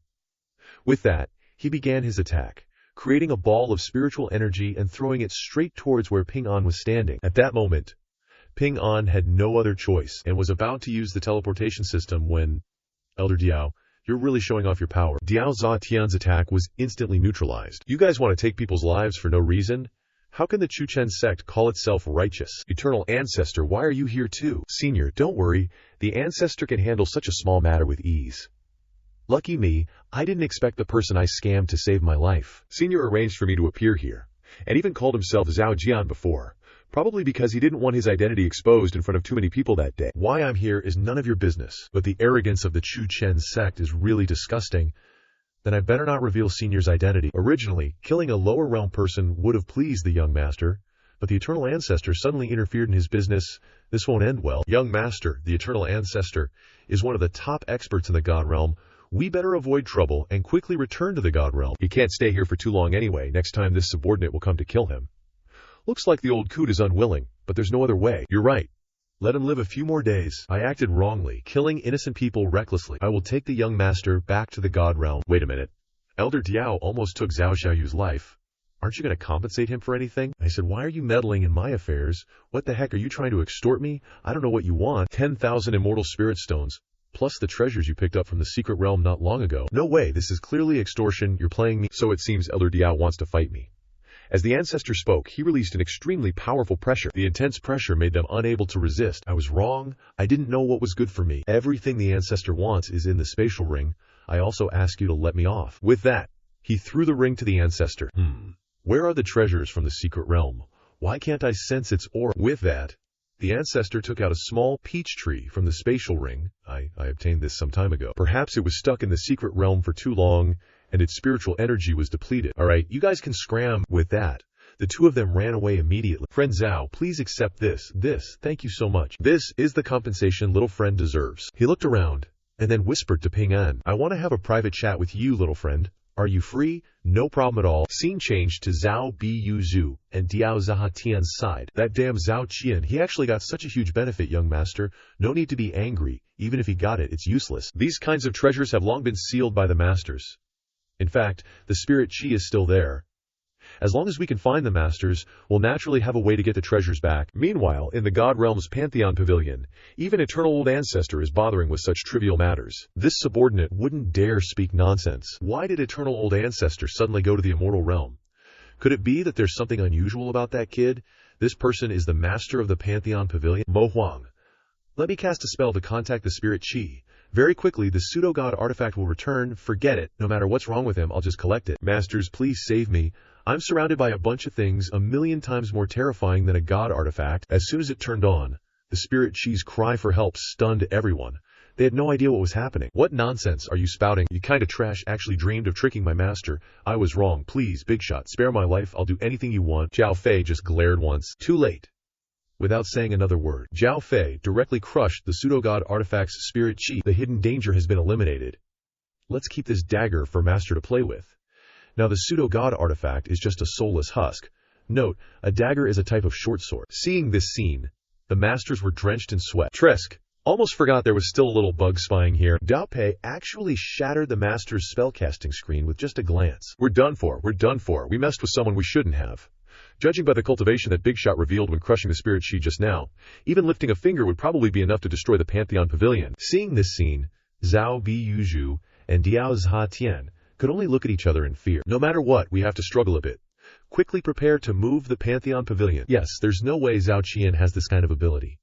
With that, he began his attack, creating a ball of spiritual energy and throwing it straight towards where Ping An was standing. At that moment, Ping An had no other choice and was about to use the teleportation system when... Elder Diao, you're really showing off your power. Diao Zatian's attack was instantly neutralized. You guys want to take people's lives for no reason? How can the Chuchen sect call itself righteous? Eternal Ancestor, why are you here too? Senior, don't worry. The Ancestor can handle such a small matter with ease. Lucky me, I didn't expect the person I scammed to save my life. Senior arranged for me to appear here, and even called himself Zhao Jian before. Probably because he didn't want his identity exposed in front of too many people that day. Why I'm here is none of your business, but the arrogance of the Chuchen sect is really disgusting. Then I better not reveal Senior's identity. Originally, killing a lower realm person would have pleased the young master, but the Eternal Ancestor suddenly interfered in his business. This won't end well. Young master, the Eternal Ancestor, is one of the top experts in the God Realm. We better avoid trouble and quickly return to the God Realm. He can't stay here for too long anyway. Next time this subordinate will come to kill him. Looks like the old coot is unwilling, but there's no other way. You're right. Let him live a few more days. I acted wrongly, killing innocent people recklessly. I will take the young master back to the God Realm. Wait a minute. Elder Diao almost took Zhao Xiaoyu's life. Aren't you going to compensate him for anything? I said, why are you meddling in my affairs? What the heck, are you trying to extort me? I don't know what you want. 10,000 immortal spirit stones, plus the treasures you picked up from the secret realm not long ago. No way, this is clearly extortion. You're playing me. So it seems Elder Diao wants to fight me. As the ancestor spoke, he released an extremely powerful pressure. The intense pressure made them unable to resist. I was wrong. I didn't know what was good for me. Everything the ancestor wants is in the spatial ring. I also ask you to let me off. With that, he threw the ring to the ancestor. Where are the treasures from the secret realm? Why can't I sense its aura? With that, the ancestor took out a small peach tree from the spatial ring. I obtained this some time ago. Perhaps it was stuck in the secret realm for too long, and its spiritual energy was depleted. Alright, you guys can scram. With that, the two of them ran away immediately. Friend Zhao, please accept this. Thank you so much. This is the compensation little friend deserves. He looked around, and then whispered to Ping An. I want to have a private chat with you, little friend. Are you free? No problem at all. Scene changed to Zhao Bu Zhu and Diao Zahatian's side. That damn Zhao Qian, he actually got such a huge benefit, young master. No need to be angry. Even if he got it, it's useless. These kinds of treasures have long been sealed by the masters. In fact, the spirit chi is still there. As long as we can find the masters, we'll naturally have a way to get the treasures back. Meanwhile, in the God Realm's Pantheon Pavilion, even Eternal Old Ancestor is bothering with such trivial matters. This subordinate wouldn't dare speak nonsense. Why did Eternal Old Ancestor suddenly go to the Immortal Realm? Could it be that there's something unusual about that kid? This person is the master of the Pantheon Pavilion? Mo Huang. Let me cast a spell to contact the spirit chi. Very quickly, the pseudo-god artifact will return. Forget it. No matter what's wrong with him, I'll just collect it. Masters, please save me. I'm surrounded by a bunch of things 1,000,000 times more terrifying than a god artifact. As soon as it turned on, the spirit chi's cry for help stunned everyone. They had no idea what was happening. What nonsense are you spouting? You kind of trash actually dreamed of tricking my master. I was wrong. Please, big shot, spare my life. I'll do anything you want. Zhao Fei just glared once. Too late. Without saying another word, Zhao Fei directly crushed the pseudo-god artifact's spirit chi. The hidden danger has been eliminated. Let's keep this dagger for Master to play with. Now the pseudo-god artifact is just a soulless husk. Note, a dagger is a type of short sword. Seeing this scene, the masters were drenched in sweat. Trisk. Almost forgot there was still a little bug spying here. Dao Pei actually shattered the master's spellcasting screen with just a glance. We're done for. We messed with someone we shouldn't have. Judging by the cultivation that Big Shot revealed when crushing the spirit chi just now, even lifting a finger would probably be enough to destroy the Pantheon Pavilion. Seeing this scene, Zhao Bu Zhu and Diao Zahatian could only look at each other in fear. No matter what, we have to struggle a bit. Quickly prepare to move the Pantheon Pavilion. Yes, there's no way Zhao Qian has this kind of ability.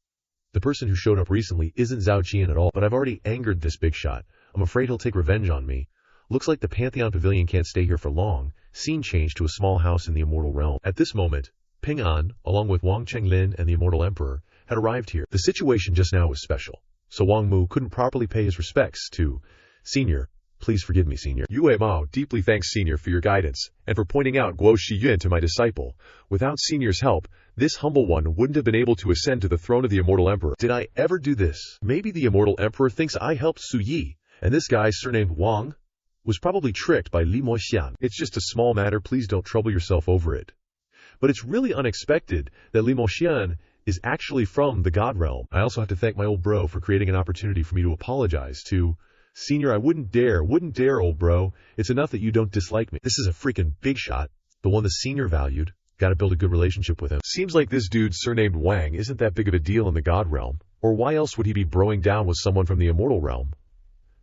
The person who showed up recently isn't Zhao Qian at all, but I've already angered this Big Shot. I'm afraid he'll take revenge on me. Looks like the Pantheon Pavilion can't stay here for long. Scene changed to a small house in the Immortal Realm. At this moment, Ping An, along with Wang Chenglin and the Immortal Emperor, had arrived here. The situation just now was special, so Wang Mu couldn't properly pay his respects to Senior. Please forgive me, Senior. Yue Mao deeply thanks Senior for your guidance, and for pointing out Guo Shiyun to my disciple. Without Senior's help, this humble one wouldn't have been able to ascend to the throne of the Immortal Emperor. Did I ever do this? Maybe the Immortal Emperor thinks I helped Su Yi, and this guy surnamed Wang was probably tricked by Li Moxian. It's just a small matter, please don't trouble yourself over it. But it's really unexpected that Li Moxian is actually from the God Realm. I also have to thank my old bro for creating an opportunity for me to apologize to Senior. I wouldn't dare, old bro. It's enough that you don't dislike me. This is a freaking Big Shot, the one the Senior valued. Gotta build a good relationship with him. Seems like this dude surnamed Wang isn't that big of a deal in the God Realm, or why else would he be broing down with someone from the Immortal Realm?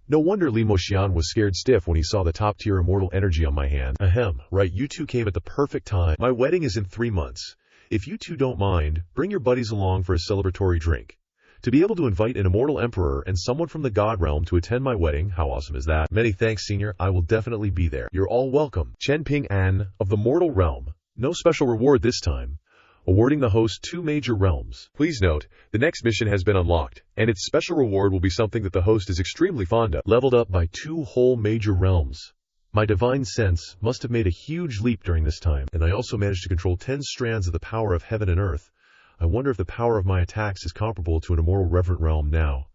No wonder Li Moxian was scared stiff when he saw the top-tier immortal energy on my hand. Ahem, right, you two came at the perfect time. My wedding is in 3 months. If you two don't mind, bring your buddies along for a celebratory drink. To be able to invite an immortal emperor and someone from the God Realm to attend my wedding, how awesome is that? Many thanks, Senior, I will definitely be there. You're all welcome. Chen Ping An of the Mortal Realm. No special reward this time. Awarding the host 2 major realms. Please note, the next mission has been unlocked, and its special reward will be something that the host is extremely fond of. Leveled up by 2 whole major realms. My divine sense must have made a huge leap during this time, and I also managed to control 10 strands of the power of heaven and earth. I wonder if the power of my attacks is comparable to an immortal reverent realm now.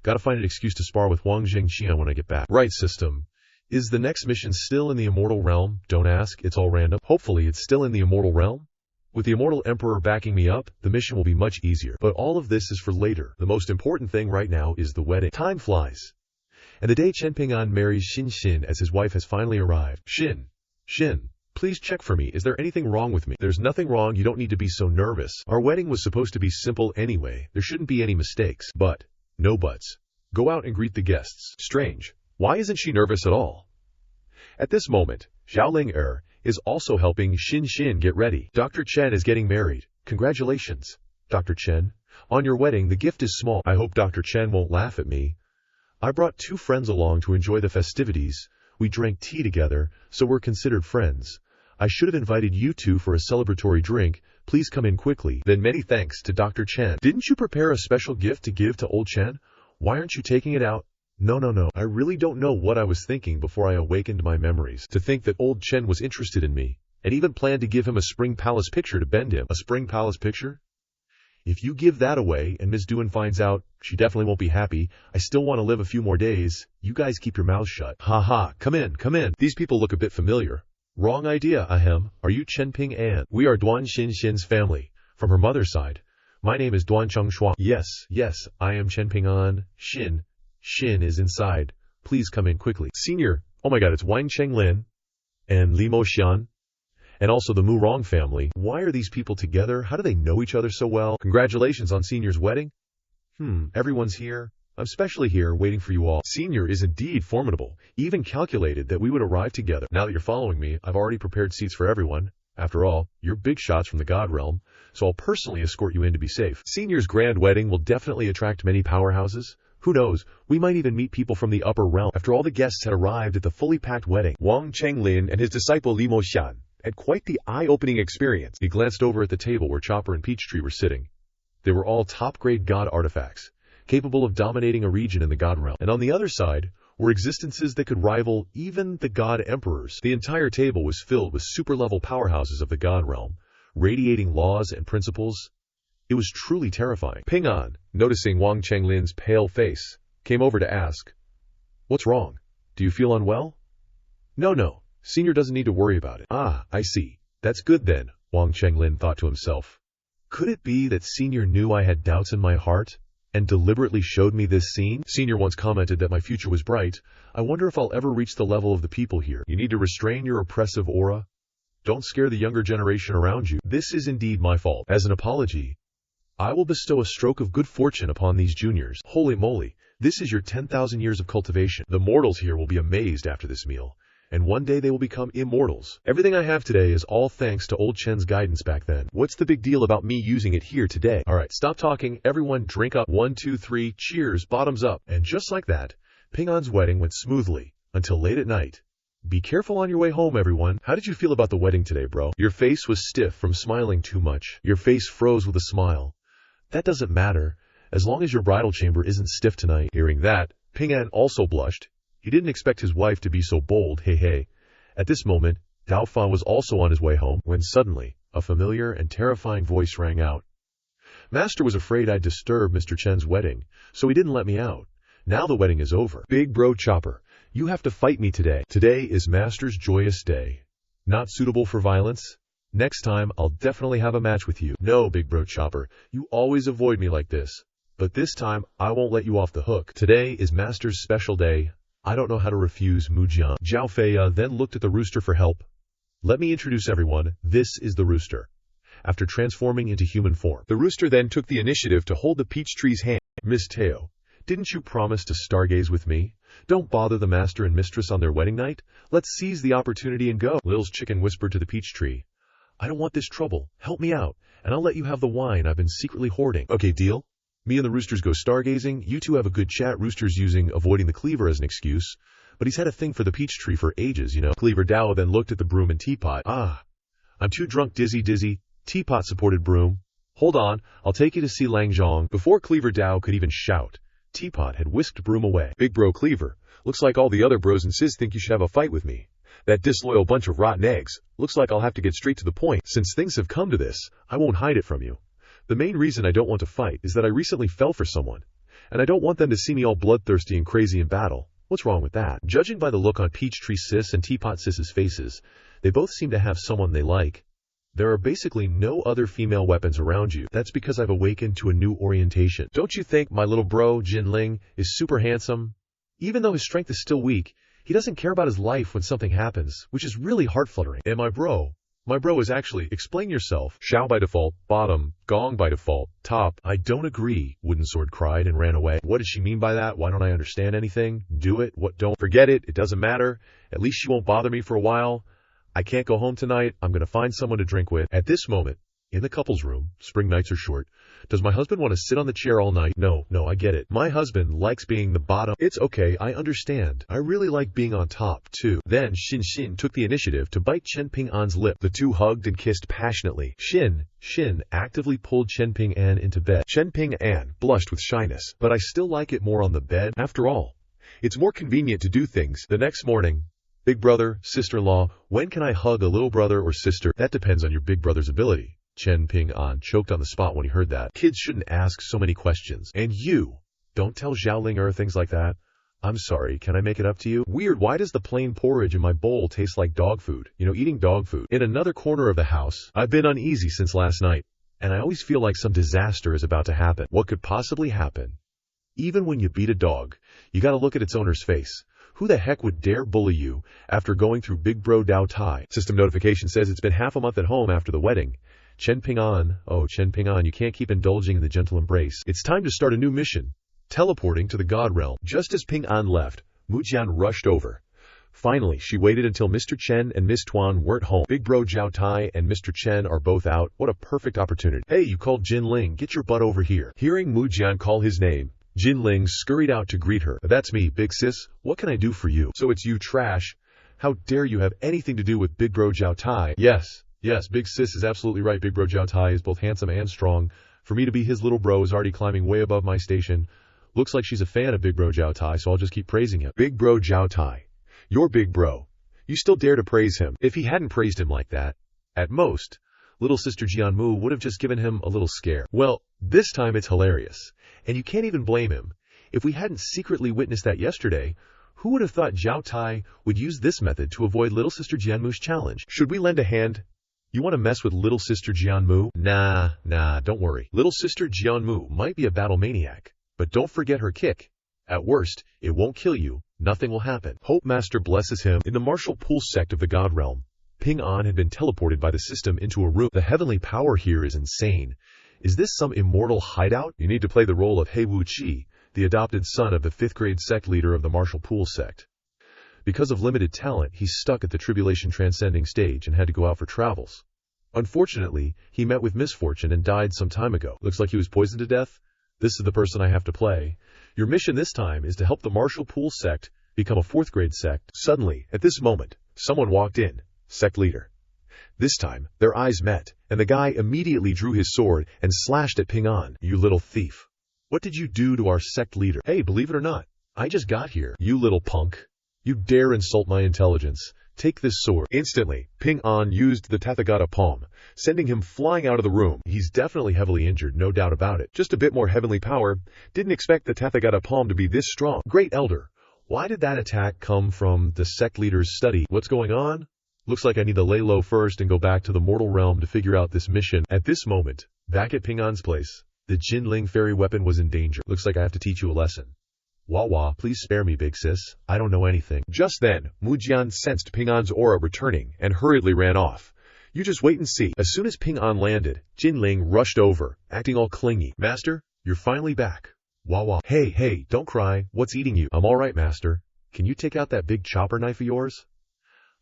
Gotta find an excuse to spar with Wang Zhengxian when I get back. Right, system. Is the next mission still in the immortal realm? Don't ask, it's all random. Hopefully it's still in the immortal realm. With the Immortal Emperor backing me up, the mission will be much easier. But all of this is for later. The most important thing right now is the wedding. Time flies. And the day Chen Ping An marries Xin as his wife has finally arrived. Xin, please check for me. Is there anything wrong with me? There's nothing wrong. You don't need to be so nervous. Our wedding was supposed to be simple anyway. There shouldn't be any mistakes. But, no buts. Go out and greet the guests. Strange. Why isn't she nervous at all? At this moment, Xiaoling is also helping Xin get ready. Dr. Chen is getting married. Congratulations, Dr. Chen. On your wedding, the gift is small. I hope Dr. Chen won't laugh at me. I brought 2 friends along to enjoy the festivities. We drank tea together, so we're considered friends. I should have invited you 2 for a celebratory drink. Please come in quickly. Then many thanks to Dr. Chen. Didn't you prepare a special gift to give to old Chen? Why aren't you taking it out? No. I really don't know what I was thinking before I awakened my memories. To think that old Chen was interested in me, and even planned to give him a Spring Palace picture to bend him. A Spring Palace picture? If you give that away and Miss Duan finds out, she definitely won't be happy. I still want to live a few more days. You guys keep your mouths shut. Ha. Come in. These people look a bit familiar. Wrong idea, ahem. Are you Chen Ping An? We are Duan Xin's family, from her mother's side. My name is Duan Chengshuang. Yes, I am Chen Ping An. Xin is inside. Please come in quickly. Senior, oh my god, it's Wang Chenglin and Li Moxian, and also the Mu Rong family. Why are these people together? How do they know each other so well? Congratulations on Senior's wedding. Everyone's here. I'm especially here, waiting for you all. Senior is indeed formidable, even calculated that we would arrive together. Now that you're following me, I've already prepared seats for everyone. After all, you're big shots from the God realm, so I'll personally escort you in to be safe. Senior's grand wedding will definitely attract many powerhouses. Who knows, we might even meet people from the upper realm. After all the guests had arrived at the fully packed wedding, Wang Chenglin and his disciple Li Moxian had quite the eye-opening experience. He glanced over at the table where Chopper and Peachtree were sitting. They were all top-grade God artifacts, capable of dominating a region in the God realm. And on the other side were existences that could rival even the God Emperors. The entire table was filled with super-level powerhouses of the God realm, radiating laws and principles. It was truly terrifying. Ping An, noticing Wang Chenglin's pale face, came over to ask, "What's wrong? Do you feel unwell?" No. Senior doesn't need to worry about it. Ah, I see. That's good then, Wang Chenglin thought to himself. Could it be that Senior knew I had doubts in my heart and deliberately showed me this scene? Senior once commented that my future was bright. I wonder if I'll ever reach the level of the people here. You need to restrain your oppressive aura. Don't scare the younger generation around you. This is indeed my fault. As an apology, I will bestow a stroke of good fortune upon these juniors. Holy moly, this is your 10,000 years of cultivation. The mortals here will be amazed after this meal, and one day they will become immortals. Everything I have today is all thanks to old Chen's guidance back then. What's the big deal about me using it here today? Alright, stop talking. Everyone drink up. 1, 2, 3, cheers, bottoms up. And just like that, Ping An's wedding went smoothly until late at night. Be careful on your way home, everyone. How did you feel about the wedding today, bro? Your face was stiff from smiling too much. Your face froze with a smile. That doesn't matter, as long as your bridal chamber isn't stiff tonight. Hearing that, Ping An also blushed. He didn't expect his wife to be so bold. Hey. At this moment, Dao Fa was also on his way home, when suddenly, a familiar and terrifying voice rang out. Master was afraid I'd disturb Mr. Chen's wedding, so he didn't let me out. Now the wedding is over. Big bro Chopper, you have to fight me today. Today is Master's joyous day. Not suitable for violence? Next time, I'll definitely have a match with you. No, Big Bro Chopper, you always avoid me like this. But this time, I won't let you off the hook. Today is Master's special day. I don't know how to refuse Mujian. Zhao Feya then looked at the rooster for help. Let me introduce everyone. This is the rooster. After transforming into human form, the rooster then took the initiative to hold the peach tree's hand. Miss Teo, didn't you promise to stargaze with me? Don't bother the master and mistress on their wedding night. Let's seize the opportunity and go. Lil's chicken whispered to the peach tree. I don't want this trouble. Help me out, and I'll let you have the wine I've been secretly hoarding. Okay, deal? Me and the roosters go stargazing. You two have a good chat. Rooster's using avoiding the cleaver as an excuse, but he's had a thing for the peach tree for ages, you know. Cleaver Dao then looked at the broom and teapot. I'm too drunk, dizzy. Teapot supported broom. Hold on, I'll take you to see Lang Zhong. Before Cleaver Dao could even shout, Teapot had whisked broom away. Big bro Cleaver, looks like all the other bros and sis think you should have a fight with me. That disloyal bunch of rotten eggs. Looks like I'll have to get straight to the point. Since things have come to this, I won't hide it from you. The main reason I don't want to fight is that I recently fell for someone, and I don't want them to see me all bloodthirsty and crazy in battle. What's wrong with that? Judging by the look on Peachtree Sis and Teapot Sis's faces, they both seem to have someone they like. There are basically no other female weapons around you. That's because I've awakened to a new orientation. Don't you think my little bro, Jin Ling, is super handsome? Even though his strength is still weak, he doesn't care about his life when something happens, which is really heart-fluttering. And my bro, My bro is actually, explain yourself. Xiao by default, bottom, gong by default, top. I don't agree, Wooden Sword cried and ran away. What does she mean by that? Why don't I understand anything? Do it, what don't? Forget it, it doesn't matter. At least she won't bother me for a while. I can't go home tonight, I'm gonna find someone to drink with. At this moment, in the couple's room, spring nights are short. Does my husband want to sit on the chair all night? No, I get it. My husband likes being the bottom. It's okay, I understand. I really like being on top, too. Then Xin took the initiative to bite Chen Ping An's lip. The two hugged and kissed passionately. Xin actively pulled Chen Ping An into bed. Chen Ping An blushed with shyness, but I still like it more on the bed. After all, it's more convenient to do things. The next morning, big brother, sister-in-law, when can I hug a little brother or sister? That depends on your big brother's ability. Chen Ping An choked on the spot when he heard that. Kids shouldn't ask so many questions. And you, don't tell Xiaoling things like that. I'm sorry, can I make it up to you? Weird, why does the plain porridge in my bowl taste like dog food? Eating dog food. In another corner of the house, I've been uneasy since last night, and I always feel like some disaster is about to happen. What could possibly happen? Even when you beat a dog, you gotta look at its owner's face. Who the heck would dare bully you after going through Big Bro Dao Tai? System notification says it's been half a month at home after the wedding. Chen Ping An, you can't keep indulging in the gentle embrace. It's time to start a new mission. Teleporting to the God realm. Just as Ping An left, Mujian rushed over. Finally, she waited until Mr. Chen and Miss Tuan weren't home. Big Bro Zhao Tai and Mr. Chen are both out. What a perfect opportunity. Hey, you called Jinling, get your butt over here. Hearing Mujian call his name, Jinling scurried out to greet her. That's me, big sis. What can I do for you? So it's you, trash. How dare you have anything to do with Big Bro Zhao Tai? Yes, Big Sis is absolutely right. Big Bro Zhao Tai is both handsome and strong. For me to be his little bro is already climbing way above my station. Looks like she's a fan of Big Bro Zhao Tai, so I'll just keep praising him. Big Bro Zhao Tai. You're big bro. You still dare to praise him. If he hadn't praised him like that, at most, little sister Jianmu would have just given him a little scare. Well, this time it's hilarious. And you can't even blame him. If we hadn't secretly witnessed that yesterday, who would have thought Zhao Tai would use this method to avoid little sister Jianmu's challenge? Should we lend a hand? You want to mess with little sister Jianmu? Nah, don't worry. Little sister Jianmu might be a battle maniac, but don't forget her kick. At worst, it won't kill you. Nothing will happen. Hope Master blesses him. In the martial pool sect of the God realm, Ping An had been teleported by the system into a room. The heavenly power here is insane. Is this some immortal hideout? You need to play the role of He Wu Qi, the adopted son of the 5th grade sect leader of the martial pool sect. Because of limited talent, he's stuck at the tribulation transcending stage and had to go out for travels. Unfortunately, he met with misfortune and died some time ago. Looks like he was poisoned to death. This is the person I have to play. Your mission this time is to help the martial pool sect become a 4th grade sect. Suddenly, at this moment, someone walked in. Sect leader. This time, their eyes met, and the guy immediately drew his sword and slashed at Ping An. You little thief. What did you do to our sect leader? Hey, believe it or not, I just got here. You little punk. You dare insult my intelligence. Take this sword. Instantly, Ping An used the Tathagata palm, sending him flying out of the room. He's definitely heavily injured, no doubt about it. Just a bit more heavenly power. Didn't expect the Tathagata palm to be this strong. Great Elder, why did that attack come from the sect leader's study? What's going on? Looks like I need to lay low first and go back to the mortal realm to figure out this mission. At this moment, back at Ping An's place, the Jinling fairy weapon was in danger. Looks like I have to teach you a lesson. Wah, please spare me, big sis. I don't know anything. Just then, Mujian sensed Ping An's aura returning and hurriedly ran off. You just wait and see. As soon as Ping An landed, Jinling rushed over, acting all clingy. Master, you're finally back. Wah. Hey, don't cry. What's eating you? I'm alright, Master. Can you take out that big chopper knife of yours?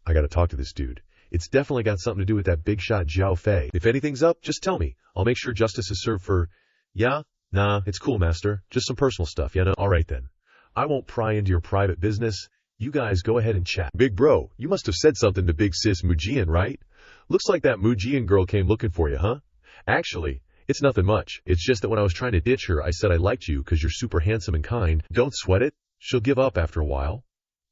I gotta talk to this dude. It's definitely got something to do with that big shot Zhao Fei. If anything's up, just tell me. I'll make sure justice is served for... Yeah? Nah, it's cool, Master. Just some personal stuff, you know? Alright then. I won't pry into your private business. You guys go ahead and chat. Big bro, you must have said something to big sis Mujian, right? Looks like that Mujian girl came looking for you, huh? Actually, it's nothing much. It's just that when I was trying to ditch her, I said I liked you because you're super handsome and kind. Don't sweat it. She'll give up after a while.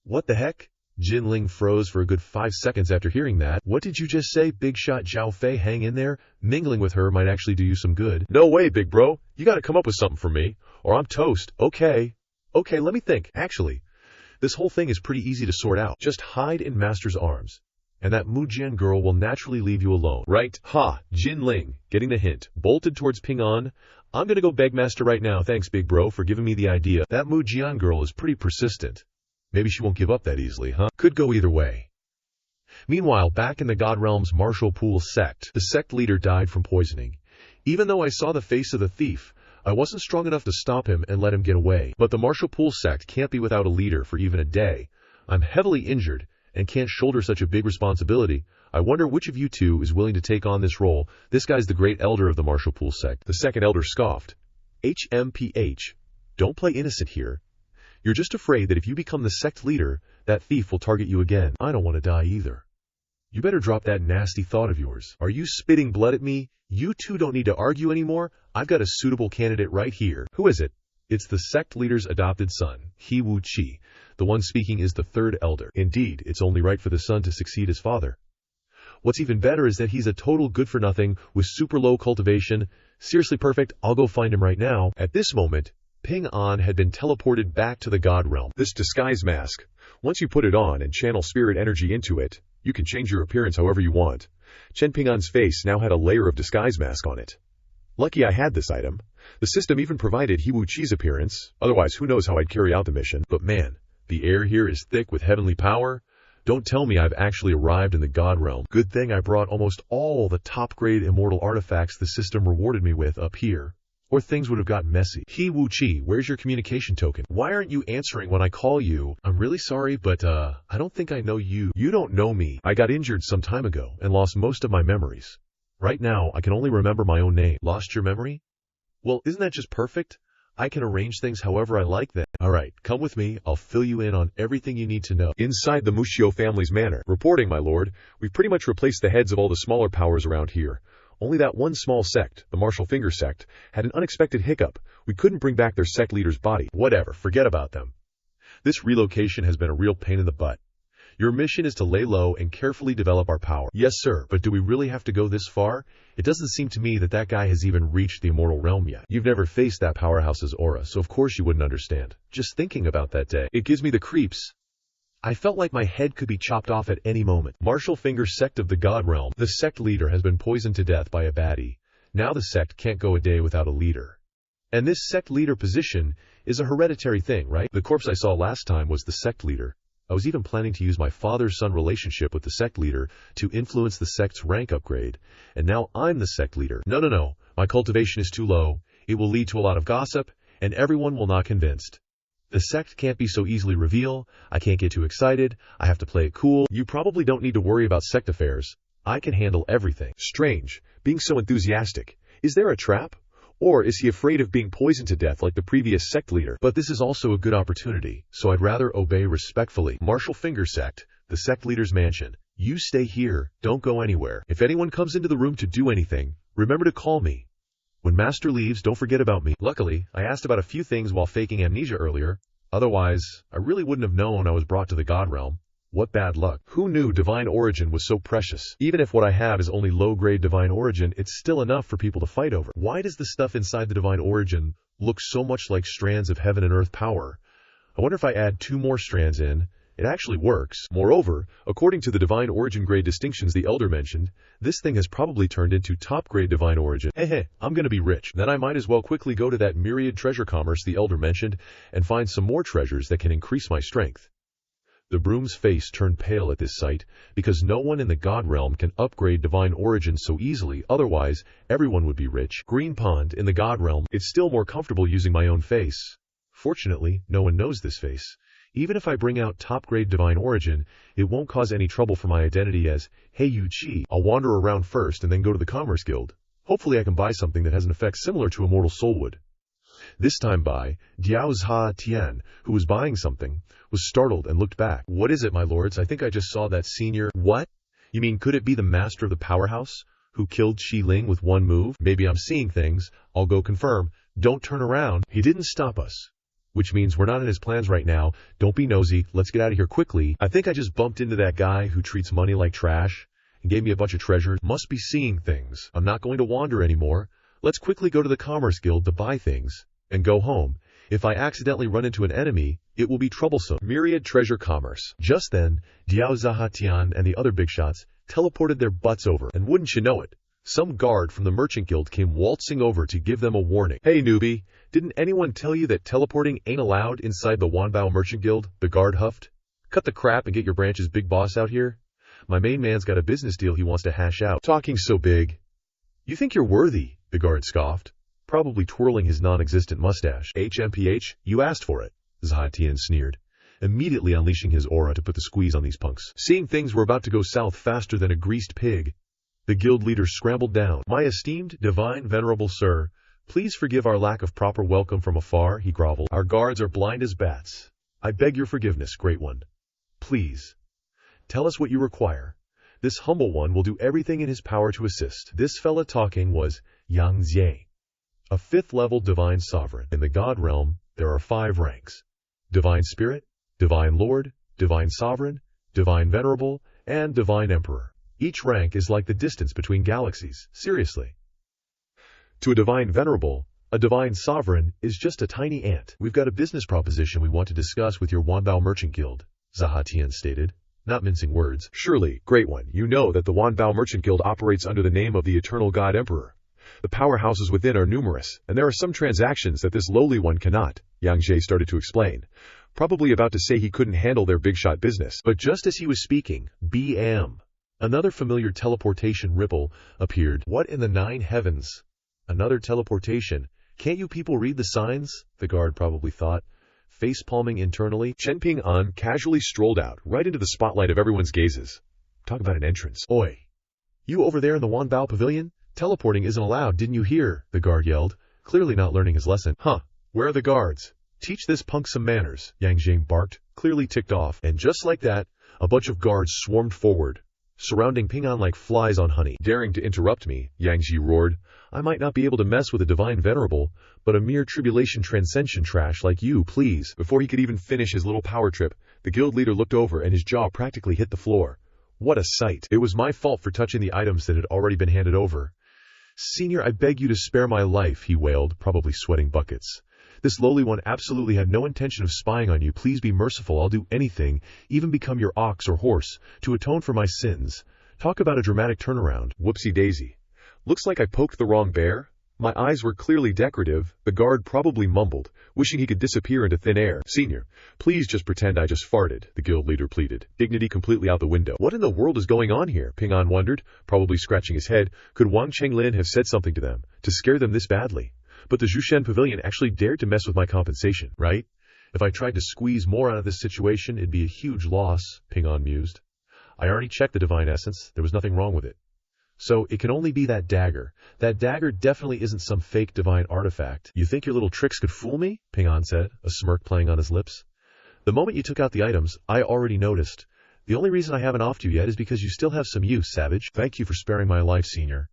What the heck? Jinling froze for a good 5 seconds after hearing that. What did you just say, big shot Zhao Fei? Hang in there. Mingling with her might actually do you some good. No way, big bro. You gotta come up with something for me, or I'm toast. Okay, let me think. Actually, this whole thing is pretty easy to sort out. Just hide in Master's arms, and that Mujian girl will naturally leave you alone. Right? Ha! Jinling, getting the hint, bolted towards Ping An. I'm gonna go beg Master right now. Thanks, big bro, for giving me the idea. That Mujian girl is pretty persistent. Maybe she won't give up that easily, huh? Could go either way. Meanwhile, back in the God Realm's Martial Pool sect, the sect leader died from poisoning. Even though I saw the face of the thief, I wasn't strong enough to stop him and let him get away. But the Martial Pool sect can't be without a leader for even a day. I'm heavily injured and can't shoulder such a big responsibility. I wonder which of you two is willing to take on this role. This guy's the great elder of the Martial Pool sect. The second elder scoffed. HMPH. Don't play innocent here. You're just afraid that if you become the sect leader, that thief will target you again. I don't want to die either. You better drop that nasty thought of yours. Are you spitting blood at me? You two don't need to argue anymore. I've got a suitable candidate right here. Who is it? It's the sect leader's adopted son, He Wu Chi. The one speaking is the third elder. Indeed, it's only right for the son to succeed his father. What's even better is that he's a total good-for-nothing with super low cultivation. Seriously perfect, I'll go find him right now. At this moment, Ping An had been teleported back to the God Realm. This disguise mask, once you put it on and channel spirit energy into it, you can change your appearance however you want. Chen Ping An's face now had a layer of disguise mask on it. Lucky I had this item. The system even provided He Wu Chi's appearance, otherwise who knows how I'd carry out the mission. But man, the air here is thick with heavenly power. Don't tell me I've actually arrived in the God Realm. Good thing I brought almost all the top-grade immortal artifacts the system rewarded me with up here, or things would have gotten messy. He Wu Chi, where's your communication token? Why aren't you answering when I call you? I'm really sorry, but I don't think I know you. You don't know me. I got injured some time ago and lost most of my memories. Right now, I can only remember my own name. Lost your memory? Well, isn't that just perfect? I can arrange things however I like then. Alright, come with me. I'll fill you in on everything you need to know. Inside the Mushio family's manor. Reporting, my lord. We've pretty much replaced the heads of all the smaller powers around here. Only that one small sect, the Martial Finger sect, had an unexpected hiccup. We couldn't bring back their sect leader's body. Whatever, forget about them. This relocation has been a real pain in the butt. Your mission is to lay low and carefully develop our power. Yes, sir, but do we really have to go this far? It doesn't seem to me that that guy has even reached the immortal realm yet. You've never faced that powerhouse's aura, so of course you wouldn't understand. Just thinking about that day, it gives me the creeps. I felt like my head could be chopped off at any moment. Martial Finger sect of the God Realm. The sect leader has been poisoned to death by a baddie. Now the sect can't go a day without a leader. And this sect leader position is a hereditary thing, right? The corpse I saw last time was the sect leader. I was even planning to use my father-son relationship with the sect leader to influence the sect's rank upgrade, and now I'm the sect leader. No. My cultivation is too low. It will lead to a lot of gossip, and everyone will not convinced. The sect can't be so easily revealed. I can't get too excited. I have to play it cool. You probably don't need to worry about sect affairs. I can handle everything. Strange, being so enthusiastic. Is there a trap? Or is he afraid of being poisoned to death like the previous sect leader? But this is also a good opportunity, so I'd rather obey respectfully. Martial Finger sect, the sect leader's mansion. You stay here, don't go anywhere. If anyone comes into the room to do anything, remember to call me. When Master leaves, don't forget about me. Luckily, I asked about a few things while faking amnesia earlier. Otherwise, I really wouldn't have known I was brought to the God Realm. What bad luck. Who knew divine origin was so precious? Even if what I have is only low-grade divine origin, it's still enough for people to fight over. Why does the stuff inside the divine origin look so much like strands of heaven and earth power? I wonder if I add 2 more strands in, it actually works. Moreover, according to the divine origin grade distinctions the elder mentioned, this thing has probably turned into top-grade divine origin. Hey, I'm gonna be rich. Then I might as well quickly go to that myriad treasure commerce the elder mentioned and find some more treasures that can increase my strength. The broom's face turned pale at this sight, because no one in the God Realm can upgrade divine origin so easily, otherwise everyone would be rich. Green Pond in the God Realm, it's still more comfortable using my own face. Fortunately, no one knows this face. Even if I bring out top-grade divine origin, it won't cause any trouble for my identity as He Wu Chi. I'll wander around first and then go to the Commerce Guild. Hopefully I can buy something that has an effect similar to Immortal Soul would. This time by Diao Tian, who was buying something, was startled and looked back. What is it, my lords? I think I just saw that senior. What? You mean could it be the master of the powerhouse, who killed Ling with one move? Maybe I'm seeing things. I'll go confirm. Don't turn around. He didn't stop us. Which means we're not in his plans right now. Don't be nosy. Let's get out of here quickly. I think I just bumped into that guy who treats money like trash and gave me a bunch of treasure. Must be seeing things. I'm not going to wander anymore. Let's quickly go to the Commerce Guild to buy things and go home. If I accidentally run into an enemy, it will be troublesome. Myriad treasure commerce. Just then, Diao Zahatian and the other big shots teleported their butts over, and wouldn't you know it, some guard from the Merchant Guild came waltzing over to give them a warning. Hey newbie, didn't anyone tell you that teleporting ain't allowed inside the Wanbao Merchant Guild? The guard huffed. Cut the crap and get your branch's big boss out here. My main man's got a business deal he wants to hash out. Talking so big. You think you're worthy, the guard scoffed, probably twirling his non-existent mustache. HMPH, you asked for it, Zahatian sneered, immediately unleashing his aura to put the squeeze on these punks. Seeing things were about to go south faster than a greased pig, the guild leader scrambled down. My esteemed, divine, venerable sir, please forgive our lack of proper welcome from afar, he groveled. Our guards are blind as bats. I beg your forgiveness, great one. Please, tell us what you require. This humble one will do everything in his power to assist. This fella talking was Yang Jie, a 5th-level divine sovereign. In the god realm, there are 5 ranks: divine spirit, divine lord, divine sovereign, divine venerable, and divine emperor. Each rank is like the distance between galaxies. Seriously. To a divine venerable, a divine sovereign is just a tiny ant. We've got a business proposition we want to discuss with your Wanbao Merchant Guild, Zahatian stated, not mincing words. Surely, great one, you know that the Wanbao Merchant Guild operates under the name of the Eternal God Emperor. The powerhouses within are numerous, and there are some transactions that this lowly one cannot, Yang Jie started to explain, probably about to say he couldn't handle their big-shot business. But just as he was speaking, BM, another familiar teleportation ripple appeared. What in the 9 heavens? Another teleportation. Can't you people read the signs? The guard probably thought, face-palming internally. Chen Ping An casually strolled out, right into the spotlight of everyone's gazes. Talk about an entrance. Oi! You over there in the Wanbao Pavilion? Teleporting isn't allowed, didn't you hear? The guard yelled, clearly not learning his lesson. Huh. Where are the guards? Teach this punk some manners, Yang Jie barked, clearly ticked off. And just like that, a bunch of guards swarmed forward, surrounding Ping An like flies on honey. Daring to interrupt me, Yang Jie roared. I might not be able to mess with a divine venerable, but a mere tribulation transcension trash like you, please. Before he could even finish his little power trip, the guild leader looked over and his jaw practically hit the floor. What a sight. It was my fault for touching the items that had already been handed over. Senior, I beg you to spare my life, he wailed, probably sweating buckets. This lowly one absolutely had no intention of spying on you. Please be merciful. I'll do anything, even become your ox or horse, to atone for my sins. Talk about a dramatic turnaround. Whoopsie daisy. Looks like I poked the wrong bear. My eyes were clearly decorative, the guard probably mumbled, wishing he could disappear into thin air. Senior, please just pretend I just farted, the guild leader pleaded, dignity completely out the window. What in the world is going on here? Ping An wondered, probably scratching his head. Could Wang Chenglin have said something to them, to scare them this badly? But the Zhushan Pavilion actually dared to mess with my compensation, right? If I tried to squeeze more out of this situation, it'd be a huge loss, Ping An mused. I already checked the divine essence, there was nothing wrong with it. So, it can only be that dagger. That dagger definitely isn't some fake divine artifact. You think your little tricks could fool me? Ping An said, a smirk playing on his lips. The moment you took out the items, I already noticed. The only reason I haven't offed you yet is because you still have some use, savage. Thank you for sparing my life, senior.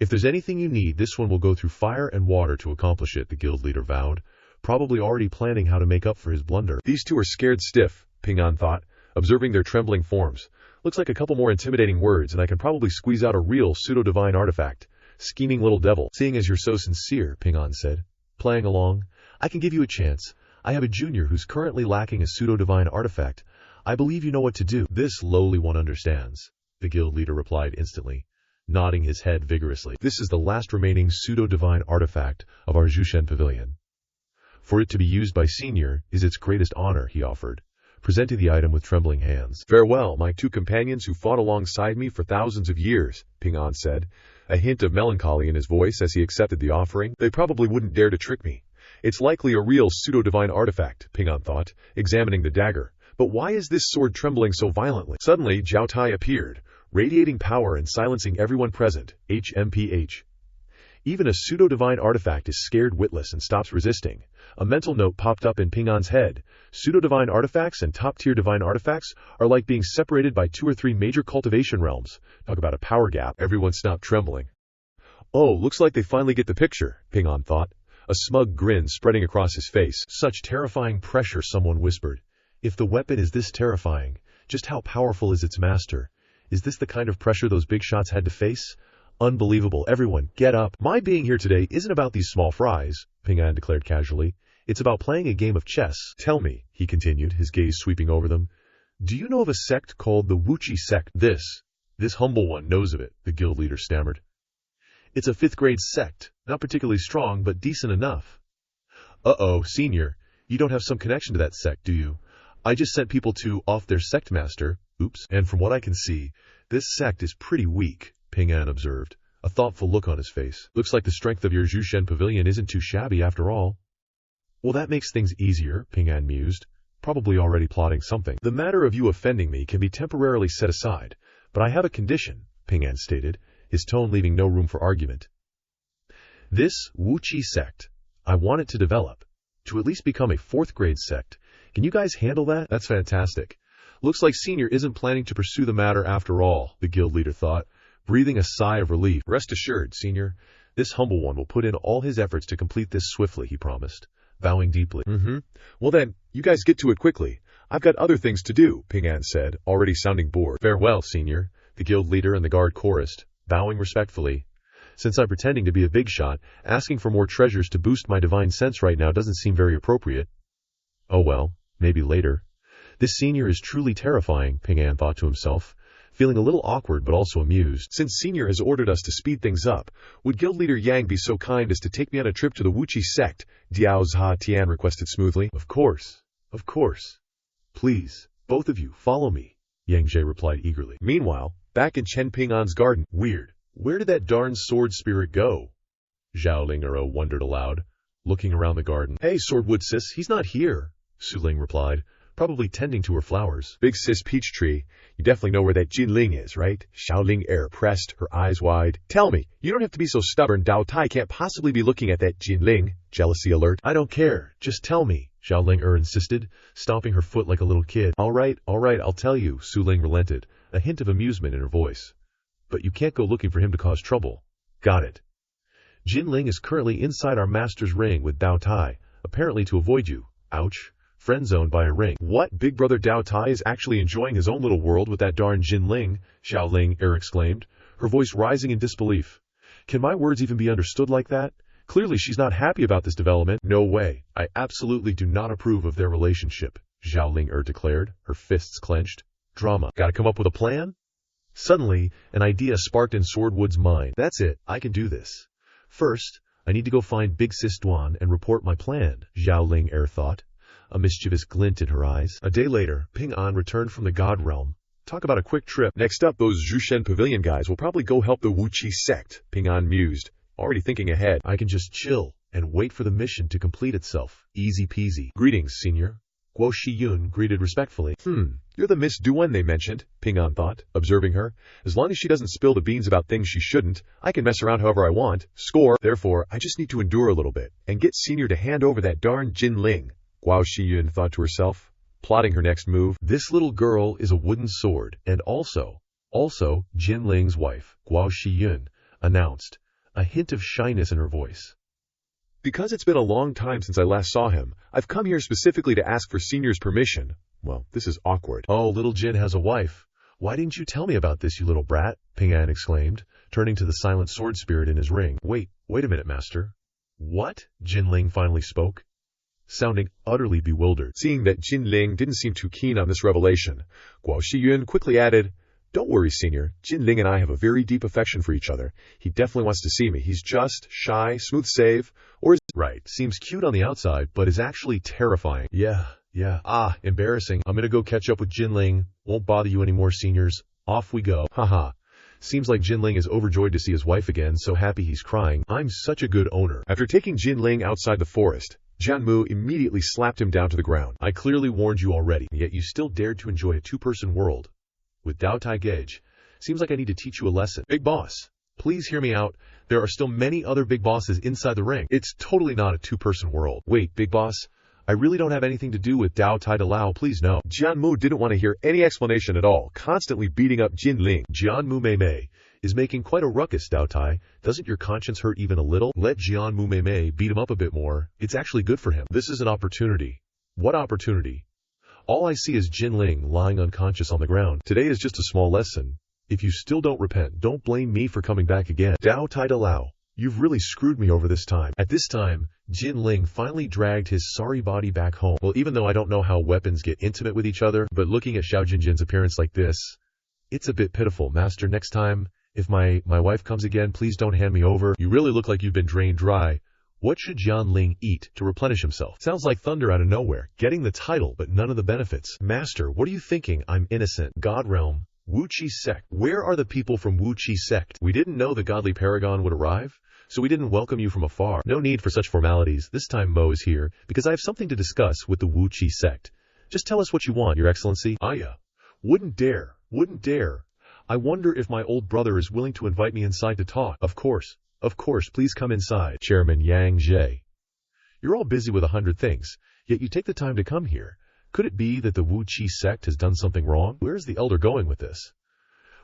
If there's anything you need, this one will go through fire and water to accomplish it, the guild leader vowed, probably already planning how to make up for his blunder. These two are scared stiff, Ping An thought, observing their trembling forms. Looks like a couple more intimidating words, and I can probably squeeze out a real pseudo-divine artifact. Scheming little devil. Seeing as you're so sincere, Ping An said, playing along, I can give you a chance. I have a junior who's currently lacking a pseudo-divine artifact. I believe you know what to do. This lowly one understands, the guild leader replied instantly, nodding his head vigorously. This is the last remaining pseudo-divine artifact of our Zhushan Pavilion. For it to be used by senior is its greatest honor, he offered, presenting the item with trembling hands. Farewell, my 2 companions who fought alongside me for thousands of years, Ping An said, a hint of melancholy in his voice as he accepted the offering. They probably wouldn't dare to trick me. It's likely a real pseudo-divine artifact, Ping An thought, examining the dagger. But why is this sword trembling so violently? Suddenly, Jiao Tai appeared, radiating power and silencing everyone present. HMPH. Even a pseudo-divine artifact is scared witless and stops resisting. A mental note popped up in Ping An's head. Pseudo-divine artifacts and top-tier divine artifacts are like being separated by 2 or 3 major cultivation realms. Talk about a power gap. Everyone stopped trembling. Oh, looks like they finally get the picture, Ping An thought, a smug grin spreading across his face. Such terrifying pressure, someone whispered. If the weapon is this terrifying, just how powerful is its master? Is this the kind of pressure those big shots had to face? Unbelievable. Everyone, get up. My being here today isn't about these small fries, Ping An declared casually. It's about playing a game of chess. Tell me, he continued, his gaze sweeping over them, do you know of a sect called the Wuchi sect? This humble one knows of it, the guild leader stammered. It's a 5th grade sect, not particularly strong, but decent enough. Uh-oh, senior, you don't have some connection to that sect, do you? I just sent people to off their sect master, Oops. And from what I can see, this sect is pretty weak, Ping An observed, a thoughtful look on his face. Looks like the strength of your Zhushen pavilion isn't too shabby after all. Well, that makes things easier, Ping An mused, probably already plotting something. The matter of you offending me can be temporarily set aside, but I have a condition, Ping An stated, his tone leaving no room for argument. This Wuqi sect, I want it to develop, to at least become a 4th grade sect. Can you guys handle that? That's fantastic. Looks like Senior isn't planning to pursue the matter after all, the guild leader thought, breathing a sigh of relief. Rest assured, Senior, this humble one will put in all his efforts to complete this swiftly, he promised, bowing deeply. Well then, you guys get to it quickly. I've got other things to do, Ping An said, already sounding bored. Farewell, Senior, the guild leader and the guard chorused, bowing respectfully. Since I'm pretending to be a big shot, asking for more treasures to boost my divine sense right now doesn't seem very appropriate. Oh well, maybe later. This Senior is truly terrifying, Ping An thought to himself, feeling a little awkward but also amused. Since Senior has ordered us to speed things up, would Guild Leader Yang be so kind as to take me on a trip to the Wuqi sect? Diao Zha Tian requested smoothly. Of course. Please, both of you, follow me, Yang Jie replied eagerly. Meanwhile, back in Chen Ping An's garden. Weird. Where did that darn sword spirit go? Zhao Ling'ero wondered aloud, looking around the garden. Hey, Swordwood sis, he's not here, Suling replied, probably tending to her flowers. Big sis Peachtree, you definitely know where that Jinling is, right? Xiaoling air pressed, her eyes wide. Tell me, you don't have to be so stubborn. Dao Tai can't possibly be looking at that Jinling. Jealousy alert. I don't care. Just tell me, Zhao Ling'er insisted, stomping her foot like a little kid. All right, I'll tell you, Suling relented, a hint of amusement in her voice. But you can't go looking for him to cause trouble. Got it. Jinling is currently inside our master's ring with Dao Tai, apparently to avoid you. Ouch. Friend-zoned by a ring. What? Big brother Dao Tai is actually enjoying his own little world with that darn Jinling, Zhao Ling'er exclaimed, her voice rising in disbelief. Can my words even be understood like that? Clearly she's not happy about this development. No way. I absolutely do not approve of their relationship, Zhao Ling'er declared, her fists clenched. Drama. Gotta come up with a plan? Suddenly, an idea sparked in Swordwood's mind. That's it. I can do this. First, I need to go find Big Sis Duan and report my plan, Zhao Ling'er thought, a mischievous glint in her eyes. A day later, Ping An returned from the God Realm. Talk about a quick trip. Next up, those Zhushen Pavilion guys will probably go help the Wuqi sect, Ping An mused, already thinking ahead. I can just chill and wait for the mission to complete itself. Easy peasy. Greetings, Senior. Guo Shiyun greeted respectfully. You're the Miss Duan they mentioned, Ping An thought, observing her. As long as she doesn't spill the beans about things she shouldn't, I can mess around however I want. Score. Therefore, I just need to endure a little bit, and get Senior to hand over that darn Jinling, Guo Shiyun thought to herself, plotting her next move. This little girl is a wooden sword, and also Jinling's wife, Guo Shiyun, announced, a hint of shyness in her voice. Because it's been a long time since I last saw him, I've come here specifically to ask for Senior's permission. Well, this is awkward. Oh, little Jin has a wife. Why didn't you tell me about this, you little brat? Ping An exclaimed, turning to the silent sword spirit in his ring. Wait a minute, master. What? Jinling finally spoke, sounding utterly bewildered. Seeing that Jinling didn't seem too keen on this revelation, Guo Shiyun quickly added, Don't worry, Senior. Jinling and I have a very deep affection for each other. He definitely wants to see me. He's just, shy, smooth save, or is... Right. Seems cute on the outside, but is actually terrifying. Yeah. Ah, embarrassing. I'm gonna go catch up with Jinling. Won't bother you anymore, seniors. Off we go. Haha. Seems like Jinling is overjoyed to see his wife again, so happy he's crying. I'm such a good owner. After taking Jinling outside the forest, Jianmu immediately slapped him down to the ground. I clearly warned you already, yet you still dared to enjoy a two-person world. With Dao Tai Gage, seems like I need to teach you a lesson. Big boss, please hear me out. There are still many other big bosses inside the ring. It's totally not a two-person world. Wait, big boss, I really don't have anything to do with Dao Tai De Lao, please no. Jianmu didn't want to hear any explanation at all, constantly beating up Jinling. Jianmu Mei is making quite a ruckus, Dao Tai. Doesn't your conscience hurt even a little? Let Jianmu Mei beat him up a bit more. It's actually good for him. This is an opportunity. What opportunity? All I see is Jinling lying unconscious on the ground. Today is just a small lesson. If you still don't repent, don't blame me for coming back again. Dao Tai De Lao, you've really screwed me over this time. At this time, Jinling finally dragged his sorry body back home. Well, even though I don't know how weapons get intimate with each other, but looking at Xiao Jinjin's appearance like this, it's a bit pitiful. Master, next time, if my wife comes again, please don't hand me over. You really look like you've been drained dry. What should Jianling eat to replenish himself? Sounds like thunder out of nowhere, getting the title but none of the benefits. Master, what are you thinking? I'm innocent. God realm. Wu Qi sect. Where are the people from Wu Qi sect? We didn't know the godly paragon would arrive, so we didn't welcome you from afar. No need for such formalities. This time Mo is here, because I have something to discuss with the Wu Qi sect. Just tell us what you want, Your Excellency. Aya. Wouldn't dare. Wouldn't dare. I wonder if my old brother is willing to invite me inside to talk. Of course, please come inside. Chairman Yang Zhe. You're all busy with 100 things, yet you take the time to come here. Could it be that the Wu Qi sect has done something wrong? Where is the elder going with this?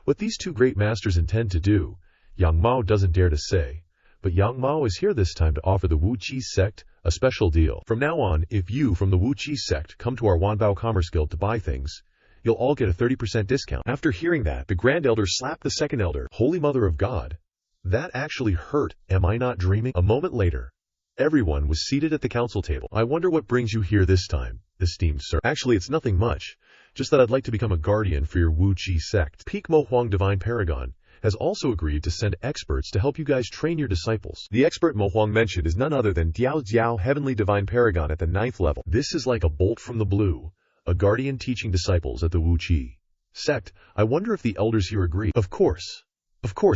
What these two great masters intend to do, Yang Mao doesn't dare to say, but Yang Mao is here this time to offer the Wu Qi sect a special deal. From now on, if you from the Wu Qi sect come to our Wanbao Commerce Guild to buy things, you'll all get a 30% discount. After hearing that, the Grand Elder slapped the second elder. Holy Mother of God. That actually hurt. Am I not dreaming? A moment later, everyone was seated at the council table. I wonder what brings you here this time, esteemed sir. Actually, it's nothing much. Just that I'd like to become a guardian for your Wu Qi sect. Peak Mo Huang Divine Paragon has also agreed to send experts to help you guys train your disciples. The expert Mo Huang mentioned is none other than Diao Jiao Heavenly Divine Paragon at the 9th level. This is like a bolt from the blue. A guardian teaching disciples at the Wu Qi sect. I wonder if the elders here agree. Of course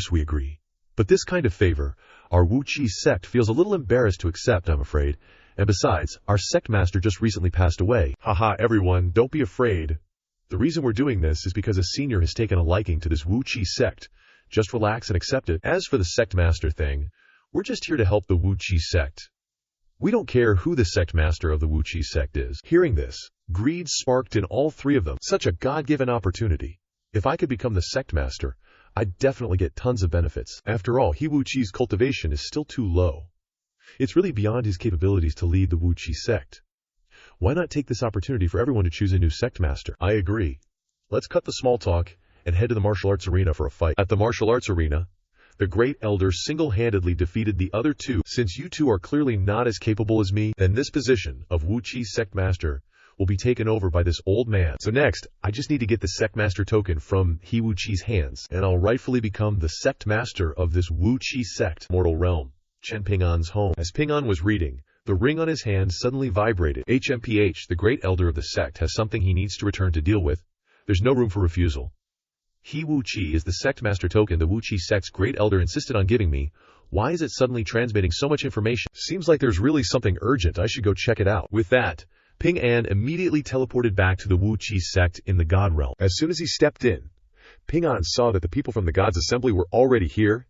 we agree. But this kind of favor, our Wu Qi sect feels a little embarrassed to accept, I'm afraid. And besides, our sect master just recently passed away. Haha, everyone, don't be afraid. The reason we're doing this is because a senior has taken a liking to this Wu Qi sect. Just relax and accept it. As for the sect master thing, we're just here to help the Wu Qi sect. We don't care who the sect master of the Wu Qi sect is. Hearing this, greed sparked in all three of them. Such a God-given opportunity. If I could become the sect master, I'd definitely get tons of benefits. After all, Wu Qi's cultivation is still too low. It's really beyond his capabilities to lead the Wu Qi sect. Why not take this opportunity for everyone to choose a new sect master? I agree. Let's cut the small talk and head to the martial arts arena for a fight. At the martial arts arena, the Great Elder single-handedly defeated the other two. Since you two are clearly not as capable as me, then this position of Wu Qi sect master will be taken over by this old man. So next, I just need to get the sect master token from Wu Qi's hands, and I'll rightfully become the sect master of this Wu Qi sect. Mortal realm. Chen Ping An's home. As Ping An was reading, the ring on his hand suddenly vibrated. HMPH, the Great Elder of the sect, has something he needs to return to deal with. There's no room for refusal. Wu Qi is the sect master token the Wu Qi sect's Great Elder insisted on giving me. Why is it suddenly transmitting so much information? Seems like there's really something urgent. I should go check it out. With that, Ping An immediately teleported back to the Wu Qi sect in the God realm. As soon as he stepped in, Ping An saw that the people from the God's Assembly were already here.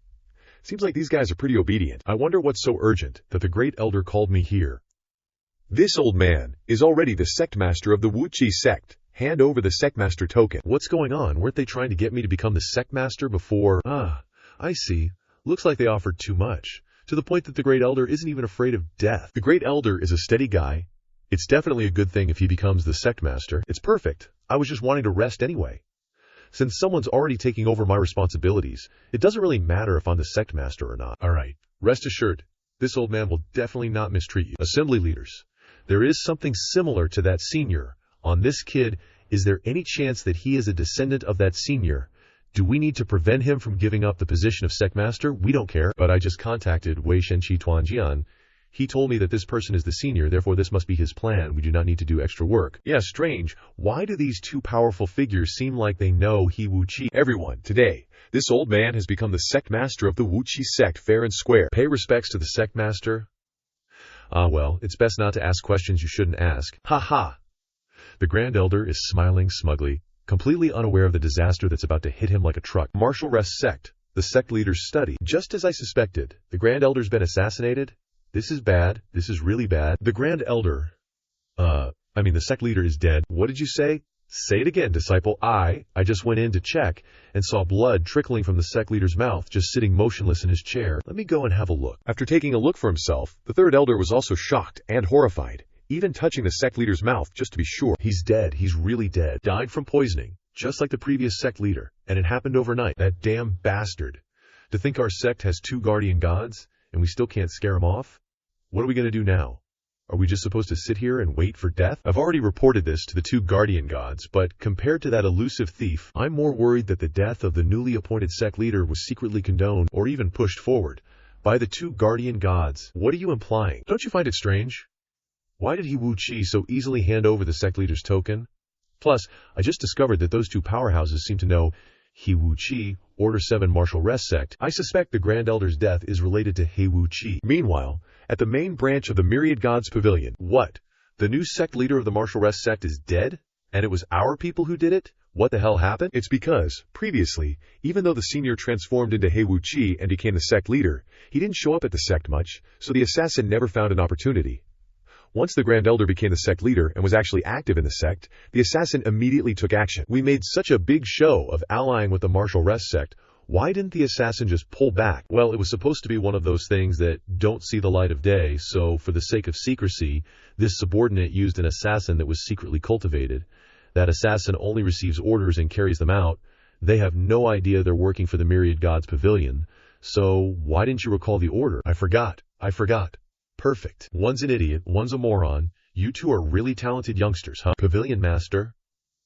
Seems like these guys are pretty obedient. I wonder what's so urgent that the Great Elder called me here. This old man is already the sect master of the Wu Qi sect. Hand over the sect master token. What's going on? Weren't they trying to get me to become the sect master before? I see. Looks like they offered too much, to the point that the Great Elder isn't even afraid of death. The Great Elder is a steady guy. It's definitely a good thing if he becomes the sect master. It's perfect. I was just wanting to rest anyway. Since someone's already taking over my responsibilities, it doesn't really matter if I'm the sect master or not. Alright, rest assured, this old man will definitely not mistreat you. Assembly leaders, there is something similar to that senior on this kid. Is there any chance that he is a descendant of that senior? Do we need to prevent him from giving up the position of sect master? We don't care. But I just contacted Wei Shenqi Tuanjian. He told me that this person is the senior, therefore this must be his plan. We do not need to do extra work. Yeah, strange. Why do these two powerful figures seem like they know Wu Qi? Everyone, today, this old man has become the sect master of the Wu Qi sect, fair and square. Pay respects to the sect master? Well, it's best not to ask questions you shouldn't ask. Ha ha! The Grand Elder is smiling smugly, completely unaware of the disaster that's about to hit him like a truck. Martial Rest Sect, the sect leader's study. Just as I suspected, the Grand Elder's been assassinated. This is bad. This is really bad. The Grand Elder, the sect leader is dead. What did you say? Say it again, disciple. I just went in to check and saw blood trickling from the sect leader's mouth, just sitting motionless in his chair. Let me go and have a look. After taking a look for himself, the third elder was also shocked and horrified, even touching the sect leader's mouth just to be sure. He's dead. He's really dead. Died from poisoning, just like the previous sect leader. And it happened overnight. That damn bastard. To think our sect has 2 guardian gods, and we still can't scare him off? What are we going to do now? Are we just supposed to sit here and wait for death? I've already reported this to the 2 guardian gods, but compared to that elusive thief, I'm more worried that the death of the newly appointed sect leader was secretly condoned or even pushed forward By the two guardian gods. What are you implying? Don't you find it strange? Why did He Wu Qi so easily hand over the sect leader's token? Plus, I just discovered that those two powerhouses seem to know He Wu Qi, Order 7 Martial Rest Sect. I suspect the Grand Elder's death is related to He Wu Qi. Meanwhile, at the main branch of the Myriad Gods Pavilion, what? The new sect leader of the Martial Rest Sect is dead? And it was our people who did it? What the hell happened? It's because, previously, even though the senior transformed into He Wu Qi and became the sect leader, he didn't show up at the sect much, so the assassin never found an opportunity. Once the Grand Elder became the sect leader and was actually active in the sect, the assassin immediately took action. We made such a big show of allying with the Martial Rest Sect. Why didn't the assassin just pull back? Well, it was supposed to be one of those things that don't see the light of day, so for the sake of secrecy, this subordinate used an assassin that was secretly cultivated. That assassin only receives orders and carries them out. They have no idea they're working for the Myriad Gods Pavilion. So, why didn't you recall the order? I forgot. Perfect. One's an idiot, one's a moron. You two are really talented youngsters, huh? Pavilion Master.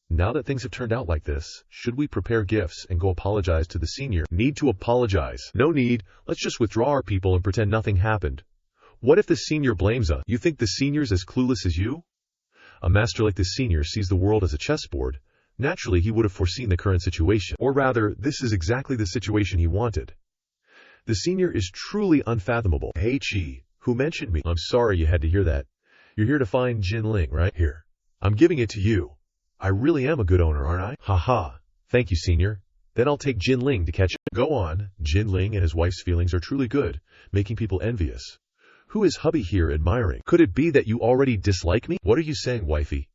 Now that things have turned out like this, should we prepare gifts and go apologize to the senior? Need to apologize. No need. Let's just withdraw our people and pretend nothing happened. What if the senior blames us? You think the senior's as clueless as you? A master like the senior sees the world as a chessboard. Naturally, he would have foreseen the current situation. Or rather, this is exactly the situation he wanted. The senior is truly unfathomable. Hey, Chi. Who mentioned me? I'm sorry you had to hear that. You're here to find Jin Ling, right? Here. I'm giving it to you. I really am a good owner, aren't I? Haha. Thank you, senior. Then I'll take Jin Ling to catch it. Go on. Jin Ling and his wife's feelings are truly good, making people envious. Who is hubby here admiring? Could it be that you already dislike me? What are you saying, wifey?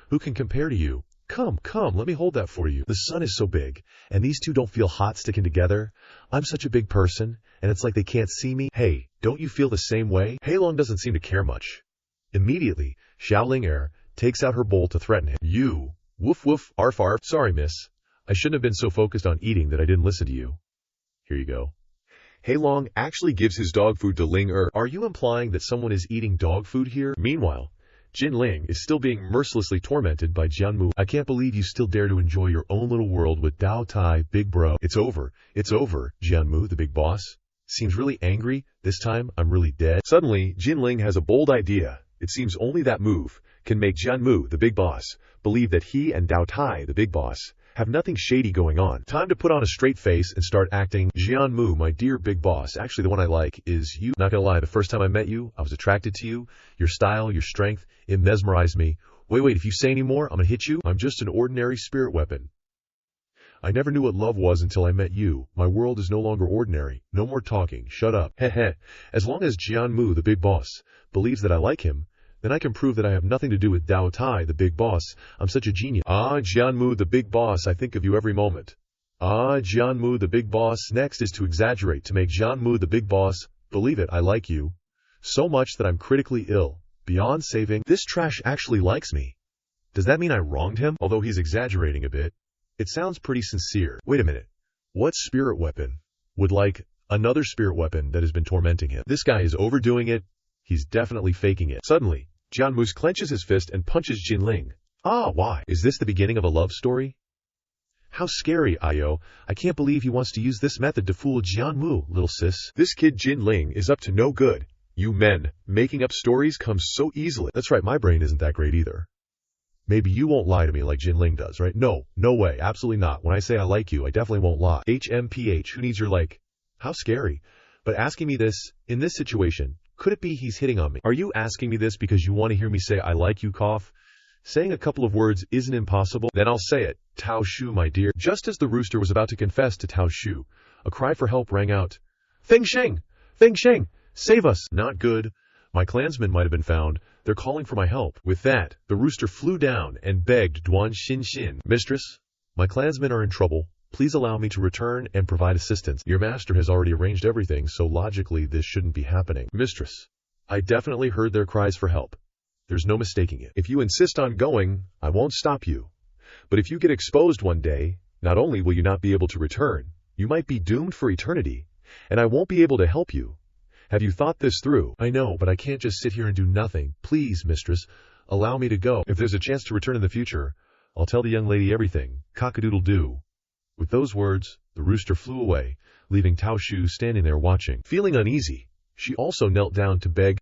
Who can compare to you? Come, let me hold that for you. The sun is so big, and these two don't feel hot sticking together. I'm such a big person, and it's like they can't see me. Hey, don't you feel the same way? Heilong doesn't seem to care much. Immediately, Xiaoling Er takes out her bowl to threaten him. You, woof woof, arf arf. Sorry, miss. I shouldn't have been so focused on eating that I didn't listen to you. Here you go. Heilong actually gives his dog food to Ling Er. Are you implying that someone is eating dog food here? Meanwhile, Jin Ling is still being mercilessly tormented by Jianmu. I can't believe you still dare to enjoy your own little world with Dao Tai, big bro. It's over, Jianmu, the big boss. Seems really angry. This time, I'm really dead. Suddenly, Jin Ling has a bold idea. It seems only that move can make Jianmu, the big boss, believe that he and Dao Tai, the big boss, have nothing shady going on. Time to put on a straight face and start acting. Jianmu, my dear big boss, actually the one I like is you. Not gonna lie, the first time I met you, I was attracted to you. Your style, your strength, it mesmerized me. Wait, if you say any more, I'm gonna hit you. I'm just an ordinary spirit weapon. I never knew what love was until I met you. My world is no longer ordinary. No more talking. Shut up. Heh. As long as Jianmu, the big boss, believes that I like him, then I can prove that I have nothing to do with Dao Tai, the big boss. I'm such a genius. Ah, Jianmu, the big boss, I think of you every moment. Ah, Jianmu, the big boss. Next is to exaggerate to make Jianmu, the big boss, believe it, I like you. So much that I'm critically ill. Beyond saving, this trash actually likes me. Does that mean I wronged him? Although he's exaggerating a bit. It sounds pretty sincere. Wait a minute. What spirit weapon would like another spirit weapon that has been tormenting him? This guy is overdoing it. He's definitely faking it. Suddenly, Jianmu clenches his fist and punches Jin Ling. Ah, why? Is this the beginning of a love story? How scary, Ayo. I can't believe he wants to use this method to fool Jianmu, little sis. This kid Jin Ling is up to no good. You men, making up stories comes so easily. That's right, my brain isn't that great either. Maybe you won't lie to me like Jin Ling does, right? No way, absolutely not. When I say I like you, I definitely won't lie. HMPH, who needs your like? How scary. But asking me this, in this situation, could it be he's hitting on me? Are you asking me this because you want to hear me say I like you, cough? Saying a couple of words isn't impossible. Then I'll say it. Tao Shu, my dear. Just as the rooster was about to confess to Tao Shu, a cry for help rang out. Feng Sheng! Save us! Not good. My clansmen might have been found. They're calling for my help. With that, the rooster flew down and begged Duan Xin. Mistress, my clansmen are in trouble. Please allow me to return and provide assistance. Your master has already arranged everything, so logically this shouldn't be happening. Mistress, I definitely heard their cries for help. There's no mistaking it. If you insist on going, I won't stop you. But if you get exposed one day, not only will you not be able to return, you might be doomed for eternity, and I won't be able to help you. Have you thought this through? I know, but I can't just sit here and do nothing. Please, mistress, allow me to go. If there's a chance to return in the future, I'll tell the young lady everything. Cock-a-doodle-doo. With those words, the rooster flew away, leaving Tao Shu standing there watching. Feeling uneasy, she also knelt down to beg.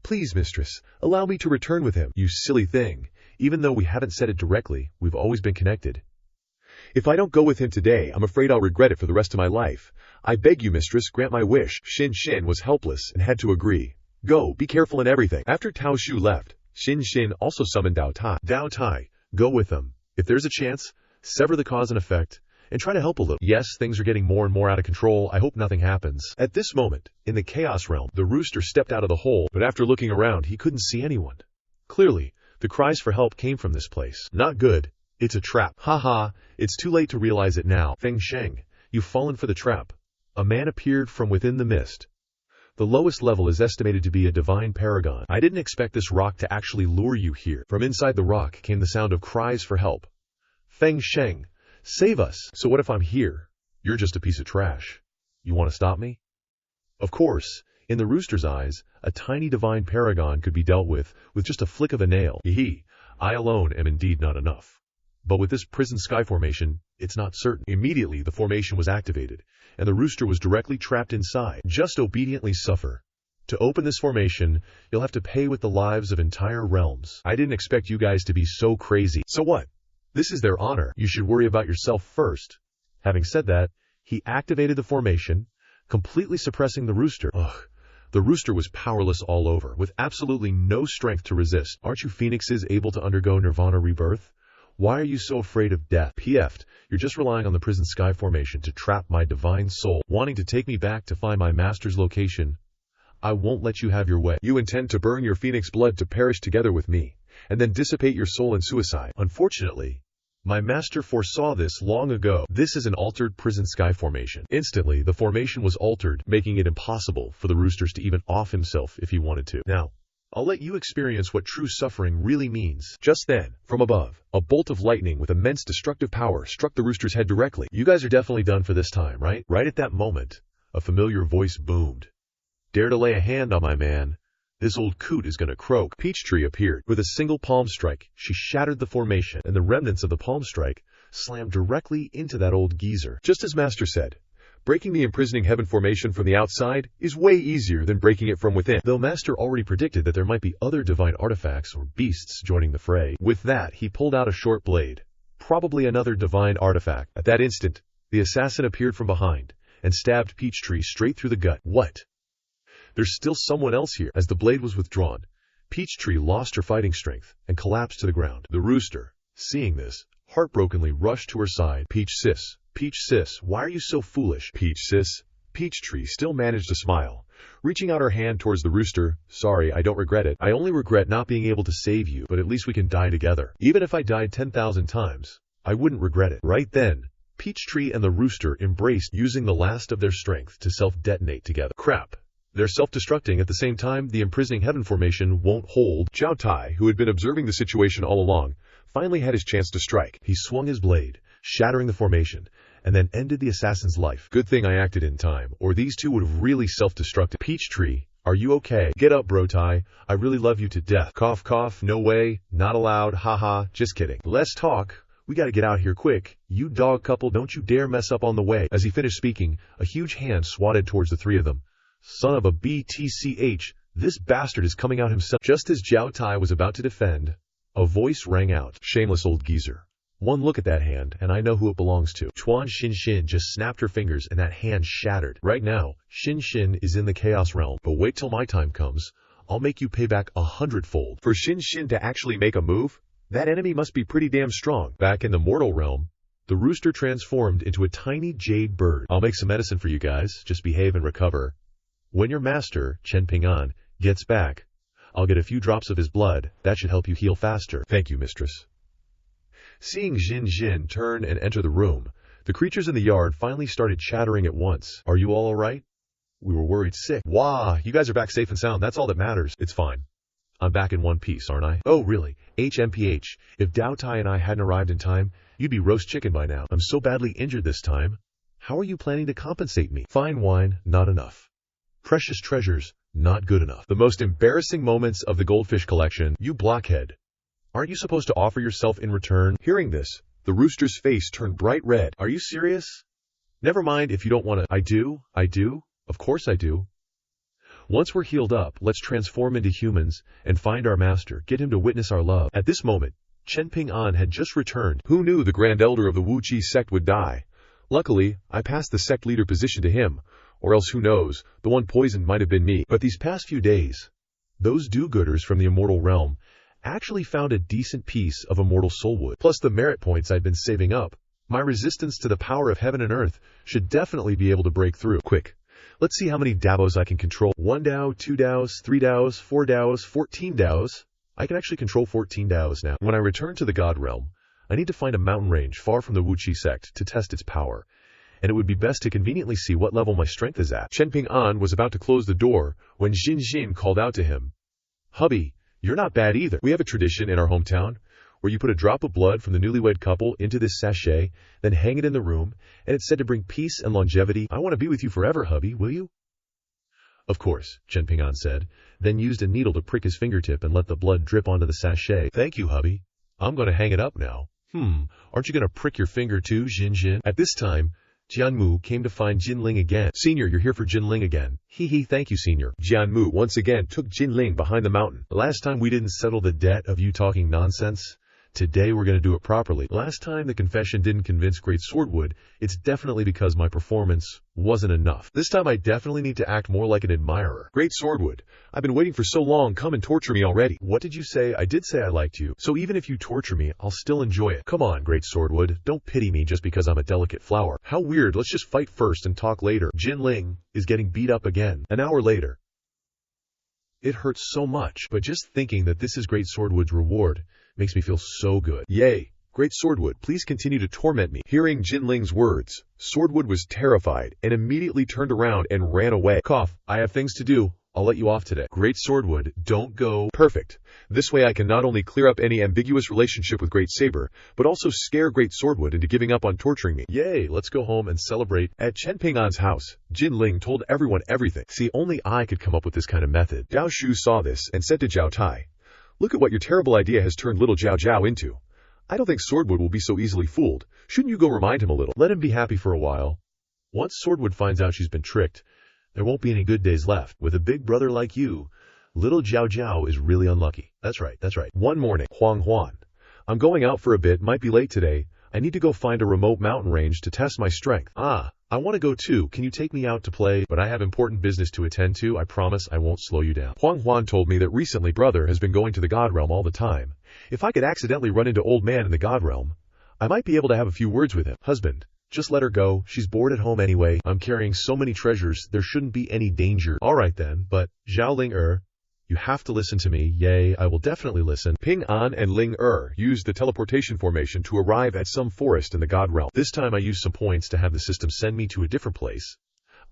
Please, mistress, allow me to return with him. You silly thing. Even though we haven't said it directly, we've always been connected. If I don't go with him today, I'm afraid I'll regret it for the rest of my life. I beg you, mistress, grant my wish. Xin Xin was helpless and had to agree. Go, be careful in everything. After Tao Shu left, Xin Xin also summoned Dao Tai. Dao Tai, go with them. If there's a chance, sever the cause and effect, and try to help a little. Yes, things are getting more and more out of control. I hope nothing happens. At this moment, in the chaos realm, the rooster stepped out of the hole, but after looking around, he couldn't see anyone. Clearly, the cries for help came from this place. Not good. It's a trap. Haha, it's too late to realize it now. Feng Sheng, you've fallen for the trap. A man appeared from within the mist. The lowest level is estimated to be a divine paragon. I didn't expect this rock to actually lure you here. From inside the rock came the sound of cries for help. Feng Sheng, save us. So what if I'm here? You're just a piece of trash. You want to stop me? Of course, in the rooster's eyes, a tiny divine paragon could be dealt with just a flick of a nail. Hee, I alone am indeed not enough. But with this prison sky formation, it's not certain. Immediately, the formation was activated, and the rooster was directly trapped inside. Just obediently suffer. To open this formation, you'll have to pay with the lives of entire realms. I didn't expect you guys to be so crazy. So what? This is their honor. You should worry about yourself first. Having said that, he activated the formation, completely suppressing the rooster. The rooster was powerless all over, with absolutely no strength to resist. Aren't you phoenixes able to undergo nirvana rebirth? Why are you so afraid of death? PF'd, you're just relying on the prison sky formation to trap my divine soul, wanting to take me back to find my master's location. I won't let you have your way. You intend to burn your phoenix blood to perish together with me, and then dissipate your soul in suicide. Unfortunately, my master foresaw this long ago. This is an altered prison sky formation. Instantly, the formation was altered, making it impossible for the roosters to even off himself if he wanted to. Now, I'll let you experience what true suffering really means. Just then, from above, a bolt of lightning with immense destructive power struck the rooster's head directly. You guys are definitely done for this time, right? Right at that moment, a familiar voice boomed. Dare to lay a hand on my man. This old coot is gonna croak. Peachtree appeared. With a single palm strike, she shattered the formation, and the remnants of the palm strike slammed directly into that old geezer. Just as Master said, breaking the imprisoning heaven formation from the outside is way easier than breaking it from within, though Master already predicted that there might be other divine artifacts or beasts joining the fray. With that, he pulled out a short blade, probably another divine artifact. At that instant, the assassin appeared from behind and stabbed Peachtree straight through the gut. What? There's still someone else here. As the blade was withdrawn, Peachtree lost her fighting strength and collapsed to the ground. The rooster, seeing this, heartbrokenly rushed to her side. Peach sis, why are you so foolish? Peach sis. Peachtree still managed to smile, reaching out her hand towards the rooster. Sorry, I don't regret it. I only regret not being able to save you, but at least we can die together. Even if I died 10,000 times, I wouldn't regret it. Right then, Peachtree and the rooster embraced, using the last of their strength to self-detonate together. Crap. They're self-destructing at the same time. The imprisoning heaven formation won't hold. Zhao Tai, who had been observing the situation all along, finally had his chance to strike. He swung his blade, shattering the formation, and then ended the assassin's life. Good thing I acted in time, or these two would have really self-destructed. Peachtree, are you okay? Get up, bro Tai. I really love you to death. Cough, cough. No way. Not allowed. Haha. Just kidding. Less talk. We gotta get out here quick. You dog couple, don't you dare mess up on the way. As he finished speaking, a huge hand swatted towards the three of them. Son of a BTCH, this bastard is coming out himself. Just as Zhao Tai was about to defend, a voice rang out. Shameless old geezer. One look at that hand, and I know who it belongs to. Chuan Xin just snapped her fingers, and that hand shattered. Right now, Xin is in the chaos realm, but wait till my time comes. I'll make you pay back 100-fold. For Xin to actually make a move, that enemy must be pretty damn strong. Back in the mortal realm, the rooster transformed into a tiny jade bird. I'll make some medicine for you guys. Just behave and recover. When your master, Chen Ping An, gets back, I'll get a few drops of his blood. That should help you heal faster. Thank you, mistress. Seeing Xin turn and enter the room, the creatures in the yard finally started chattering at once. Are you all alright? We were worried sick. Wah, you guys are back safe and sound. That's all that matters. It's fine. I'm back in one piece, aren't I? Oh, really? HMPH. If Dao Tai and I hadn't arrived in time, you'd be roast chicken by now. I'm so badly injured this time. How are you planning to compensate me? Fine wine, not enough. Precious treasures, not good enough. The most embarrassing moments of the goldfish collection. You blockhead. Aren't you supposed to offer yourself in return? Hearing this, The rooster's face turned bright red. Are you serious? Never mind if you don't want to. I do. Of course I do. Once we're healed up, let's transform into humans and find our master, get him to witness our love. At this moment, Chen Ping An had just returned. Who knew the Grand Elder of the Wu Chi sect would die? Luckily, I passed the sect leader position to him, or else who knows, the one poisoned might have been me. But these past few days, those do-gooders from the immortal realm actually found a decent piece of immortal soulwood. Plus the merit points I'd been saving up, my resistance to the power of heaven and earth should definitely be able to break through. Quick, let's see how many Davos I can control. 1 Dao, 2 Daos, 3 Daos, 4 Daos, 14 Daos. I can actually control 14 Daos now. When I return to the God realm, I need to find a mountain range far from the Wu Chi sect to test its power, and it would be best to conveniently see what level my strength is at. Chen Ping An was about to close the door when Jin called out to him. Hubby, you're not bad either. We have a tradition in our hometown where you put a drop of blood from the newlywed couple into this sachet, then hang it in the room, and it's said to bring peace and longevity. I want to be with you forever, hubby, will you? Of course, Chen Ping An said, then used a needle to prick his fingertip and let the blood drip onto the sachet. Thank you, hubby. I'm going to hang it up now. Aren't you going to prick your finger too, Jin? At this time, Jianmu came to find Jinling again. Senior, you're here for Jinling again. Thank you, Senior. Jianmu once again took Jinling behind the mountain. Last time we didn't settle the debt of you talking nonsense. Today we're going to do it properly. Last time the confession didn't convince Great Swordwood, it's definitely because my performance wasn't enough. This time I definitely need to act more like an admirer. Great Swordwood, I've been waiting for so long, come and torture me already. What did you say? I did say I liked you. So even if you torture me, I'll still enjoy it. Come on, Great Swordwood, don't pity me just because I'm a delicate flower. How weird, let's just fight first and talk later. Jinling is getting beat up again. An hour later. It hurts so much, but just thinking that this is Great Swordwood's reward makes me feel so good. Yay! Great Swordwood, please continue to torment me. Hearing Jinling's words, Swordwood was terrified and immediately turned around and ran away. Cough, I have things to do. I'll let you off today. Great Swordwood, don't go. Perfect. This way I can not only clear up any ambiguous relationship with Great Saber, but also scare Great Swordwood into giving up on torturing me. Yay, let's go home and celebrate. At Chen Ping An's house, Jinling told everyone everything. See, only I could come up with this kind of method. Zhao Shu saw this and said to Zhao Tai, "Look at what your terrible idea has turned little Zhao Zhao into. I don't think Swordwood will be so easily fooled. Shouldn't you go remind him a little?" Let him be happy for a while. Once Swordwood finds out she's been tricked, there won't be any good days left. With a big brother like you, little Zhao Zhao is really unlucky. That's right. One morning, Huan, I'm going out for a bit, might be late today. I need to go find a remote mountain range to test my strength. I want to go too. Can you take me out to play? But I have important business to attend to. I promise I won't slow you down. Huan told me that recently brother has been going to the God realm all the time. If I could accidentally run into old man in the God realm, I might be able to have a few words with him. Husband, just let her go. She's bored at home anyway. I'm carrying so many treasures, there shouldn't be any danger. All right then, but Zhao Ling you have to listen to me. Yay, I will definitely listen. Ping An and Ling used the teleportation formation to arrive at some forest in the God realm. This time I used some points to have the system send me to a different place.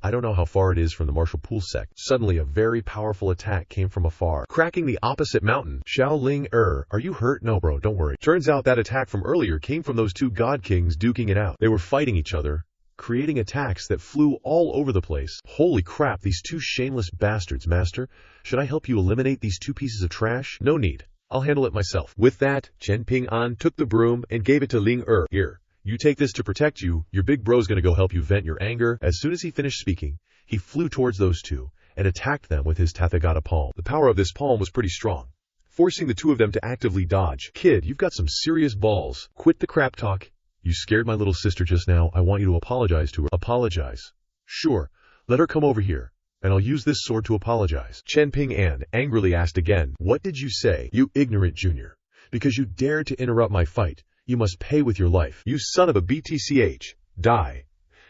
I don't know how far it is from the martial pool sect. Suddenly a very powerful attack came from afar, cracking the opposite mountain. Zhao Ling are you hurt? No bro, don't worry. Turns out that attack from earlier came from those two God Kings duking it out. They were fighting each other, creating attacks that flew all over the place. Holy crap, these two shameless bastards, master. Should I help you eliminate these two pieces of trash? No need. I'll handle it myself. With that, Chen Ping An took the broom and gave it to Ling Here, you take this to protect you. Your big bro's gonna go help you vent your anger. As soon as he finished speaking, he flew towards those two and attacked them with his Tathagata palm. The power of this palm was pretty strong, forcing the two of them to actively dodge. Kid, you've got some serious balls. Quit the crap talk. You scared my little sister just now. I want you to apologize to her. Apologize? Sure. Let her come over here, and I'll use this sword to apologize. Chen Ping An angrily asked again. What did you say, you ignorant junior? Because you dared to interrupt my fight, you must pay with your life. You son of a BTCH. Die.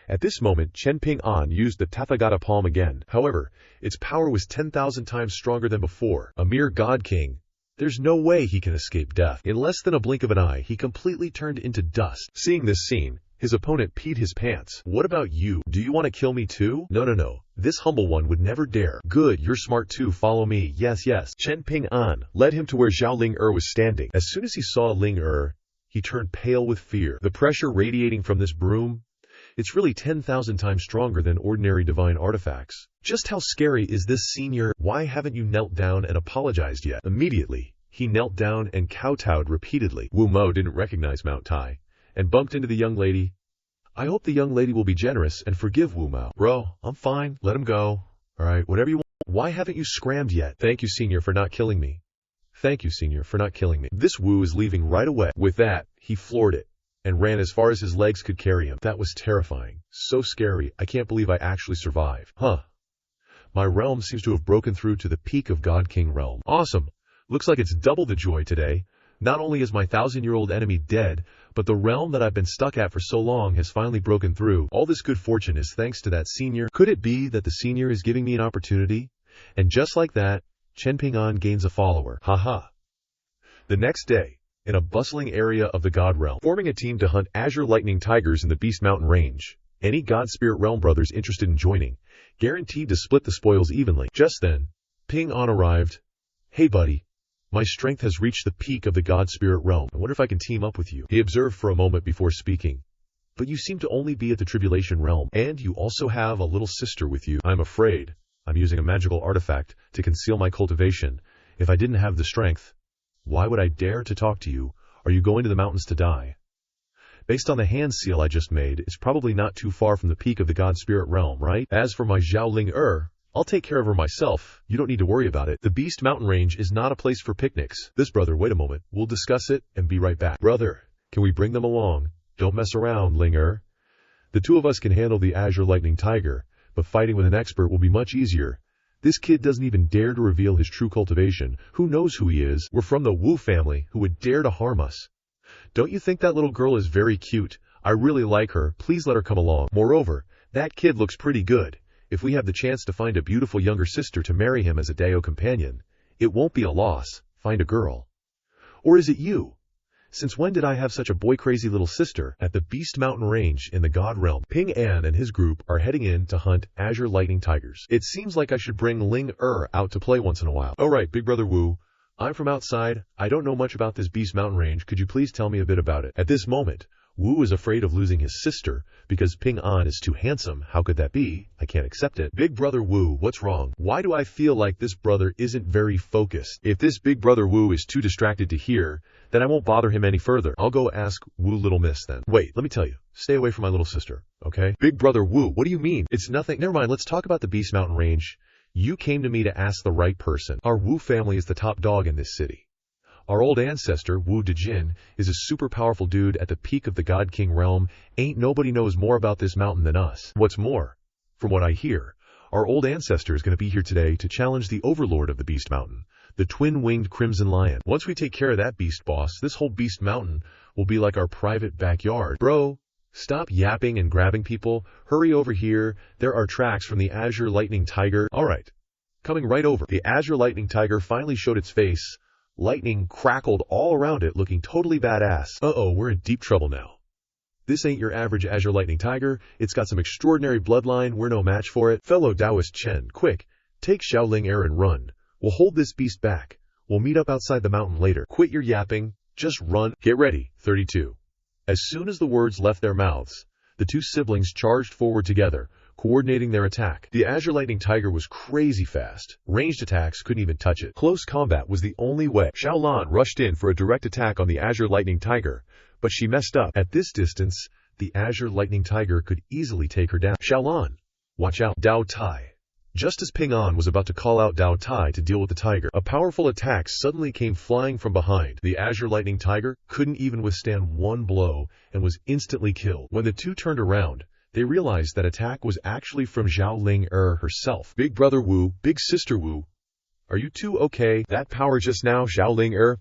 At this moment, Chen Ping An used the Tathagata palm again. However, its power was 10,000 times stronger than before. A mere God King. There's no way he can escape death. In less than a blink of an eye, he completely turned into dust. Seeing this scene, his opponent peed his pants. What about you? Do you want to kill me too? No. This humble one would never dare. Good, you're smart too. Follow me. Yes. Chen Ping An led him to where Zhao Ling was standing. As soon as he saw Ling he turned pale with fear. The pressure radiating from this broom, it's really 10,000 times stronger than ordinary divine artifacts. Just how scary is this, senior? Why haven't you knelt down and apologized yet? Immediately, he knelt down and kowtowed repeatedly. Wu Mo didn't recognize Mount Tai, and bumped into the young lady. I hope the young lady will be generous and forgive Wu Mao. Bro, I'm fine. Let him go. Alright, whatever you want. Why haven't you scrammed yet? Thank you, Senior, for not killing me. Thank you, Senior, for not killing me. This Wu is leaving right away. With that, he floored it and ran as far as his legs could carry him. That was terrifying. So scary. I can't believe I actually survived. Huh. My realm seems to have broken through to the peak of God King realm. Awesome. Looks like it's double the joy today. Not only is my 1,000-year-old enemy dead, but the realm that I've been stuck at for so long has finally broken through. All this good fortune is thanks to that Senior. Could it be that the Senior is giving me an opportunity? And just like that, Chen Ping An gains a follower. Haha. The next day, in a bustling area of the God realm, forming a team to hunt azure lightning tigers in the Beast Mountain range. Any God Spirit realm brothers interested in joining, guaranteed to split the spoils evenly. Just then, Ping An arrived. Hey buddy, my strength has reached the peak of the God Spirit realm. I wonder if I can team up with you. He observed for a moment before speaking. But you seem to only be at the Tribulation realm, and you also have a little sister with you. I'm afraid I'm using a magical artifact to conceal my cultivation. If I didn't have the strength, why would I dare to talk to you? Are you going to the mountains to die? Based on the hand seal I just made, it's probably not too far from the peak of the God Spirit realm, right? As for my Xiaoling I'll take care of her myself. You don't need to worry about it. The Beast Mountain range is not a place for picnics. This brother, wait a moment. We'll discuss it and be right back. Brother, can we bring them along? Don't mess around, Ling The two of us can handle the Azure Lightning Tiger, but fighting with an expert will be much easier. This kid doesn't even dare to reveal his true cultivation. Who knows who he is? We're from the Wu family. Who would dare to harm us? Don't you think that little girl is very cute? I really like her. Please let her come along. Moreover, that kid looks pretty good. If we have the chance to find a beautiful younger sister to marry him as a Dao companion, it won't be a loss. Find a girl. Or is it you? Since when did I have such a boy-crazy little sister? At the Beast Mountain range in the God realm, Ping An and his group are heading in to hunt azure lightning tigers. It seems like I should bring Ling out to play once in a while. Alright, Big Brother Wu. I'm from outside. I don't know much about this Beast Mountain range. Could you please tell me a bit about it? At this moment, Wu is afraid of losing his sister because Ping An is too handsome. How could that be? I can't accept it. Big Brother Wu, what's wrong? Why do I feel like this brother isn't very focused? If this Big Brother Wu is too distracted to hear, then I won't bother him any further. I'll go ask Wu Little Miss then. Wait, let me tell you. Stay away from my little sister, okay? Big Brother Wu, what do you mean? It's nothing. Never mind, let's talk about the Beast Mountain range. You came to me to ask the right person. Our Wu family is the top dog in this city. Our old ancestor, Wu Dejin, is a super powerful dude at the peak of the God King realm. Ain't nobody knows more about this mountain than us. What's more, from what I hear, our old ancestor is going to be here today to challenge the overlord of the Beast Mountain, the twin-winged Crimson Lion. Once we take care of that beast boss, this whole Beast Mountain will be like our private backyard. Bro, stop yapping and grabbing people. Hurry over here. There are tracks from the Azure Lightning Tiger. Alright, coming right over. The Azure Lightning Tiger finally showed its face. Lightning crackled all around it, looking totally badass. Uh-oh, we're in deep trouble now. This ain't your average Azure Lightning Tiger. It's got some extraordinary bloodline. We're no match for it. Fellow Taoist Chen, quick, take Xiaoling and run. We'll hold this beast back. We'll meet up outside the mountain later. Quit your yapping. Just run. Get ready. 32. As soon as the words left their mouths, the two siblings charged forward together, coordinating their attack. The Azure Lightning Tiger was crazy fast. Ranged attacks couldn't even touch it. Close combat was the only way. Xiaolan rushed in for a direct attack on the Azure Lightning Tiger, but she messed up. At this distance, the Azure Lightning Tiger could easily take her down. Xiaolan, watch out. Dao Tai. Just as Ping An was about to call out Dao Tai to deal with the tiger, a powerful attack suddenly came flying from behind. The Azure Lightning Tiger couldn't even withstand one blow and was instantly killed. When the two turned around, they realized that attack was actually from Xiaoling herself. Big Brother Wu, Big Sister Wu, are you two okay? That power just now, Xiaoling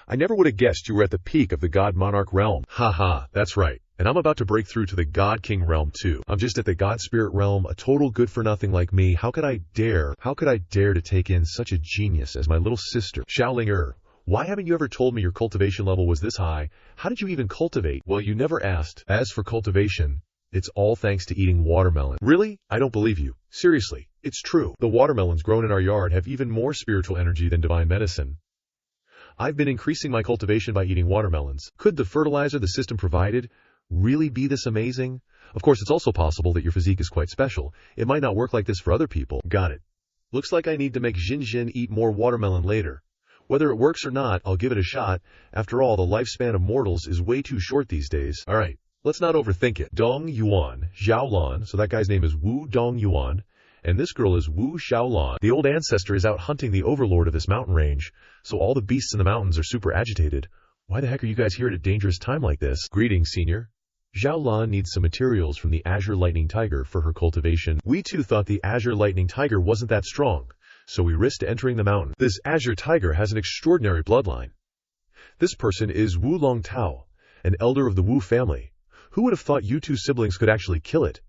I never would have guessed you were at the peak of the God Monarch realm. Haha, that's right. And I'm about to break through to the God King realm too. I'm just at the God Spirit realm, a total good-for-nothing like me. How could I dare to take in such a genius as my little sister? Xiaoling why haven't you ever told me your cultivation level was this high? How did you even cultivate? Well, you never asked. As for cultivation, it's all thanks to eating watermelon. Really? I don't believe you. Seriously, it's true. The watermelons grown in our yard have even more spiritual energy than divine medicine. I've been increasing my cultivation by eating watermelons. Could the fertilizer the system provided really be this amazing? Of course, it's also possible that your physique is quite special. It might not work like this for other people. Got it. Looks like I need to make Jin eat more watermelon later. Whether it works or not, I'll give it a shot. After all, the lifespan of mortals is way too short these days. Alright, let's not overthink it. Dong Yuan, Xiaolan, so that guy's name is Wu Dong Yuan, and this girl is Wu Xiaolan. The old ancestor is out hunting the overlord of this mountain range, so all the beasts in the mountains are super agitated. Why the heck are you guys here at a dangerous time like this? Greetings, senior. Xiaolan needs some materials from the Azure Lightning Tiger for her cultivation. We too thought the Azure Lightning Tiger wasn't that strong, so we risked entering the mountain. This Azure Tiger has an extraordinary bloodline. This person is Wu Long Tao, an elder of the Wu family. Who would have thought you two siblings could actually kill it?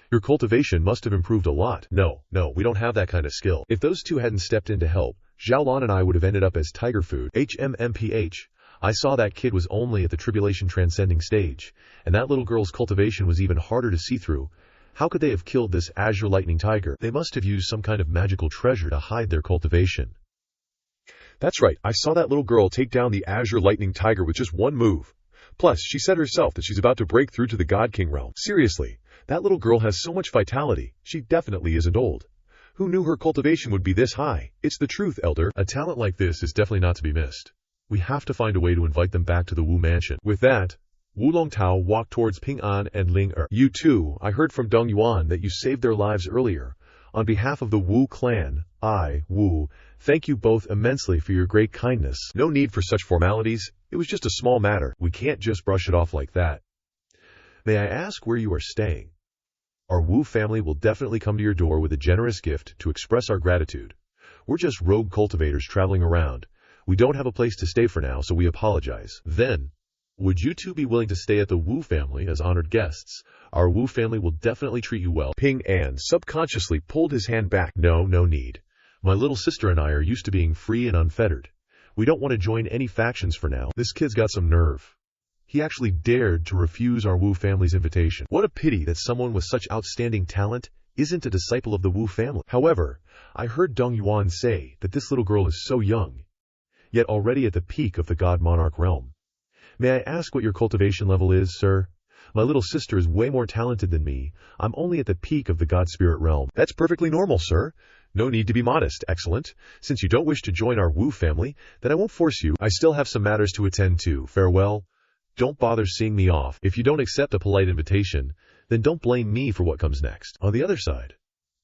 Your cultivation must have improved a lot. No, we don't have that kind of skill. If those two hadn't stepped in to help, Xiaolan and I would have ended up as tiger food. HMMPH. I saw that kid was only at the tribulation transcending stage, and that little girl's cultivation was even harder to see through. How could they have killed this Azure Lightning Tiger? They must have used some kind of magical treasure to hide their cultivation. That's right, I saw that little girl take down the Azure Lightning Tiger with just one move. Plus, she said herself that she's about to break through to the God King realm. Seriously, that little girl has so much vitality. She definitely isn't old. Who knew her cultivation would be this high? It's the truth, Elder. A talent like this is definitely not to be missed. We have to find a way to invite them back to the Wu mansion. With that, Wu Longtao walked towards Ping An and Ling Er. You too, I heard from Dong Yuan that you saved their lives earlier. On behalf of the Wu clan, I, Wu, thank you both immensely for your great kindness. No need for such formalities. It was just a small matter. We can't just brush it off like that. May I ask where you are staying? Our Wu family will definitely come to your door with a generous gift to express our gratitude. We're just rogue cultivators traveling around. We don't have a place to stay for now, so we apologize. Then, would you two be willing to stay at the Wu family as honored guests? Our Wu family will definitely treat you well. Ping An subconsciously pulled his hand back. No need. My little sister and I are used to being free and unfettered. We don't want to join any factions for now. This kid's got some nerve. He actually dared to refuse our Wu family's invitation. What a pity that someone with such outstanding talent isn't a disciple of the Wu family. However, I heard Dong Yuan say that this little girl is so young, yet already at the peak of the God Monarch realm. May I ask what your cultivation level is, sir? My little sister is way more talented than me. I'm only at the peak of the God Spirit realm. That's perfectly normal, sir. No need to be modest. Excellent. Since you don't wish to join our Wu family, then I won't force you. I still have some matters to attend to. Farewell. Don't bother seeing me off. If you don't accept a polite invitation, then don't blame me for what comes next. On the other side,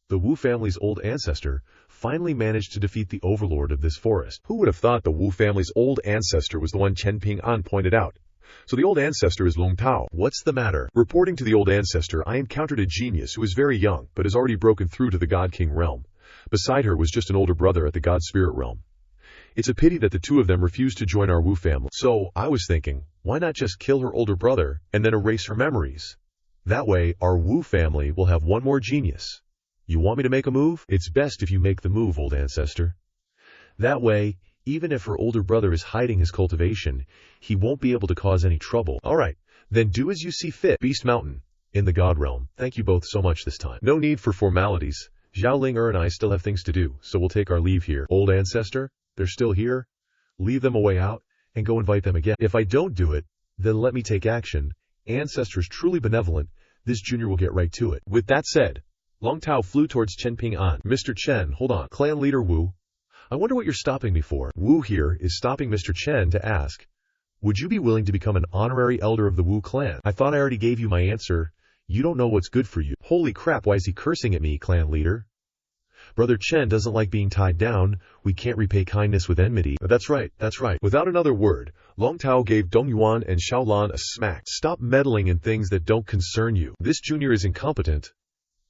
the Wu family's old ancestor finally managed to defeat the overlord of this forest. Who would have thought the Wu family's old ancestor was the one Chen Ping An pointed out? So the old ancestor is Long Tao. What's the matter? Reporting to the old ancestor, I encountered a genius who is very young, but has already broken through to the God King realm. Beside her was just an older brother at the God Spirit realm. It's a pity that the two of them refused to join our Wu family. So, I was thinking, why not just kill her older brother and then erase her memories? That way, our Wu family will have one more genius. You want me to make a move? It's best if you make the move, old ancestor. That way, even if her older brother is hiding his cultivation, he won't be able to cause any trouble. Alright, then do as you see fit. Beast Mountain, in the God Realm. Thank you both so much this time. No need for formalities. Zhao Ling Er and I still have things to do, so we'll take our leave here. Old ancestor, they're still here. Leave them a way out, and go invite them again. If I don't do it, then let me take action. Ancestor's truly benevolent. This junior will get right to it. With that said, Long Tao flew towards Chen Ping An. Mr. Chen, hold on. Clan leader Wu. I wonder what you're stopping me for. Wu here is stopping Mr. Chen to ask, would you be willing to become an honorary elder of the Wu clan? I thought I already gave you my answer. You don't know what's good for you. Holy crap, why is he cursing at me, clan leader? Brother Chen doesn't like being tied down. We can't repay kindness with enmity. That's right. Without another word, Long Tao gave Dong Yuan and Xiaolan a smack. Stop meddling in things that don't concern you. This junior is incompetent.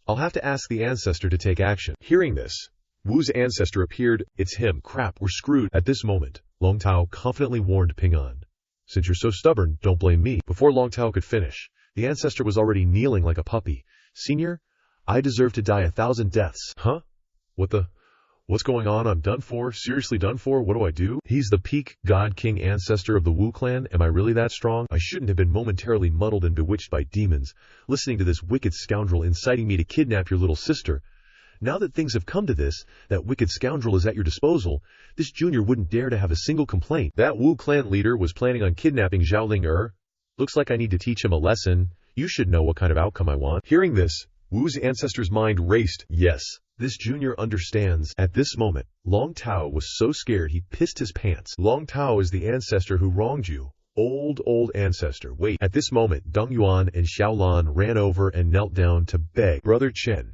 I'll have to ask the ancestor to take action. Hearing this, Wu's ancestor appeared. It's him. Crap, we're screwed. At this moment, Long Tao confidently warned Ping An. Since you're so stubborn, don't blame me. Before Long Tao could finish, the ancestor was already kneeling like a puppy. Senior, I deserve to die 1,000 deaths. Huh? What's going on? I'm done for? Seriously done for? What do I do? He's the peak God King ancestor of the Wu clan. Am I really that strong? I shouldn't have been momentarily muddled and bewitched by demons, listening to this wicked scoundrel inciting me to kidnap your little sister. Now that things have come to this, that wicked scoundrel is at your disposal, this junior wouldn't dare to have a single complaint. That Wu clan leader was planning on kidnapping Zhao Ling Er. Looks like I need to teach him a lesson. You should know what kind of outcome I want. Hearing this, Wu's ancestor's mind raced. Yes, This junior understands. At this moment, Long Tao was so scared he pissed his pants. Long Tao is the ancestor who wronged you. Old ancestor. Wait. At this moment, Deng Yuan and Xiaolan ran over and knelt down to beg. Brother Chen,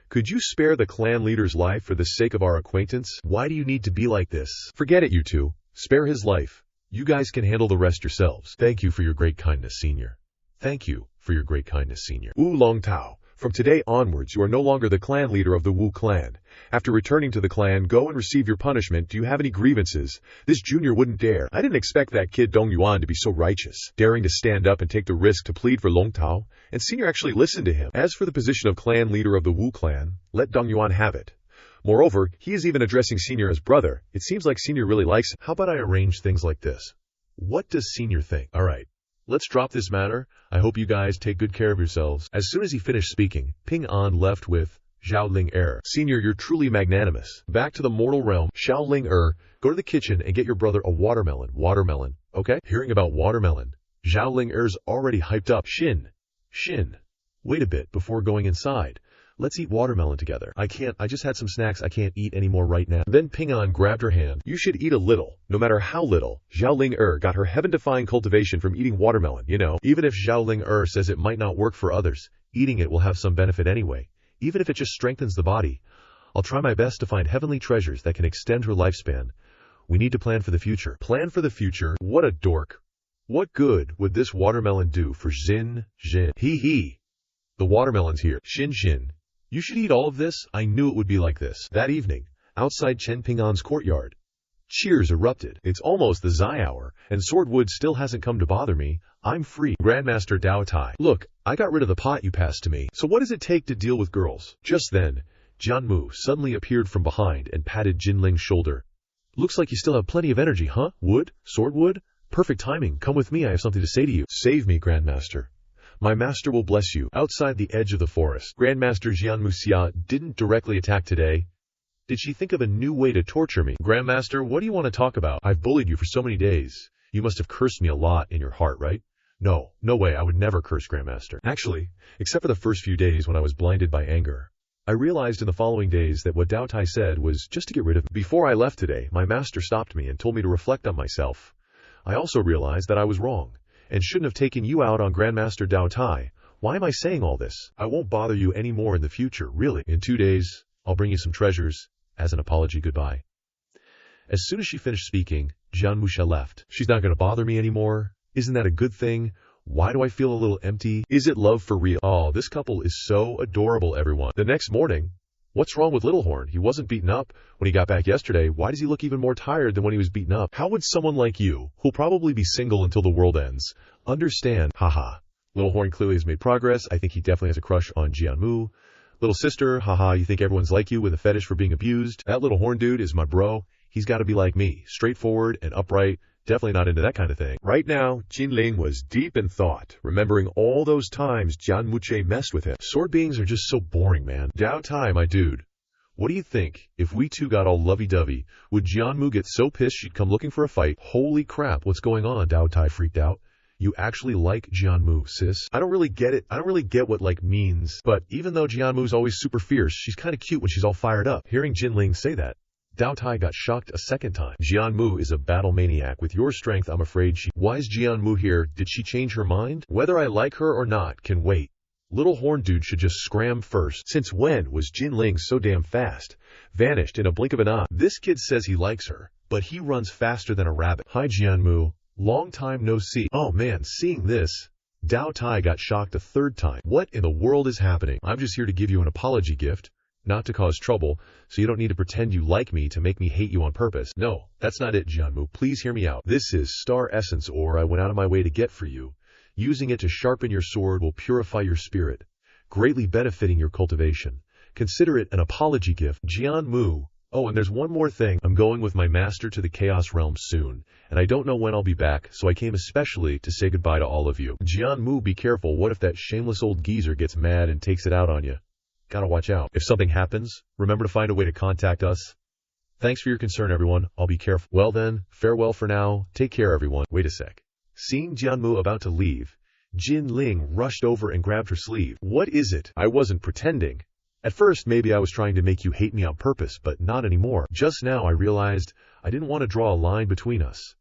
could you spare the clan leader's life for the sake of our acquaintance? Why do you need to be like this? Forget it, you two. Spare his life. You guys can handle the rest yourselves. Thank you for your great kindness, senior. Thank you for your great kindness, senior. Wu Long Tao. From today onwards, you are no longer the clan leader of the Wu clan. After returning to the clan, go and receive your punishment. Do you have any grievances? This junior wouldn't dare. I didn't expect that kid Dong Yuan to be so righteous, daring to stand up and take the risk to plead for Long Tao, and senior actually listened to him. As for the position of clan leader of the Wu clan, let Dong Yuan have it. Moreover, he is even addressing senior as brother. It seems like senior really likes him. How about I arrange things like this? What does senior think? All right. Let's drop this matter. I hope you guys take good care of yourselves. As soon as he finished speaking, Ping An left with Xiaoling Senior, you're truly magnanimous. Back to the mortal realm. Xiaoling go to the kitchen and get your brother a watermelon. Watermelon, okay? Hearing about watermelon, Xiaoling already hyped up. Shin. Wait a bit before going inside. Let's eat watermelon together. I just had some snacks. I can't eat anymore right now. Then Ping An grabbed her hand. You should eat a little, no matter how little. Xiaoling got her heaven-defying cultivation from eating watermelon, you know. Even if Xiaoling says it might not work for others, eating it will have some benefit anyway. Even if it just strengthens the body. I'll try my best to find heavenly treasures that can extend her lifespan. We need to plan for the future. Plan for the future? What a dork. What good would this watermelon do for Jin? Hee. The watermelon's here. Shin. You should eat all of this. I knew it would be like this. That evening, outside Chen Ping An's courtyard, cheers erupted. It's almost the Zai hour, and Swordwood still hasn't come to bother me. I'm free. Grandmaster Dao Tai. Look, I got rid of the pot you passed to me. So what does it take to deal with girls? Just then, Jianmu suddenly appeared from behind and patted Jinling's shoulder. Looks like you still have plenty of energy, huh? Swordwood? Perfect timing. Come with me. I have something to say to you. Save me, Grandmaster. My master will bless you. Outside the edge of the forest, Grandmaster Jianmu Xia didn't directly attack today. Did she think of a new way to torture me? Grandmaster, what do you want to talk about? I've bullied you for so many days. You must have cursed me a lot in your heart, right? No way, I would never curse, Grandmaster. Actually, except for the first few days when I was blinded by anger. I realized in the following days that what Dao Tai said was just to get rid of me. Before I left today, my master stopped me and told me to reflect on myself. I also realized that I was wrong, and shouldn't have taken you out on Grandmaster Dao Tai. Why am I saying all this? I won't bother you anymore in the future, really. In 2 days, I'll bring you some treasures. As an apology, goodbye. As soon as she finished speaking, Jianmusha left. She's not going to bother me anymore. Isn't that a good thing? Why do I feel a little empty? Is it love for real? Oh, this couple is so adorable, everyone. The next morning, what's wrong with Littlehorn? He wasn't beaten up when he got back yesterday. Why does he look even more tired than when he was beaten up? How would someone like you, who'll probably be single until the world ends, understand? Haha. Littlehorn clearly has made progress. I think he definitely has a crush on Jianmu. Little sister, haha, you think everyone's like you with a fetish for being abused? That little horn dude is my bro. He's got to be like me, straightforward and upright. Definitely not into that kind of thing. Right now, Jinling was deep in thought, remembering all those times Jianmuche messed with him. Sword beings are just so boring, man. Dao Tai, my dude. What do you think? If we two got all lovey-dovey, would Jianmu get so pissed she'd come looking for a fight? Holy crap, what's going on? Dao Tai freaked out. You actually like Jianmu, sis? I don't really get it. I don't really get what like means. But even though Jianmu's always super fierce, she's kind of cute when she's all fired up. Hearing Jinling say that, Dao Tai got shocked a second time. Jianmu is a battle maniac. With your strength, I'm afraid she... Why is Jianmu here? Did she change her mind? Whether I like her or not can wait. Little horn dude should just scram first. Since when was Jinling so damn fast? Vanished in a blink of an eye. This kid says he likes her, but he runs faster than a rabbit. Hi Jianmu. Long time no see. Oh man, seeing this, Dao Tai got shocked a third time. What in the world is happening? I'm just here to give you an apology gift. Not to cause trouble, so you don't need to pretend you like me to make me hate you on purpose. No, that's not it, Jianmu. Please hear me out. This is Star Essence ore I went out of my way to get for you. Using it to sharpen your sword will purify your spirit, greatly benefiting your cultivation. Consider it an apology gift. Jianmu. Oh, and there's one more thing. I'm going with my master to the Chaos Realm soon, and I don't know when I'll be back, so I came especially to say goodbye to all of you. Jianmu, be careful. What if that shameless old geezer gets mad and takes it out on you? Gotta watch out. If something happens, remember to find a way to contact us. Thanks for your concern, everyone. I'll be careful. Well then, farewell for now. Take care, everyone. Wait a sec. Seeing Jianmu about to leave, Jinling rushed over and grabbed her sleeve. What is it? I wasn't pretending. At first, maybe I was trying to make you hate me on purpose, but not anymore. Just now I realized I didn't want to draw a line between us.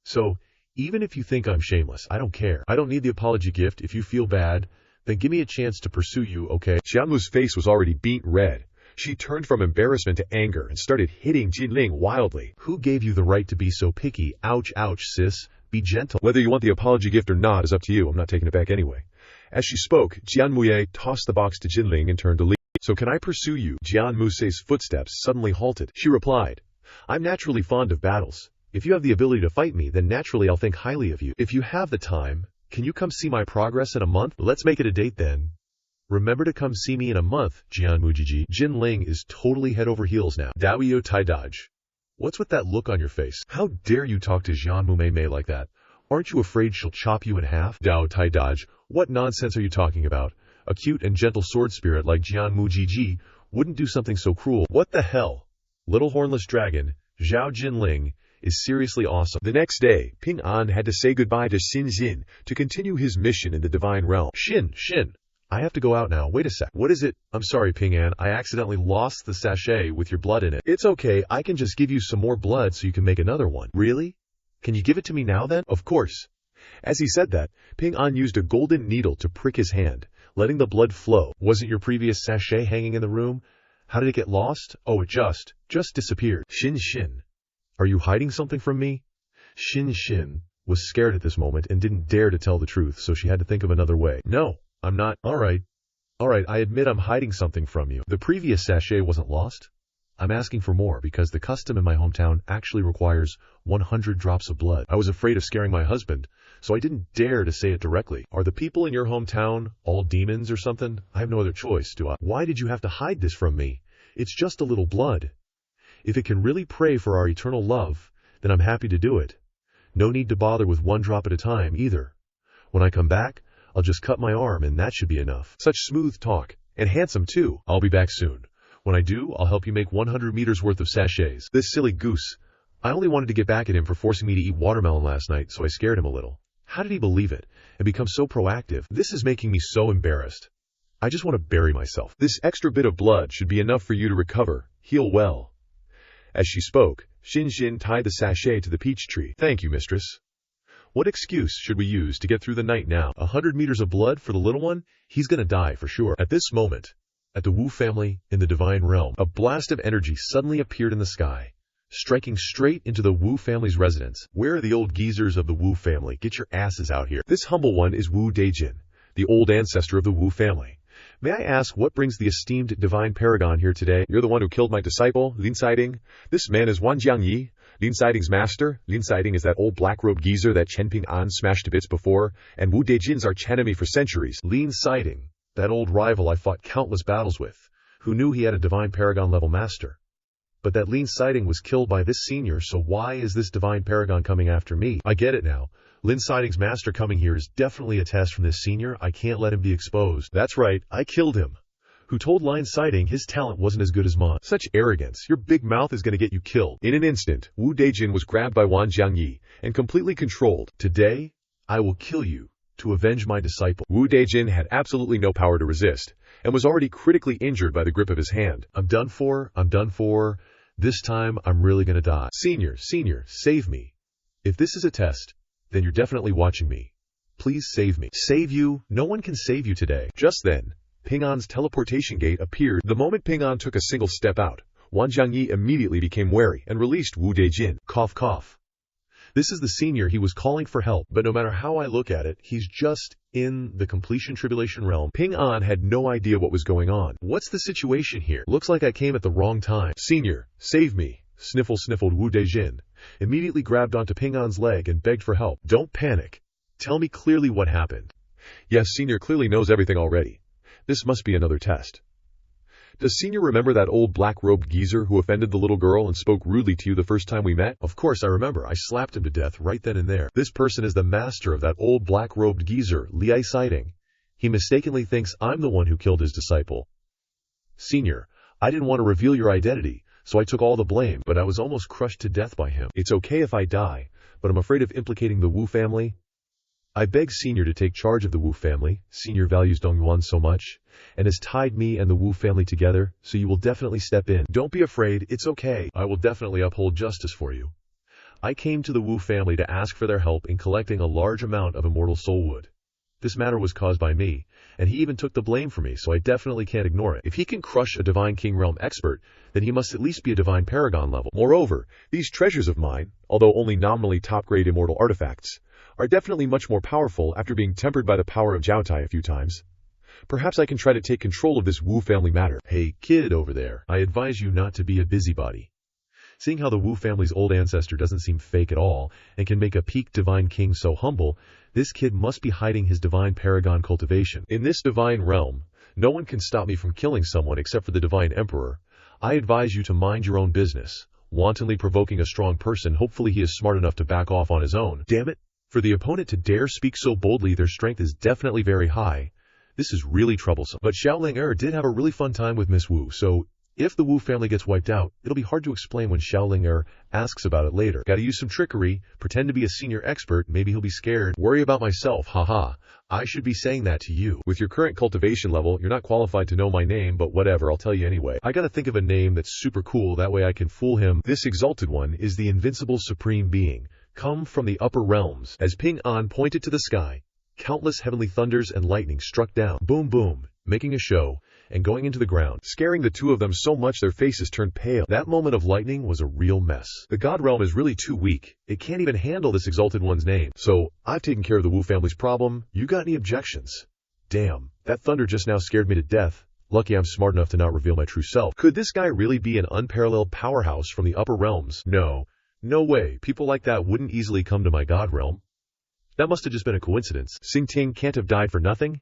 So, even if you think I'm shameless, I don't care. I don't need the apology gift. If you feel bad, then give me a chance to pursue you, okay? Jianmu's face was already beet red. She turned from embarrassment to anger and started hitting Jinling wildly. Who gave you the right to be so picky? Ouch, ouch, sis. Be gentle. Whether you want the apology gift or not is up to you. I'm not taking it back anyway. As she spoke, Jianmuye tossed the box to Jinling and turned to leave. So can I pursue you? Jianmuse's footsteps suddenly halted. She replied, I'm naturally fond of battles. If you have the ability to fight me, then naturally I'll think highly of you. If you have the time, can you come see my progress in a month? Let's make it a date then. Remember to come see me in a month, Jianmujiji. Jinling is totally head over heels now. Daoyo Taidaj. What's with that look on your face? How dare you talk to Jianmu like that? Aren't you afraid she'll chop you in half? Dao Taidaj, what nonsense are you talking about? A cute and gentle sword spirit like Jianmujiji wouldn't do something so cruel. What the hell? Little hornless dragon, Zhao Jinling, is seriously awesome. The next day, Ping An had to say goodbye to Xin Xin to continue his mission in the Divine Realm. Xin, I have to go out now. Wait a sec. What is it? I'm sorry, Ping An. I accidentally lost the sachet with your blood in it. It's okay. I can just give you some more blood so you can make another one. Really? Can you give it to me now then? Of course. As he said that, Ping An used a golden needle to prick his hand, letting the blood flow. Wasn't your previous sachet hanging in the room? How did it get lost? Oh, it just disappeared. Xin. Are you hiding something from me? Xin was scared at this moment and didn't dare to tell the truth, so she had to think of another way. No, I'm not. All right, I admit I'm hiding something from you. The previous sachet wasn't lost. I'm asking for more because the custom in my hometown actually requires 100 drops of blood. I was afraid of scaring my husband, so I didn't dare to say it directly. Are the people in your hometown all demons or something? I have no other choice, do I? Why did you have to hide this from me? It's just a little blood. If it can really pray for our eternal love, then I'm happy to do it. No need to bother with 1 drop at a time, either. When I come back, I'll just cut my arm and that should be enough. Such smooth talk. And handsome, too. I'll be back soon. When I do, I'll help you make 100 meters worth of sachets. This silly goose. I only wanted to get back at him for forcing me to eat watermelon last night, so I scared him a little. How did he believe it and become so proactive? This is making me so embarrassed. I just want to bury myself. This extra bit of blood should be enough for you to recover, heal well. As she spoke, Xin tied the sachet to the peach tree. Thank you, mistress. What excuse should we use to get through the night now? 100 meters of blood for the little one? He's gonna die for sure. At this moment, at the Wu family in the Divine Realm, a blast of energy suddenly appeared in the sky, striking straight into the Wu family's residence. Where are the old geezers of the Wu family? Get your asses out here. This humble one is Wu Dejin, the old ancestor of the Wu family. May I ask what brings the esteemed Divine Paragon here today? You're the one who killed my disciple, Lin Siding. This man is Wan Jiangyi, Lin Siding's master. Lin Siding is that old black-robed geezer that Chen Ping An smashed to bits before, and Wu Dejin's archenemy for centuries. Lin Siding, that old rival I fought countless battles with, who knew he had a Divine Paragon-level master. But that Lin Siding was killed by this senior, so why is this Divine Paragon coming after me? I get it now. Lin Siding's master coming here is definitely a test from this senior. I can't let him be exposed. That's right, I killed him. Who told Lin Siding his talent wasn't as good as mine? Such arrogance. Your big mouth is going to get you killed. In an instant, Wu Dejin was grabbed by Wan Jiangyi and completely controlled. Today, I will kill you to avenge my disciple. Wu Dejin had absolutely no power to resist and was already critically injured by the grip of his hand. I'm done for. This time, I'm really going to die. Senior, save me. If this is a test, then you're definitely watching me. Please save me. Save you? No one can save you today. Just then, Ping An's teleportation gate appeared. The moment Ping An took a single step out, Wan Jiangyi immediately became wary and released Wu Dejin. Cough, cough. This is the senior. He was calling for help, but no matter how I look at it, he's just in the completion tribulation realm. Ping An had no idea what was going on. What's the situation here? Looks like I came at the wrong time. Senior, save me. Sniffled Wu Dejin, immediately grabbed onto Ping An's leg and begged for help. Don't panic. Tell me clearly what happened. Yes, Senior clearly knows everything already. This must be another test. Does Senior remember that old black-robed geezer who offended the little girl and spoke rudely to you the first time we met? Of course I remember. I slapped him to death right then and there. This person is the master of that old black-robed geezer, Li Siding. He mistakenly thinks I'm the one who killed his disciple. Senior, I didn't want to reveal your identity, so I took all the blame, but I was almost crushed to death by him. It's okay if I die, but I'm afraid of implicating the Wu family. I beg Senior to take charge of the Wu family. Senior values Dongyuan so much. and has tied me and the Wu family together, so you will definitely step in. Don't be afraid, it's okay. I will definitely uphold justice for you. I came to the Wu family to ask for their help in collecting a large amount of immortal soul wood. This matter was caused by me, and he even took the blame for me, so I definitely can't ignore it. If he can crush a Divine King Realm expert, then he must at least be a Divine Paragon level. Moreover, these treasures of mine, although only nominally top-grade immortal artifacts, are definitely much more powerful after being tempered by the power of Jiaotai a few times. Perhaps I can try to take control of this Wu family matter. Hey, kid over there, I advise you not to be a busybody. Seeing how the Wu family's old ancestor doesn't seem fake at all, and can make a peak Divine King so humble, this kid must be hiding his Divine Paragon cultivation. In this Divine realm, no one can stop me from killing someone except for the Divine Emperor. I advise you to mind your own business, wantonly provoking a strong person. Hopefully he is smart enough to back off on his own. Damn it! For the opponent to dare speak so boldly, their strength is definitely very high. This is really troublesome. But Xiaoling did have a really fun time with Miss Wu, so if the Wu family gets wiped out, it'll be hard to explain when Xiaoling asks about it later. Gotta use some trickery, pretend to be a senior expert, maybe he'll be scared. Worry about myself, haha. I should be saying that to you. With your current cultivation level, you're not qualified to know my name, but whatever, I'll tell you anyway. I gotta think of a name that's super cool, that way I can fool him. This exalted one is the invincible supreme being, come from the upper realms. As Ping An pointed to the sky, countless heavenly thunders and lightning struck down, boom boom, making a show, and going into the ground, scaring the two of them so much their faces turned pale. That moment of lightning was a real mess. The God realm is really too weak. It can't even handle this exalted one's name. So, I've taken care of the Wu family's problem. You got any objections? Damn, that thunder just now scared me to death. Lucky I'm smart enough to not reveal my true self. Could this guy really be an unparalleled powerhouse from the upper realms? No way. People like that wouldn't easily come to my God realm. That must have just been a coincidence. Xing Ting can't have died for nothing?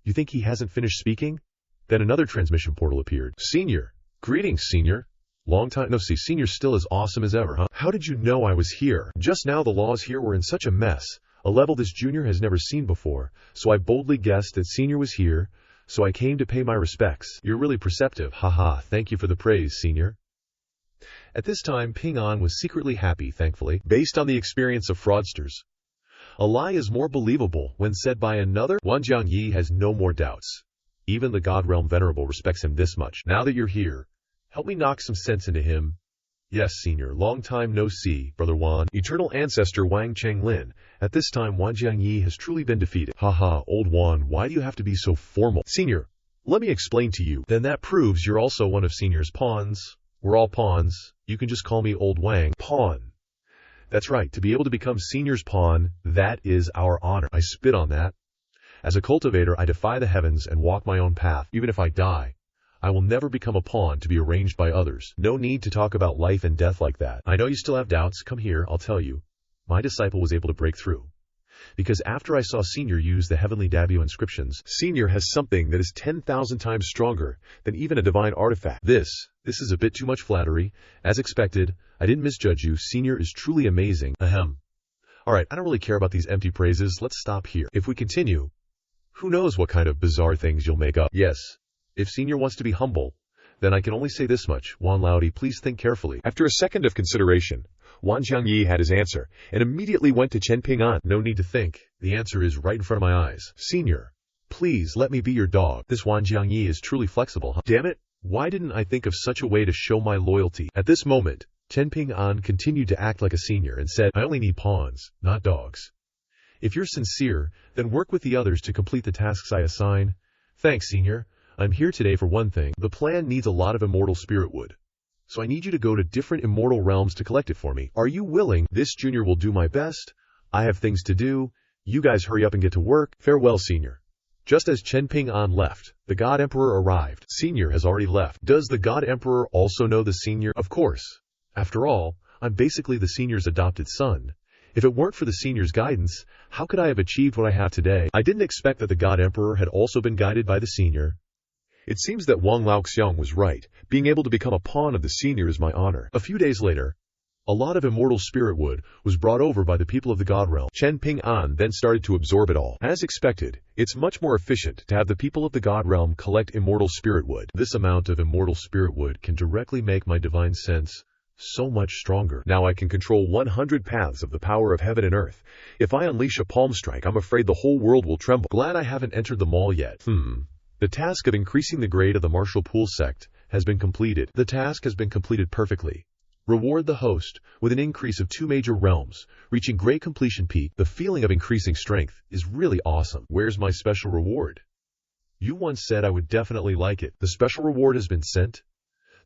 You think he hasn't finished speaking? Then another transmission portal appeared. Senior. Greetings, Senior. Long time no see. Senior's still as awesome as ever, huh? How did you know I was here? Just now the laws here were in such a mess, a level this junior has never seen before, so I boldly guessed that Senior was here, so I came to pay my respects. You're really perceptive, haha. Thank you for the praise, Senior. At this time, Ping An was secretly happy, thankfully, based on the experience of fraudsters. A lie is more believable when said by another. Wan Jiangyi has no more doubts. Even the God Realm Venerable respects him this much. Now that you're here, help me knock some sense into him. Yes, Senior, long time no see, Brother Wan. Eternal Ancestor Wang Chenglin. At this time, Wan Jiangyi has truly been defeated. Haha, old Wan, why do you have to be so formal? Senior, let me explain to you. Then that proves you're also one of Senior's pawns. We're all pawns. You can just call me Old Wang. Pawn. That's right, to be able to become Senior's pawn, that is our honor. I spit on that. As a cultivator, I defy the heavens and walk my own path. Even if I die, I will never become a pawn to be arranged by others. No need to talk about life and death like that. I know you still have doubts. Come here, I'll tell you. My disciple was able to break through. Because after I saw Senior use the heavenly Dabio inscriptions, Senior has something that is 10,000 times stronger than even a divine artifact. This is a bit too much flattery. As expected, I didn't misjudge you. Senior is truly amazing. Ahem. Alright, I don't really care about these empty praises. Let's stop here. If we continue, who knows what kind of bizarre things you'll make up. Yes, if Senior wants to be humble, then I can only say this much. Wan Laodi, please think carefully. After a second of consideration, Wan Jiangyi had his answer, and immediately went to Chen Ping An. No need to think. The answer is right in front of my eyes. Senior, please let me be your dog. This Wan Jiangyi is truly flexible, huh? Damn it, why didn't I think of such a way to show my loyalty? At this moment, Chen Ping An continued to act like a senior and said, I only need pawns, not dogs. If you're sincere, then work with the others to complete the tasks I assign. Thanks, Senior. I'm here today for one thing. The plan needs a lot of immortal spirit wood. So I need you to go to different immortal realms to collect it for me. Are you willing? This junior will do my best. I have things to do. You guys hurry up and get to work. Farewell, Senior. Just as Chen Ping An left, the God Emperor arrived. Senior has already left. Does the God Emperor also know the Senior? Of course. After all, I'm basically the Senior's adopted son. If it weren't for the Senior's guidance, how could I have achieved what I have today? I didn't expect that the God Emperor had also been guided by the Senior. It seems that Wang Laoxiang was right. Being able to become a pawn of the Senior is my honor. A few days later, a lot of immortal spirit wood was brought over by the people of the God realm. Chen Ping An then started to absorb it all. As expected, it's much more efficient to have the people of the God realm collect immortal spirit wood. This amount of immortal spirit wood can directly make my divine sense so much stronger. Now I can control 100 paths of the power of heaven and earth. If I unleash a palm strike, I'm afraid the whole world will tremble. Glad I haven't entered the mall yet. The task of increasing the grade of the martial pool sect has been completed. The task has been completed perfectly. Reward the host with an increase of 2 major realms, reaching great completion peak. The feeling of increasing strength is really awesome. Where's my special reward? You once said I would definitely like it. The special reward has been sent.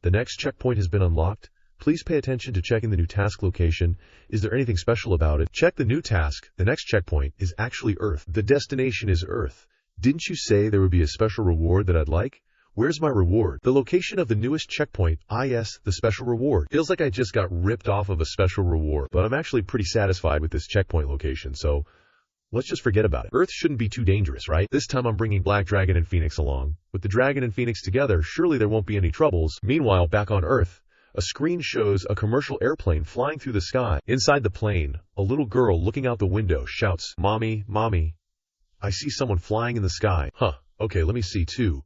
The next checkpoint has been unlocked. Please pay attention to checking the new task location. Is there anything special about it? Check the new task. The next checkpoint is actually Earth. The destination is Earth. Didn't you say there would be a special reward that I'd like? Where's my reward? The location of the newest checkpoint, the special reward. Feels like I just got ripped off of a special reward, but I'm actually pretty satisfied with this checkpoint location, so let's just forget about it. Earth shouldn't be too dangerous, right? This time I'm bringing Black Dragon and Phoenix along. With the Dragon and Phoenix together, surely there won't be any troubles. Meanwhile, back on Earth, a screen shows a commercial airplane flying through the sky. Inside the plane, a little girl looking out the window shouts, "Mommy, Mommy, I see someone flying in the sky." Okay, let me see too.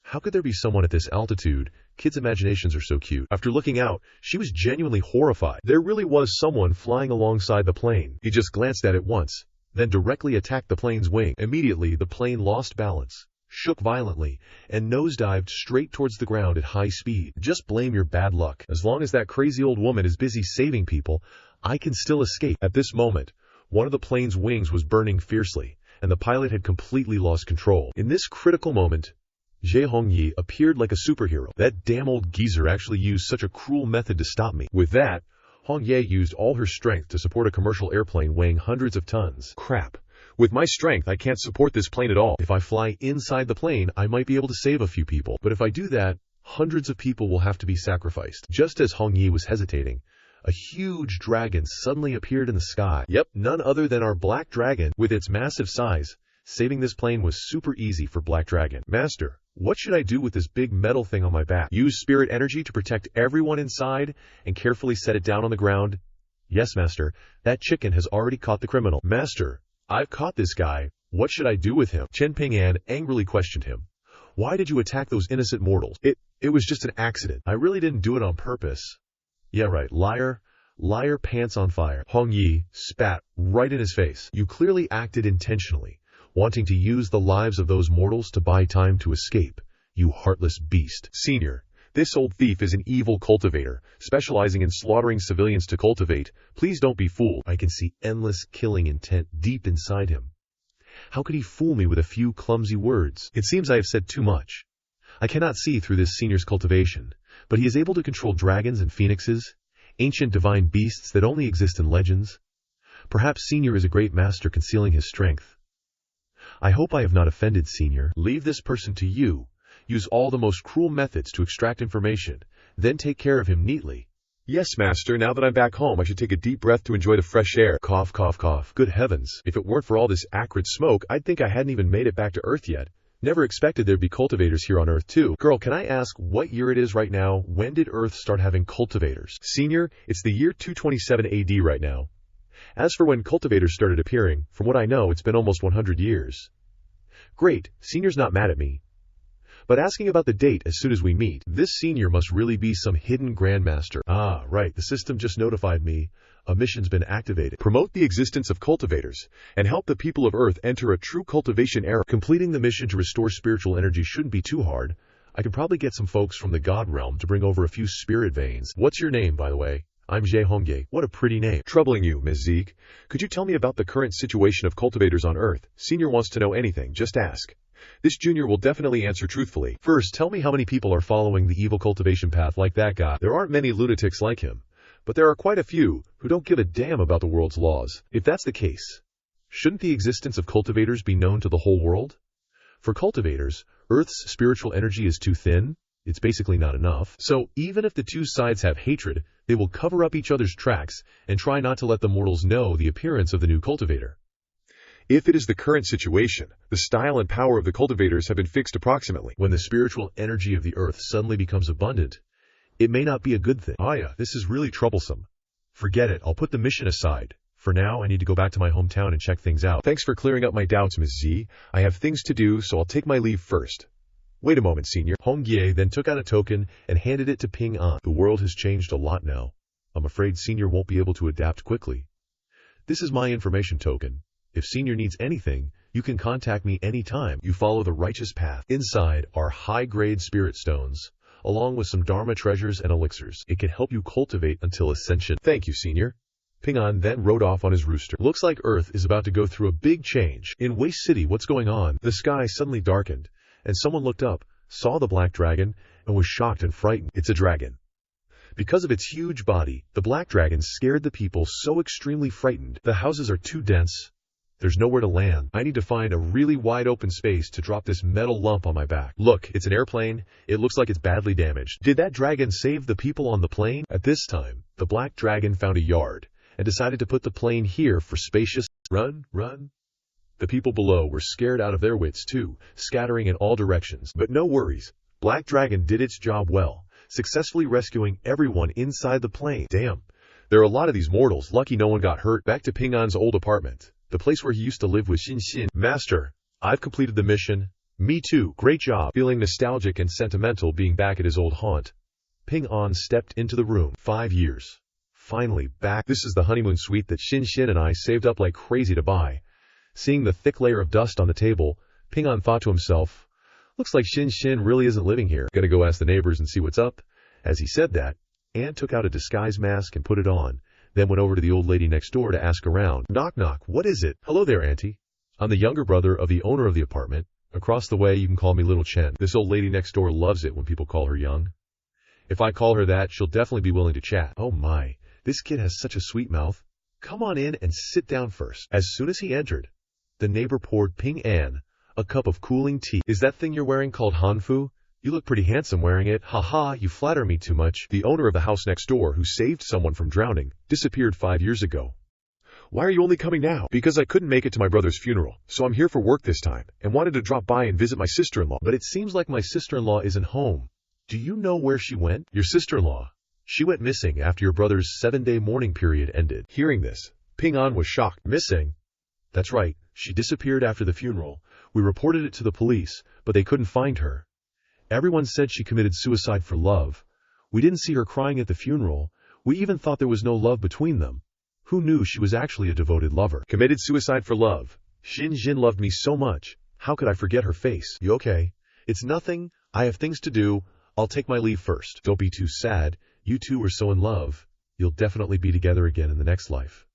How could there be someone at this altitude? Kids' imaginations are so cute. After looking out, she was genuinely horrified. There really was someone flying alongside the plane. He just glanced at it once, then directly attacked the plane's wing. Immediately, the plane lost balance, shook violently, and nosedived straight towards the ground at high speed. Just blame your bad luck. As long as that crazy old woman is busy saving people, I can still escape. At this moment, one of the plane's wings was burning fiercely, and the pilot had completely lost control. In this critical moment, Zhe Hongyi appeared like a superhero. That damn old geezer actually used such a cruel method to stop me. With that, Hongye used all her strength to support a commercial airplane weighing hundreds of tons. Crap. With my strength, I can't support this plane at all. If I fly inside the plane, I might be able to save a few people. But if I do that, hundreds of people will have to be sacrificed. Just as Hongyi was hesitating, a huge dragon suddenly appeared in the sky. Yep, none other than our Black Dragon. With its massive size, saving this plane was super easy for Black Dragon. Master, what should I do with this big metal thing on my back? Use spirit energy to protect everyone inside and carefully set it down on the ground? Yes, Master. That chicken has already caught the criminal. Master, I've caught this guy. What should I do with him? Chen Ping An angrily questioned him. Why did you attack those innocent mortals? It was just an accident. I really didn't do it on purpose. Yeah, right. Liar. Liar pants on fire. Hongyi spat right in his face. You clearly acted intentionally, wanting to use the lives of those mortals to buy time to escape, you heartless beast. Senior, this old thief is an evil cultivator, specializing in slaughtering civilians to cultivate. Please don't be fooled. I can see endless killing intent deep inside him. How could he fool me with a few clumsy words? It seems I have said too much. I cannot see through this senior's cultivation, but he is able to control dragons and phoenixes, ancient divine beasts that only exist in legends. Perhaps Senior is a great master concealing his strength. I hope I have not offended Senior. Leave this person to you. Use all the most cruel methods to extract information, then take care of him neatly. Yes, Master, now that I'm back home, I should take a deep breath to enjoy the fresh air. Cough, cough, cough. Good heavens, if it weren't for all this acrid smoke, I'd think I hadn't even made it back to Earth yet. Never expected there'd be cultivators here on Earth too. Girl, can I ask what year it is right now? When did Earth start having cultivators? Senior, it's the year 227 AD right now. As for when cultivators started appearing, from what I know, it's been almost 100 years. Great, Senior's not mad at me. But asking about the date as soon as we meet, this Senior must really be some hidden grandmaster. Ah, right, the system just notified me. A mission's been activated. Promote the existence of cultivators, and help the people of Earth enter a true cultivation era. Completing the mission to restore spiritual energy shouldn't be too hard. I can probably get some folks from the God realm to bring over a few spirit veins. What's your name, by the way? I'm Zhe Hongye. What a pretty name. Troubling you, Ms. Zeke. Could you tell me about the current situation of cultivators on Earth? Senior wants to know anything, just ask. This junior will definitely answer truthfully. First, tell me how many people are following the evil cultivation path like that guy. There aren't many lunatics like him, but there are quite a few who don't give a damn about the world's laws. If that's the case, shouldn't the existence of cultivators be known to the whole world? For cultivators, Earth's spiritual energy is too thin. It's basically not enough. So even if the two sides have hatred, they will cover up each other's tracks and try not to let the mortals know the appearance of the new cultivator. If it is the current situation, the style and power of the cultivators have been fixed approximately. When the spiritual energy of the Earth suddenly becomes abundant, it may not be a good thing. This is really troublesome. Forget it, I'll put the mission aside. For now, I need to go back to my hometown and check things out. Thanks for clearing up my doubts, Ms. Z. I have things to do, so I'll take my leave first. Wait a moment, Senior. Hongye then took out a token and handed it to Ping An. The world has changed a lot now. I'm afraid Senior won't be able to adapt quickly. This is my information token. If Senior needs anything, You can contact me anytime you follow the righteous path. Inside are high-grade spirit stones, along with some Dharma treasures and elixirs. It can help you cultivate until ascension. Thank you, Senior. Ping An then rode off on his rooster. Looks like Earth is about to go through a big change. In Waste City, what's going on? The sky suddenly darkened, and someone looked up, saw the black dragon, and was shocked and frightened. It's a dragon. Because of its huge body, the black dragon scared the people so extremely frightened. The houses are too dense. There's nowhere to land. I need to find a really wide open space to drop this metal lump on my back. Look, it's an airplane. It looks like it's badly damaged. Did that dragon save the people on the plane? At this time, the black dragon found a yard and decided to put the plane here for spacious. Run, run. The people below were scared out of their wits too, scattering in all directions. But no worries. Black Dragon did its job well, successfully rescuing everyone inside the plane. Damn, there are a lot of these mortals. Lucky no one got hurt. Back to Ping An's old apartment, the place where he used to live with Xin. Master, I've completed the mission. Me too. Great job. Feeling nostalgic and sentimental being back at his old haunt, Ping An stepped into the room. 5 years. Finally back. This is the honeymoon suite that Xin and I saved up like crazy to buy. Seeing the thick layer of dust on the table, Ping An thought to himself, looks like Xin really isn't living here. Gotta go ask the neighbors and see what's up. As he said that, Anne took out a disguise mask and put it on, then went over to the old lady next door to ask around. Knock knock, what is it? Hello there, Auntie. I'm the younger brother of the owner of the apartment. Across the way, you can call me Little Chen. This old lady next door loves it when people call her young. If I call her that, she'll definitely be willing to chat. Oh my, this kid has such a sweet mouth. Come on in and sit down first. As soon as he entered, the neighbor poured Ping An a cup of cooling tea. Is that thing you're wearing called hanfu? You look pretty handsome wearing it. Haha, you flatter me too much. The owner of the house next door, who saved someone from drowning, disappeared 5 years ago. Why are you only coming now? Because I couldn't make it to my brother's funeral, so I'm here for work this time, and wanted to drop by and visit my sister-in-law. But it seems like my sister-in-law isn't home. Do you know where she went? Your sister-in-law. She went missing after your brother's 7-day mourning period ended. Hearing this, Ping An was shocked. Missing? That's right, she disappeared after the funeral. We reported it to the police, but they couldn't find her. Everyone said she committed suicide for love. We didn't see her crying at the funeral. We even thought there was no love between them. Who knew she was actually a devoted lover? Committed suicide for love. Xin loved me so much. How could I forget her face? You okay? It's nothing. I have things to do. I'll take my leave first. Don't be too sad. You two were so in love. You'll definitely be together again in the next life.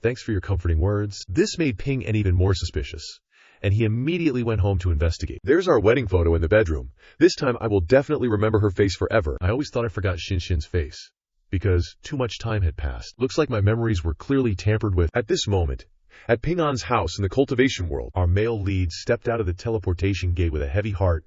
Thanks for your comforting words. This made Ping An even more suspicious, and he immediately went home to investigate. There's our wedding photo in the bedroom. This time I will definitely remember her face forever. I always thought I forgot Xin's face, because too much time had passed. Looks like my memories were clearly tampered with. At this moment, at Ping An's house in the cultivation world, our male lead stepped out of the teleportation gate with a heavy heart.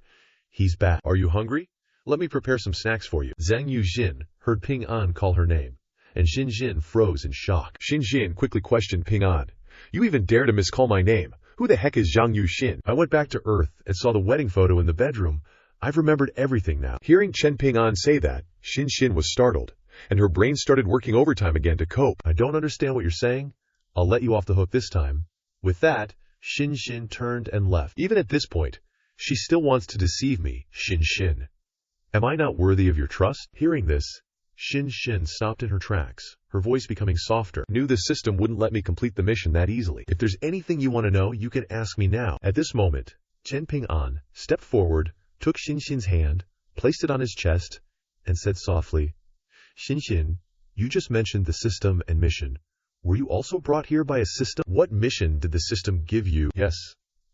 He's back. Are you hungry? Let me prepare some snacks for you. Zhang Yujin heard Ping An call her name, and Xin froze in shock. Xin quickly questioned Ping An. You even dare to miscall my name? Who the heck is Zhang Yujin? I went back to Earth and saw the wedding photo in the bedroom. I've remembered everything now. Hearing Chen Ping An say that, Xin was startled, and her brain started working overtime again to cope. I don't understand what you're saying. I'll let you off the hook this time. With that, Xin turned and left. Even at this point, she still wants to deceive me, Xin. Am I not worthy of your trust? Hearing this, Xin stopped in her tracks, her voice becoming softer. Knew the system wouldn't let me complete the mission that easily. If there's anything you want to know, you can ask me now. At this moment, Chen Ping An stepped forward, took Xin's hand, placed it on his chest, and said softly, Xin, you just mentioned the system and mission. Were you also brought here by a system? What mission did the system give you? Yes,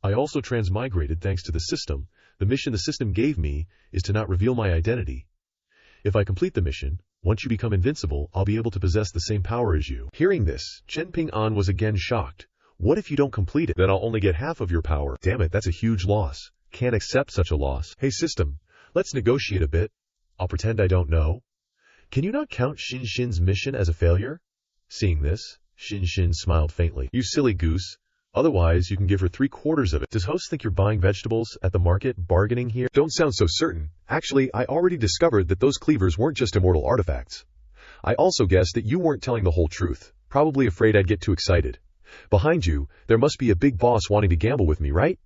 I also transmigrated thanks to the system. The mission the system gave me is to not reveal my identity. If I complete the mission, once you become invincible, I'll be able to possess the same power as you. Hearing this, Chen Ping An was again shocked. What if you don't complete it? Then I'll only get half of your power. Damn it, that's a huge loss. Can't accept such a loss. Hey system, let's negotiate a bit. I'll pretend I don't know. Can you not count Xin's mission as a failure? Seeing this, Xin smiled faintly. You silly goose. Otherwise, you can give her 3/4 of it. Does host think you're buying vegetables at the market, bargaining here? Don't sound so certain. Actually, I already discovered that those cleavers weren't just immortal artifacts. I also guessed that you weren't telling the whole truth, probably afraid I'd get too excited. Behind you, there must be a big boss wanting to gamble with me, right?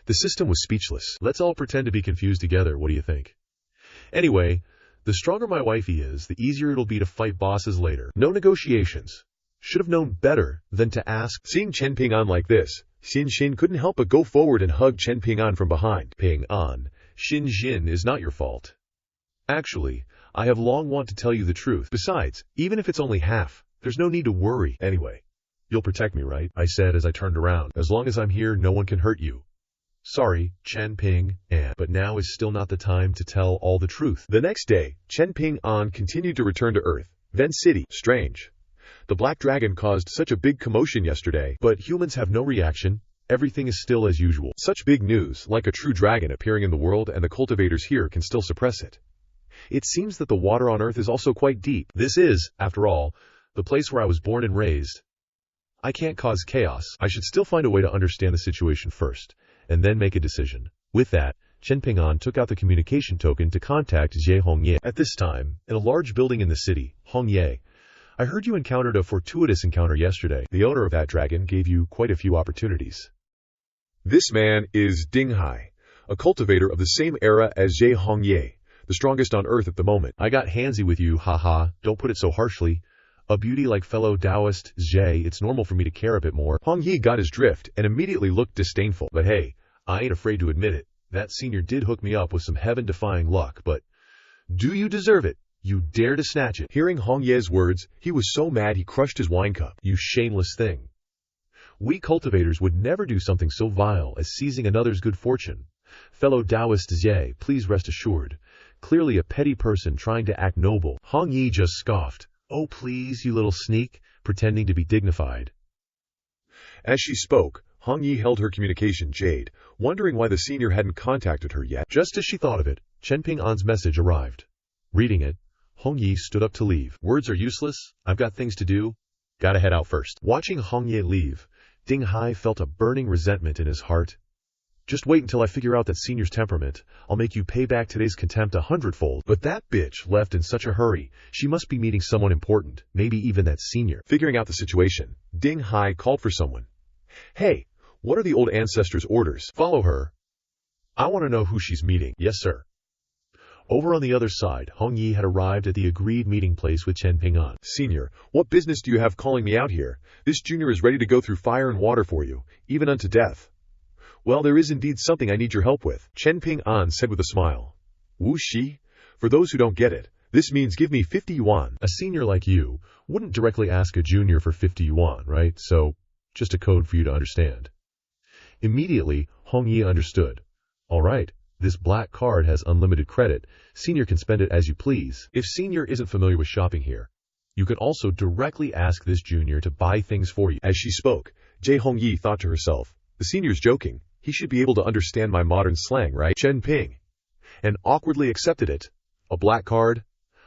The system was speechless. Let's all pretend to be confused together, what do you think? Anyway, the stronger my wifey is, the easier it'll be to fight bosses later. No negotiations. Should have known better than to ask. Seeing Chen Ping An like this, Xin Xin couldn't help but go forward and hug Chen Ping An from behind. Ping An, Xin Xin is not your fault. Actually, I have long wanted to tell you the truth. Besides, even if it's only half, there's no need to worry. Anyway, you'll protect me, right? I said as I turned around. As long as I'm here, no one can hurt you. Sorry, Chen Ping An, but now is still not the time to tell all the truth. The next day, Chen Ping An continued to return to Earth, then City. Strange. The Black Dragon caused such a big commotion yesterday, but humans have no reaction. Everything is still as usual. Such big news, like a true dragon appearing in the world, and the cultivators here can still suppress it. It seems that the water on Earth is also quite deep. This is, after all, the place where I was born and raised. I can't cause chaos. I should still find a way to understand the situation first, and then make a decision. With that, Chen Ping An took out the communication token to contact Jie Hongye. At this time, in a large building in the city, Hongye, I heard you encountered a fortuitous encounter yesterday. The owner of that dragon gave you quite a few opportunities. This man is Ding Hai, a cultivator of the same era as Jie Hongye, the strongest on Earth at the moment. I got handsy with you, haha, don't put it so harshly. A beauty like fellow Taoist Jie, it's normal for me to care a bit more. Hongye got his drift and immediately looked disdainful. But hey, I ain't afraid to admit it. That senior did hook me up with some heaven-defying luck, but do you deserve it? You dare to snatch it. Hearing Hongye's words, he was so mad he crushed his wine cup. You shameless thing. We cultivators would never do something so vile as seizing another's good fortune. Fellow Taoist Jie, please rest assured. Clearly a petty person trying to act noble. Hongye just scoffed. Oh please, you little sneak, pretending to be dignified. As she spoke, Hongye held her communication jade, wondering why the senior hadn't contacted her yet. Just as she thought of it, Chen Ping An's message arrived. Reading it, Hongye stood up to leave. Words are useless. I've got things to do. Gotta head out first. Watching Hongye leave, Ding Hai felt a burning resentment in his heart. Just wait until I figure out that senior's temperament. I'll make you pay back today's contempt 100-fold. But that bitch left in such a hurry. She must be meeting someone important, maybe even that senior. Figuring out the situation, Ding Hai called for someone. Hey, what are the old ancestors' orders? Follow her. I want to know who she's meeting. Yes, sir. Over on the other side, Hongye had arrived at the agreed meeting place with Chen Ping An. Senior, what business do you have calling me out here? This junior is ready to go through fire and water for you, even unto death. Well, there is indeed something I need your help with, Chen Ping An said with a smile. Wu Shi? For those who don't get it, this means give me 50 yuan. A senior like you wouldn't directly ask a junior for 50 yuan, right? So, just a code for you to understand. Immediately, Hongye understood. All right. This black card has unlimited credit. Senior can spend it as you please. If senior isn't familiar with shopping here, you can also directly ask this junior to buy things for you. As she spoke, Jie Hongye thought to herself, the senior's joking. He should be able to understand my modern slang, right? Chen Ping. And awkwardly accepted it. A black card?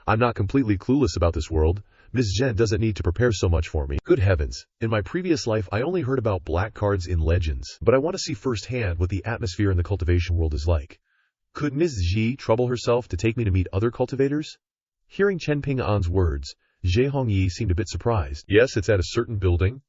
I'm not completely clueless about this world. Ms. Zhen doesn't need to prepare so much for me. Good heavens. In my previous life, I only heard about black cards in legends, but I want to see firsthand what the atmosphere in the cultivation world is like. Could Ms. Ji trouble herself to take me to meet other cultivators? Hearing Chen Ping An's words, Jie Hongye seemed a bit surprised. Yes, it's at a certain building.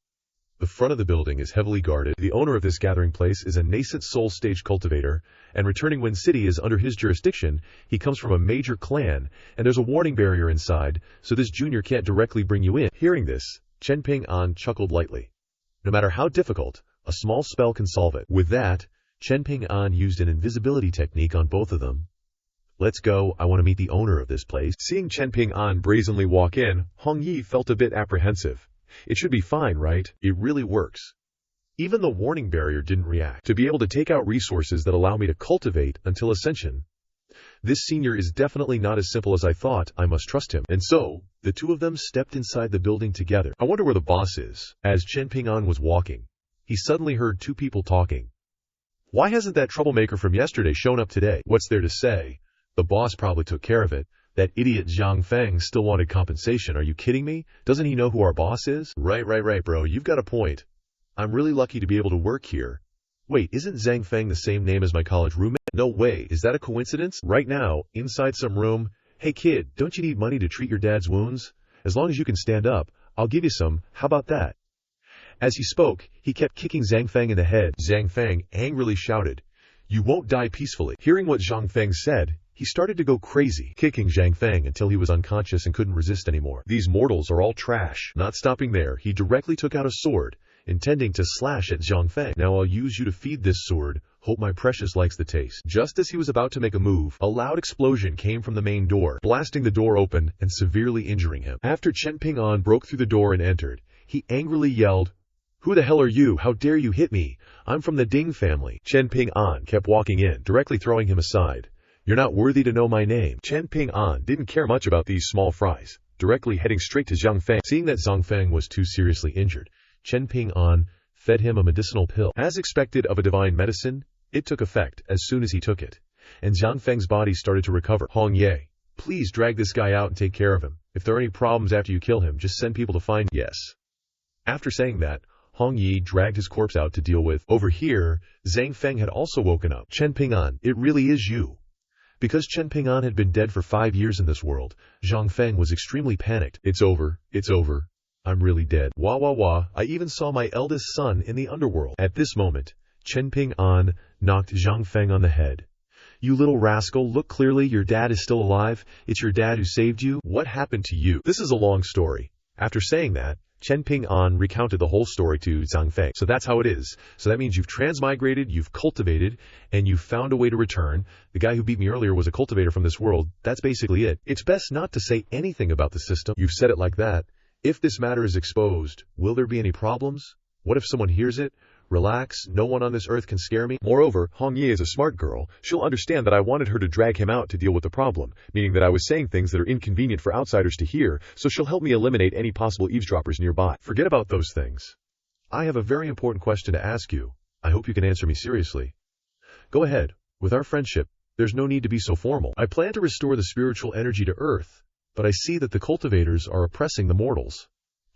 The front of the building is heavily guarded. The owner of this gathering place is a nascent soul stage cultivator, and returning when city is under his jurisdiction. He comes from a major clan, and there's a warning barrier inside, so this junior can't directly bring you in. Hearing this, Chen Ping An chuckled lightly. No matter how difficult, a small spell can solve it. With that, Chen Ping An used an invisibility technique on both of them. Let's go, I want to meet the owner of this place. Seeing Chen Ping An brazenly walk in, Hongye felt a bit apprehensive. It should be fine, right? It really works. Even the warning barrier didn't react. To be able to take out resources that allow me to cultivate until ascension. This senior is definitely not as simple as I thought. I must trust him. And so, the two of them stepped inside the building together. I wonder where the boss is. As Chen Ping An was walking, he suddenly heard two people talking. Why hasn't that troublemaker from yesterday shown up today? What's there to say? The boss probably took care of it. That idiot Zhang Feng still wanted compensation. Are you kidding me? Doesn't he know who our boss is? Right, bro. You've got a point. I'm really lucky to be able to work here. Wait, isn't Zhang Feng the same name as my college roommate? No way. Is that a coincidence? Right now, inside some room. Hey kid, don't you need money to treat your dad's wounds? As long as you can stand up, I'll give you some. How about that? As he spoke, he kept kicking Zhang Feng in the head. Zhang Feng angrily shouted, "You won't die peacefully." Hearing what Zhang Feng said, he started to go crazy, kicking Zhang Feng until he was unconscious and couldn't resist anymore. These mortals are all trash. Not stopping there, he directly took out a sword intending to slash at Zhang Feng. Now I'll use you to feed this sword. Hope my precious likes the taste. Just as he was about to make a move, a loud explosion came from the main door, blasting the door open and severely injuring him. After Chen Ping An broke through the door and entered, he angrily yelled, "Who the hell are you? How dare you hit me? I'm from the Ding family." Chen Ping An kept walking in, directly throwing him aside. "You're not worthy to know my name." Chen Ping An didn't care much about these small fries, directly heading straight to Zhang Feng. Seeing that Zhang Feng was too seriously injured, Chen Ping An fed him a medicinal pill. As expected of a divine medicine, it took effect as soon as he took it, and Zhang Feng's body started to recover. "Hong Ye, please drag this guy out and take care of him. If there are any problems after you kill him, just send people to find me." Yes. After saying that, Hong Yi dragged his corpse out to deal with. Over here, Zhang Feng had also woken up. "Chen Ping An, it really is you." Because Chen Ping An had been dead for 5 years in this world, Zhang Feng was extremely panicked. It's over. I'm really dead. Wah wah wah, I even saw my eldest son in the underworld." At this moment, Chen Ping An knocked Zhang Feng on the head. "You little rascal, look clearly, your dad is still alive. It's your dad who saved you. What happened to you?" This is a long story. After saying that, Chen Ping An recounted the whole story to Zhang Feng. "So that's how it is. So that means you've transmigrated, you've cultivated, and you've found a way to return. The guy who beat me earlier was a cultivator from this world. That's basically it. It's best not to say anything about the system." "You've said it like that. If this matter is exposed, will there be any problems? What if someone hears it? Relax, no one on this earth can scare me." Moreover, Hong Yi is a smart girl. She'll understand that I wanted her to drag him out to deal with the problem, meaning that I was saying things that are inconvenient for outsiders to hear, so she'll help me eliminate any possible eavesdroppers nearby. Forget about those things. I have a very important question to ask you. I hope you can answer me seriously. Go ahead. With our friendship, there's no need to be so formal. I plan to restore the spiritual energy to Earth, but I see that the cultivators are oppressing the mortals.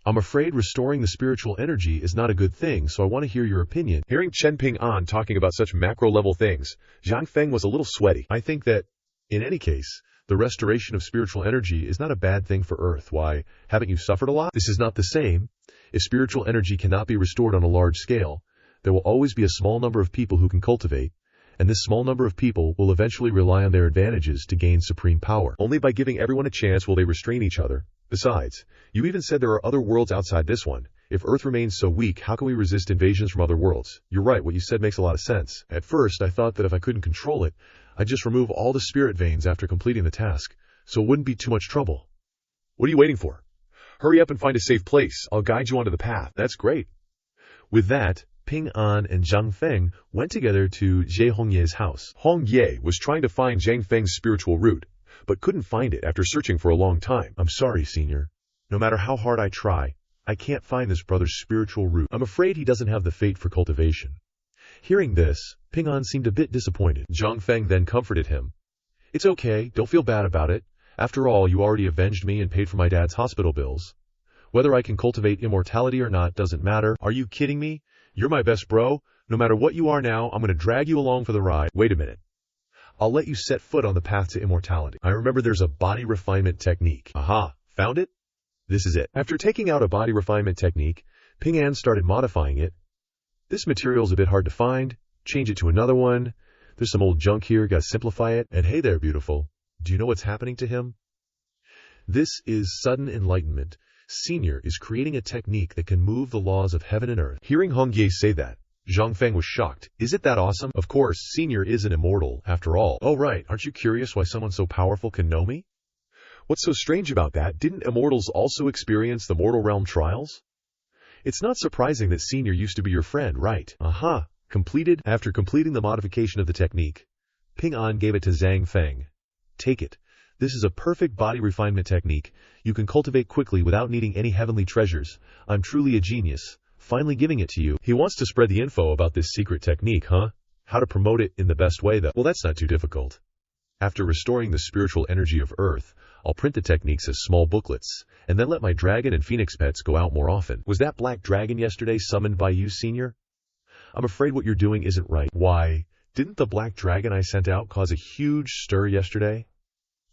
I'm afraid restoring the spiritual energy is not a good thing, so I want to hear your opinion. Hearing Chen Ping An talking about such macro-level things, Zhang Feng was a little sweaty. I think that, in any case, the restoration of spiritual energy is not a bad thing for Earth. Why, haven't you suffered a lot? This is not the same. If spiritual energy cannot be restored on a large scale, there will always be a small number of people who can cultivate, and this small number of people will eventually rely on their advantages to gain supreme power. Only by giving everyone a chance will they restrain each other. Besides, you even said there are other worlds outside this one. If Earth remains so weak, how can we resist invasions from other worlds? You're right, what you said makes a lot of sense. At first, I thought that if I couldn't control it, I'd just remove all the spirit veins after completing the task, so it wouldn't be too much trouble. What are you waiting for? Hurry up and find a safe place. I'll guide you onto the path. That's great. With that, Ping An and Zhang Feng went together to Zhe Hongye's house. Hong Ye was trying to find Zhang Feng's spiritual root, but couldn't find it after searching for a long time. "I'm sorry, Senior. No matter how hard I try, I can't find this brother's spiritual root. I'm afraid he doesn't have the fate for cultivation." Hearing this, Ping An seemed a bit disappointed. Zhang Feng then comforted him. "It's okay, don't feel bad about it. After all, you already avenged me and paid for my dad's hospital bills. Whether I can cultivate immortality or not doesn't matter." "Are you kidding me? You're my best bro. No matter what you are now, I'm going to drag you along for the ride." "Wait a minute. I'll let you set foot on the path to immortality. I remember there's a body refinement technique." "Aha, found it? This is it." After taking out a body refinement technique, Ping An started modifying it. "This material's a bit hard to find. Change it to another one. There's some old junk here, gotta simplify it. And hey there, beautiful. Do you know what's happening to him? This is sudden enlightenment. Senior is creating a technique that can move the laws of heaven and earth." Hearing Hong Ye say that, Zhang Feng was shocked. "Is it that awesome?" "Of course, Senior is an immortal, after all." "Oh right, aren't you curious why someone so powerful can know me?" "What's so strange about that? Didn't immortals also experience the mortal realm trials?" "It's not surprising that Senior used to be your friend, right?" "Aha, completed." After completing the modification of the technique, Ping An gave it to Zhang Feng. "Take it. This is a perfect body refinement technique. You can cultivate quickly without needing any heavenly treasures. I'm truly a genius. Finally giving it to you." He wants to spread the info about this secret technique, huh? How to promote it in the best way, though? Well, that's not too difficult. After restoring the spiritual energy of Earth, I'll print the techniques as small booklets, and then let my dragon and phoenix pets go out more often. Was that black dragon yesterday summoned by you, Senior? I'm afraid what you're doing isn't right. Why, didn't the black dragon I sent out cause a huge stir yesterday?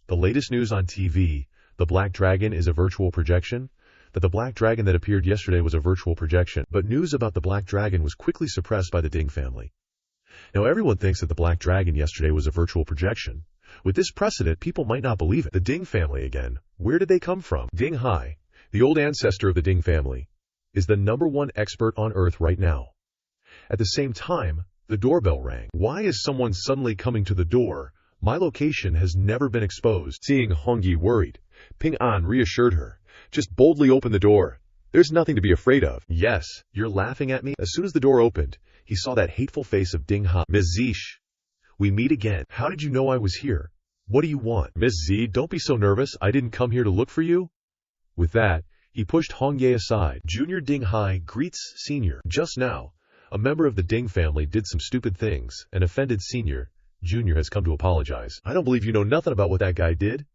The latest news on TV, the black dragon is a virtual projection? That the black dragon that appeared yesterday was a virtual projection, but news about the black dragon was quickly suppressed by the Ding family. Now everyone thinks that the black dragon yesterday was a virtual projection. With this precedent, people might not believe it. The Ding family again. Where did they come from? Ding Hai, the old ancestor of the Ding family. is the #1 expert on Earth right now. At the same time, the doorbell rang. Why is someone suddenly coming to the door? My location has never been exposed. Seeing Hongyi worried, Ping An reassured her. Just boldly open the door. There's nothing to be afraid of. Yes, you're laughing at me? As soon as the door opened, he saw that hateful face of Ding Hai. Ms. Zish, we meet again. How did you know I was here? What do you want? Ms. Z, don't be so nervous. I didn't come here to look for you. With that, he pushed Hongye aside. Junior Ding Hai greets Senior. Just now, a member of the Ding family did some stupid things and offended Senior. Junior has come to apologize. I don't believe you know nothing about what that guy did.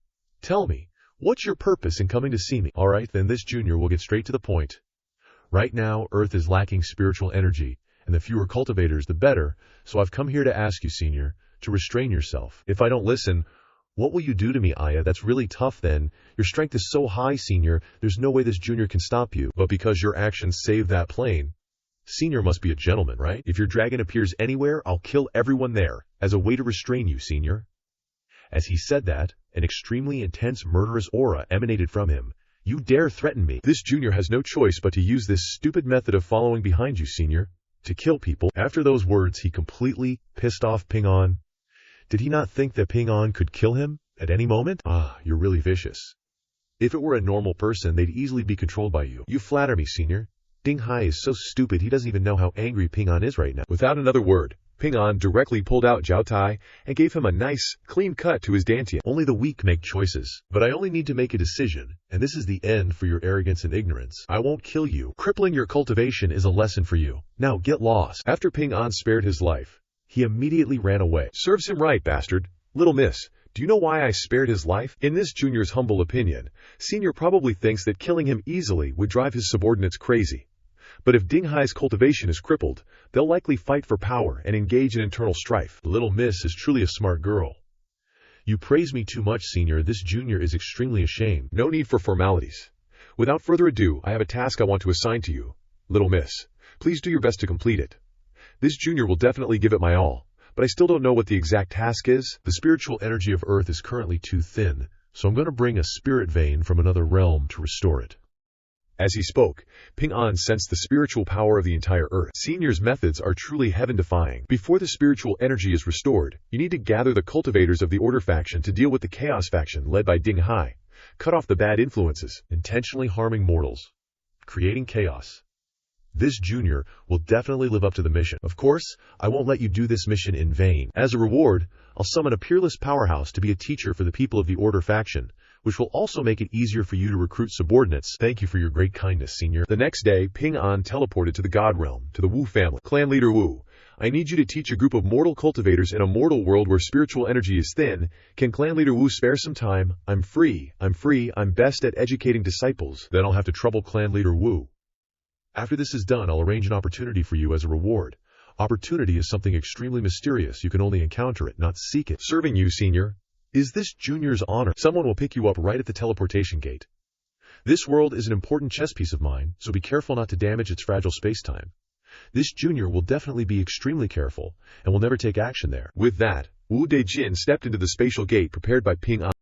Tell me, what's your purpose in coming to see me? All right, then this Junior will get straight to the point. Right now, Earth is lacking spiritual energy, and the fewer cultivators, the better, so I've come here to ask you, Senior, to restrain yourself. If I don't listen, what will you do to me, Aya? That's really tough then. Your strength is so high, Senior, there's no way this Junior can stop you. But because your actions saved that plane, Senior must be a gentleman, right? If your dragon appears anywhere, I'll kill everyone there, as a way to restrain you, Senior. As he said that, an extremely intense murderous aura emanated from him. You dare threaten me? This Junior has no choice but to use this stupid method of following behind you, Senior, to kill people. After those words, he completely pissed off Ping An. Did he not think that Ping An could kill him at any moment? Ah, you're really vicious. If it were a normal person, they'd easily be controlled by you. You flatter me, Senior. Ding Hai is so stupid he doesn't even know how angry Ping An is right now. Without another word, Ping An directly pulled out Jiao Tai and gave him a nice, clean cut to his dantian. Only the weak make choices, but I only need to make a decision, and this is the end for your arrogance and ignorance. I won't kill you. Crippling your cultivation is a lesson for you. Now get lost. After Ping An spared his life, he immediately ran away. Serves him right, bastard. Little miss, do you know why I spared his life? In this Junior's humble opinion, Senior probably thinks that killing him easily would drive his subordinates crazy. But if Ding Hai's cultivation is crippled, they'll likely fight for power and engage in internal strife. Little Miss is truly a smart girl. You praise me too much, Senior. This Junior is extremely ashamed. No need for formalities. Without further ado, I have a task I want to assign to you. Little Miss, please do your best to complete it. This Junior will definitely give it my all, but I still don't know what the exact task is. The spiritual energy of Earth is currently too thin, so I'm going to bring a spirit vein from another realm to restore it. As he spoke, Ping An sensed the spiritual power of the entire Earth. Senior's methods are truly heaven-defying. Before the spiritual energy is restored, you need to gather the cultivators of the Order faction to deal with the Chaos faction led by Ding Hai. Cut off the bad influences, intentionally harming mortals, creating chaos. This Junior will definitely live up to the mission. Of course, I won't let you do this mission in vain. As a reward, I'll summon a peerless powerhouse to be a teacher for the people of the Order faction, which will also make it easier for you to recruit subordinates. Thank you for your great kindness, Senior. The next day, Ping An teleported to the God Realm, to the Wu family. Clan Leader Wu, I need you to teach a group of mortal cultivators in a mortal world where spiritual energy is thin. Can Clan Leader Wu spare some time? I'm free. I'm best at educating disciples. Then I'll have to trouble Clan Leader Wu. After this is done, I'll arrange an opportunity for you as a reward. Opportunity is something extremely mysterious. You can only encounter it, not seek it. Serving you, Senior. Is this Junior's honor? Someone will pick you up right at the teleportation gate. This world is an important chess piece of mine, so be careful not to damage its fragile space-time. This Junior will definitely be extremely careful, and will never take action there. With that, Wu Dejin stepped into the spatial gate prepared by Ping An.